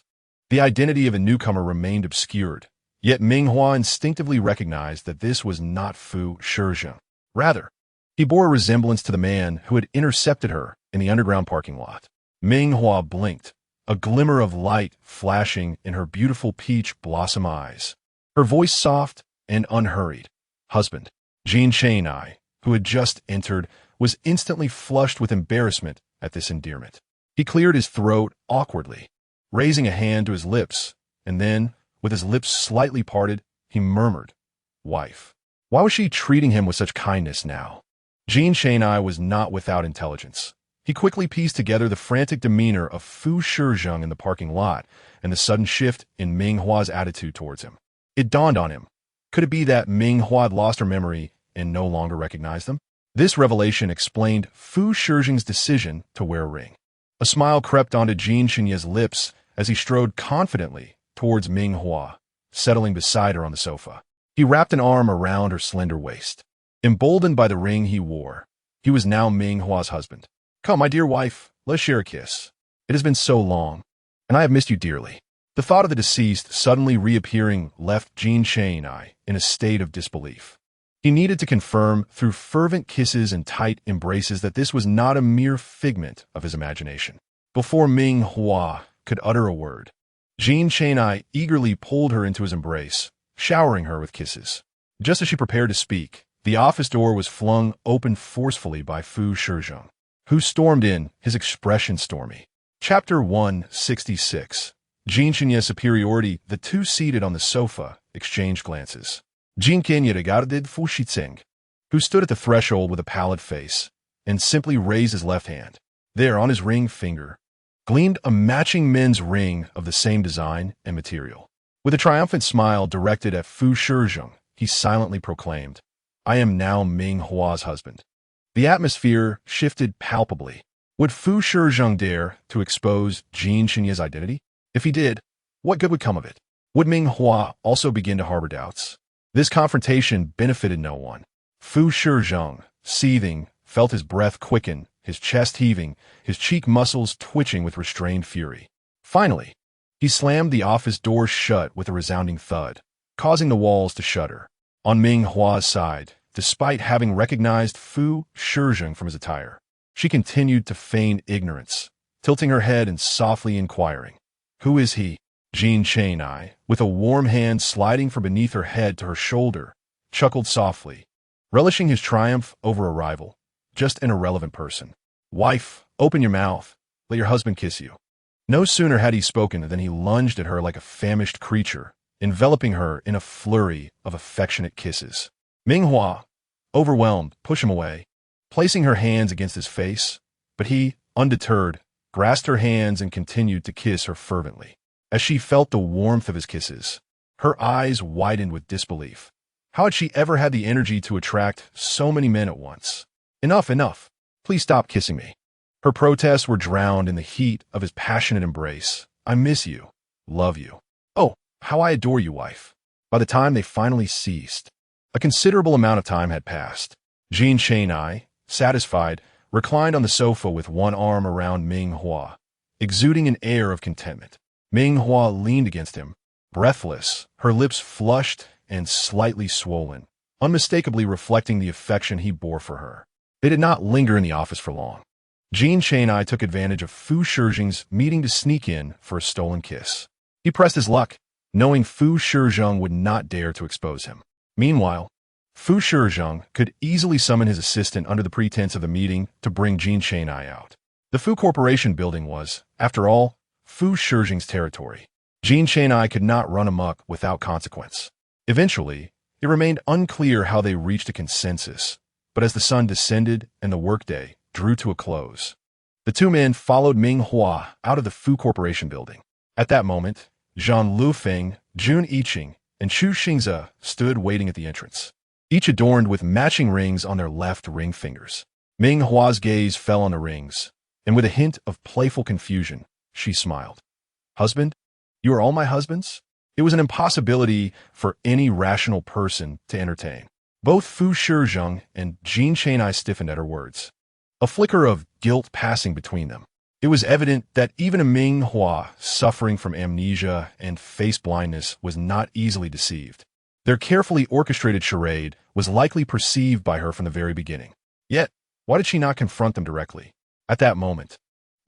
the identity of a newcomer remained obscured, yet Ming Hua instinctively recognized that this was not Fu Shizhong. Rather, he bore a resemblance to the man who had intercepted her in the underground parking lot. Ming Hua blinked, a glimmer of light flashing in her beautiful peach blossom eyes. Her voice soft and unhurried. "Husband." Jean Chang-I, who had just entered, was instantly flushed with embarrassment at this endearment. He cleared his throat awkwardly, raising a hand to his lips, and then, with his lips slightly parted, he murmured, "Wife." Why was she treating him with such kindness now? Jean Chang-I was not without intelligence. He quickly pieced together the frantic demeanor of Fu Shizhong in the parking lot and the sudden shift in Ming Hua's attitude towards him. It dawned on him. Could it be that Ming Hua had lost her memory and no longer recognized them? This revelation explained Fu Shizhong's decision to wear a ring. A smile crept onto Jean Chang-I's lips as he strode confidently towards Ming Hua, settling beside her on the sofa. He wrapped an arm around her slender waist. Emboldened by the ring he wore, he was now Ming Hua's husband. "Come, my dear wife, let's share a kiss. It has been so long, and I have missed you dearly." The thought of the deceased suddenly reappearing left Jean Chang-I in a state of disbelief. He needed to confirm through fervent kisses and tight embraces that this was not a mere figment of his imagination. Before Ming Hua could utter a word, Jean Chang-I eagerly pulled her into his embrace, showering her with kisses. Just as she prepared to speak, the office door was flung open forcefully by Fu Shizhong, who stormed in, his expression stormy. Chapter 166. Jean Chang-I's superiority. The two seated on the sofa exchanged glances. Jean Chang-I regarded Fu Shizhong, who stood at the threshold with a pallid face, and simply raised his left hand. There, on his ring finger, gleamed a matching men's ring of the same design and material. With a triumphant smile directed at Fu Shizhong, he silently proclaimed, "I am now Ming Hua's husband." The atmosphere shifted palpably. Would Fu Shizhong dare to expose Jean Chang-I's identity? If he did, what good would come of it? Would Ming Hua also begin to harbor doubts? This confrontation benefited no one. Fu Shizhong, seething, felt his breath quicken, his chest heaving, his cheek muscles twitching with restrained fury. Finally, he slammed the office door shut with a resounding thud, causing the walls to shudder. On Ming Hua's side, despite having recognized Fu Shizhong from his attire, she continued to feign ignorance, tilting her head and softly inquiring, "Who is he?" Jean Chang-I, with a warm hand sliding from beneath her head to her shoulder, chuckled softly, relishing his triumph over a rival, just an irrelevant person. "Wife, open your mouth. Let your husband kiss you." No sooner had he spoken than he lunged at her like a famished creature, enveloping her in a flurry of affectionate kisses. Ming Hua, overwhelmed, pushed him away, placing her hands against his face, but he, undeterred, grasped her hands and continued to kiss her fervently. As she felt the warmth of his kisses, her eyes widened with disbelief. How had she ever had the energy to attract so many men at once? "Enough, enough. Please stop kissing me." Her protests were drowned in the heat of his passionate embrace. "I miss you. Love you. Oh, how I adore you, wife." By the time they finally ceased, a considerable amount of time had passed. Jean Chang-I, satisfied, reclined on the sofa with one arm around Ming Hua, exuding an air of contentment. Ming Hua leaned against him, breathless, her lips flushed and slightly swollen, unmistakably reflecting the affection he bore for her. They did not linger in the office for long. Jin Chang'ai took advantage of Fu Shizheng's meeting to sneak in for a stolen kiss. He pressed his luck, knowing Fu Shizheng would not dare to expose him. Meanwhile, Fu Shizheng could easily summon his assistant under the pretense of the meeting to bring Jin Chang'ai out. The Fu Corporation building was, after all, Fu Shizheng's territory. Jin Chang'ai could not run amok without consequence. Eventually, it remained unclear how they reached a consensus, but as the sun descended and the workday drew to a close, the two men followed Ming Hua out of the Fu Corporation building. At that moment, Zhang Lufeng, Jun Yiqing, and Chu Xingze stood waiting at the entrance, each adorned with matching rings on their left ring fingers. Ming Hua's gaze fell on the rings, and with a hint of playful confusion, she smiled. "Husband? You are all my husbands?" It was an impossibility for any rational person to entertain. Both Fu Shizheng and Jin Chang'ai stiffened at her words, a flicker of guilt passing between them. It was evident that even a Ming Hua suffering from amnesia and face blindness was not easily deceived. Their carefully orchestrated charade was likely perceived by her from the very beginning. Yet, why did she not confront them directly? At that moment,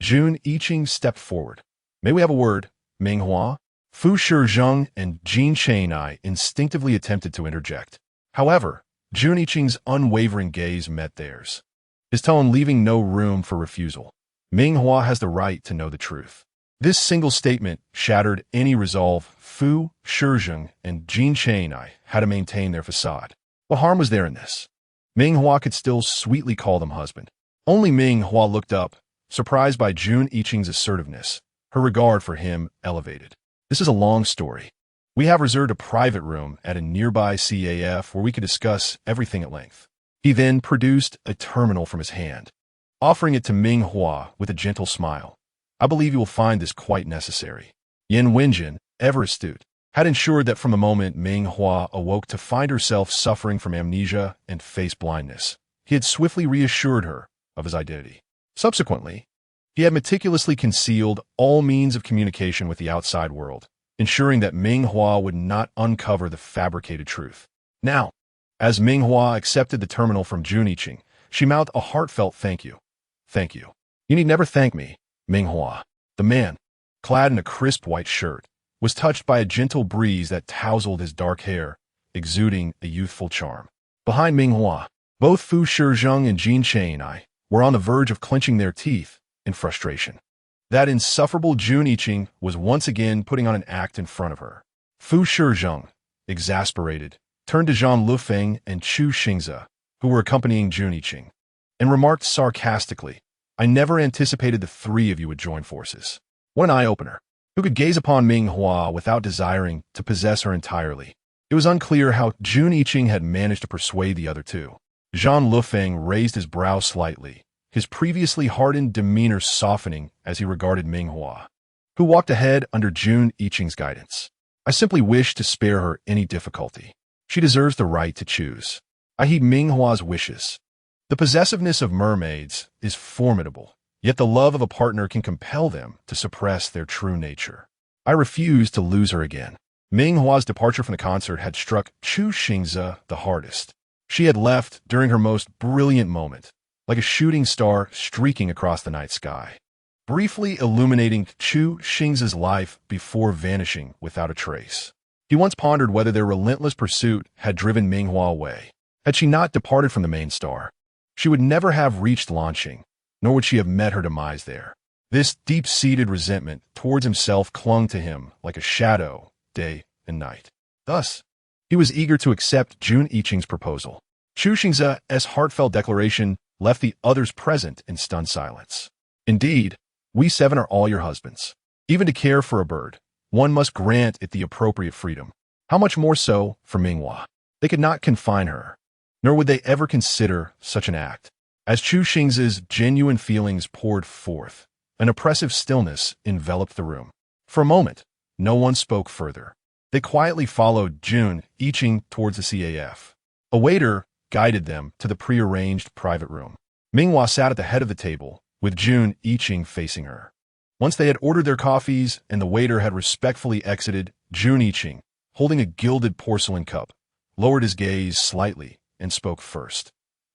Jun Yiqing stepped forward. "May we have a word, Ming Hua?" Fu Shizheng and Jin Chang'ai instinctively attempted to interject. However, Jun Yiqing's unwavering gaze met theirs, his tone leaving no room for refusal. Ming Hua has the right to know the truth. This single statement shattered any resolve Fu Shizheng and Jin Chang'ai had to maintain their facade. What harm was there in this? Ming Hua could still sweetly call them husband. Only Ming Hua looked up, surprised by Jun Yiqing's assertiveness, her regard for him elevated. "This is a long story. We have reserved a private room at a nearby CAF where we could discuss everything at length." He then produced a terminal from his hand, offering it to Ming Hua with a gentle smile. "I believe you will find this quite necessary." Yin Wenjin, ever astute, had ensured that from the moment Ming Hua awoke to find herself suffering from amnesia and face blindness, he had swiftly reassured her of his identity. Subsequently, he had meticulously concealed all means of communication with the outside world, ensuring that Ming Hua would not uncover the fabricated truth. Now, as Ming Hua accepted the terminal from Jun Yiqing, she mouthed a heartfelt "Thank you. Thank you. You need never thank me, Ming Hua." The man, clad in a crisp white shirt, was touched by a gentle breeze that tousled his dark hair, exuding a youthful charm. Behind Ming Hua, both Fu Shizheng and Jin Chang'ai were on the verge of clenching their teeth in frustration. That insufferable Jun Yiqing was once again putting on an act in front of her. Fu Shizheng, exasperated, turned to Zhang Lufeng and Chu Xingze, who were accompanying Jun Yiqing, and remarked sarcastically, "I never anticipated the three of you would join forces." What an eye-opener. Who could gaze upon Ming Hua without desiring to possess her entirely? It was unclear how Jun Yiqing had managed to persuade the other two. Zhang Lufeng raised his brow slightly, his previously hardened demeanor softening as he regarded Ming Hua, who walked ahead under Jun Yiqing's guidance. "I simply wish to spare her any difficulty. She deserves the right to choose. I heed Ming Hua's wishes. The possessiveness of mermaids is formidable, yet the love of a partner can compel them to suppress their true nature. I refuse to lose her again." Ming Hua's departure from the concert had struck Chu Xingze the hardest. She had left during her most brilliant moment, like a shooting star streaking across the night sky, briefly illuminating Chu Xingze's life before vanishing without a trace. He once pondered whether their relentless pursuit had driven Ming Hua away. Had she not departed from the main star, she would never have reached Lanqing, nor would she have met her demise there. This deep-seated resentment towards himself clung to him like a shadow, day and night. Thus, he was eager to accept Jun Yiqing's proposal. Chu Xingze's heartfelt declaration left the others present in stunned silence. "Indeed, we seven are all your husbands. Even to care for a bird, one must grant it the appropriate freedom. How much more so for Ming Hua? They could not confine her, nor would they ever consider such an act." As Chu Xingze's genuine feelings poured forth, an oppressive stillness enveloped the room. For a moment, no one spoke further. They quietly followed Jun Yiqing towards the CAF. A waiter guided them to the prearranged private room. Ming Hua sat at the head of the table, with Jun Yiqing facing her. Once they had ordered their coffees and the waiter had respectfully exited, Jun Yiqing, holding a gilded porcelain cup, lowered his gaze slightly and spoke first.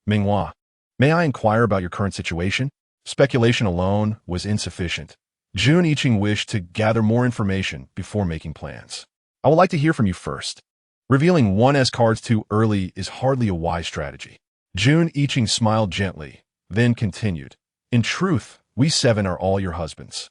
"Ming Hua, may I inquire about your current situation?" Speculation alone was insufficient. Jun Iching wished to gather more information before making plans. I would like to hear from you first. Revealing one's cards too early is hardly a wise strategy. Jun Iching smiled gently, then continued. In truth, we 7 are all your husbands.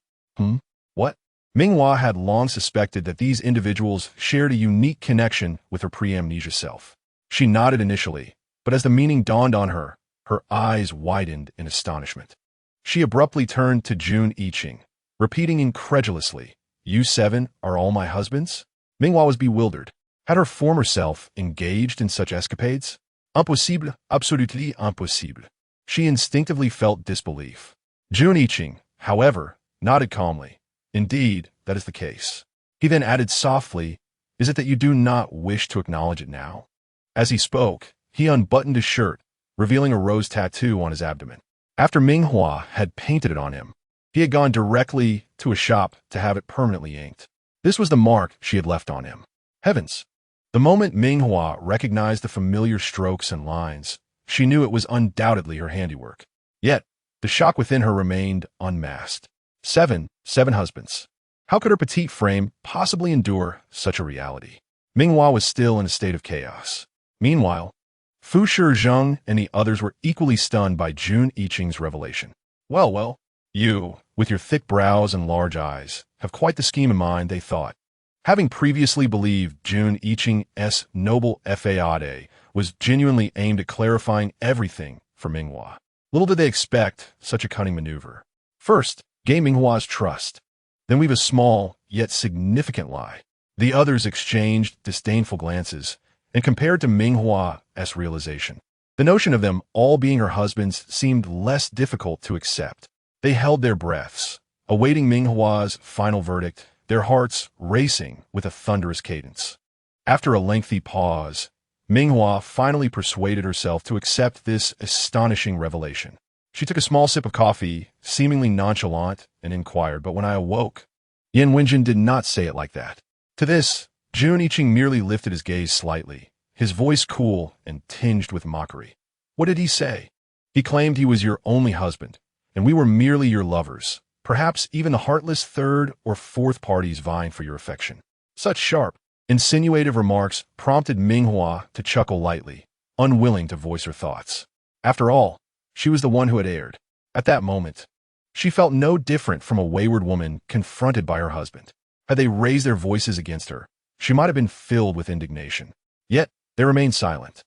What? Ming Hua had long suspected that these individuals shared a unique connection with her pre-amnesia self. She nodded initially, but as the meaning dawned on her, her eyes widened in astonishment. She abruptly turned to Jun Iching, repeating incredulously, You 7 are all my husbands? Ming Hua was bewildered. Had her former self engaged in such escapades? Impossible, absolutely impossible. She instinctively felt disbelief. Jun Iching, however, nodded calmly. Indeed, that is the case. He then added softly, Is it that you do not wish to acknowledge it now? As he spoke, he unbuttoned his shirt, revealing a rose tattoo on his abdomen. After Ming Hua had painted it on him, he had gone directly to a shop to have it permanently inked. This was the mark she had left on him. Heavens! The moment Ming Hua recognized the familiar strokes and lines, she knew it was undoubtedly her handiwork. Yet, the shock within her remained unmasked. 7 husbands. How could her petite frame possibly endure such a reality? Ming Hua was still in a state of chaos. Meanwhile, Fu Shizheng and the others were equally stunned by Jun Iching's revelation. Well, you, with your thick brows and large eyes, have quite the scheme in mind, they thought. Having previously believed Jun Iching's noble faade was genuinely aimed at clarifying everything for Ming Hua. Little did they expect such a cunning maneuver. First, gain Ming Hua's trust, then weave a small, yet significant lie. The others exchanged disdainful glances, and compared to Ming Hua's realization, the notion of them all being her husbands seemed less difficult to accept. They held their breaths, awaiting Ming Hua's final verdict, their hearts racing with a thunderous cadence. After a lengthy pause, Ming Hua finally persuaded herself to accept this astonishing revelation. She took a small sip of coffee, seemingly nonchalant, and inquired, But when I awoke, Yan Wenjin did not say it like that. To this, Jun Iching merely lifted his gaze slightly, his voice cool and tinged with mockery. What did he say? He claimed he was your only husband, and we were merely your lovers, perhaps even the heartless third or fourth parties vying for your affection. Such sharp, insinuative remarks prompted Ming Hua to chuckle lightly, unwilling to voice her thoughts. After all, she was the one who had erred. At that moment, she felt no different from a wayward woman confronted by her husband. Had they raised their voices against her, she might have been filled with indignation. Yet, they remained silent,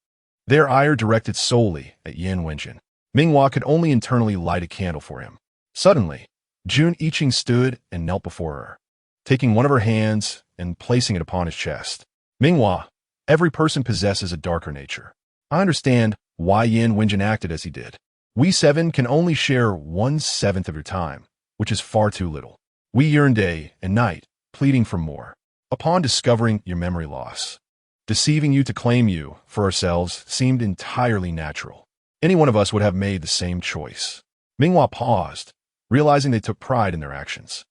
their ire directed solely at Yan Wenjin. Ming Hua could only internally light a candle for him. Suddenly, Jun Iching stood and knelt before her, taking one of her hands and placing it upon his chest. Ming Hua, every person possesses a darker nature. I understand why Yan Wenjin acted as he did. We 7 can only share 1/7 of your time, which is far too little. We yearn day and night, pleading for more. Upon discovering your memory loss, deceiving you to claim you for ourselves seemed entirely natural. Any one of us would have made the same choice. Ming Hua paused, realizing they took pride in their actions.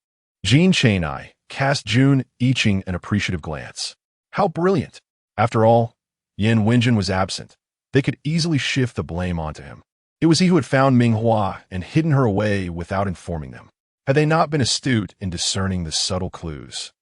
Jean Chainai cast Jun Iching an appreciative glance. How brilliant! After all, Yan Wenjin was absent. They could easily shift the blame onto him. It was he who had found Ming Hua and hidden her away without informing them. Had they not been astute in discerning the subtle clues,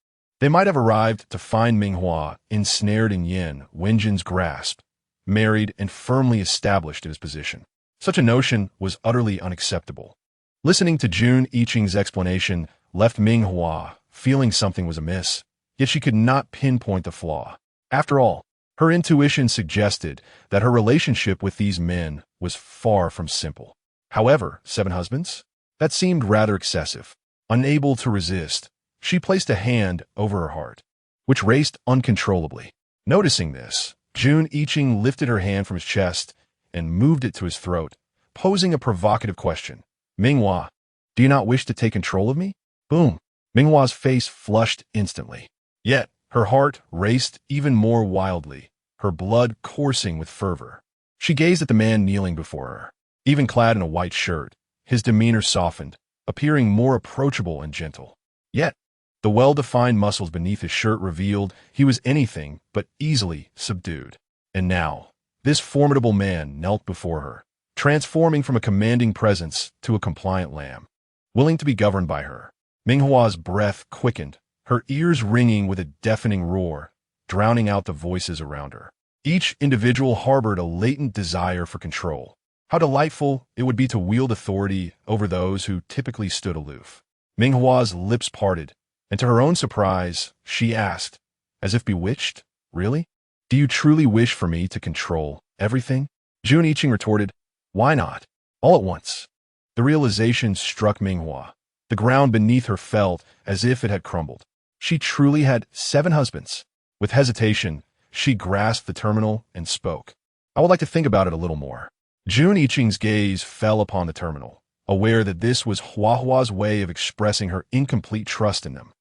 they might have arrived to find Ming Hua ensnared in Yan Wenjin's grasp, married and firmly established in his position. Such a notion was utterly unacceptable. Listening to Jun Iching's explanation left Ming Hua feeling something was amiss, yet she could not pinpoint the flaw. After all, her intuition suggested that her relationship with these men was far from simple. However, 7 husbands? That seemed rather excessive. Unable to resist, she placed a hand over her heart, which raced uncontrollably. Noticing this, Jun Iching lifted her hand from his chest and moved it to his throat, posing a provocative question. Ming Hua, do you not wish to take control of me? Boom. Ming Hua's face flushed instantly. Yet, her heart raced even more wildly, her blood coursing with fervor. She gazed at the man kneeling before her. Even clad in a white shirt, his demeanor softened, appearing more approachable and gentle. Yet, the well-defined muscles beneath his shirt revealed he was anything but easily subdued. And now, this formidable man knelt before her, transforming from a commanding presence to a compliant lamb, willing to be governed by her. Ming Hua's breath quickened, her ears ringing with a deafening roar, drowning out the voices around her. Each individual harbored a latent desire for control. How delightful it would be to wield authority over those who typically stood aloof. Ming Hua's lips parted, and to her own surprise, she asked, as if bewitched, "Really? Do you truly wish for me to control everything?" Jun Yiqing retorted, "Why not? All at once." The realization struck Ming Hua. The ground beneath her felt as if it had crumbled. She truly had 7 husbands. With hesitation, she grasped the terminal and spoke. "I would like to think about it a little more." Jun Yiqing's gaze fell upon the terminal, aware that this was Hua's way of expressing her incomplete trust in them.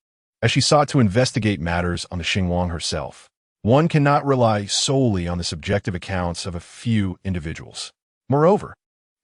As she sought to investigate matters on the Xinguang herself, one cannot rely solely on the subjective accounts of a few individuals. Moreover,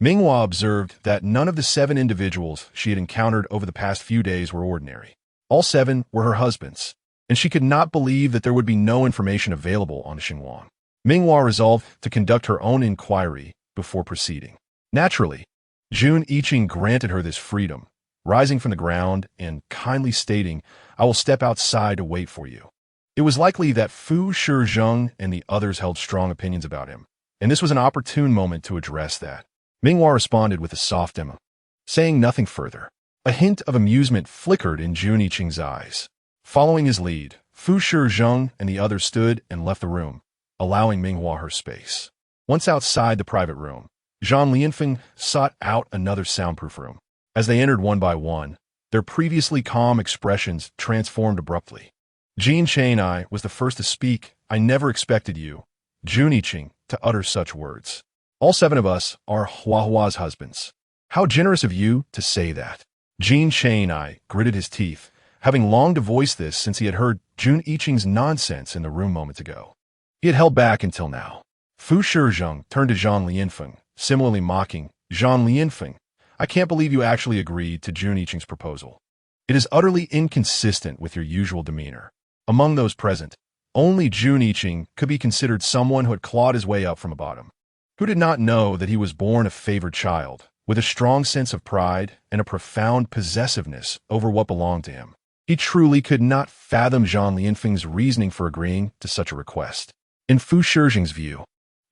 Ming Hua observed that none of the 7 individuals she had encountered over the past few days were ordinary. All 7 were her husbands, and she could not believe that there would be no information available on the Xinguang. Ming Hua resolved to conduct her own inquiry before proceeding. Naturally, Jun Yiqing granted her this freedom, rising from the ground and kindly stating, "I will step outside to wait for you." It was likely that Fu Shizheng and the others held strong opinions about him, and this was an opportune moment to address that. Ming Hua responded with a soft demo, saying nothing further. A hint of amusement flickered in Jun Yiqing's eyes. Following his lead, Fu Shizheng and the others stood and left the room, allowing Ming Hua her space. Once outside the private room, Zhang Lianfeng sought out another soundproof room. As they entered one by one, their previously calm expressions transformed abruptly. Jin Chai'nai was the first to speak. "I never expected you, Jun Yiqing, to utter such words. All 7 of us are Hua's husbands. How generous of you to say that." Jin Chai'nai gritted his teeth, having longed to voice this since he had heard Jun Yiqing's nonsense in the room moments ago. He had held back until now. Fu Shizheng turned to Zhang Lianfeng, similarly mocking, "Zhang Lianfeng, I can't believe you actually agreed to Jun Yiqing's proposal. It is utterly inconsistent with your usual demeanor." Among those present, only Jun Yiqing could be considered someone who had clawed his way up from the bottom, who did not know that he was born a favored child, with a strong sense of pride and a profound possessiveness over what belonged to him. He truly could not fathom Zhang Lianfeng's reasoning for agreeing to such a request. In Fu Shizheng's view,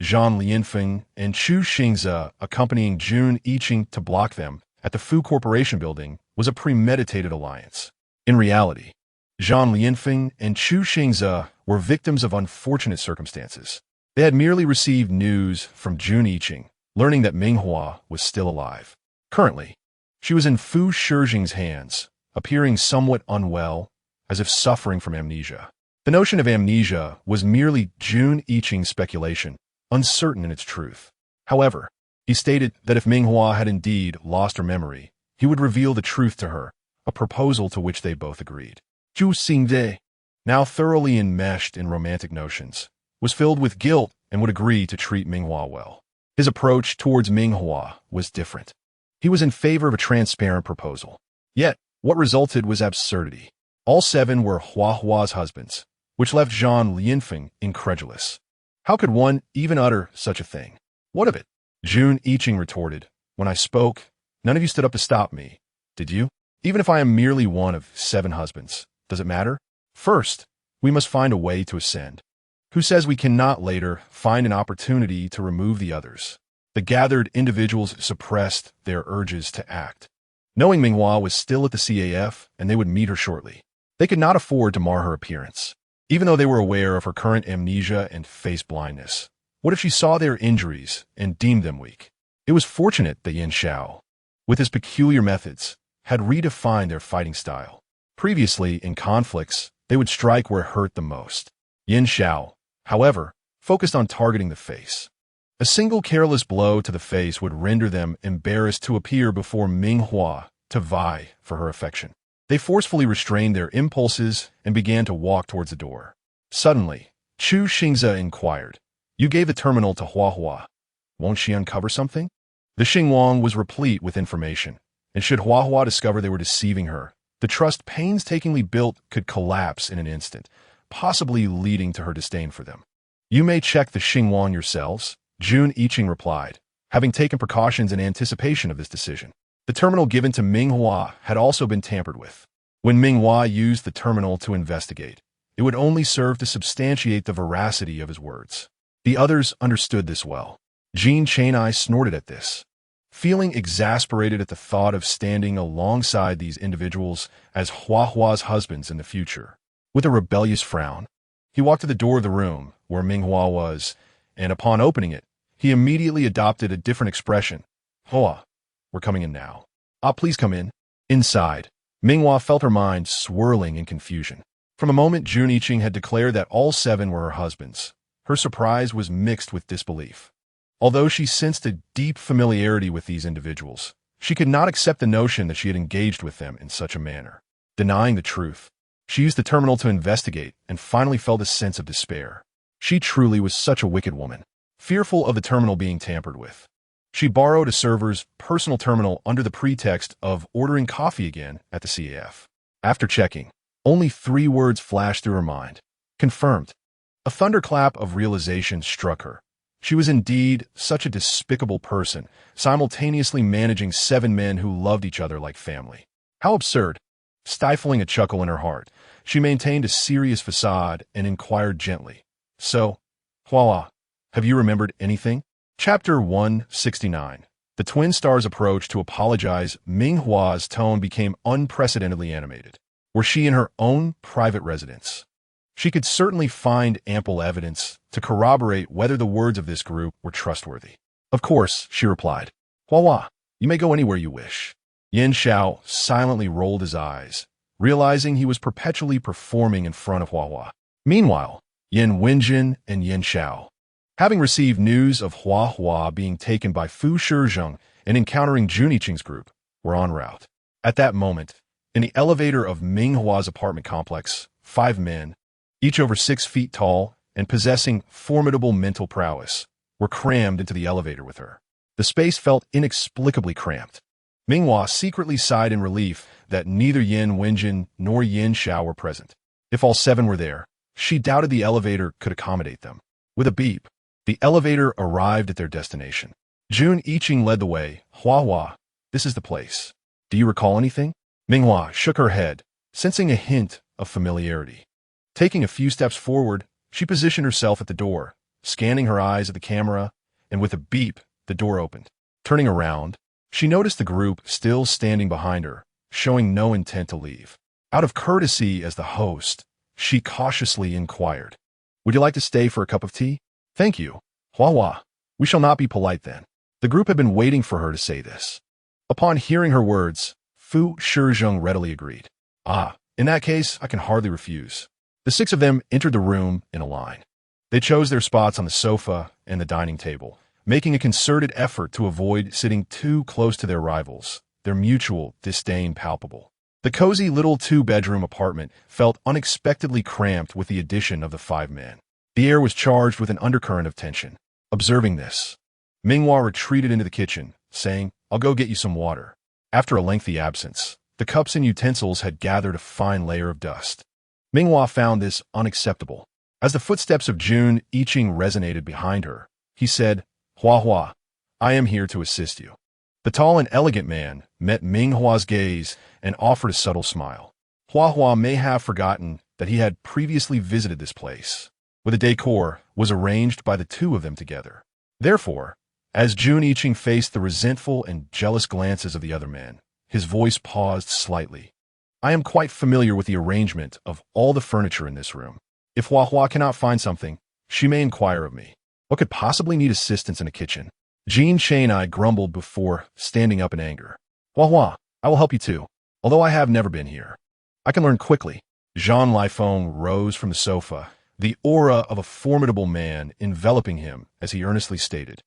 Zhang Lianfeng and Chu Xingze accompanying Jun Yiqing to block them at the Fu Corporation building was a premeditated alliance. In reality, Zhang Lianfeng and Chu Xingze were victims of unfortunate circumstances. They had merely received news from Jun Yiqing, learning that Ming Hua was still alive. Currently, she was in Fu Shizheng's hands, appearing somewhat unwell, as if suffering from amnesia. The notion of amnesia was merely Jun Yiqing's speculation, uncertain in its truth. However, he stated that if Ming Hua had indeed lost her memory, he would reveal the truth to her, a proposal to which they both agreed. Zhu Xingde, now thoroughly enmeshed in romantic notions, was filled with guilt and would agree to treat Ming Hua well. His approach towards Ming Hua was different. He was in favor of a transparent proposal. Yet, what resulted was absurdity. All 7 were Hua's husbands, which left Zhang Lianfeng incredulous. How could one even utter such a thing? What of it? Jun Yiqing retorted, "When I spoke, none of you stood up to stop me, did you? Even if I am merely one of 7 husbands, does it matter? First, we must find a way to ascend. Who says we cannot later find an opportunity to remove the others?" The gathered individuals suppressed their urges to act. Knowing Ming Hua was still at the CAF and they would meet her shortly, they could not afford to mar her appearance. Even though they were aware of her current amnesia and face blindness, what if she saw their injuries and deemed them weak? It was fortunate that Yin Xiao, with his peculiar methods, had redefined their fighting style. Previously, in conflicts, they would strike where it hurt the most. Yin Xiao, however, focused on targeting the face. A single careless blow to the face would render them embarrassed to appear before Ming Hua to vie for her affection. They forcefully restrained their impulses and began to walk towards the door. Suddenly, Chu Xingze inquired, "You gave the terminal to Hua. Won't she uncover something?" The Xinguang was replete with information, and should Hua discover they were deceiving her, the trust painstakingly built could collapse in an instant, possibly leading to her disdain for them. "You may check the Xinguang yourselves," Jun Yiqing replied, having taken precautions in anticipation of this decision. The terminal given to Ming Hua had also been tampered with. When Ming Hua used the terminal to investigate, it would only serve to substantiate the veracity of his words. The others understood this well. Jean Chanai snorted at this, feeling exasperated at the thought of standing alongside these individuals as Hua's husbands in the future. With a rebellious frown, he walked to the door of the room where Ming Hua was, and upon opening it, he immediately adopted a different expression. Hua, we're coming in now. Ah, please come in. Inside, Ming Hua felt her mind swirling in confusion. From a moment Jun Yiqing had declared that all 7 were her husbands, her surprise was mixed with disbelief. Although she sensed a deep familiarity with these individuals, she could not accept the notion that she had engaged with them in such a manner. Denying the truth, she used the terminal to investigate and finally felt a sense of despair. She truly was such a wicked woman. Fearful of the terminal being tampered with, she borrowed a server's personal terminal under the pretext of ordering coffee again at the CAF. After checking, only 3 words flashed through her mind. Confirmed. A thunderclap of realization struck her. She was indeed such a despicable person, simultaneously managing 7 men who loved each other like family. How absurd. Stifling a chuckle in her heart, she maintained a serious facade and inquired gently. So, Hua, have you remembered anything? Chapter 169. The twin stars' approach to apologize. Ming Hua's tone became unprecedentedly animated. Were she in her own private residence? She could certainly find ample evidence to corroborate whether the words of this group were trustworthy. Of course, she replied. Hua, you may go anywhere you wish. Yin Xiao silently rolled his eyes, realizing he was perpetually performing in front of Hua. Meanwhile, Yin Wenjin and Yin Xiao, having received news of Hua being taken by Fu Shizheng and encountering Jun Yiqing's group, were en route. At that moment, in the elevator of Ming Hua's apartment complex, 5 men, each over 6 feet tall and possessing formidable mental prowess, were crammed into the elevator with her. The space felt inexplicably cramped. Ming Hua secretly sighed in relief that neither Yin Wenjin nor Yin Xiao were present. If all 7 were there, she doubted the elevator could accommodate them. With a beep, the elevator arrived at their destination. Jun Yiqing led the way. Hua, this is the place. Do you recall anything? Ming Hua shook her head, sensing a hint of familiarity. Taking a few steps forward, she positioned herself at the door, scanning her eyes at the camera, and with a beep, the door opened. Turning around, she noticed the group still standing behind her, showing no intent to leave. Out of courtesy as the host, she cautiously inquired, "Would you like to stay for a cup of tea?" "Thank you, Hua. We shall not be polite then." The group had been waiting for her to say this. Upon hearing her words, Fu Shizheng readily agreed. "Ah, in that case, I can hardly refuse." The 6 of them entered the room in a line. They chose their spots on the sofa and the dining table, making a concerted effort to avoid sitting too close to their rivals, their mutual disdain palpable. The cozy little 2-bedroom apartment felt unexpectedly cramped with the addition of the 5 men. The air was charged with an undercurrent of tension. Observing this, Ming Hua retreated into the kitchen, saying, "I'll go get you some water." After a lengthy absence, the cups and utensils had gathered a fine layer of dust. Ming Hua found this unacceptable. As the footsteps of Jun Yiqing resonated behind her, he said, "Hua, I am here to assist you." The tall and elegant man met Ming Hua's gaze and offered a subtle smile. Hua may have forgotten that he had previously visited this place, where the decor was arranged by the 2 of them together. Therefore, as Jun Yiqing faced the resentful and jealous glances of the other men, his voice paused slightly. "I am quite familiar with the arrangement of all the furniture in this room. If Hua cannot find something, she may inquire of me. What could possibly need assistance in a kitchen?" Jean Chanai grumbled before standing up in anger. Hua, I will help you too, although I have never been here. I can learn quickly." Jean Lifeng rose from the sofa, the aura of a formidable man enveloping him as he earnestly stated,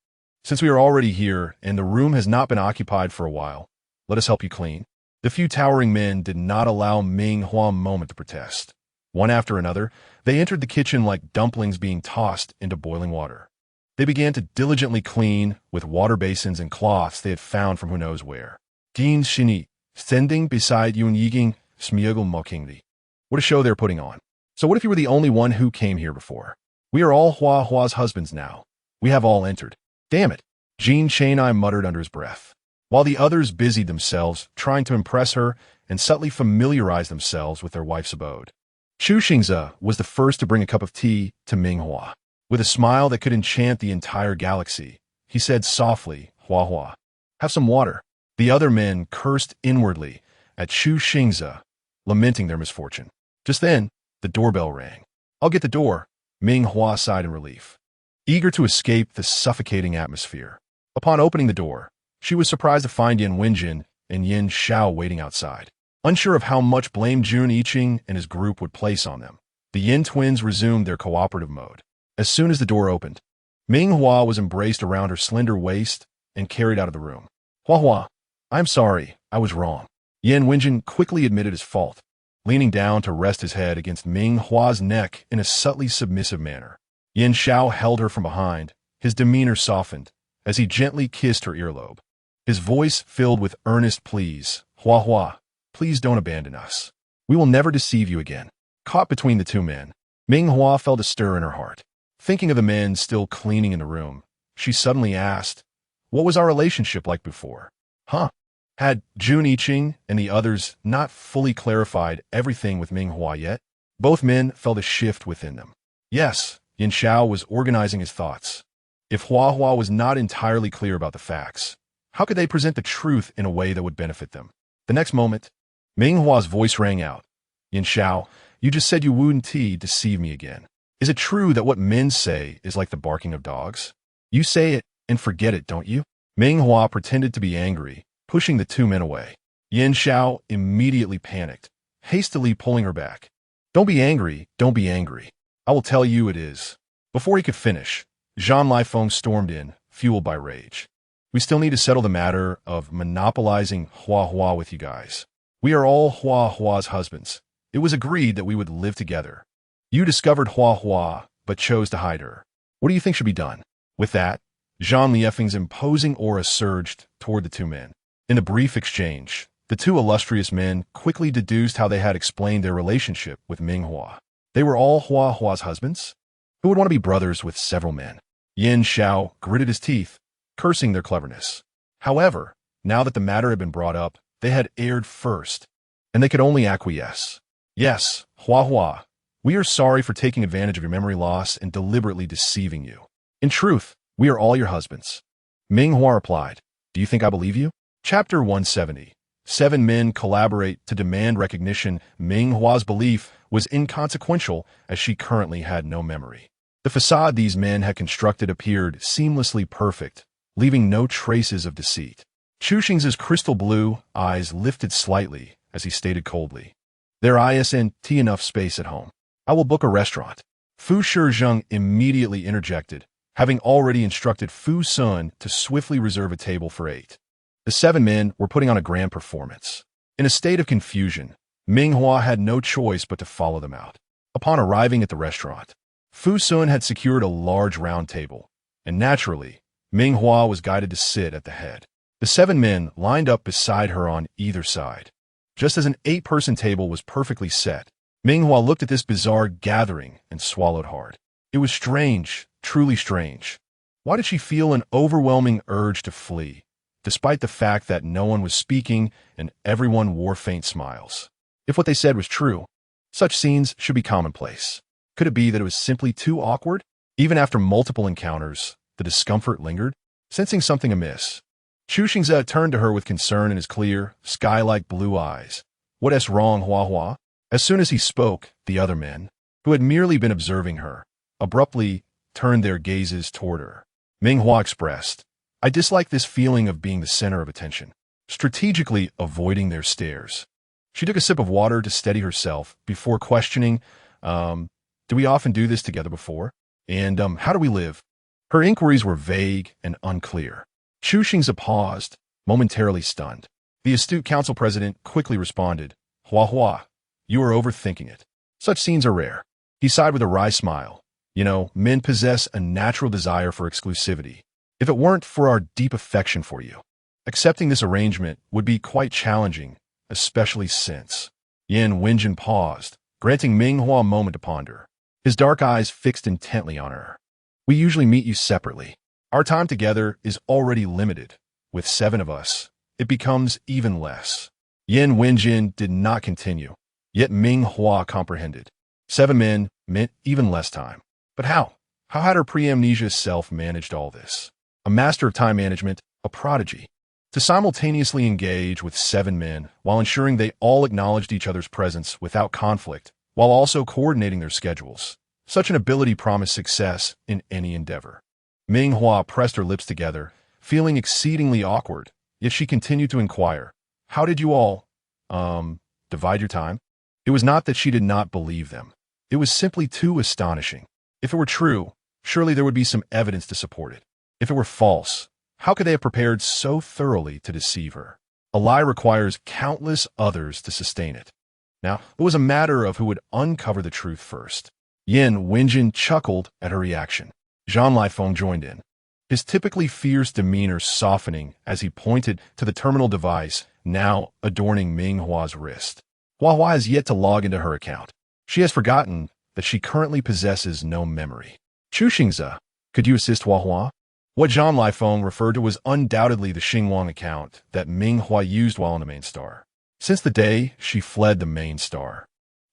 "Since we are already here and the room has not been occupied for a while, let us help you clean." The few towering men did not allow Ming Hua a moment to protest. One after another, they entered the kitchen like dumplings being tossed into boiling water. They began to diligently clean with water basins and cloths they had found from who knows where. Din Shini, standing beside Yun Yiging, Smiegel Mokingli. What a show they're putting on. So what if you were the only one who came here before? We are all Hua's husbands now. We have all entered. Damn it. Jean Chani muttered under his breath, while the others busied themselves trying to impress her and subtly familiarize themselves with their wife's abode. Chu Xingze was the first to bring a cup of tea to Ming Hua. With a smile that could enchant the entire galaxy, he said softly, "Hua Hua, have some water." The other men cursed inwardly at Chu Xingze, lamenting their misfortune. Just then, the doorbell rang. "I'll get the door," Ming Hua sighed in relief, eager to escape the suffocating atmosphere. Upon opening the door, she was surprised to find Yan Wenjin and Yin Xiao waiting outside. Unsure of how much blame Jun Yiqing and his group would place on them, the Yin twins resumed their cooperative mode. As soon as the door opened, Ming Hua was embraced around her slender waist and carried out of the room. "Hua Hua, I'm sorry, I was wrong." Yan Wenjin quickly admitted his fault, leaning down to rest his head against Ming Hua's neck in a subtly submissive manner. Yin Xiao held her from behind, his demeanor softened, as he gently kissed her earlobe. His voice filled with earnest pleas. "Hua Hua, please don't abandon us. We will never deceive you again." Caught between the two men, Ming Hua felt a stir in her heart. Thinking of the men still cleaning in the room, she suddenly asked, "What was our relationship like before?" Had Jun Yiqing and the others not fully clarified everything with Ming Hua yet? Both men felt a shift within them. Yes, Yin Xiao was organizing his thoughts. If Hua Hua was not entirely clear about the facts, how could they present the truth in a way that would benefit them? The next moment, Ming Hua's voice rang out. "Yin Xiao, you just said you wouldn't deceive me again. Is it true that what men say is like the barking of dogs? You say it and forget it, don't you?" Ming Hua pretended to be angry, pushing the two men away. Yin Xiao immediately panicked, hastily pulling her back. Don't be angry. I will tell you it is." Before he could finish, Zhang Lifeng stormed in, fueled by rage. "We still need to settle the matter of monopolizing Hua Hua with you guys. We are all Hua Hua's husbands. It was agreed that we would live together. You discovered Hua Hua, but chose to hide her. What do you think should be done?" With that, Zhang Lifeng's imposing aura surged toward the two men. In the brief exchange, the two illustrious men quickly deduced how they had explained their relationship with Ming Hua. They were all Hua Hua's husbands? Who would want to be brothers with several men? Yin Xiao gritted his teeth, cursing their cleverness. However, now that the matter had been brought up, they had erred first, and they could only acquiesce. "Yes, Hua Hua, we are sorry for taking advantage of your memory loss and deliberately deceiving you. In truth, we are all your husbands." Ming Hua replied, "Do you think I believe you?" Chapter 170. 7 men collaborate to demand recognition. Ming Hua's belief was inconsequential as she currently had no memory. The facade these men had constructed appeared seamlessly perfect, leaving no traces of deceit. Chu Xing's crystal blue eyes lifted slightly as he stated coldly, "There isn't enough space at home. I will book a restaurant." Fu Shizheng immediately interjected, having already instructed Fu Sun to swiftly reserve a table for 8. The 7 men were putting on a grand performance. In a state of confusion, Ming Hua had no choice but to follow them out. Upon arriving at the restaurant, Fu Sun had secured a large round table, and naturally, Ming Hua was guided to sit at the head. The 7 men lined up beside her on either side. Just as an 8-person table was perfectly set, Ming Hua looked at this bizarre gathering and swallowed hard. It was strange, truly strange. Why did she feel an overwhelming urge to flee, despite the fact that no one was speaking and everyone wore faint smiles? If what they said was true, such scenes should be commonplace. Could it be that it was simply too awkward? Even after multiple encounters, the discomfort lingered. Sensing something amiss, Chu Xingze turned to her with concern in his clear, sky-like blue eyes. "What's wrong, Hua Hua?" As soon as he spoke, the other men, who had merely been observing her, abruptly turned their gazes toward her. Ming Hua expressed, "I dislike this feeling of being the center of attention," strategically avoiding their stares. She took a sip of water to steady herself before questioning, "Do we often do this together before? And how do we live?" Her inquiries were vague and unclear. Chu Xingze paused, momentarily stunned. The astute council president quickly responded, "Hua Hua, you are overthinking it. Such scenes are rare." He sighed with a wry smile. "You know, men possess a natural desire for exclusivity. If it weren't for our deep affection for you, accepting this arrangement would be quite challenging, especially since." Yan Wenjin paused, granting Ming Hua a moment to ponder. His dark eyes fixed intently on her. "We usually meet you separately. Our time together is already limited. With 7 of us, it becomes even less. Yin Wenjin did not continue, yet Ming Hua comprehended. 7 men meant even less time. But how? How had her pre-amnesia self managed all this? A master of time management, a prodigy. To simultaneously engage with 7 men while ensuring they all acknowledged each other's presence without conflict, while also coordinating their schedules. Such an ability promised success in any endeavor. Ming Hua pressed her lips together, feeling exceedingly awkward, yet she continued to inquire, "How did you all, divide your time?" It was not that she did not believe them. It was simply too astonishing. If it were true, surely there would be some evidence to support it. If it were false, how could they have prepared so thoroughly to deceive her? A lie requires countless others to sustain it. Now, it was a matter of who would uncover the truth first. Yin Wenjin chuckled at her reaction. NightⅡ joined in, his typically fierce demeanor softening as he pointed to the terminal device now adorning Ming Hua's wrist. Hua has yet to log into her account. She has forgotten that she currently possesses no memory. Chuxingza, could you assist Hua? What NightⅡ referred to was undoubtedly the Xinguang account that Ming Hua used while on the main star. Since the day she fled the main star.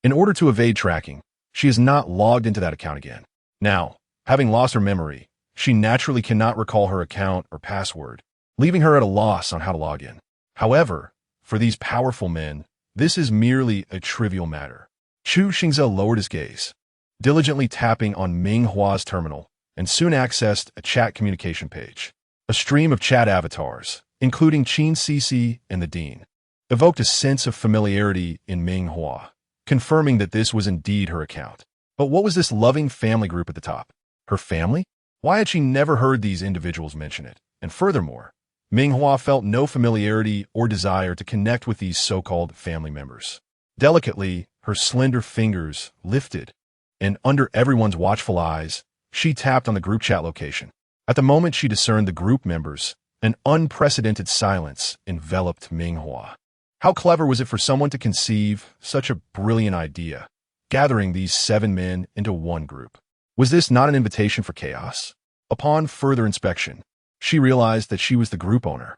In order to evade tracking, she has not logged into that account again. Now, having lost her memory, she naturally cannot recall her account or password, leaving her at a loss on how to log in. However, for these powerful men, this is merely a trivial matter. Chu Xingze lowered his gaze, diligently tapping on Ming Hua's terminal, and soon accessed a chat communication page. A stream of chat avatars, including Qin Cici and the Dean, evoked a sense of familiarity in Ming Hua, confirming that this was indeed her account. But what was this loving family group at the top? Her family? Why had she never heard these individuals mention it? And furthermore, Ming Hua felt no familiarity or desire to connect with these so-called family members. Delicately, her slender fingers lifted, and under everyone's watchful eyes, she tapped on the group chat location. At the moment she discerned the group members, an unprecedented silence enveloped Ming Hua. How clever was it for someone to conceive such a brilliant idea, gathering these 7 men into one group? Was this not an invitation for chaos? Upon further inspection, she realized that she was the group owner.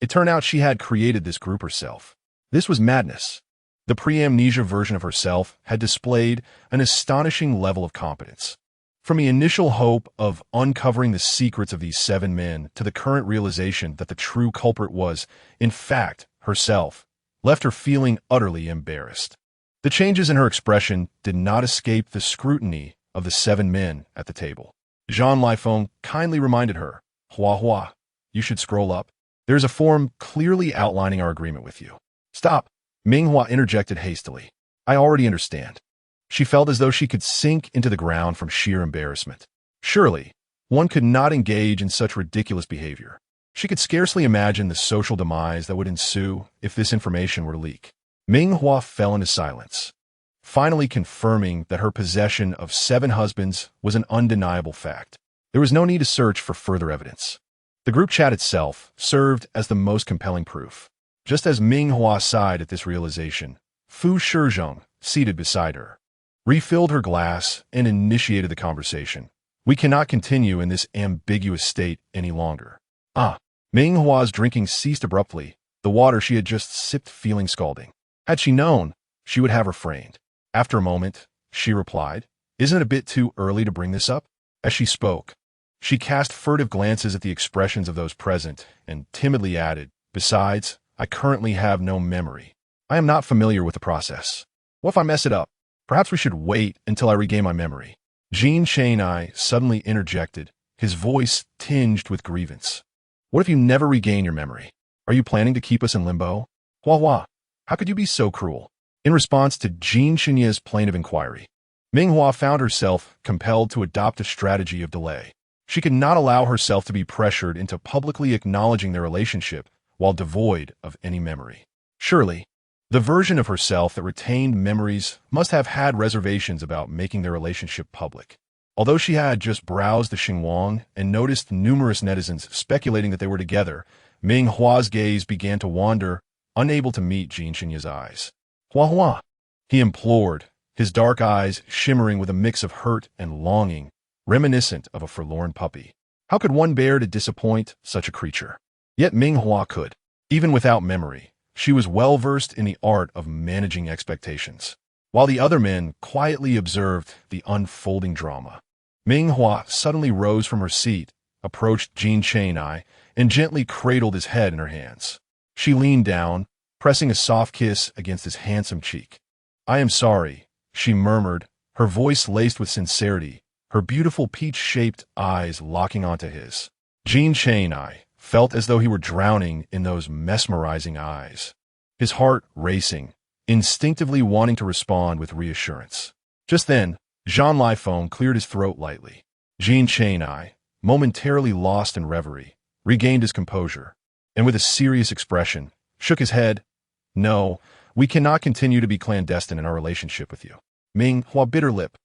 It turned out she had created this group herself. This was madness. The pre-amnesia version of herself had displayed an astonishing level of competence. From the initial hope of uncovering the secrets of these 7 men to the current realization that the true culprit was, in fact, herself, left her feeling utterly embarrassed. The changes in her expression did not escape the scrutiny of the 7 men at the table. NightⅡ kindly reminded her, Hua, you should scroll up. There's a form clearly outlining our agreement with you. Stop, Ming Hua interjected hastily. I already understand. She felt as though she could sink into the ground from sheer embarrassment. Surely, one could not engage in such ridiculous behavior. She could scarcely imagine the social demise that would ensue if this information were to leak. Ming Hua fell into silence, finally confirming that her possession of 7 husbands was an undeniable fact. There was no need to search for further evidence. The group chat itself served as the most compelling proof. Just as Ming Hua sighed at this realization, Fu Shizhong, seated beside her, refilled her glass and initiated the conversation. We cannot continue in this ambiguous state any longer. Ming Hua's drinking ceased abruptly, the water she had just sipped feeling scalding. Had she known, she would have refrained. After a moment, she replied, Isn't it a bit too early to bring this up? As she spoke, she cast furtive glances at the expressions of those present and timidly added, Besides, I currently have no memory. I am not familiar with the process. What if I mess it up? Perhaps we should wait until I regain my memory. Jean Chang'ai suddenly interjected, his voice tinged with grievance. What if you never regain your memory? Are you planning to keep us in limbo? Hua, how could you be so cruel? In response to Jean Chenye's plaintive inquiry, Ming Hua found herself compelled to adopt a strategy of delay. She could not allow herself to be pressured into publicly acknowledging their relationship while devoid of any memory. Surely, the version of herself that retained memories must have had reservations about making their relationship public. Although she had just browsed the Xinguang and noticed numerous netizens speculating that they were together, Ming Hua's gaze began to wander, unable to meet Jean Chenye's eyes. Hua, he implored, his dark eyes shimmering with a mix of hurt and longing, reminiscent of a forlorn puppy. How could one bear to disappoint such a creature? Yet Ming Hua could. Even without memory, she was well versed in the art of managing expectations. While the other men quietly observed the unfolding drama, Ming Hua suddenly rose from her seat, approached Jin Chang'ai, and gently cradled his head in her hands. She leaned down, pressing a soft kiss against his handsome cheek. "I am sorry," she murmured, her voice laced with sincerity, her beautiful peach-shaped eyes locking onto his. Jin Chang'ai felt as though he were drowning in those mesmerizing eyes, his heart racing, instinctively wanting to respond with reassurance. Just then, NightⅡ cleared his throat lightly. Jin Chang'ai, momentarily lost in reverie, regained his composure, and with a serious expression, shook his head. "No, we cannot continue to be clandestine in our relationship with you." Ming Hua bit her lip,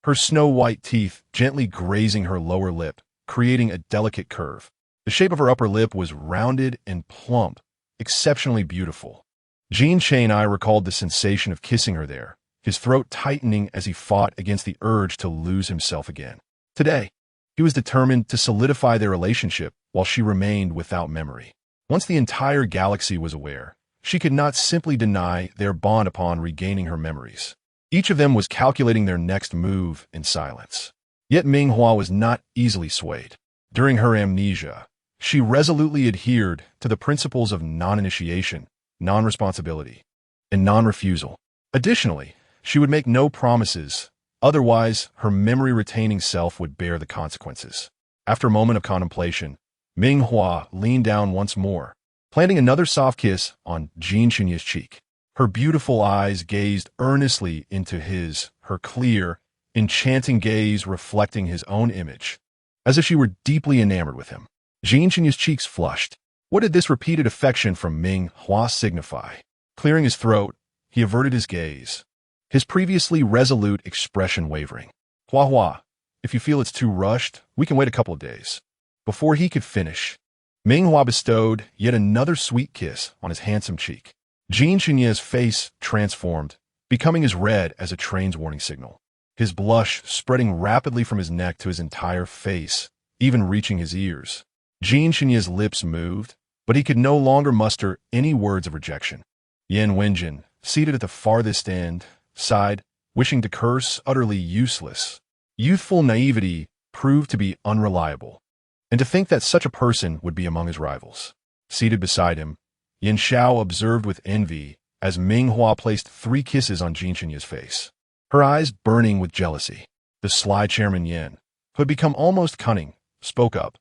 her snow-white teeth gently grazing her lower lip, creating a delicate curve. The shape of her upper lip was rounded and plump, exceptionally beautiful. Jin Chang'ai recalled the sensation of kissing her there, his throat tightening as he fought against the urge to lose himself again. Today, he was determined to solidify their relationship while she remained without memory. Once the entire galaxy was aware, she could not simply deny their bond upon regaining her memories. Each of them was calculating their next move in silence. Yet Ming Hua was not easily swayed. During her amnesia, she resolutely adhered to the principles of non-initiation, non-responsibility, and non-refusal. Additionally, she would make no promises, otherwise her memory-retaining self would bear the consequences. After a moment of contemplation, Ming Hua leaned down once more, planting another soft kiss on Jin Chang'ai's cheek. Her beautiful eyes gazed earnestly into his, her clear, enchanting gaze reflecting his own image, as if she were deeply enamored with him. Jin Chang'ai's cheeks flushed. What did this repeated affection from Ming Hua signify? Clearing his throat, he averted his gaze, his previously resolute expression wavering. "Hua, if you feel it's too rushed, we can wait a couple of days." Before he could finish, Ming Hua bestowed yet another sweet kiss on his handsome cheek. Jin Chang'ai's face transformed, becoming as red as a train's warning signal, his blush spreading rapidly from his neck to his entire face, even reaching his ears. Jin Chang'ai's lips moved, but he could no longer muster any words of rejection. Yan Wenjin, seated at the farthest end, sighed, wishing to curse, utterly useless. Youthful naivety proved to be unreliable, and to think that such a person would be among his rivals. Seated beside him, Yan Xiao observed with envy as Ming Hua placed 3 kisses on Jin Chang'ai's face, her eyes burning with jealousy. The sly chairman Yan, who had become almost cunning, spoke up.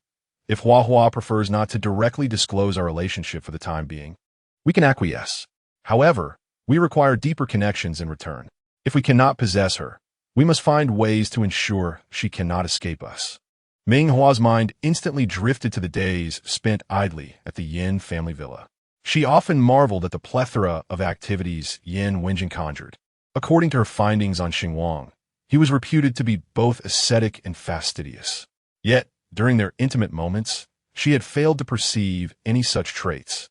"If Hua prefers not to directly disclose our relationship for the time being, we can acquiesce. However, we require deeper connections in return. If we cannot possess her, we must find ways to ensure she cannot escape us." Ming Hua's mind instantly drifted to the days spent idly at the Yin family villa. She often marveled at the plethora of activities Yan Wenjin conjured. According to her findings on Xinguang, he was reputed to be both ascetic and fastidious. Yet, during their intimate moments, she had failed to perceive any such traits.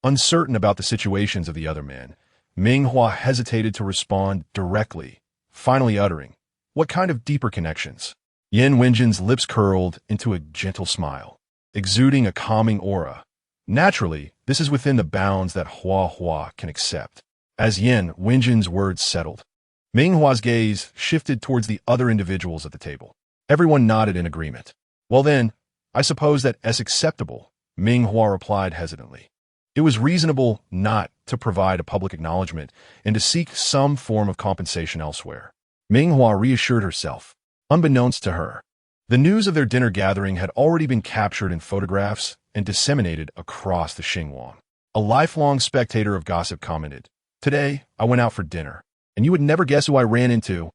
Uncertain about the situations of the other men, Ming Hua hesitated to respond directly, finally uttering, "What kind of deeper connections?" Yan Wenjin's lips curled into a gentle smile, exuding a calming aura. Naturally, this is within the bounds that Hua can accept. As Yan Wenjin's words settled, Ming Hua's gaze shifted towards the other individuals at the table. Everyone nodded in agreement. "Well then, I suppose that is acceptable," Ming Hua replied hesitantly. It was reasonable not to provide a public acknowledgement and to seek some form of compensation elsewhere. Ming Hua reassured herself. Unbeknownst to her, the news of their dinner gathering had already been captured in photographs and disseminated across the Xinguang. A lifelong spectator of gossip commented, "Today, I went out for dinner, and you would never guess who I ran into.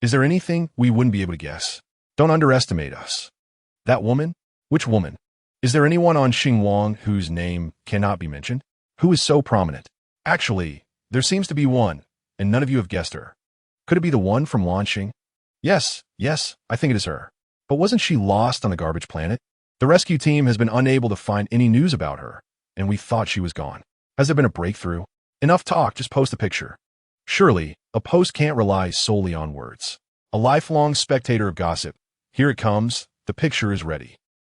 Is there anything we wouldn't be able to guess? Don't underestimate us." "That woman? Which woman? Is there anyone on Xinguang whose name cannot be mentioned? Who is so prominent?" "Actually, there seems to be one, and none of you have guessed her. Could it be the one from Lanxing?" Yes, I think it is her. But wasn't she lost on the garbage planet? The rescue team has been unable to find any news about her, and we thought she was gone. Has there been a breakthrough? Enough talk, just post a picture." Surely, a post can't rely solely on words. A lifelong spectator of gossip. Here it comes, the picture is ready.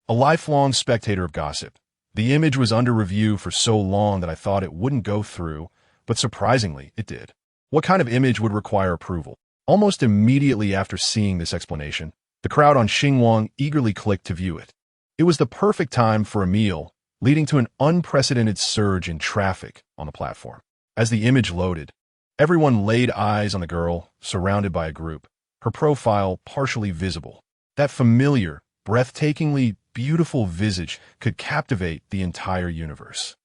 A lifelong spectator of gossip. The image was under review for so long that I thought it wouldn't go through, but surprisingly, it did. What kind of image would require approval? Almost immediately after seeing this explanation, the crowd on Xinguang eagerly clicked to view it. It was the perfect time for a meal, leading to an unprecedented surge in traffic on the platform. As the image loaded, everyone laid eyes on the girl, surrounded by a group, her profile partially visible. That familiar, breathtakingly beautiful visage could captivate the entire universe.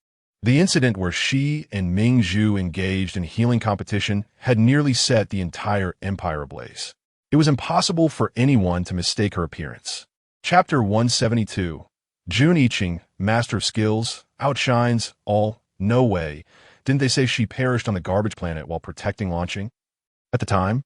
The incident where she and Ming Hua engaged in healing competition had nearly set the entire empire ablaze. It was impossible for anyone to mistake her appearance. Chapter 172. Jun Yiqing, master of skills, outshines all. No way. Didn't they say she perished on the garbage planet while protecting launching? At the time,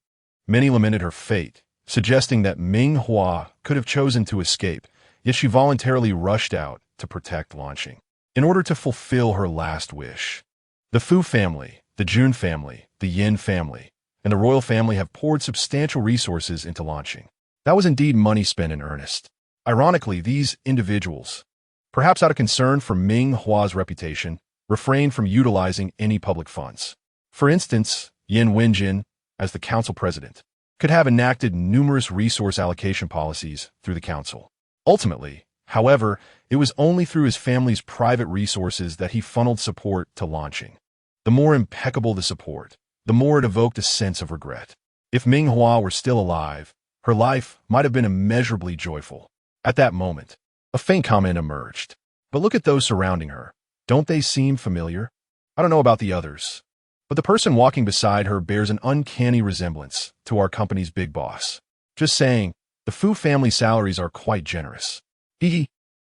many lamented her fate, suggesting that Ming Hua could have chosen to escape, yet she voluntarily rushed out to protect launching in order to fulfill her last wish. The Fu family, the Jun family, the Yin family, and the royal family have poured substantial resources into launching. That was indeed money spent in earnest. Ironically, these individuals, perhaps out of concern for Ming Hua's reputation, refrained from utilizing any public funds. For instance, Yin Wenjin, as the council president, could have enacted numerous resource allocation policies through the council. Ultimately, however, it was only through his family's private resources that he funneled support to launching. The more impeccable the support, the more it evoked a sense of regret. If Ming Hua were still alive, her life might have been immeasurably joyful. At that moment, a faint comment emerged. But look at those surrounding her. Don't they seem familiar? I don't know about the others, but the person walking beside her bears an uncanny resemblance to our company's big boss. Just saying, the Fu family salaries are quite generous.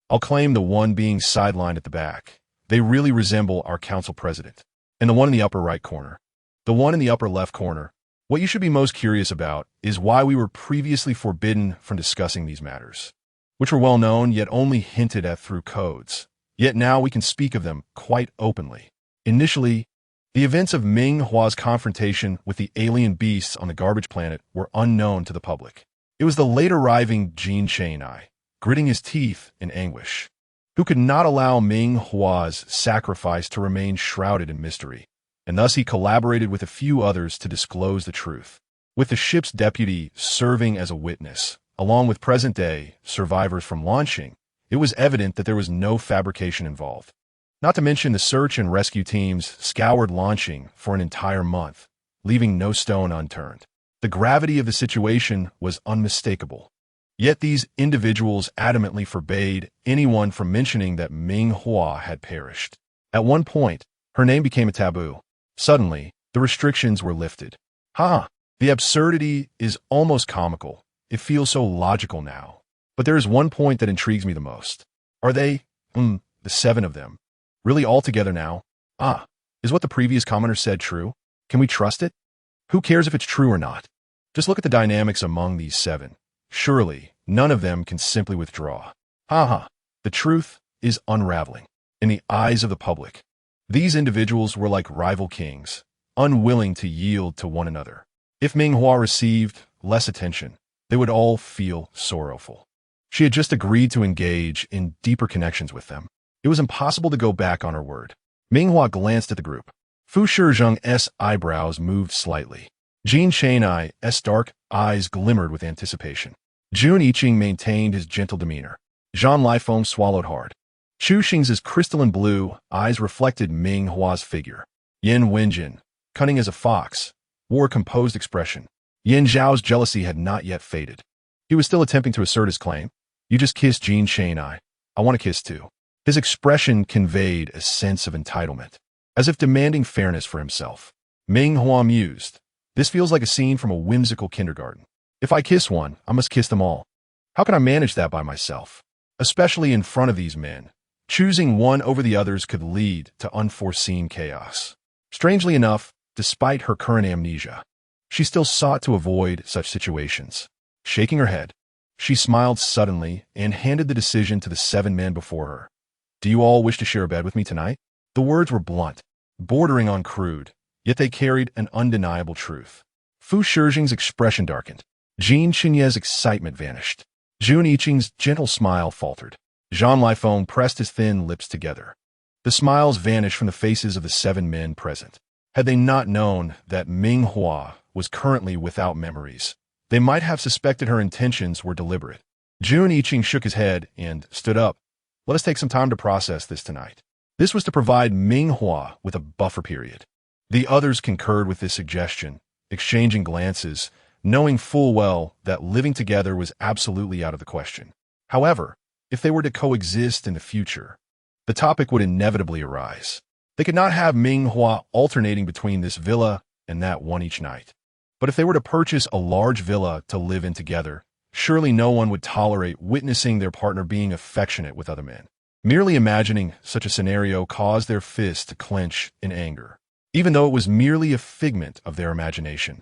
I'll claim the one being sidelined at the back. They really resemble our council president. And the one in the upper right corner. The one in the upper left corner. What you should be most curious about is why we were previously forbidden from discussing these matters, which were well known yet only hinted at through codes. Yet now we can speak of them quite openly. Initially, the events of Ming Hua's confrontation with the alien beasts on the garbage planet were unknown to the public. It was the late-arriving Jin Chang'ai, gritting his teeth in anguish, who could not allow Ming Hua's sacrifice to remain shrouded in mystery, and thus he collaborated with a few others to disclose the truth. With the ship's deputy serving as a witness, along with present-day survivors from launching, it was evident that there was no fabrication involved. Not to mention the search and rescue teams scoured launching for an entire month, leaving no stone unturned. The gravity of the situation was unmistakable. Yet these individuals adamantly forbade anyone from mentioning that Ming Hua had perished. At one point, her name became a taboo. Suddenly, the restrictions were lifted. The absurdity is almost comical. It feels so logical now. But there is one point that intrigues me the most. Are they, the 7 of them, really all together now? Is what the previous commenter said true? Can we trust it? Who cares if it's true or not? Just look at the dynamics among these 7. Surely, none of them can simply withdraw. The truth is unraveling. In the eyes of the public, these individuals were like rival kings, unwilling to yield to one another. If Ming Hua received less attention, they would all feel sorrowful. She had just agreed to engage in deeper connections with them. It was impossible to go back on her word. Ming Hua glanced at the group. Fu Shizheng's eyebrows moved slightly. Jin Chang'ai's dark eyes glimmered with anticipation. Jun Yiqing maintained his gentle demeanor. Zhang Lifeng swallowed hard. Chu Xing's crystalline blue eyes reflected Ming Hua's figure. Yin Wenjin, cunning as a fox, wore a composed expression. Yin Zhao's jealousy had not yet faded. He was still attempting to assert his claim. You just kissed Jin Chang'ai. I want to kiss too. His expression conveyed a sense of entitlement, as if demanding fairness for himself. Ming Hua mused. This feels like a scene from a whimsical kindergarten. If I kiss one, I must kiss them all. How can I manage that by myself? Especially in front of these men. Choosing one over the others could lead to unforeseen chaos. Strangely enough, despite her current amnesia, she still sought to avoid such situations. Shaking her head, she smiled suddenly and handed the decision to the 7 men before her. Do you all wish to share a bed with me tonight? The words were blunt, bordering on crude, yet they carried an undeniable truth. Fu Shizheng's expression darkened. Jin Qing's excitement vanished. Jun Yiqing's gentle smile faltered. NightⅡ pressed his thin lips together. The smiles vanished from the faces of the 7 men present. Had they not known that Ming Hua was currently without memories, they might have suspected her intentions were deliberate. Jun Yiqing shook his head and stood up. Let us take some time to process this tonight. This was to provide Ming Hua with a buffer period. The others concurred with this suggestion, exchanging glances, knowing full well that living together was absolutely out of the question. However, if they were to coexist in the future, the topic would inevitably arise. They could not have Ming Hua alternating between this villa and that one each night. But if they were to purchase a large villa to live in together, surely no one would tolerate witnessing their partner being affectionate with other men. Merely imagining such a scenario caused their fists to clench in anger, even though it was merely a figment of their imagination.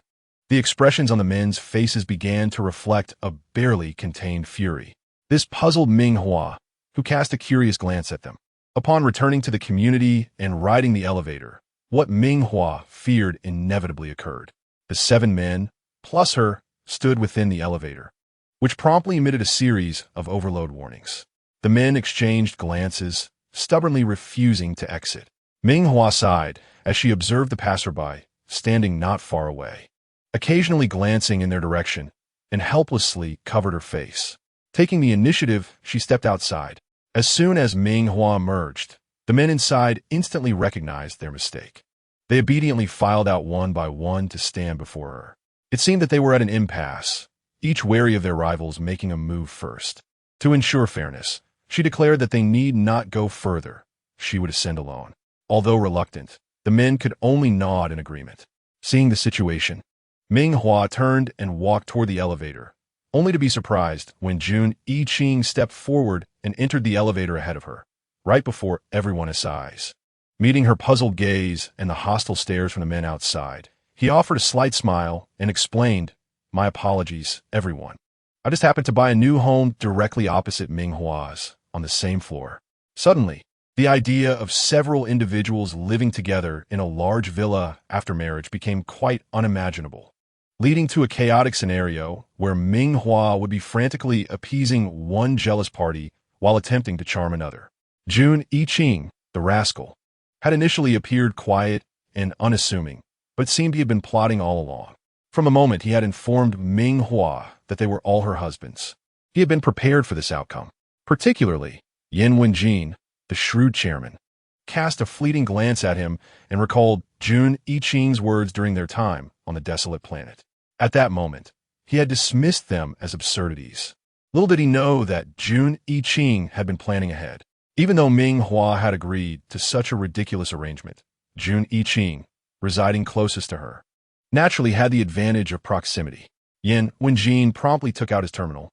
The expressions on the men's faces began to reflect a barely contained fury. This puzzled Ming Hua, who cast a curious glance at them. Upon returning to the community and riding the elevator, what Ming Hua feared inevitably occurred. The 7 men, plus her, stood within the elevator, which promptly emitted a series of overload warnings. The men exchanged glances, stubbornly refusing to exit. Ming Hua sighed as she observed the passerby, standing not far away, occasionally glancing in their direction, and helplessly covered her face. Taking the initiative, she stepped outside. As soon as Ming Hua emerged, the men inside instantly recognized their mistake. They obediently filed out one by one to stand before her. It seemed that they were at an impasse, each wary of their rivals making a move first. To ensure fairness, she declared that they need not go further. She would ascend alone. Although reluctant, the men could only nod in agreement. Seeing the situation, Ming Hua turned and walked toward the elevator, only to be surprised when Jun Yiqing stepped forward and entered the elevator ahead of her, right before everyone's eyes. Meeting her puzzled gaze and the hostile stares from the men outside, he offered a slight smile and explained, "My apologies, everyone. I just happened to buy a new home directly opposite Ming Hua's, on the same floor." Suddenly, the idea of several individuals living together in a large villa after marriage became quite unimaginable, leading to a chaotic scenario where Ming Hua would be frantically appeasing one jealous party while attempting to charm another. Jun Yiqing, the rascal, had initially appeared quiet and unassuming, but seemed to have been plotting all along. From the moment he had informed Ming Hua that they were all her husbands, he had been prepared for this outcome. Particularly, Yan Wenjin, the shrewd chairman, cast a fleeting glance at him and recalled Jun Yiqing's words during their time on the desolate planet. At that moment, he had dismissed them as absurdities. Little did he know that Jun Yiqing had been planning ahead. Even though Ming Hua had agreed to such a ridiculous arrangement, Jun Yiqing, residing closest to her, naturally had the advantage of proximity. Yan Wenjin promptly took out his terminal,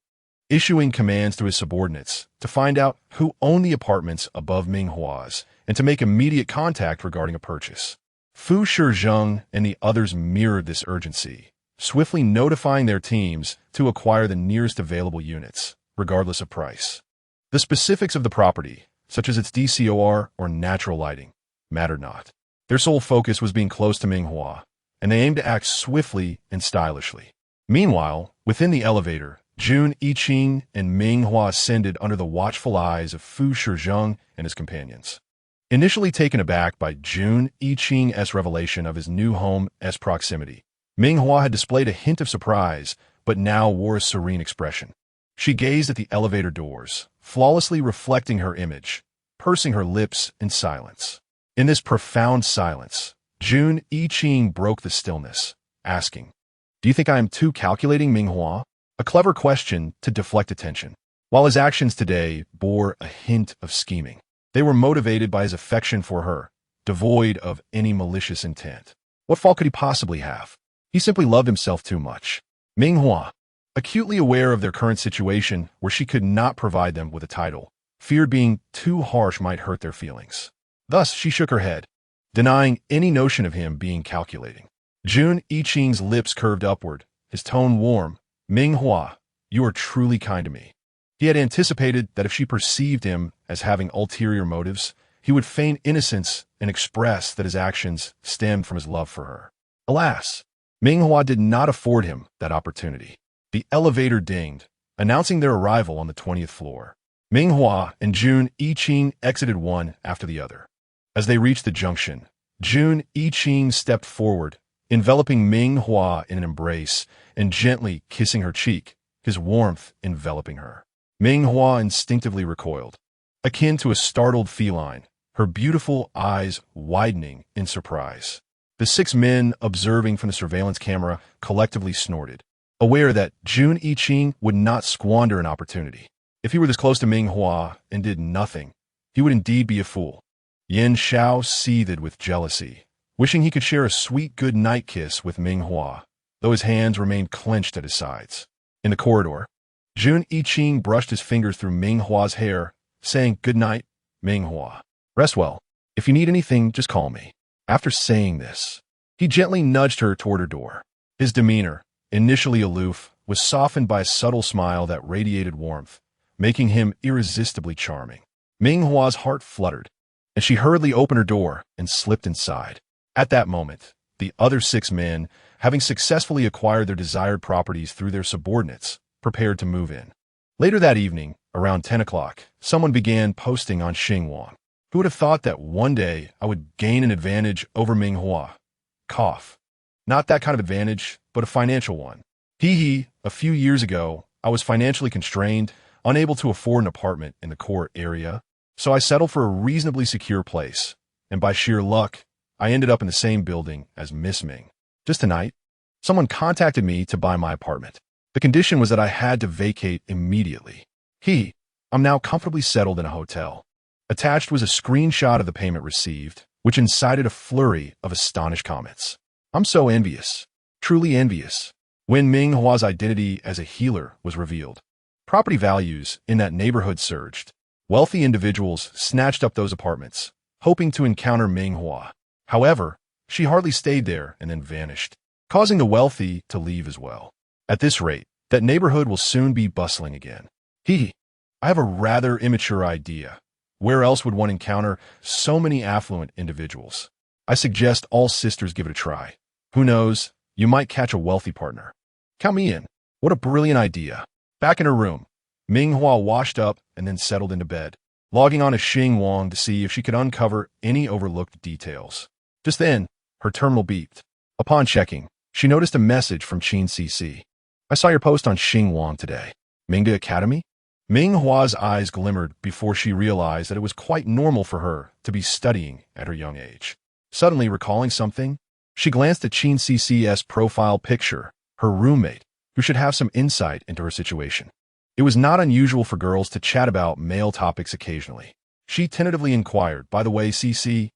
issuing commands to his subordinates to find out who owned the apartments above Ming Hua's and to make immediate contact regarding a purchase. Fu Shizheng and the others mirrored this urgency, swiftly notifying their teams to acquire the nearest available units, regardless of price. The specifics of the property, such as its DCOR or natural lighting, mattered not. Their sole focus was being close to Ming Hua, and they aimed to act swiftly and stylishly. Meanwhile, within the elevator, Jun Yiqing and Ming Hua ascended under the watchful eyes of Fu Shizheng and his companions. Initially taken aback by Jun Yiqing's revelation of his new home's proximity, Ming Hua had displayed a hint of surprise, but now wore a serene expression. She gazed at the elevator doors, flawlessly reflecting her image, pursing her lips in silence. In this profound silence, Jun Yiqing broke the stillness, asking, "Do you think I am too calculating, Ming Hua?" A clever question to deflect attention. While his actions today bore a hint of scheming, they were motivated by his affection for her, devoid of any malicious intent. What fault could he possibly have? He simply loved himself too much. Ming Hua, acutely aware of their current situation where she could not provide them with a title, feared being too harsh might hurt their feelings. Thus, she shook her head, denying any notion of him being calculating. Jun Yiqing's lips curved upward, his tone warm. "Ming Hua, you are truly kind to me." He had anticipated that if she perceived him as having ulterior motives, he would feign innocence and express that his actions stemmed from his love for her. Alas, Ming Hua did not afford him that opportunity. The elevator dinged, announcing their arrival on the 20th floor. Ming Hua and Jun Yiqing exited one after the other. As they reached the junction, Jun Yiqing stepped forward, enveloping Ming Hua in an embrace and gently kissing her cheek, his warmth enveloping her. Ming Hua instinctively recoiled, akin to a startled feline, her beautiful eyes widening in surprise. The 6 men observing from the surveillance camera collectively snorted, aware that Jun Yiqing would not squander an opportunity. If he were this close to Ming Hua and did nothing, he would indeed be a fool. Yin Xiao seethed with jealousy, wishing he could share a sweet good night kiss with Ming Hua, though his hands remained clenched at his sides. In the corridor, Jun Yiqing brushed his fingers through Ming Hua's hair, saying, "Good night, Ming Hua. Rest well. If you need anything, just call me." After saying this, he gently nudged her toward her door. His demeanor, initially aloof, was softened by a subtle smile that radiated warmth, making him irresistibly charming. Ming Hua's heart fluttered, and she hurriedly opened her door and slipped inside. At that moment, the other 6 men, having successfully acquired their desired properties through their subordinates, prepared to move in. Later that evening, around 10 o'clock, someone began posting on Xinhua. Who would have thought that one day I would gain an advantage over Ming Hua? Cough. Not that kind of advantage, but a financial one. A few years ago, I was financially constrained, unable to afford an apartment in the core area, so I settled for a reasonably secure place, and by sheer luck, I ended up in the same building as Miss Ming. Just tonight, someone contacted me to buy my apartment. The condition was that I had to vacate immediately. I'm now comfortably settled in a hotel. Attached was a screenshot of the payment received, which incited a flurry of astonished comments. I'm so envious, truly envious. When Ming Hua's identity as a healer was revealed, property values in that neighborhood surged. Wealthy individuals snatched up those apartments, hoping to encounter Ming Hua. However, she hardly stayed there and then vanished, causing the wealthy to leave as well. At this rate, that neighborhood will soon be bustling again. I have a rather immature idea. Where else would one encounter so many affluent individuals? I suggest all sisters give it a try. Who knows, you might catch a wealthy partner. Count me in. What a brilliant idea. Back in her room, Ming Hua washed up and then settled into bed, logging on to Xinhua to see if she could uncover any overlooked details. Just then, her terminal beeped. Upon checking, she noticed a message from Qin CC. I saw your post on Xinhua today. Mingda Academy? Ming Hua's eyes glimmered before she realized that it was quite normal for her to be studying at her young age. Suddenly recalling something, she glanced at Qin CC's profile picture, her roommate, who should have some insight into her situation. It was not unusual for girls to chat about male topics occasionally. She tentatively inquired, by the way, CC,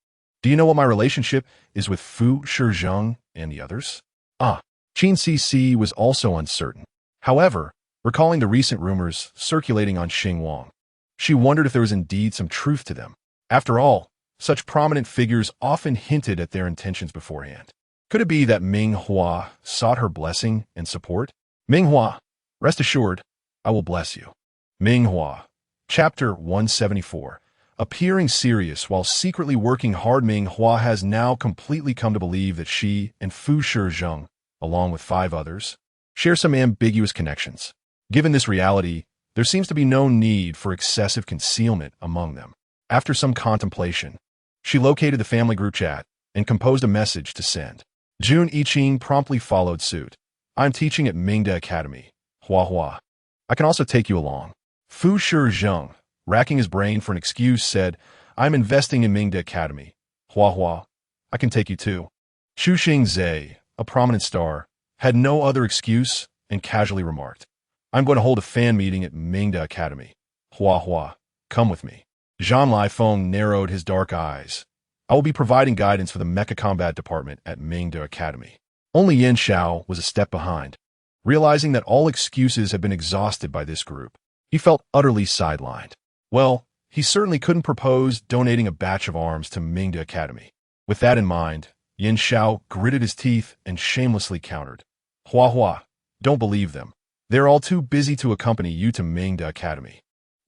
do you know what my relationship is with Fu Shizheng and the others? Qin CC was also uncertain. However, recalling the recent rumors circulating on Xinhua, she wondered if there was indeed some truth to them. After all, such prominent figures often hinted at their intentions beforehand. Could it be that Ming Hua sought her blessing and support? Ming Hua, rest assured, I will bless you. Ming Hua, Chapter 174. Appearing serious while secretly working hard, Ming Hua has now completely come to believe that she and Fu Shizheng, along with 5 others, share some ambiguous connections. Given this reality, there seems to be no need for excessive concealment among them. After some contemplation, she located the family group chat and composed a message to send. Jun Yiqing promptly followed suit. I'm teaching at Mingda Academy. Hua. I can also take you along. Fu Shizheng, racking his brain for an excuse, said, I'm investing in Mingda Academy. Hua. I can take you too. Chu Xingzhe, a prominent star, had no other excuse and casually remarked, I'm going to hold a fan meeting at Mingda Academy. Hua, come with me. Zhan Lifeng narrowed his dark eyes. I will be providing guidance for the Mecha Combat Department at Mingda Academy. Only Yin Xiao was a step behind. Realizing that all excuses had been exhausted by this group, he felt utterly sidelined. Well, he certainly couldn't propose donating a batch of arms to Mingda Academy. With that in mind, Yin Xiao gritted his teeth and shamelessly countered. Hua, don't believe them. They're all too busy to accompany you to Mingda Academy.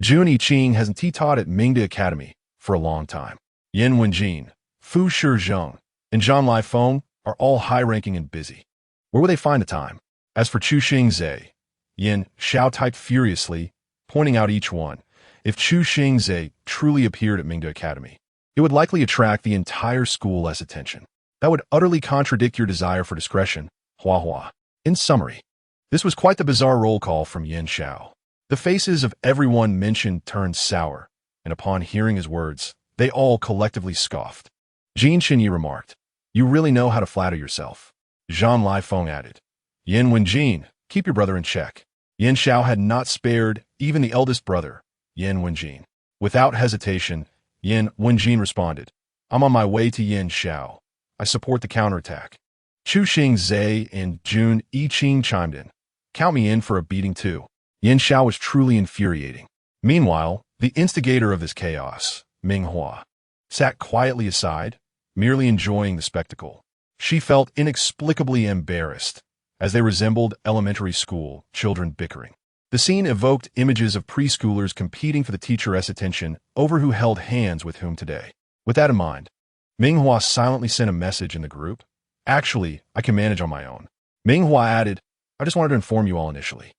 Jun Yiqing hasn't taught at Mingda Academy for a long time. Yin Wenjin, Fu Shizheng, and Zhan Lifeng are all high-ranking and busy. Where will they find the time? As for Chu Xingzhe, Yin Xiao typed furiously, pointing out each one, If Chu Xingze truly appeared at Mingda Academy, it would likely attract the entire school's attention. That would utterly contradict your desire for discretion, Hua Hua. In summary, this was quite the bizarre roll call from Yin Xiao. The faces of everyone mentioned turned sour, and upon hearing his words, they all collectively scoffed. Jin Xinyi remarked, "You really know how to flatter yourself." Zhang Lifeng added, "Yin Wenjin, keep your brother in check." Yin Xiao had not spared even the eldest brother, Yin Wenjin. Without hesitation, Yin Wenjin responded, "I'm on my way to Yin Xiao. I support the counterattack." Chu Xingze and Jun Yiqing chimed in. "Count me in for a beating too." Yin Xiao was truly infuriating. Meanwhile, the instigator of this chaos, Ming Hua, sat quietly aside, merely enjoying the spectacle. She felt inexplicably embarrassed, as they resembled elementary school children bickering. The scene evoked images of preschoolers competing for the teacher's attention over who held hands with whom today. With that in mind, Ming Hua silently sent a message in the group. "Actually, I can manage on my own." Ming Hua added, "I just wanted to inform you all initially."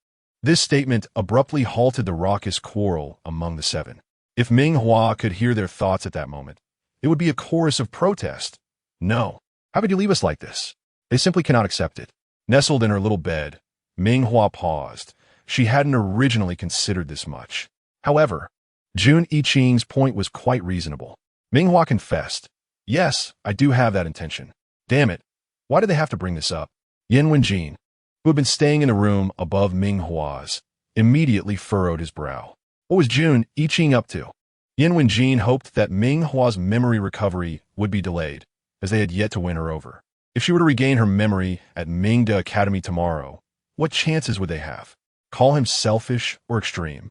This statement abruptly halted the raucous quarrel among the seven. If Ming Hua could hear their thoughts at that moment, it would be a chorus of protest. "No. How could you leave us like this?" They simply cannot accept it. Nestled in her little bed, Ming Hua paused. She hadn't originally considered this much. However, Jun Yiqing's point was quite reasonable. Ming Hua confessed, "Yes, I do have that intention. Damn it, why did they have to bring this up?" Yin Wenjin, who had been staying in the room above Ming Hua's, immediately furrowed his brow. What was Jun Yiqing up to? Yin Wenjin hoped that Ming Hua's memory recovery would be delayed, as they had yet to win her over. If she were to regain her memory at Mingda Academy tomorrow, what chances would they have? Call him selfish or extreme.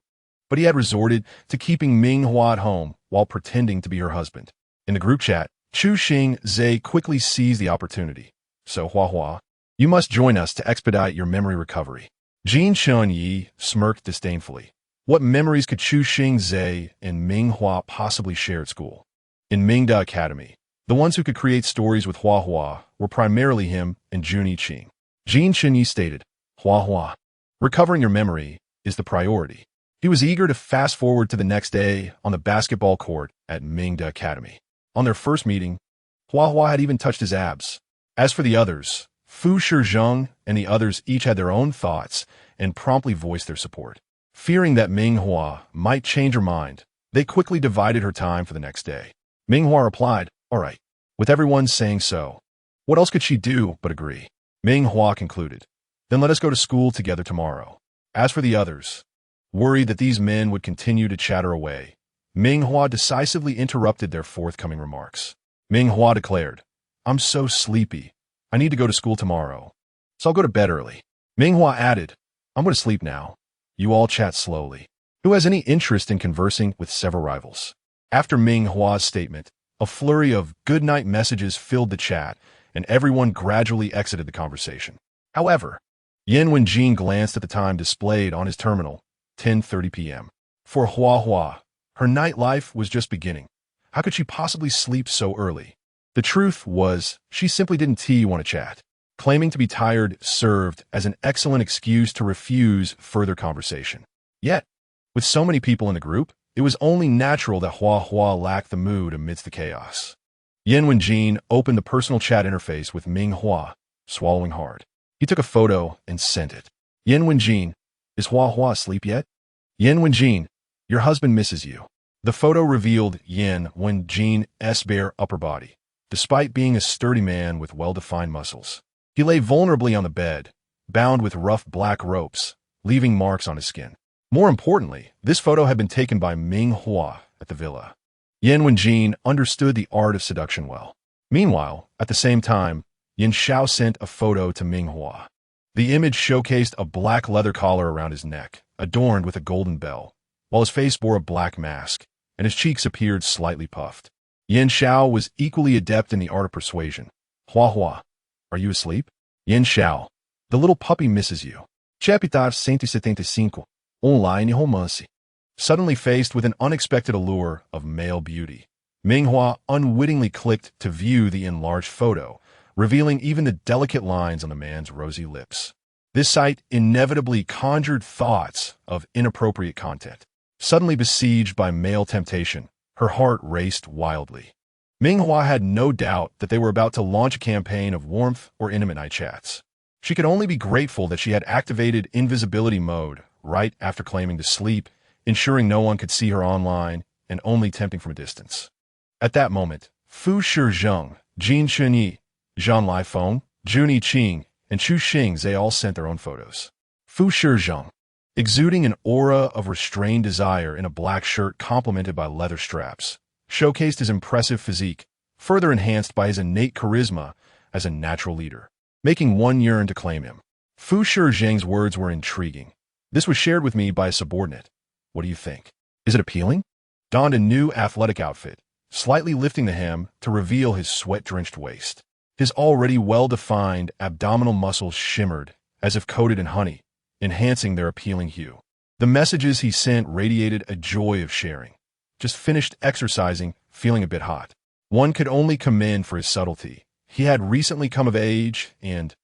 But he had resorted to keeping Ming Hua at home while pretending to be her husband. In the group chat, Chu Xingze quickly seized the opportunity. "So, Hua Hua, you must join us to expedite your memory recovery." Jin Chunyi smirked disdainfully. What memories could Chu Xingze and Ming Hua possibly share at school? In Mingda Academy, the ones who could create stories with Hua Hua were primarily him and Jun Yiqing. Jin Chunyi stated, "Hua Hua, recovering your memory is the priority." He was eager to fast forward to the next day on the basketball court at Mingda Academy. On their first meeting, Hua Hua had even touched his abs. As for the others, Fu Shizheng and the others each had their own thoughts and promptly voiced their support. Fearing that Ming Hua might change her mind, they quickly divided her time for the next day. Ming Hua replied, "All right." With everyone saying so, what else could she do but agree? Ming Hua concluded, "Then let us go to school together tomorrow." As for the others, worried that these men would continue to chatter away, Ming Hua decisively interrupted their forthcoming remarks. Ming Hua declared, "I'm so sleepy. I need to go to school tomorrow, so I'll go to bed early." Ming Hua added, "I'm going to sleep now. You all chat slowly. Who has any interest in conversing with several rivals?" After Ming Hua's statement, a flurry of good-night messages filled the chat, and everyone gradually exited the conversation. However, Yin Wenjin glanced at the time displayed on his terminal, 10:30 p.m. For Hua Hua, her nightlife was just beginning. How could she possibly sleep so early? The truth was, she simply didn't want to chat. Claiming to be tired served as an excellent excuse to refuse further conversation. Yet, with so many people in the group, it was only natural that Hua Hua lacked the mood amidst the chaos. Yin Wenjin opened the personal chat interface with Ming Hua, swallowing hard. He took a photo and sent it. "Yin Wenjin, is Hua Hua asleep yet?" "Yin Wenjin, your husband misses you." The photo revealed Yin Wenjin's bare upper body, despite being a sturdy man with well-defined muscles. He lay vulnerably on the bed, bound with rough black ropes, leaving marks on his skin. More importantly, this photo had been taken by Ming Hua at the villa. Yin Wenjin understood the art of seduction well. Meanwhile, at the same time, Yin Xiao sent a photo to Ming Hua. The image showcased a black leather collar around his neck, adorned with a golden bell, while his face bore a black mask, and his cheeks appeared slightly puffed. Yin Xiao was equally adept in the art of persuasion. "Hua Hua, are you asleep?" "Yin Xiao, the little puppy misses you." Chapter 175. Online romance. Suddenly faced with an unexpected allure of male beauty, Ming Hua unwittingly clicked to view the enlarged photo, revealing even the delicate lines on the man's rosy lips. This sight inevitably conjured thoughts of inappropriate content. Suddenly besieged by male temptation, her heart raced wildly. Ming Hua had no doubt that they were about to launch a campaign of warmth or intimate night chats. She could only be grateful that she had activated invisibility mode right after claiming to sleep, ensuring no one could see her online and only tempting from a distance. At that moment, Fu Shizheng, Jin Chunyi, Zhang Laifeng, Juni Qing, and Chu Xing they all sent their own photos. Fu Shizheng, exuding an aura of restrained desire in a black shirt complemented by leather straps, showcased his impressive physique, further enhanced by his innate charisma as a natural leader, making one yearn to claim him. Fu Shizheng's words were intriguing. This was shared with me by a subordinate. What do you think? Is it appealing? Donned a new athletic outfit, slightly lifting the hem to reveal his sweat-drenched waist. His already well-defined abdominal muscles shimmered as if coated in honey, enhancing their appealing hue. The messages he sent radiated a joy of sharing. Just finished exercising, feeling a bit hot. One could only commend for his subtlety. He had recently come of age and,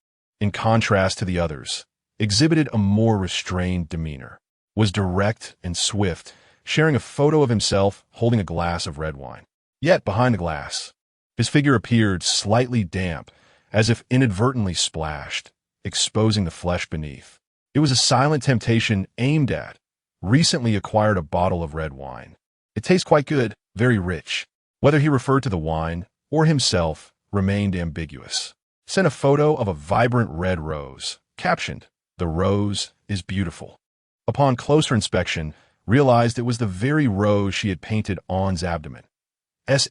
in contrast to the others, exhibited a more restrained demeanor, was direct and swift, sharing a photo of himself holding a glass of red wine. Yet behind the glass, his figure appeared slightly damp, as if inadvertently splashed, exposing the flesh beneath. It was a silent temptation aimed at. Recently acquired a bottle of red wine. It tastes quite good, very rich. Whether he referred to the wine or himself remained ambiguous. Sent a photo of a vibrant red rose, captioned, "The rose is beautiful." Upon closer inspection, realized it was the very rose she had painted On's abdomen.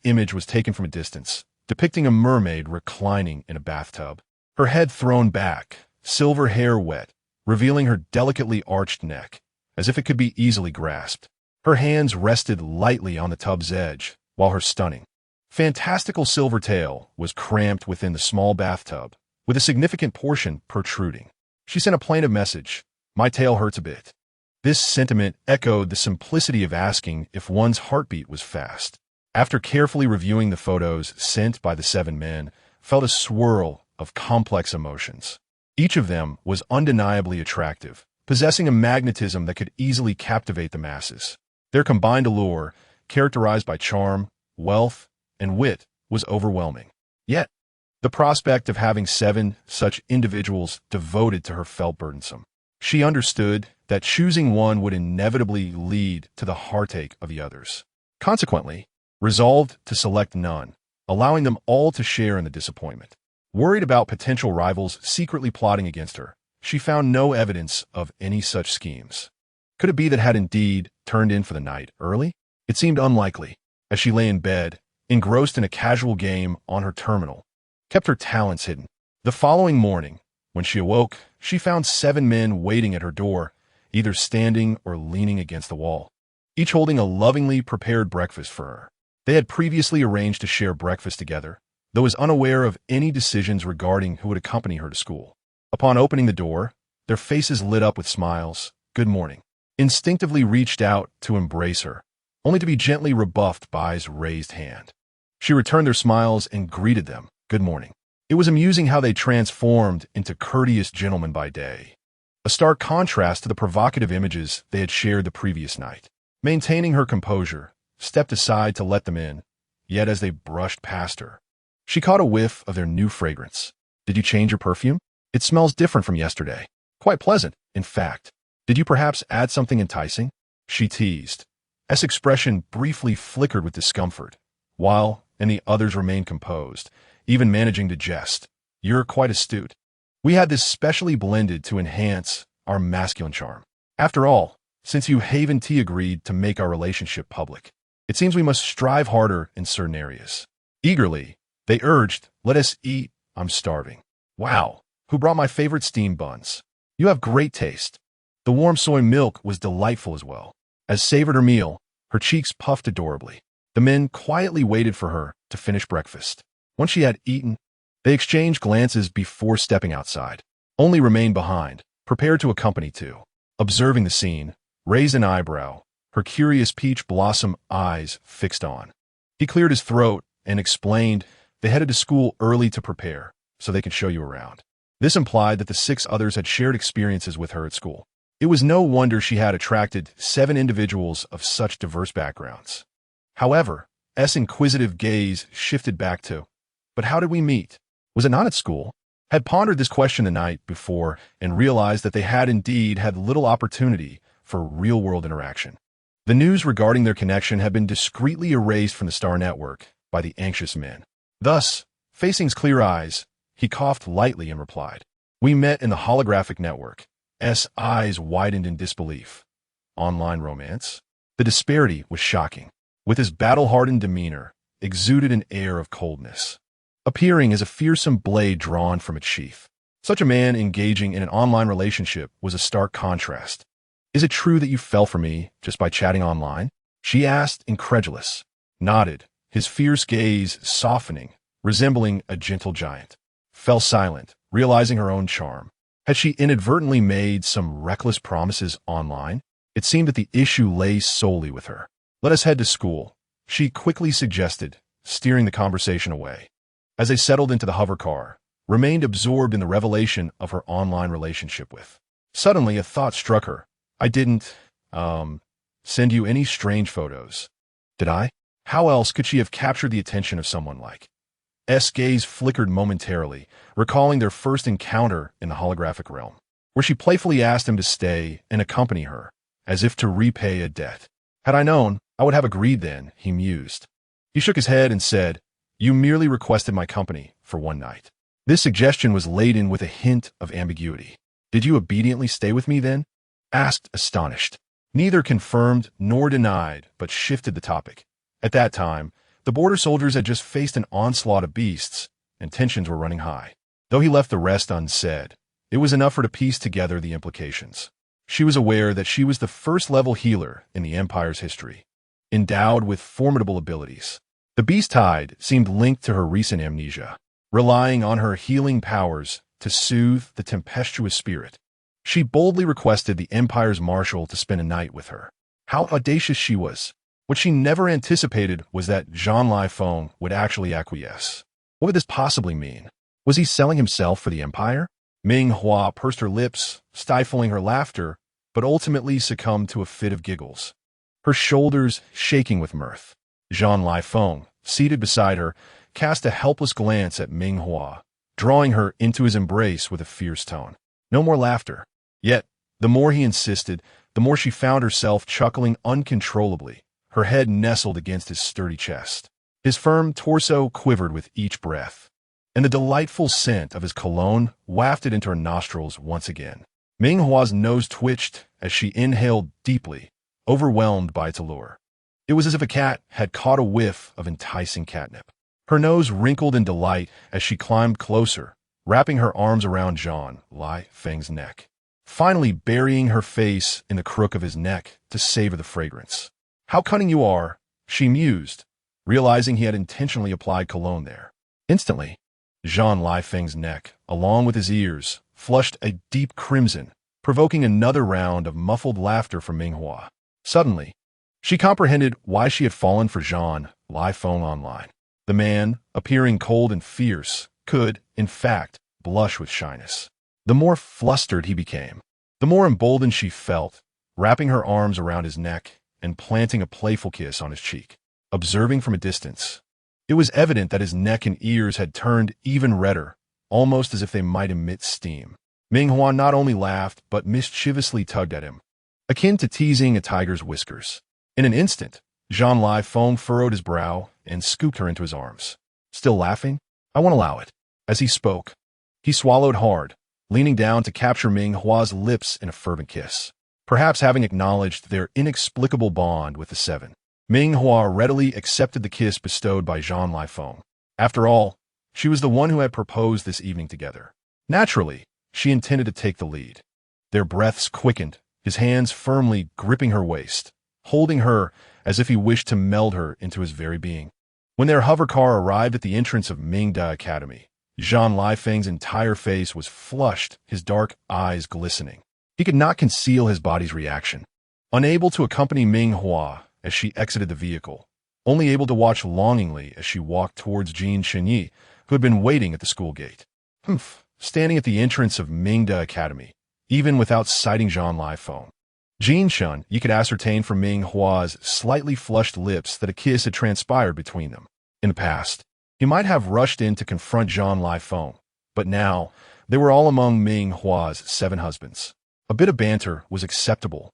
Image was taken from a distance, depicting a mermaid reclining in a bathtub. Her head thrown back, silver hair wet, revealing her delicately arched neck, as if it could be easily grasped. Her hands rested lightly on the tub's edge, while her stunning, fantastical silver tail was cramped within the small bathtub, with a significant portion protruding. She sent a plaintive message, "My tail hurts a bit." This sentiment echoed the simplicity of asking if one's heartbeat was fast. After carefully reviewing the photos sent by the 7 men, felt a swirl of complex emotions. Each of them was undeniably attractive, possessing a magnetism that could easily captivate the masses. Their combined allure, characterized by charm, wealth, and wit, was overwhelming. Yet, the prospect of having 7 such individuals devoted to her felt burdensome. She understood that choosing one would inevitably lead to the heartache of the others. Consequently, resolved to select none, allowing them all to share in the disappointment. Worried about potential rivals secretly plotting against her, she found no evidence of any such schemes. Could it be that had indeed turned in for the night early? It seemed unlikely, as she lay in bed, engrossed in a casual game on her terminal, kept her talents hidden. The following morning, when she awoke, she found 7 men waiting at her door, either standing or leaning against the wall, each holding a lovingly prepared breakfast for her. They had previously arranged to share breakfast together, though was unaware of any decisions regarding who would accompany her to school. Upon opening the door, their faces lit up with smiles. "Good morning." Instinctively reached out to embrace her, only to be gently rebuffed by his raised hand. She returned their smiles and greeted them, "Good morning." It was amusing how they transformed into courteous gentlemen by day, a stark contrast to the provocative images they had shared the previous night. Maintaining her composure, stepped aside to let them in, yet as they brushed past her, she caught a whiff of their new fragrance. "Did you change your perfume? It smells different from yesterday. Quite pleasant, in fact. Did you perhaps add something enticing?" She teased. S expression briefly flickered with discomfort, while the others remained composed, even managing to jest. "You're quite astute. We had this specially blended to enhance our masculine charm. After all, since you Haven T agreed to make our relationship public, it seems we must strive harder in certain areas." Eagerly, they urged, "Let us eat. I'm starving." "Wow, who brought my favorite steamed buns? You have great taste." The warm soy milk was delightful as well. As savored her meal, her cheeks puffed adorably. The men quietly waited for her to finish breakfast. Once she had eaten, they exchanged glances before stepping outside. Only remained behind, prepared to accompany to. Observing the scene, raised an eyebrow, her curious peach blossom eyes fixed on. He cleared his throat and explained they headed to school early to prepare, so they could show you around. This implied that the 6 others had shared experiences with her at school. It was no wonder she had attracted 7 individuals of such diverse backgrounds. However, S' inquisitive gaze shifted back to, but how did we meet? Was it not at school? Had pondered this question the night before and realized that they had indeed had little opportunity for real-world interaction. The news regarding their connection had been discreetly erased from the Star Network by the anxious men. Thus, facing his clear eyes, he coughed lightly and replied, "We met in the holographic network." S' eyes widened in disbelief. Online romance? The disparity was shocking. With his battle-hardened demeanor, exuded an air of coldness, appearing as a fearsome blade drawn from its sheath. Such a man engaging in an online relationship was a stark contrast. "Is it true that you fell for me just by chatting online?" she asked, incredulous. Nodded, his fierce gaze softening, resembling a gentle giant. Fell silent, realizing her own charm. Had she inadvertently made some reckless promises online? It seemed that the issue lay solely with her. "Let us head to school," she quickly suggested, steering the conversation away. As they settled into the hover car, remained absorbed in the revelation of her online relationship with. Suddenly, a thought struck her. "I didn't, send you any strange photos. Did I? How else could she have captured the attention of someone like?" S' gaze flickered momentarily, recalling their first encounter in the holographic realm, where she playfully asked him to stay and accompany her, as if to repay a debt. "Had I known, I would have agreed then," he mused. He shook his head and said, "You merely requested my company for one night." This suggestion was laden with a hint of ambiguity. "Did you obediently stay with me then?" asked, astonished. Neither confirmed nor denied, but shifted the topic. At that time, the border soldiers had just faced an onslaught of beasts, and tensions were running high. Though he left the rest unsaid, it was enough for her to piece together the implications. She was aware that she was the first-level healer in the Empire's history, endowed with formidable abilities. The beast tide seemed linked to her recent amnesia, relying on her healing powers to soothe the tempestuous spirit. She boldly requested the Empire's marshal to spend a night with her. How audacious she was! What she never anticipated was that NightⅡ would actually acquiesce. What would this possibly mean? Was he selling himself for the Empire? Ming Hua pursed her lips, stifling her laughter, but ultimately succumbed to a fit of giggles, her shoulders shaking with mirth. NightⅡ, seated beside her, cast a helpless glance at Ming Hua, drawing her into his embrace with a fierce tone. No more laughter. Yet, the more he insisted, the more she found herself chuckling uncontrollably, her head nestled against his sturdy chest. His firm torso quivered with each breath, and the delightful scent of his cologne wafted into her nostrils once again. Ming Hua's nose twitched as she inhaled deeply, overwhelmed by its allure. It was as if a cat had caught a whiff of enticing catnip. Her nose wrinkled in delight as she climbed closer, wrapping her arms around NightⅡ's neck, finally burying her face in the crook of his neck to savor the fragrance. "How cunning you are," she mused, realizing he had intentionally applied cologne there. Instantly, NightⅡ's neck, along with his ears, flushed a deep crimson, provoking another round of muffled laughter from Ming Hua. Suddenly, she comprehended why she had fallen for NightⅡ online. The man, appearing cold and fierce, could, in fact, blush with shyness. The more flustered he became, the more emboldened she felt, wrapping her arms around his neck and planting a playful kiss on his cheek. Observing from a distance, it was evident that his neck and ears had turned even redder, almost as if they might emit steam. Ming Hua not only laughed, but mischievously tugged at him, akin to teasing a tiger's whiskers. In an instant, NightⅡ furrowed his brow and scooped her into his arms. "Still laughing? I won't allow it." As he spoke, he swallowed hard, leaning down to capture Ming Hua's lips in a fervent kiss. Perhaps having acknowledged their inexplicable bond with the seven, Ming Hua readily accepted the kiss bestowed by NightⅡ. After all, she was the one who had proposed this evening together. Naturally, she intended to take the lead. Their breaths quickened, his hands firmly gripping her waist, holding her as if he wished to meld her into his very being. When their hover car arrived at the entrance of Mingda Academy, NightⅡ's entire face was flushed, his dark eyes glistening. He could not conceal his body's reaction. Unable to accompany Ming Hua as she exited the vehicle, only able to watch longingly as she walked towards Jin Shenyi, who had been waiting at the school gate. Standing at the entrance of Mingda Academy, even without citing Zhang Li's phone. Jin Shun, you could ascertain from Ming Hua's slightly flushed lips that a kiss had transpired between them. In the past, he might have rushed in to confront Zhang Li's phone, but now, they were all among Ming Hua's 7 husbands. A bit of banter was acceptable,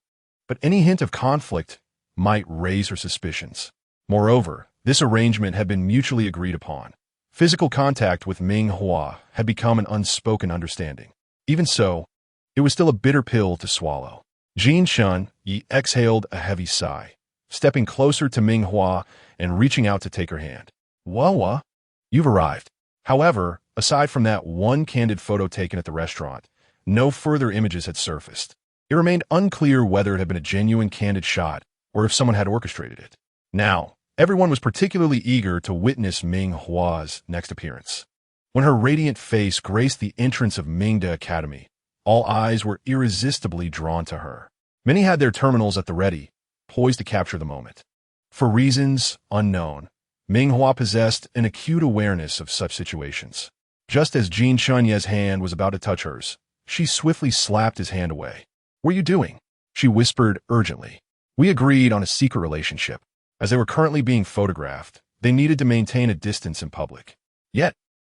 but any hint of conflict might raise her suspicions. Moreover, this arrangement had been mutually agreed upon. Physical contact with Ming Hua had become an unspoken understanding. Even so, it was still a bitter pill to swallow. Jin Shun exhaled a heavy sigh, stepping closer to Ming Hua and reaching out to take her hand. Hua, you've arrived. However, aside from that one candid photo taken at the restaurant, no further images had surfaced. It remained unclear whether it had been a genuine candid shot or if someone had orchestrated it. Now, everyone was particularly eager to witness Ming Hua's next appearance. When her radiant face graced the entrance of Mingda Academy, all eyes were irresistibly drawn to her. Many had their terminals at the ready, poised to capture the moment. For reasons unknown, Ming Hua possessed an acute awareness of such situations. Just as Jin Shunye's hand was about to touch hers, she swiftly slapped his hand away. "What are you doing?" she whispered urgently. "We agreed on a secret relationship. As they were currently being photographed, they needed to maintain a distance in public." Yet,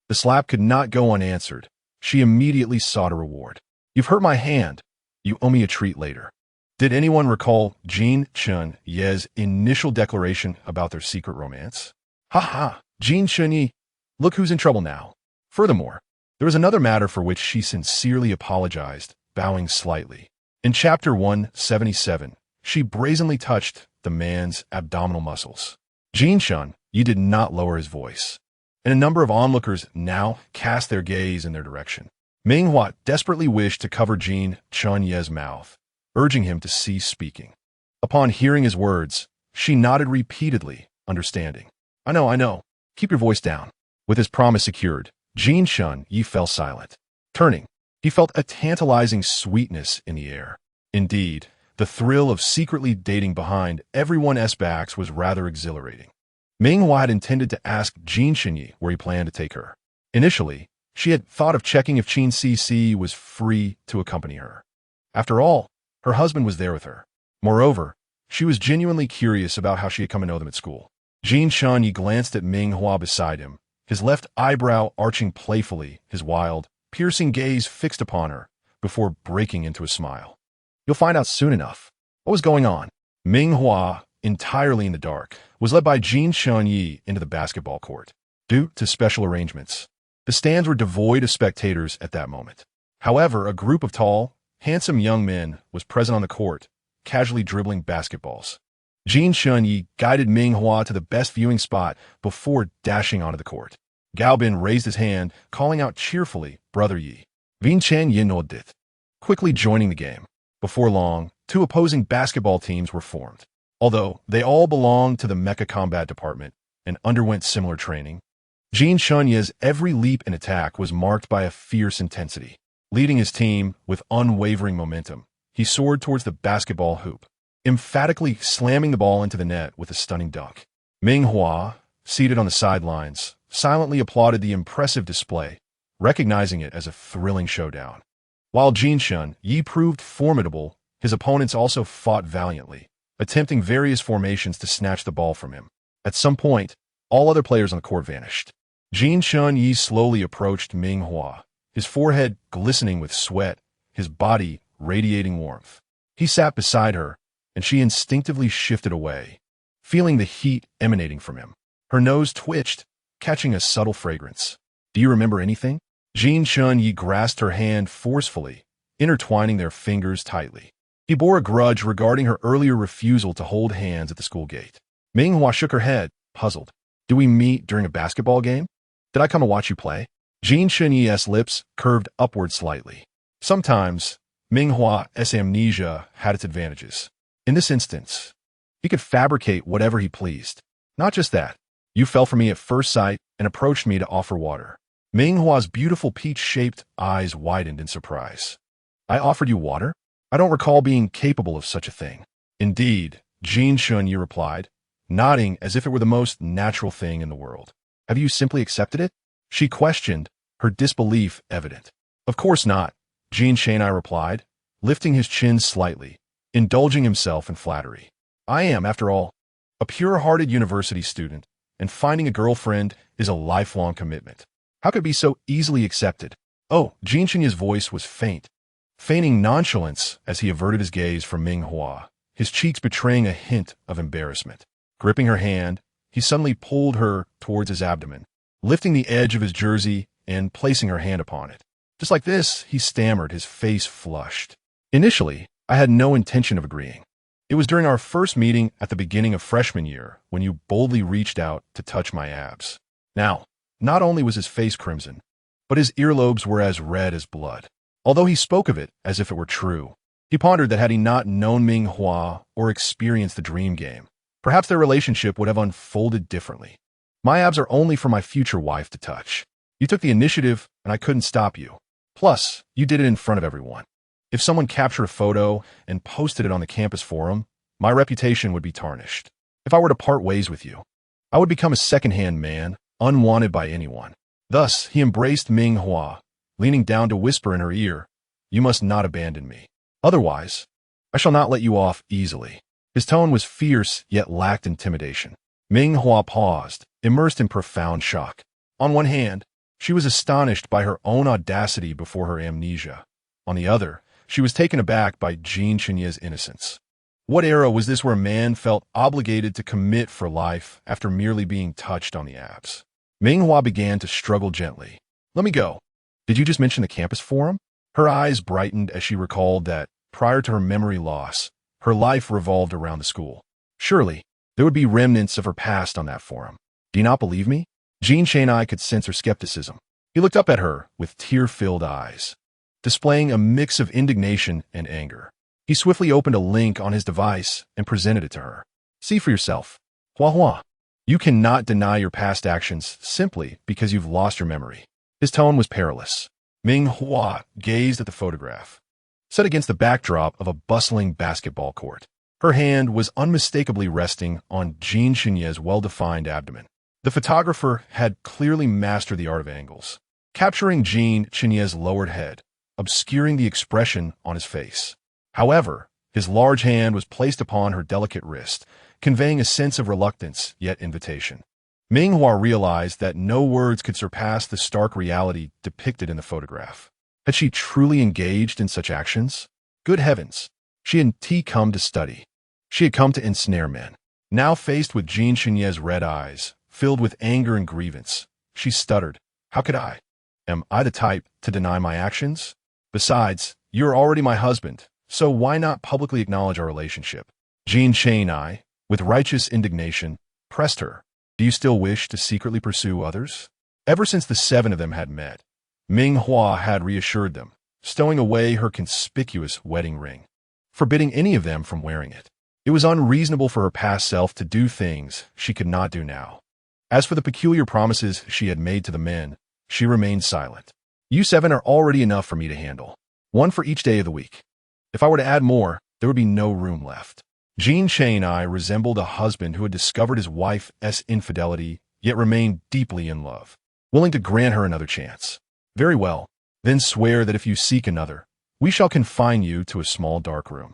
the slap could not go unanswered. She immediately sought a reward. "You've hurt my hand. You owe me a treat later." Did anyone recall Jin Shunye's initial declaration about their secret romance? Ha ha, Jin Shunye, look who's in trouble now. Furthermore, there was another matter for which she sincerely apologized, bowing slightly. In Chapter 177, she brazenly touched the man's abdominal muscles. Jin Shunye did not lower his voice, and a number of onlookers now cast their gaze in their direction. Ming Hua desperately wished to cover Jin Shunye's mouth, urging him to cease speaking. Upon hearing his words, she nodded repeatedly, understanding. I know. Keep your voice down." With his promise secured, Jin Shunye fell silent. Turning, he felt a tantalizing sweetness in the air. Indeed, the thrill of secretly dating behind everyone's backs was rather exhilarating. Ming Hua had intended to ask Jin Shunye where he planned to take her. Initially, she had thought of checking if Qin Cici was free to accompany her. After all, her husband was there with her. Moreover, she was genuinely curious about how she had come to know them at school. Jin Shunye glanced at Ming Hua beside him, his left eyebrow arching playfully, his wild, piercing gaze fixed upon her, before breaking into a smile. "You'll find out soon enough. What was going on?" Ming Hua, entirely in the dark, was led by Jin Shunye into the basketball court. Due to special arrangements, the stands were devoid of spectators at that moment. However, a group of tall, handsome young men was present on the court, casually dribbling basketballs. Jin Shunye guided Ming Hua to the best viewing spot before dashing onto the court. Gao Bin raised his hand, calling out cheerfully, "Brother Yi." Vin Chen Yin nodded, quickly joining the game. Before long, 2 opposing basketball teams were formed. Although they all belonged to the Mecha Combat Department and underwent similar training, Jin Shunye's every leap and attack was marked by a fierce intensity. Leading his team with unwavering momentum, he soared towards the basketball hoop, emphatically slamming the ball into the net with a stunning dunk. Ming Hua, seated on the sidelines, silently applauded the impressive display, recognizing it as a thrilling showdown. While Jin Shunye proved formidable, his opponents also fought valiantly, attempting various formations to snatch the ball from him. At some point, all other players on the court vanished. Jin Shunye slowly approached Ming Hua, his forehead glistening with sweat, his body radiating warmth. He sat beside her, and she instinctively shifted away, feeling the heat emanating from him. Her nose twitched, catching a subtle fragrance. "Do you remember anything?" Jin Shunye grasped her hand forcefully, intertwining their fingers tightly. He bore a grudge regarding her earlier refusal to hold hands at the school gate. Ming Hua shook her head, puzzled. "Do we meet during a basketball game? Did I come to watch you play?" Jin Shunye's lips curved upward slightly. Sometimes, Ming Hua's amnesia had its advantages. In this instance, he could fabricate whatever he pleased. "Not just that. You fell for me at first sight and approached me to offer water." Ming Hua's beautiful peach-shaped eyes widened in surprise. "I offered you water? I don't recall being capable of such a thing." "Indeed," Jin Shunye replied, nodding as if it were the most natural thing in the world. "Have you simply accepted it?" She questioned, her disbelief evident. "Of course not," Jin Shunye replied, lifting his chin slightly, indulging himself in flattery. I am, after all, a pure-hearted university student, and finding a girlfriend is a lifelong commitment. How could it be so easily accepted? Oh, Jin Chenye's voice was faint, feigning nonchalance as he averted his gaze from Ming Hua, his cheeks betraying a hint of embarrassment. Gripping her hand, he suddenly pulled her towards his abdomen, lifting the edge of his jersey and placing her hand upon it. Just like this, he stammered, his face flushed. Initially, I had no intention of agreeing. It was during our first meeting at the beginning of freshman year when you boldly reached out to touch my abs. Now, not only was his face crimson, but his earlobes were as red as blood. Although he spoke of it as if it were true, he pondered that had he not known Ming Hua or experienced the dream game, perhaps their relationship would have unfolded differently. My abs are only for my future wife to touch. You took the initiative, and I couldn't stop you. Plus, you did it in front of everyone. If someone captured a photo and posted it on the campus forum, my reputation would be tarnished. If I were to part ways with you, I would become a second-hand man, unwanted by anyone. Thus, he embraced Ming Hua, leaning down to whisper in her ear, "You must not abandon me. Otherwise, I shall not let you off easily." His tone was fierce, yet lacked intimidation. Ming Hua paused, immersed in profound shock. On one hand, she was astonished by her own audacity before her amnesia. On the other, she was taken aback by Jin Chenye's innocence. What era was this where a man felt obligated to commit for life after merely being touched on the abs? Ming Hua began to struggle gently. "Let me go. Did you just mention the campus forum?" Her eyes brightened as she recalled that, prior to her memory loss, her life revolved around the school. Surely, there would be remnants of her past on that forum. "Do you not believe me?" Jin Chenye could sense her skepticism. He looked up at her with tear-filled eyes, displaying a mix of indignation and anger. He swiftly opened a link on his device and presented it to her. "See for yourself. Hua Hua. You cannot deny your past actions simply because you've lost your memory." His tone was perilous. Ming Hua gazed at the photograph, set against the backdrop of a bustling basketball court. Her hand was unmistakably resting on Jin Chenye's well-defined abdomen. The photographer had clearly mastered the art of angles, capturing Jin Chenye's lowered head, obscuring the expression on his face. However, his large hand was placed upon her delicate wrist, conveying a sense of reluctance yet invitation. Ming Hua realized that no words could surpass the stark reality depicted in the photograph. Had she truly engaged in such actions? Good heavens, she hadn't come to study. She had come to ensnare men. Now faced with Jin Chenye's red eyes, filled with anger and grievance, she stuttered, "How could I? Am I the type to deny my actions? Besides, you're already my husband, so why not publicly acknowledge our relationship?" Jin Chenye, with righteous indignation, pressed her. "Do you still wish to secretly pursue others?" Ever since the seven of them had met, Ming Hua had reassured them, stowing away her conspicuous wedding ring, forbidding any of them from wearing it. It was unreasonable for her past self to do things she could not do now. As for the peculiar promises she had made to the men, she remained silent. "You seven are already enough for me to handle. One for each day of the week. If I were to add more, there would be no room left." Jin Chenye resembled a husband who had discovered his wife's infidelity, yet remained deeply in love, willing to grant her another chance. "Very well, then swear that if you seek another, we shall confine you to a small dark room."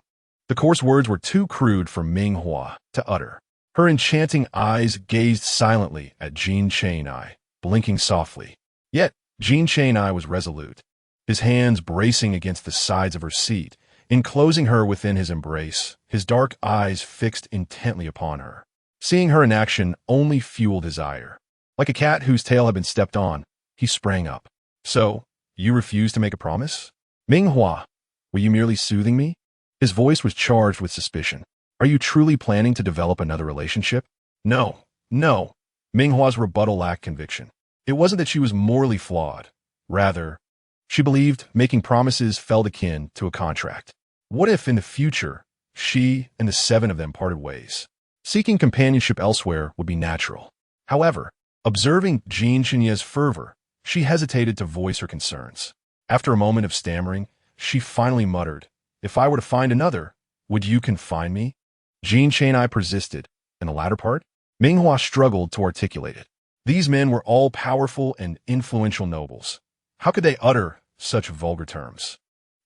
The coarse words were too crude for Ming Hua to utter. Her enchanting eyes gazed silently at Jin Chenye, blinking softly. Yet, Jin Chenye was resolute, his hands bracing against the sides of her seat, enclosing her within his embrace, his dark eyes fixed intently upon her. Seeing her in action only fueled his ire. Like a cat whose tail had been stepped on, he sprang up. "So, you refuse to make a promise? Ming Hua, were you merely soothing me?" His voice was charged with suspicion. "Are you truly planning to develop another relationship?" No. Ming Hua's rebuttal lacked conviction. It wasn't that she was morally flawed. Rather, she believed making promises felt akin to a contract. What if, in the future, she and the seven of them parted ways? Seeking companionship elsewhere would be natural. However, observing Jin Chenye's fervor, she hesitated to voice her concerns. After a moment of stammering, she finally muttered, "If I were to find another, would you confine me?" Jin Chenye persisted, and the latter part? Ming Hua struggled to articulate it. These men were all powerful and influential nobles. How could they utter such vulgar terms?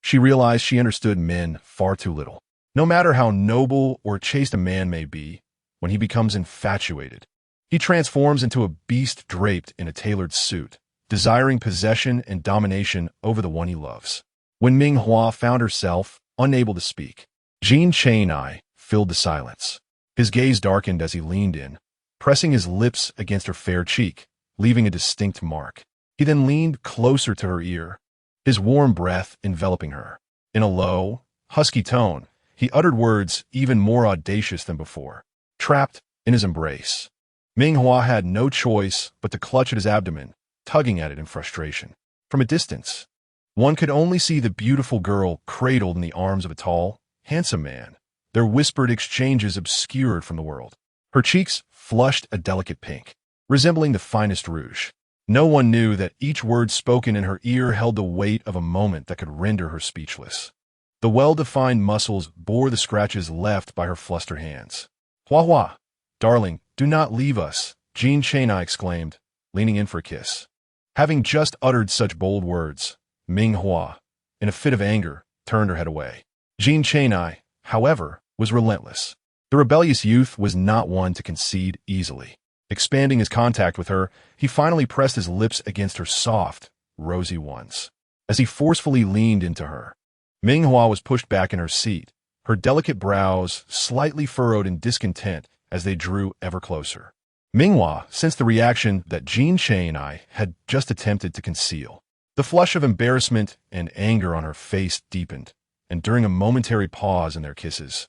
She realized she understood men far too little. No matter how noble or chaste a man may be, when he becomes infatuated, he transforms into a beast draped in a tailored suit, desiring possession and domination over the one he loves. When Ming Hua found herself unable to speak, Jean Chainai filled the silence. His gaze darkened as he leaned in, pressing his lips against her fair cheek, leaving a distinct mark. He then leaned closer to her ear, his warm breath enveloping her. In a low, husky tone, he uttered words even more audacious than before. Trapped in his embrace, Ming Hua had no choice but to clutch at his abdomen, tugging at it in frustration. From a distance, one could only see the beautiful girl cradled in the arms of a tall, handsome man, their whispered exchanges obscured from the world. Her cheeks flushed a delicate pink, resembling the finest rouge. No one knew that each word spoken in her ear held the weight of a moment that could render her speechless. The well-defined muscles bore the scratches left by her flustered hands. "Hua Hua, darling, do not leave us," Jean Chainai exclaimed, leaning in for a kiss. Having just uttered such bold words, Ming Hua, in a fit of anger, turned her head away. Jean Chainai, however, was relentless. The rebellious youth was not one to concede easily. Expanding his contact with her, he finally pressed his lips against her soft, rosy ones. As he forcefully leaned into her, Ming Hua was pushed back in her seat, her delicate brows slightly furrowed in discontent as they drew ever closer. Ming Hua sensed the reaction that Jean Chainai had just attempted to conceal. The flush of embarrassment and anger on her face deepened, and during a momentary pause in their kisses,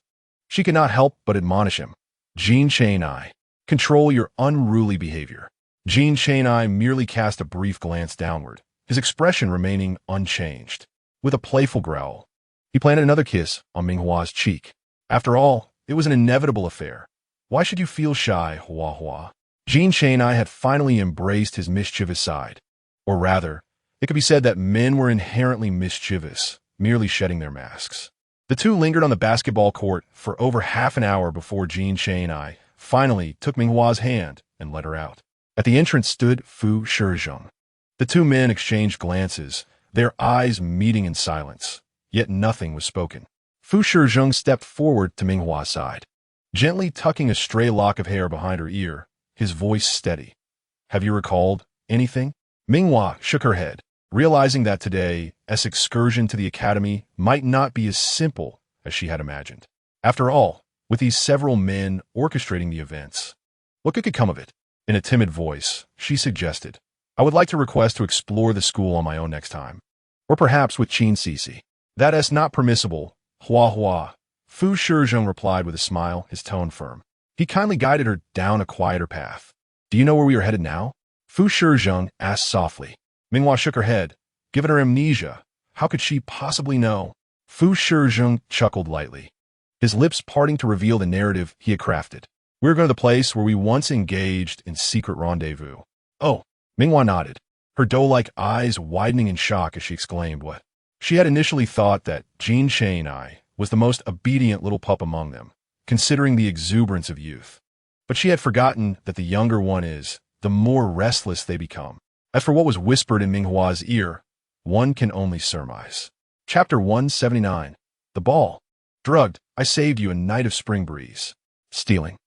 she could not help but admonish him. "Jean Chainai, control your unruly behavior." Jean Chainai merely cast a brief glance downward, his expression remaining unchanged. With a playful growl, he planted another kiss on Ming Hua's cheek. After all, it was an inevitable affair. Why should you feel shy, Hua Hua? Jean Chainai had finally embraced his mischievous side. Or rather, it could be said that men were inherently mischievous, merely shedding their masks. The two lingered on the basketball court for over half an hour before Jean Chainai finally took Ming Hua's hand and led her out. At the entrance stood Fu Shizheng. The two men exchanged glances, their eyes meeting in silence, yet nothing was spoken. Fu Shizheng stepped forward to Ming Hua's side, gently tucking a stray lock of hair behind her ear, his voice steady. "Have you recalled anything?" Ming Hua shook her head, realizing that today's excursion to the academy might not be as simple as she had imagined. After all, with these several men orchestrating the events, what could come of it? In a timid voice, she suggested, "I would like to request to explore the school on my own next time. Or perhaps with Qin Sisi." "That is not permissible, Hua Hua," Fu Shizheng replied with a smile, his tone firm. He kindly guided her down a quieter path. "Do you know where we are headed now?" Fu Shizheng asked softly. Ming Hua shook her head. Given her amnesia, how could she possibly know? Fu Shizheng chuckled lightly, his lips parting to reveal the narrative he had crafted. "We're going to the place where we once engaged in secret rendezvous." "Oh." Ming Hua nodded, her doe-like eyes widening in shock as she exclaimed, "What?" She had initially thought that Jean Chainai was the most obedient little pup among them, considering the exuberance of youth. But she had forgotten that the younger one is, the more restless they become. As for what was whispered in Ming Hua's ear, one can only surmise. Chapter 179. The Ball. "Drugged, I saved you a night of spring breeze." Stealing.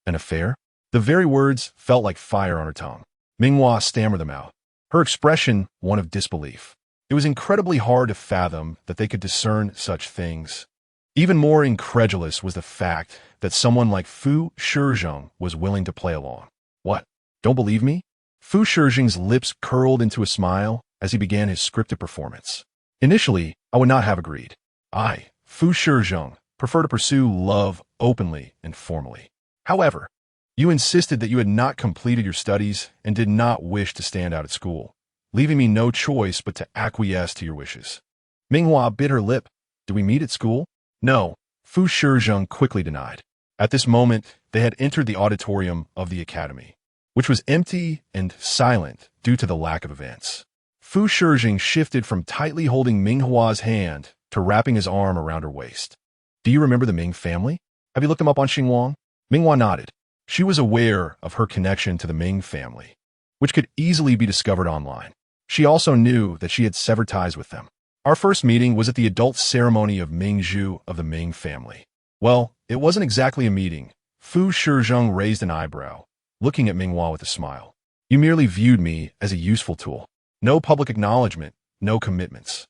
An affair? The very words felt like fire on her tongue. Ming Hua stammered them out, her expression one of disbelief. It was incredibly hard to fathom that they could discern such things. Even more incredulous was the fact that someone like Fu Shizheng was willing to play along. "What? Don't believe me?" Fu Shizheng's lips curled into a smile as he began his scripted performance. "Initially, I would not have agreed. I, Fu Shizheng, prefer to pursue love openly and formally. However, you insisted that you had not completed your studies and did not wish to stand out at school, leaving me no choice but to acquiesce to your wishes." Ming Hua bit her lip. "Did we meet at school?" "No," Fu Shizheng quickly denied. At this moment, they had entered the auditorium of the academy, which was empty and silent due to the lack of events. Fu Shizheng shifted from tightly holding Ming Hua's hand to wrapping his arm around her waist. "Do you remember the Ming family? Have you looked them up on Xinguang?" Ming Hua nodded. She was aware of her connection to the Ming family, which could easily be discovered online. She also knew that she had severed ties with them. Our first meeting was at the adult ceremony of Ming Zhu of the Ming family. Well, it wasn't exactly a meeting. Fu Shizheng raised an eyebrow, looking at Ming Hua with a smile. You merely viewed me as a useful tool. No public acknowledgement, no commitments.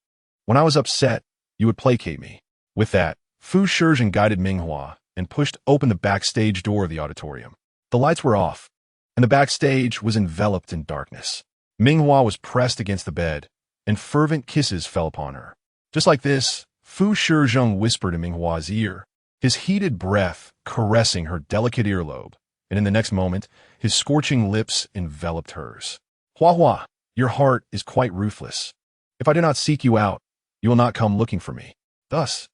When I was upset, you would placate me. With that, Fu Shizheng guided Ming Hua and pushed open the backstage door of the auditorium. The lights were off, and the backstage was enveloped in darkness. Ming Hua was pressed against the bed, and fervent kisses fell upon her. Just like this, Fu Shizheng whispered in Ming Hua's ear, his heated breath caressing her delicate earlobe, and in the next moment, his scorching lips enveloped hers. Hua, your heart is quite ruthless. If I do not seek you out, you will not come looking for me. Thus,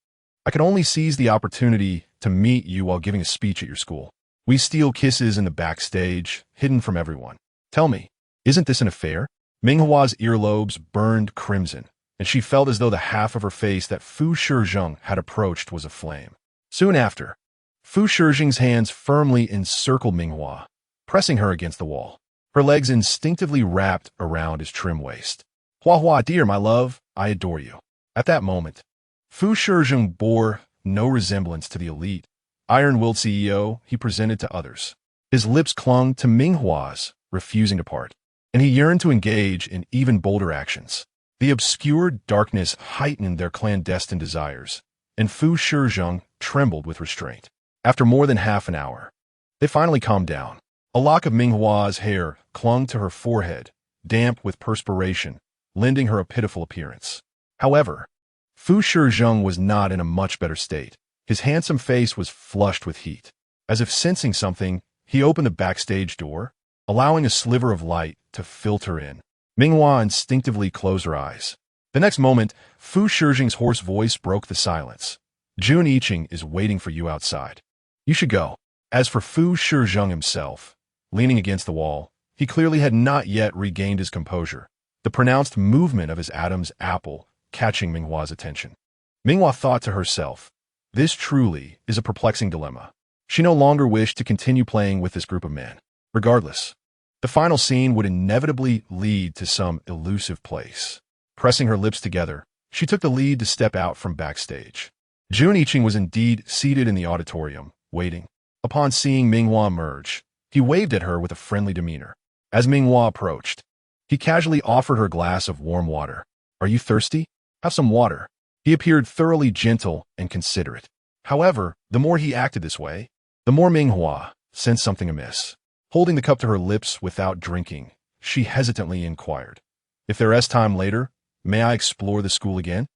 I could only seize the opportunity to meet you while giving a speech at your school. We steal kisses in the backstage, hidden from everyone. Tell me, isn't this an affair? Ming Hua's earlobes burned crimson, and she felt as though the half of her face that Fu Shizheng had approached was aflame. Soon after, Fu Shizheng's hands firmly encircled Ming Hua, pressing her against the wall. Her legs instinctively wrapped around his trim waist. Hua, dear, my love, I adore you. At that moment, Fu Shizheng bore no resemblance to the elite, iron-willed CEO he presented to others. His lips clung to Ming Hua's, refusing to part, and he yearned to engage in even bolder actions. The obscure darkness heightened their clandestine desires, and Fu Shizheng trembled with restraint. After more than half an hour, they finally calmed down. A lock of Ming Hua's hair clung to her forehead, damp with perspiration, lending her a pitiful appearance. However, Fu Shizheng was not in a much better state. His handsome face was flushed with heat. As if sensing something, he opened the backstage door, allowing a sliver of light to filter in. Ming Hua instinctively closed her eyes. The next moment, Fu Shizheng's hoarse voice broke the silence. NightⅡ is waiting for you outside. You should go. As for Fu Shizheng himself, leaning against the wall, he clearly had not yet regained his composure, the pronounced movement of his Adam's apple catching Ming Hua's attention. Ming Hua thought to herself, this truly is a perplexing dilemma. She no longer wished to continue playing with this group of men. Regardless, the final scene would inevitably lead to some elusive place. Pressing her lips together, she took the lead to step out from backstage. NightⅡ was indeed seated in the auditorium, waiting. Upon seeing Ming Hua emerge, he waved at her with a friendly demeanor. As Ming Hua approached, he casually offered her a glass of warm water. Are you thirsty? Have some water. He appeared thoroughly gentle and considerate. However, the more he acted this way, the more Ming Hua sensed something amiss. Holding the cup to her lips without drinking, she hesitantly inquired, if there is time later, may I explore the school again?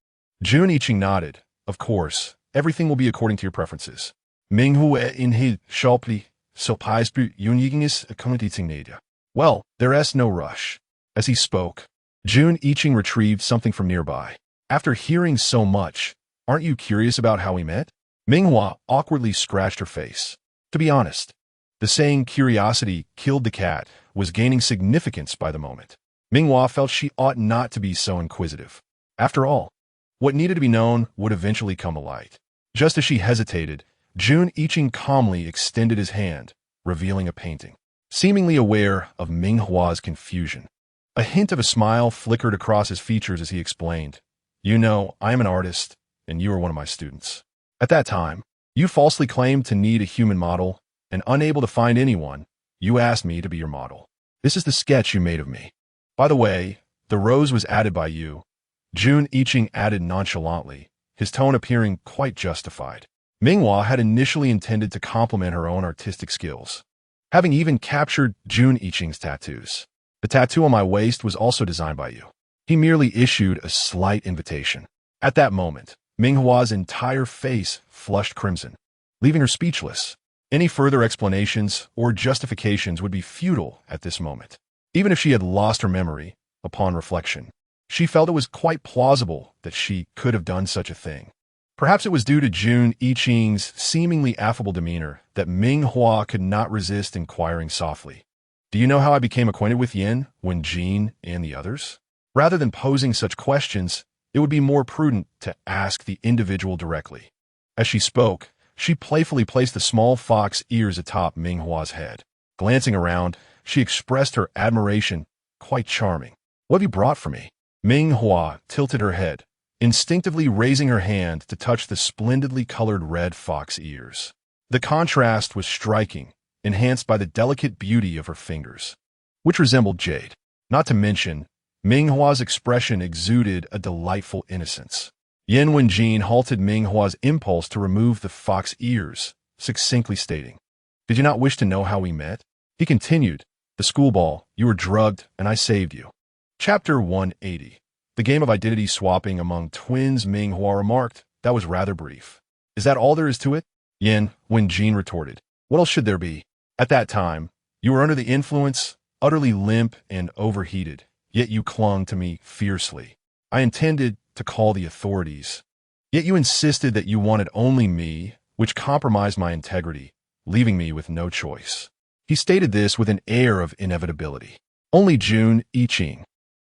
NightⅡ nodded. Of course, everything will be according to your preferences. Ming Hua in his shoply, so piesbu uniginess accommodating. Well, there is no rush. As he spoke, NightⅡ retrieved something from nearby. After hearing so much, aren't you curious about how we met? Ming Hua awkwardly scratched her face. To be honest, the saying curiosity killed the cat was gaining significance by the moment. Ming Hua felt she ought not to be so inquisitive. After all, what needed to be known would eventually come to light. Just as she hesitated, NightⅡ calmly extended his hand, revealing a painting. Seemingly aware of Ming Hua's confusion, a hint of a smile flickered across his features as he explained, you know, I am an artist, and you are one of my students. At that time, you falsely claimed to need a human model, and unable to find anyone, you asked me to be your model. This is the sketch you made of me. By the way, the rose was added by you. NightⅡ added nonchalantly, his tone appearing quite justified. Ming Hua had initially intended to compliment her own artistic skills, having even captured NightⅡ's tattoos. The tattoo on my waist was also designed by you. He merely issued a slight invitation. At that moment, Ming Hua's entire face flushed crimson, leaving her speechless. Any further explanations or justifications would be futile at this moment. Even if she had lost her memory, upon reflection, she felt it was quite plausible that she could have done such a thing. Perhaps it was due to NightⅡ's seemingly affable demeanor that Ming Hua could not resist inquiring softly, do you know how I became acquainted with Yin, Wen Jin, and the others? Rather than posing such questions, it would be more prudent to ask the individual directly. As she spoke, she playfully placed the small fox ears atop Ming Hua's head. Glancing around, she expressed her admiration, quite charming. What have you brought for me? Ming Hua tilted her head, instinctively raising her hand to touch the splendidly colored red fox ears. The contrast was striking, enhanced by the delicate beauty of her fingers, which resembled jade. Not to mention, Ming Hua's expression exuded a delightful innocence. Yan Wenjin halted Ming Hua's impulse to remove the fox ears, succinctly stating, "Did you not wish to know how we met?" He continued, "The school ball, you were drugged, and I saved you." Chapter 180. The game of identity swapping among twins. Ming Hua remarked, "That was rather brief." "Is that all there is to it?" Yan Wenjin retorted. "What else should there be? At that time, you were under the influence, utterly limp and overheated, yet you clung to me fiercely. I intended to call the authorities, yet you insisted that you wanted only me, which compromised my integrity, leaving me with no choice." He stated this with an air of inevitability. Only Jun Yiqing,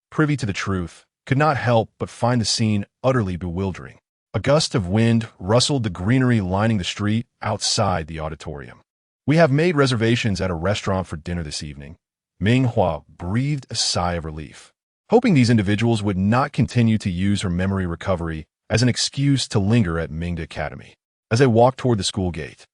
privy to the truth, could not help but find the scene utterly bewildering. A gust of wind rustled the greenery lining the street outside the auditorium. "We have made reservations at a restaurant for dinner this evening." Ming Hua breathed a sigh of relief, hoping these individuals would not continue to use her memory recovery as an excuse to linger at Mingda Academy. As they walked toward the school gate,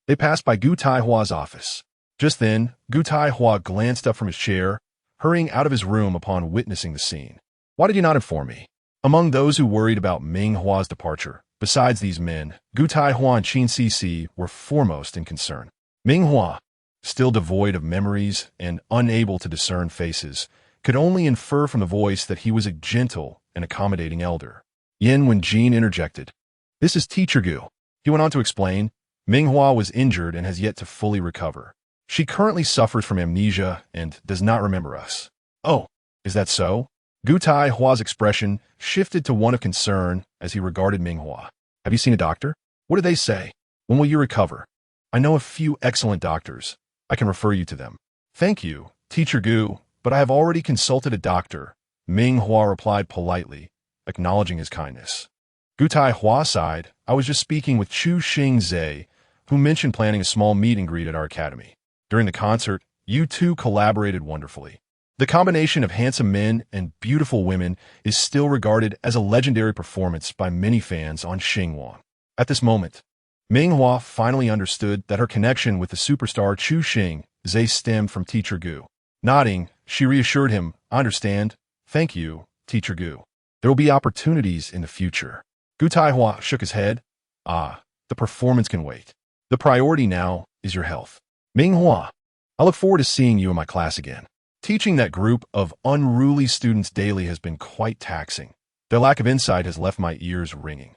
they passed by Gu Taihua's office. Just then, Gu Taihua glanced up from his chair, hurrying out of his room upon witnessing the scene. "Why did you not inform me?" Among those who worried about Ming Hua's departure, besides these men, Gu Taihua and Qin Sisi were foremost in concern. Ming Hua, still devoid of memories and unable to discern faces, could only infer from the voice that he was a gentle and accommodating elder. Yan Wenjin interjected, "This is Teacher Gu." He went on to explain, Ming Hua was injured and has yet to fully recover. She currently suffers from amnesia and does not remember us. "Oh, is that so?" Gu Taihua's expression shifted to one of concern as he regarded Ming Hua. "Have you seen a doctor? What did they say? When will you recover?" "I know a few excellent doctors. I can refer you to them." "Thank you, Teacher Gu, but I have already consulted a doctor," Ming Hua replied politely, acknowledging his kindness. Gu Taihua sighed, "I was just speaking with Chu Xing Zhe, who mentioned planning a small meet and greet at our academy. During the concert, you two collaborated wonderfully. The combination of handsome men and beautiful women is still regarded as a legendary performance by many fans on Xinguang." At this moment, Ming Hua finally understood that her connection with the superstar Chu Xing Zhe stemmed from Teacher Gu. Nodding, she reassured him, "I understand. Thank you, Teacher Gu. There will be opportunities in the future." Gu Taihua shook his head. The performance can wait. The priority now is your health." "Ming Hua, I look forward to seeing you in my class again. Teaching that group of unruly students daily has been quite taxing. Their lack of insight has left my ears ringing."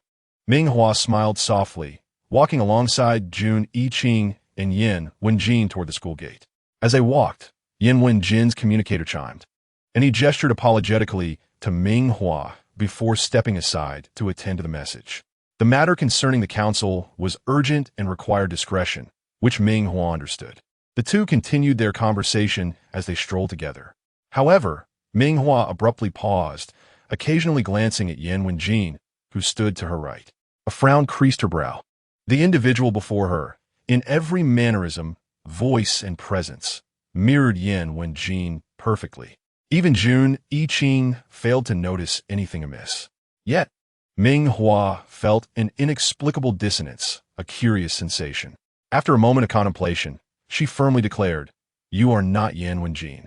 Ming Hua smiled softly, walking alongside Jun Yiqing and Yan Wenjin toward the school gate. As they walked, Yan Wenjin's communicator chimed, and he gestured apologetically to Ming Hua before stepping aside to attend to the message. The matter concerning the council was urgent and required discretion, which Ming Hua understood. The two continued their conversation as they strolled together. However, Ming Hua abruptly paused, occasionally glancing at Yan Wenjin, who stood to her right. A frown creased her brow. The individual before her, in every mannerism, voice, and presence, mirrored Yan Wenjin perfectly. Even Jun Yiqing failed to notice anything amiss. Yet, Ming Hua felt an inexplicable dissonance, a curious sensation. After a moment of contemplation, she firmly declared, "You are not Yan Wenjin."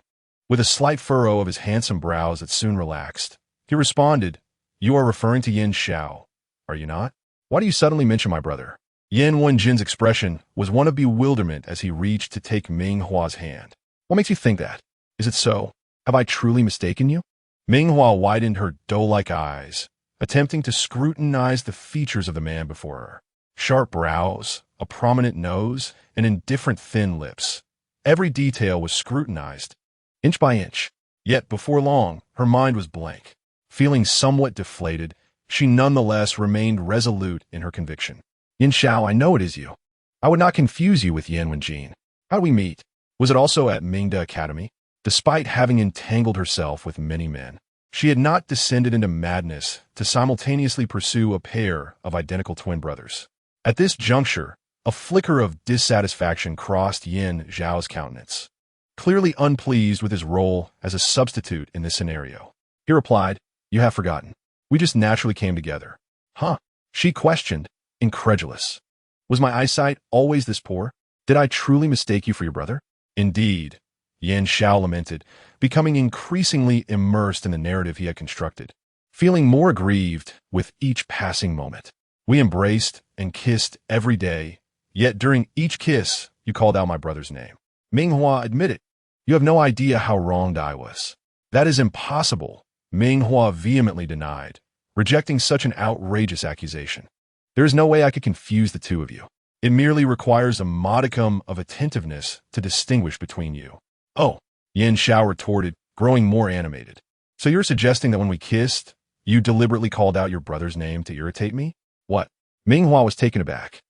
With a slight furrow of his handsome brows that soon relaxed, he responded, "You are referring to Yin Xiao, are you not? Why do you suddenly mention my brother?" Yan Wenjin's expression was one of bewilderment as he reached to take Ming Hua's hand. "What makes you think that? Is it so? Have I truly mistaken you?" Ming Hua widened her doe-like eyes, attempting to scrutinize the features of the man before her. Sharp brows, a prominent nose, and indifferent thin lips. Every detail was scrutinized, inch by inch. Yet before long, her mind was blank. Feeling somewhat deflated, she nonetheless remained resolute in her conviction. "Yin Xiao, I know it is you. I would not confuse you with Yan Wenjin. How did we meet? Was it also at Mingda Academy?" Despite having entangled herself with many men, she had not descended into madness to simultaneously pursue a pair of identical twin brothers. At this juncture, a flicker of dissatisfaction crossed Yin Zhao's countenance. Clearly unpleased with his role as a substitute in this scenario, he replied, "You have forgotten. We just naturally came together. Huh? She questioned, incredulous. Was my eyesight always this poor? Did I truly mistake you for your brother? Indeed, Yan Xiao lamented, becoming increasingly immersed in the narrative he had constructed, feeling more aggrieved with each passing moment. We embraced and kissed every day, yet during each kiss, you called out my brother's name. Ming Hua admitted, you have no idea how wronged I was. That is impossible, Ming Hua vehemently denied, rejecting such an outrageous accusation. There is no way I could confuse the two of you. It merely requires a modicum of attentiveness to distinguish between you. Oh, Yan Xiao retorted, growing more animated. So you're suggesting that when we kissed, you deliberately called out your brother's name to irritate me? What? Ming Hua was taken aback.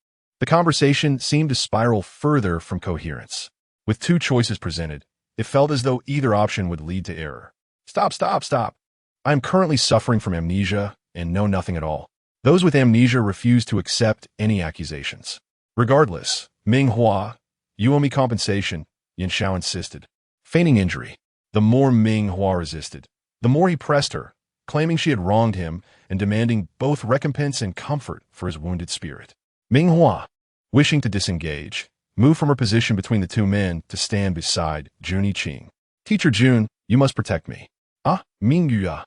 The conversation seemed to spiral further from coherence. With two choices presented, it felt as though either option would lead to error. Stop. I am currently suffering from amnesia and know nothing at all. Those with amnesia refuse to accept any accusations. Regardless, Ming Hua, you owe me compensation, Yan Xiao insisted. Feigning injury. The more Ming Hua resisted, the more he pressed her, claiming she had wronged him and demanding both recompense and comfort for his wounded spirit. Ming Hua, wishing to disengage, moved from her position between the two men to stand beside Jun Yiqing. Teacher Jun, you must protect me. Ah, Ming Hua.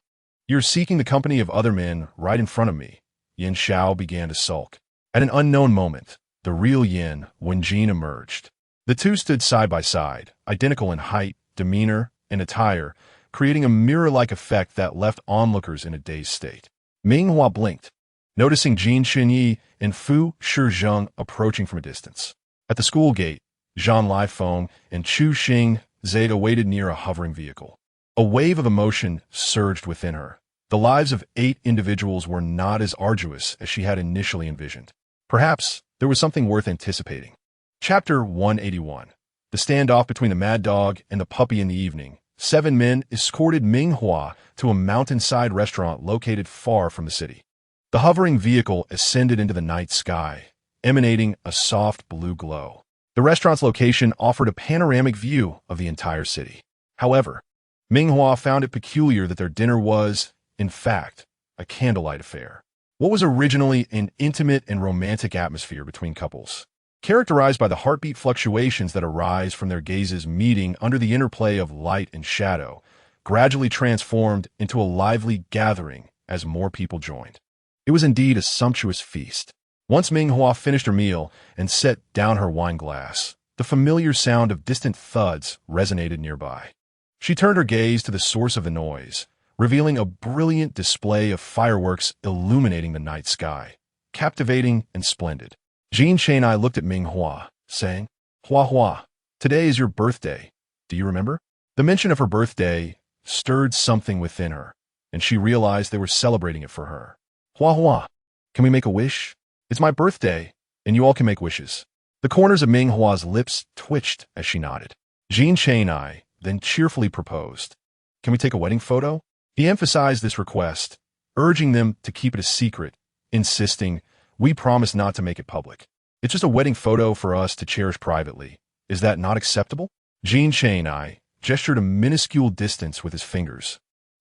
You're seeking the company of other men right in front of me. Yan Xiao began to sulk. At an unknown moment, the real Yin Wenjin emerged. The two stood side by side, identical in height, demeanor, and attire, creating a mirror-like effect that left onlookers in a dazed state. Ming Hua blinked, noticing Jin Xinyi and Fu Shizheng approaching from a distance. At the school gate, Zhang Lifeng and Chu Xing Zeta waited near a hovering vehicle. A wave of emotion surged within her. The lives of 8 individuals were not as arduous as she had initially envisioned. Perhaps there was something worth anticipating. Chapter 181. The standoff between the mad dog and the puppy in the evening. 7 men escorted Ming Hua to a mountainside restaurant located far from the city. The hovering vehicle ascended into the night sky, emanating a soft blue glow. The restaurant's location offered a panoramic view of the entire city. However, Ming Hua found it peculiar that their dinner was, in fact, a candlelight affair. What was originally an intimate and romantic atmosphere between couples, characterized by the heartbeat fluctuations that arise from their gazes meeting under the interplay of light and shadow, gradually transformed into a lively gathering as more people joined. It was indeed a sumptuous feast. Once Ming Hua finished her meal and set down her wine glass, the familiar sound of distant thuds resonated nearby. She turned her gaze to the source of the noise, revealing a brilliant display of fireworks illuminating the night sky, captivating and splendid. Jin Cheng'ai looked at Ming Hua, saying, Hua, today is your birthday. Do you remember? The mention of her birthday stirred something within her, and she realized they were celebrating it for her. Hua, can we make a wish? It's my birthday, and you all can make wishes. The corners of Ming Hua's lips twitched as she nodded. Jin Cheng'ai then cheerfully proposed, Can we take a wedding photo? He emphasized this request, urging them to keep it a secret, insisting, We promise not to make it public. It's just a wedding photo for us to cherish privately. Is that not acceptable? Jin Cheng'ai gestured a minuscule distance with his fingers,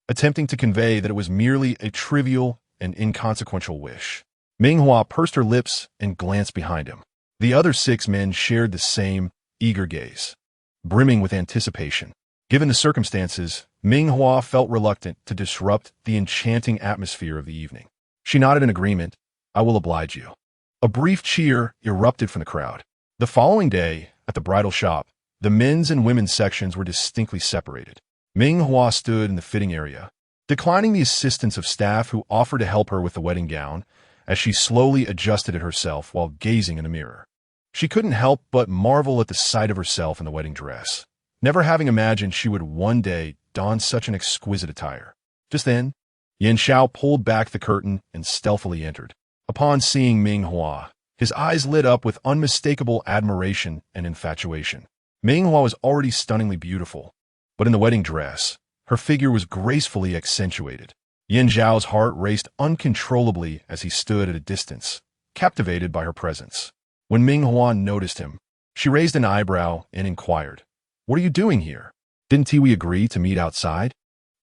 attempting to convey that it was merely a trivial and inconsequential wish. Ming Hua pursed her lips and glanced behind him. The other 6 men shared the same eager gaze, brimming with anticipation. Given the circumstances, Ming Hua felt reluctant to disrupt the enchanting atmosphere of the evening. She nodded in agreement. I will oblige you. A brief cheer erupted from the crowd. The following day, at the bridal shop, the men's and women's sections were distinctly separated. Ming Hua stood in the fitting area, declining the assistance of staff who offered to help her with the wedding gown, as she slowly adjusted it herself while gazing in the mirror. She couldn't help but marvel at the sight of herself in the wedding dress, never having imagined she would one day don such an exquisite attire. Just then, Yan Xiao pulled back the curtain and stealthily entered. Upon seeing Ming Hua, his eyes lit up with unmistakable admiration and infatuation. Ming Hua was already stunningly beautiful, but in the wedding dress, her figure was gracefully accentuated. Yan Zhao's heart raced uncontrollably as he stood at a distance, captivated by her presence. When Ming Hua noticed him, she raised an eyebrow and inquired, What are you doing here? Didn't we agree to meet outside?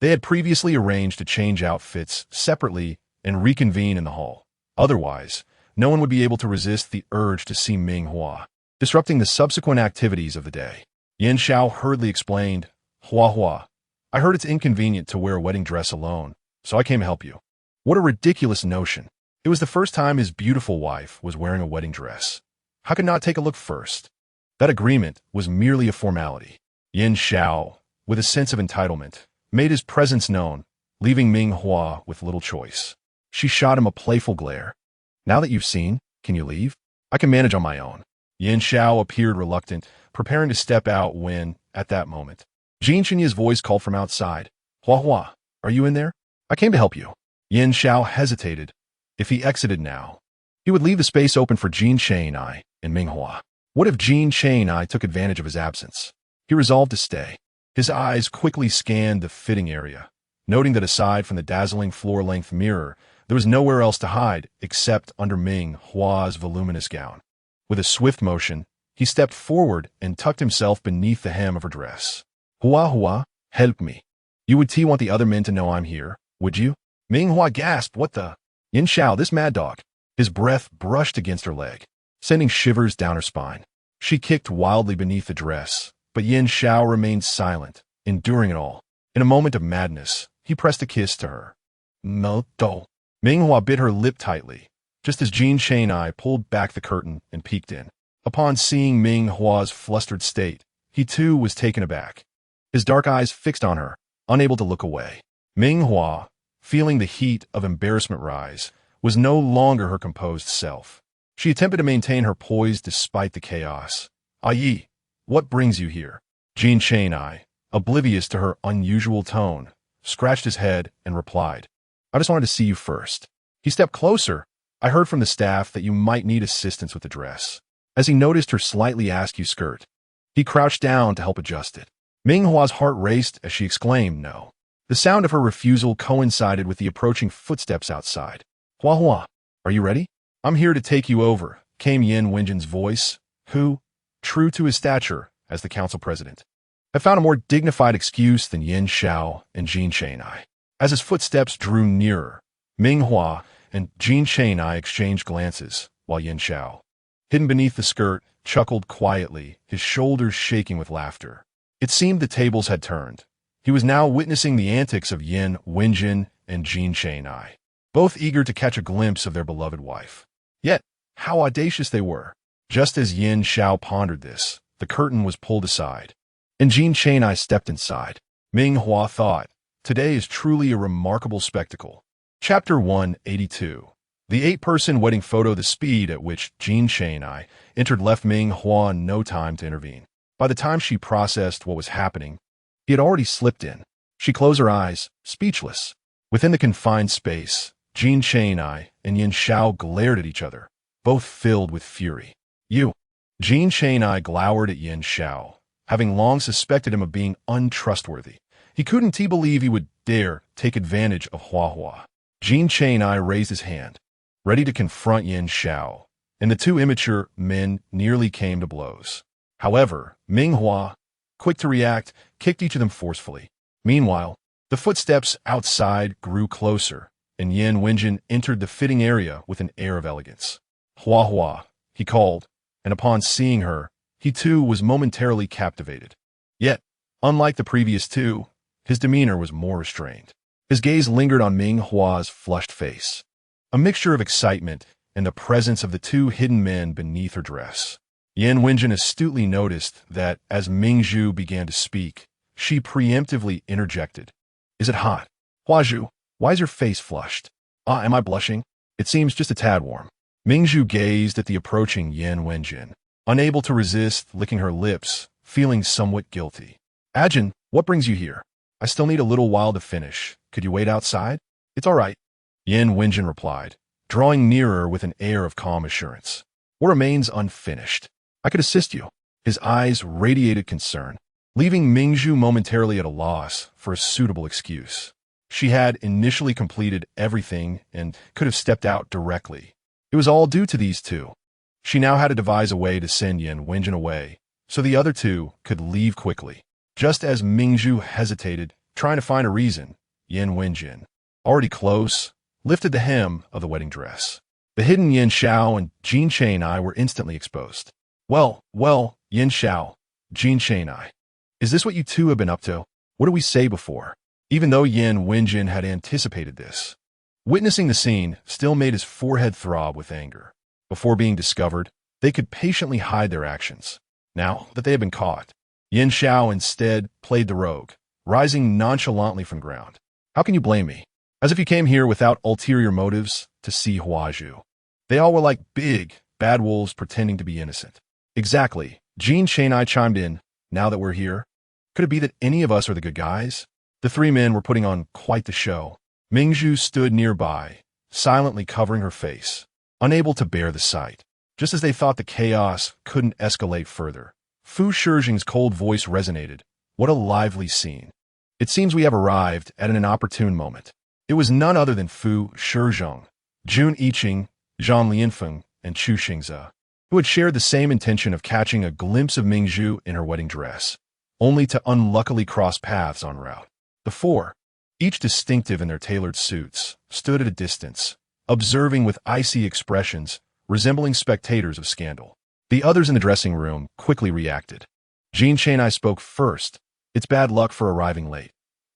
They had previously arranged to change outfits separately and reconvene in the hall. Otherwise, no one would be able to resist the urge to see Ming Hua, disrupting the subsequent activities of the day. Yin Xiao hurriedly explained, Hua, I heard it's inconvenient to wear a wedding dress alone, so I came to help you. What a ridiculous notion. It was the first time his beautiful wife was wearing a wedding dress. How could not take a look first? That agreement was merely a formality. Yin Xiao, with a sense of entitlement, made his presence known, leaving Ming Hua with little choice. She shot him a playful glare. Now that you've seen, can you leave? I can manage on my own. Yin Xiao appeared reluctant, preparing to step out when, at that moment, Jin Chenya's voice called from outside. Hua, are you in there? I came to help you. Yin Xiao hesitated. If he exited now, he would leave the space open for Jin Chenyi and Ming Hua. What if Jin Chenyi took advantage of his absence? He resolved to stay. His eyes quickly scanned the fitting area, noting that aside from the dazzling floor-length mirror, there was nowhere else to hide except under Ming Hua's voluminous gown. With a swift motion, he stepped forward and tucked himself beneath the hem of her dress. Hua, help me. You would want the other men to know I'm here, would you? Ming Hua gasped, what the? Yin Xiao, this mad dog. His breath brushed against her leg, sending shivers down her spine. She kicked wildly beneath the dress, but Yin Xiao remained silent, enduring it all. In a moment of madness, he pressed a kiss to her. No, do. Ming Hua bit her lip tightly, just as Jin Chenyi pulled back the curtain and peeked in. Upon seeing Ming Hua's flustered state, he too was taken aback. His dark eyes fixed on her, unable to look away. Ming Hua, feeling the heat of embarrassment rise, was no longer her composed self. She attempted to maintain her poise despite the chaos. Yi, what brings you here? Jin Chenyi, oblivious to her unusual tone, scratched his head and replied, I just wanted to see you first. He stepped closer. I heard from the staff that you might need assistance with the dress. As he noticed her slightly askew skirt, he crouched down to help adjust it. Ming Hua's heart raced as she exclaimed no. The sound of her refusal coincided with the approaching footsteps outside. Hua, are you ready? I'm here to take you over, came Yin Wenjin's voice, who, true to his stature as the council president, had found a more dignified excuse than Yin Xiao and Jin Chenyi. As his footsteps drew nearer, Ming Hua and Jin Chenyi exchanged glances, while Yin Xiao, hidden beneath the skirt, chuckled quietly, his shoulders shaking with laughter. It seemed the tables had turned. He was now witnessing the antics of Yin Wenjin and Jin Chenyi, both eager to catch a glimpse of their beloved wife. Yet, how audacious they were. Just as Yin Xiao pondered this, the curtain was pulled aside, and Jin Chenyi stepped inside. Ming Hua thought, today is truly a remarkable spectacle. Chapter 182. The 8-person wedding photo. The speed at which Jin Chenyi entered left Ming Hua no time to intervene. By the time she processed what was happening, he had already slipped in. She closed her eyes, speechless. Within the confined space, Jin Chenyi and Yin Xiao glared at each other, both filled with fury. You. Jin Chenyi glowered at Yin Xiao, having long suspected him of being untrustworthy. He couldn't believe he would dare take advantage of Hua. Jin Chenyi raised his hand, ready to confront Yin Xiao, and the two immature men nearly came to blows. However, Ming Hua, quick to react, kicked each of them forcefully. Meanwhile, the footsteps outside grew closer, and Yin Wenjin entered the fitting area with an air of elegance. Hua, he called, and upon seeing her, he too was momentarily captivated. Yet, unlike the previous two, his demeanor was more restrained. His gaze lingered on Ming Hua's flushed face, a mixture of excitement and the presence of the two hidden men beneath her dress. Yin Wenjin astutely noticed that as Ming Zhu began to speak, she preemptively interjected. Is it hot? Hua Zhu, why is your face flushed? Am I blushing? It seems just a tad warm. Ming Zhu gazed at the approaching Yin Wenjin, unable to resist licking her lips, feeling somewhat guilty. Ajin, what brings you here? I still need a little while to finish. Could you wait outside? It's all right. Yin Wenjin replied, drawing nearer with an air of calm assurance. What remains unfinished? I could assist you. His eyes radiated concern, leaving Ming Zhu momentarily at a loss for a suitable excuse. She had initially completed everything and could have stepped out directly. It was all due to these two. She now had to devise a way to send Yin Wenjin away, so the other two could leave quickly. Just as Ming Zhu hesitated, trying to find a reason, Yin Wenjin, already close, lifted the hem of the wedding dress. The hidden Yin Xiao and Jin Chang'ai were instantly exposed. Well, Yin Xiao, Jin Chang'ai. Is this what you two have been up to? What did we say before? Even though Yin Wenjin had anticipated this, witnessing the scene still made his forehead throb with anger. Before being discovered, they could patiently hide their actions. Now that they had been caught, Yin Xiao instead played the rogue, rising nonchalantly from ground. How can you blame me? As if you came here without ulterior motives to see Huazhu. They all were like big, bad wolves pretending to be innocent. Exactly, Jin Chang'ai chimed in. Now that we're here, could it be that any of us are the good guys? The three men were putting on quite the show. Mingzhu stood nearby, silently covering her face, unable to bear the sight. Just as they thought the chaos couldn't escalate further, Fu Shijing's cold voice resonated. What a lively scene. It seems we have arrived at an inopportune moment. It was none other than Fu Shijing, Jun Yiqing, Zhang Lianfeng, and Chu Xingze, who had shared the same intention of catching a glimpse of Mingzhu in her wedding dress, only to unluckily cross paths en route. The four, each distinctive in their tailored suits, stood at a distance, observing with icy expressions, resembling spectators of scandal. The others in the dressing room quickly reacted. Jin Chang'ai spoke first. It's bad luck for arriving late.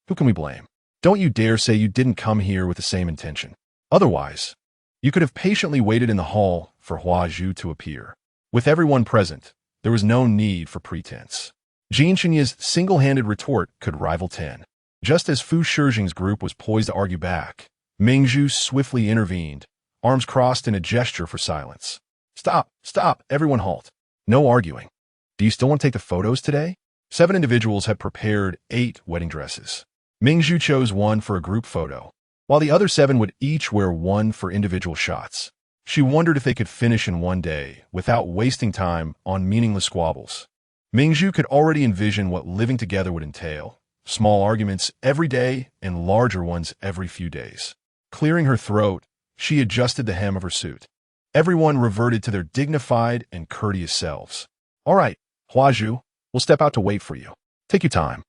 Who can we blame? Don't you dare say you didn't come here with the same intention. Otherwise, you could have patiently waited in the hall for Huazhu to appear. With everyone present, there was no need for pretense. Jin Chenye's single-handed retort could rival 10. Just as Fu Shijing's group was poised to argue back, Mingzhu swiftly intervened, arms crossed in a gesture for silence. Stop, everyone halt. No arguing. Do you still want to take the photos today? 7 individuals had prepared 8 wedding dresses. Mingzhu chose one for a group photo, while the other 7 would each wear one for individual shots. She wondered if they could finish in one day without wasting time on meaningless squabbles. Mingzhu could already envision what living together would entail. Small arguments every day and larger ones every few days. Clearing her throat, she adjusted the hem of her suit. Everyone reverted to their dignified and courteous selves. All right, Huazhu, we'll step out to wait for you. Take your time.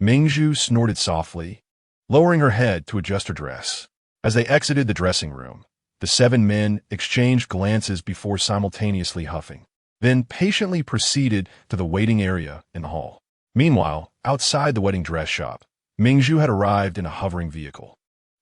Mingzhu snorted softly, lowering her head to adjust her dress. As they exited the dressing room, the 7 men exchanged glances before simultaneously huffing, then patiently proceeded to the waiting area in the hall. Meanwhile, outside the wedding dress shop, Mingzhu had arrived in a hovering vehicle.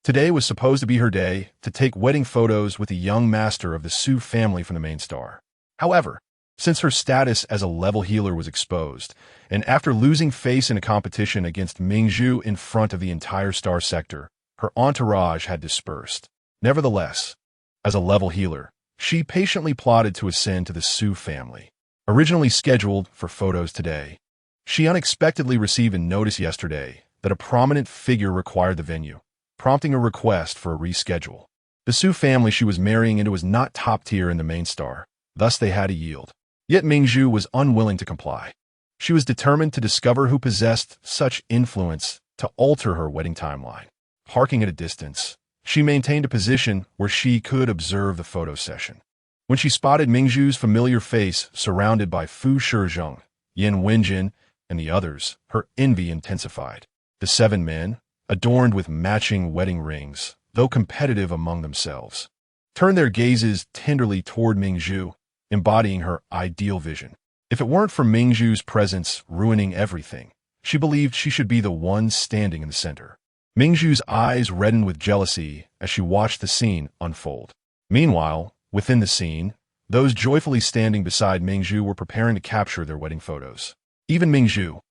Today was supposed to be her day to take wedding photos with the young master of the Su family from the main star. However, since her status as a level healer was exposed, and after losing face in a competition against Mingzhu in front of the entire star sector, her entourage had dispersed. Nevertheless, as a level healer, she patiently plotted to ascend to the Su family. Originally scheduled for photos today, she unexpectedly received a notice yesterday that a prominent figure required the venue, prompting a request for a reschedule. The Su family she was marrying into was not top tier in the main star, thus they had to yield. Yet Mingzhu was unwilling to comply. She was determined to discover who possessed such influence to alter her wedding timeline. Parking at a distance, she maintained a position where she could observe the photo session. When she spotted Mingzhu's familiar face surrounded by Fu Shijing, Yin Wenjin, and the others, her envy intensified. The 7 men, adorned with matching wedding rings, though competitive among themselves, turned their gazes tenderly toward Mingzhu, embodying her ideal vision. If it weren't for Mingzhu's presence ruining everything, she believed she should be the one standing in the center. Mingzhu's eyes reddened with jealousy as she watched the scene unfold. Meanwhile, within the scene, those joyfully standing beside Mingzhu were preparing to capture their wedding photos. Even Mingzhu,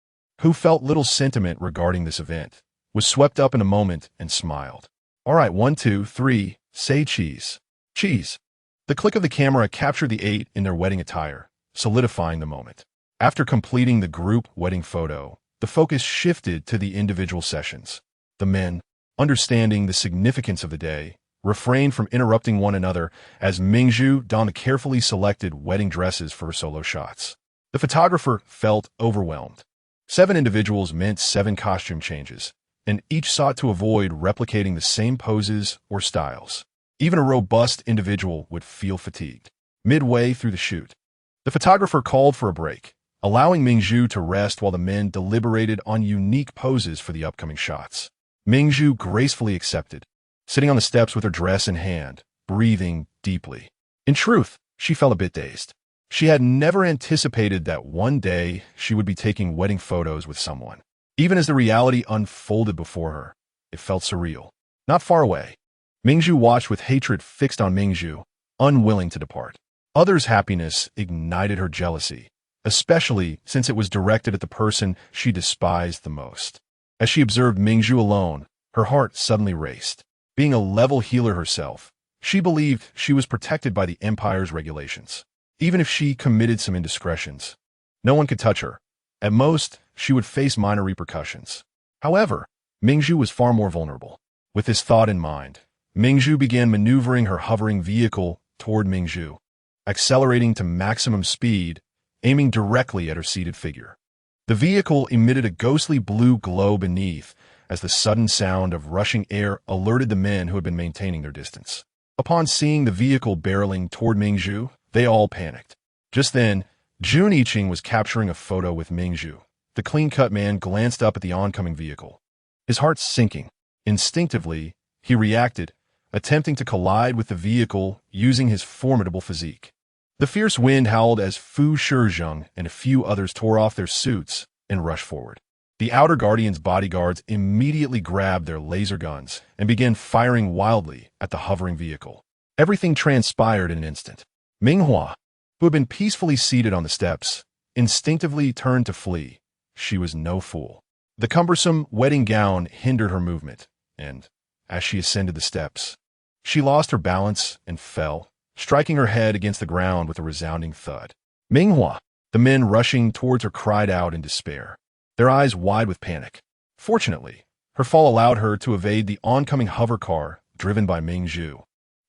who felt little sentiment regarding this event, was swept up in a moment and smiled. All right, 1, 2, 3, say cheese. Cheese. The click of the camera captured the 8 in their wedding attire, solidifying the moment. After completing the group wedding photo, the focus shifted to the individual sessions. The men, understanding the significance of the day, refrained from interrupting one another as Mingzhu donned the carefully selected wedding dresses for her solo shots. The photographer felt overwhelmed. 7 individuals meant 7 costume changes, and each sought to avoid replicating the same poses or styles. Even a robust individual would feel fatigued. Midway through the shoot, the photographer called for a break, allowing Mingzhu to rest while the men deliberated on unique poses for the upcoming shots. Mingzhu gracefully accepted, sitting on the steps with her dress in hand, breathing deeply. In truth, she felt a bit dazed. She had never anticipated that one day she would be taking wedding photos with someone. Even as the reality unfolded before her, it felt surreal. Not far away, Mingju watched with hatred fixed on Mingju, unwilling to depart. Others' happiness ignited her jealousy, especially since it was directed at the person she despised the most. As she observed Mingju alone, her heart suddenly raced. Being a level healer herself, she believed she was protected by the Empire's regulations. Even if she committed some indiscretions, no one could touch her. At most, she would face minor repercussions. However, Mingju was far more vulnerable. With this thought in mind, Mingju began maneuvering her hovering vehicle toward Mingju, accelerating to maximum speed, aiming directly at her seated figure. The vehicle emitted a ghostly blue glow beneath as the sudden sound of rushing air alerted the men who had been maintaining their distance. Upon seeing the vehicle barreling toward Mingju, they all panicked. Just then, NightⅡ was capturing a photo with Mingju. The clean-cut man glanced up at the oncoming vehicle, his heart sinking. Instinctively, he reacted, attempting to collide with the vehicle using his formidable physique. The fierce wind howled as Fu Shizheng and a few others tore off their suits and rushed forward. The Outer Guardian's bodyguards immediately grabbed their laser guns and began firing wildly at the hovering vehicle. Everything transpired in an instant. Ming Hua, who had been peacefully seated on the steps, instinctively turned to flee. She was no fool. The cumbersome wedding gown hindered her movement, and, as she ascended the steps, she lost her balance and fell, striking her head against the ground with a resounding thud. Ming Hua, the men rushing towards her, cried out in despair, their eyes wide with panic. Fortunately, her fall allowed her to evade the oncoming hover car driven by Mingju,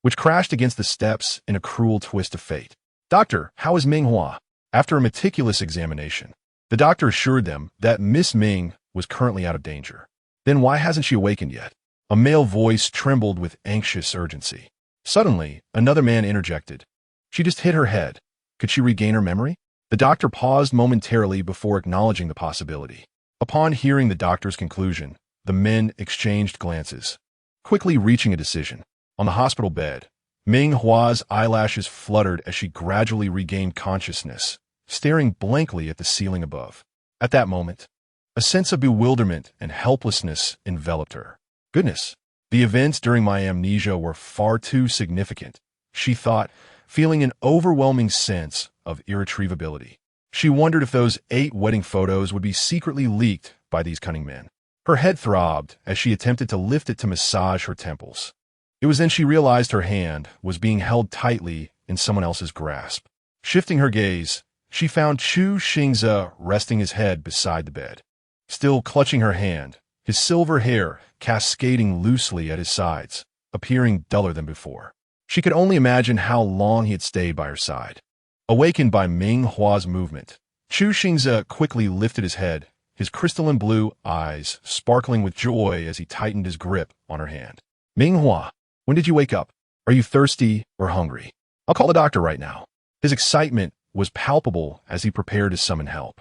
which crashed against the steps in a cruel twist of fate. "Doctor, how is Ming Hua?" After a meticulous examination, the doctor assured them that Miss Ming was currently out of danger. "Then why hasn't she awakened yet?" A male voice trembled with anxious urgency. Suddenly, another man interjected. "She just hit her head. Could she regain her memory?" The doctor paused momentarily before acknowledging the possibility. Upon hearing the doctor's conclusion, the men exchanged glances, quickly reaching a decision. On the hospital bed, Ming Hua's eyelashes fluttered as she gradually regained consciousness, staring blankly at the ceiling above. At that moment, a sense of bewilderment and helplessness enveloped her. Goodness, the events during my amnesia were far too significant, she thought, feeling an overwhelming sense of irretrievability. She wondered if those 8 wedding photos would be secretly leaked by these cunning men. Her head throbbed as she attempted to lift it to massage her temples. It was then she realized her hand was being held tightly in someone else's grasp. Shifting her gaze, she found Chu Xingze resting his head beside the bed. Still clutching her hand, his silver hair cascading loosely at his sides, appearing duller than before. She could only imagine how long he had stayed by her side. Awakened by Ming Hua's movement, Chu Xingze quickly lifted his head, his crystalline blue eyes sparkling with joy as he tightened his grip on her hand. "Ming Hua, when did you wake up? Are you thirsty or hungry? I'll call the doctor right now." His excitement was palpable as he prepared to summon help.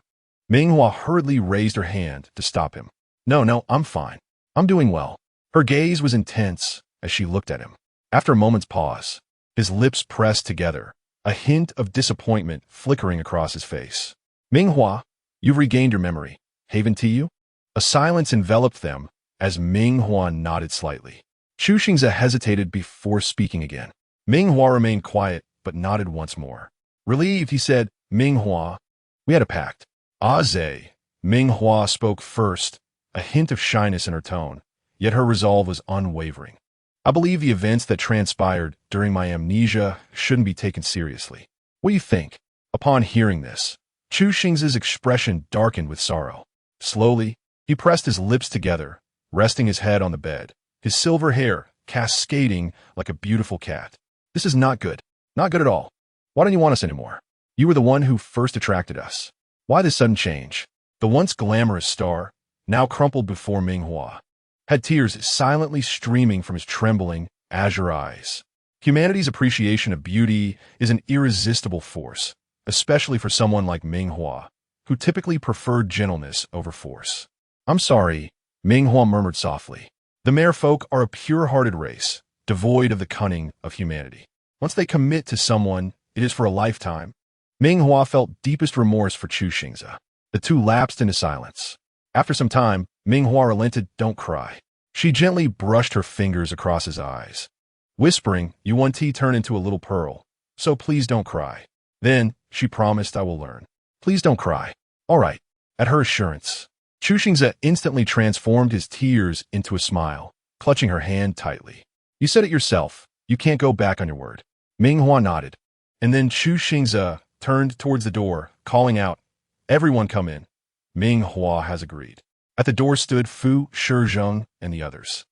Ming Hua hurriedly raised her hand to stop him. No, I'm fine. I'm doing well." Her gaze was intense as she looked at him. After a moment's pause, his lips pressed together, a hint of disappointment flickering across his face. "Ming Hua, you've regained your memory. Haven to you?" A silence enveloped them as Ming Hua nodded slightly. Chu Xingze hesitated before speaking again. Ming Hua remained quiet but nodded once more. Relieved, he said, "Ming Hua, we had a pact." "Aze." Ming Hua spoke first, a hint of shyness in her tone, yet her resolve was unwavering. "I believe the events that transpired during my amnesia shouldn't be taken seriously. What do you think?" Upon hearing this, Chu Xingze's expression darkened with sorrow. Slowly, he pressed his lips together, resting his head on the bed, his silver hair cascading like a beautiful cat. "This is not good. Not good at all. Why don't you want us anymore? You were the one who first attracted us. Why this sudden change?" The once glamorous star, now crumpled before Ming Hua, had tears silently streaming from his trembling, azure eyes. Humanity's appreciation of beauty is an irresistible force, especially for someone like Ming Hua, who typically preferred gentleness over force. "I'm sorry," Ming Hua murmured softly. The merfolk are a pure-hearted race, devoid of the cunning of humanity. Once they commit to someone, it is for a lifetime. Ming Hua felt deepest remorse for Chu Xingze. The two lapsed into silence. After some time, Ming Hua relented. "Don't cry." She gently brushed her fingers across his eyes. Whispering, "Yuan Ti turned into a little pearl, so please don't cry." Then, she promised, "I will learn. Please don't cry." "All right." At her assurance, Chu Xingze instantly transformed his tears into a smile, clutching her hand tightly. "You said it yourself. You can't go back on your word." Ming Hua nodded. And then Chu Xingze turned towards the door, calling out, "Everyone come in." Ming Hua has agreed. At the door stood Fu Shizheng and the others,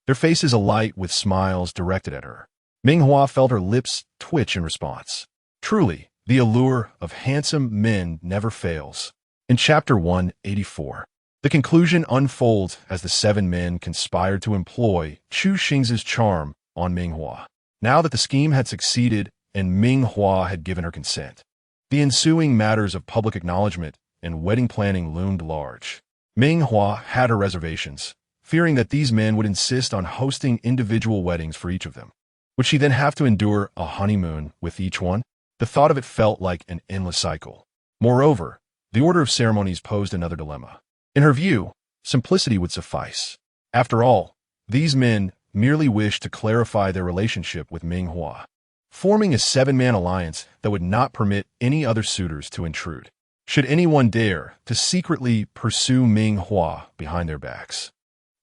their faces alight with smiles directed at her. Ming Hua felt her lips twitch in response. Truly, the allure of handsome men never fails. In Chapter 184, the conclusion unfolds as the 7 men conspired to employ Chu Xingze's charm on Ming Hua. Now that the scheme had succeeded and Ming Hua had given her consent, the ensuing matters of public acknowledgement and wedding planning loomed large. Ming Hua had her reservations, fearing that these men would insist on hosting individual weddings for each of them. Would she then have to endure a honeymoon with each one? The thought of it felt like an endless cycle. Moreover, the order of ceremonies posed another dilemma. In her view, simplicity would suffice. After all, these men merely wished to clarify their relationship with Ming Hua, forming a 7-man alliance that would not permit any other suitors to intrude. Should anyone dare to secretly pursue Ming Hua behind their backs,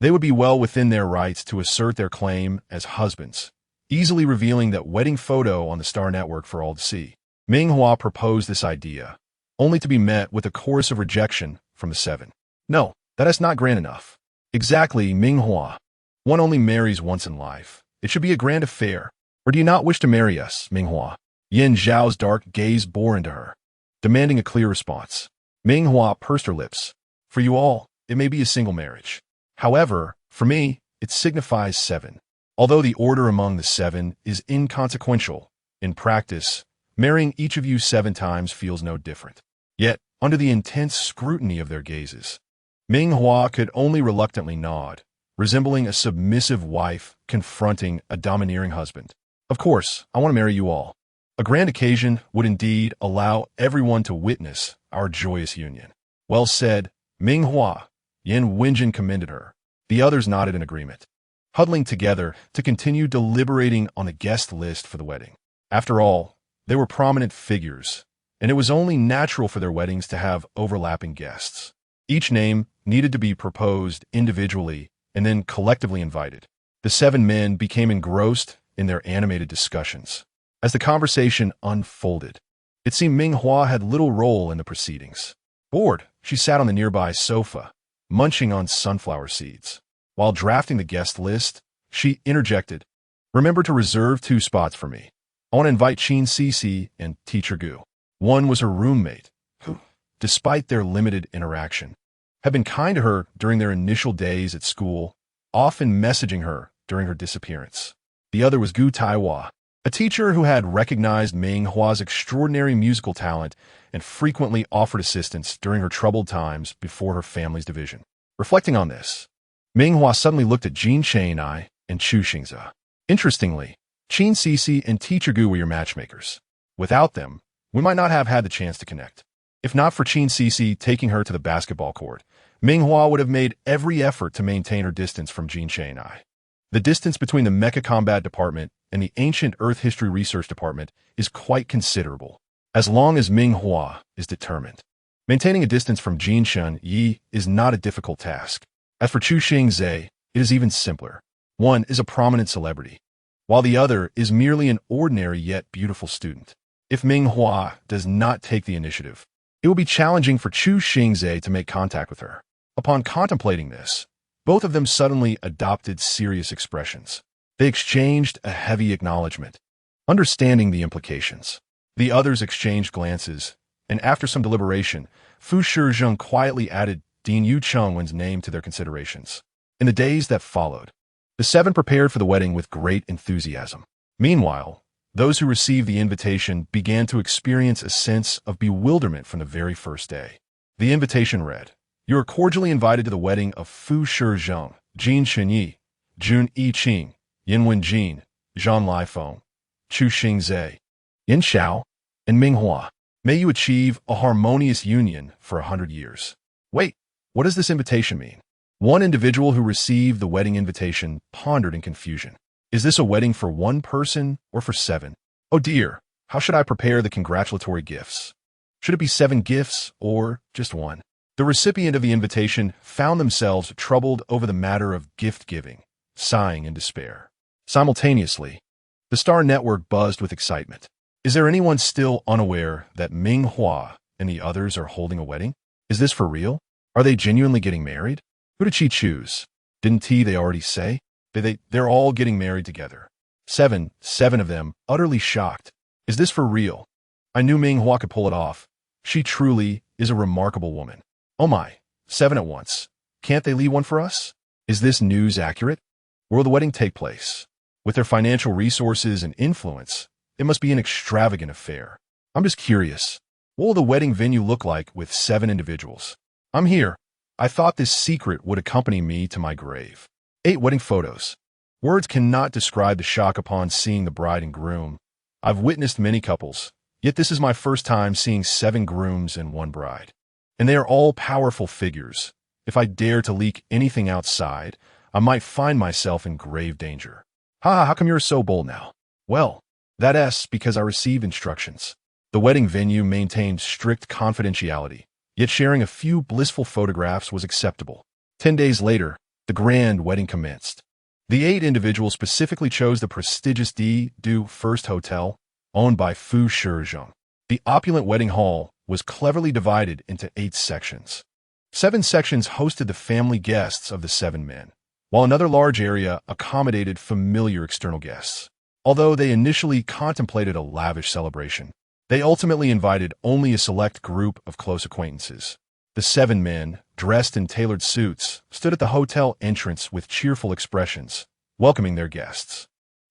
they would be well within their rights to assert their claim as husbands, easily revealing that wedding photo on the Star Network for all to see. Ming Hua proposed this idea, only to be met with a chorus of rejection from the 7. "No, that is not grand enough." "Exactly, Ming Hua. One only marries once in life. It should be a grand affair. Or do you not wish to marry us, Ming Hua?" Yin Zhao's dark gaze bore into her, demanding a clear response. Ming Hua pursed her lips. "For you all, it may be a single marriage. However, for me, it signifies 7. Although the order among the 7 is inconsequential, in practice, marrying each of you 7 times feels no different." Yet, under the intense scrutiny of their gazes, Ming Hua could only reluctantly nod, resembling a submissive wife confronting a domineering husband. "Of course, I want to marry you all. A grand occasion would indeed allow everyone to witness our joyous union." "Well said, Ming Hua." Yin Wenjin commended her. The others nodded in agreement, huddling together to continue deliberating on the guest list for the wedding. After all, they were prominent figures, and it was only natural for their weddings to have overlapping guests. Each name needed to be proposed individually and then collectively invited. The 7 men became engrossed in their animated discussions. As the conversation unfolded, it seemed Ming Hua had little role in the proceedings. Bored, she sat on the nearby sofa, munching on sunflower seeds. While drafting the guest list, she interjected, "Remember to reserve 2 spots for me. I want to invite Qin Cici and Teacher Gu." One was her roommate, who, despite their limited interaction, had been kind to her during their initial days at school, often messaging her during her disappearance. The other was Gu Taiwa, a teacher who had recognized Ming Hua's extraordinary musical talent and frequently offered assistance during her troubled times before her family's division. Reflecting on this, Ming Hua suddenly looked at Jin Chang'ai and Chu Xingze. Interestingly, Qin Cici and Teacher Gu were your matchmakers. Without them, we might not have had the chance to connect. If not for Qin Cici taking her to the basketball court, Ming Hua would have made every effort to maintain her distance from Jin Chang'ai. The distance between the Mecha Combat Department and the Ancient Earth History Research Department is quite considerable, as long as Ming Hua is determined. Maintaining a distance from Jin Shen Yi is not a difficult task. As for Chu Xingze, it is even simpler. One is a prominent celebrity, while the other is merely an ordinary yet beautiful student. If Ming Hua does not take the initiative, it will be challenging for Chu Xingze to make contact with her. Upon contemplating this, both of them suddenly adopted serious expressions. They exchanged a heavy acknowledgement, understanding the implications. The others exchanged glances, and after some deliberation, Fu Shizheng quietly added Dean Yu Chengwen's name to their considerations. In the days that followed, the 7 prepared for the wedding with great enthusiasm. Meanwhile, those who received the invitation began to experience a sense of bewilderment from the very first day. The invitation read, "You are cordially invited to the wedding of Fu Shizheng, Jin Shenyi, Jun Yiqing, Yinwen Jin, Zhang Lifeng, Chu Xingzhe, Yin Xiao, and Ming Hua. May you achieve a harmonious union for 100 years. Wait, what does this invitation mean? One individual who received the wedding invitation pondered in confusion. Is this a wedding for one person or for 7? Oh dear, how should I prepare the congratulatory gifts? Should it be 7 gifts or just 1? The recipient of the invitation found themselves troubled over the matter of gift-giving, sighing in despair. Simultaneously, the Star Network buzzed with excitement. Is there anyone still unaware that Ming Hua and the others are holding a wedding? Is this for real? Are they genuinely getting married? Who did she choose? Didn't they already say? They're all getting married together. 7 of them, utterly shocked. Is this for real? I knew Ming Hua could pull it off. She truly is a remarkable woman. Oh my, 7 at once. Can't they leave one for us? Is this news accurate? Where will the wedding take place? With their financial resources and influence, it must be an extravagant affair. I'm just curious. What will the wedding venue look like with 7 individuals? I'm here. I thought this secret would accompany me to my grave. 8 wedding photos. Words cannot describe the shock upon seeing the bride and groom. I've witnessed many couples, yet this is my first time seeing 7 grooms and 1 bride. And they are all powerful figures. If I dare to leak anything outside, I might find myself in grave danger. How come you're so bold now? Well, that's because I received instructions. The wedding venue maintained strict confidentiality, yet sharing a few blissful photographs was acceptable. 10 days later, the grand wedding commenced. The 8 individuals specifically chose the prestigious Du First Hotel, owned by Fu Shizhong. The opulent wedding hall was cleverly divided into 8 sections. 7 sections hosted the family guests of the 7 men, while another large area accommodated familiar external guests. Although they initially contemplated a lavish celebration, they ultimately invited only a select group of close acquaintances. The 7 men, dressed in tailored suits, stood at the hotel entrance with cheerful expressions, welcoming their guests.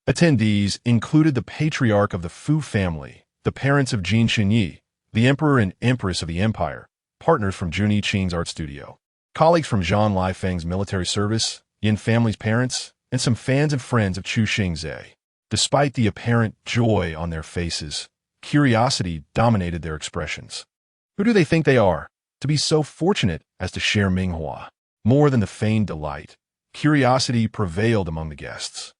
Attendees included the patriarch of the Fu family, the parents of Jin Xinyi, the emperor and empress of the empire, partners from Jun Yiqing's art studio, colleagues from Zhang Lifeng's military service, Yin family's parents, and some fans and friends of Chu Xingzhe. Despite the apparent joy on their faces, curiosity dominated their expressions. Who do they think they are, to be so fortunate as to share Ming Hua? More than the feigned delight, curiosity prevailed among the guests.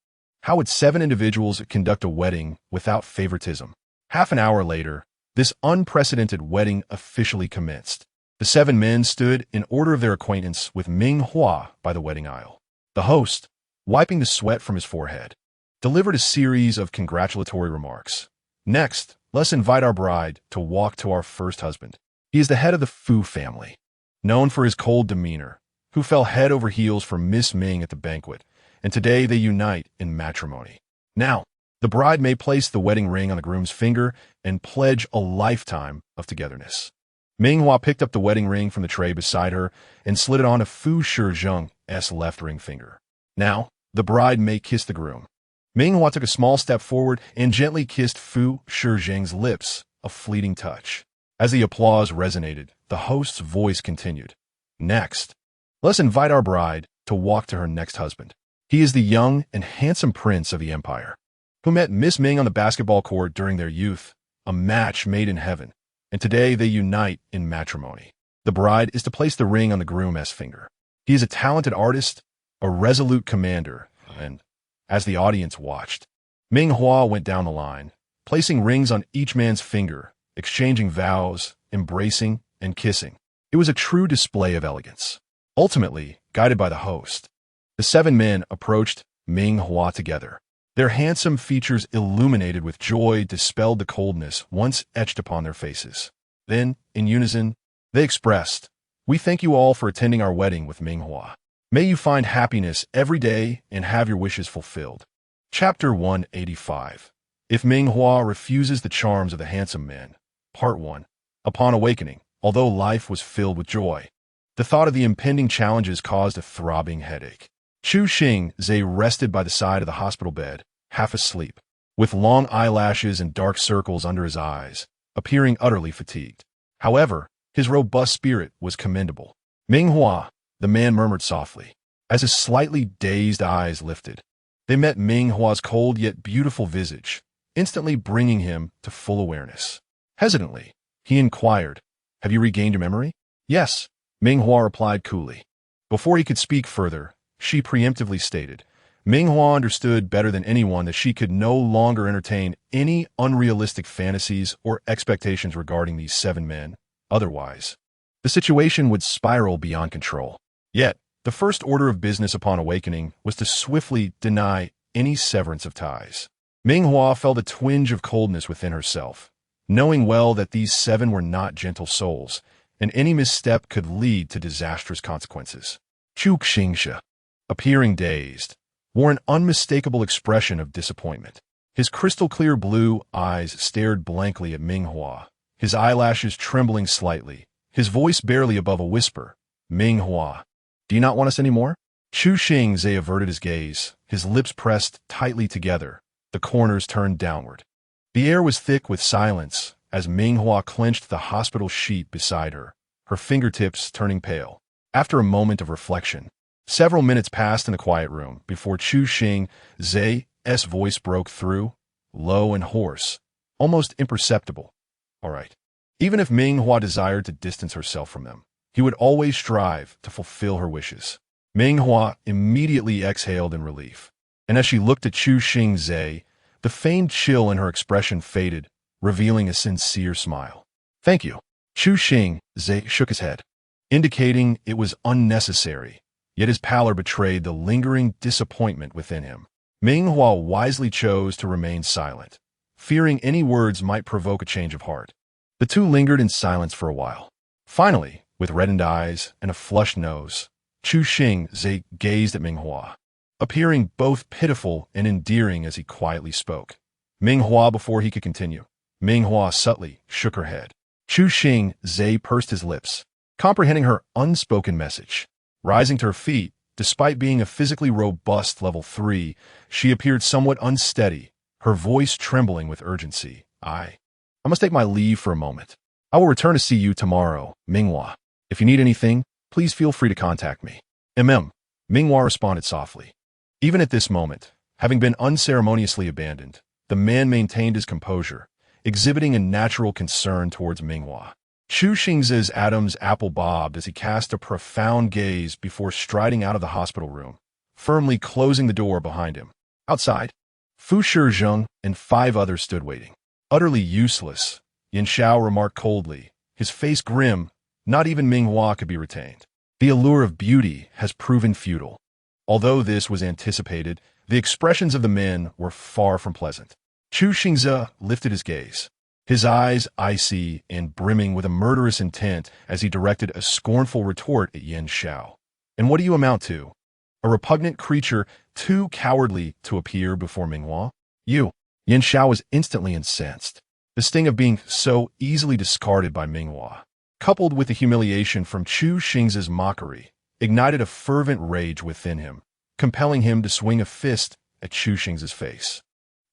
How would 7 individuals conduct a wedding without favoritism? Half an hour later, this unprecedented wedding officially commenced. The 7 men stood in order of their acquaintance with Ming Hua by the wedding aisle. The host, wiping the sweat from his forehead, delivered a series of congratulatory remarks. Next, let's invite our bride to walk to our first husband. He is the head of the Fu family, known for his cold demeanor, who fell head over heels for Miss Ming at the banquet, and today they unite in matrimony. Now, the bride may place the wedding ring on the groom's finger and pledge a lifetime of togetherness. Ming Hua picked up the wedding ring from the tray beside her and slid it onto Fu Shizhong's left ring finger. Now, the bride may kiss the groom. Ming Hua took a small step forward and gently kissed Fu Shizhong's lips, a fleeting touch. As the applause resonated, the host's voice continued. Next, let's invite our bride to walk to her next husband. He is the young and handsome prince of the empire, who met Miss Ming on the basketball court during their youth, a match made in heaven, and today they unite in matrimony. The bride is to place the ring on the groom's finger. He is a talented artist, a resolute commander, and, as the audience watched, Ming Hua went down the line, placing rings on each man's finger, exchanging vows, embracing, and kissing. It was a true display of elegance. Ultimately, guided by the host, the 7 men approached Ming Hua together. Their handsome features illuminated with joy dispelled the coldness once etched upon their faces. Then, in unison, they expressed, "We thank you all for attending our wedding with Ming Hua. May you find happiness every day and have your wishes fulfilled." Chapter 185. If Ming Hua refuses the charms of the handsome men. Part 1. Upon awakening, although life was filled with joy, the thought of the impending challenges caused a throbbing headache. Chu Xingzhe rested by the side of the hospital bed, half asleep, with long eyelashes and dark circles under his eyes, appearing utterly fatigued. However, his robust spirit was commendable. "Ming Hua," the man murmured softly, As his slightly dazed eyes lifted, they met Ming Hua's cold yet beautiful visage, instantly bringing him to full awareness. Hesitantly, he inquired, "Have you regained your memory?" "Yes," Ming Hua replied coolly. Before he could speak further, she preemptively stated, Ming Hua understood better than anyone that she could no longer entertain any unrealistic fantasies or expectations regarding these 7 men. Otherwise, the situation would spiral beyond control. Yet, the first order of business upon awakening was to swiftly deny any severance of ties. Ming Hua felt a twinge of coldness within herself, knowing well that these 7 were not gentle souls, and any misstep could lead to disastrous consequences. Chu Xingxia, appearing dazed, wore an unmistakable expression of disappointment. His crystal-clear blue eyes stared blankly at Ming Hua, his eyelashes trembling slightly, his voice barely above a whisper. "Ming Hua, do you not want us anymore?" Chu Xingzhe averted his gaze, his lips pressed tightly together, the corners turned downward. The air was thick with silence as Ming Hua clenched the hospital sheet beside her, her fingertips turning pale. After a moment of reflection, several minutes passed in the quiet room before Chu Xingzhe's voice broke through, low and hoarse, almost imperceptible. "All right." Even if Ming Hua desired to distance herself from them, he would always strive to fulfill her wishes. Ming Hua immediately exhaled in relief, and as she looked at Chu Xingzhe, the feigned chill in her expression faded, revealing a sincere smile. "Thank you." Chu Xingzhe shook his head, indicating it was unnecessary, yet his pallor betrayed the lingering disappointment within him. Ming Hua wisely chose to remain silent, fearing any words might provoke a change of heart. The two lingered in silence for a while. Finally, with reddened eyes and a flushed nose, Chu Xingzhe gazed at Ming Hua, appearing both pitiful and endearing as he quietly spoke. Ming Hua before he could continue. Ming Hua subtly shook her head. Chu Xingzhe pursed his lips, comprehending her unspoken message. Rising to her feet, despite being a physically robust level 3, she appeared somewhat unsteady, her voice trembling with urgency. I must take my leave for a moment. I will return to see you tomorrow, Ming Hua. If you need anything, please feel free to contact me. Ming Hua responded softly. Even at this moment, having been unceremoniously abandoned, the man maintained his composure, exhibiting a natural concern towards Ming Hua. Chu Xingzhe's Adam's apple bobbed as he cast a profound gaze before striding out of the hospital room, firmly closing the door behind him. Outside, Fu Shizheng and 5 others stood waiting. Utterly useless, Yin Xiao remarked coldly, his face grim. Not even Ming Hua could be retained. The allure of beauty has proven futile. Although this was anticipated, the expressions of the men were far from pleasant. Chu Xingzhe lifted his gaze, his eyes icy and brimming with a murderous intent as he directed a scornful retort at Yin Xiao. "And what do you amount to? A repugnant creature too cowardly to appear before Ming Hua? You." Yin Xiao was instantly incensed. The sting of being so easily discarded by Ming Hua, coupled with the humiliation from Chu Xingzhe's mockery, ignited a fervent rage within him, compelling him to swing a fist at Chu Xingzhe's face.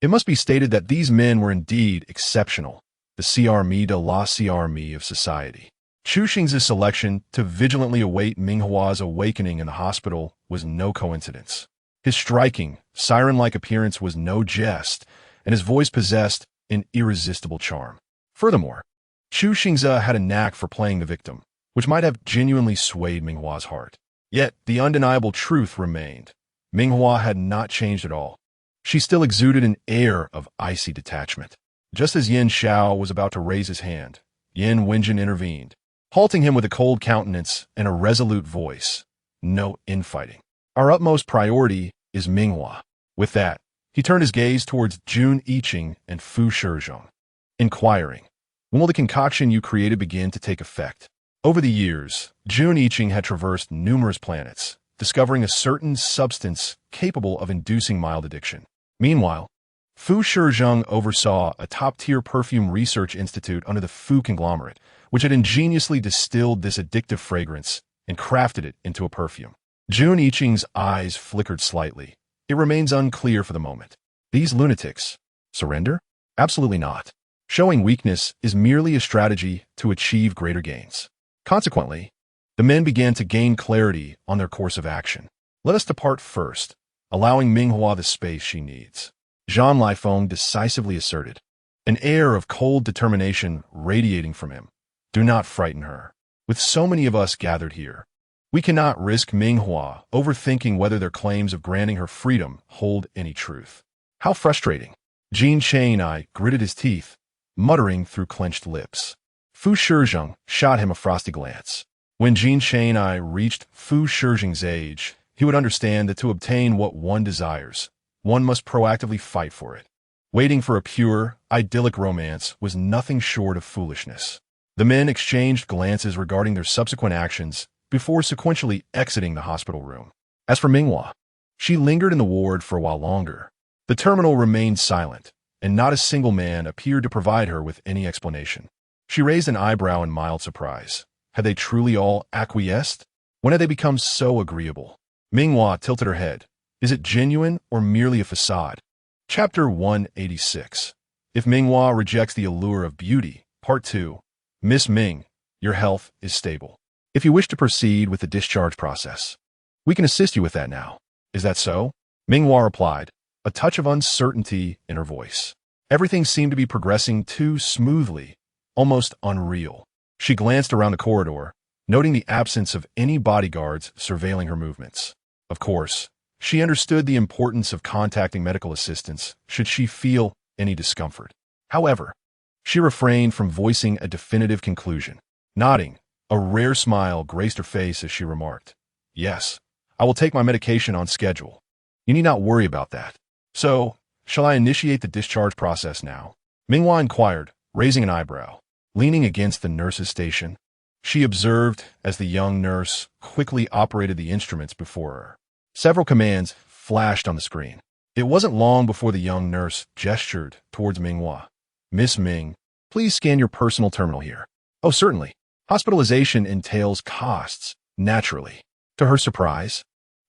It must be stated that these men were indeed exceptional, the CRME de la CRME of society. Chu Xingzhe's selection to vigilantly await Ming Hua's awakening in the hospital was no coincidence. His striking, siren-like appearance was no jest, and his voice possessed an irresistible charm. Furthermore, Chu Xingzhe had a knack for playing the victim, which might have genuinely swayed Ming Hua's heart. Yet, the undeniable truth remained. Ming Hua had not changed at all. She still exuded an air of icy detachment. Just as Yin Xiao was about to raise his hand, Yin Wenjin intervened, halting him with a cold countenance and a resolute voice. "No infighting. Our utmost priority is Ming Hua." With that, he turned his gaze towards Jun Yiqing and Fu Shizheng, inquiring, "When will the concoction you created begin to take effect?" Over the years, Jun Yiqing had traversed numerous planets, discovering a certain substance capable of inducing mild addiction. Meanwhile, Fu Shizheng oversaw a top-tier perfume research institute under the Fu conglomerate, which had ingeniously distilled this addictive fragrance and crafted it into a perfume. Jun Yiqing's eyes flickered slightly. It remains unclear for the moment. These lunatics surrender? Absolutely not. Showing weakness is merely a strategy to achieve greater gains. Consequently, the men began to gain clarity on their course of action. Let us depart first, allowing Ming Hua the space she needs. Jean NightⅡ decisively asserted, an air of cold determination radiating from him. Do not frighten her. With so many of us gathered here, we cannot risk Ming Hua overthinking whether their claims of granting her freedom hold any truth. How frustrating. Jin Chang'ai gritted his teeth, muttering through clenched lips. Fu Shizheng shot him a frosty glance. When Jin Chang'ai reached Fu Shizheng's age, he would understand that to obtain what one desires, one must proactively fight for it. Waiting for a pure, idyllic romance was nothing short of foolishness. The men exchanged glances regarding their subsequent actions before sequentially exiting the hospital room. As for Ming Hua, she lingered in the ward for a while longer. The terminal remained silent, and not a single man appeared to provide her with any explanation. She raised an eyebrow in mild surprise. Had they truly all acquiesced? When had they become so agreeable? Ming Hua tilted her head. Is it genuine or merely a facade? Chapter 186. If Ming Hua rejects the allure of beauty, Part 2. Miss Ming, your health is stable. If you wish to proceed with the discharge process, we can assist you with that now. Is that so? Ming Hua replied, a touch of uncertainty in her voice. Everything seemed to be progressing too smoothly, almost unreal. She glanced around the corridor, noting the absence of any bodyguards surveilling her movements. Of course, she understood the importance of contacting medical assistance should she feel any discomfort. However, she refrained from voicing a definitive conclusion. Nodding, a rare smile graced her face as she remarked, yes, I will take my medication on schedule. You need not worry about that. So, shall I initiate the discharge process now? Ming Hua inquired, raising an eyebrow. Leaning against the nurse's station, she observed as the young nurse quickly operated the instruments before her. Several commands flashed on the screen. It wasn't long before the young nurse gestured towards Ming Hua. Miss Ming, please scan your personal terminal here. Oh, certainly. Hospitalization entails costs, naturally. To her surprise,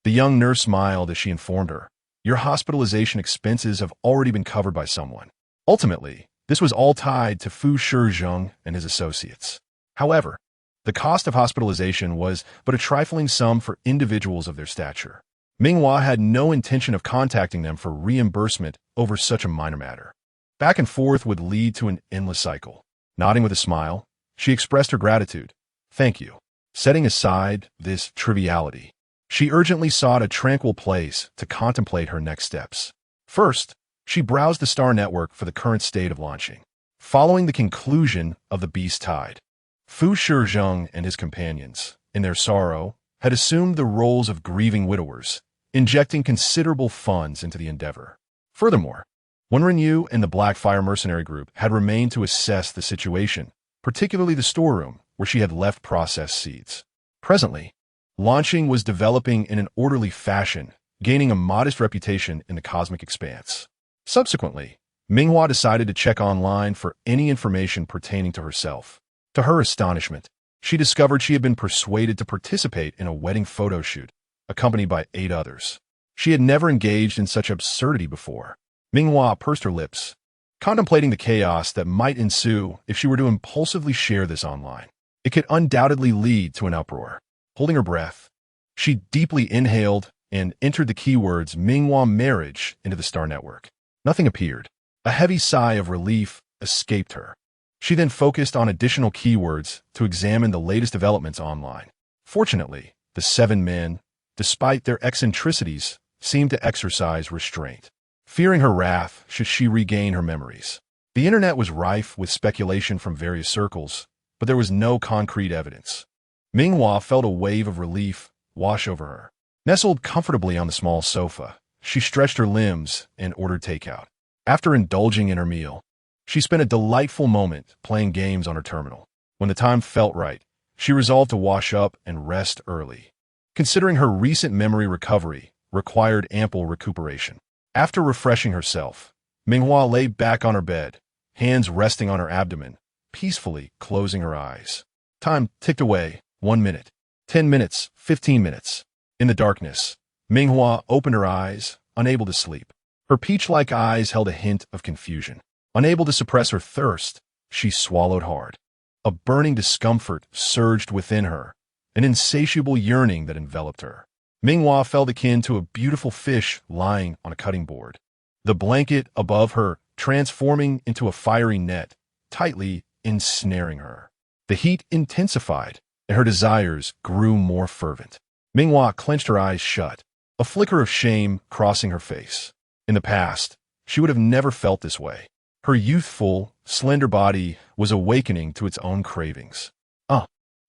the young nurse smiled as she informed her, your hospitalization expenses have already been covered by someone. Ultimately, this was all tied to Fu Shizheng and his associates. However, the cost of hospitalization was but a trifling sum for individuals of their stature. Ming Hua had no intention of contacting them for reimbursement over such a minor matter. Back and forth would lead to an endless cycle. Nodding with a smile, she expressed her gratitude. Thank you. Setting aside this triviality, she urgently sought a tranquil place to contemplate her next steps. First, she browsed the star network for the current state of launching. Following the conclusion of the Beast Tide, Fu Shizheng and his companions, in their sorrow, had assumed the roles of grieving widowers, injecting considerable funds into the endeavor. Furthermore, Wenren Yu and the Blackfire mercenary group had remained to assess the situation, particularly the storeroom where she had left processed seeds. Presently, launching was developing in an orderly fashion, gaining a modest reputation in the cosmic expanse. Subsequently, Ming Hua decided to check online for any information pertaining to herself. To her astonishment, she discovered she had been persuaded to participate in a wedding photo shoot, accompanied by 8 others. She had never engaged in such absurdity before. Ming Hua pursed her lips, contemplating the chaos that might ensue if she were to impulsively share this online. It could undoubtedly lead to an uproar. Holding her breath, she deeply inhaled and entered the keywords Ming Hua marriage into the star network. Nothing appeared. A heavy sigh of relief escaped her. She then focused on additional keywords to examine the latest developments online. Fortunately, the 7 men, despite their eccentricities, seemed to exercise restraint, fearing her wrath should she regain her memories. The internet was rife with speculation from various circles, but there was no concrete evidence. Ming Hua felt a wave of relief wash over her. Nestled comfortably on the small sofa, she stretched her limbs and ordered takeout. After indulging in her meal, she spent a delightful moment playing games on her terminal. When the time felt right, she resolved to wash up and rest early. Considering her recent memory recovery required ample recuperation. After refreshing herself, Ming Hua lay back on her bed, hands resting on her abdomen, peacefully closing her eyes. Time ticked away. 1 minute, 10 minutes, 15 minutes. In the darkness, Ming Hua opened her eyes, unable to sleep. Her peach-like eyes held a hint of confusion. Unable to suppress her thirst, she swallowed hard. A burning discomfort surged within her, an insatiable yearning that enveloped her. Ming Hua felt akin to a beautiful fish lying on a cutting board. The blanket above her transforming into a fiery net, tightly ensnaring her. The heat intensified, and her desires grew more fervent. Ming Hua clenched her eyes shut, a flicker of shame crossing her face. In the past, she would have never felt this way. Her youthful, slender body was awakening to its own cravings.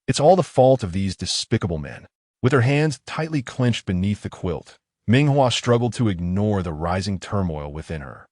It's all the fault of these despicable men. With her hands tightly clenched beneath the quilt, Ming Hua struggled to ignore the rising turmoil within her.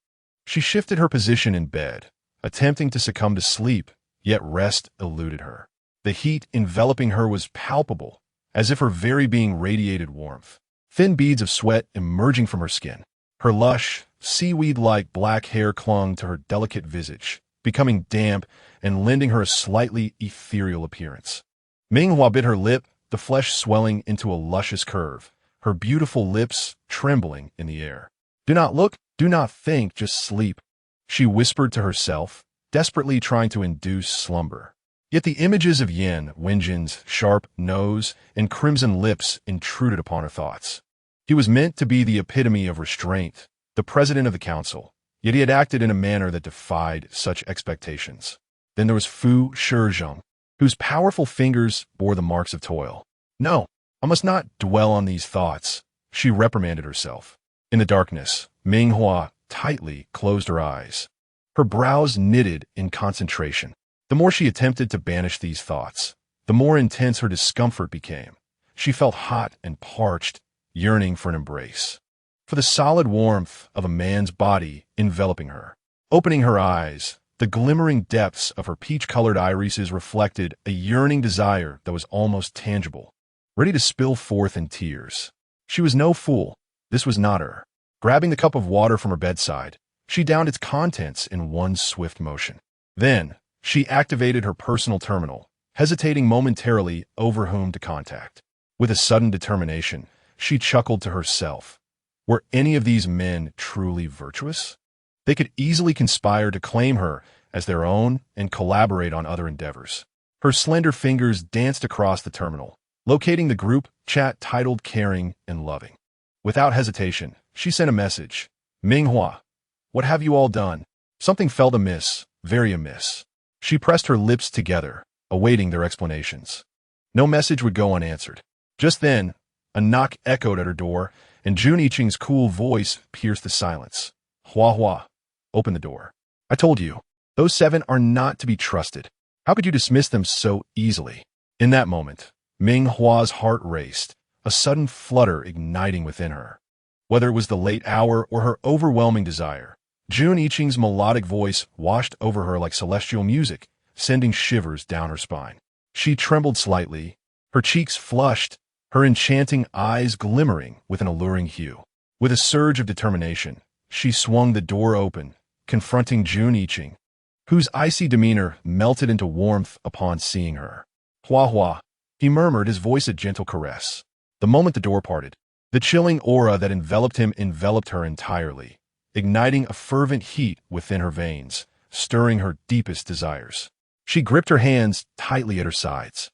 She shifted her position in bed, attempting to succumb to sleep, yet rest eluded her. The heat enveloping her was palpable, as if her very being radiated warmth. Thin beads of sweat emerging from her skin. Her lush, seaweed-like black hair clung to her delicate visage, becoming damp and lending her a slightly ethereal appearance. Ming Hua bit her lip, the flesh swelling into a luscious curve, her beautiful lips trembling in the air. "Do not look, do not think, just sleep," she whispered to herself, desperately trying to induce slumber. Yet the images of Yan Wenjin's sharp nose and crimson lips intruded upon her thoughts. He was meant to be the epitome of restraint, the president of the council, yet he had acted in a manner that defied such expectations. Then there was Fu Shizheng, whose powerful fingers bore the marks of toil. No, I must not dwell on these thoughts, she reprimanded herself. In the darkness, Ming Hua tightly closed her eyes. Her brows knitted in concentration. The more she attempted to banish these thoughts, the more intense her discomfort became. She felt hot and parched, yearning for an embrace, for the solid warmth of a man's body enveloping her. Opening her eyes, the glimmering depths of her peach-colored irises reflected a yearning desire that was almost tangible, ready to spill forth in tears. She was no fool. This was not her. Grabbing the cup of water from her bedside, she downed its contents in one swift motion. Then, she activated her personal terminal, hesitating momentarily over whom to contact. With a sudden determination, she chuckled to herself. Were any of these men truly virtuous? They could easily conspire to claim her as their own and collaborate on other endeavors. Her slender fingers danced across the terminal, locating the group chat titled Caring and Loving. Without hesitation, she sent a message. "Ming Hua, what have you all done?" Something felt amiss, very amiss. She pressed her lips together, awaiting their explanations. No message would go unanswered. Just then, a knock echoed at her door, and Jun Yiqing's cool voice pierced the silence. "Hua, open the door. I told you, those 7 are not to be trusted. How could you dismiss them so easily?" In that moment, Ming Hua's heart raced, a sudden flutter igniting within her. Whether it was the late hour or her overwhelming desire, Jun Yiqing's melodic voice washed over her like celestial music, sending shivers down her spine. She trembled slightly, her cheeks flushed, her enchanting eyes glimmering with an alluring hue. With a surge of determination, she swung the door open, confronting Jun Yiqing, whose icy demeanor melted into warmth upon seeing her. "Hua," he murmured, his voice a gentle caress. The moment the door parted, the chilling aura that enveloped him enveloped her entirely, igniting a fervent heat within her veins, stirring her deepest desires. She gripped her hands tightly at her sides,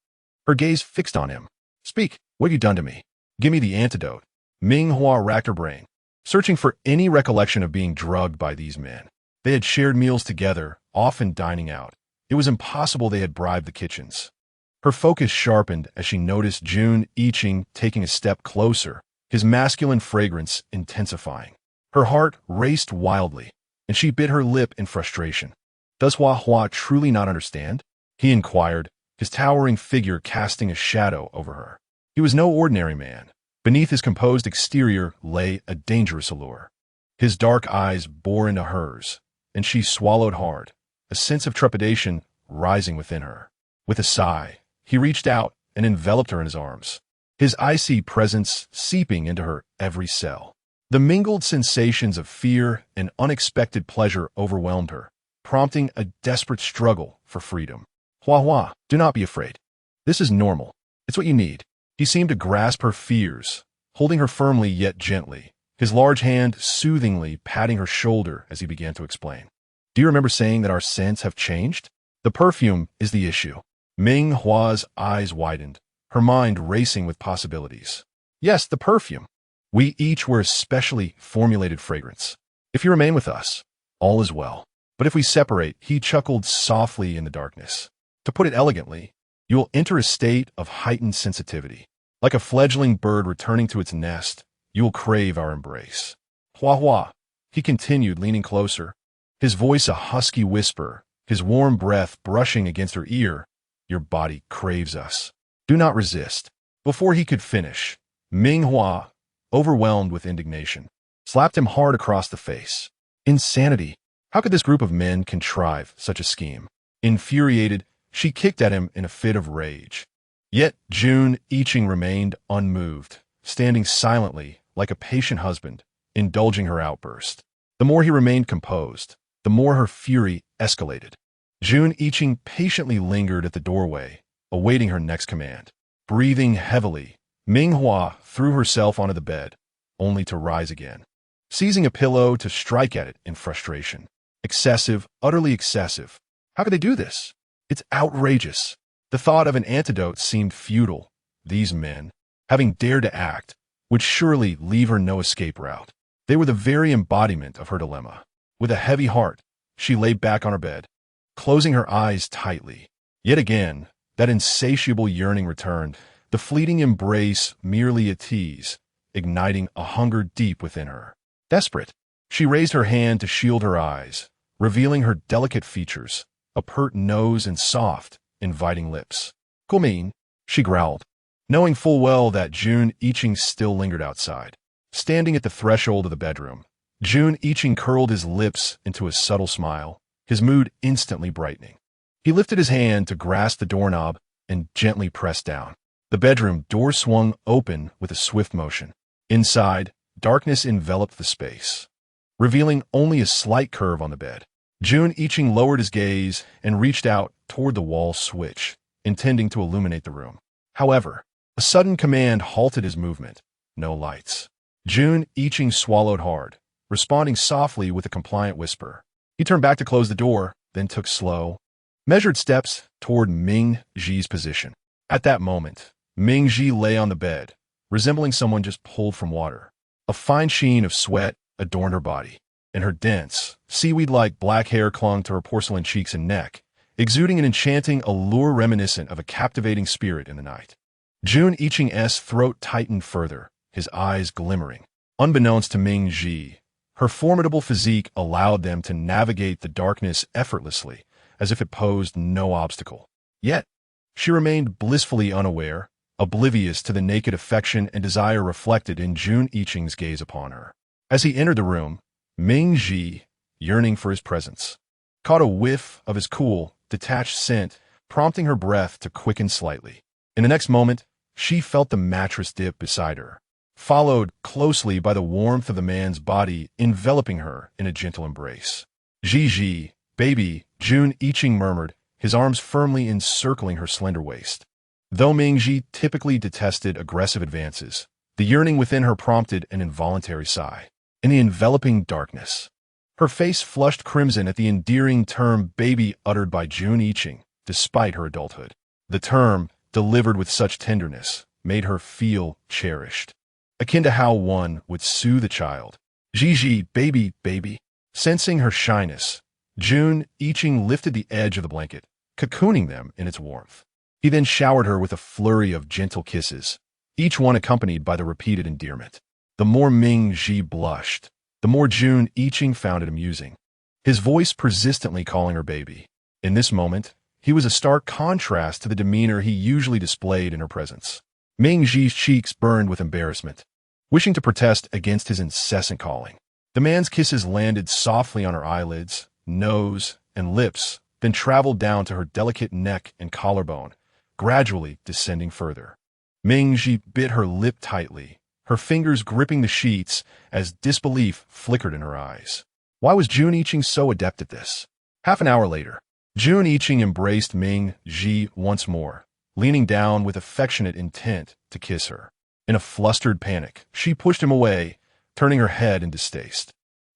her gaze fixed on him. "Speak, what have you done to me? Give me the antidote." Ming Hua racked her brain, searching for any recollection of being drugged by these men. They had shared meals together, often dining out. It was impossible they had bribed the kitchens. Her focus sharpened as she noticed Jun Yiqing taking a step closer, his masculine fragrance intensifying. Her heart raced wildly, and she bit her lip in frustration. "Does Hua truly not understand?" he inquired, his towering figure casting a shadow over her. He was no ordinary man. Beneath his composed exterior lay a dangerous allure. His dark eyes bore into hers, and she swallowed hard, a sense of trepidation rising within her. With a sigh, he reached out and enveloped her in his arms, his icy presence seeping into her every cell. The mingled sensations of fear and unexpected pleasure overwhelmed her, prompting a desperate struggle for freedom. "Hua, do not be afraid. This is normal. It's what you need." He seemed to grasp her fears, holding her firmly yet gently, his large hand soothingly patting her shoulder as he began to explain. "Do you remember saying that our scents have changed? The perfume is the issue." Ming Hua's eyes widened, her mind racing with possibilities. Yes, the perfume. We each wear a specially formulated fragrance. If you remain with us, all is well. But if we separate, he chuckled softly in the darkness. To put it elegantly, you will enter a state of heightened sensitivity. Like a fledgling bird returning to its nest, you will crave our embrace. Hua Hua, he continued, leaning closer, his voice a husky whisper, his warm breath brushing against her ear. Your body craves us. Do not resist. Before he could finish, Ming Hua, overwhelmed with indignation, slapped him hard across the face. Insanity! How could this group of men contrive such a scheme? Infuriated, she kicked at him in a fit of rage. Yet Jun Yiqing remained unmoved, standing silently like a patient husband, indulging her outburst. The more he remained composed, the more her fury escalated. Jun Yiqing patiently lingered at the doorway, awaiting her next command. Breathing heavily, Ming Hua threw herself onto the bed, only to rise again, seizing a pillow to strike at it in frustration. Excessive, utterly excessive. How could they do this? It's outrageous. The thought of an antidote seemed futile. These men, having dared to act, would surely leave her no escape route. They were the very embodiment of her dilemma. With a heavy heart, she lay back on her bed, closing her eyes tightly. Yet again, that insatiable yearning returned, the fleeting embrace merely a tease, igniting a hunger deep within her. Desperate, she raised her hand to shield her eyes, revealing her delicate features, a pert nose and soft, inviting lips. Gumin, she growled, knowing full well that Jun Yiqing still lingered outside. Standing at the threshold of the bedroom, Jun Yiqing curled his lips into a subtle smile, his mood instantly brightening. He lifted his hand to grasp the doorknob and gently pressed down. The bedroom door swung open with a swift motion. Inside, darkness enveloped the space, revealing only a slight curve on the bed. Jun Yiqing lowered his gaze and reached out toward the wall switch, intending to illuminate the room. However, a sudden command halted his movement. No lights. Jun Yiqing swallowed hard, responding softly with a compliant whisper. He turned back to close the door, then took slow, measured steps toward Ming Ji's position. At that moment, Ming Ji lay on the bed, resembling someone just pulled from water. A fine sheen of sweat adorned her body, and her dense, seaweed-like black hair clung to her porcelain cheeks and neck, exuding an enchanting allure reminiscent of a captivating spirit in the night. Jun Yiqing's throat tightened further, his eyes glimmering. Unbeknownst to Ming Ji, her formidable physique allowed them to navigate the darkness effortlessly, as if it posed no obstacle. Yet, she remained blissfully unaware, oblivious to the naked affection and desire reflected in Jun Yiqing's gaze upon her. As he entered the room, Ming Ji, yearning for his presence, caught a whiff of his cool, detached scent, prompting her breath to quicken slightly. In the next moment, she felt the mattress dip beside her, followed closely by the warmth of the man's body enveloping her in a gentle embrace. Ji, baby, Jun Yiqing murmured, his arms firmly encircling her slender waist. Though Ming Ji typically detested aggressive advances, the yearning within her prompted an involuntary sigh. In the enveloping darkness, her face flushed crimson at the endearing term baby uttered by Jun Yiqing, despite her adulthood. The term, delivered with such tenderness, made her feel cherished, akin to how one would soothe a child. Ji, baby, baby. Sensing her shyness, Jun Yiqing lifted the edge of the blanket, cocooning them in its warmth. He then showered her with a flurry of gentle kisses, each one accompanied by the repeated endearment. The more Ming Ji blushed, the more Jun Yiqing found it amusing, his voice persistently calling her baby. In this moment, he was a stark contrast to the demeanor he usually displayed in her presence. Ming Ji's cheeks burned with embarrassment, wishing to protest against his incessant calling. The man's kisses landed softly on her eyelids, nose, and lips, then traveled down to her delicate neck and collarbone, gradually descending further. Ming Ji bit her lip tightly, her fingers gripping the sheets as disbelief flickered in her eyes. Why was Jun Yiqing so adept at this? Half an hour later, Jun Yiqing embraced Ming Ji once more, leaning down with affectionate intent to kiss her. In a flustered panic, she pushed him away, turning her head in distaste.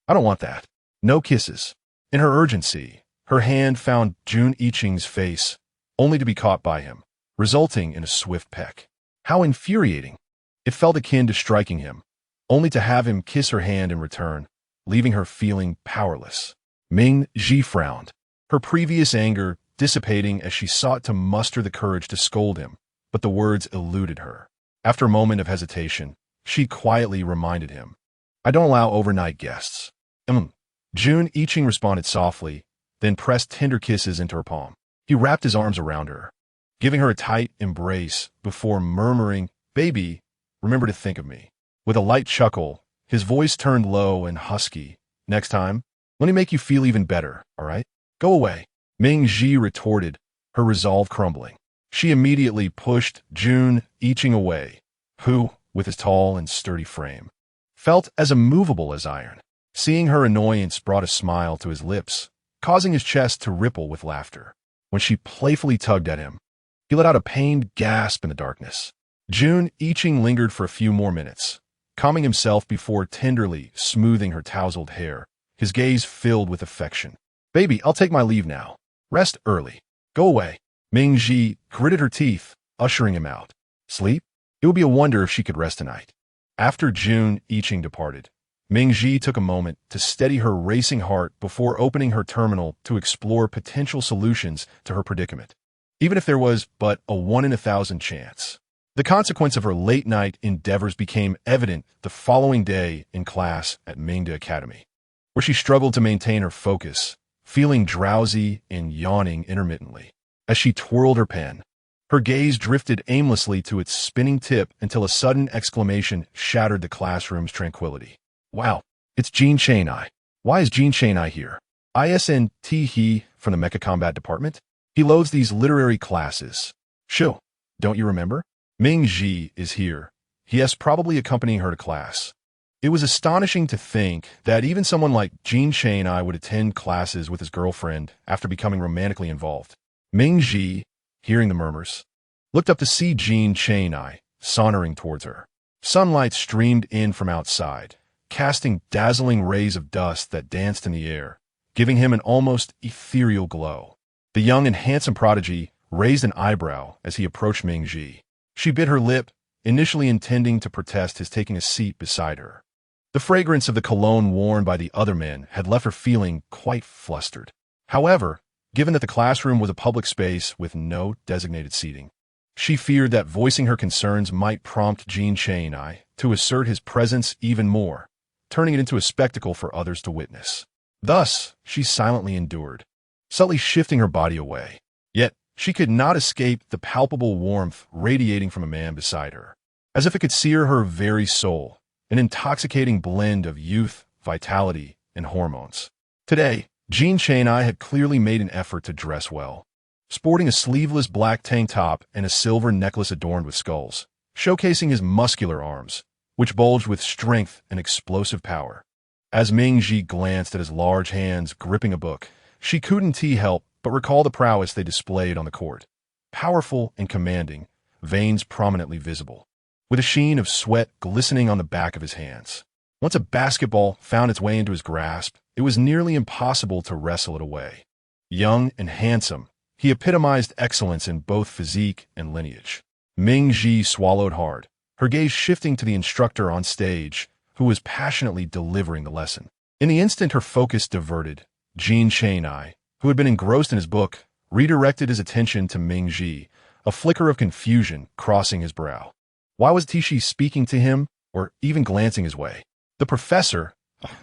I don't want that. No kisses. In her urgency, her hand found Jun Yiqing's face, only to be caught by him, resulting in a swift peck. How infuriating! It felt akin to striking him, only to have him kiss her hand in return, leaving her feeling powerless. Ming Hua frowned, her previous anger dissipating as she sought to muster the courage to scold him, but the words eluded her. After a moment of hesitation, she quietly reminded him, "I don't allow overnight guests." Jun Yiqing responded softly, then pressed tender kisses into her palm. He wrapped his arms around her, giving her a tight embrace before murmuring, "Baby, remember to think of me." With a light chuckle, his voice turned low and husky. "Next time, let me make you feel even better, all right? Go away." Ming Hua retorted, her resolve crumbling. She immediately pushed Jun Yiqing away, who, with his tall and sturdy frame, felt as immovable as iron. Seeing her annoyance brought a smile to his lips, causing his chest to ripple with laughter. When she playfully tugged at him, he let out a pained gasp in the darkness. Jun Yiqing lingered for a few more minutes, calming himself before tenderly smoothing her tousled hair, his gaze filled with affection. "Baby, I'll take my leave now. Rest early. Go away." Ming Hua gritted her teeth, ushering him out. Sleep? It would be a wonder if she could rest tonight. After Jun Yiqing departed, Ming Hua took a moment to steady her racing heart before opening her terminal to explore potential solutions to her predicament, even if there was but a 1 in 1,000 chance. The consequence of her late-night endeavors became evident the following day in class at NightⅡ Academy, where she struggled to maintain her focus, feeling drowsy and yawning intermittently. As she twirled her pen, her gaze drifted aimlessly to its spinning tip until a sudden exclamation shattered the classroom's tranquility. "Wow, it's Jin Chang-I. Why is Jin Chang-I here? Isn't he from the Mecha Combat Department? He loathes these literary classes. Shoo, don't you remember? Ming Hua is here. He is probably accompanying her to class." It was astonishing to think that even someone like Jin Chang-I would attend classes with his girlfriend after becoming romantically involved. Ming Hua, hearing the murmurs, looked up to see Jin Chang-I sauntering towards her. Sunlight streamed in from outside, casting dazzling rays of dust that danced in the air, giving him an almost ethereal glow. The young and handsome prodigy raised an eyebrow as he approached Ming Hua. She bit her lip, initially intending to protest his taking a seat beside her. The fragrance of the cologne worn by the other men had left her feeling quite flustered. However, given that the classroom was a public space with no designated seating, she feared that voicing her concerns might prompt Jin Chang-I to assert his presence even more, turning it into a spectacle for others to witness. Thus, she silently endured, subtly shifting her body away. Yet, she could not escape the palpable warmth radiating from a man beside her, as if it could sear her very soul, an intoxicating blend of youth, vitality, and hormones. Today, Jin Chang-I had clearly made an effort to dress well, sporting a sleeveless black tank top and a silver necklace adorned with skulls, showcasing his muscular arms, which bulged with strength and explosive power. As Ming Hua glanced at his large hands gripping a book, she couldn't help but recall the prowess they displayed on the court. Powerful and commanding, veins prominently visible, with a sheen of sweat glistening on the back of his hands. Once a basketball found its way into his grasp, it was nearly impossible to wrestle it away. Young and handsome, he epitomized excellence in both physique and lineage. Ming Hua swallowed hard, her gaze shifting to the instructor on stage, who was passionately delivering the lesson. In the instant her focus diverted, Jin Chang-I, who had been engrossed in his book, redirected his attention to Ming Hua, a flicker of confusion crossing his brow. Why was Tishi speaking to him, or even glancing his way? The professor,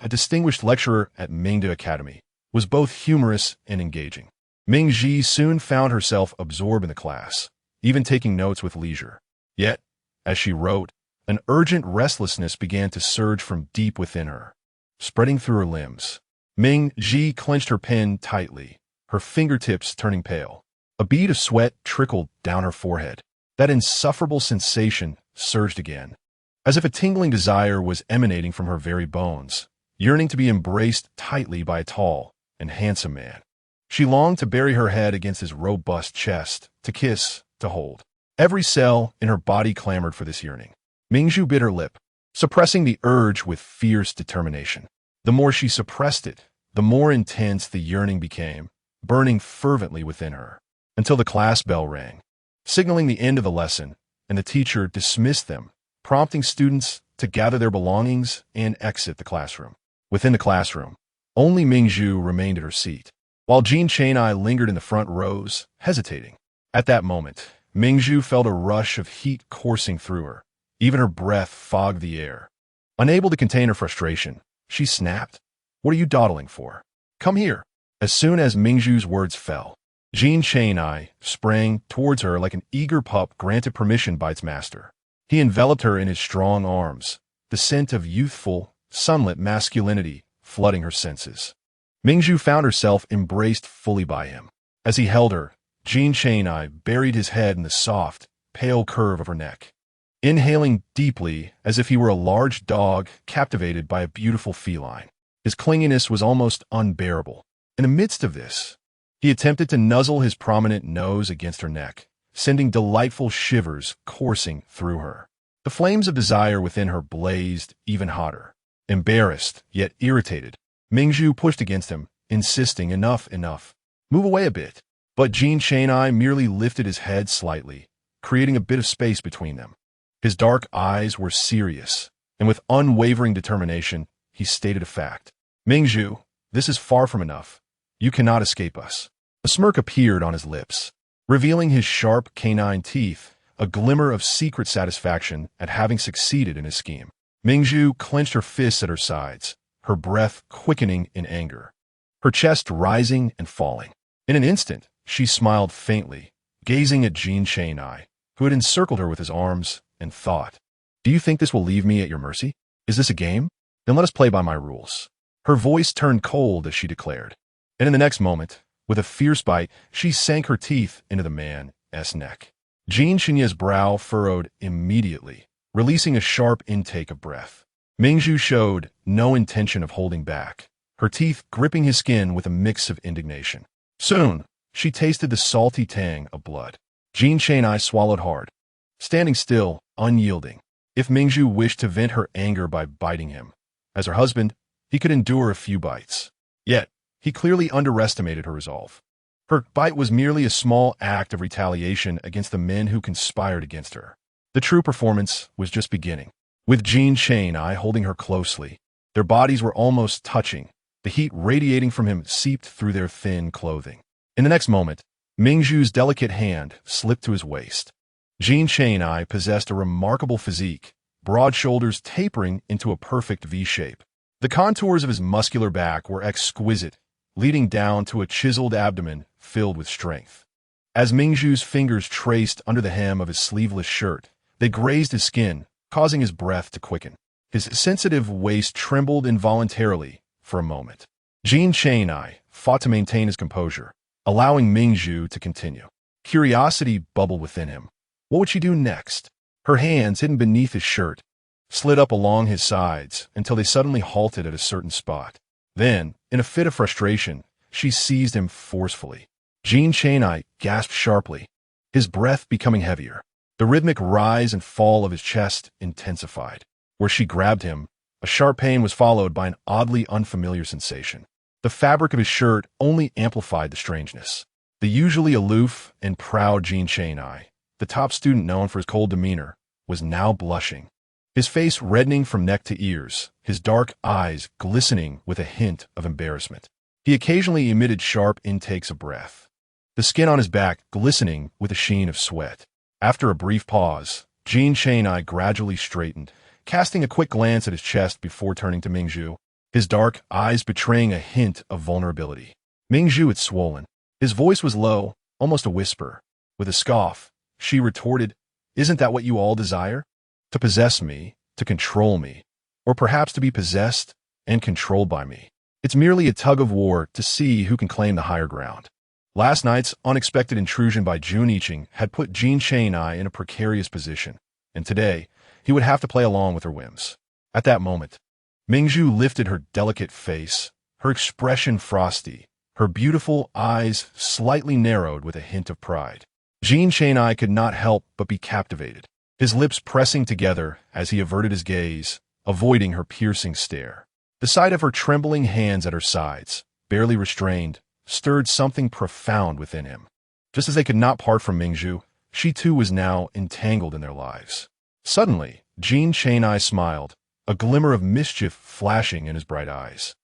a distinguished lecturer at NightⅡ Academy, was both humorous and engaging. Ming Hua soon found herself absorbed in the class, even taking notes with leisure. Yet, as she wrote, an urgent restlessness began to surge from deep within her, spreading through her limbs. Ming Hua clenched her pen tightly, her fingertips turning pale. A bead of sweat trickled down her forehead. That insufferable sensation surged again, as if a tingling desire was emanating from her very bones, yearning to be embraced tightly by a tall and handsome man. She longed to bury her head against his robust chest, to kiss, to hold. Every cell in her body clamored for this yearning. Ming Hua bit her lip, suppressing the urge with fierce determination. The more she suppressed it, the more intense the yearning became, burning fervently within her, until the class bell rang, signaling the end of the lesson, and the teacher dismissed them, prompting students to gather their belongings and exit the classroom. Within the classroom, only Ming Hua remained at her seat, while Jean Chang'ai lingered in the front rows, hesitating. At that moment, Ming Hua felt a rush of heat coursing through her. Even her breath fogged the air. Unable to contain her frustration, she snapped, "What are you dawdling for? Come here." As soon as Ming Hua's words fell, Jean Chang'ai sprang towards her like an eager pup granted permission by its master. He enveloped her in his strong arms, the scent of youthful, sunlit masculinity flooding her senses. Ming Hua found herself embraced fully by him. As he held her, Jean Chang'ai buried his head in the soft, pale curve of her neck, inhaling deeply as if he were a large dog captivated by a beautiful feline. His clinginess was almost unbearable. In the midst of this, he attempted to nuzzle his prominent nose against her neck, sending delightful shivers coursing through her. The flames of desire within her blazed even hotter. Embarrassed, yet irritated, Ming Hua pushed against him, insisting, "Enough, enough. Move away a bit." But Jean Chang'ai merely lifted his head slightly, creating a bit of space between them. His dark eyes were serious, and with unwavering determination, he stated a fact. "Ming Hua, this is far from enough. You cannot escape us." A smirk appeared on his lips, revealing his sharp canine teeth, a glimmer of secret satisfaction at having succeeded in his scheme. Ming Hua clenched her fists at her sides, her breath quickening in anger, her chest rising and falling. In an instant, she smiled faintly, gazing at Jean Chang'ai, who had encircled her with his arms, and thought, "Do you think this will leave me at your mercy? Is this a game? Then let us play by my rules." Her voice turned cold as she declared, and in the next moment, with a fierce bite, she sank her teeth into the man's neck. Jean Chang'ai's brow furrowed immediately, releasing a sharp intake of breath. Ming Hua showed no intention of holding back, her teeth gripping his skin with a mix of indignation. Soon, she tasted the salty tang of blood. Jean Chang'ai swallowed hard, standing still, unyielding. If Ming Hua wished to vent her anger by biting him, as her husband, he could endure a few bites. Yet, he clearly underestimated her resolve. Her bite was merely a small act of retaliation against the men who conspired against her. The true performance was just beginning. With Jean Chang'ai holding her closely, their bodies were almost touching. The heat radiating from him seeped through their thin clothing. In the next moment, Ming Hua's delicate hand slipped to his waist. Jean Chang'ai possessed a remarkable physique, broad shoulders tapering into a perfect V-shape. The contours of his muscular back were exquisite, leading down to a chiseled abdomen filled with strength. As Ming Hua's fingers traced under the hem of his sleeveless shirt, they grazed his skin, causing his breath to quicken. His sensitive waist trembled involuntarily for a moment. Jean Chang'ai fought to maintain his composure, allowing Ming Hua to continue. Curiosity bubbled within him. What would she do next? Her hands, hidden beneath his shirt, slid up along his sides until they suddenly halted at a certain spot. Then, in a fit of frustration, she seized him forcefully. Jean Chang'ai gasped sharply, his breath becoming heavier. The rhythmic rise and fall of his chest intensified. Where she grabbed him, a sharp pain was followed by an oddly unfamiliar sensation. The fabric of his shirt only amplified the strangeness. The usually aloof and proud Jean Chang'ai, the top student known for his cold demeanor, was now blushing. His face reddening from neck to ears, his dark eyes glistening with a hint of embarrassment. He occasionally emitted sharp intakes of breath, the skin on his back glistening with a sheen of sweat. After a brief pause, Jean Chang'ai gradually straightened, casting a quick glance at his chest before turning to Ming Hua, his dark eyes betraying a hint of vulnerability. Ming Hua had swollen. His voice was low, almost a whisper. With a scoff, she retorted, "Isn't that what you all desire? To possess me, to control me, or perhaps to be possessed and controlled by me. It's merely a tug of war to see who can claim the higher ground." Last night's unexpected intrusion by Jun Yiqing had put Jean Chang'ai in a precarious position, and today he would have to play along with her whims. At that moment, Ming Hua lifted her delicate face, her expression frosty, her beautiful eyes slightly narrowed with a hint of pride. Jean Chang'ai could not help but be captivated, his lips pressing together as he averted his gaze, avoiding her piercing stare. The sight of her trembling hands at her sides, barely restrained, stirred something profound within him. Just as they could not part from Ming Hua, she too was now entangled in their lives. Suddenly, Jin Chang'ai smiled, a glimmer of mischief flashing in his bright eyes.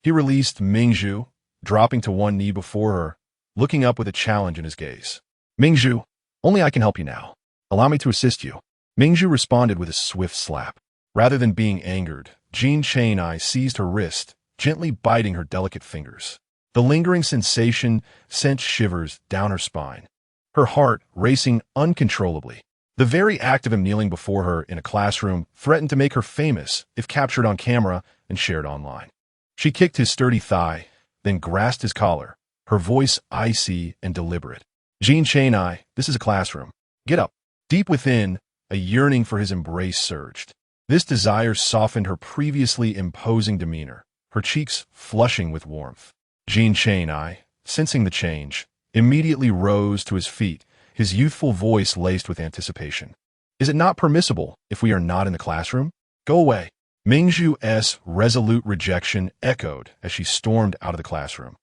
He released Ming Hua, dropping to one knee before her, looking up with a challenge in his gaze. Ming Hua, only I can help you now. Allow me to assist you. Ming Hua responded with a swift slap. Rather than being angered, Jin Chang'ai seized her wrist, gently biting her delicate fingers. The lingering sensation sent shivers down her spine, her heart racing uncontrollably. The very act of him kneeling before her in a classroom threatened to make her famous if captured on camera and shared online. She kicked his sturdy thigh, then grasped his collar, her voice icy and deliberate. Jin Chang'ai, this is a classroom. Get up. Deep within, a yearning for his embrace surged. This desire softened her previously imposing demeanor, her cheeks flushing with warmth. Jin Chang'ai, sensing the change, immediately rose to his feet, his youthful voice laced with anticipation. Is it not permissible if we are not in the classroom? Go away. Ming Hua's resolute rejection echoed as she stormed out of the classroom,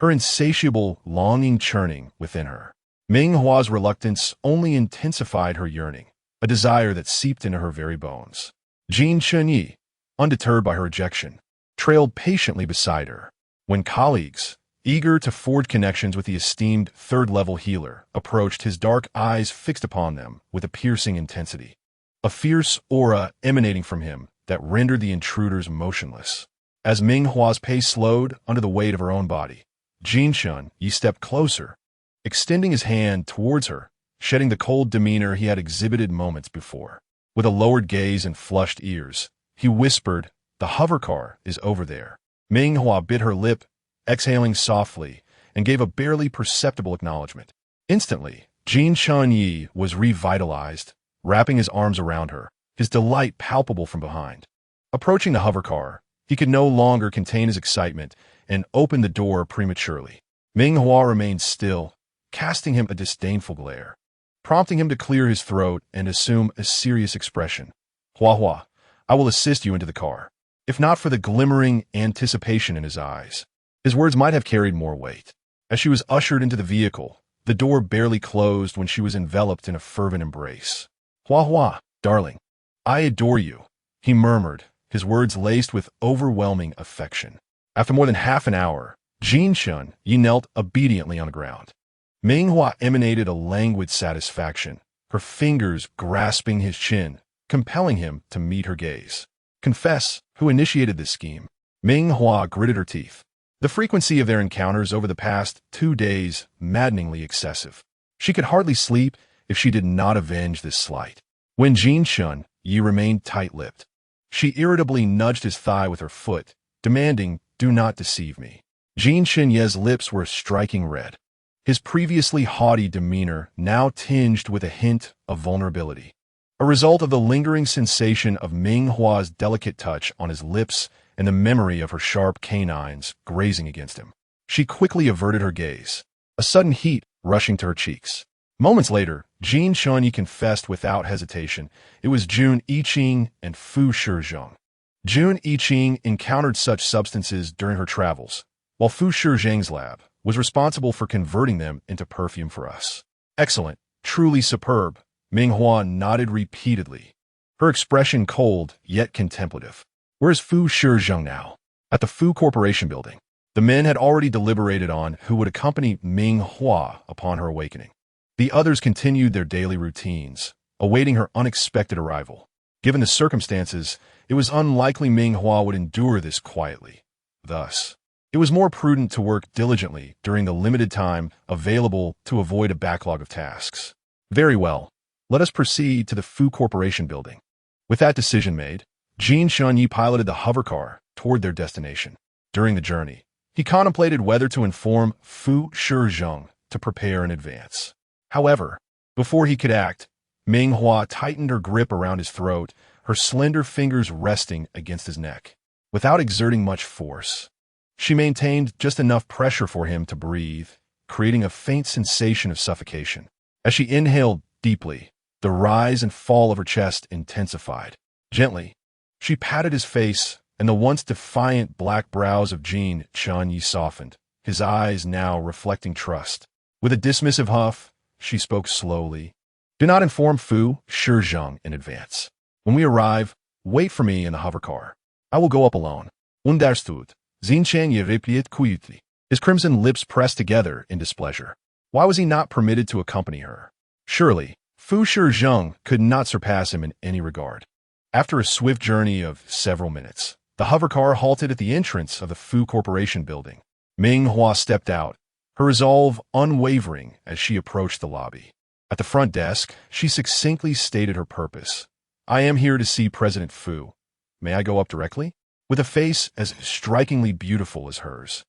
her insatiable longing churning within her. Ming Hua's reluctance only intensified her yearning, a desire that seeped into her very bones. Jin Chang'ai, undeterred by her rejection, trailed patiently beside her. When colleagues, eager to forge connections with the esteemed third-level healer, approached, his dark eyes fixed upon them with a piercing intensity, a fierce aura emanating from him that rendered the intruders motionless. As Ming Hua's pace slowed under the weight of her own body, Jin Chang'ai stepped closer, extending his hand towards her, shedding the cold demeanor he had exhibited moments before. With a lowered gaze and flushed ears, he whispered, "The hover car is over there." Ming Hua bit her lip, exhaling softly, and gave a barely perceptible acknowledgement. Instantly, Jin Chang'ai was revitalized, wrapping his arms around her, his delight palpable from behind. Approaching the hover car, he could no longer contain his excitement and opened the door prematurely. Ming Hua remained still, casting him a disdainful glare, prompting him to clear his throat and assume a serious expression. Hua, I will assist you into the car. If not for the glimmering anticipation in his eyes, his words might have carried more weight. As she was ushered into the vehicle, the door barely closed when she was enveloped in a fervent embrace. Hua, darling, I adore you, he murmured, his words laced with overwhelming affection. After more than half an hour, Jin Chang'ai knelt obediently on the ground. Ming Hua emanated a languid satisfaction, her fingers grasping his chin, compelling him to meet her gaze. Confess, who initiated this scheme? Ming Hua gritted her teeth. The frequency of their encounters over the past 2 days maddeningly excessive. She could hardly sleep if she did not avenge this slight. When Jin Chang'ai remained tight-lipped, she irritably nudged his thigh with her foot, demanding, "Do not deceive me." Jin Chang'ai's lips were a striking red, his previously haughty demeanor now tinged with a hint of vulnerability, a result of the lingering sensation of Ming Hua's delicate touch on his lips and the memory of her sharp canines grazing against him. She quickly averted her gaze, a sudden heat rushing to her cheeks. Moments later, Jin Chang'ai confessed without hesitation it was Jun Yiqing and Fu Shizhong. Jun Yiqing encountered such substances during her travels, while Fu Shizhong's lab was responsible for converting them into perfume for us. Excellent, truly superb, Ming Hua nodded repeatedly, her expression cold yet contemplative. Where is Fu Shizhong now? At the Fu Corporation building. The men had already deliberated on who would accompany Ming Hua upon her awakening. The others continued their daily routines, awaiting her unexpected arrival. Given the circumstances, it was unlikely Ming Hua would endure this quietly. Thus, it was more prudent to work diligently during the limited time available to avoid a backlog of tasks. Very well, let us proceed to the Fu Corporation building. With that decision made, Jin Chang'ai piloted the hover car toward their destination. During the journey, he contemplated whether to inform Fu Shizhong to prepare in advance. However, before he could act, Ming Hua tightened her grip around his throat, her slender fingers resting against his neck. Without exerting much force, she maintained just enough pressure for him to breathe, creating a faint sensation of suffocation. As she inhaled deeply, the rise and fall of her chest intensified. Gently, she patted his face, and the once defiant black brows of Jin Chang'ai softened, his eyes now reflecting trust. With a dismissive huff, she spoke slowly. Do not inform Fu Shizhong in advance. When we arrive, wait for me in the hovercar. I will go up alone. Understood. Zinchen ye replied quietly. His crimson lips pressed together in displeasure. Why was he not permitted to accompany her? Surely, Fu Shizheng could not surpass him in any regard. After a swift journey of several minutes, the hovercar halted at the entrance of the Fu Corporation building. Ming Hua stepped out, her resolve unwavering as she approached the lobby. At the front desk, she succinctly stated her purpose. I am here to see President Fu. May I go up directly? With a face as strikingly beautiful as hers.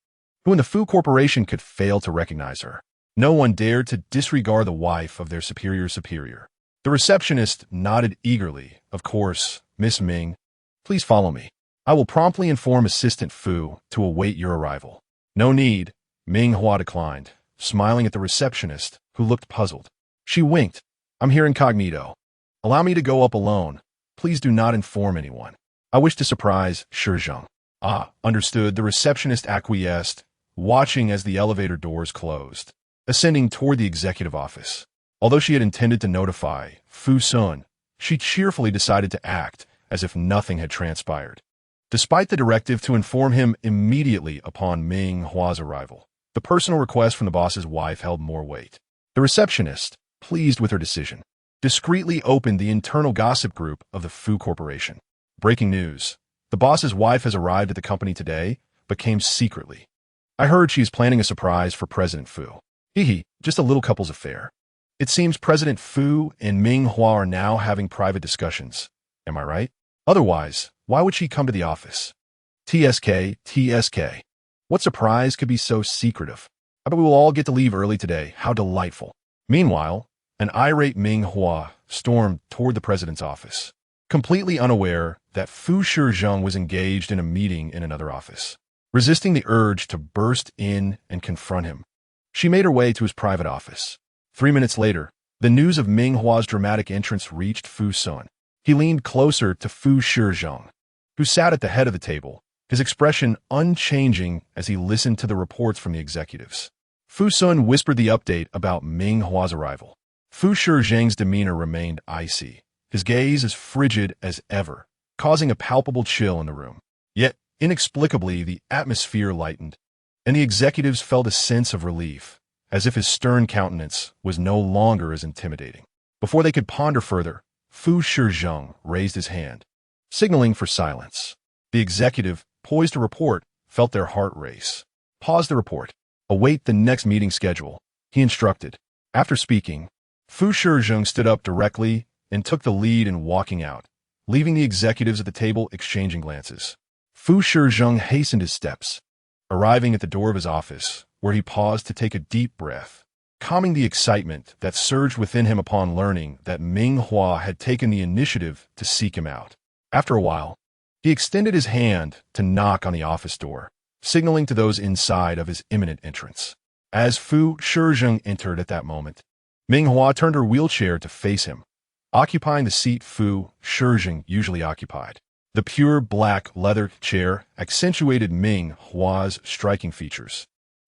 Who in the Fu Corporation could fail to recognize her? No one dared to disregard the wife of their superior. The receptionist nodded eagerly. Of course, Miss Ming. Please follow me. I will promptly inform Assistant Fu to await your arrival. No need, Ming Hua declined, smiling at the receptionist, who looked puzzled. She winked. I'm here incognito. Allow me to go up alone. Please do not inform anyone. I wish to surprise Shizheng. Ah, understood. The receptionist acquiesced, watching as the elevator doors closed, ascending toward the executive office. Although she had intended to notify Fu Sun, she cheerfully decided to act as if nothing had transpired. Despite the directive to inform him immediately upon Ming Hua's arrival, the personal request from the boss's wife held more weight. The receptionist, pleased with her decision, discreetly opened the internal gossip group of the Fu Corporation. Breaking news. The boss's wife has arrived at the company today, but came secretly. I heard she is planning a surprise for President Fu. Just a little couple's affair. It seems President Fu and Ming Hua are now having private discussions. Am I right? Otherwise, why would she come to the office? TSK. What surprise could be so secretive? I bet we will all get to leave early today. How delightful. Meanwhile, an irate Ming Hua stormed toward the president's office, completely unaware that Fu Shizheng was engaged in a meeting in another office. Resisting the urge to burst in and confront him, she made her way to his private office. 3 minutes later, the news of Ming Hua's dramatic entrance reached Fu Sun. He leaned closer to Fu Shizheng, who sat at the head of the table, his expression unchanging as he listened to the reports from the executives. Fu Sun whispered the update about Ming Hua's arrival. Fu Shizheng's demeanor remained icy, his gaze as frigid as ever, causing a palpable chill in the room. Yet, inexplicably, the atmosphere lightened, and the executives felt a sense of relief, as if his stern countenance was no longer as intimidating. Before they could ponder further, Fu Shizheng raised his hand, signaling for silence. The executive, poised to report, felt their heart race. Pause the report. Await the next meeting schedule, he instructed. After speaking, Fu Shizheng stood up directly and took the lead in walking out, leaving the executives at the table exchanging glances. Fu Shizheng hastened his steps, arriving at the door of his office, where he paused to take a deep breath, calming the excitement that surged within him upon learning that Ming Hua had taken the initiative to seek him out. After a while, he extended his hand to knock on the office door, signaling to those inside of his imminent entrance. As Fu Shizheng entered at that moment, Ming Hua turned her wheelchair to face him, occupying the seat Fu Shizheng usually occupied. The pure black leather chair accentuated Ming Hua's striking features,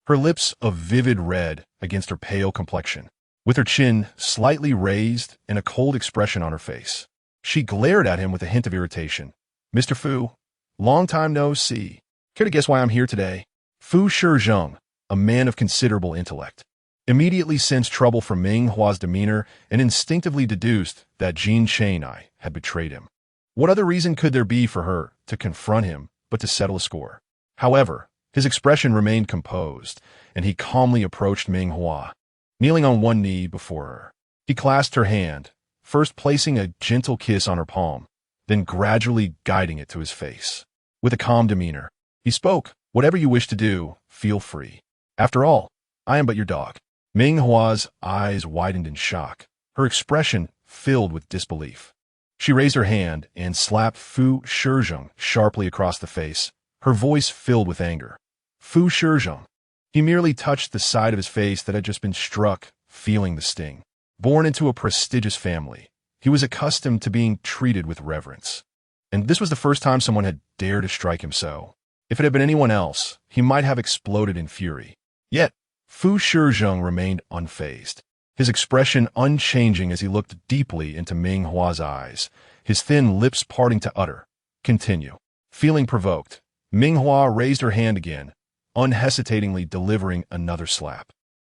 her lips a vivid red against her pale complexion, with her chin slightly raised and a cold expression on her face. She glared at him with a hint of irritation. Mr. Fu, long time no see. Care to guess why I'm here today? Fu Shizheng, a man of considerable intellect, immediately sensed trouble from Ming Hua's demeanor and instinctively deduced that Jin Chang'ai had betrayed him. What other reason could there be for her to confront him but to settle a score? However, his expression remained composed, and he calmly approached Ming Hua, kneeling on one knee before her. He clasped her hand, first placing a gentle kiss on her palm, then gradually guiding it to his face. With a calm demeanor, he spoke, "Whatever you wish to do, feel free. After all, I am but your dog." Ming Hua's eyes widened in shock, her expression filled with disbelief. She raised her hand and slapped Fu Shizheng sharply across the face, her voice filled with anger. Fu Shizheng. He merely touched the side of his face that had just been struck, feeling the sting. Born into a prestigious family, he was accustomed to being treated with reverence. And this was the first time someone had dared to strike him so. If it had been anyone else, he might have exploded in fury. Yet, Fu Shizheng remained unfazed, his expression unchanging as he looked deeply into Ming Hua's eyes, his thin lips parting to utter, "Continue." Feeling provoked, Ming Hua raised her hand again, unhesitatingly delivering another slap.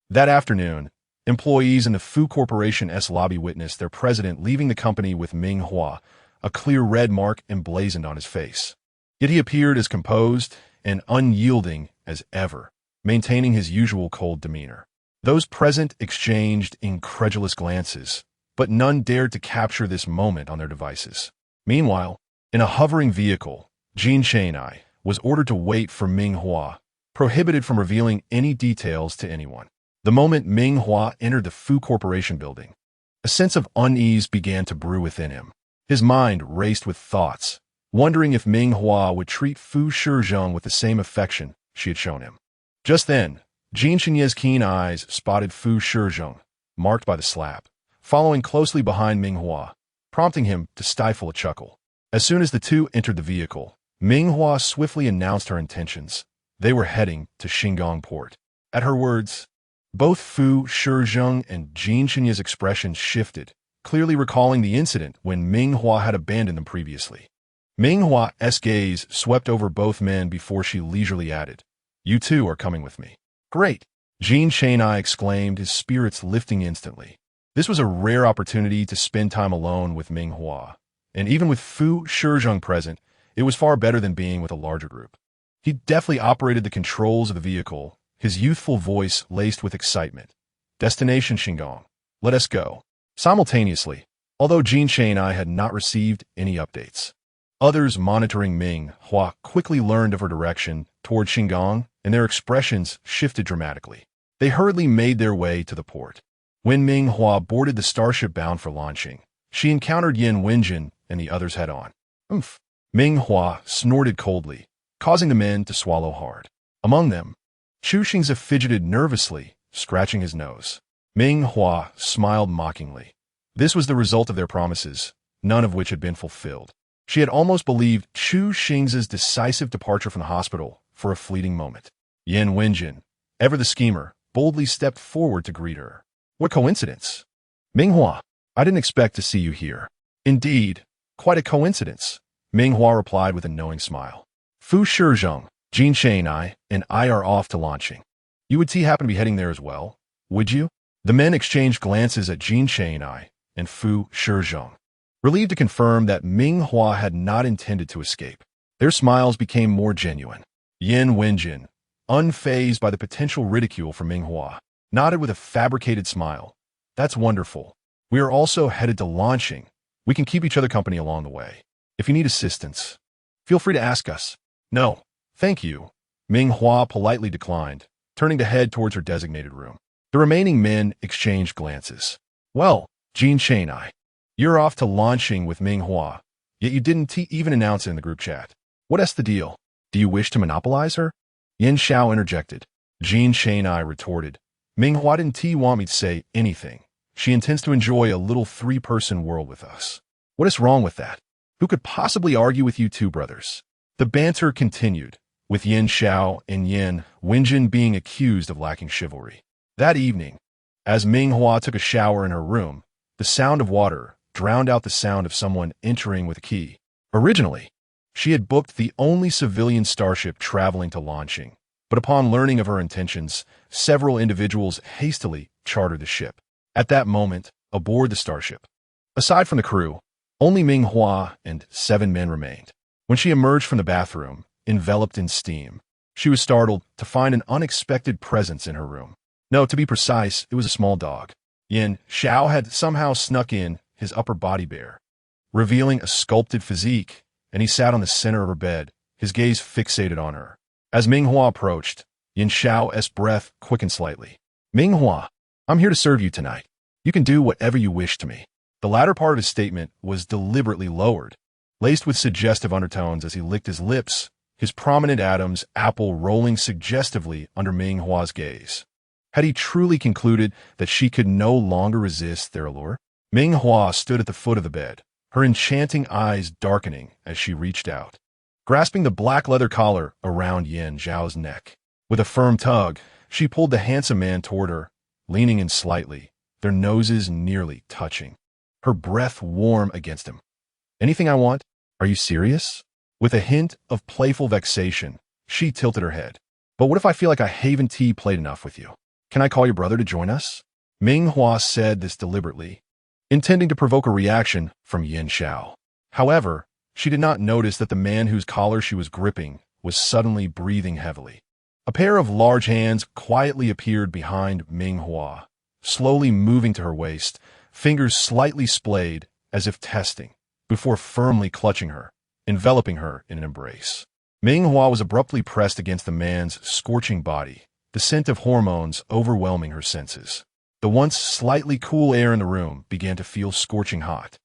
That afternoon, employees in the Fu Corporation lobby witnessed their president leaving the company with Ming Hua, a clear red mark emblazoned on his face. Yet he appeared as composed and unyielding as ever, maintaining his usual cold demeanor. Those present exchanged incredulous glances, but none dared to capture this moment on their devices. Meanwhile, in a hovering vehicle, NightⅡ was ordered to wait for Ming Hua, prohibited from revealing any details to anyone. The moment Ming Hua entered the Fu Corporation building, a sense of unease began to brew within him. His mind raced with thoughts, wondering if Ming Hua would treat Fu Shizhong with the same affection she had shown him. Just then, NightⅡ's keen eyes spotted Fu Shizhong, marked by the slap, following closely behind Ming Hua, prompting him to stifle a chuckle. As soon as the two entered the vehicle, Ming Hua swiftly announced her intentions. They were heading to Xingong port. At her words, both Fu Shizhong and NightⅡ's expressions shifted, clearly recalling the incident when Ming Hua had abandoned them previously. Ming Hua's gaze swept over both men before she leisurely added, "You two are coming with me." "Great!" NightⅡ exclaimed, his spirits lifting instantly. This was a rare opportunity to spend time alone with Ming Hua, and even with Fu Shizhong present, it was far better than being with a larger group. He deftly operated the controls of the vehicle, his youthful voice laced with excitement. "Destination Xingong. Let us go." Simultaneously, although NightⅡ had not received any updates, others monitoring Ming Hua quickly learned of her direction toward Xingong, and their expressions shifted dramatically. They hurriedly made their way to the port. When Ming Hua boarded the starship bound for launching, she encountered Yan Wenjin and the others head-on. "Oomph." Ming Hua snorted coldly, causing the men to swallow hard. Among them, Chu Xingzi fidgeted nervously, scratching his nose. Ming Hua smiled mockingly. This was the result of their promises, none of which had been fulfilled. She had almost believed Chu Xingzi's decisive departure from the hospital for a fleeting moment. Yan Wenjin, ever the schemer, boldly stepped forward to greet her. "What coincidence!" "Ming Hua, I didn't expect to see you here." "Indeed, quite a coincidence," Ming Hua replied with a knowing smile. "Fu Shizhong, NightⅡ, and I are off to launching. You would happen to be heading there as well, would you?" The men exchanged glances at NightⅡ and Fu Shizhong, relieved to confirm that Ming Hua had not intended to escape. Their smiles became more genuine. Yan Wenjin, unfazed by the potential ridicule from Ming Hua, nodded with a fabricated smile. "That's wonderful. We are also headed to launching. We can keep each other company along the way. If you need assistance, feel free to ask us." "No, thank you," Ming Hua politely declined, turning to head towards her designated room. The remaining men exchanged glances. "Well, NightⅡ, you're off to launching with Ming Hua, yet you didn't even announce it in the group chat. What's the deal? Do you wish to monopolize her?" Yin Xiao interjected. NightⅡ retorted, "Ming Hua didn't want me to say anything. She intends to enjoy a little three-person world with us. What is wrong with that? Who could possibly argue with you two brothers?" The banter continued, with Yin Xiao and Yan Wenjin being accused of lacking chivalry. That evening, as Ming Hua took a shower in her room, the sound of water drowned out the sound of someone entering with a key. Originally, she had booked the only civilian starship traveling to launching, but upon learning of her intentions, several individuals hastily chartered the ship. At that moment, aboard the starship, aside from the crew, only Ming Hua and 7 men remained. When she emerged from the bathroom, enveloped in steam, she was startled to find an unexpected presence in her room. No, to be precise, it was a small dog. Yin Xiao had somehow snuck in, his upper body bare, revealing a sculpted physique, and he sat on the center of her bed, his gaze fixated on her. As Ming Hua approached, Yin Xiao's breath quickened slightly. "Ming Hua, I'm here to serve you tonight. You can do whatever you wish to me." The latter part of his statement was deliberately lowered, laced with suggestive undertones as he licked his lips, his prominent Adam's apple rolling suggestively under Ming Hua's gaze. Had he truly concluded that she could no longer resist their allure? Ming Hua stood at the foot of the bed, her enchanting eyes darkening as she reached out, grasping the black leather collar around Yin Zhao's neck. With a firm tug, she pulled the handsome man toward her, leaning in slightly, their noses nearly touching, her breath warm against him. Anything I want? Are you serious? With a hint of playful vexation, she tilted her head. But what if I feel like I haven't played enough with you? Can I call your brother to join us? Ming Hua said this deliberately, intending to provoke a reaction from Yin Xiao. However, she did not notice that the man whose collar she was gripping was suddenly breathing heavily. A pair of large hands quietly appeared behind Ming Hua, slowly moving to her waist, fingers slightly splayed as if testing, before firmly clutching her, enveloping her in an embrace. Ming Hua was abruptly pressed against the man's scorching body, the scent of hormones overwhelming her senses. The once slightly cool air in the room began to feel scorching hot.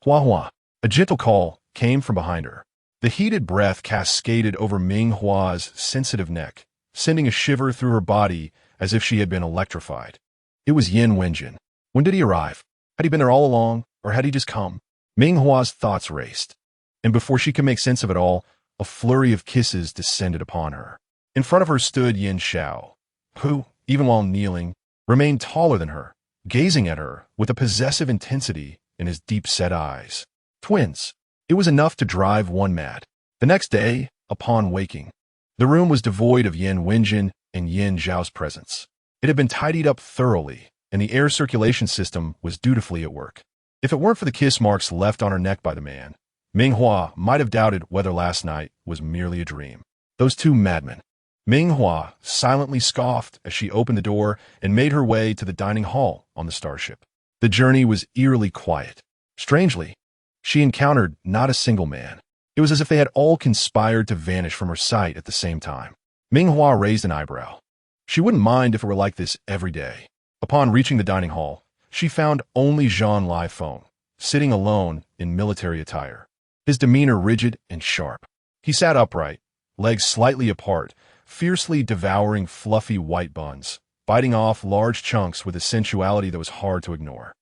Hua Hua, a gentle call came from behind her. The heated breath cascaded over Ming Hua's sensitive neck, sending a shiver through her body as if she had been electrified. It was Yin Wenjin. When did he arrive? Had he been there all along, or had he just come? Ming Hua's thoughts raced, and before she could make sense of it all, a flurry of kisses descended upon her. In front of her stood Yin Xiao, who, even while kneeling, remained taller than her, gazing at her with a possessive intensity in his deep-set eyes. Twins. It was enough to drive one mad. The next day, upon waking, the room was devoid of Yin Wenjin and Yin Zhao's presence. It had been tidied up thoroughly, and the air circulation system was dutifully at work. If it weren't for the kiss marks left on her neck by the man, Ming Hua might have doubted whether last night was merely a dream. Those two madmen. Ming Hua silently scoffed as she opened the door and made her way to the dining hall on the starship. The journey was eerily quiet. Strangely, she encountered not a single man. It was as if they had all conspired to vanish from her sight at the same time. Ming Hua raised an eyebrow. She wouldn't mind if it were like this every day. Upon reaching the dining hall, she found only NightⅡ, sitting alone in military attire, his demeanor rigid and sharp. He sat upright, legs slightly apart, fiercely devouring fluffy white buns, biting off large chunks with a sensuality that was hard to ignore.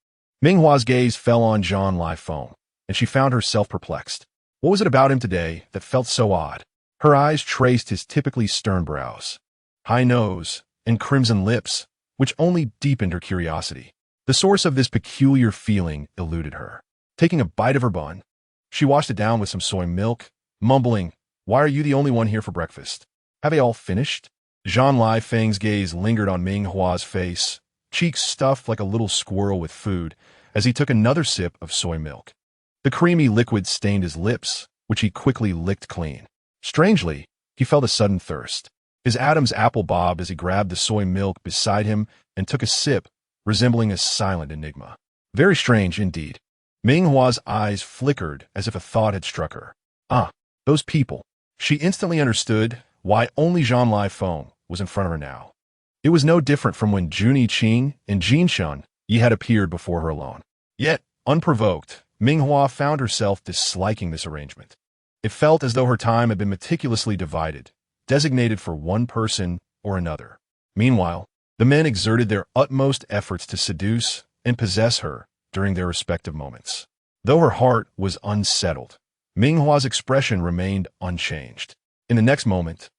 Ming Hua's gaze fell on NightⅡ, and she found herself perplexed. What was it about him today that felt so odd? Her eyes traced his typically stern brows, high nose, and crimson lips, which only deepened her curiosity. The source of this peculiar feeling eluded her. Taking a bite of her bun, she washed it down with some soy milk, mumbling, "Why are you the only one here for breakfast? Have they all finished?" NightⅡ's gaze lingered on Ming Hua's face, cheeks stuffed like a little squirrel with food, as he took another sip of soy milk. The creamy liquid stained his lips, which he quickly licked clean. Strangely, he felt a sudden thirst. His Adam's apple bobbed as he grabbed the soy milk beside him and took a sip, resembling a silent enigma. Very strange indeed. Ming Hua's eyes flickered as if a thought had struck her. Ah, those people. She instantly understood why only NightⅡ was in front of her now. It was no different from when Juni Qing and Jin Shun had appeared before her alone. Yet, unprovoked, Ming Hua found herself disliking this arrangement. It felt as though her time had been meticulously divided, designated for one person or another. Meanwhile, the men exerted their utmost efforts to seduce and possess her during their respective moments. Though her heart was unsettled, Ming Hua's expression remained unchanged. In the next moment,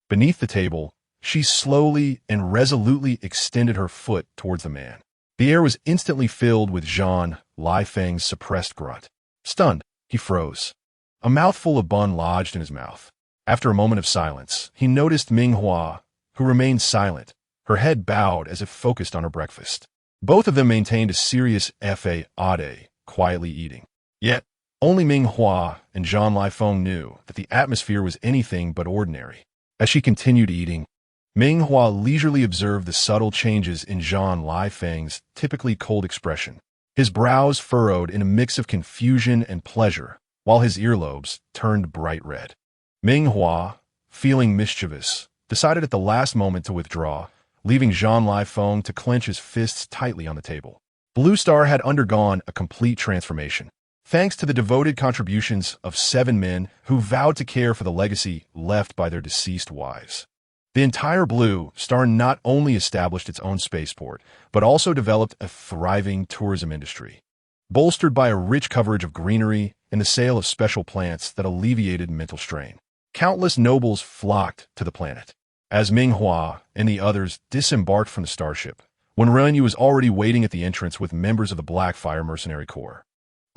beneath the table, she slowly and resolutely extended her foot towards the man. The air was instantly filled with NightⅡ's suppressed grunt. Stunned, he froze. A mouthful of bun lodged in his mouth. After a moment of silence, he noticed Ming Hua, who remained silent, her head bowed as if focused on her breakfast. Both of them maintained a serious fade, quietly eating. Yet, only Ming Hua and NightⅡ knew that the atmosphere was anything but ordinary. As she continued eating, Ming Hua leisurely observed the subtle changes in NightⅡ's typically cold expression. His brows furrowed in a mix of confusion and pleasure, while his earlobes turned bright red. Ming Hua, feeling mischievous, decided at the last moment to withdraw, leaving NightⅡ to clench his fists tightly on the table. Blue Star had undergone a complete transformation, thanks to the devoted contributions of 7 men who vowed to care for the legacy left by their deceased wives. The entire Blue Star not only established its own spaceport, but also developed a thriving tourism industry, bolstered by a rich coverage of greenery and the sale of special plants that alleviated mental strain. Countless nobles flocked to the planet. As Ming Hua and the others disembarked from the starship, when Renyu was already waiting at the entrance with members of the Blackfire Mercenary Corps.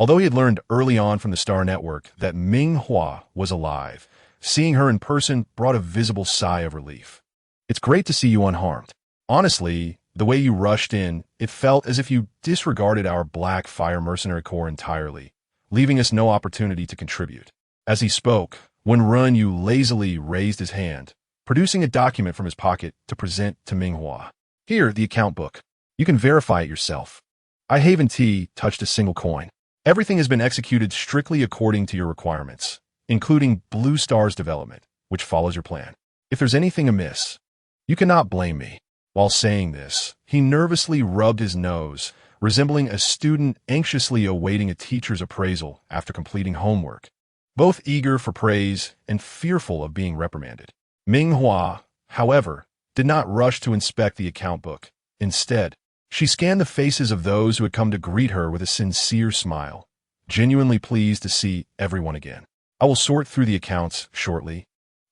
Although he had learned early on from the Star Network that Ming Hua was alive, seeing her in person brought a visible sigh of relief. It's great to see you unharmed. Honestly, the way you rushed in, it felt as if you disregarded our Black Fire Mercenary Corps entirely, leaving us no opportunity to contribute. As he spoke, Wen Yu lazily raised his hand, producing a document from his pocket to present to Ming Hua. Here, the account book. You can verify it yourself. I haven't touched a single coin. Everything has been executed strictly according to your requirements, including Blue Star's development, which follows your plan. If there's anything amiss, you cannot blame me. While saying this, he nervously rubbed his nose, resembling a student anxiously awaiting a teacher's appraisal after completing homework, both eager for praise and fearful of being reprimanded. Ming Hua, however, did not rush to inspect the account book. Instead, she scanned the faces of those who had come to greet her with a sincere smile, genuinely pleased to see everyone again. I will sort through the accounts shortly,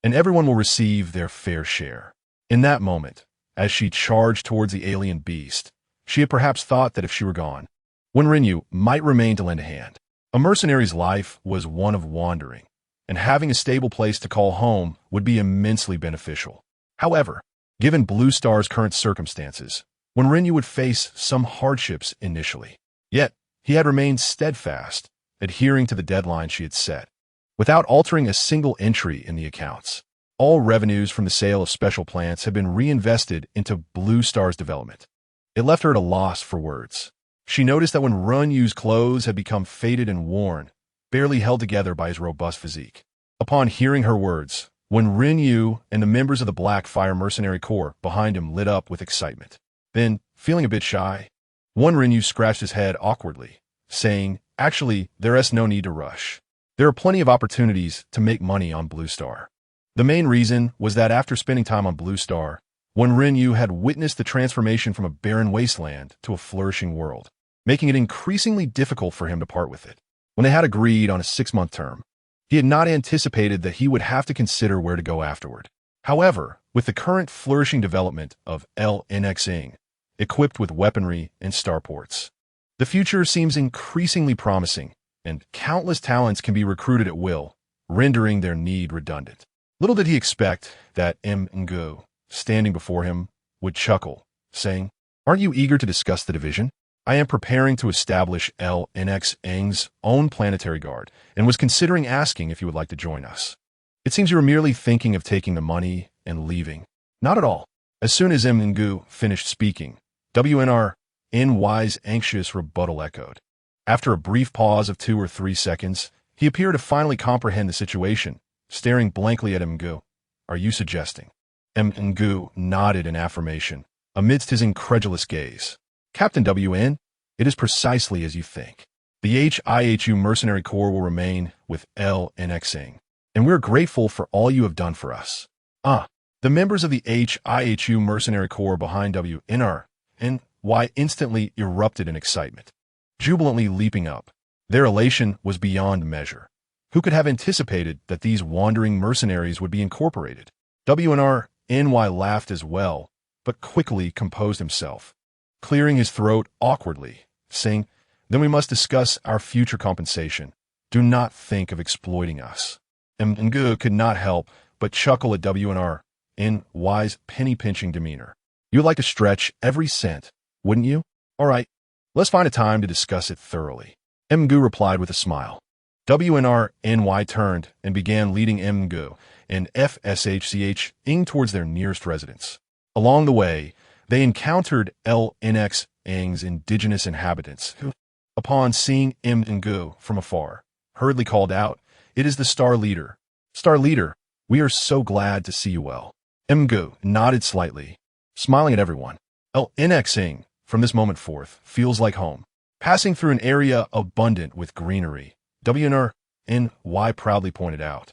and everyone will receive their fair share. In that moment, as she charged towards the alien beast, she had perhaps thought that if she were gone, Wen Yu might remain to lend a hand. A mercenary's life was one of wandering, and having a stable place to call home would be immensely beneficial. However, given Blue Star's current circumstances, Wen Yu would face some hardships initially. Yet, he had remained steadfast, adhering to the deadline she had set. Without altering a single entry in the accounts, all revenues from the sale of special plants had been reinvested into Blue Star's development. It left her at a loss for words. She noticed that when Yu's clothes had become faded and worn, barely held together by his robust physique. Upon hearing her words, Wen Yu and the members of the Black Fire Mercenary Corps behind him lit up with excitement. Then, feeling a bit shy, Wen Yu scratched his head awkwardly, saying, "Actually, there's no need to rush. There are plenty of opportunities to make money on Blue Star." The main reason was that after spending time on Blue Star, Wen Yu had witnessed the transformation from a barren wasteland to a flourishing world, making it increasingly difficult for him to part with it. When they had agreed on a 6-month term, he had not anticipated that he would have to consider where to go afterward. However, with the current flourishing development of NightⅡ, equipped with weaponry and starports, the future seems increasingly promising, and countless talents can be recruited at will, rendering their need redundant. Little did he expect that Ngu, standing before him, would chuckle, saying, "Aren't you eager to discuss the division? I am preparing to establish NightⅡ's own planetary guard, and was considering asking if you would like to join us. It seems you are merely thinking of taking the money and leaving." "Not at all." As soon as Ngu finished speaking, WNRNY's anxious rebuttal echoed. After a brief pause of 2 or 3 seconds, he appeared to finally comprehend the situation, staring blankly at Ngu. "Are you suggesting?" Ngu nodded in affirmation, amidst his incredulous gaze. "Captain WN, it is precisely as you think. The HIHU Mercenary Corps will remain with NightⅡ, and we're grateful for all you have done for us." The members of the HIHU Mercenary Corps behind WNRNY instantly erupted in excitement, jubilantly leaping up. Their elation was beyond measure. Who could have anticipated that these wandering mercenaries would be incorporated? WNRNY laughed as well, but quickly composed himself, clearing his throat awkwardly, saying, "Then we must discuss our future compensation. Do not think of exploiting us." Ngu could not help but chuckle at WNRNY's penny-pinching demeanor. "You'd like to stretch every cent, wouldn't you? All right, let's find a time to discuss it thoroughly." Ngu replied with a smile. WNRNY turned and began leading Ngu and SSSS towards their nearest residence. Along the way, they encountered NightⅡ's indigenous inhabitants who, upon seeing Ngu from afar, hurriedly called out, "It is the Star Leader. Star Leader, we are so glad to see you well." Ngu nodded slightly, smiling at everyone. NightⅡ, from this moment forth, feels like home. Passing through an area abundant with greenery, WNRNY proudly pointed out,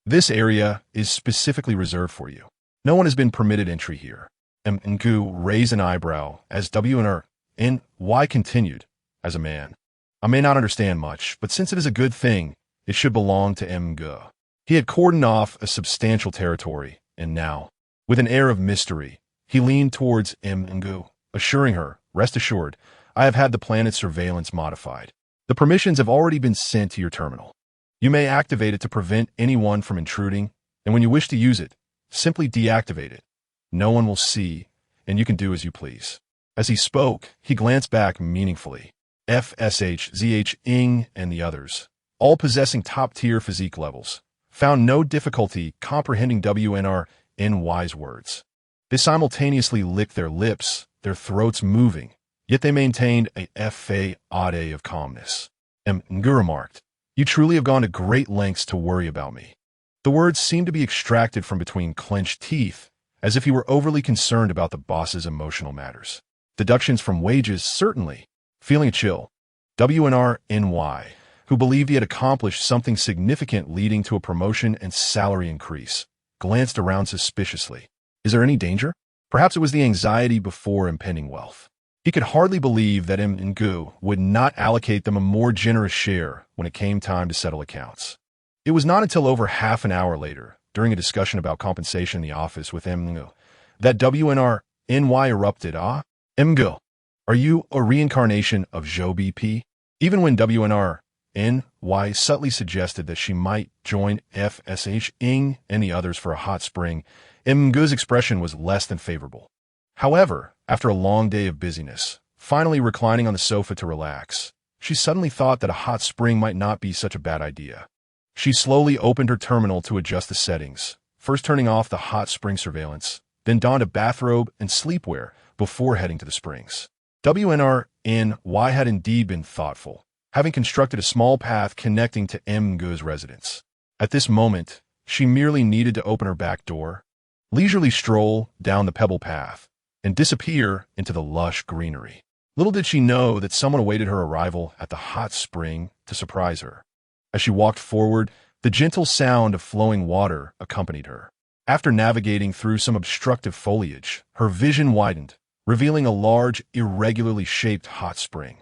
"This area is specifically reserved for you. No one has been permitted entry here." Ngu raised an eyebrow as WNRNY continued, "As a man, I may not understand much, but since it is a good thing, it should belong to Ngu." He had cordoned off a substantial territory, and now, with an air of mystery, he leaned towards Ngu, assuring her, "Rest assured, I have had the planet's surveillance modified. The permissions have already been sent to your terminal. You may activate it to prevent anyone from intruding, and when you wish to use it, simply deactivate it. No one will see, and you can do as you please. As he spoke, he glanced back meaningfully. FSH, Ing, and the others, all possessing top-tier physique levels, found no difficulty comprehending WNRNY's words. They simultaneously licked their lips, their throats moving, yet they maintained a fa-ade of calmness. Ngu remarked, "You truly have gone to great lengths to worry about me." The words seemed to be extracted from between clenched teeth, as if he were overly concerned about the boss's emotional matters. Deductions from wages, certainly. Feeling a chill, WNRNY, who believed he had accomplished something significant leading to a promotion and salary increase, glanced around suspiciously. Is there any danger? Perhaps it was the anxiety before impending wealth. He could hardly believe that Ngu would not allocate them a more generous share when it came time to settle accounts. It was not until over half an hour later, during a discussion about compensation in the office with Ngu, that WNRNY erupted. Ngu, are you a reincarnation of Zhou BP? Even when WNRNY subtly suggested that she might join FSH Ing and the others for a hot spring, Ngu's expression was less than favorable. However, after a long day of busyness, finally reclining on the sofa to relax, she suddenly thought that a hot spring might not be such a bad idea. She slowly opened her terminal to adjust the settings, first turning off the hot spring surveillance, then donned a bathrobe and sleepwear before heading to the springs. WNRNY had indeed been thoughtful, having constructed a small path connecting to Ngu's residence. At this moment, she merely needed to open her back door, leisurely stroll down the pebble path, and disappear into the lush greenery. Little did she know that someone awaited her arrival at the hot spring to surprise her. As she walked forward, the gentle sound of flowing water accompanied her. After navigating through some obstructive foliage, her vision widened, revealing a large, irregularly shaped hot spring,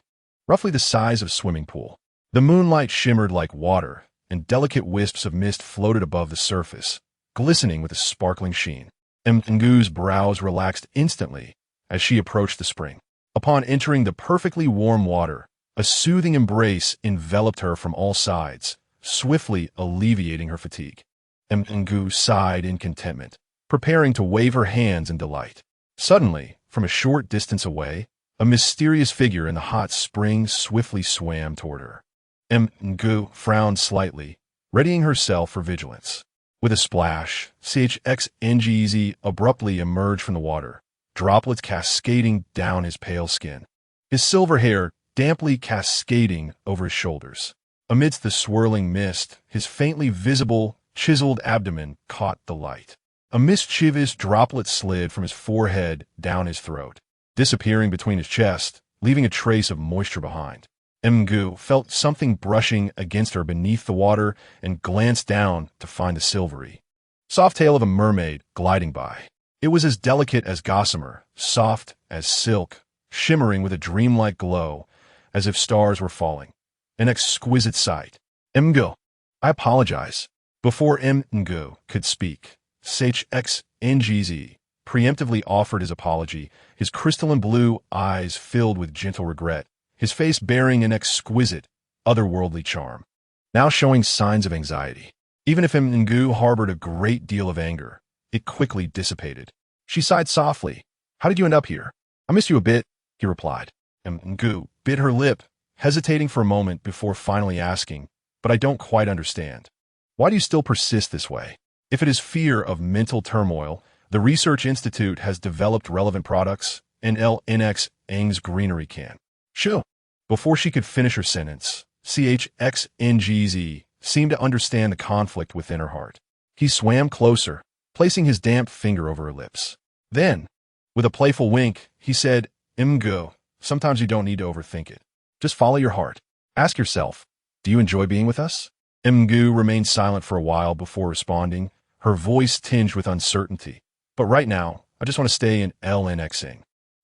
roughly the size of a swimming pool. The moonlight shimmered like water, and delicate wisps of mist floated above the surface, glistening with a sparkling sheen. Ngu's brows relaxed instantly as she approached the spring. Upon entering the perfectly warm water, a soothing embrace enveloped her from all sides, swiftly alleviating her fatigue. Ngu sighed in contentment, preparing to wave her hands in delight. Suddenly, from a short distance away, a mysterious figure in the hot spring swiftly swam toward her. Ngu frowned slightly, readying herself for vigilance. With a splash, CHXNGZ abruptly emerged from the water, droplets cascading down his pale skin. His silver hair damply cascading over his shoulders. Amidst the swirling mist, his faintly visible, chiseled abdomen caught the light. A mischievous droplet slid from his forehead down his throat, disappearing between his chest, leaving a trace of moisture behind. Ngu felt something brushing against her beneath the water and glanced down to find the silvery, soft tail of a mermaid gliding by. It was as delicate as gossamer, soft as silk, shimmering with a dreamlike glow, as if stars were falling. An exquisite sight. Ngu, I apologize. Before Ngu could speak, CHXNGZ preemptively offered his apology, his crystalline blue eyes filled with gentle regret, his face bearing an exquisite, otherworldly charm, now showing signs of anxiety. Even if Ngu harbored a great deal of anger, it quickly dissipated. She sighed softly. How did you end up here? I miss you a bit, he replied. Ngu bit her lip, hesitating for a moment before finally asking, but I don't quite understand. Why do you still persist this way? If it is fear of mental turmoil, the Research Institute has developed relevant products, and LNX Eng's greenery can. Shoo. Before she could finish her sentence, CHXNGZ seemed to understand the conflict within her heart. He swam closer, placing his damp finger over her lips. Then, with a playful wink, he said, Ngu, sometimes you don't need to overthink it. Just follow your heart. Ask yourself, do you enjoy being with us? Ngu remained silent for a while before responding, her voice tinged with uncertainty. But right now, I just want to stay in LNXing.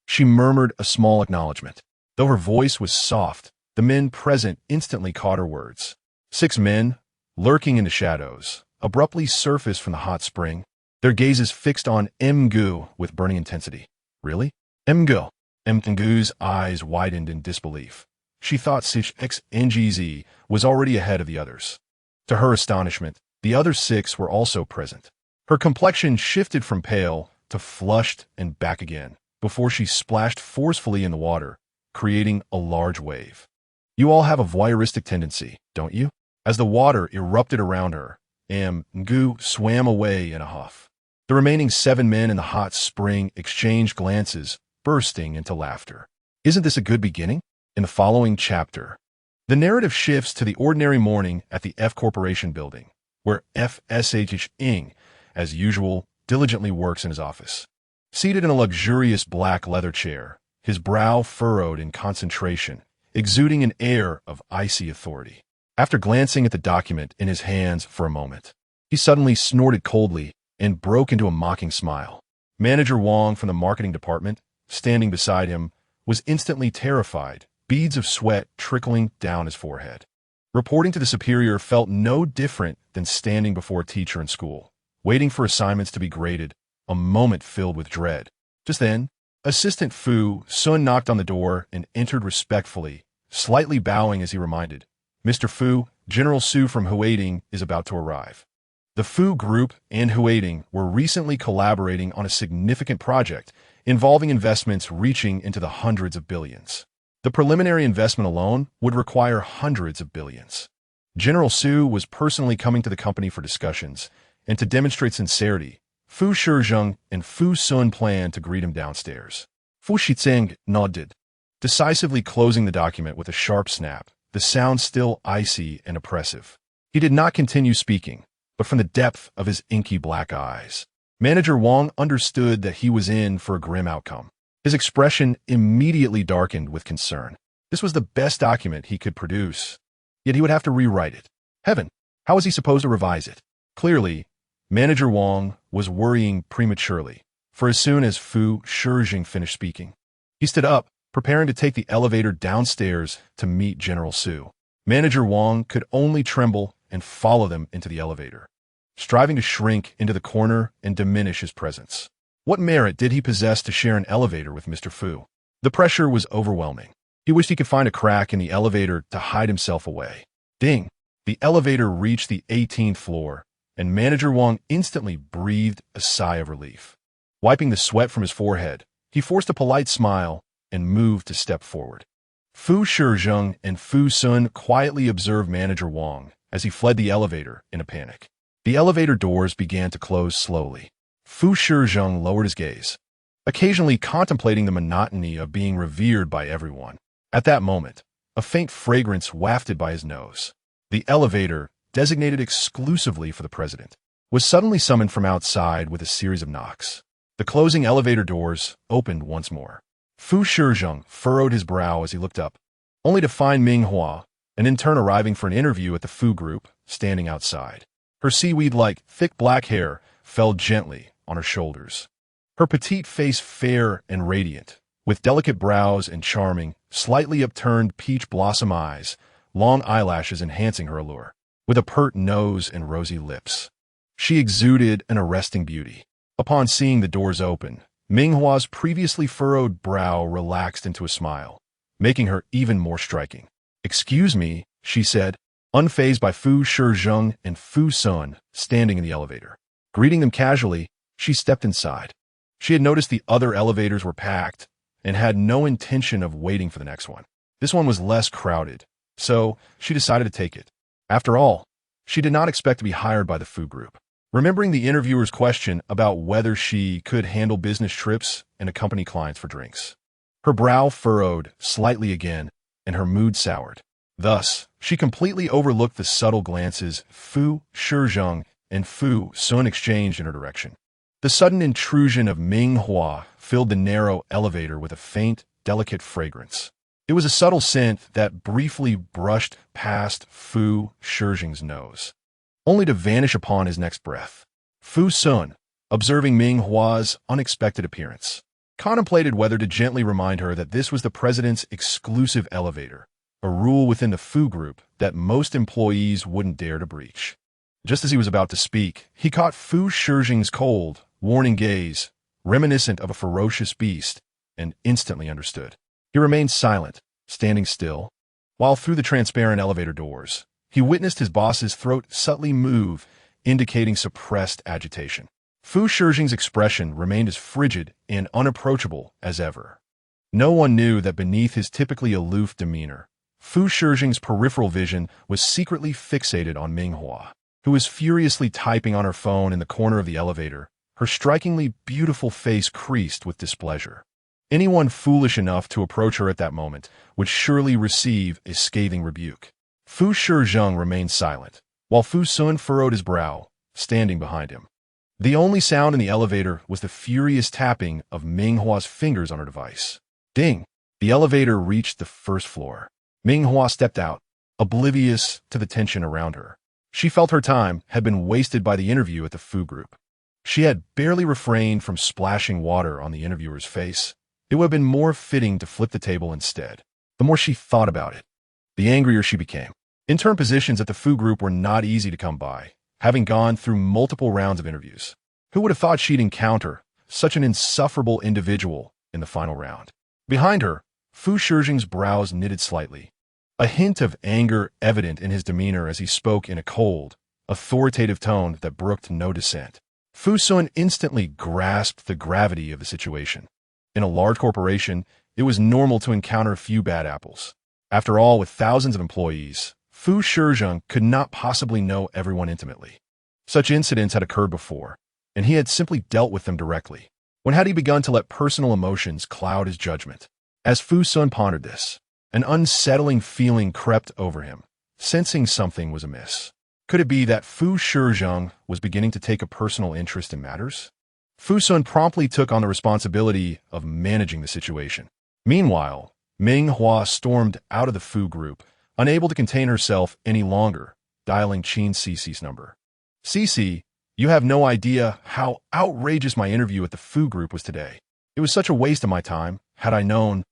She murmured a small acknowledgement. Though her voice was soft, the men present instantly caught her words. 6 men, lurking in the shadows, abruptly surfaced from the hot spring, their gazes fixed on Ngu with burning intensity. Really? Ngu? Ngu's eyes widened in disbelief. She thought SSS-NGZ was already ahead of the others. To her astonishment, the other 6 were also present. Her complexion shifted from pale to flushed and back again, before she splashed forcefully in the water, creating a large wave. You all have a voyeuristic tendency, don't you? As the water erupted around her, Ngu swam away in a huff. The remaining 7 men in the hot spring exchanged glances, bursting into laughter. Isn't this a good beginning? In the following chapter, the narrative shifts to the ordinary morning at the F Corporation building, where SSS, as usual, diligently works in his office. Seated in a luxurious black leather chair, his brow furrowed in concentration, exuding an air of icy authority. After glancing at the document in his hands for a moment, he suddenly snorted coldly and broke into a mocking smile. Manager Wang from the marketing department, standing beside him, was instantly terrified, beads of sweat trickling down his forehead. Reporting to the superior felt no different than standing before a teacher in school, waiting for assignments to be graded, a moment filled with dread. Just then, Assistant Fu Sun knocked on the door and entered respectfully, slightly bowing as he reminded, "Mr. Fu, General Su from Huading is about to arrive." The Fu Group and Huading were recently collaborating on a significant project involving investments reaching into the hundreds of billions. The preliminary investment alone would require hundreds of billions. General Su was personally coming to the company for discussions, and to demonstrate sincerity, Fu Shizheng and Fu Sun planned to greet him downstairs. Fu Shizheng nodded, decisively closing the document with a sharp snap, the sound still icy and oppressive. He did not continue speaking, but from the depth of his inky black eyes, Manager Wang understood that he was in for a grim outcome. His expression immediately darkened with concern. This was the best document he could produce, yet he would have to rewrite it. Heaven, how was he supposed to revise it? Clearly, Manager Wang was worrying prematurely, for as soon as Fu Shizheng finished speaking, he stood up, preparing to take the elevator downstairs to meet General Su. Manager Wang could only tremble and follow them into the elevator, striving to shrink into the corner and diminish his presence. What merit did he possess to share an elevator with Mr. Fu? The pressure was overwhelming. He wished he could find a crack in the elevator to hide himself away. Ding! The elevator reached the 18th floor, and Manager Wang instantly breathed a sigh of relief. Wiping the sweat from his forehead, he forced a polite smile and moved to step forward. Fu Shizheng and Fu Sun quietly observed Manager Wang as he fled the elevator in a panic. The elevator doors began to close slowly. Fu Shizheng lowered his gaze, occasionally contemplating the monotony of being revered by everyone. At that moment, a faint fragrance wafted by his nose. The elevator, designated exclusively for the president, was suddenly summoned from outside with a series of knocks. The closing elevator doors opened once more. Fu Shizheng furrowed his brow as he looked up, only to find Ming Hua, an intern arriving for an interview at the Fu Group, standing outside. Her seaweed-like, thick black hair fell gently on her shoulders. Her petite face fair and radiant, with delicate brows and charming, slightly upturned peach blossom eyes, long eyelashes enhancing her allure, with a pert nose and rosy lips. She exuded an arresting beauty. Upon seeing the doors open, Ming Hua's previously furrowed brow relaxed into a smile, making her even more striking. "Excuse me," she said, unfazed by Fu Shizheng and Fu Sun standing in the elevator. Greeting them casually, she stepped inside. She had noticed the other elevators were packed and had no intention of waiting for the next one. This one was less crowded, so she decided to take it. After all, she did not expect to be hired by the Fu Group. Remembering the interviewer's question about whether she could handle business trips and accompany clients for drinks, her brow furrowed slightly again and her mood soured. Thus, she completely overlooked the subtle glances Fu Shizheng and Fu Sun exchanged in her direction. The sudden intrusion of Ming Hua filled the narrow elevator with a faint, delicate fragrance. It was a subtle scent that briefly brushed past Fu Shizheng's nose, only to vanish upon his next breath. Fu Sun, observing Ming Hua's unexpected appearance, contemplated whether to gently remind her that this was the president's exclusive elevator, a rule within the Fu Group that most employees wouldn't dare to breach. Just as he was about to speak, he caught Fu Shizheng's cold, warning gaze, reminiscent of a ferocious beast, and instantly understood. He remained silent, standing still, while through the transparent elevator doors, he witnessed his boss's throat subtly move, indicating suppressed agitation. Fu Shijing's expression remained as frigid and unapproachable as ever. No one knew that beneath his typically aloof demeanor, Fu Shijing's peripheral vision was secretly fixated on Ming Hua, who was furiously typing on her phone in the corner of the elevator, her strikingly beautiful face creased with displeasure. Anyone foolish enough to approach her at that moment would surely receive a scathing rebuke. Fu Shijing remained silent, while Fu Sun furrowed his brow, standing behind him. The only sound in the elevator was the furious tapping of Ming Hua's fingers on her device. Ding! The elevator reached the first floor. Ming Hua stepped out, oblivious to the tension around her. She felt her time had been wasted by the interview at the Fu group. She had barely refrained from splashing water on the interviewer's face. It would have been more fitting to flip the table instead. The more she thought about it, the angrier she became. Intern positions at the Fu group were not easy to come by, having gone through multiple rounds of interviews. Who would have thought she'd encounter such an insufferable individual in the final round? Behind her, Fu Shijing's brows knitted slightly, a hint of anger evident in his demeanor as he spoke in a cold, authoritative tone that brooked no dissent. Fu Sun instantly grasped the gravity of the situation. In a large corporation, it was normal to encounter a few bad apples. After all, with thousands of employees, Fu Shijing could not possibly know everyone intimately. Such incidents had occurred before, and he had simply dealt with them directly. When had he begun to let personal emotions cloud his judgment? As Fu Sun pondered this, an unsettling feeling crept over him, sensing something was amiss. Could it be that Fu Shijing was beginning to take a personal interest in matters? Fu Sun promptly took on the responsibility of managing the situation. Meanwhile, Ming Hua stormed out of the Fu group, unable to contain herself any longer, dialing Qin Cici's number. Cici, you have no idea how outrageous my interview at the Fu group was today. It was such a waste of my time. Had I known,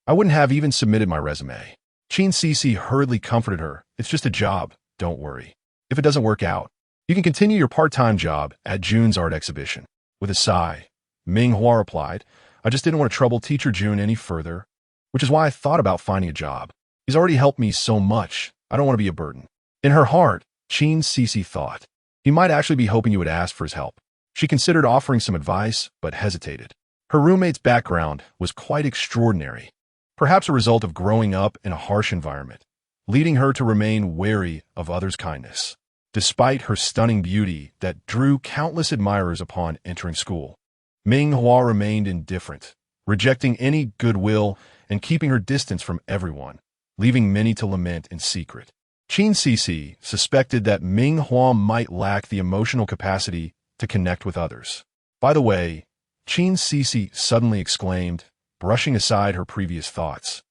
I wouldn't have even submitted my resume. Qin Cici hurriedly comforted her. It's just a job, don't worry. If it doesn't work out, you can continue your part-time job at June's art exhibition. With a sigh, Ming Hua replied, I just didn't want to trouble teacher June any further, which is why I thought about finding a job. He's already helped me so much, I don't want to be a burden. In her heart, Qin Cici thought, he might actually be hoping you would ask for his help. She considered offering some advice, but hesitated. Her roommate's background was quite extraordinary, perhaps a result of growing up in a harsh environment, leading her to remain wary of others' kindness. Despite her stunning beauty that drew countless admirers upon entering school, Ming Hua remained indifferent, rejecting any goodwill and keeping her distance from everyone, leaving many to lament in secret. Qin Cici suspected that Ming Hua might lack the emotional capacity to connect with others. By the way, Qin Cici suddenly exclaimed, brushing aside her previous thoughts,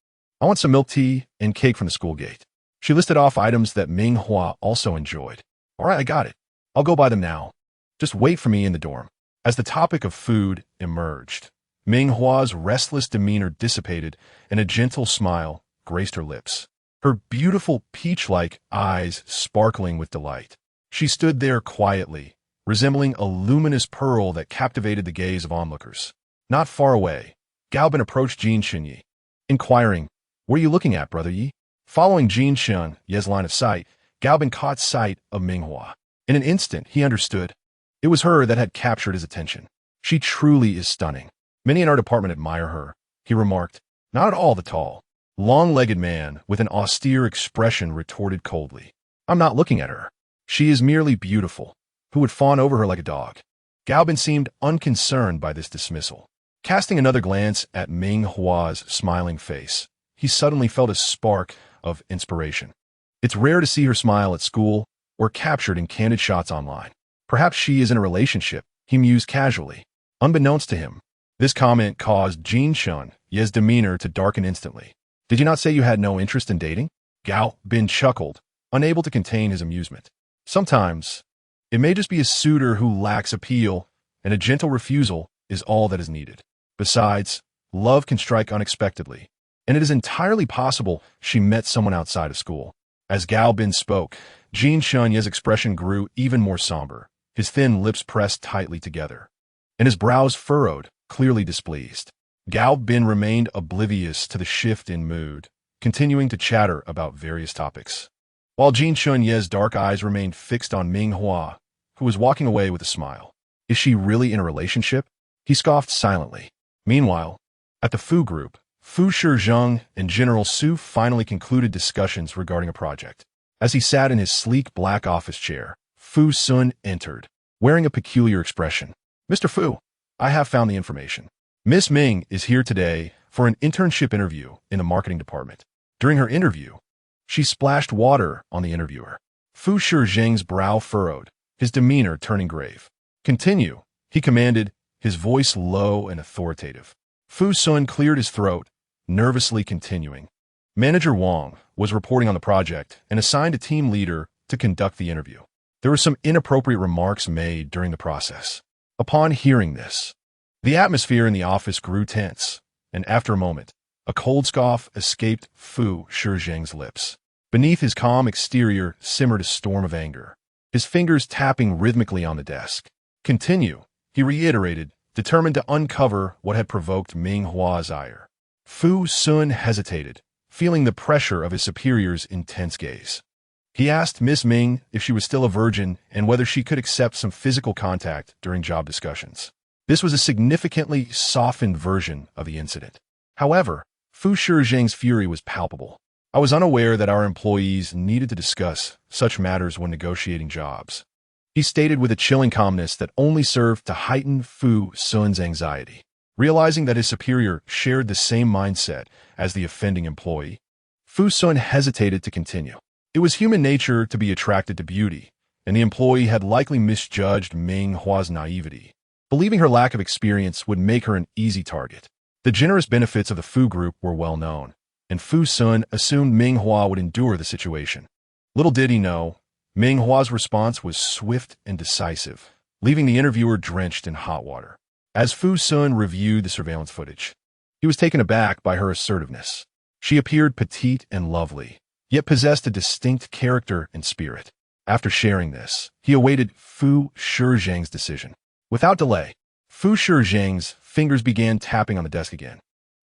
I want some milk tea and cake from the school gate. She listed off items that Ming Hua also enjoyed. All right, I got it. I'll go buy them now. Just wait for me in the dorm. As the topic of food emerged, Ming Hua's restless demeanor dissipated and a gentle smile graced her lips, her beautiful peach-like eyes sparkling with delight. She stood there quietly, resembling a luminous pearl that captivated the gaze of onlookers. Not far away, Gaobin approached Jin Xinyi, inquiring, What are you looking at, Brother Yi? Following Jin Xinyi's line of sight, Gaobin caught sight of Ming Hua. In an instant, he understood. It was her that had captured his attention. She truly is stunning. Many in our department admire her, he remarked. Not at all the tall, long-legged man with an austere expression retorted coldly. I'm not looking at her. She is merely beautiful. Who would fawn over her like a dog? Gaobin seemed unconcerned by this dismissal. Casting another glance at Ming Hua's smiling face, he suddenly felt a spark of inspiration. It's rare to see her smile at school or captured in candid shots online. Perhaps she is in a relationship, he mused casually. Unbeknownst to him, this comment caused Jin Xinyi's demeanor to darken instantly. Did you not say you had no interest in dating? Gao Bin chuckled, unable to contain his amusement. Sometimes, it may just be a suitor who lacks appeal, and a gentle refusal is all that is needed. Besides, love can strike unexpectedly, and it is entirely possible she met someone outside of school. As Gao Bin spoke, Jin Xinyi's expression grew even more somber, his thin lips pressed tightly together, and his brows furrowed, clearly displeased. Gao Bin remained oblivious to the shift in mood, continuing to chatter about various topics. While Jin Chunye's dark eyes remained fixed on Ming Hua, who was walking away with a smile. Is she really in a relationship? He scoffed silently. Meanwhile, at the Fu group, Fu Shizheng and General Su finally concluded discussions regarding a project. As he sat in his sleek black office chair, Fu Sun entered, wearing a peculiar expression. Mr. Fu, I have found the information. Miss Ming is here today for an internship interview in the marketing department. During her interview, she splashed water on the interviewer. Fu Shizheng's brow furrowed, his demeanor turning grave. Continue, he commanded, his voice low and authoritative. Fu Sun cleared his throat, nervously continuing. Manager Wang was reporting on the project and assigned a team leader to conduct the interview. There were some inappropriate remarks made during the process. Upon hearing this, the atmosphere in the office grew tense, and after a moment, a cold scoff escaped Fu Shizheng's lips. Beneath his calm exterior simmered a storm of anger, his fingers tapping rhythmically on the desk. Continue, he reiterated, determined to uncover what had provoked Ming Hua's ire. Fu Sun hesitated, feeling the pressure of his superior's intense gaze. He asked Miss Ming if she was still a virgin and whether she could accept some physical contact during job discussions. This was a significantly softened version of the incident. However, Fu Shizheng's fury was palpable. I was unaware that our employees needed to discuss such matters when negotiating jobs. He stated with a chilling calmness that only served to heighten Fu Sun's anxiety. Realizing that his superior shared the same mindset as the offending employee, Fu Sun hesitated to continue. It was human nature to be attracted to beauty, and the employee had likely misjudged Ming Hua's naivety, believing her lack of experience would make her an easy target. The generous benefits of the Fu group were well known, and Fu Sun assumed Ming Hua would endure the situation. Little did he know, Ming Hua's response was swift and decisive, leaving the interviewer drenched in hot water. As Fu Sun reviewed the surveillance footage, he was taken aback by her assertiveness. She appeared petite and lovely, yet possessed a distinct character and spirit. After sharing this, he awaited Fu Shizheng's decision. Without delay, Fu Shizheng's fingers began tapping on the desk again,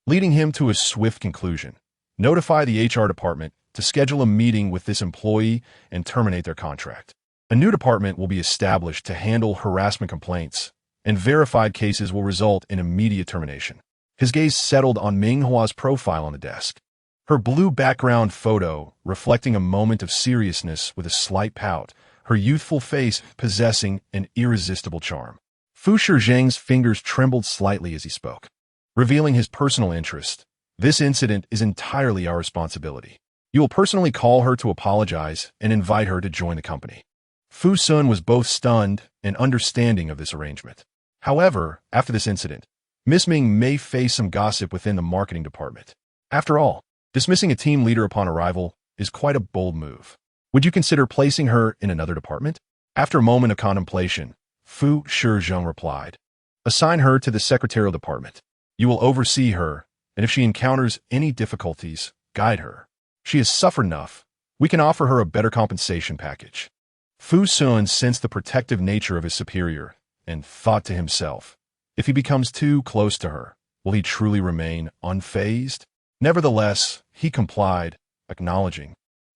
leading him to a swift conclusion. Notify the HR department to schedule a meeting with this employee and terminate their contract. A new department will be established to handle harassment complaints, and verified cases will result in immediate termination. His gaze settled on Ming Hua's profile on the desk. Her blue background photo reflecting a moment of seriousness with a slight pout, her youthful face possessing an irresistible charm. Fu Shizheng's fingers trembled slightly as he spoke, revealing his personal interest. This incident is entirely our responsibility. You will personally call her to apologize and invite her to join the company. Fu Sun was both stunned and understanding of this arrangement. However, after this incident, Miss Ming may face some gossip within the marketing department. After all, dismissing a team leader upon arrival is quite a bold move. Would you consider placing her in another department? After a moment of contemplation, Fu Shizheng replied, assign her to the secretarial department. You will oversee her, and if she encounters any difficulties, guide her. She has suffered enough. We can offer her a better compensation package. Fu Sun sensed the protective nature of his superior and thought to himself, if he becomes too close to her, will he truly remain unfazed? Nevertheless, he complied, acknowledging,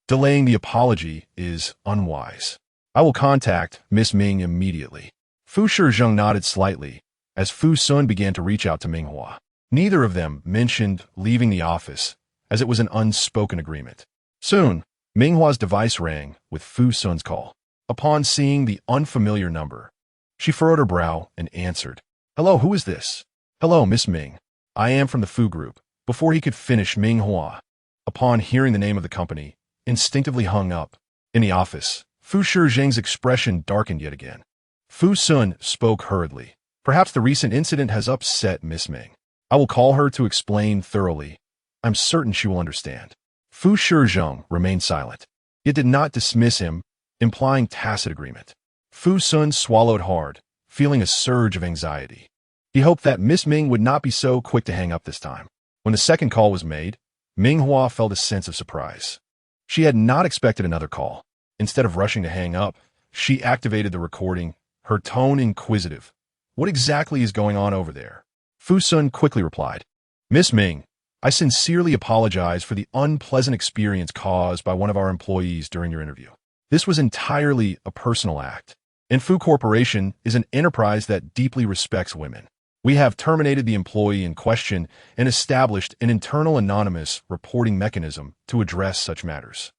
delaying the apology is unwise. I will contact Miss Ming immediately. Fu Shizheng nodded slightly as Fu Sun began to reach out to Ming Hua. Neither of them mentioned leaving the office, as it was an unspoken agreement. Soon, Ming Hua's device rang with Fu Sun's call. Upon seeing the unfamiliar number, she furrowed her brow and answered, hello, who is this? Hello, Miss Ming. I am from the Fu group. Before he could finish, Ming Hua, upon hearing the name of the company, instinctively hung up. In the office, Fu Shizheng's expression darkened yet again. Fu Sun spoke hurriedly. Perhaps the recent incident has upset Miss Ming. I will call her to explain thoroughly. I'm certain she will understand. Fu Shizheng remained silent, yet did not dismiss him, implying tacit agreement. Fu Sun swallowed hard, feeling a surge of anxiety. He hoped that Miss Ming would not be so quick to hang up this time. When the second call was made, Ming Hua felt a sense of surprise. She had not expected another call. Instead of rushing to hang up, she activated the recording, her tone inquisitive. What exactly is going on over there? Fu Sun quickly replied, Miss Ming, I sincerely apologize for the unpleasant experience caused by one of our employees during your interview. This was entirely a personal act. And Fu Corporation is an enterprise that deeply respects women. We have terminated the employee in question and established an internal anonymous reporting mechanism to address such matters.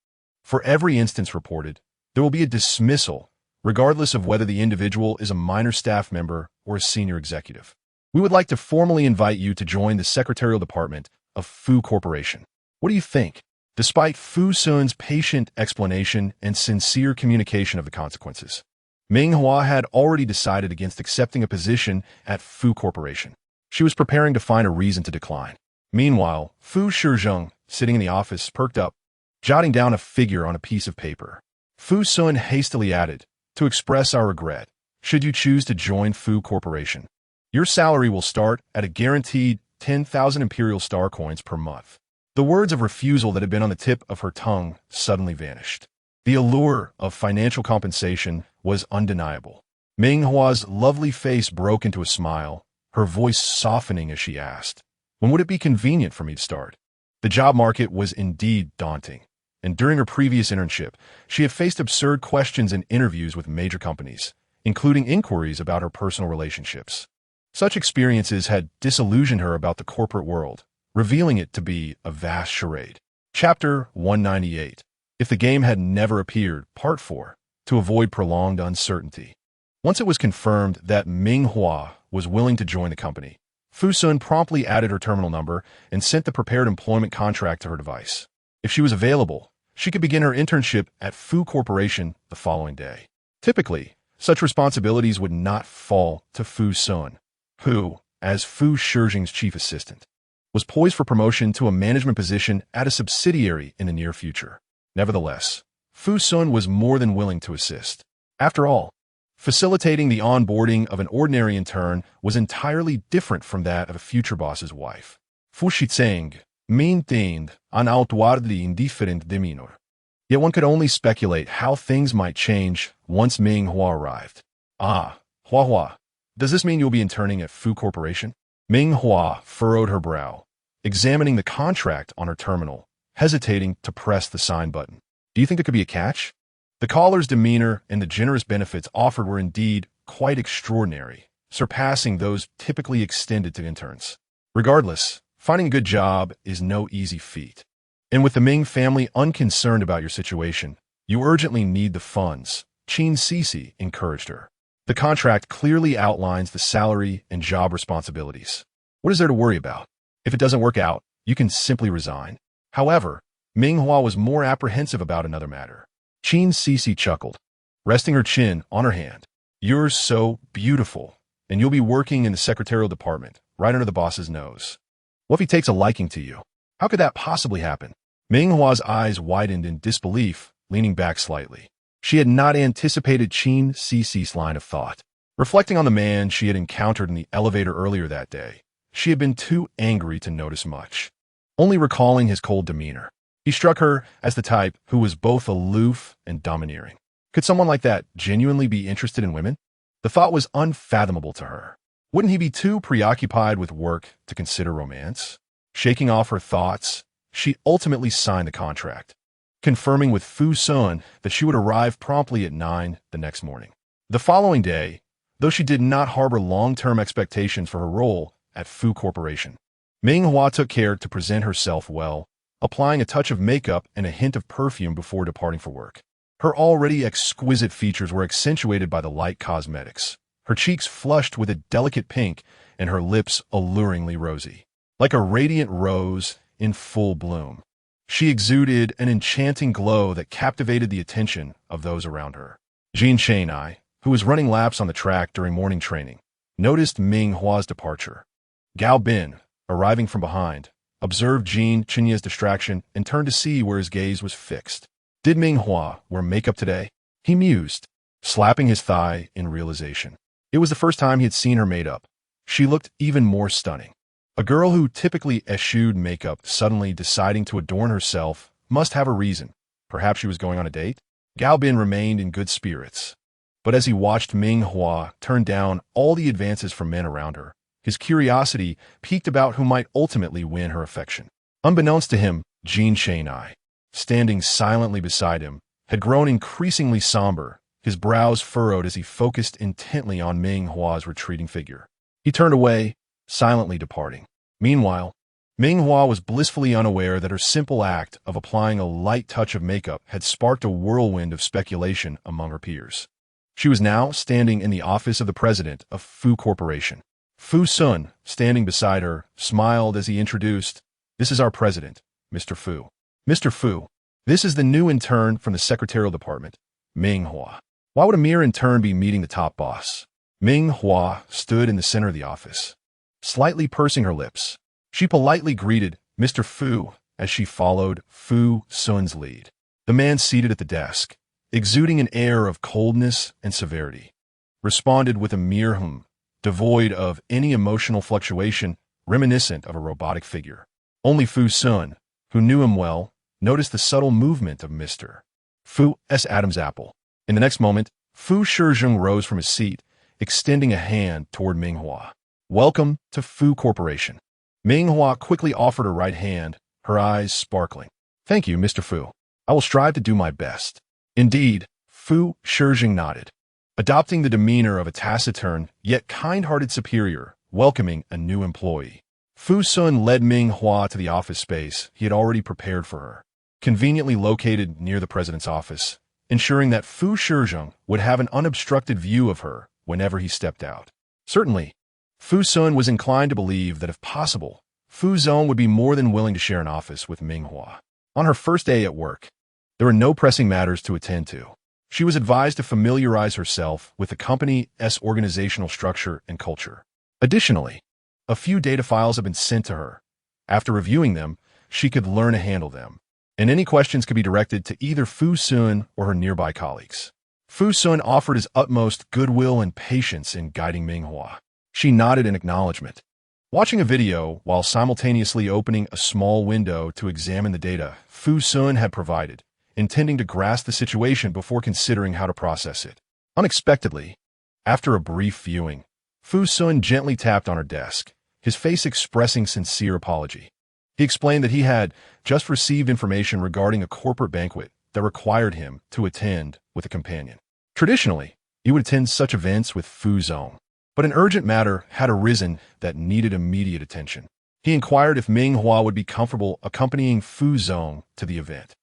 For every instance reported, there will be a dismissal, regardless of whether the individual is a minor staff member or a senior executive. We would like to formally invite you to join the secretarial department of Fu Corporation. What do you think? Despite Fu Sun's patient explanation and sincere communication of the consequences, Ming Hua had already decided against accepting a position at Fu Corporation. She was preparing to find a reason to decline. Meanwhile, Fu Shizheng, sitting in the office, perked up, jotting down a figure on a piece of paper. Fu Sun hastily added, "To express our regret, should you choose to join Fu Corporation, your salary will start at a guaranteed 10,000 imperial star coins per month." The words of refusal that had been on the tip of her tongue suddenly vanished. The allure of financial compensation was undeniable. Ming Hua's lovely face broke into a smile, her voice softening as she asked, "When would it be convenient for me to start?" The job market was indeed daunting, and during her previous internship, she had faced absurd questions in interviews with major companies, including inquiries about her personal relationships. Such experiences had disillusioned her about the corporate world, revealing it to be a vast charade. Chapter 198. If the Game Had Never Appeared, Part 4, to avoid prolonged uncertainty. Once it was confirmed that Ming Hua was willing to join the company, Fu Sun promptly added her terminal number and sent the prepared employment contract to her device. If she was available, she could begin her internship at Fu Corporation the following day. Typically, such responsibilities would not fall to Fu Sun, who, as Fu Shizheng's chief assistant, was poised for promotion to a management position at a subsidiary in the near future. Nevertheless, Fu Sun was more than willing to assist. After all, facilitating the onboarding of an ordinary intern was entirely different from that of a future boss's wife. Fu Shizheng maintained an outwardly indifferent demeanor. Yet one could only speculate how things might change once Ming Hua arrived. "Ah, Hua, does this mean you'll be interning at Fu Corporation?" Ming Hua furrowed her brow, examining the contract on her terminal, hesitating to press the sign button. "Do you think there could be a catch?" The caller's demeanor and the generous benefits offered were indeed quite extraordinary, surpassing those typically extended to interns. Regardless, finding a good job is no easy feat. And with the Ming family unconcerned about your situation, you urgently need the funds, Qin Sisi encouraged her. The contract clearly outlines the salary and job responsibilities. What is there to worry about? If it doesn't work out, you can simply resign. However, Ming Hua was more apprehensive about another matter. Qin Sisi chuckled, resting her chin on her hand. "You're so beautiful, and you'll be working in the secretarial department, right under the boss's nose. What if he takes a liking to you? How could that possibly happen?" Ming Hua's eyes widened in disbelief, leaning back slightly. She had not anticipated Qin Sisi's line of thought. Reflecting on the man she had encountered in the elevator earlier that day, she had been too angry to notice much. Only recalling his cold demeanor, he struck her as the type who was both aloof and domineering. Could someone like that genuinely be interested in women? The thought was unfathomable to her. Wouldn't he be too preoccupied with work to consider romance? Shaking off her thoughts, she ultimately signed the contract, confirming with Fu Sun that she would arrive promptly at 9 the next morning. The following day, though she did not harbor long-term expectations for her role at Fu Corporation, Ming Hua took care to present herself well, applying a touch of makeup and a hint of perfume before departing for work. Her already exquisite features were accentuated by the light cosmetics, her cheeks flushed with a delicate pink and her lips alluringly rosy. Like a radiant rose in full bloom, she exuded an enchanting glow that captivated the attention of those around her. Jin Chang'ai, who was running laps on the track during morning training, noticed Ming Hua's departure. Gao Bin, arriving from behind, observed Jin Chang'ai's distraction and turned to see where his gaze was fixed. Did Ming Hua wear makeup today? He mused, slapping his thigh in realization. It was the first time he had seen her made up. She looked even more stunning. A girl who typically eschewed makeup suddenly deciding to adorn herself must have a reason. Perhaps she was going on a date? Gao Bin remained in good spirits. But as he watched Ming Hua turn down all the advances from men around her, His curiosity piqued about who might ultimately win her affection. Unbeknownst to him, Jean Cheng-I, standing silently beside him, had grown increasingly somber, his brows furrowed as he focused intently on Ming Hua's retreating figure. He turned away, silently departing. Meanwhile, Ming Hua was blissfully unaware that her simple act of applying a light touch of makeup had sparked a whirlwind of speculation among her peers. She was now standing in the office of the president of Fu Corporation. Fu Sun, standing beside her, smiled as he introduced, "This is our president, Mr. Fu. Mr. Fu, this is the new intern from the secretarial department, Ming Hua." Why would a mere intern be meeting the top boss? Ming Hua stood in the center of the office, slightly pursing her lips. She politely greeted Mr. Fu as she followed Fu Sun's lead. The man seated at the desk, exuding an air of coldness and severity, responded with a mere devoid of any emotional fluctuation, reminiscent of a robotic figure. Only Fu Sun, who knew him well, noticed the subtle movement of Mr. Fu's Adam's apple. In the next moment, Fu Shizheng rose from his seat, extending a hand toward Ming Hua. "Welcome to Fu Corporation." Ming Hua quickly offered her right hand, her eyes sparkling. "Thank you, Mr. Fu. I will strive to do my best." Indeed, Fu Shizheng nodded, adopting the demeanor of a taciturn yet kind-hearted superior, welcoming a new employee. Fu Sun led Ming Hua to the office space he had already prepared for her, conveniently located near the president's office, ensuring that Fu Shizheng would have an unobstructed view of her whenever he stepped out. Certainly, Fu Sun was inclined to believe that if possible, Fu Zong would be more than willing to share an office with Ming Hua. On her first day at work, there were no pressing matters to attend to. She was advised to familiarize herself with the company's organizational structure and culture. Additionally, a few data files had been sent to her. After reviewing them, she could learn to handle them, and any questions could be directed to either Fu Sun or her nearby colleagues. Fu Sun offered his utmost goodwill and patience in guiding Ming Hua. She nodded in acknowledgement, watching a video while simultaneously opening a small window to examine the data Fu Sun had provided, intending to grasp the situation before considering how to process it. Unexpectedly, after a brief viewing, Fu Sun gently tapped on her desk, his face expressing sincere apology. He explained that he had just received information regarding a corporate banquet that required him to attend with a companion. Traditionally, he would attend such events with Fu Zong, but an urgent matter had arisen that needed immediate attention. He inquired if Ming Hua would be comfortable accompanying Fu Zong to the event.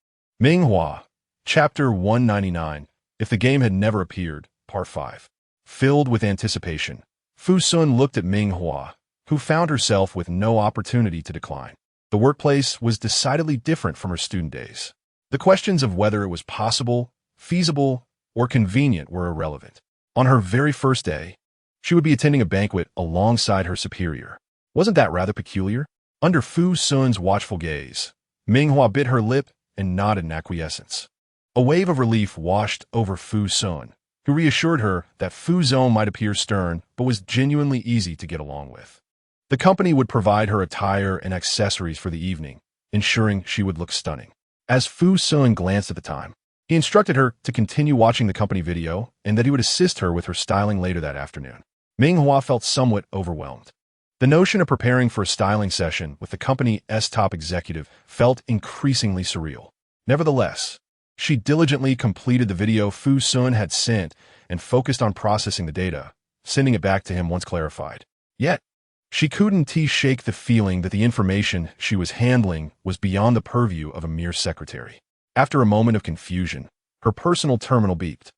Ming Hua, Chapter 199, If the Game Had Never Appeared, Part 5. Filled with anticipation, Fu Sun looked at Ming Hua, who found herself with no opportunity to decline. The workplace was decidedly different from her student days. The questions of whether it was possible, feasible, or convenient were irrelevant. On her very first day, she would be attending a banquet alongside her superior. Wasn't that rather peculiar? Under Fu Sun's watchful gaze, Ming Hua bit her lip and nodded in acquiescence. A wave of relief washed over Fu Sun, who reassured her that Fu Zong might appear stern but was genuinely easy to get along with. The company would provide her attire and accessories for the evening, ensuring she would look stunning. As Fu Sun glanced at the time, he instructed her to continue watching the company video and that he would assist her with her styling later that afternoon. Ming Hua felt somewhat overwhelmed. The notion of preparing for a styling session with the company's top executive felt increasingly surreal. Nevertheless, she diligently completed the video Fu Sun had sent and focused on processing the data, sending it back to him once clarified. Yet, she couldn't shake the feeling that the information she was handling was beyond the purview of a mere secretary. After a moment of confusion, her personal terminal beeped.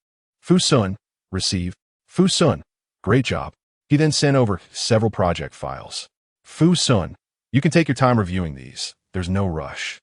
Fu Sun, received. Fu Sun, great job. He then sent over several project files. Fu Sun, you can take your time reviewing these. There's no rush.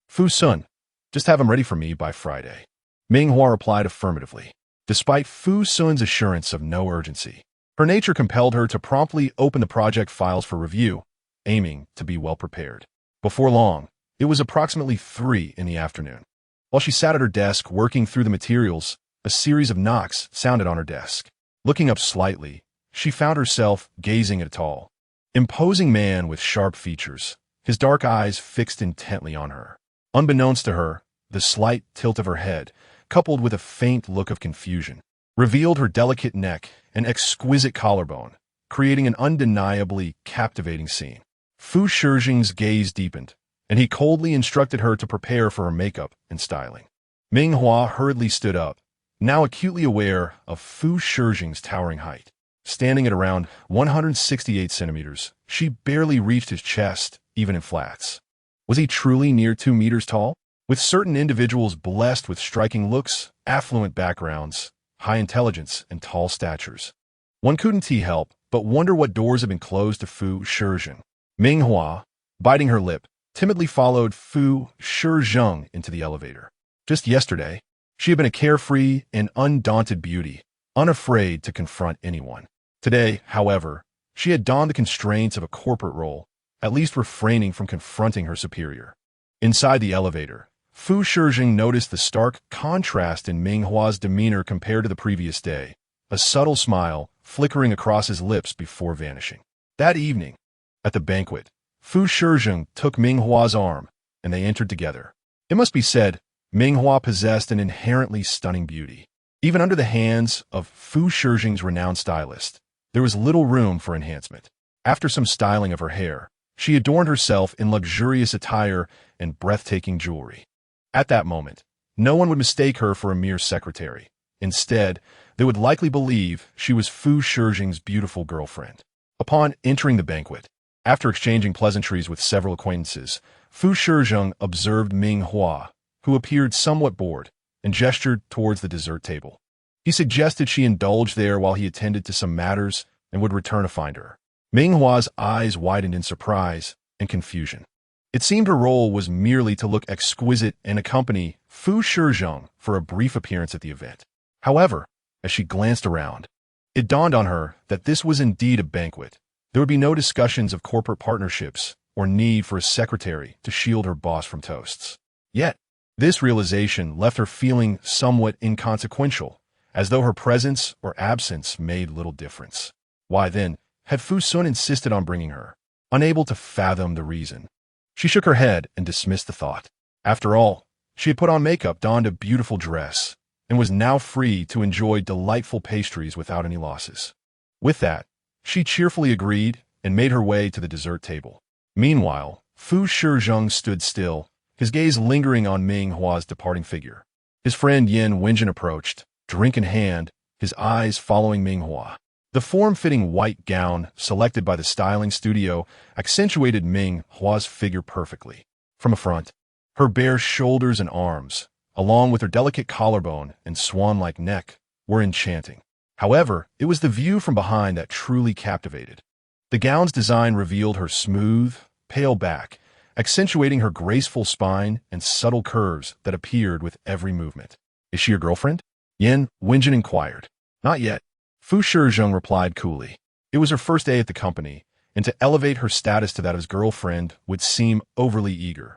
Fu Sun, just have them ready for me by Friday. Ming Hua replied affirmatively, despite Fu Sun's assurance of no urgency. Her nature compelled her to promptly open the project files for review, aiming to be well prepared. Before long, it was approximately 3 in the afternoon. While she sat at her desk working through the materials, a series of knocks sounded on her desk. Looking up slightly, she found herself gazing at a tall, imposing man with sharp features, his dark eyes fixed intently on her. Unbeknownst to her, the slight tilt of her head, coupled with a faint look of confusion, revealed her delicate neck and exquisite collarbone, creating an undeniably captivating scene. Fu Shijing's gaze deepened, and he coldly instructed her to prepare for her makeup and styling. Ming Hua hurriedly stood up, now acutely aware of Fu Shijing's towering height. Standing at around 168 centimeters, she barely reached his chest, even in flats. Was he truly near 2 meters tall? With certain individuals blessed with striking looks, affluent backgrounds, high intelligence, and tall statures. One couldn't help but wonder what doors had been closed to Fu Shijing. Ming Hua, biting her lip, timidly followed Fu Shijing into the elevator. Just yesterday, she had been a carefree and undaunted beauty, unafraid to confront anyone. Today, however, she had donned the constraints of a corporate role, at least refraining from confronting her superior. Inside the elevator, Fu Shijing noticed the stark contrast in Ming Hua's demeanor compared to the previous day, a subtle smile flickering across his lips before vanishing. That evening, at the banquet, Fu Shijing took Ming Hua's arm, and they entered together. It must be said, Ming Hua possessed an inherently stunning beauty. Even under the hands of Fu Shijing's renowned stylist, there was little room for enhancement. After some styling of her hair, she adorned herself in luxurious attire and breathtaking jewelry. At that moment, no one would mistake her for a mere secretary. Instead, they would likely believe she was Fu Shijing's beautiful girlfriend. Upon entering the banquet, after exchanging pleasantries with several acquaintances, Fu Shijing observed Ming Hua, who appeared somewhat bored, and gestured towards the dessert table. He suggested she indulge there while he attended to some matters and would return to find her. Ming Hua's eyes widened in surprise and confusion. It seemed her role was merely to look exquisite and accompany Fu Shijing for a brief appearance at the event. However, as she glanced around, it dawned on her that this was indeed a banquet. There would be no discussions of corporate partnerships or need for a secretary to shield her boss from toasts. Yet, this realization left her feeling somewhat inconsequential, as though her presence or absence made little difference. Why then had Fu Sun insisted on bringing her, unable to fathom the reason? She shook her head and dismissed the thought. After all, she had put on makeup, donned a beautiful dress, and was now free to enjoy delightful pastries without any losses. With that, she cheerfully agreed and made her way to the dessert table. Meanwhile, Fu Shijing stood still, his gaze lingering on Ming Hua's departing figure. His friend Yin Wenjin approached, drink in hand, his eyes following Ming Hua. The form-fitting white gown selected by the styling studio accentuated Ming Hua's figure perfectly. From a front, her bare shoulders and arms, along with her delicate collarbone and swan-like neck, were enchanting. However, it was the view from behind that truly captivated. The gown's design revealed her smooth, pale back, accentuating her graceful spine and subtle curves that appeared with every movement. Is she your girlfriend? Yin Wenjin inquired. Not yet. Fu Shijing replied coolly. It was her first day at the company, and to elevate her status to that of his girlfriend would seem overly eager.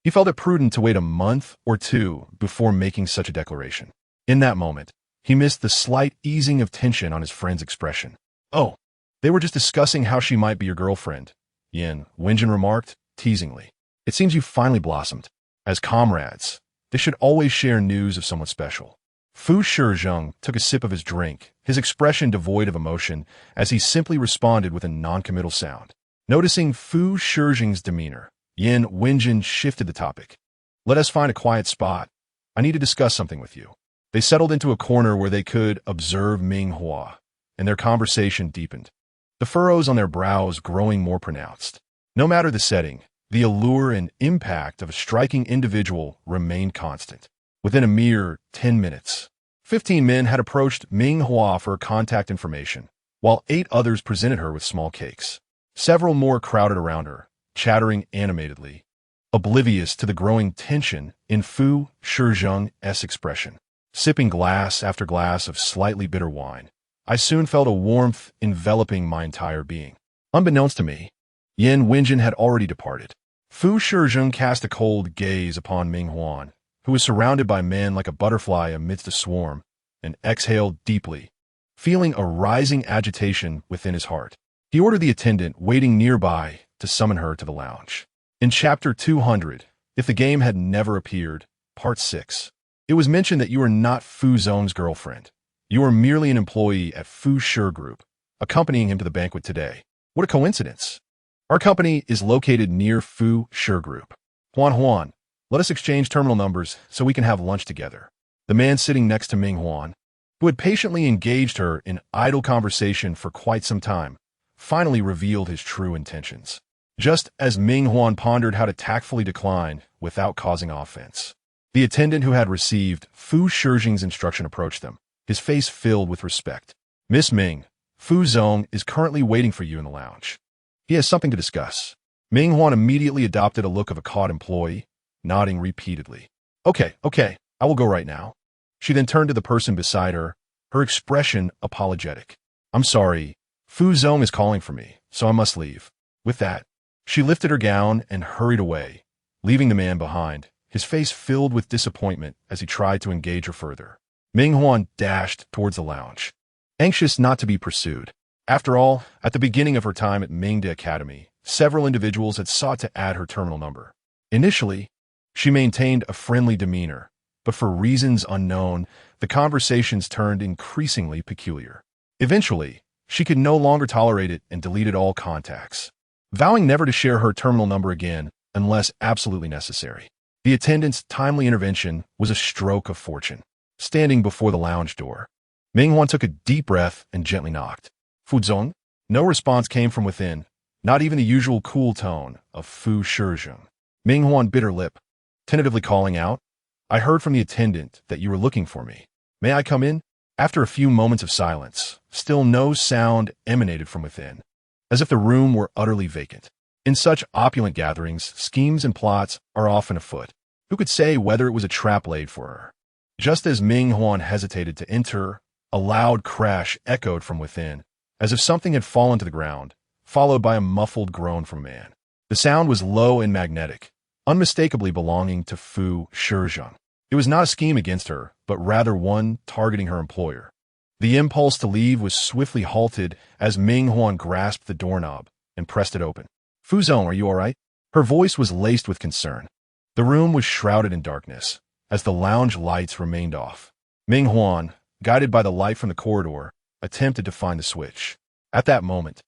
He felt it prudent to wait a month or two before making such a declaration. In that moment, he missed the slight easing of tension on his friend's expression. Oh, they were just discussing how she might be your girlfriend, Yin Wenjin remarked, teasingly. It seems you finally blossomed. As comrades, they should always share news of someone special. Fu Shijing took a sip of his drink, his expression devoid of emotion, as he simply responded with a non-committal sound. Noticing Fu Shijing's demeanor, Yin Wenjin shifted the topic. Let us find a quiet spot. I need to discuss something with you. They settled into a corner where they could observe Ming Hua, and their conversation deepened, the furrows on their brows growing more pronounced. No matter the setting, the allure and impact of a striking individual remained constant. Within a mere 10 minutes, 15 men had approached Ming Hua for contact information, while 8 others presented her with small cakes. Several more crowded around her, chattering animatedly, oblivious to the growing tension in Fu Shijing's expression. Sipping glass after glass of slightly bitter wine, I soon felt a warmth enveloping my entire being. Unbeknownst to me, Yin Wenjin had already departed. Fu Shijing cast a cold gaze upon Ming Hua, who was surrounded by men like a butterfly amidst a swarm, and exhaled deeply, feeling a rising agitation within his heart. He ordered the attendant waiting nearby to summon her to the lounge. In Chapter 200, If the Game Had Never Appeared, Part 6, it was mentioned that you are not Fu Zong's girlfriend. You are merely an employee at Fu Shi Group, accompanying him to the banquet today. What a coincidence. Our company is located near Fu Shi Group. Huan, let us exchange terminal numbers so we can have lunch together. The man sitting next to Ming Hua, who had patiently engaged her in idle conversation for quite some time, finally revealed his true intentions. Just as Ming Hua pondered how to tactfully decline without causing offense, the attendant who had received Fu Shijing's instruction approached them, his face filled with respect. Miss Ming, Fu Zong is currently waiting for you in the lounge. He has something to discuss. Ming Hua immediately adopted a look of a caught employee, nodding repeatedly. Okay, I will go right now. She then turned to the person beside her, her expression apologetic. I'm sorry, Fu Zong is calling for me, so I must leave. With that, she lifted her gown and hurried away, leaving the man behind, his face filled with disappointment as he tried to engage her further. Ming Hua dashed towards the lounge, anxious not to be pursued. After all, at the beginning of her time at Mingde Academy, several individuals had sought to add her terminal number. Initially, she maintained a friendly demeanor, but for reasons unknown, the conversations turned increasingly peculiar. Eventually, she could no longer tolerate it and deleted all contacts, vowing never to share her terminal number again unless absolutely necessary. The attendant's timely intervention was a stroke of fortune. Standing before the lounge door, Ming Hua took a deep breath and gently knocked. Fu Zong? No response came from within, not even the usual cool tone of Fu Shijing. Ming Hua bit her lip, tentatively calling out, I heard from the attendant that you were looking for me. May I come in? After a few moments of silence, still no sound emanated from within, as if the room were utterly vacant. In such opulent gatherings, schemes and plots are often afoot. Who could say whether it was a trap laid for her? Just as Ming Hua hesitated to enter, a loud crash echoed from within, as if something had fallen to the ground, followed by a muffled groan from a man. The sound was low and magnetic, unmistakably belonging to Fu Shijing. It was not a scheme against her, but rather one targeting her employer. The impulse to leave was swiftly halted as Ming Hua grasped the doorknob and pressed it open. Fu Zong, are you all right? Her voice was laced with concern. The room was shrouded in darkness, as the lounge lights remained off. Ming Hua, guided by the light from the corridor, attempted to find the switch. At that moment,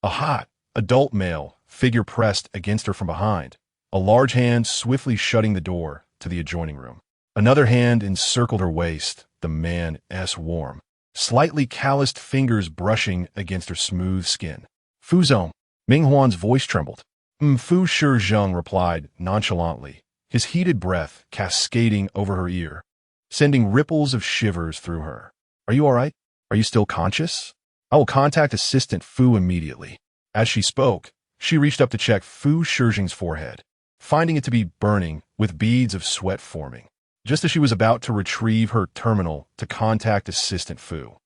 a hot, adult male figure pressed against her from behind, a large hand swiftly shutting the door to the adjoining room. Another hand encircled her waist, the man's warm, slightly calloused fingers brushing against her smooth skin. Fu Zong. Ming Hua's voice trembled. Fu Shijing replied nonchalantly, his heated breath cascading over her ear, sending ripples of shivers through her. Are you all right? Are you still conscious? I will contact Assistant Fu immediately. As she spoke, she reached up to check Fu Shijing's forehead, finding it to be burning with beads of sweat forming. Just as she was about to retrieve her terminal to contact Assistant Fu,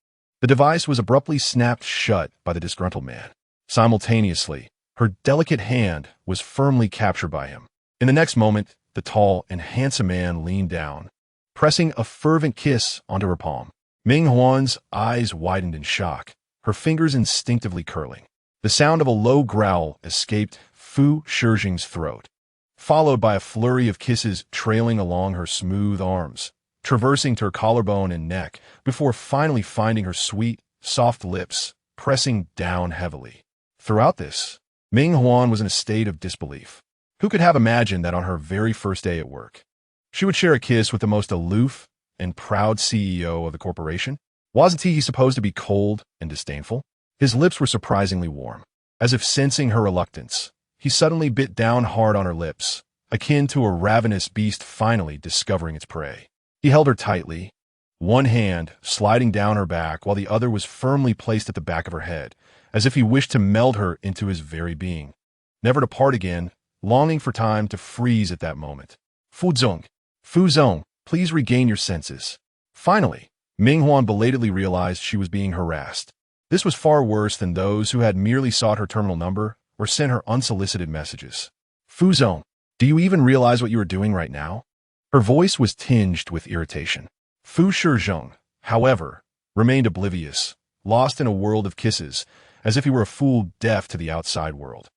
the device was abruptly snapped shut by the disgruntled man. Simultaneously, her delicate hand was firmly captured by him. In the next moment, the tall and handsome man leaned down, pressing a fervent kiss onto her palm. Ming Hua's eyes widened in shock, her fingers instinctively curling. The sound of a low growl escaped Fu Shijing's throat, followed by a flurry of kisses trailing along her smooth arms, traversing to her collarbone and neck, before finally finding her sweet, soft lips pressing down heavily. Throughout this, Ming Hua was in a state of disbelief. Who could have imagined that on her very first day at work, she would share a kiss with the most aloof and proud CEO of the corporation? Wasn't he supposed to be cold and disdainful? His lips were surprisingly warm. As if sensing her reluctance, he suddenly bit down hard on her lips, akin to a ravenous beast finally discovering its prey. He held her tightly, one hand sliding down her back while the other was firmly placed at the back of her head, as if he wished to meld her into his very being, never to part again, longing for time to freeze at that moment. Fu Zong, please regain your senses. Finally, Ming Hua belatedly realized she was being harassed. This was far worse than those who had merely sought her terminal number or sent her unsolicited messages. Fu Zong, do you even realize what you are doing right now? Her voice was tinged with irritation. Fu Shijing, however, remained oblivious, lost in a world of kisses, as if he were a fool deaf to the outside world.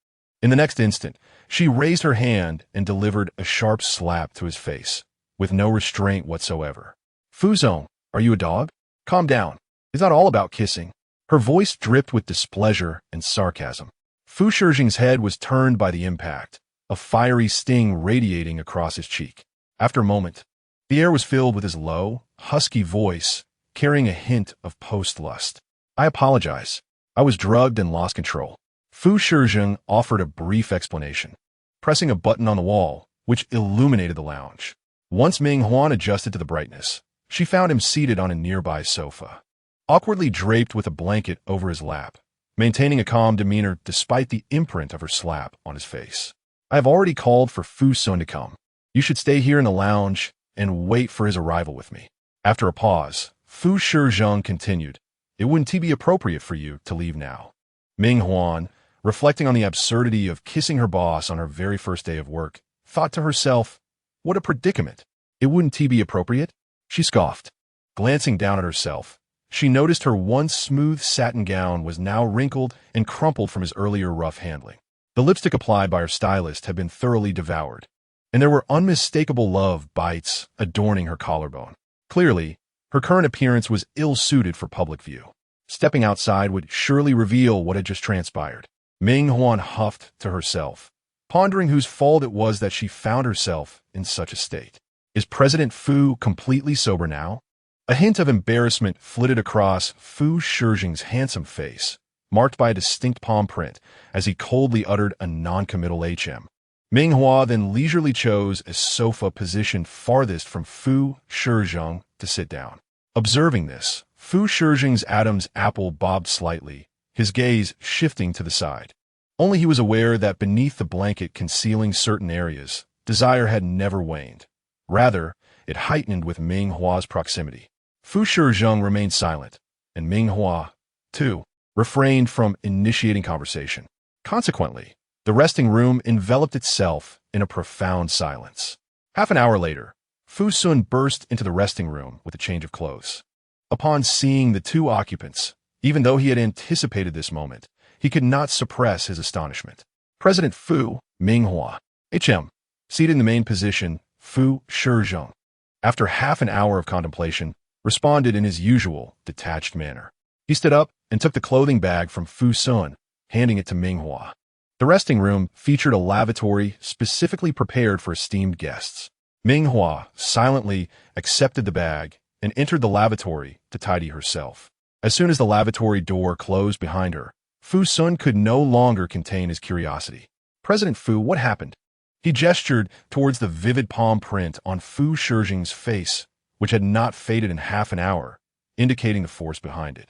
In the next instant, she raised her hand and delivered a sharp slap to his face, with no restraint whatsoever. Fu Zong, are you a dog? Calm down. It's not all about kissing. Her voice dripped with displeasure and sarcasm. Fu Shijing's head was turned by the impact, a fiery sting radiating across his cheek. After a moment, the air was filled with his low, husky voice, carrying a hint of post-lust. I apologize. I was drugged and lost control. Fu Shijing offered a brief explanation, pressing a button on the wall, which illuminated the lounge. Once Ming Hua adjusted to the brightness, she found him seated on a nearby sofa, awkwardly draped with a blanket over his lap, maintaining a calm demeanor despite the imprint of her slap on his face. I have already called for Fu Sun to come. You should stay here in the lounge and wait for his arrival with me. After a pause, Fu Shijing continued, It wouldn't be appropriate for you to leave now. Ming Hua, reflecting on the absurdity of kissing her boss on her very first day of work, thought to herself, what a predicament. It wouldn't be appropriate? She scoffed. Glancing down at herself, she noticed her once smooth satin gown was now wrinkled and crumpled from his earlier rough handling. The lipstick applied by her stylist had been thoroughly devoured, and there were unmistakable love bites adorning her collarbone. Clearly, her current appearance was ill-suited for public view. Stepping outside would surely reveal what had just transpired. Ming Hua huffed to herself, pondering whose fault it was that she found herself in such a state. Is President Fu completely sober now? A hint of embarrassment flitted across Fu Shijing's handsome face, marked by a distinct palm print, as he coldly uttered a non-committal HM. Ming Hua then leisurely chose a sofa positioned farthest from Fu Shijing to sit down. Observing this, Fu Shijing's Adam's apple bobbed slightly, his gaze shifting to the side. Only he was aware that beneath the blanket concealing certain areas, desire had never waned. Rather, it heightened with Ming Hua's proximity. Fu Shijing remained silent, and Ming Hua, too, refrained from initiating conversation. Consequently, the resting room enveloped itself in a profound silence. Half an hour later, Fu Sun burst into the resting room with a change of clothes. Upon seeing the two occupants, even though he had anticipated this moment, he could not suppress his astonishment. President Fu, Ming Hua, HM, seated in the main position, Fu Shijing, after half an hour of contemplation, responded in his usual, detached manner. He stood up and took the clothing bag from Fu Sun, handing it to Ming Hua. The resting room featured a lavatory specifically prepared for esteemed guests. Ming Hua silently accepted the bag and entered the lavatory to tidy herself. As soon as the lavatory door closed behind her, Fu Sun could no longer contain his curiosity. President Fu, what happened? He gestured towards the vivid palm print on Fu Shijing's face, which had not faded in half an hour, indicating the force behind it,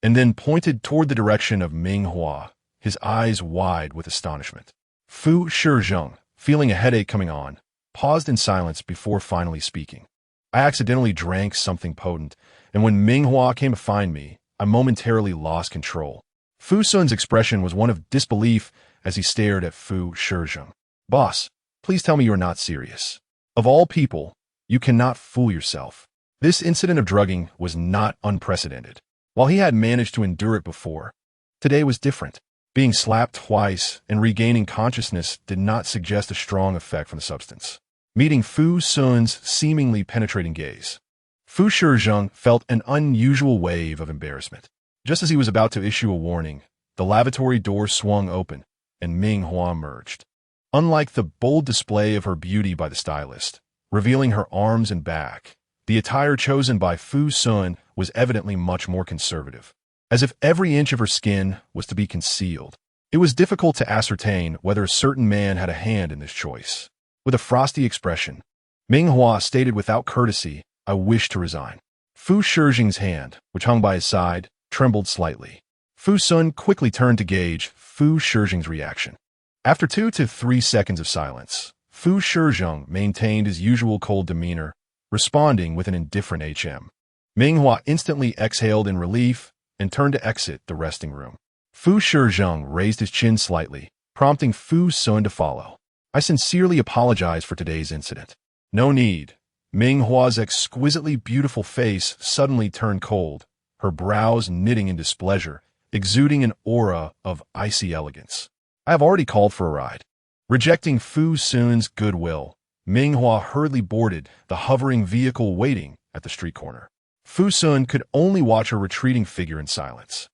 and then pointed toward the direction of Ming Hua, his eyes wide with astonishment. Fu Shijing, feeling a headache coming on, paused in silence before finally speaking. I accidentally drank something potent, and when Ming Hua came to find me, I momentarily lost control. Fu Sun's expression was one of disbelief as he stared at Fu Shijing. Boss, please tell me you are not serious. Of all people, you cannot fool yourself. This incident of drugging was not unprecedented. While he had managed to endure it before, today was different. Being slapped twice and regaining consciousness did not suggest a strong effect from the substance. Meeting Fu Sun's seemingly penetrating gaze, Fu Shijing felt an unusual wave of embarrassment. Just as he was about to issue a warning, the lavatory door swung open, and Ming Hua emerged. Unlike the bold display of her beauty by the stylist, revealing her arms and back, the attire chosen by Fu Sun was evidently much more conservative, as if every inch of her skin was to be concealed. It was difficult to ascertain whether a certain man had a hand in this choice. With a frosty expression, Ming Hua stated without courtesy, I wish to resign. Fu Shijing's hand, which hung by his side, trembled slightly. Fu Sun quickly turned to gauge Fu Shijing's reaction. After 2 to 3 seconds of silence, Fu Shijing maintained his usual cold demeanor, responding with an indifferent HM. Ming Hua instantly exhaled in relief and turned to exit the resting room. Fu Shijing raised his chin slightly, prompting Fu Sun to follow. I sincerely apologize for today's incident. No need. Ming Hua's exquisitely beautiful face suddenly turned cold, her brows knitting in displeasure, exuding an aura of icy elegance. I have already called for a ride. Rejecting Fu Sun's goodwill, Ming Hua hurriedly boarded the hovering vehicle waiting at the street corner. Fu Sun could only watch her retreating figure in silence.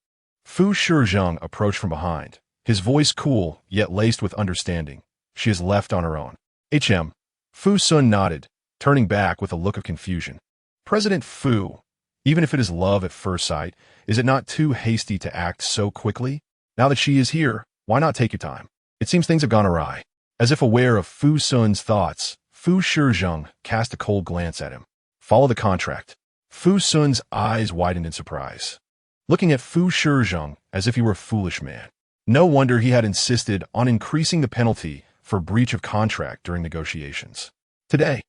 Fu Shizheng approached from behind, his voice cool yet laced with understanding. She is left on her own. Fu Sun nodded, turning back with a look of confusion. President Fu, even if it is love at first sight, is it not too hasty to act so quickly? Now that she is here, why not take your time? It seems things have gone awry. As if aware of Fu Sun's thoughts, Fu Shizheng cast a cold glance at him. Follow the contract. Fu Sun's eyes widened in surprise, looking at Fu Shizheng as if he were a foolish man. No wonder he had insisted on increasing the penalty for breach of contract during negotiations. Today,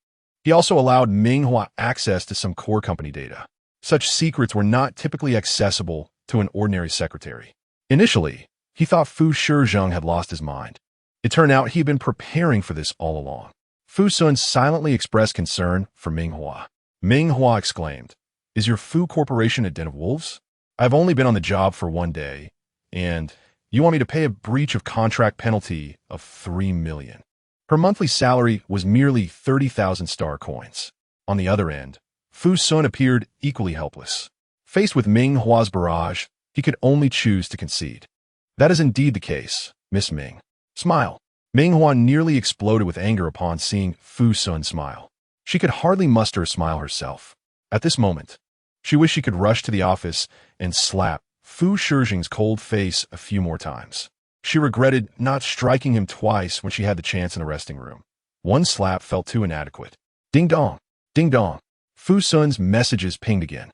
he also allowed Ming Hua access to some core company data. Such secrets were not typically accessible to an ordinary secretary. Initially, he thought Fu Shizheng had lost his mind. It turned out he had been preparing for this all along. Fu Sun silently expressed concern for Ming Hua. Ming Hua exclaimed, "Is your Fu Corporation a den of wolves? I've only been on the job for 1 day, and you want me to pay a breach of contract penalty of 3 million. Her monthly salary was merely 30,000 star coins. On the other end, Fu Sun appeared equally helpless. Faced with Ming Hua's barrage, he could only choose to concede. That is indeed the case, Miss Ming. Smile. Ming Hua nearly exploded with anger upon seeing Fu Sun smile. She could hardly muster a smile herself. At this moment, she wished she could rush to the office and slap Fu Shizheng's cold face a few more times. She regretted not striking him twice when she had the chance in the resting room. One slap felt too inadequate. Ding dong, ding dong. Fu Sun's messages pinged again.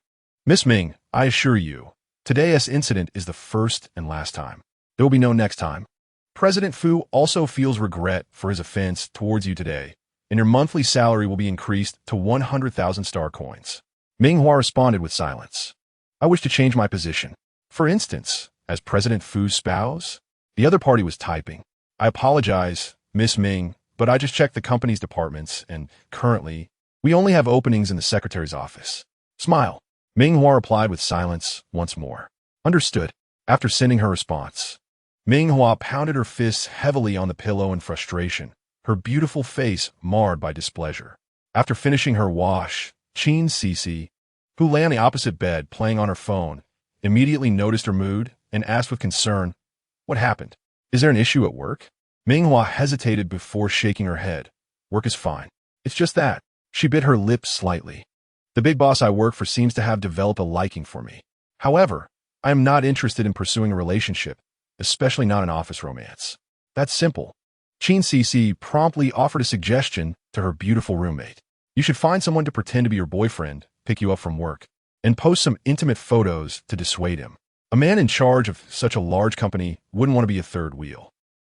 Miss Ming, I assure you, today's incident is the first and last time. There will be no next time. President Fu also feels regret for his offense towards you today, and your monthly salary will be increased to 100,000 star coins. Ming Hua responded with silence. I wish to change my position. For instance, as President Fu's spouse? The other party was typing. I apologize, Miss Ming, but I just checked the company's departments, and currently, we only have openings in the secretary's office. Smile. Ming Hua replied with silence once more. Understood. After sending her response, Ming Hua pounded her fists heavily on the pillow in frustration, her beautiful face marred by displeasure. After finishing her wash, Qin Cici, who lay on the opposite bed playing on her phone, immediately noticed her mood and asked with concern, What happened? Is there an issue at work? Ming Hua hesitated before shaking her head. Work is fine. It's just that. She bit her lips slightly. The big boss I work for seems to have developed a liking for me. However, I am not interested in pursuing a relationship, especially not an office romance. That's simple. Qin Cici promptly offered a suggestion to her beautiful roommate. You should find someone to pretend to be your boyfriend, pick you up from work, and post some intimate photos to dissuade him. A man in charge of such a large company wouldn't want to be a third wheel.